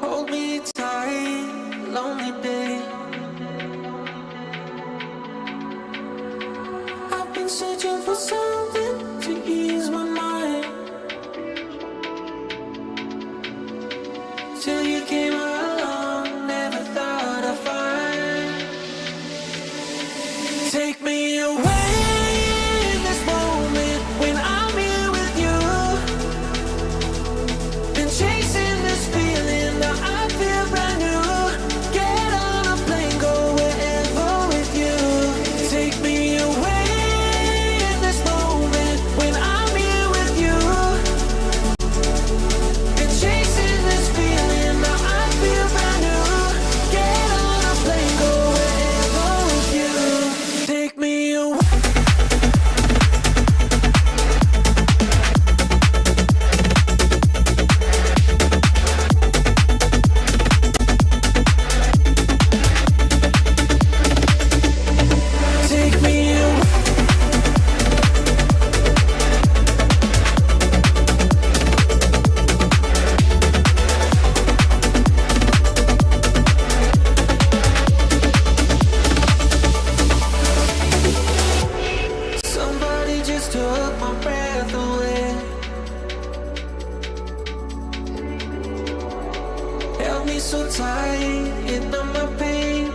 Hold me tight, lonely day. I've been searching for something to ease my mind, till you came along, never thought I'd find. Take me away in this moment when I'm here with you. Been chasing this feeling, now I feel brand new. Get on a plane, go wherever with you. Take me away in this moment when I'm here with you. Been chasing this feeling, now I feel brand new. Get on a plane, go wherever with you. Take me away. Take me away. Somebody just took my breath away. Held me so tight, it numbed my pain.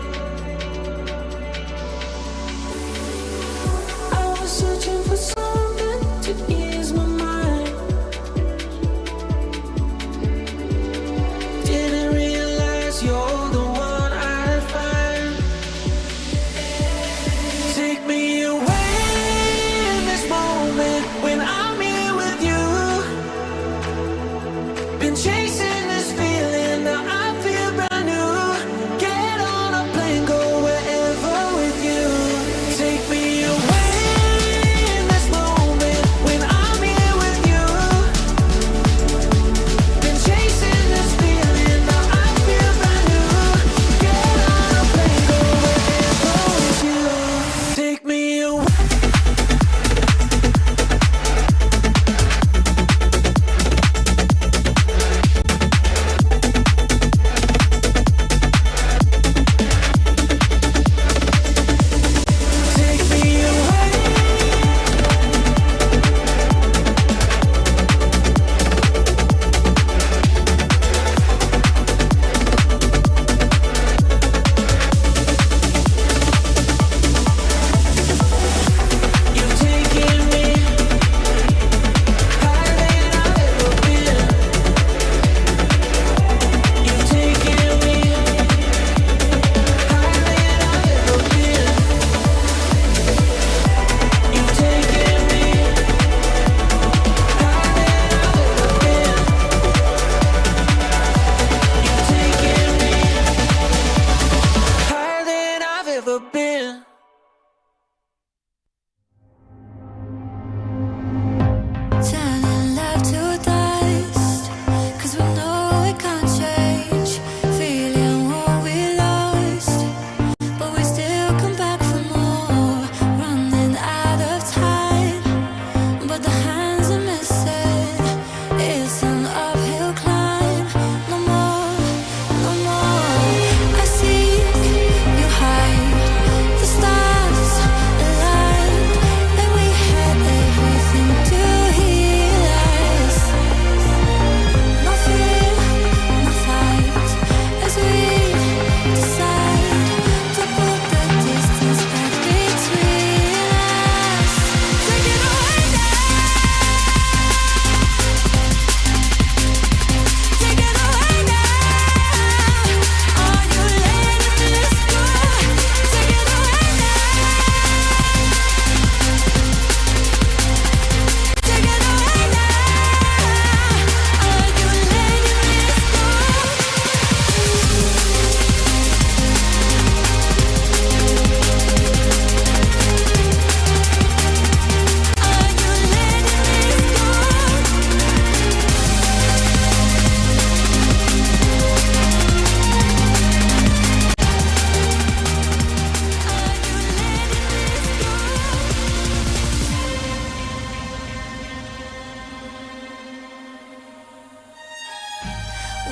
I was searching for something to ease my mind. Didn't realize you're the one I'd find. Take me away in this moment when I'm here with you. Been chasing this feeling, now I feel brand new. Get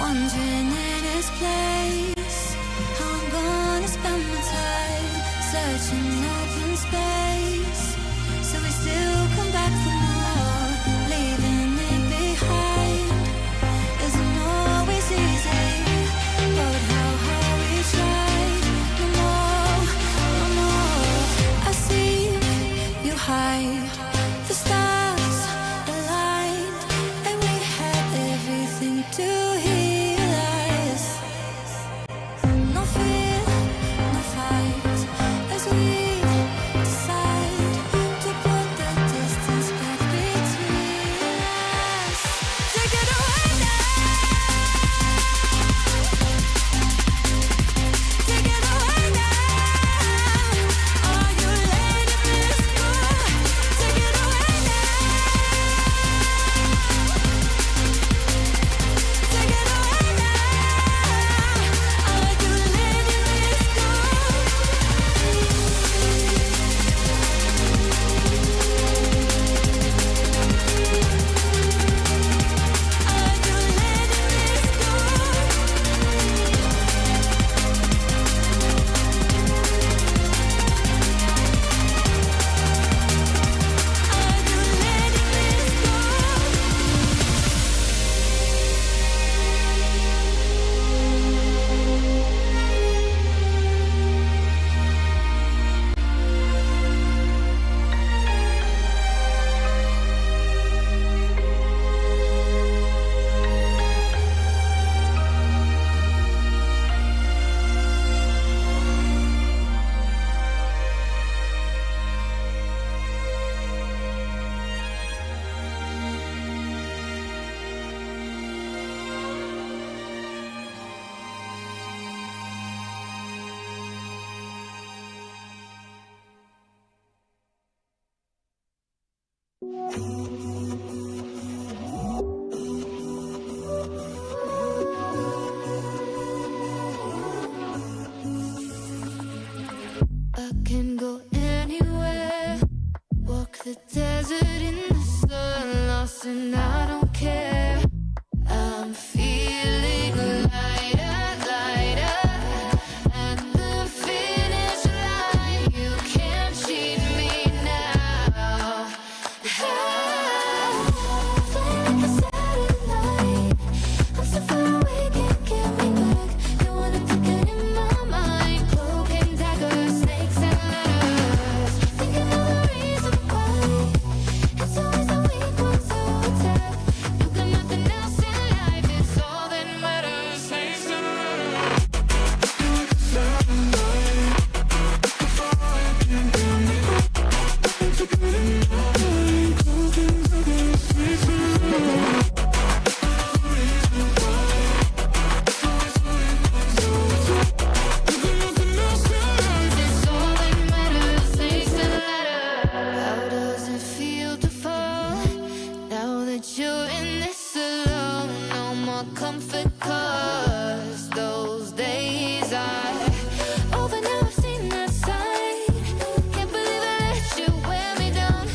wondering in its place how I'm gonna spend my time searching open space. So we still come back for more, leaving it behind. Isn't always easy, but how hard we tried. No more. I see you hide. The stars aligned, and we had everything to heal us. No fear, no fight, as we decide to put the distance back between us. Take it away now. Take it away now. Are you letting this go? Take it away now. Take it away now. Are you letting this go? I can go anywhere, walk the desert in the sun, lost and I don't care. I'm feeling lighter, lighter, at the finish line. You can't cheat me now. Like a Saturday night, I'm so far away, can't get me back. You wanna put it in my mind, cloak and dagger, snakes and ladders. Thinking of the reason why it's always the weak ones who attack. You got nothing else in life, it's all that matters. Snakes and how does it feel to fall now that you're in this alone? No more comfort, 'cause those days are over now. I've seen that side. Can't believe I let you wear me down.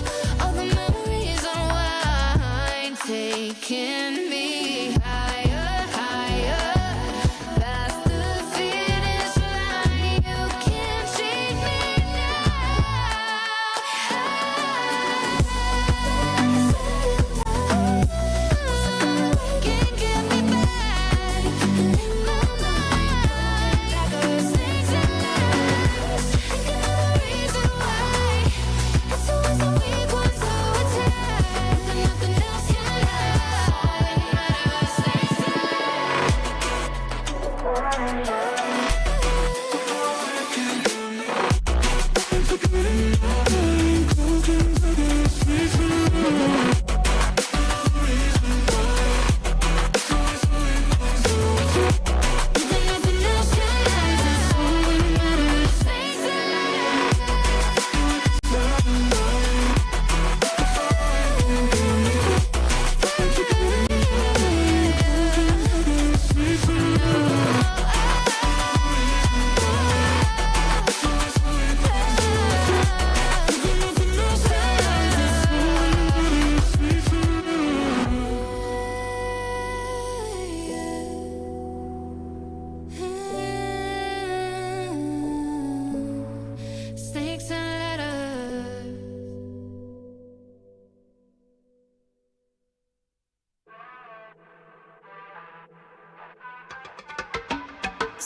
All the memories unwind, taking me higher, higher, past the finish line. You can't cheat me can't get me back in my mind. Dagger, snakes and ladders. Thinking of the reason why it's always the weak ones who attack. Got nothing else in life.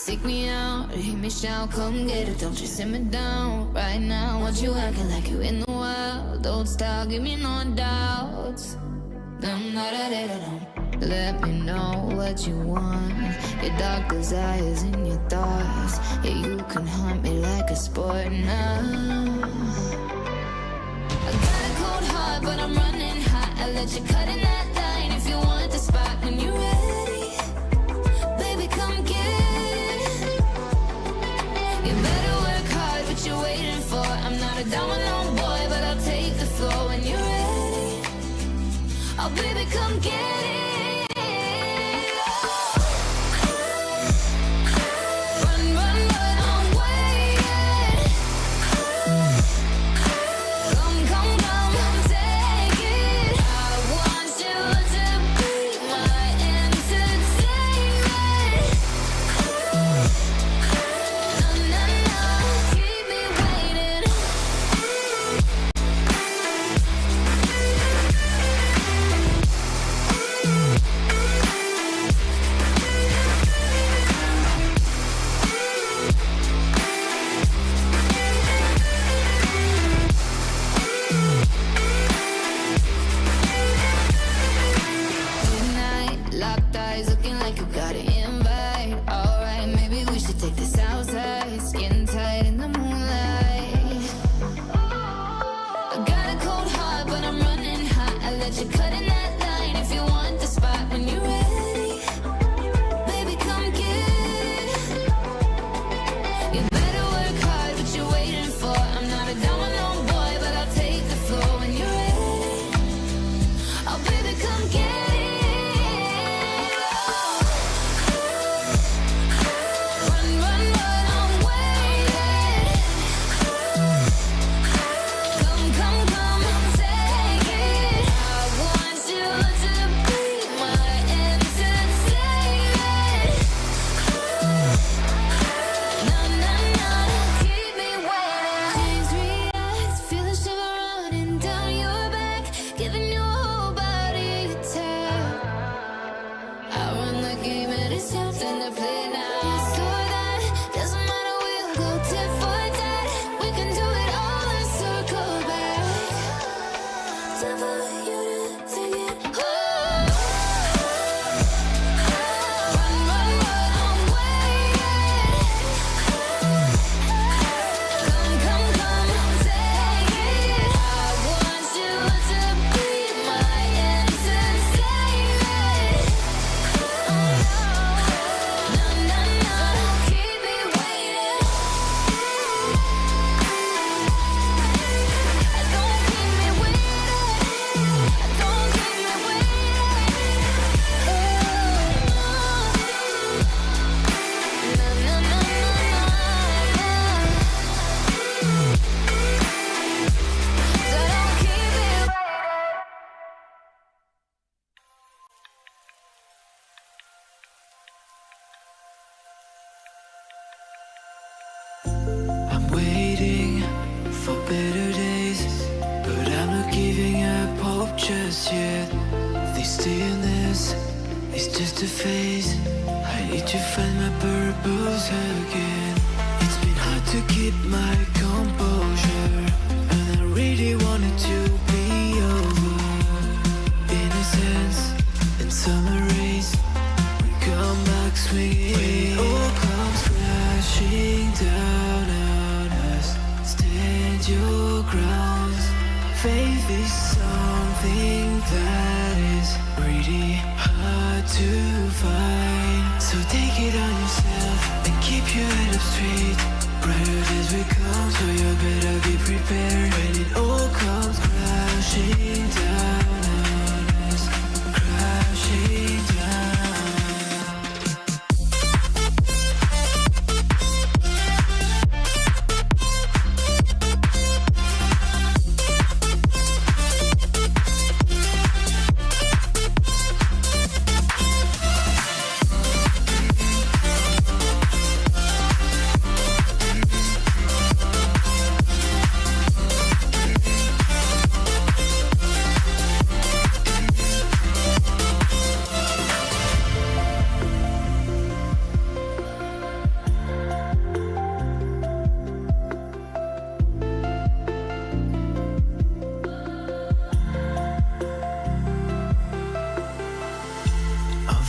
Seek me out, hear me shout, come get it. Don't you simmer down right now. Want you acting like you in the wild. Don't stop, give me no doubts. Let me know what you want. Your dark desires and your thoughts. Yeah, you can hunt me like a sport now. I got a cold heart, but I'm running hot. I let you cut in that line if you want the spot. When you're ready, baby, come get it. You better work hard, what you waiting for? I'm not a domino boy, but I'll take the floor. When you're ready, oh baby, come get it.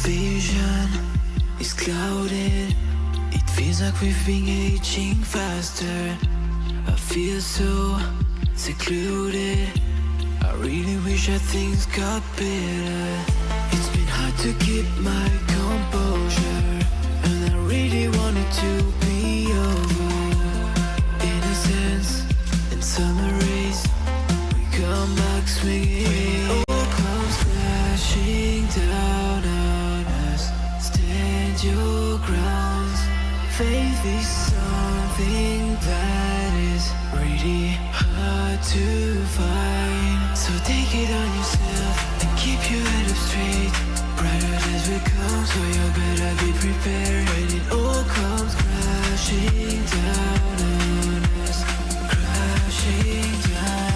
Vision is clouded. It feels like we've been aging faster. I feel so secluded. I really wish that things got better. It's been hard to keep my composure, and I really wanted to be over. In a sense, in summer rays, we come back swinging. When it all comes crashing down on us, stand your ground. Faith is something that is really hard to find. So take it on yourself and keep your head up straight. Brighter days will come, so you better be prepared. When it all comes crashing down on us, crashing down.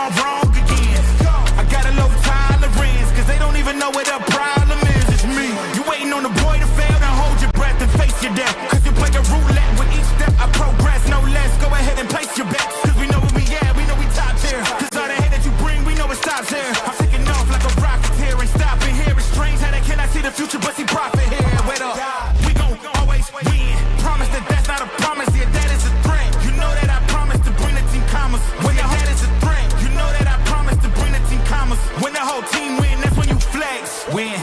gone wrong again. I got a low tolerance, cause they don't even know what the problem is. It's me. You waiting on the boy to fail, now hold your breath and face your death. Cause you play a roulette with each step I progress, no less. Go ahead and place your bets, cause we know where we at, we know we top tier. Cause all the hate that you bring, we know it stops here. I'm taking off like a rocket here and stopping here. It's strange how they cannot see the future but see profit here. Wait up, we gon' always win. Promise that that's not a promise, yeah, that is a threat. You know that I promise to bring the team commas. When that is a threat, you know that I promise to bring the team commas. When the whole team win, that's when you flex. Win,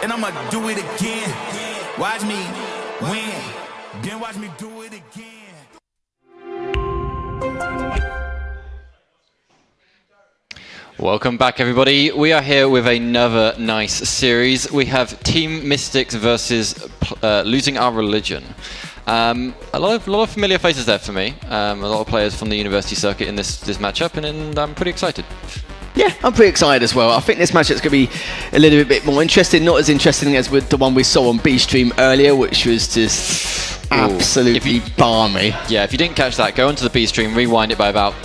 and I'ma do it again. Watch me win, then watch me do it again. Welcome back, everybody. We are here with another nice series. We have Team Mystics versus Losing Our Religion. A lot of familiar faces there for me. A lot of players from the university circuit in this matchup, and I'm pretty excited. Yeah, I'm pretty excited as well. I think this matchup's going to be a little bit more interesting. Not as interesting as with the one we saw on B Stream earlier, which was just absolutely balmy. Yeah, if you didn't catch that, go onto the B Stream, rewind it by about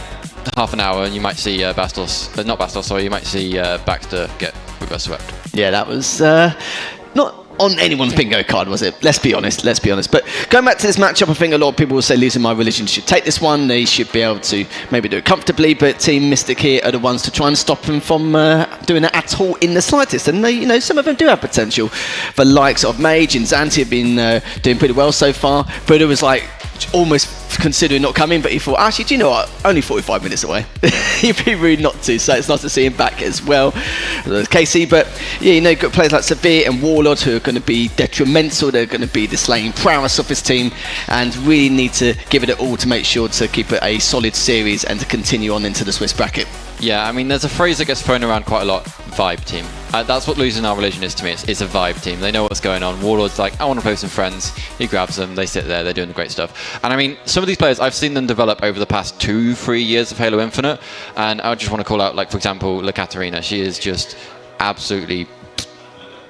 half an hour, and you might see you might see Baxter get reverse swept. Yeah, that was not on anyone's bingo card, was it? Let's be honest. But going back to this matchup, I think a lot of people will say Losing My Religion should take this one. They should be able to maybe do it comfortably, but Team Mystic here are the ones to try and stop them from doing it at all in the slightest. And they, some of them do have potential. The likes of Mage and Zanti have been doing pretty well so far. Buddha was like almost considering not coming, but he thought, actually, do you know what? Only 45 minutes away. He'd be rude not to, so it's nice to see him back as well. KC, but yeah, you've got players like Severe and Warlord who are going to be detrimental. They're going to be the slaying prowess of his team, and really need to give it all to make sure to keep it a solid series and to continue on into the Swiss bracket. Yeah, I mean, there's a phrase that gets thrown around quite a lot, vibe team. That's what Losing Our Religion is to me. It's a vibe team. They know what's going on. Warlord's like, I want to play with some friends. He grabs them, they sit there, they're doing the great stuff. And I mean, some of these players, I've seen them develop over the past 2-3 years of Halo Infinite, and I just want to call out, like, for example, La Catarina. She is just absolutely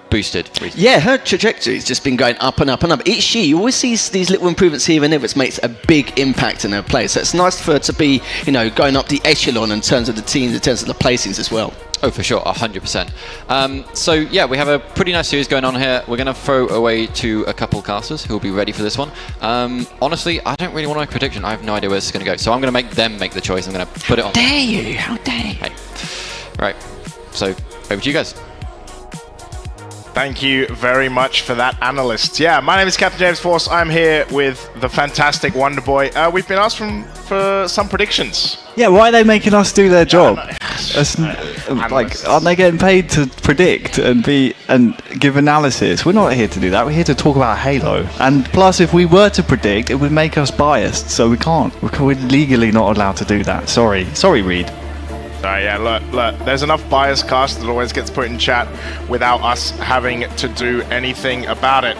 boosted. Yeah, her trajectory has just been going up and up and up. Each year, you always see these little improvements here and there, which makes a big impact in her play. So it's nice for her to be, going up the echelon in terms of the teams, in terms of the placings as well. Oh, for sure, 100%. So yeah, we have a pretty nice series going on here. We're going to throw away to a couple casters who will be ready for this one. Honestly, I don't really want to make a prediction. I have no idea where this is going to go. So I'm going to make them make the choice. I'm going to put it on. How dare you? How dare you? Hey. Right, so over to you guys. Thank you very much for that, analyst. Yeah, my name is Captain James Force. I'm here with the fantastic Wonder Boy. We've been asked for some predictions. Yeah, why are they making us do their job? Aren't they getting paid to predict and give analysis? We're not here to do that. We're here to talk about Halo. And plus, if we were to predict, it would make us biased. So we can't. We're legally not allowed to do that. Sorry, Reed. Yeah, look, there's enough bias cast that always gets put in chat without us having to do anything about it.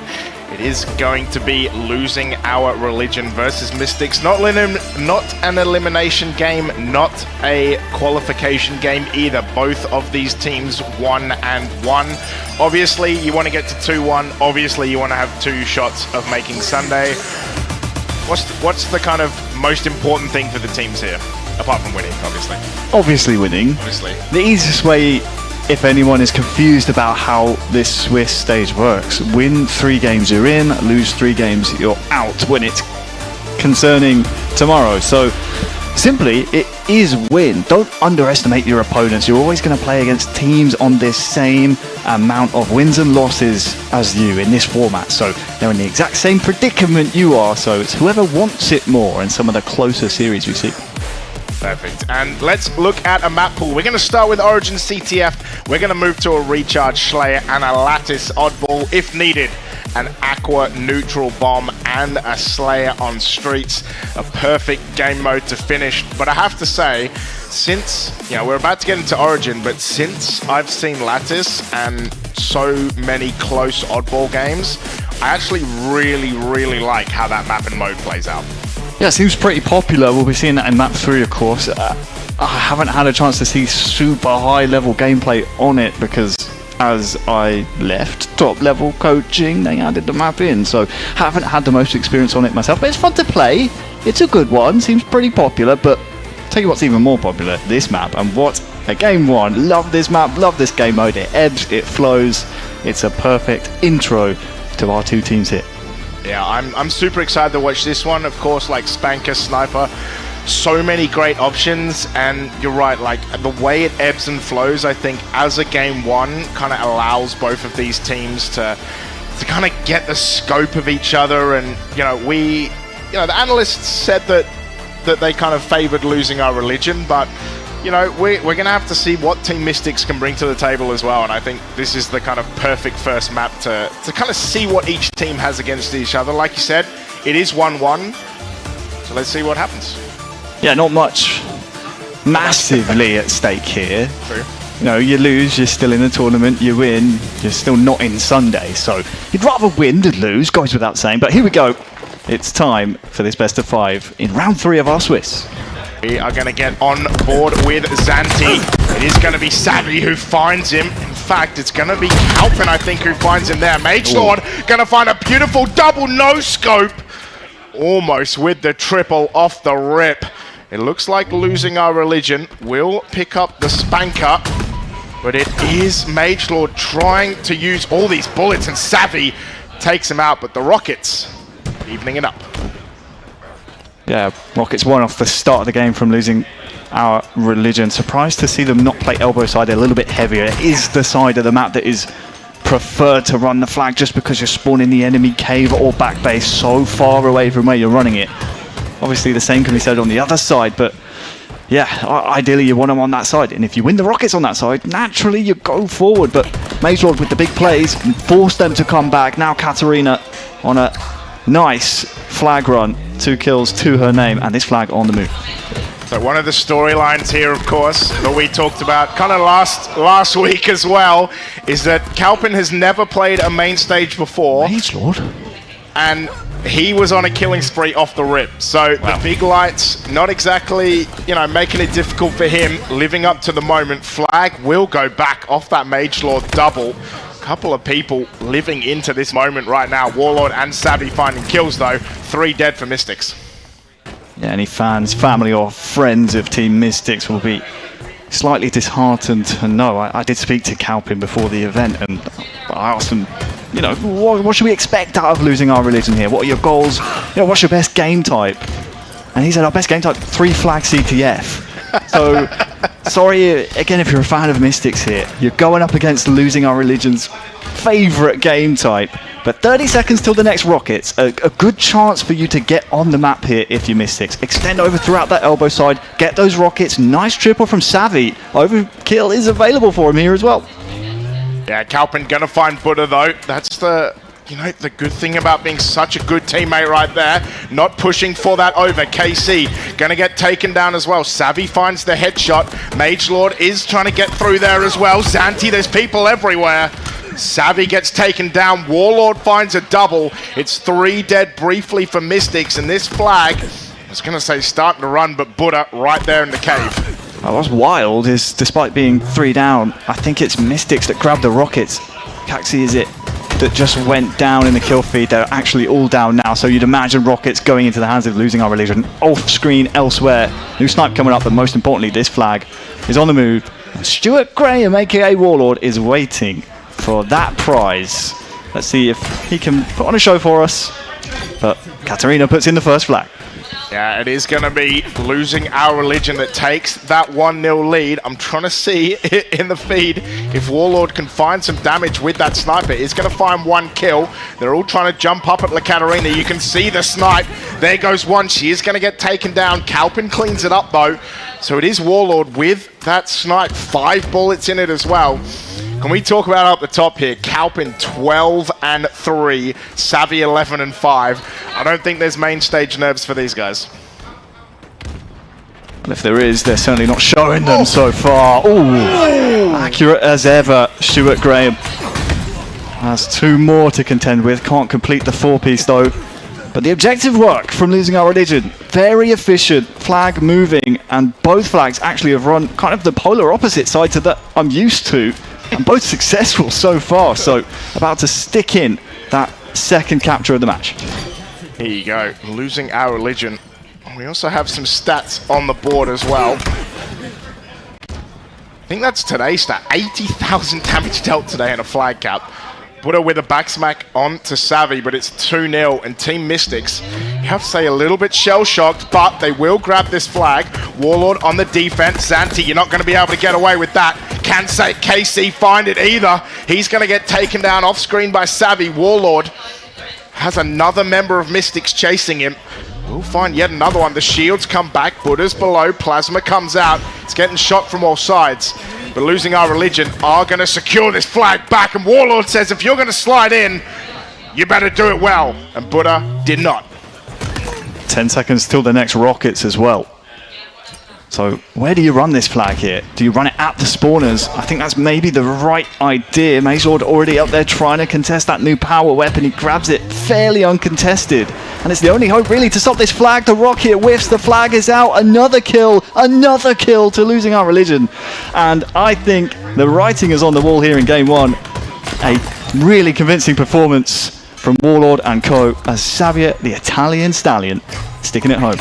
It is going to be Losing Our Religion versus Mystics. Not an elimination game, not a qualification game either. Both of these teams 1-1. Obviously, you want to get to 2-1. Obviously, you want to have 2 shots of making Sunday. What's the kind of most important thing for the teams here? Apart from winning, obviously. Obviously winning. Obviously. The easiest way, if anyone is confused about how this Swiss stage works, win 3 games you're in, lose 3 games you're out when it's concerning tomorrow. So simply, it is win. Don't underestimate your opponents. You're always going to play against teams on this same amount of wins and losses as you in this format. So they're in the exact same predicament you are. So it's whoever wants it more in some of the closer series we see. Perfect. And let's look at a map pool. We're going to start with Origin CTF. We're going to move to a Recharge Slayer and a Lattice Oddball if needed. An Aqua Neutral Bomb and a Slayer on Streets. A perfect game mode to finish. But I have to say, since, we're about to get into Origin, but since I've seen Lattice and so many close Oddball games, I actually really, really like how that map and mode plays out. Yeah, it seems pretty popular. We'll be seeing that in map 3, of course. I haven't had a chance to see super high level gameplay on it because as I left top level coaching, they added the map in. So haven't had the most experience on it myself, but it's fun to play. It's a good one, seems pretty popular, but Tell you what's even more popular, this map, and what a game one. Love this map, love this game mode. It ebbs, it flows. It's a perfect intro to our two teams here. Yeah, I'm super excited to watch this one. Of course, like Spanker, Sniper, so many great options, and you're right, like the way it ebbs and flows, I think as a game one kind of allows both of these teams to kind of get the scope of each other. And the analysts said that they kind of favored losing our religion, but we're going to have to see what Team Mystics can bring to the table as well. And I think this is the kind of perfect first map to kind of see what each team has against each other. Like you said, it is 1-1, so let's see what happens. Yeah, not much massively at stake here. True. You lose, you're still in the tournament. You win, you're still not in Sunday. So you'd rather win than lose, goes without saying. But here we go. It's time for this best of 5 in round 3 of our Swiss. We are going to get on board with Zanti. It is going to be Savvy who finds him. In fact, it's going to be Kalpin, I think, who finds him there. Mage Lord going to find a beautiful double no-scope. Almost with the triple off the rip. It looks like losing our religion will pick up the Spanker. But it is Mage Lord trying to use all these bullets, and Savvy takes him out. But the Rockets evening it up. Yeah, Rockets won off the start of the game from losing our religion. Surprised to see them not play elbow side a little bit heavier. It is the side of the map that is preferred to run the flag, just because you're spawning the enemy cave or back base so far away from where you're running it. Obviously the same can be said on the other side, but yeah, ideally you want them on that side. And if you win the Rockets on that side, naturally you go forward. But Mage Lord with the big plays force them to come back. Now Katarina on a nice flag run. 2 kills to her name, and this flag on the move. So one of the storylines here, of course, that we talked about kind of last week as well, is that Kalpin has never played a main stage before. Mage Lord. And he was on a killing spree off the rip. So the big lights, not exactly, making it difficult for him, living up to the moment. Flag will go back off that Mage Lord double. Couple of people living into this moment right now. Warlord and Savvy finding kills though. 3 dead for Mystics. Yeah, any fans, family or friends of Team Mystics will be slightly disheartened to know. I did speak to Kalpin before the event, and I asked him, what should we expect out of losing our religion here? What are your goals? What's your best game type? And he said, our best game type, 3 flag CTF. So, sorry, again, if you're a fan of Mystics here, you're going up against losing our religion's favourite game type. But 30 seconds till the next Rockets, a good chance for you to get on the map here if you're Mystics. Extend over throughout that elbow side, get those Rockets, nice triple from Savvy. Overkill is available for him here as well. Yeah, Kalpin gonna find Buddha though. That's the good thing about being such a good teammate right there. Not pushing for that over. KC gonna get taken down as well. Savvy finds the headshot. Mage Lord is trying to get through there as well. Zanti, there's people everywhere. Savvy gets taken down. Warlord finds a double. It's 3 dead briefly for Mystics, and this flag, I was gonna say starting to run, but Buddha right there in the cave. What's wild is, despite being 3 down, I think it's Mystics that grabbed the Rockets. Caxi is it that just went down in the kill feed. They're actually all down now, so you'd imagine Rockets going into the hands of losing our religion. Off screen elsewhere. New snipe coming up, but most importantly, this flag is on the move. And Stuart Graham, aka Warlord, is waiting for that prize. Let's see if he can put on a show for us. But Katarina puts in the first flag. Yeah, it is going to be losing our religion that takes that 1-0 lead. I'm trying to see in the feed if Warlord can find some damage with that sniper. He's going to find 1 kill. They're all trying to jump up at La Katarina. You can see the snipe. There goes one. She is going to get taken down. Kalpin cleans it up though. So it is Warlord with that snipe. 5 bullets in it as well. Can we talk about up the top here? Kalpin 12-3, Savvy 11-5. I don't think there's main stage nerves for these guys. And if there is, they're certainly not showing them so far. Ooh, accurate as ever, Stuart Graham. Has 2 more to contend with. Can't complete the 4-piece though. But the objective work from losing our religion, very efficient, flag moving, and both flags actually have run kind of the polar opposite side to that I'm used to. And both successful so far, so about to stick in that second capture of the match. Here you go, losing our religion. We also have some stats on the board as well. I think that's today's stat. 80,000 damage dealt today in a flag cap. Buddha with a back smack on to Savvy, but it's 2-0, and Team Mystics, you have to say, a little bit shell-shocked, but they will grab this flag. Warlord on the defense. Zanti, you're not going to be able to get away with that. Can't say KC find it either. He's going to get taken down off-screen by Savvy. Warlord has another member of Mystics chasing him. We'll find yet another one. The shields come back. Buddha's below. Plasma comes out. It's getting shot from all sides. But Losing Our Religion are going to secure this flag back. And Warlord says, if you're going to slide in, you better do it well. And Buddha did not. 10 seconds till the next rockets as well. So where do you run this flag here? Do you run it at the spawners? I think that's maybe the right idea. Mage Lord already up there trying to contest that new power weapon. He grabs it fairly uncontested. And it's the only hope really to stop this flag. The rocket whiffs, the flag is out. Another kill to Losing Our Religion. And I think the writing is on the wall here in game one. A really convincing performance from Warlord and co. as Xavier, the Italian stallion, sticking it home.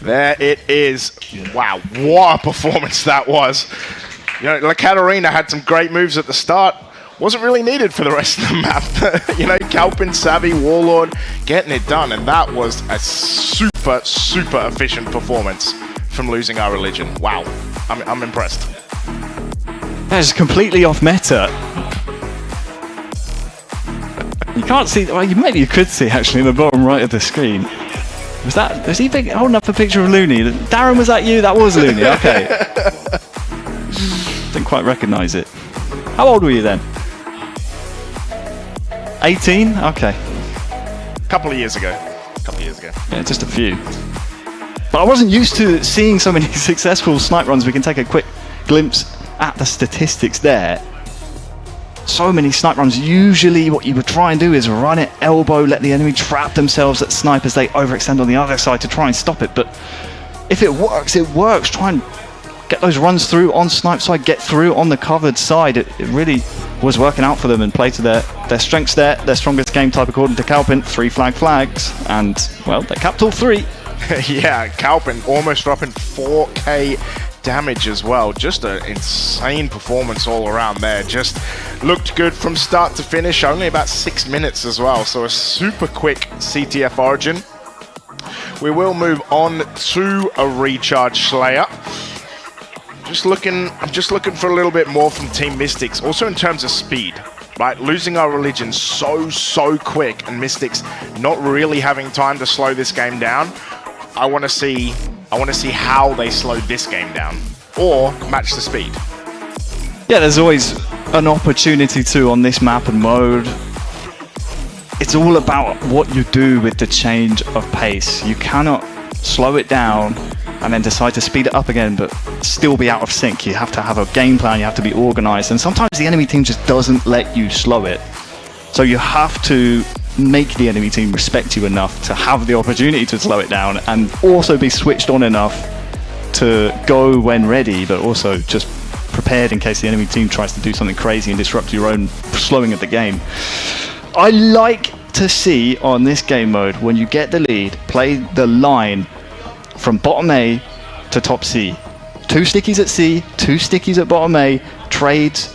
There it is. Wow, what a performance that was. You know, La Catarina had some great moves at the start. Wasn't really needed for the rest of the map. You know, Kalpin, Savvy, Warlord getting it done. And that was a super, super efficient performance from Losing Our Religion. Wow, I'm impressed. That's completely off meta. You can't see, well, maybe you could see actually in the bottom right of the screen. Was he holding up a picture of Looney? Darren, was that you? That was Looney, okay. Didn't quite recognise it. How old were you then? 18? Okay. Couple of years ago. Yeah, just a few. But I wasn't used to seeing so many successful snipe runs. We can take a quick glimpse at the statistics there. So many snipe runs. Usually what you would try and do is run it elbow, let the enemy trap themselves at snipe as they overextend on the other side to try and stop it. But if it works, it works. Try and get those runs through on snipe side, get through on the covered side. It really was working out for them and played to their strengths there. Their strongest game type according to Kalpin, 3 flags. And, well, they capped all 3. Yeah, Kalpin almost dropping 4k damage as well. Just an insane performance all around there. Just looked good from start to finish. Only about 6 minutes as well. So a super quick CTF origin. We will move on to a recharge Slayer. I'm just looking for a little bit more from Team Mystics. Also in terms of speed. Right, Losing Our Religion so quick, and Mystics not really having time to slow this game down. I want to see how they slowed this game down, or match the speed. Yeah, there's always an opportunity to on this map and mode. It's all about what you do with the change of pace. You cannot slow it down and then decide to speed it up again, but still be out of sync. You have to have a game plan, you have to be organized, and sometimes the enemy team just doesn't let you slow it. So you have to make the enemy team respect you enough to have the opportunity to slow it down, and also be switched on enough to go when ready, but also just prepared in case the enemy team tries to do something crazy and disrupt your own slowing of the game. I like to see on this game mode, when you get the lead, play the line from bottom A to top C. 2 stickies at C, 2 stickies at bottom A, trades,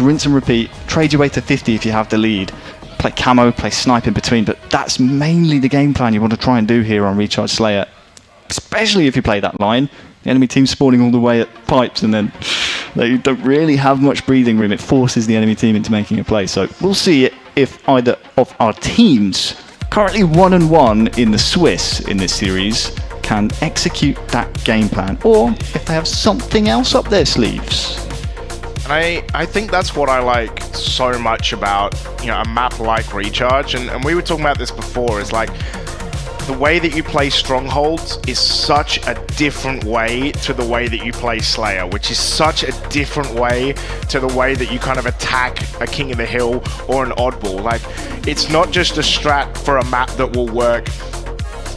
rinse and repeat, trade your way to 50 if you have the lead. Play camo, play snipe in between, but that's mainly the game plan you want to try and do here on Recharge Slayer. Especially if you play that line. The enemy team spawning all the way at pipes, and then they don't really have much breathing room. It forces the enemy team into making a play. So we'll see if either of our teams, currently 1-1 in the Swiss in this series, can execute that game plan, or if they have something else up their sleeves. And I think that's what I like so much about, you know, a map like Recharge, and we were talking about this before, is like the way that you play Strongholds is such a different way to the way that you play Slayer, which is such a different way to the way that you kind of attack a King of the Hill or an Oddball. Like, it's not just a strat for a map that will work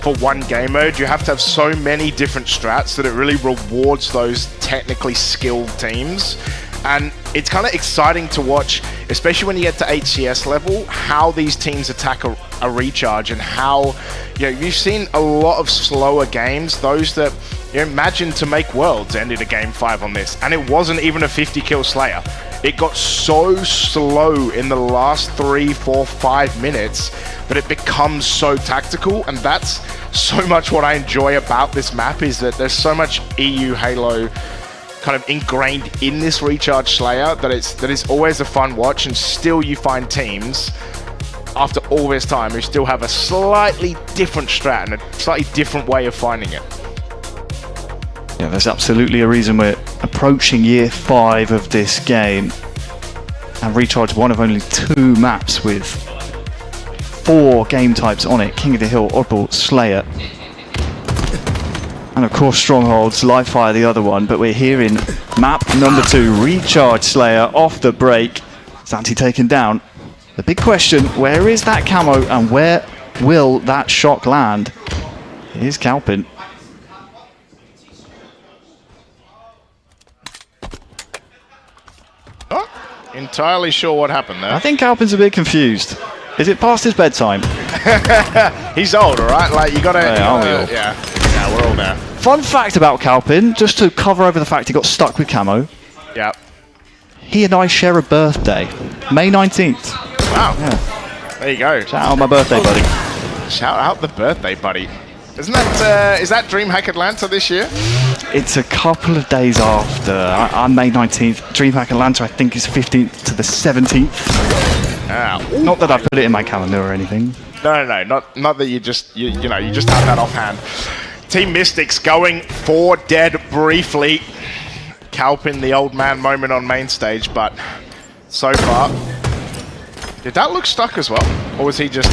for one game mode. You have to have so many different strats that it really rewards those technically skilled teams. And it's kind of exciting to watch, especially when you get to HCS level, how these teams attack a recharge and how, you've seen a lot of slower games, those that imagine to make worlds ended a game 5 on this, and it wasn't even a 50 kill Slayer. It got so slow in the last 3, 4, 5 minutes that it becomes so tactical, and that's so much what I enjoy about this map, is that there's so much EU Halo kind of ingrained in this recharge Slayer that it's always a fun watch, and still you find teams after all this time who still have a slightly different strat and a slightly different way of finding it. Yeah, there's absolutely a reason we're approaching year 5 of this game, and Recharge one of only 2 maps with 4 game types on it: King of the Hill, Oddball, Slayer, and of course Strongholds, Live Fire the other one. But we're here in map number 2, Recharge Slayer off the break. Zanti taken down. The big question, where is that camo and where will that shock land? Here's Calpin. Not entirely sure what happened there. I think Calpin's a bit confused. Is it past his bedtime? He's old, alright? Like, you gotta... Yeah, we're all there. Fun fact about Calpin, just to cover over the fact he got stuck with camo. Yeah. He and I share a birthday, May 19th. Wow. Yeah. There you go. Shout out my birthday buddy. Shout out the birthday buddy. Isn't that, is that DreamHack Atlanta this year? It's a couple of days after. I'm May 19th. DreamHack Atlanta, I think, is 15th to the 17th. Not that I put it in my calendar or anything. No, not that you just you just have that offhand. Team Mystics going 4 dead briefly. Calpin, the old man moment on main stage, but so far, did that look stuck as well, or was he just?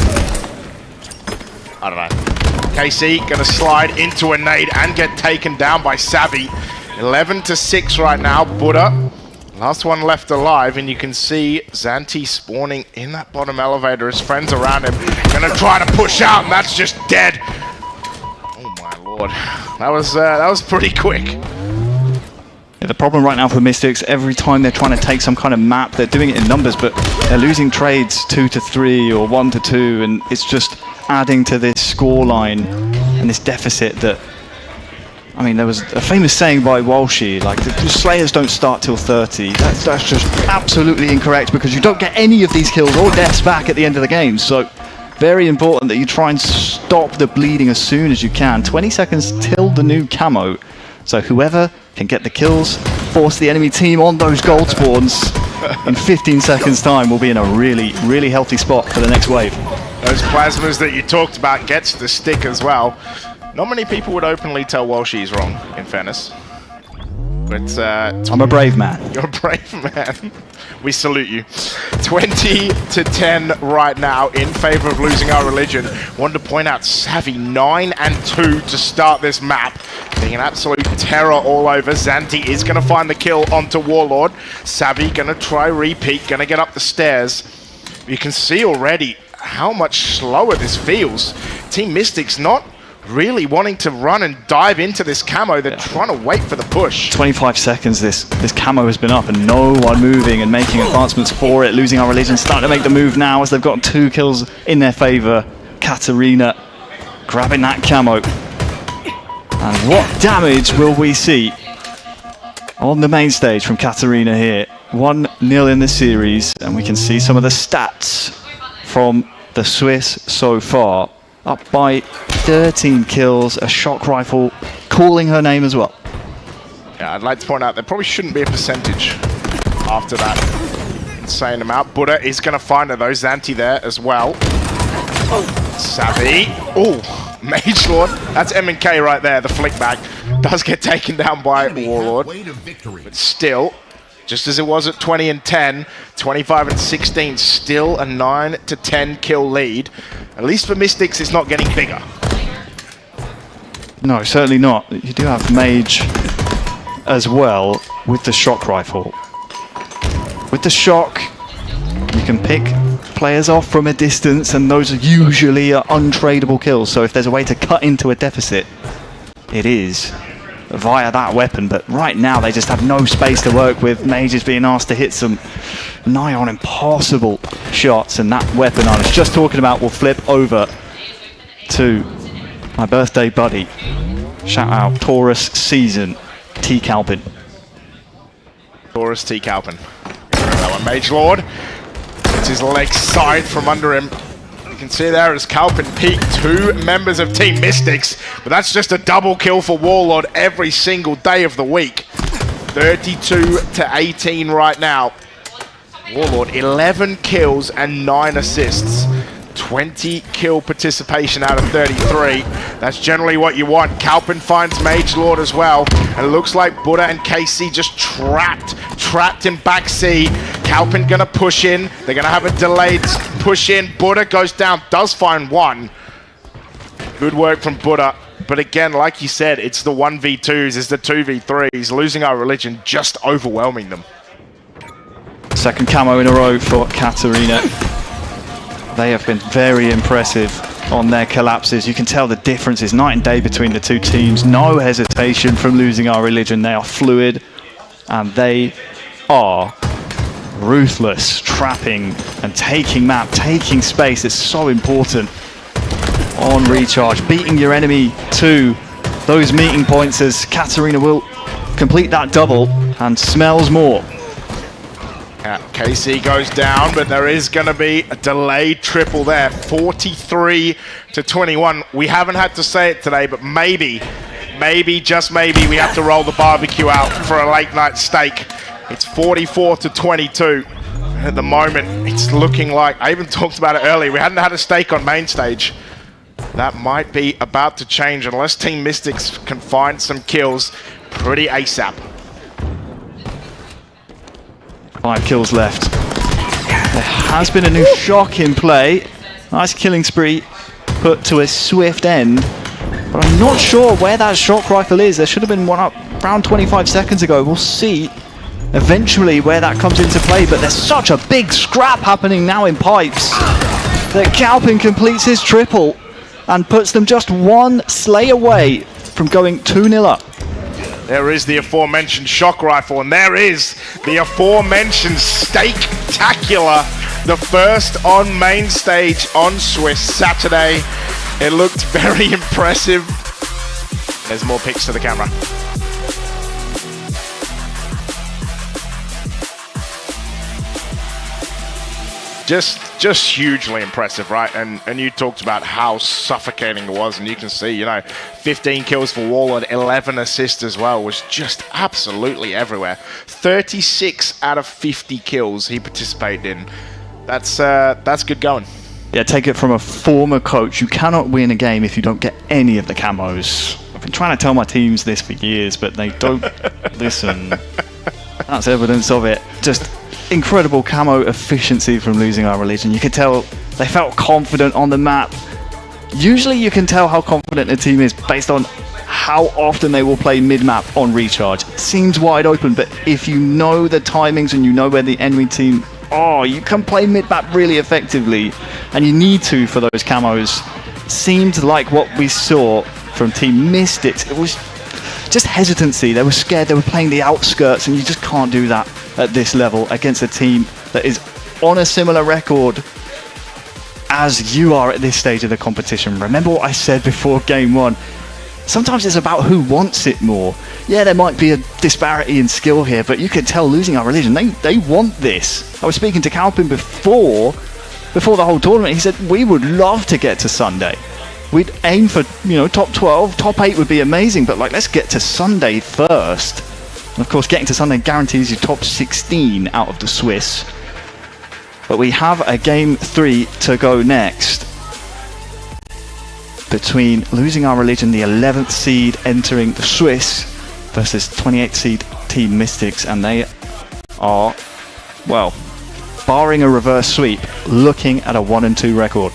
I don't know. KC gonna slide into a nade and get taken down by Savvy. 11-6 right now. Buddha, last one left alive, and you can see Zanti spawning in that bottom elevator. His friends around him gonna try to push out, and that's just dead. Oh my lord, that was pretty quick. Yeah, the problem right now for Mystics, every time they're trying to take some kind of map, they're doing it in numbers, but they're losing trades 2-3 or 1-2, and it's just adding to this scoreline and this deficit that, I mean, there was a famous saying by Walshy, like, the Slayers don't start till 30. That's just absolutely incorrect, because you don't get any of these kills or deaths back at the end of the game. So very important that you try and stop the bleeding as soon as you can. 20 seconds till the new camo. So whoever can get the kills, force the enemy team on those gold spawns in 15 seconds time will be in a really, really healthy spot for the next wave. Those plasmas that you talked about gets the stick as well. Not many people would openly tell Walshy's wrong, in fairness. But I'm a brave man. You're a brave man. We salute you. 20-10 right now in favor of losing our religion. Wanted to point out Savvy 9-2 to start this map. Being an absolute terror all over. Zanti is going to find the kill onto Warlord. Savvy going to try repeat, going to get up the stairs. You can see already how much slower this feels. Team Mystics not really wanting to run and dive into this camo. They're trying to wait for the push. 25 seconds this camo has been up and no one moving and making advancements for it. Losing our religion, starting to make the move now as they've got 2 kills in their favor. Katarina grabbing that camo. And what damage will we see on the main stage from Katarina here? 1-0 in the series, and we can see some of the stats from the Swiss so far. Up by 13 kills, a shock rifle calling her name as well. Yeah, I'd like to point out there probably shouldn't be a percentage after that insane amount. Buddha is going to find her though. Zanti there as well. Savvy. Oh, Mage Lord. That's M&K right there. The flick back does get taken down by Warlord. But still, just as it was at 20-10, 25-16, still a 9-10 kill lead. At least for Mystics, it's not getting bigger. No, certainly not. You do have Mage as well with the shock rifle. With the shock, you can pick players off from a distance, and those are usually untradeable kills. So if there's a way to cut into a deficit, it is. via that weapon, but right now they just have no space to work with. Mage is being asked to hit some nigh on impossible shots, and that weapon I was just talking about will flip over to my birthday buddy. Shout out Taurus Season, T. Calpin. Taurus T. Calpin. That one, Mage Lord. It's his leg side from under him. You can see there as Calpin peaked 2 members of Team Mystics, but that's just a double kill for Warlord every single day of the week. 32-18 right now. Warlord 11 kills and 9 assists. 20 kill participation out of 33. That's generally what you want. Calpin finds Mage Lord as well. And it looks like Buddha and KC just trapped in back C. Calpin gonna push in. They're gonna have a delayed push in. Buddha goes down, does find one. Good work from Buddha. But again, like you said, it's the 1v2s, it's the 2v3s. Losing Our Religion, just overwhelming them. Second camo in a row for Katarina. They have been very impressive on their collapses. You can tell the difference is night and day between the two teams. No hesitation from Losing Our Religion. They are fluid and they are ruthless, trapping and taking map, taking space. It's so important on recharge. Beating your enemy to those meeting points as Katarina will complete that double and smells more. KC goes down, but there is going to be a delayed triple there. 43-21. We haven't had to say it today, but maybe, just maybe, we have to roll the barbecue out for a late night steak. It's 44-22. At the moment, it's looking like, I even talked about it earlier, we hadn't had a steak on main stage. That might be about to change unless Team Mystics can find some kills pretty ASAP. 5 kills left. There has been a new shock in play. Nice killing spree put to a swift end. But I'm not sure where that shock rifle is. There should have been one up around 25 seconds ago. We'll see eventually where that comes into play. But there's such a big scrap happening now in pipes that Calpin completes his triple and puts them just one slay away from going 2-0 up. There is the aforementioned shock rifle, and there is the aforementioned Steak-tacular, the first on main stage on Swiss Saturday. It looked very impressive. There's more pics to the camera. Just hugely impressive, right? And you talked about how suffocating it was, and you can see, you know, 15 kills for Warlord, 11 assists as well, was just absolutely everywhere. 36 out of 50 kills he participated in. That's good going. Yeah, take it from a former coach. You cannot win a game if you don't get any of the camos. I've been trying to tell my teams this for years, but they don't listen. That's evidence of it. Just incredible camo efficiency from Losing Our Religion. You could tell they felt confident on the map. Usually you can tell how confident a team is based on how often they will play mid-map on recharge. It seems wide open, but if you know the timings and you know where the enemy team are, you can play mid-map really effectively, and you need to for those camos. Seemed like what we saw from Team Mystics. It was just hesitancy. They were scared. They were playing the outskirts, and you just can't do that at this level against a team that is on a similar record as you are at this stage of the competition. Remember what I said before game one. Sometimes it's about who wants it more. Yeah, there might be a disparity in skill here, but you can tell Losing Our Religion, they want this. I was speaking to Calpin before the whole tournament. He said, we would love to get to Sunday. We'd aim for, top 12, top 8 would be amazing, but let's get to Sunday first. And of course, getting to Sunday guarantees you top 16 out of the Swiss. But we have a game 3 to go next between Losing Our Religion, the 11th seed, entering the Swiss versus 28th seed Team Mystics, and they are, well, barring a reverse sweep, looking at a 1-2 record.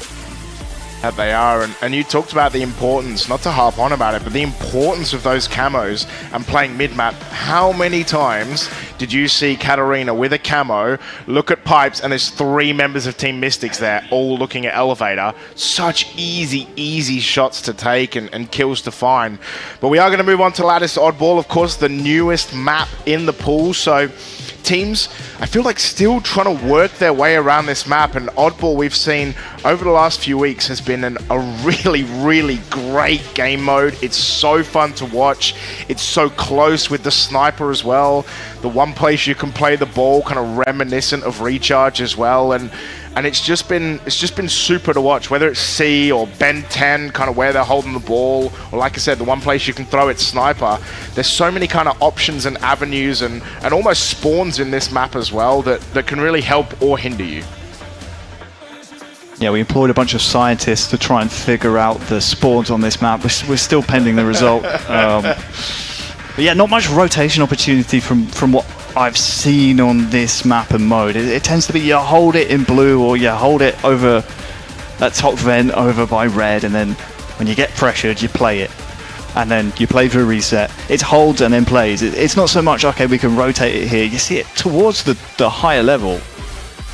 That they are, and you talked about the importance, not to harp on about it, but the importance of those camos and playing mid-map. How many times did you see Katarina with a camo look at pipes and there's 3 members of Team Mystics there all looking at elevator? Such easy shots to take and kills to find. But we are going to move on to Lattice Oddball, of course, the newest map in the pool. So teams, I feel like, still trying to work their way around this map, and Oddball we've seen over the last few weeks has been a really great game mode. It's so fun to watch. It's so close with the sniper as well. The one place you can play the ball, kind of reminiscent of Recharge as well, and it's just been super to watch, whether it's C or Ben 10, kind of where they're holding the ball, or like I said, the one place you can throw it, sniper. There's so many kind of options and avenues and almost spawns in this map as well that can really help or hinder you. Yeah, we employed a bunch of scientists to try and figure out the spawns on this map. We're still pending the result. But yeah, not much rotation opportunity from what I've seen on this map and mode. It tends to be you hold it in blue or you hold it over that top vent over by red, and then when you get pressured you play it, and then you play for a reset. It holds and then plays. It's not so much, okay, we can rotate it here. You see it towards the higher level.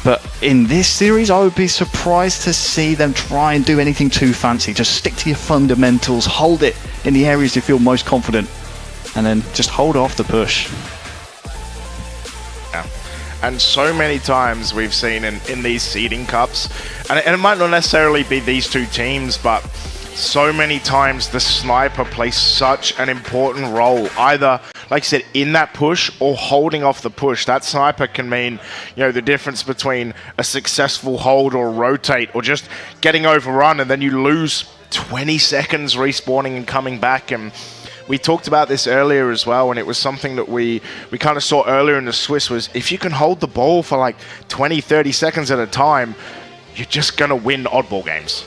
But in this series, I would be surprised to see them try and do anything too fancy. Just stick to your fundamentals, hold it in the areas you feel most confident, and then just hold off the push. Yeah. And so many times we've seen in these seeding cups, and it might not necessarily be these two teams, but so many times the sniper plays such an important role, either, like I said, in that push or holding off the push. That sniper can mean, the difference between a successful hold or rotate, or just getting overrun and then you lose 20 seconds respawning and coming back. And we talked about this earlier as well, and it was something that we kind of saw earlier in the Swiss, was if you can hold the ball for like 20, 30 seconds at a time, you're just going to win oddball games.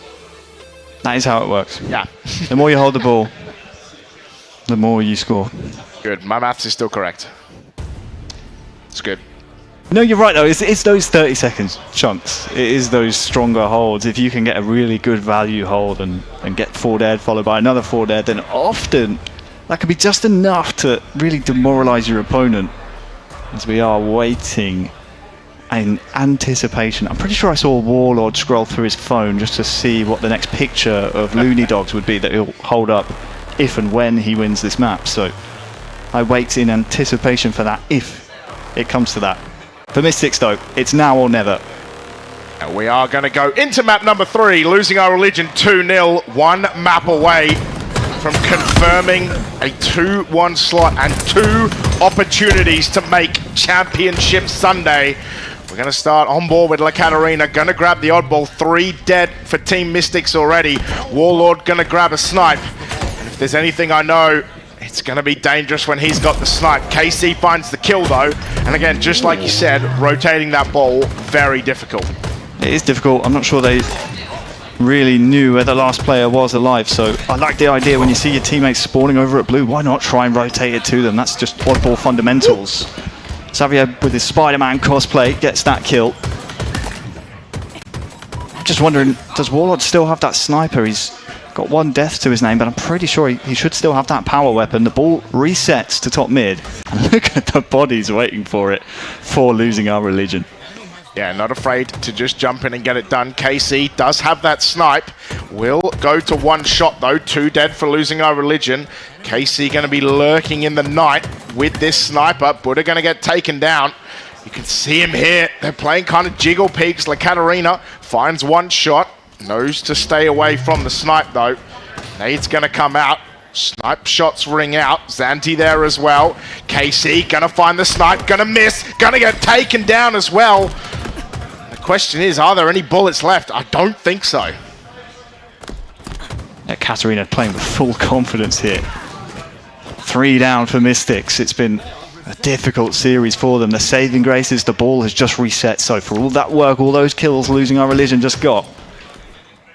That is how it works. Yeah. The more you hold the ball, the more you score. Good. My maths is still correct. It's good. No, you're right though. It's those 30 seconds chunks. It is those stronger holds. If you can get a really good value hold and get 4 dead followed by another 4 dead, then often that can be just enough to really demoralize your opponent. As we are waiting in anticipation. I'm pretty sure I saw Warlord scroll through his phone just to see what the next picture of Looney Dogs would be that he'll hold up if and when he wins this map. So I wait in anticipation for that if it comes to that. For Mystics though, it's now or never. And we are going to go into map number 3, Losing Our Religion 2-0, 1 map away from confirming a 2-1 slot and 2 opportunities to make Championship Sunday. We're going to start on board with La Catarina, going to grab the oddball. 3 dead for Team Mystics already. Warlord going to grab a snipe. And if there's anything I know, it's going to be dangerous when he's got the snipe. KC finds the kill though. And again, just like you said, rotating that ball, very difficult. It is difficult. I'm not sure they really knew where the last player was alive. So I like the idea when you see your teammates spawning over at blue, why not try and rotate it to them? That's just oddball fundamentals. Xavier with his Spider-Man cosplay gets that kill. I'm just wondering, does Warlord still have that sniper? He's got 1 death to his name, but I'm pretty sure he should still have that power weapon. The ball resets to top mid. And look at the bodies waiting for it for Losing Our Religion. Yeah, not afraid to just jump in and get it done. KC does have that snipe. Will go to 1 shot though. 2 dead for Losing Our Religion. KC going to be lurking in the night with this sniper. Buddha going to get taken down. You can see him here. They're playing kind of jiggle peaks. La Catarina finds 1 shot. Knows to stay away from the snipe though. Nade's going to come out. Snipe shots ring out. Zanti there as well. KC going to find the snipe. Going to miss. Going to get taken down as well. The question is, are there any bullets left? I don't think so. Yeah, Katarina playing with full confidence here. 3 down for Mystics. It's been a difficult series for them. The saving grace is the ball has just reset. So for all that work, all those kills Losing Our Religion just got,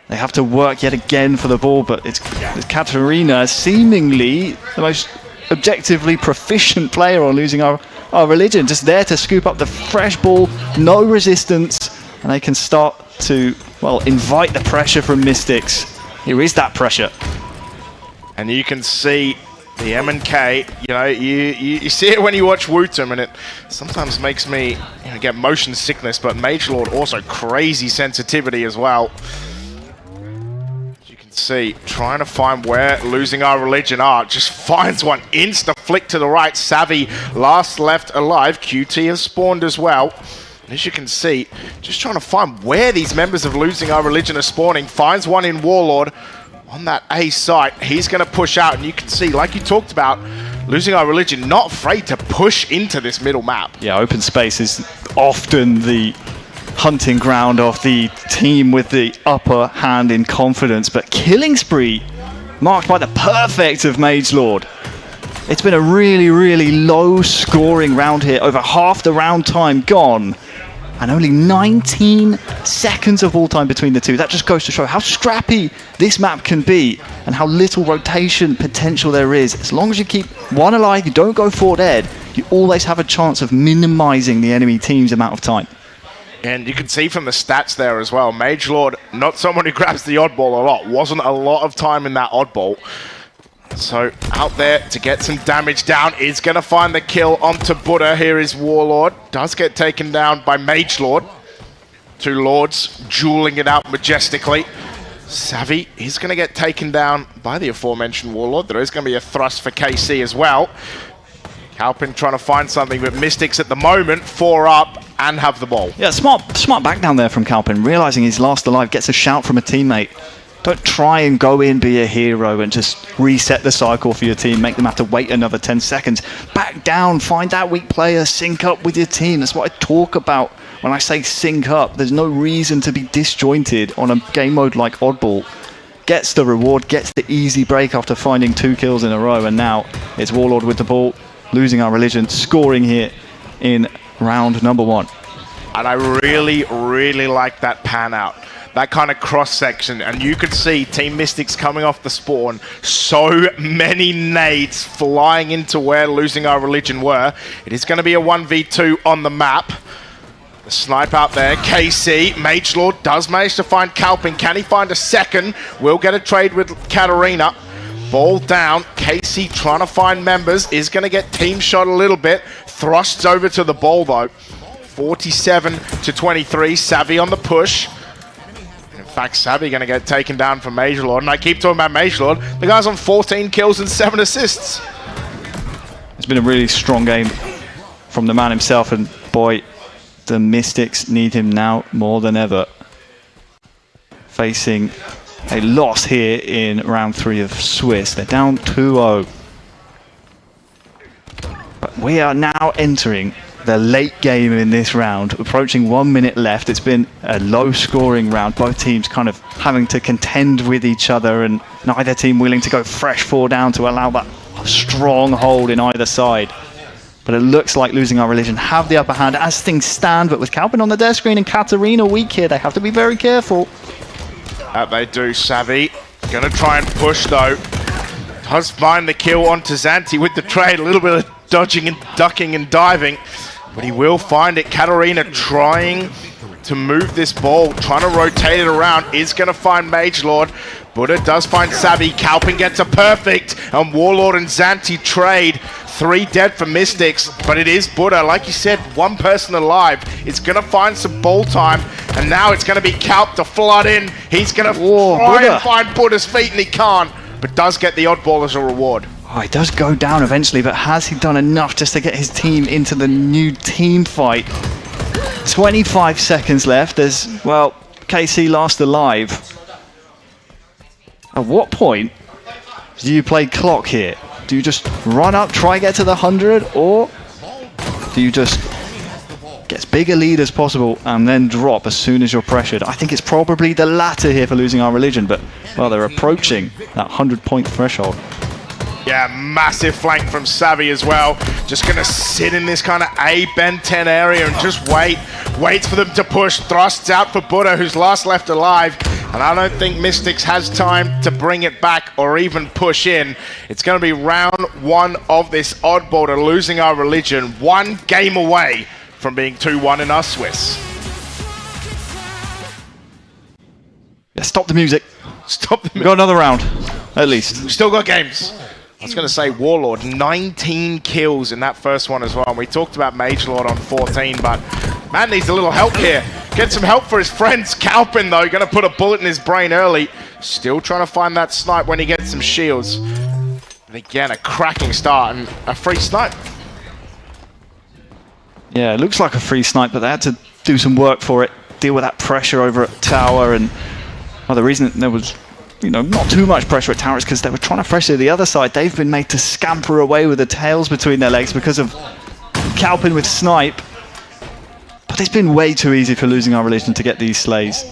they have to work yet again for the ball. But it's Katarina, seemingly the most objectively proficient player on Losing Our Religion, just there to scoop up the fresh ball, no resistance, and they can start to well, invite the pressure from Mystics. Here is that pressure. And you can see the M&K, you know, you see it when you watch Wootum, and it sometimes makes me get motion sickness, but Mage Lord also crazy sensitivity as well. As you can see, trying to find where Losing Our Religion are, just finds one, insta flick to the right. Savvy last left alive. QT has spawned as well. And as you can see, just trying to find where these members of Losing Our Religion are spawning. Finds one in Warlord on that A site. He's going to push out, and you can see, like you talked about, Losing Our Religion not afraid to push into this middle map. Yeah, open space is often the hunting ground of the team with the upper hand in confidence, but killing spree marked by the perfect of Mage Lord. It's been a really, really low scoring round here, over half the round time gone, and only 19 seconds of all time between the two. That just goes to show how scrappy this map can be and how little rotation potential there is. As long as you keep one alive, you don't go 4 dead, you always have a chance of minimizing the enemy team's amount of time. And you can see from the stats there as well, Mage Lord, not someone who grabs the oddball a lot. Wasn't a lot of time in that oddball. So out there to get some damage down, is going to find the kill onto Buddha. Here is Warlord. Does get taken down by Mage Lord. 2 Lords dueling it out majestically. Savvy is going to get taken down by the aforementioned Warlord. There is going to be a thrust for KC as well. Calpin trying to find something, but Mystics at the moment 4 up and have the ball. Yeah, smart back down there from Calpin, realizing he's last alive, gets a shout from a teammate. Don't try and go in, be a hero, and just reset the cycle for your team, make them have to wait another 10 seconds. Back down, find that weak player, sync up with your team. That's what I talk about when I say sync up. There's no reason to be disjointed on a game mode like Oddball. Gets the reward, gets the easy break after finding 2 kills in a row, and now it's Warlord with the ball, Losing Our Religion, scoring here in round number 1. And I really, really like that pan out. That kind of cross-section, and you could see Team Mystics coming off the spawn. So many nades flying into where Losing Our Religion were. It is going to be a 1v2 on the map. The snipe out there, KC. Mage Lord does manage to find Calpin. Can he find a second? Will get a trade with Katarina. Ball down. KC trying to find members. Is going to get team shot a little bit. Thrusts over to the ball though. 47-23. Savvy on the push. In fact, Savvy going to get taken down from Mage Lord. And I keep talking about Mage Lord. The guy's on 14 kills and 7 assists. It's been a really strong game from the man himself, and boy, the Mystics need him now more than ever. Facing a loss here in round 3 of Swiss. They're down 2-0. But we are now entering the late game in this round, approaching 1 minute left. It's been a low scoring round, both teams kind of having to contend with each other, and neither team willing to go fresh 4 down to allow that strong hold in either side. But it looks like Losing Our Religion have the upper hand as things stand, but with Calpin on the death screen and Katarina weak here, they have to be very careful. That they do. Savvy gonna try and push though. Does find the kill onto Zanti with the trade, a little bit of dodging and ducking and diving, but he will find it. Katarina trying to move this ball, trying to rotate it around, is going to find Mage Lord. Buddha does find Savvy. Calpin gets a perfect, and Warlord and Zanti trade. 3 dead for Mystics, but it is Buddha. Like you said, 1 person alive. It's going to find some ball time, and now it's going to be Calp to flood in. He's going to try and find Buddha's feet, and he can't, but does get the oddball as a reward. Oh, he does go down eventually, but has he done enough just to get his team into the new team fight? 25 seconds left. There's, well, KC last alive. At what point do you play clock here? Do you just run up, try get to the 100, or do you just get as big a lead as possible and then drop as soon as you're pressured? I think it's probably the latter here for Losing Our Religion, but, well, they're approaching that 100-point threshold. Yeah, massive flank from Savvy as well. Just going to sit in this kind of A bend 10 area and just wait. Waits for them to push. Thrusts out for Buddha, who's last left alive. And I don't think Mystics has time to bring it back or even push in. It's going to be round 1 of this oddball to Losing Our Religion. 1 game away from being 2-1 in our Swiss. Stop the music. Stop the music. We've got another round, at least. We've still got games. I was going to say Warlord, 19 kills in that first one as well. And we talked about Mage Lord on 14, but man needs a little help here. Get some help for his friends. Calpin, though, going to put a bullet in his brain early. Still trying to find that snipe when he gets some shields. And again, a cracking start and a free snipe. Yeah, it looks like a free snipe, but they had to do some work for it. Deal with that pressure over at tower. And well, the reason there was, you know, not too much pressure at tower is because they were trying to pressure the other side. They've been made to scamper away with the tails between their legs because of Calpin with snipe. But it's been way too easy for Losing Our Religion to get these slays.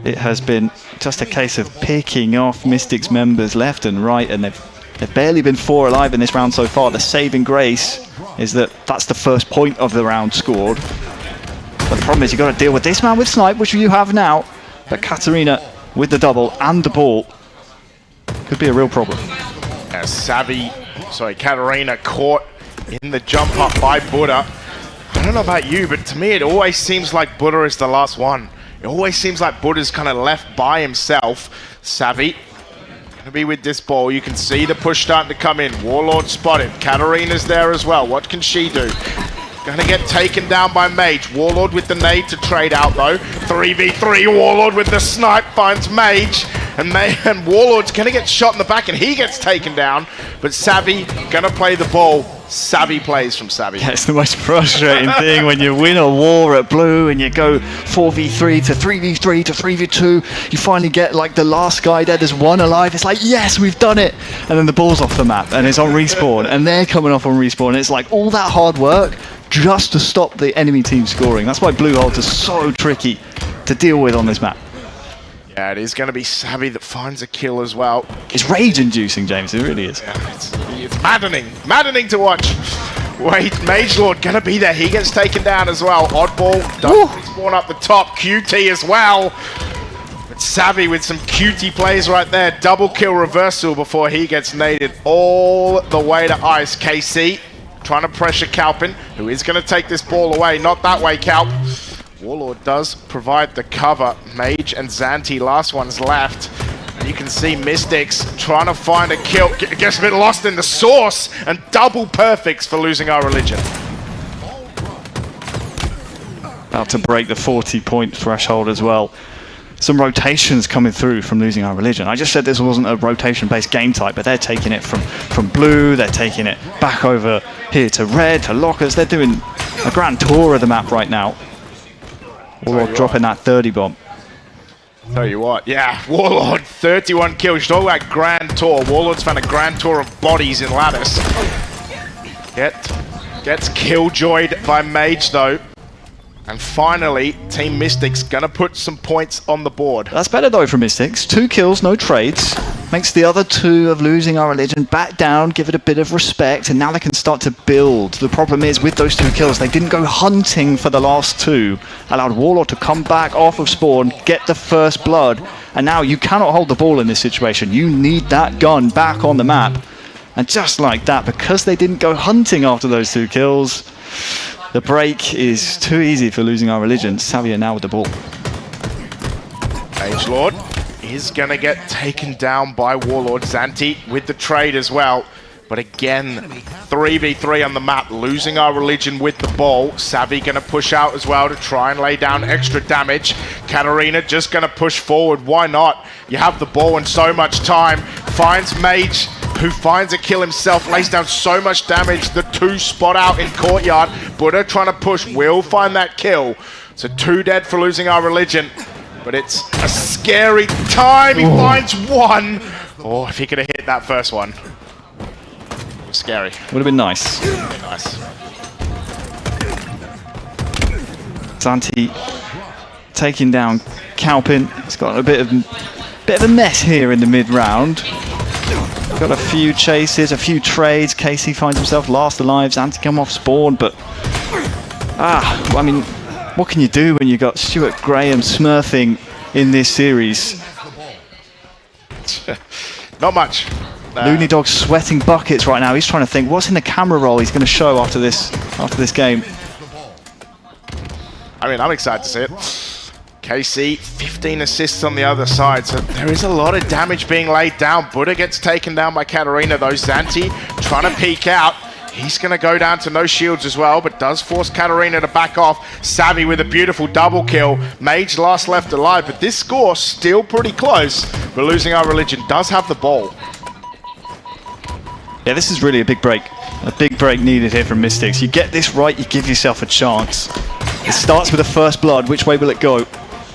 It has been just a case of picking off Mystics members left and right, and they've barely been 4 alive in this round so far. The saving grace is that that's the first point of the round scored. But the problem is you've got to deal with this man with snipe, which you have now. But Katarina with the double and the ball could be a real problem. Katarina caught in the jump up by Buddha. I don't know about you, but to me it always seems like Buddha is the last one. It always seems like Buddha's kind of left by himself. Savvy gonna be with this ball. You can see the push starting to come in. Warlord spotted. Katarina's there as well. What can she do? Gonna get taken down by Mage. Warlord with the nade to trade out though. 3v3. Warlord with the snipe finds Mage. And Warlord's gonna get shot in the back and he gets taken down. But Savvy gonna play the ball. Savvy plays from Savvy. Yeah, it's the most frustrating thing when you win a war at blue and you go 4v3 to 3v3 to 3v2. You finally get like the last guy dead, there's one alive. It's like, yes, we've done it. And then the ball's off the map and it's on respawn and they're coming off on respawn. And it's like all that hard work just to stop the enemy team scoring. That's why blue holds are so tricky to deal with on this map. Yeah, it is going to be Savvy that finds a kill as well. It's rage-inducing, James. It really is. Yeah, it's maddening to watch. Wait, Mage Lord going to be there. He gets taken down as well. Oddball does respawn up the top. QT as well. But Savvy with some QT plays right there. Double kill reversal before he gets naded all the way to ice. KC trying to pressure Calpin, who is going to take this ball away. Not that way, Calp. Warlord does provide the cover. Mage and Zanti, last one's left. And you can see Mystics trying to find a kill. Gets a bit lost in the sauce. And double perfects for Losing Our Religion. About to break the 40-point threshold as well. Some rotations coming through from Losing Our Religion. I just said this wasn't a rotation-based game type, but they're taking it from blue, they're taking it back over here to red, to lockers. They're doing a grand tour of the map right now. Warlord dropping that 30 bomb. Tell you what, yeah, Warlord, 31 kills. You talk about grand tour. Warlord's found a grand tour of bodies in Lattice. Gets killjoyed by Mage though. And finally, Team Mystics gonna put some points on the board. That's better though for Mystics. 2 kills, no trades. Makes the other 2 of Losing Our Religion back down, give it a bit of respect, and now they can start to build. The problem is with those 2 kills, they didn't go hunting for the last 2. Allowed Warlord to come back off of spawn, get the first blood, and now you cannot hold the ball in this situation. You need that gun back on the map. And just like that, because they didn't go hunting after those 2 kills, the break is too easy for Losing Our Religion. Savia now with the ball. Mage Lord is going to get taken down by Warlord. Zanti with the trade as well. But again, 3v3 on the map. Losing Our Religion with the ball. Savvy going to push out as well to try and lay down extra damage. Katarina just going to push forward. Why not? You have the ball and so much time. Finds Mage, who finds a kill himself, lays down so much damage. The 2 spot out in courtyard. Buddha trying to push, will find that kill. So 2 dead for Losing Our Religion. But it's a scary time. He finds 1. Oh, if he could have hit that first one. It was scary. Would have been nice. Nice. Zanti taking down Calpin. It's got a bit of a mess here in the mid-round. Got a few chases, a few trades. Casey finds himself last alive. Zanti come off spawn, but I mean, what can you do when you got Stuart Graham smurfing in this series? Not much. Looney Dog's sweating buckets right now. He's trying to think what's in the camera roll he's going to show after this game. I mean, I'm excited to see it. KC, 15 assists on the other side, so there is a lot of damage being laid down. Buddha gets taken down by Katarina, though. Zanti trying to peek out. He's going to go down to no shields as well, but does force Katarina to back off. Savvy with a beautiful double kill. Mage last left alive, but this score still pretty close. But Losing Our Religion does have the ball. Yeah, this is really a big break. A big break needed here from Mystics. You get this right, you give yourself a chance. It starts with the first blood. Which way will it go?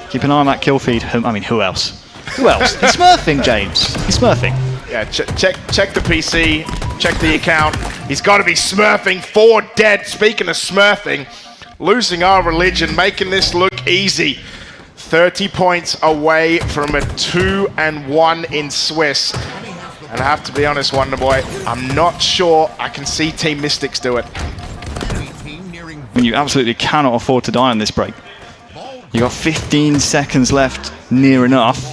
Keep an eye on that kill feed. I mean, who else? Who else? He's smurfing, James. He's smurfing. Yeah, check the PC, check the account. He's got to be smurfing. 4 dead. Speaking of smurfing, Losing Our Religion, making this look easy. 30 points away from a 2-1 in Swiss. And I have to be honest, Wonderboy, I'm not sure I can see Team Mystics do it. I mean, you absolutely cannot afford to die on this break. You got 15 seconds left, near enough.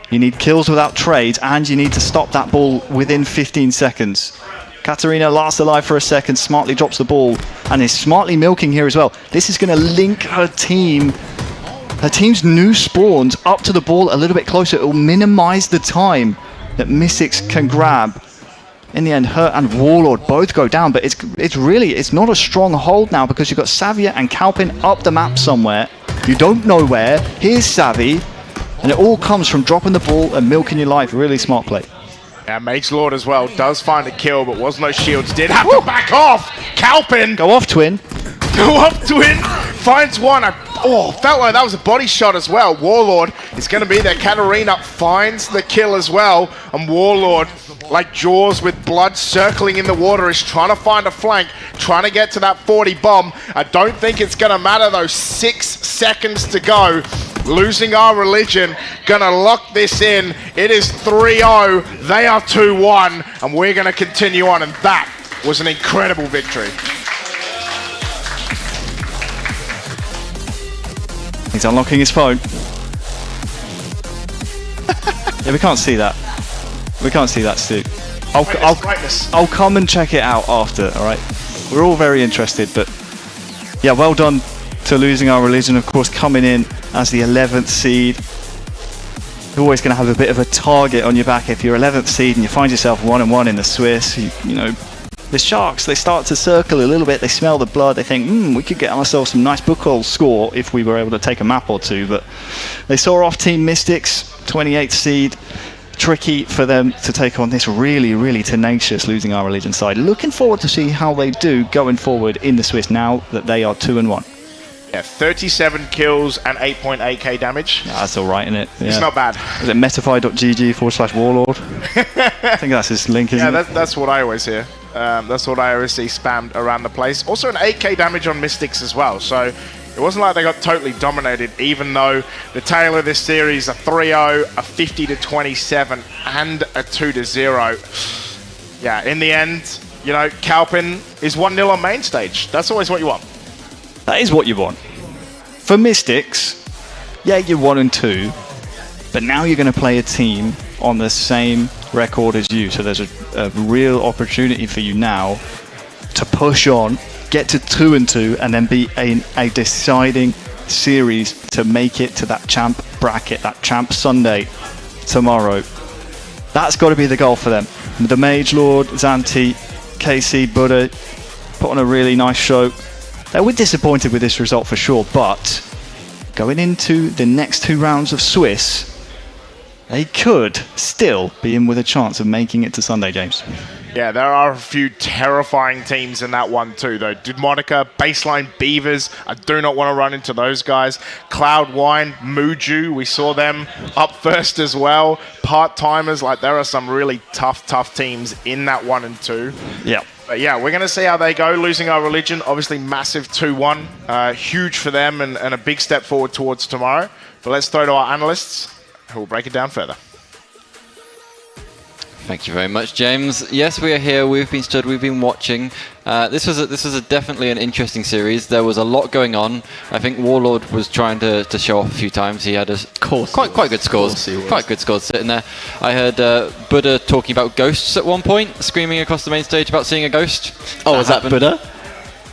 You need kills without trades, and you need to stop that ball within 15 seconds. Katarina last alive for a second, smartly drops the ball, and is smartly milking here as well. This is going to link her team's new spawns up to the ball a little bit closer. It will minimize the time that Mystics can grab. In the end, her and Warlord both go down, but it's not a strong hold now because you've got Savia and Kalpin up the map somewhere. You don't know where. Here's Savvy, and it all comes from dropping the ball and milking your life. Really smart play. Yeah, Mage Lord as well does find a kill, but was no shields. Did have to back off. Kalpin. Go off, Twin. Go off, Twin. Finds one. Felt like that was a body shot as well. Warlord is going to be there. Katarina finds the kill as well. And Warlord, like Jaws with blood circling in the water, is trying to find a flank, trying to get to that 40 bomb. I don't think it's going to matter though. 6 seconds to go. Losing Our Religion, gonna lock this in. It is 3-0. They are 2-1, and we're gonna continue on. And that was an incredible victory. He's unlocking his phone. Yeah, we can't see that. We can't see that, Stu. I'll come and check it out after, alright? We're all very interested, but yeah, well done to Losing Our Religion, of course, coming in as the 11th seed. You're always going to have a bit of a target on your back if you're 11th seed and you find yourself 1-1 in the Swiss. You know, the Sharks, they start to circle a little bit. They smell the blood. They think, we could get ourselves some nice book hole score if we were able to take a map or two. But they saw off Team Mystics, 28th seed. Tricky for them to take on this really, really tenacious Losing Our Religion side. Looking forward to see how they do going forward in the Swiss now that they are 2-1. Yeah, 37 kills and 8.8k damage. Yeah, that's all right, isn't it? Yeah. It's not bad. Is it metafy.gg/warlord? I think that's his link, isn't it? Yeah, that's what I always hear. That's what I always see spammed around the place. Also an 8k damage on Mystics as well. So it wasn't like they got totally dominated, even though the tail of this series, a 3-0, a 50-27, and a 2-0. Yeah, in the end, you know, Kalpin is 1-0 on main stage. That's always what you want. That is what you want. For Mystics, yeah, you're 1-2, but now you're going to play a team on the same record as you. So there's a real opportunity for you now to push on, get to 2-2, and then be a deciding series to make it to that champ bracket, that champ Sunday tomorrow. That's got to be the goal for them. The Mage Lord, Zanti, KC, Buddha put on a really nice show. They were disappointed with this result for sure, but going into the next 2 rounds of Swiss, they could still be in with a chance of making it to Sunday, James. Yeah, there are a few terrifying teams in that one too, though. Demonica, Baseline Beavers, I do not want to run into those guys. Cloud Wine, Muju, we saw them up first as well. Part-timers, like there are some really tough teams in that 1 and 2. Yeah. But yeah, we're going to see how they go. Losing Our Religion, obviously massive 2-1. Huge for them and a big step forward towards tomorrow. But let's throw to our analysts who will break it down further. Thank you very much, James. Yes, we are here. We've been stood. We've been watching. This was definitely an interesting series. There was a lot going on. I think Warlord was trying to show off a few times. He had quite good scores. Quite good scores sitting there. I heard Buddha talking about ghosts at one point, screaming across the main stage about seeing a ghost. Oh, was that Buddha?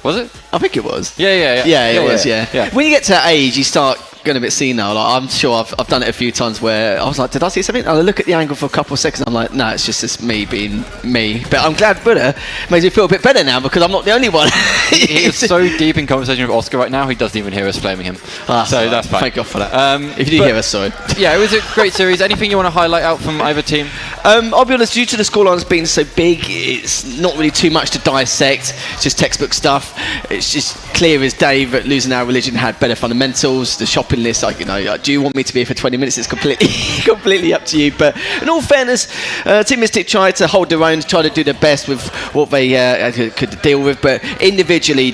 Was it? I think it was. Yeah. Yeah, it was. When you get to that age, you start going a bit senile. Like, I'm sure I've done it a few times where I was like, did I see something? And I look at the angle for a couple of seconds and I'm like, no, it's just me being me. But I'm glad Buddha makes me feel a bit better now because I'm not the only one. He is so deep in conversation with Oscar right now, he doesn't even hear us flaming him. So that's fine. Thank God for that. If you do hear us, sorry. Yeah, it was a great series. Anything you want to highlight out from either team? I'll be honest, due to the scorelines being so big, it's not really too much to dissect. It's just textbook stuff. It's just clear as day that Losing Our Religion had better fundamentals. The shopping list, like, do you want me to be here for 20 minutes? It's completely up to you. But in all fairness, Team Mystic tried to hold their own, try to do their best with what they could deal with. But individually,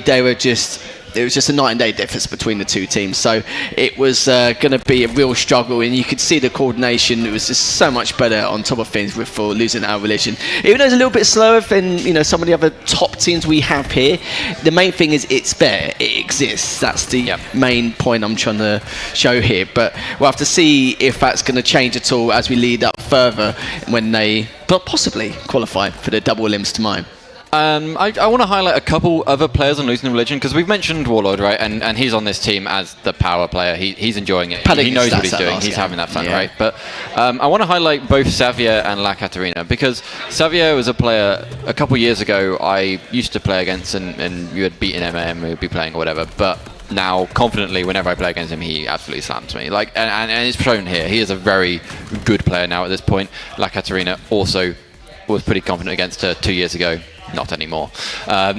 it was just a night and day difference between the two teams. So it was going to be a real struggle, and you could see the coordination. It was just so much better on top of things for Losing Our Religion. Even though it's a little bit slower than some of the other top teams we have here, the main thing is it's there. It exists. That's the main point I'm trying to show here. But we'll have to see if that's going to change at all as we lead up further when they possibly qualify for the double limbs tomorrow. I want to highlight a couple other players on Losing Religion because we've mentioned Warlord, right? And he's on this team as the power player. He's enjoying it. He knows what he's doing. He's having that fun, right? But I want to highlight both Xavier and La Catarina because Xavier was a player a couple years ago I used to play against, and you had beaten MM, we would be playing or whatever. But now, confidently, whenever I play against him, he absolutely slams me. And it's shown here. He is a very good player now at this point. La Catarina also was pretty confident against her 2 years ago. Not anymore.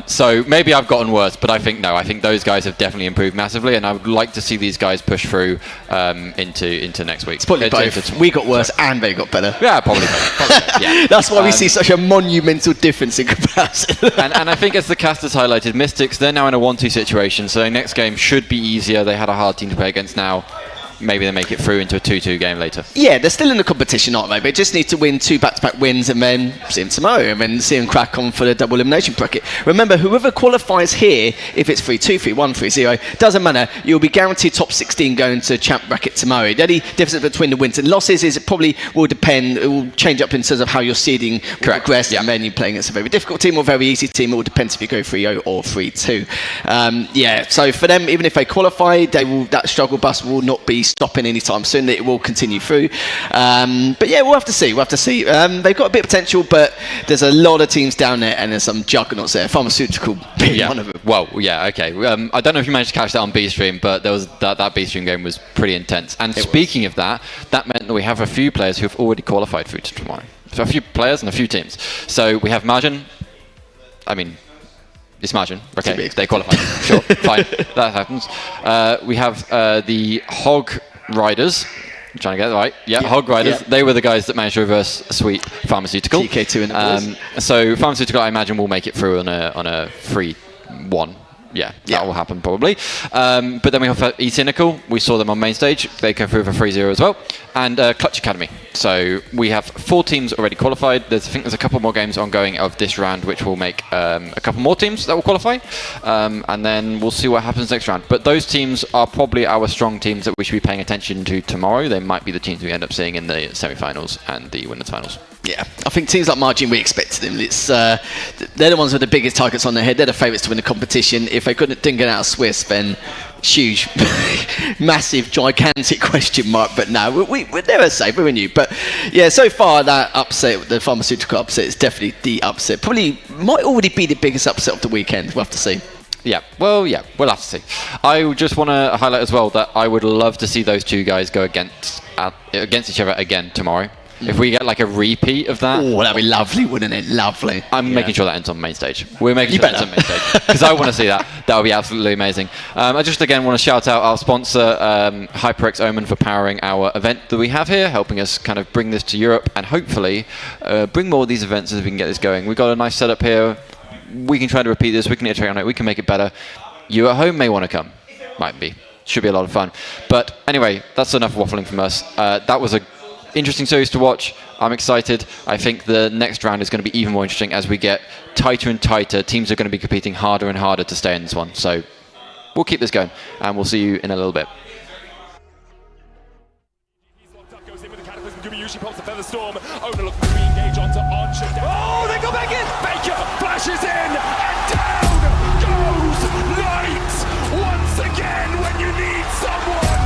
So maybe I've gotten worse, but I think those guys have definitely improved massively, and I would like to see these guys push through into next week. It's probably both. We got worse and they got better. Yeah, probably both. Yeah. That's why we see such a monumental difference in comparison. and I think, as the casters highlighted, Mystics, they're now in a 1-2 situation, so their next game should be easier. They had a hard team to play against now. Maybe they make it through into a 2-2 game later. Yeah, they're still in the competition, aren't they? They just need to win 2 back-to-back wins and then see them tomorrow and then see them crack on for the double elimination bracket. Remember, whoever qualifies here, if it's 3-2, 3-1, 3-0, doesn't matter. You'll be guaranteed top 16 going to champ bracket tomorrow. The only difference between the wins and losses is it probably will depend, it will change up in terms of how your seeding progress, and then you're playing against a very difficult team or very easy team. It will depend if you go 3-0 or 3-2. So for them, even if they qualify, that struggle bus will not be stopping anytime soon. It will continue through. But yeah, we'll have to see. They've got a bit of potential, but there's a lot of teams down there, and there's some juggernauts there. Pharmaceutical being one of them. Well, yeah, okay. I don't know if you managed to catch that on B-Stream, but there was that B-Stream game was pretty intense. And speaking of that meant that we have a few players who've already qualified through to tomorrow. So a few players and a few teams. So we have Margin. I mean, it's Margin. Okay, they qualified. Sure, fine. That happens. We have the Hog Riders. I'm trying to get it right. Yeah, Hog Riders. They were the guys that managed to reverse sweep Pharmaceutical. TK2 in the so Pharmaceutical, I imagine, will make it through on a 3-1. Yeah, that will happen probably. But then we have E-Cynical. We saw them on main stage. They go through for 3-0 as well. And Clutch Academy. So we have 4 teams already qualified. I think there's a couple more games ongoing of this round, which will make a couple more teams that will qualify. And then we'll see what happens next round. But those teams are probably our strong teams that we should be paying attention to tomorrow. They might be the teams we end up seeing in the semi-finals and the winners' finals. Yeah, I think teams like Margin, we expected them. They're the ones with the biggest targets on their head. They're the favourites to win the competition. If they didn't get out of Swiss, then huge, massive, gigantic question mark. But no, we're never safe. We're new. But yeah, so far that upset, the Pharmaceutical upset, is definitely the upset. Probably might already be the biggest upset of the weekend. We'll have to see. Yeah, we'll have to see. I just want to highlight as well that I would love to see those two guys go against each other again tomorrow. If we get like a repeat of that, that'd be lovely, wouldn't it? Lovely. I'm making sure that ends on main stage. We're making sure that ends on main stage because I want to see that. That would be absolutely amazing. I just again want to shout out our sponsor, HyperX Omen, for powering our event that we have here, helping us kind of bring this to Europe and hopefully bring more of these events as we can get this going. We've got a nice setup here. We can try to repeat this. We can iterate on it. We can make it better. You at home may want to come. Might be. Should be a lot of fun. But anyway, that's enough waffling from us. That was a interesting series to watch. I'm excited. I think the next round is going to be even more interesting as we get tighter and tighter. Teams are going to be competing harder and harder to stay in this one. So we'll keep this going, and we'll see you in a little bit. Oh, they go back in! Baker flashes in, and down goes Knight! Once again, when you need someone,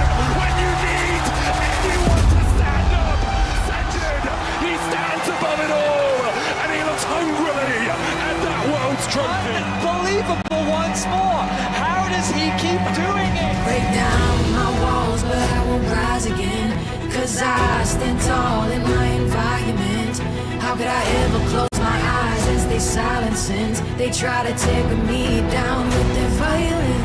unbelievable once more. How does he keep doing it? Break down my walls, but I won't rise again. Cause I stand tall in my environment. How could I ever close my eyes as they silence sins? They try to take me down with their violence.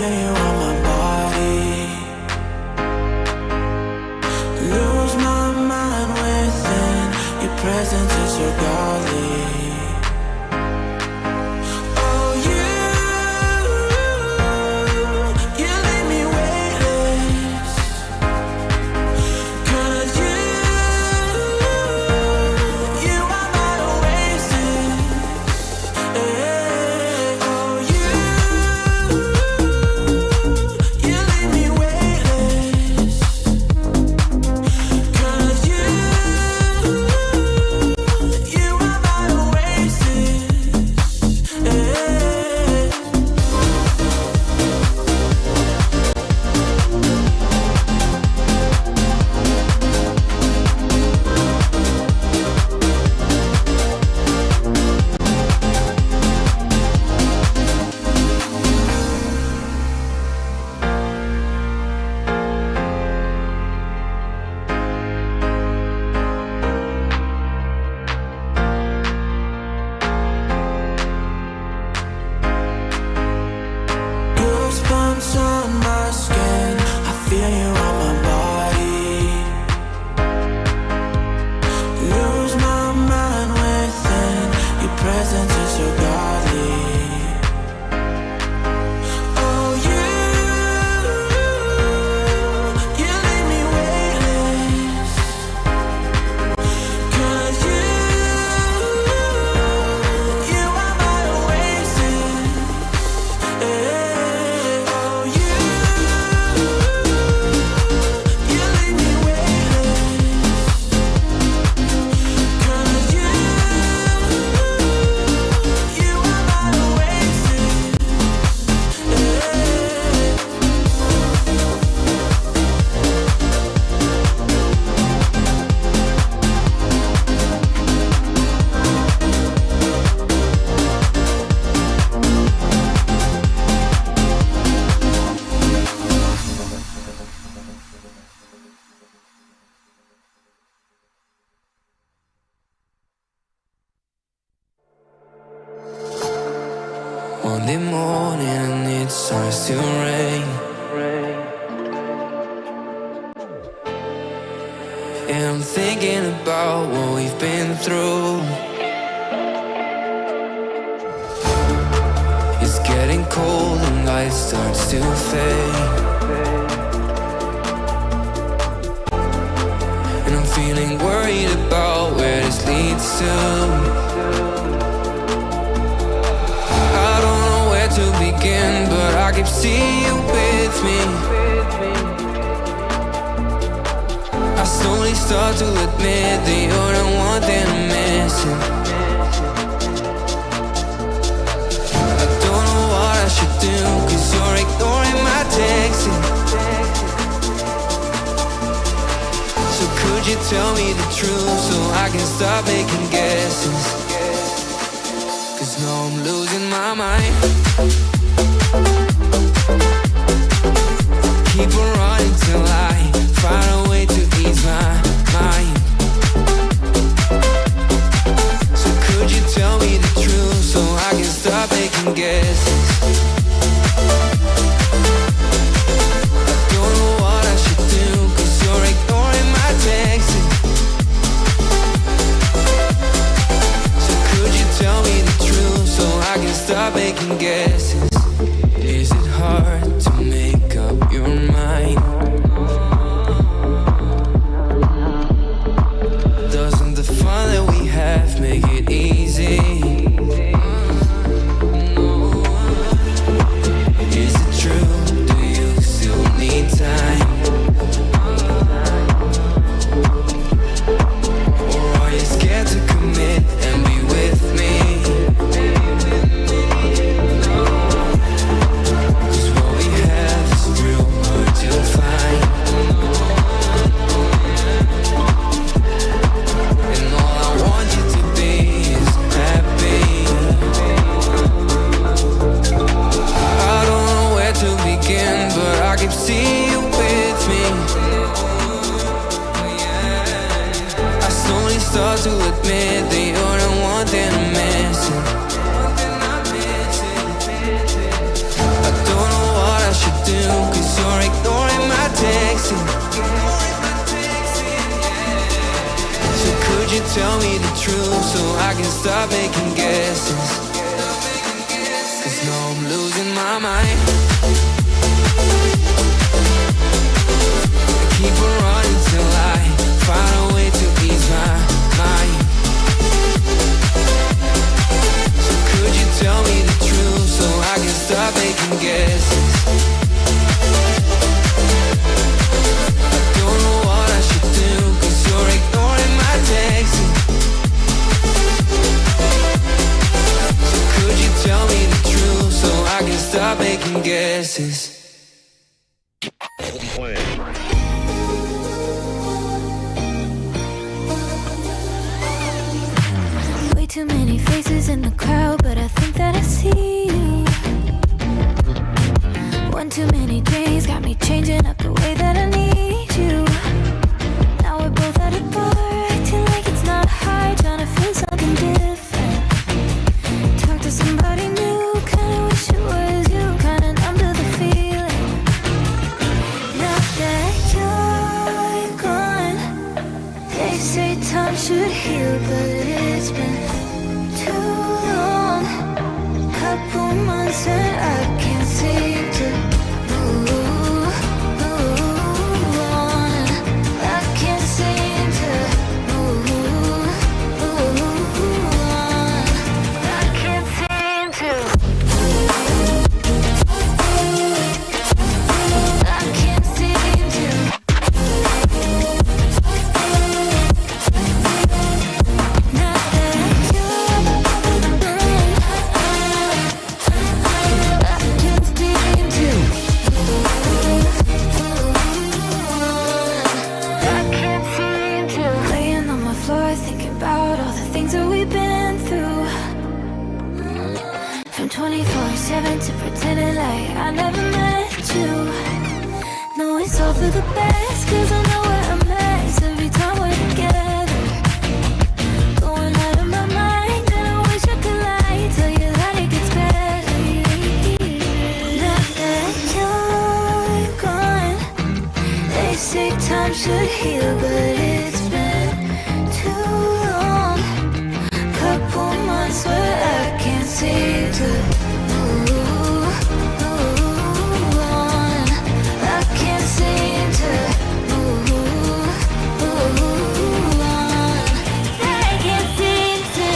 feel you on my body. Lose my mind within. Your presence is so godly. Oh, you leave me weightless. 'Cause you are my oasis. Oh, you leave me weightless. 'Cause you are my oasis. Goosebumps on my skin. I feel you on my body. Lose my mind within. Your presence is so godly. Oh, you leave me weightless. 'Cause you are my oasis. Oh, you leave me weightless. 'Cause you are my oasis. Monday morning and it starts to rain. And I'm thinking about what we've been through. It's getting cold and light starts to fade. And I'm feeling worried about where this leads to. I don't know where to begin, but I keep seeing you with me. I slowly start to admit that you're the one that I'm missing. I don't know what I should do, 'cause you're ignoring my texting. So could you tell me the truth so I can stop making guesses? 'Cause now I'm losing my mind. Keep on running till I find a way to ease my mind. So could you tell me the truth so I can stop making guesses? I don't know what I should do, 'cause you're ignoring my texting. So could you tell me the truth so I can stop making guesses? Is it hard to make up your mind? Doesn't the fun that we have make it easy? Is it true? Do you still need time? Or are you scared to commit and be with me? 'Cause what we have is real hard to find. I can start making guesses. Cause no, I'm losing my mind. I keep on running till I find a way to ease my mind. So could you tell me the truth so I can start making guesses? I don't know what I should do, cause you're ignoring my texts. So could you tell me the truth so I can stop making guesses? Way too many faces in the crowd, but I think that I see you. One too many days got me changing up the way that I need you. Now we're both at a bar, acting like it's not hard, trying to feel something different. Talk to somebody new, kinda wish it was you, kinda numb to the feeling. Now that you're gone, they say time should heal, but it's been too long. Couple months and I can't seem to move on. I can't seem to move on. I can't seem to. I can't seem to. Not that you're gone. I can't seem to. I can't seem to. Laying on my floor thinking about all the things that we've been through. From 24/7 to pretending like I never met you. No, it's all for the best, cause I know we're a mess every time we're together. Going out of my mind, and I wish I could lie, tell you that it gets better. Now that you're gone, they say time should heal, but it's been too long. Couple months where I can't seem to move on. I can't seem to move on. I can't seem to.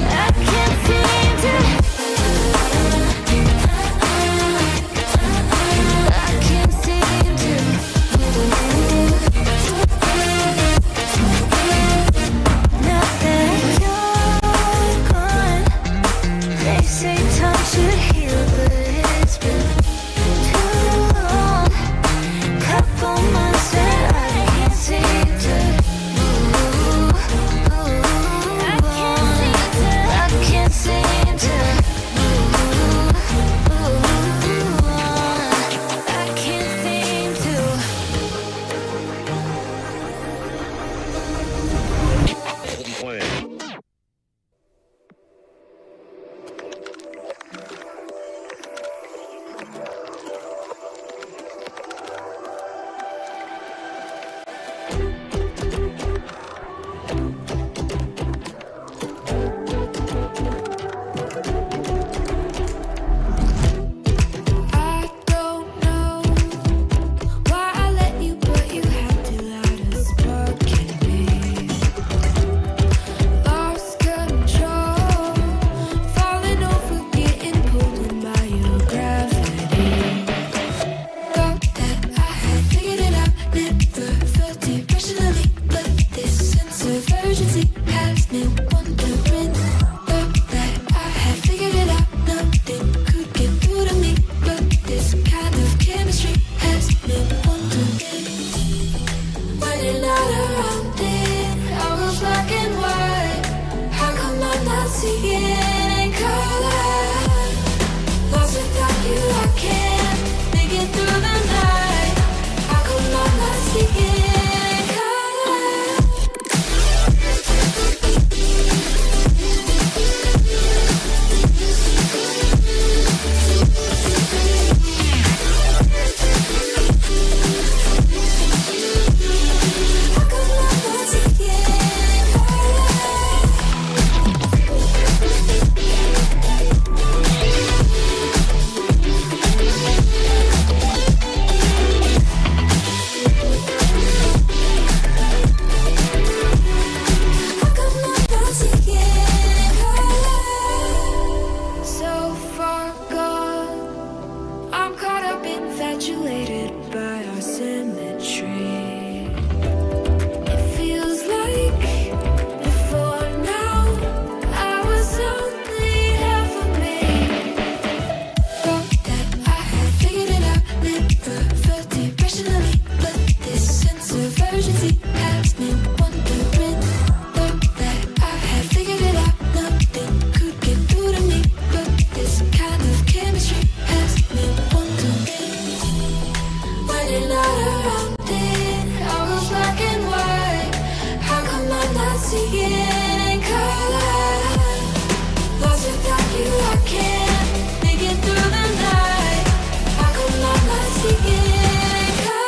I can't seem to. I can't seem symmetry. It feels like before now I was only half of me. Thought that I had figured it out, never felt irrationally, but this sense of urgency has me wondering. Thought that I had figured it out, nothing could get through to me, but this kind of chemistry has me wondering. When you're not around it, all goes black and white. How come I'm not seeing in color? Lost without you, I can't make it through the night. How come I'm not seeing in color?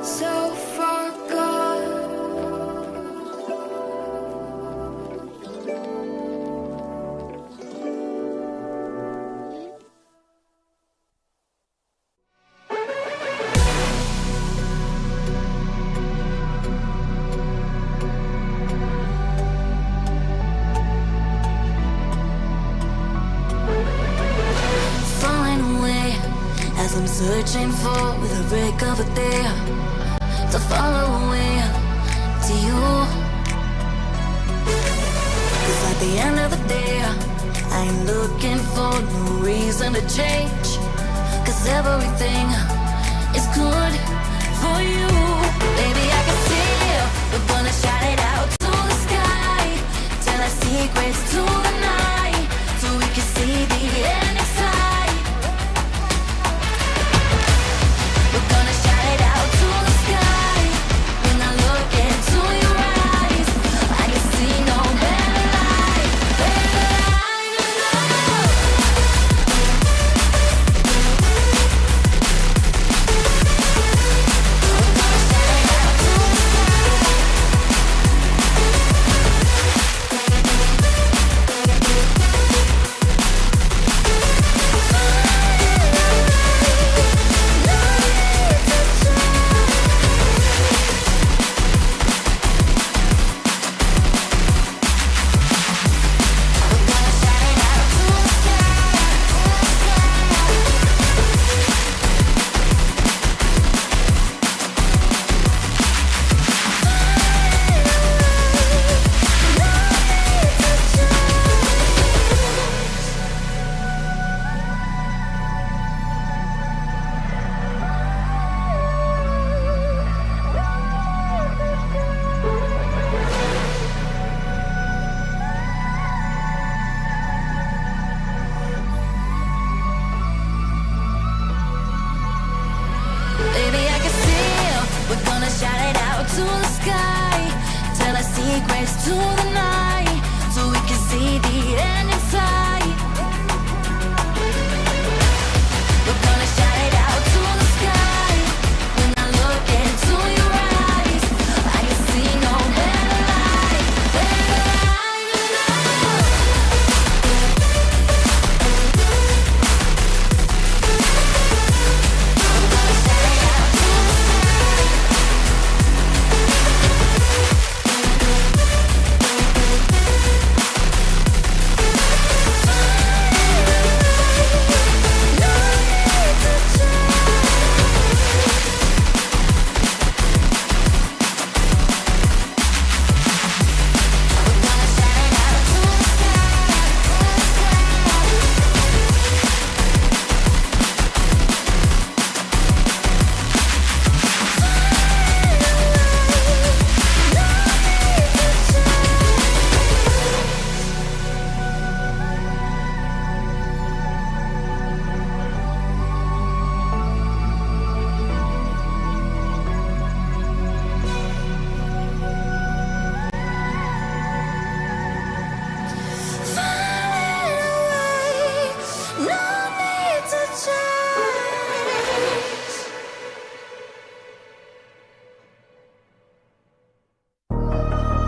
So far gone. Falling away as I'm searching for the break of a day to follow away to you. Cause at the end of the day I ain't looking for no reason to change, cause everything is good for you. Baby, I can see we're gonna shout it out to the sky, tell our secrets to the night, so we can see the end in sight. We're gonna shout it out to the sky. When I look into your eyes, I can see no better light, better light than love. Baby, I can see we're gonna shout it out to the sky, tell our secrets to the night, so we can see the end in sight. We're gonna shout it out to the sky. When I look into your eyes, I can see no better light, better light than love.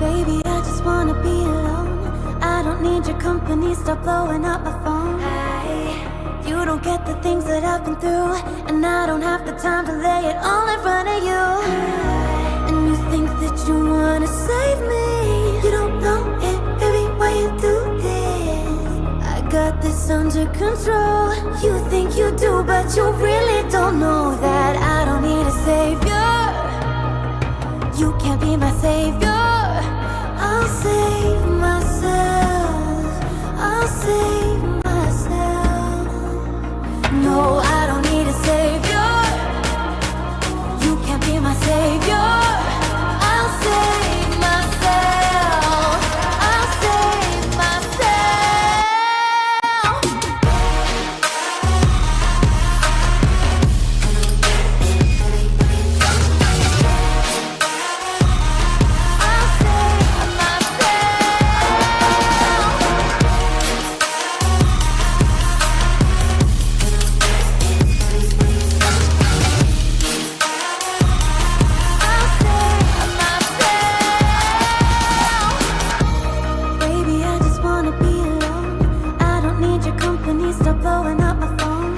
Baby, I just wanna be alone. I don't need your company, stop blowing up my phone. You don't get the things that I've been through, and I don't have the time to lay it all in front of you. And you think that you wanna save me. You don't know it, baby, why you do this? I got this under control. You think you do, but you really don't know that I don't need a savior. You can't be my savior. I'll save myself. I'll save myself. No, I don't need a savior. You can't be my savior. I'll save myself. I'll save myself. Baby, I just wanna be alone. I don't need your company, stop blowing up my phone.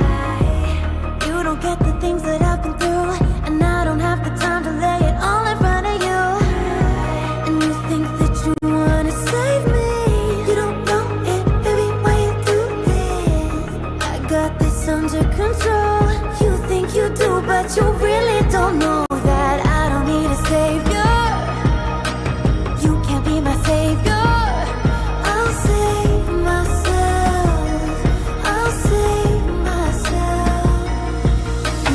You don't get the things that I've been through, and I don't have the time to lay it all in front of you. And you think that you wanna save me. You don't know it, baby, why you do this? I got this under control. You think you do, but you really don't know that I don't need a savior. You can't be my savior. I'll save myself. I'll save myself.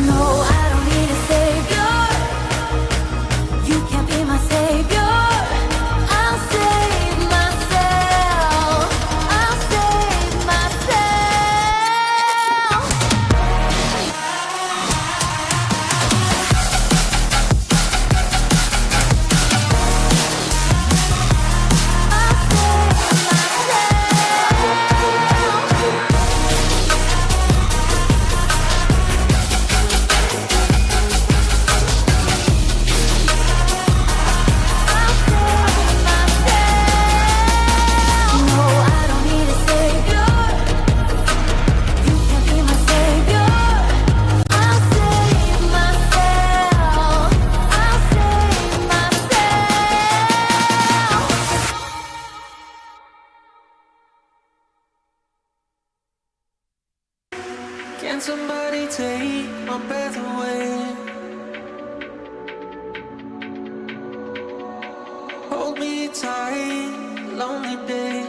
No, I don't need a savior. You can't be my savior. I'll save myself. I'll save myself. No, I don't need a savior. You can't be my savior. I'll save myself. I'll save myself. Can somebody take my breath away? Hold me tight, lonely day.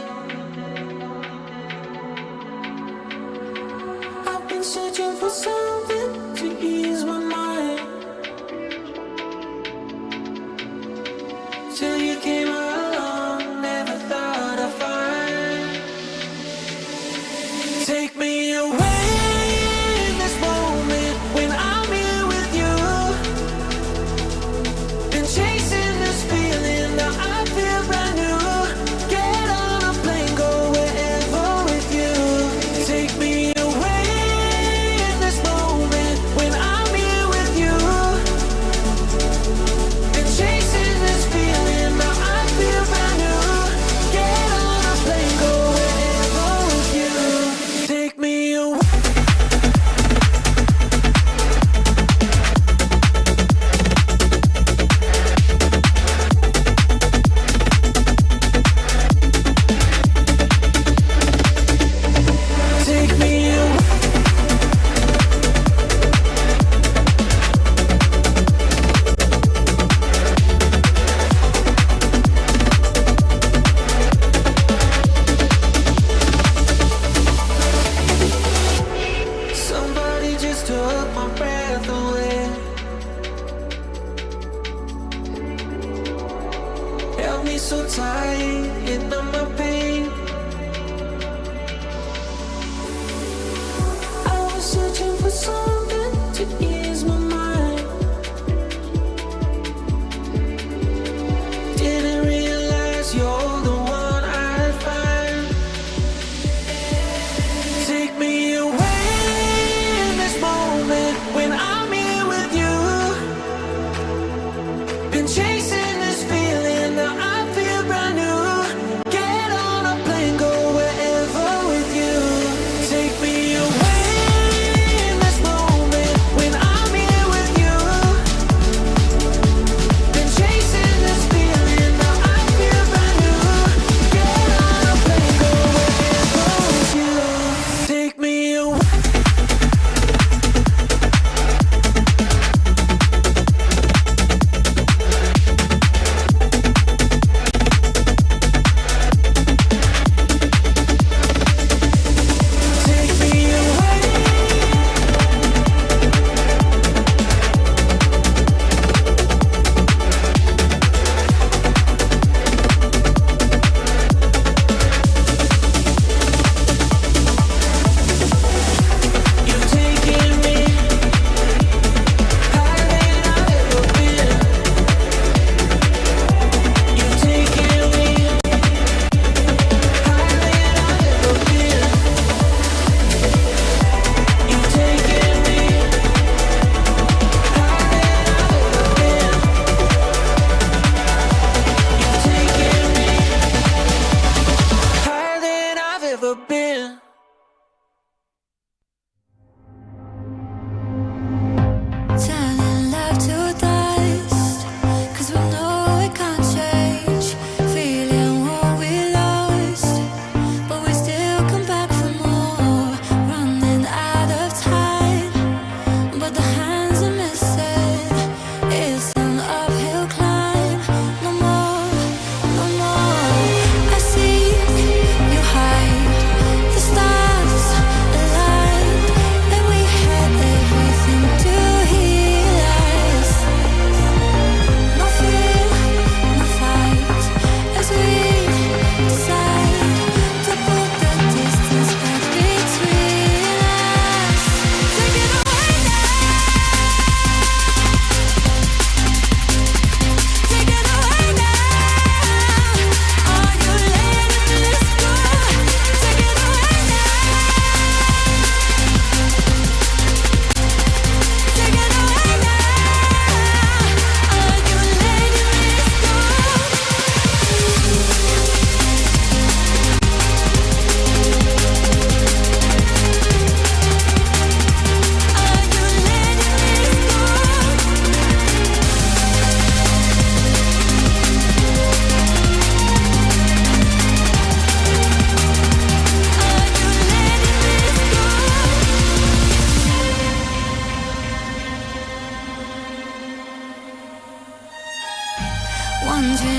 I've been searching for something to ease my mind, till you came along, never thought I'd find. Take me away in this moment when I'm here with you. Been chasing this feeling, now I feel brand new. Get on a plane, go wherever with you. Take me away in this moment when I'm here with you. Been chasing this feeling, now I feel brand new. Get on a plane, go wherever with you. Take me away. Take me away. Somebody just took my breath away. Held me so tight, you know my pain. I was searching for something to ease my mind. Didn't realize you're the one I'd find. Take me away in this moment when I'm here with you. Been chasing this feeling, now I feel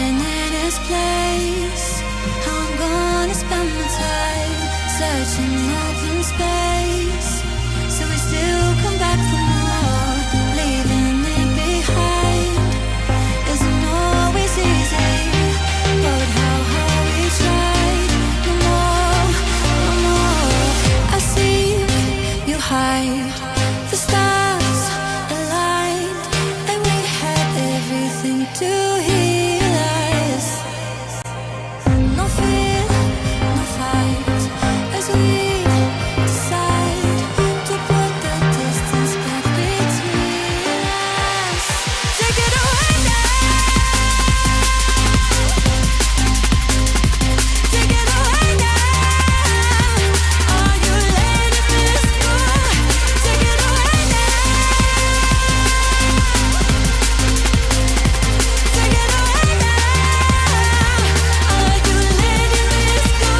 living in its place. How I'm gonna spend my time searching open space, so we still come back for more. Leaving it behind isn't always easy, but how hard we tried. No more, no more. I see you hide. The stars aligned, and we had everything to heal us. No fear, no fight, as we decide to put the distance back between us. Take it away now. Take it away now. Are you letting this go? Take it away now. Take it away now. Are you letting this go?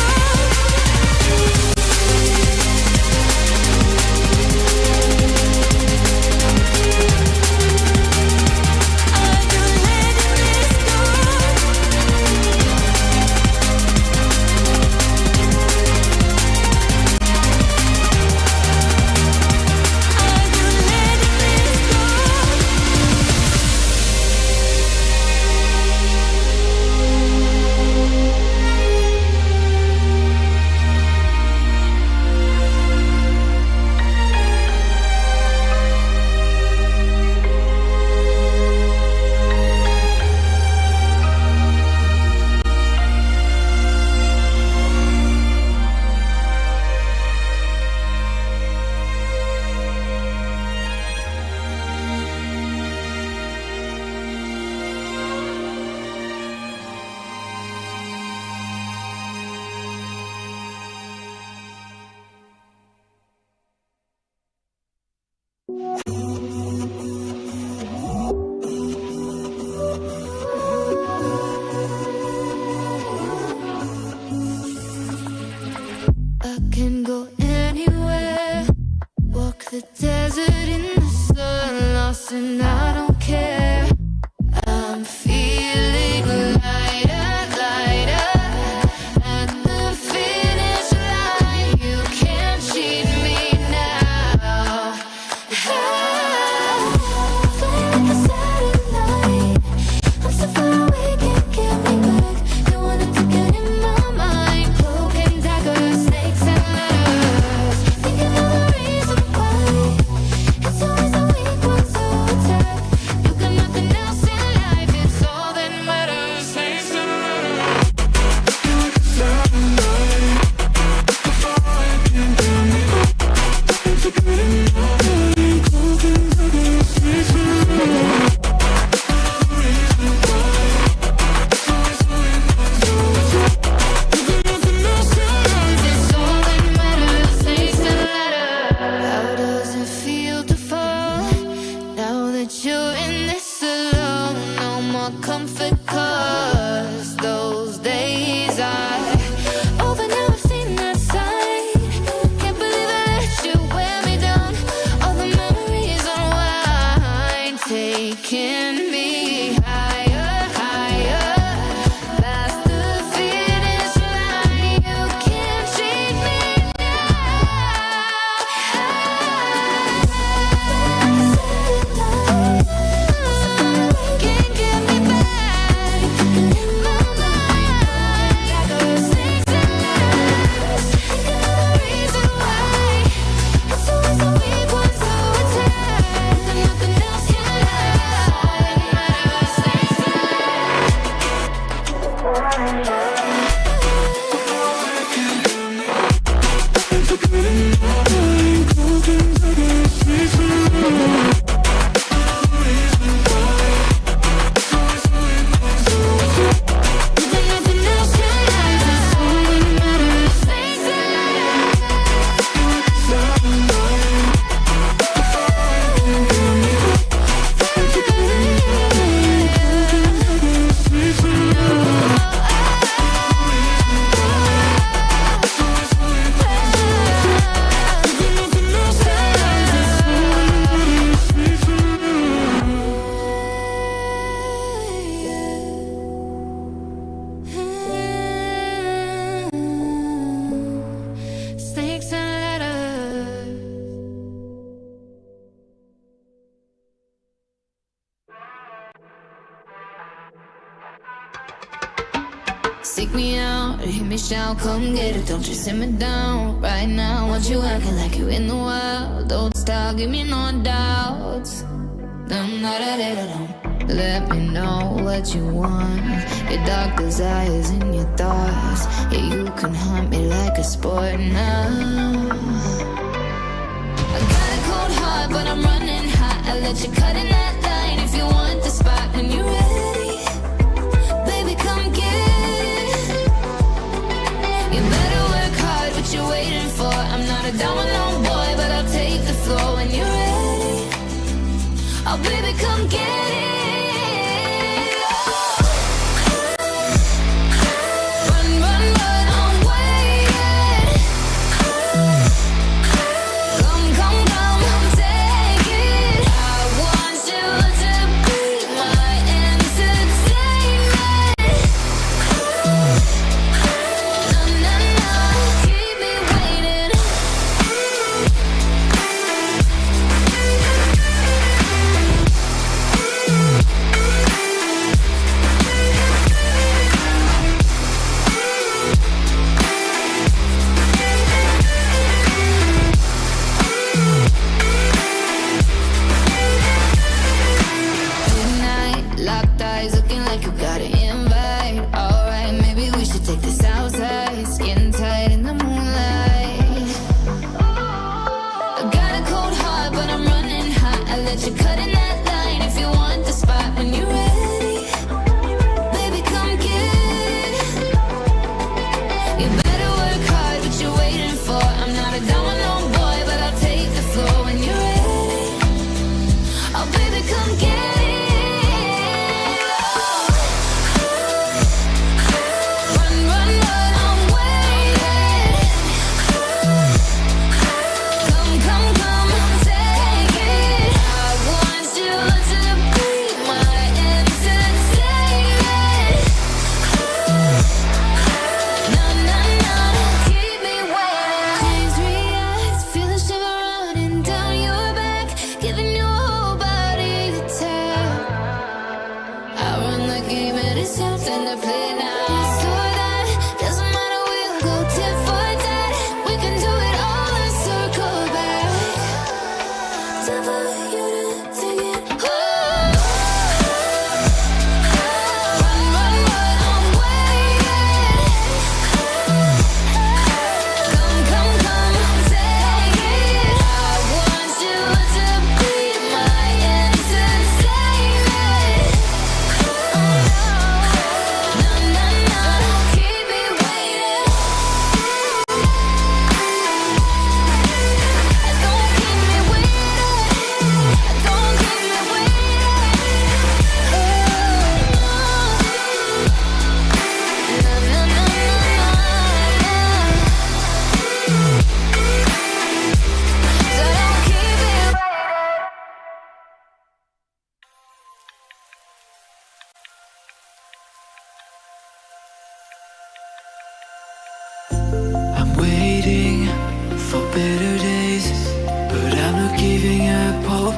I can go anywhere, walk the desert in the sun, lost and I don't care. I'm feeling lighter, lighter, at the finish line. You can't cheat me now. Like a satellite, I'm so far away, can't get me back. You wanted to get in my mind, cloak and dagger, snakes and ladders. Thinking of the reason why it's always the weak ones who attack. You got nothing else in life, it's all that matters. Snakes and ladders. How does it feel to fall now that you're in this alone? No more comfort, 'cause those days are over now. I've seen that side. Can't believe I let you wear me down. All the memories unwind, taking me higher, higher, past the finish line. You can't cheat me can't get me back in my mind. Like a snakes and ladders. Thinking of the reason why it's always the weak ones who attack. And nothing else can last. Snakes and Seek me out, hear me shout, come get it, don't you simmer down. Right now, want you acting like you in the wild. Don't stop, give me no doubts. Let me know what you want. Your dark desires and your thoughts. Yeah, you can hunt me like a sport now. I got a cold heart, but I'm running hot. I let you cut in that line if you want the spot. When you're ready, baby, come get it. You better work hard, what you waiting for? I'm not a domino boy, but I'll take the floor. When you're ready, oh baby, come get it.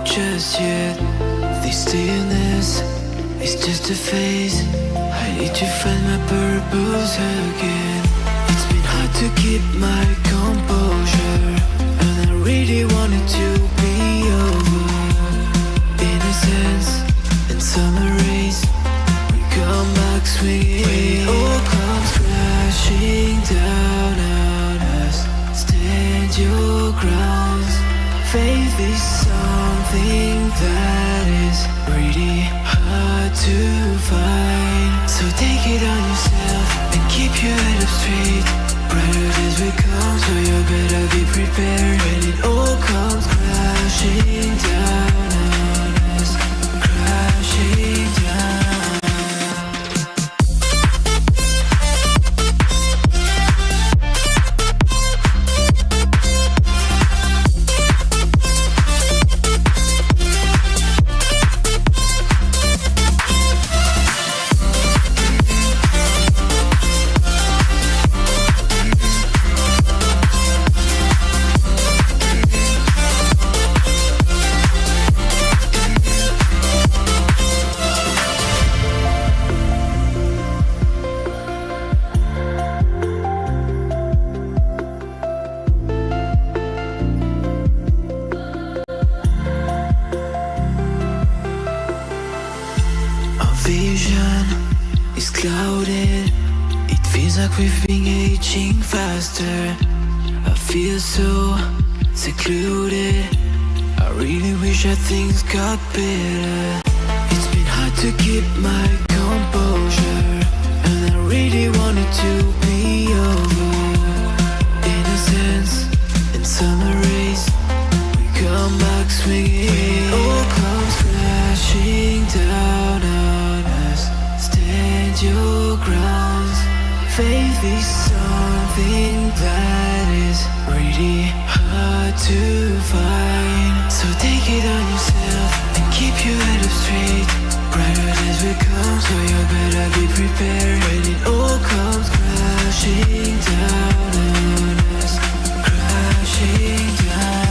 Just yet, this stillness is just a phase. I need to find my purpose again. It's been hard to keep my composure, and I really wanted to be over. Innocence and summer rays, we come back swinging. When it all comes crashing down on us, stand your ground. Faith is something that is really hard to find. So take it on yourself and keep your head up straight. Brighter days will come, so you better be prepared. When it all comes crashing down on us, crashing down. Feels like we've been aging faster. I feel so secluded. I really wish that things got better. It's been hard to keep my composure, and I really wanted to be over. In a sense, in summer race, we come back swinging. It all comes crashing down on us. Stand your ground. Faith is something that is really hard to find. So take it on yourself and keep your head up straight. Brighter days will come, so you better be prepared. When it all comes crashing down on us, crashing down.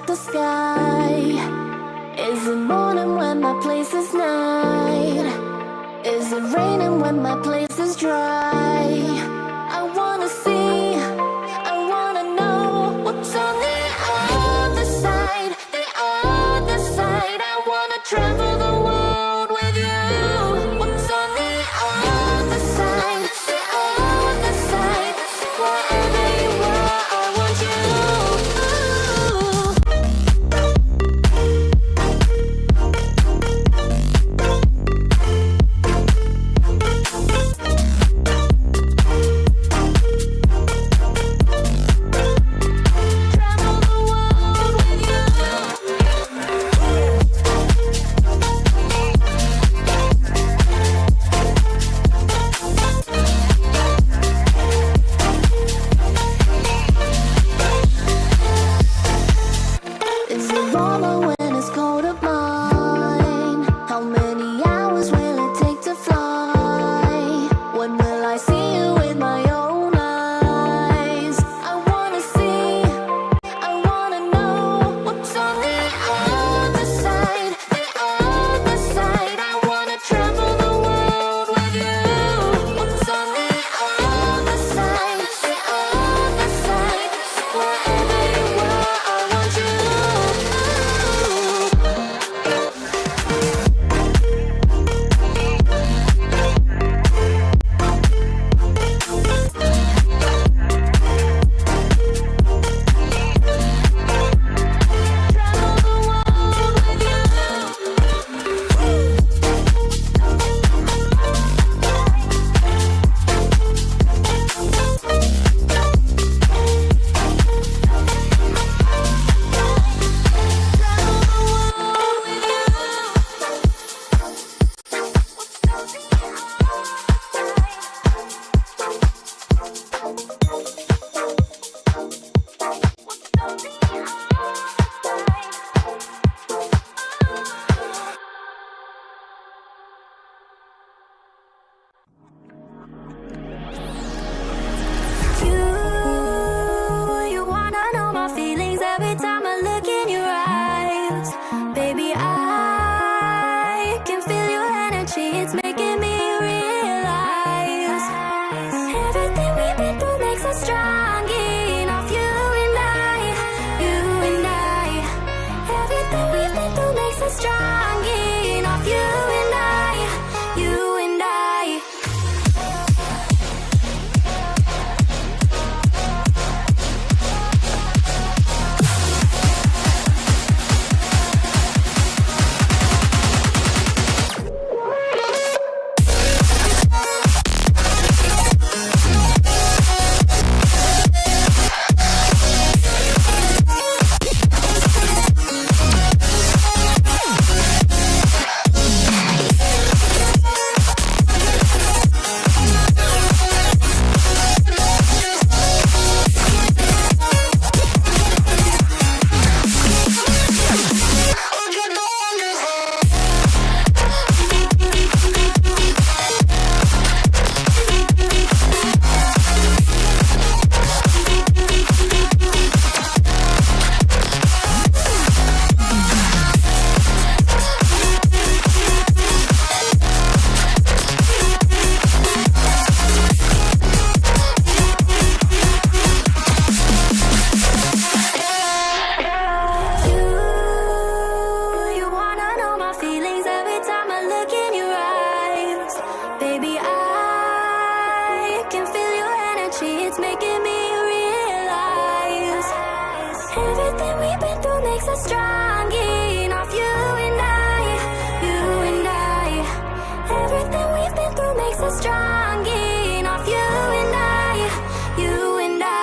the sky? Is it morning when my place is night? Is it raining when my place is dry? I wanna see, I wanna know what's on the other side, the other side. I wanna travel the world with you. What's on the other side, the other side? Wherever you are, I want you. Is it warmer when it's colder mine? How many hours will it take to fly? When will I see you with my own eyes? I wanna see, I wanna know what's on the other side, the other side. I wanna travel the world with you. What's on the other side, the other side? Wherever you are, I want you. You wanna know my feelings every time I look in your eyes. Baby, I can feel your energy, it's making me realize everything we've been through makes us strong enough. You and I, you and I. Everything we've been through makes us strong enough. You and I, you and I. You wanna know my feelings every time I look in your eyes. Baby, I can feel your energy, it's making me realize everything we've been through makes us strong enough. You and I, you and I. Everything we've been through makes us strong enough. You and I, you and I.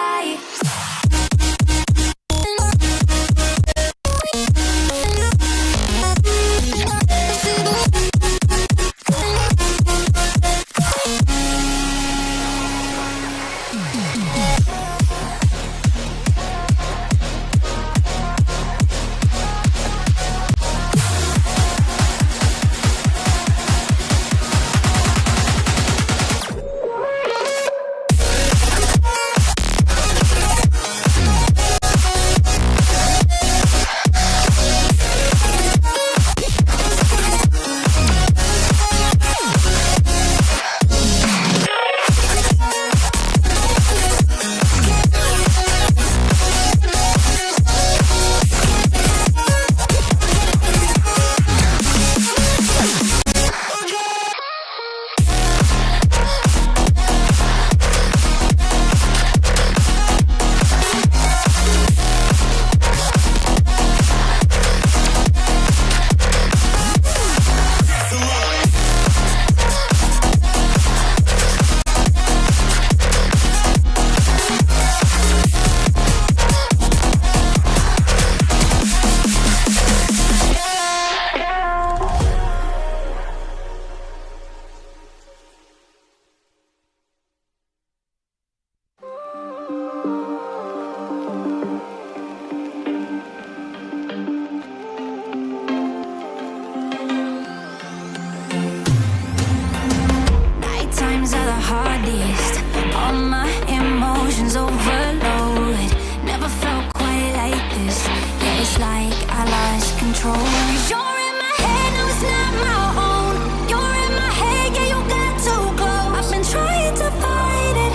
control. 'Cause you're in my head, no, it's not my own. You're in my head, yeah, you got too close. I've been trying to fight it,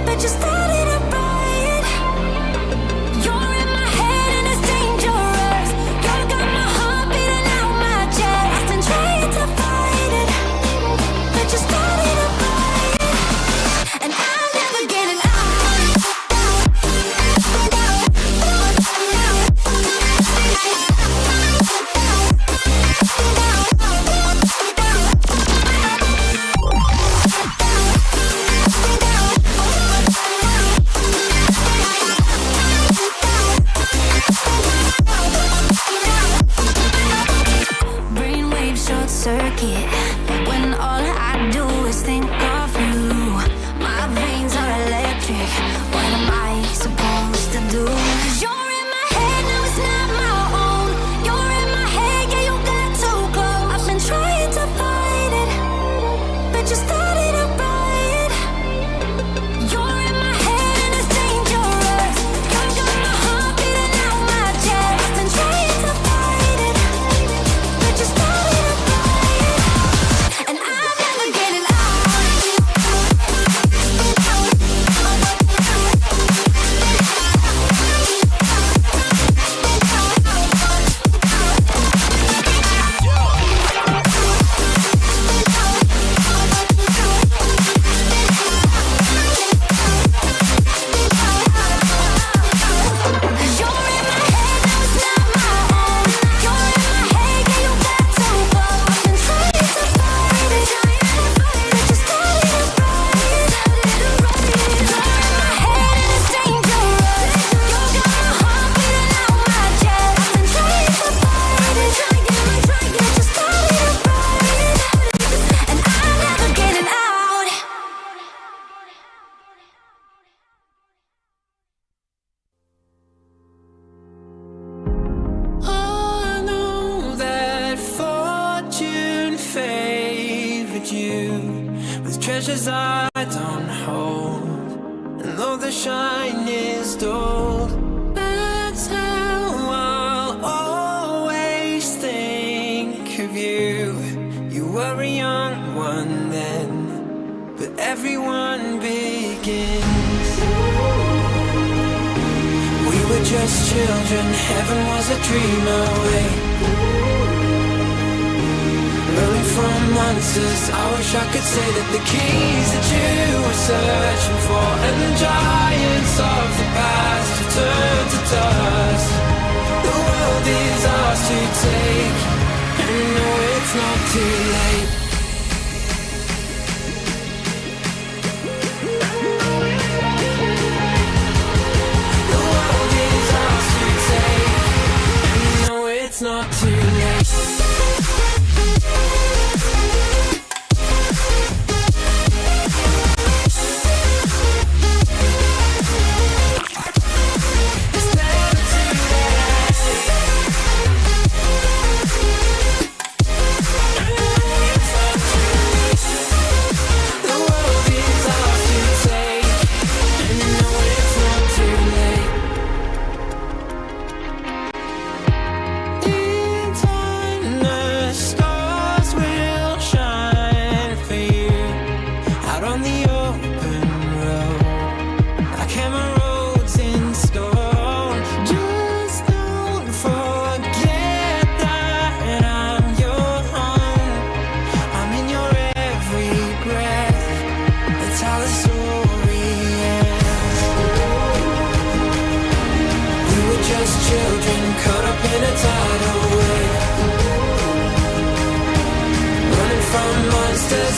but you started a riot. You're in my head and it's dangerous. You got my heart beating out my chest. I've been trying to fight it, but you started a riot, and I'll never get it out. Brainwave short circuit when all I do is think of you. My veins are electric. What am I supposed to do? 'Cause you're in my head, no, it's not my own. You're in my head, yeah, you got too close. I've been trying to fight it, but you started a riot. You're in my head and it's dangerous. You got my heart beating out my chest. I've been trying to fight it, but you started a riot, and I'll never get it out. I know that fortune favored you with treasures I don't hold, and though the shine is dull, that's how I'll always think of you. You were a young one then, but everyone begins. We were just children, heaven was a dream away. Running from monsters, I wish I could say that the keys that you were searching for, and the giants of the past have turned to dust. The world is ours to take, and no, it's not too late. The world is ours to take, and no, it's not too late.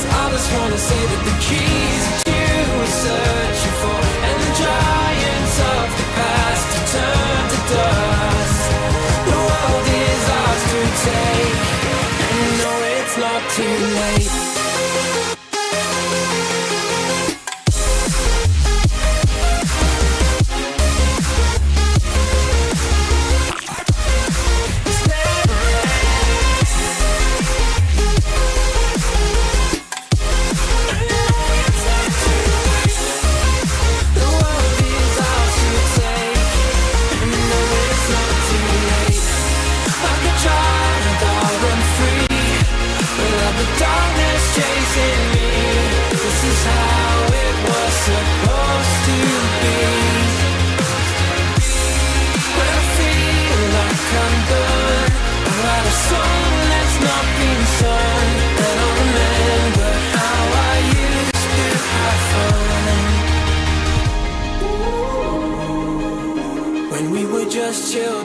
I just wanna say that the keys that you were searching for, and the giants of the past have turned to dust. The world is ours to take, and no, it's not too late.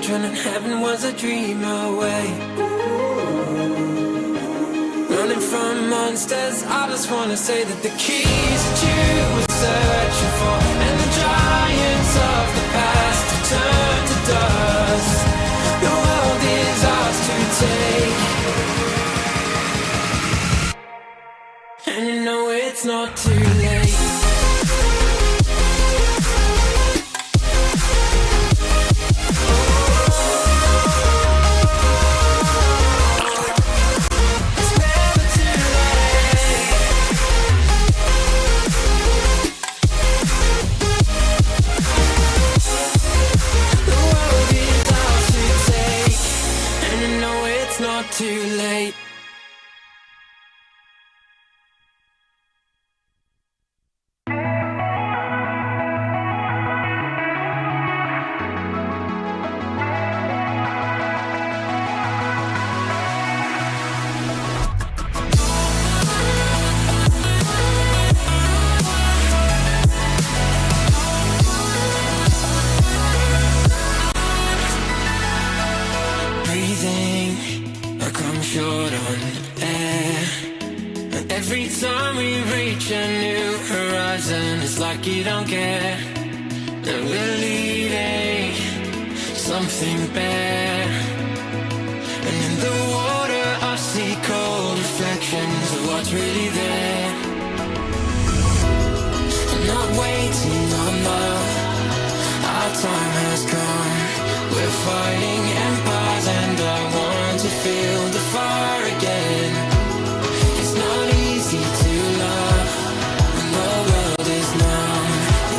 children and heaven was a dream away. Running from monsters, I just wanna say that the keys that you were searching for and the giants of the past have turned to dust. The world is ours to take, and you know it's not too late. Not too late. Short on air. Every time we reach a new horizon, it's like you don't care that we're leaving something bare. And in the water I see cold reflections of what's really there. I'm not waiting on love, our time has come. We're fighting empires and I want to feel the fire again. It's not easy to love when the world is numb.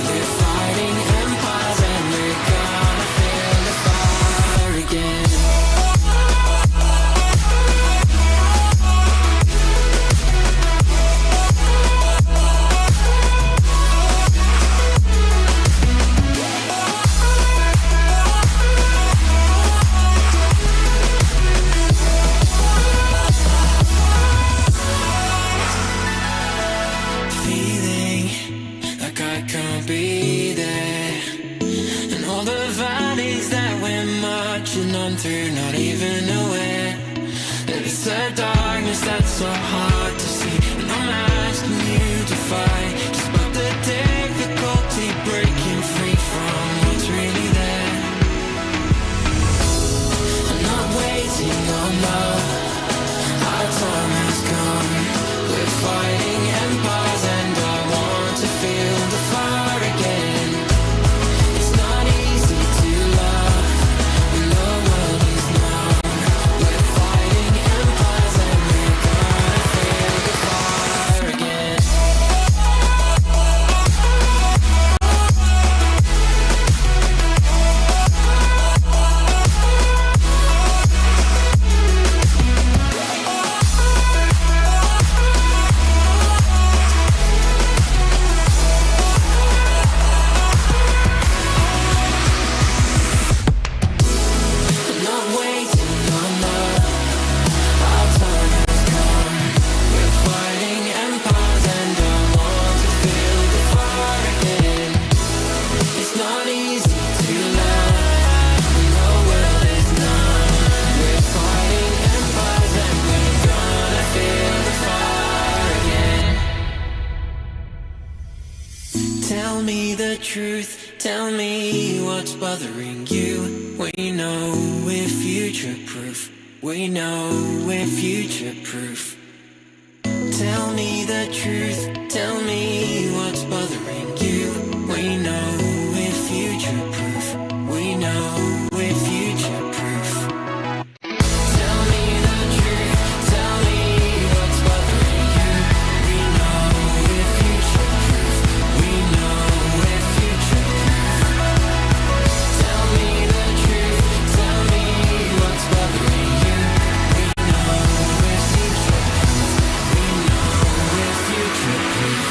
We're fighting empires and we're gonna feel the fire again. Be there, and all the valleys that we're marching on through, not even aware that it's the darkness that's so hard to see. And I'm asking you to fight, just but the difficulty breaking free from what's really there. I'm not waiting on love, our time has come. We're fighting empires and I want to feel the fire again. It's not easy to love when the world is numb. We're fighting empires and we're gonna feel the fire again. Tell me the truth, tell me what's bothering you. We know we're future proof, we know we're future proof. Tell me the truth, tell me what's bothering you. We know we're future proof, we know we're future proof. Tell me the truth, tell me what's bothering you. We know we're future proof, we know we're future proof. Tell me the truth, tell me what's bothering you. We know we're future proof, we know we're future proof.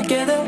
together.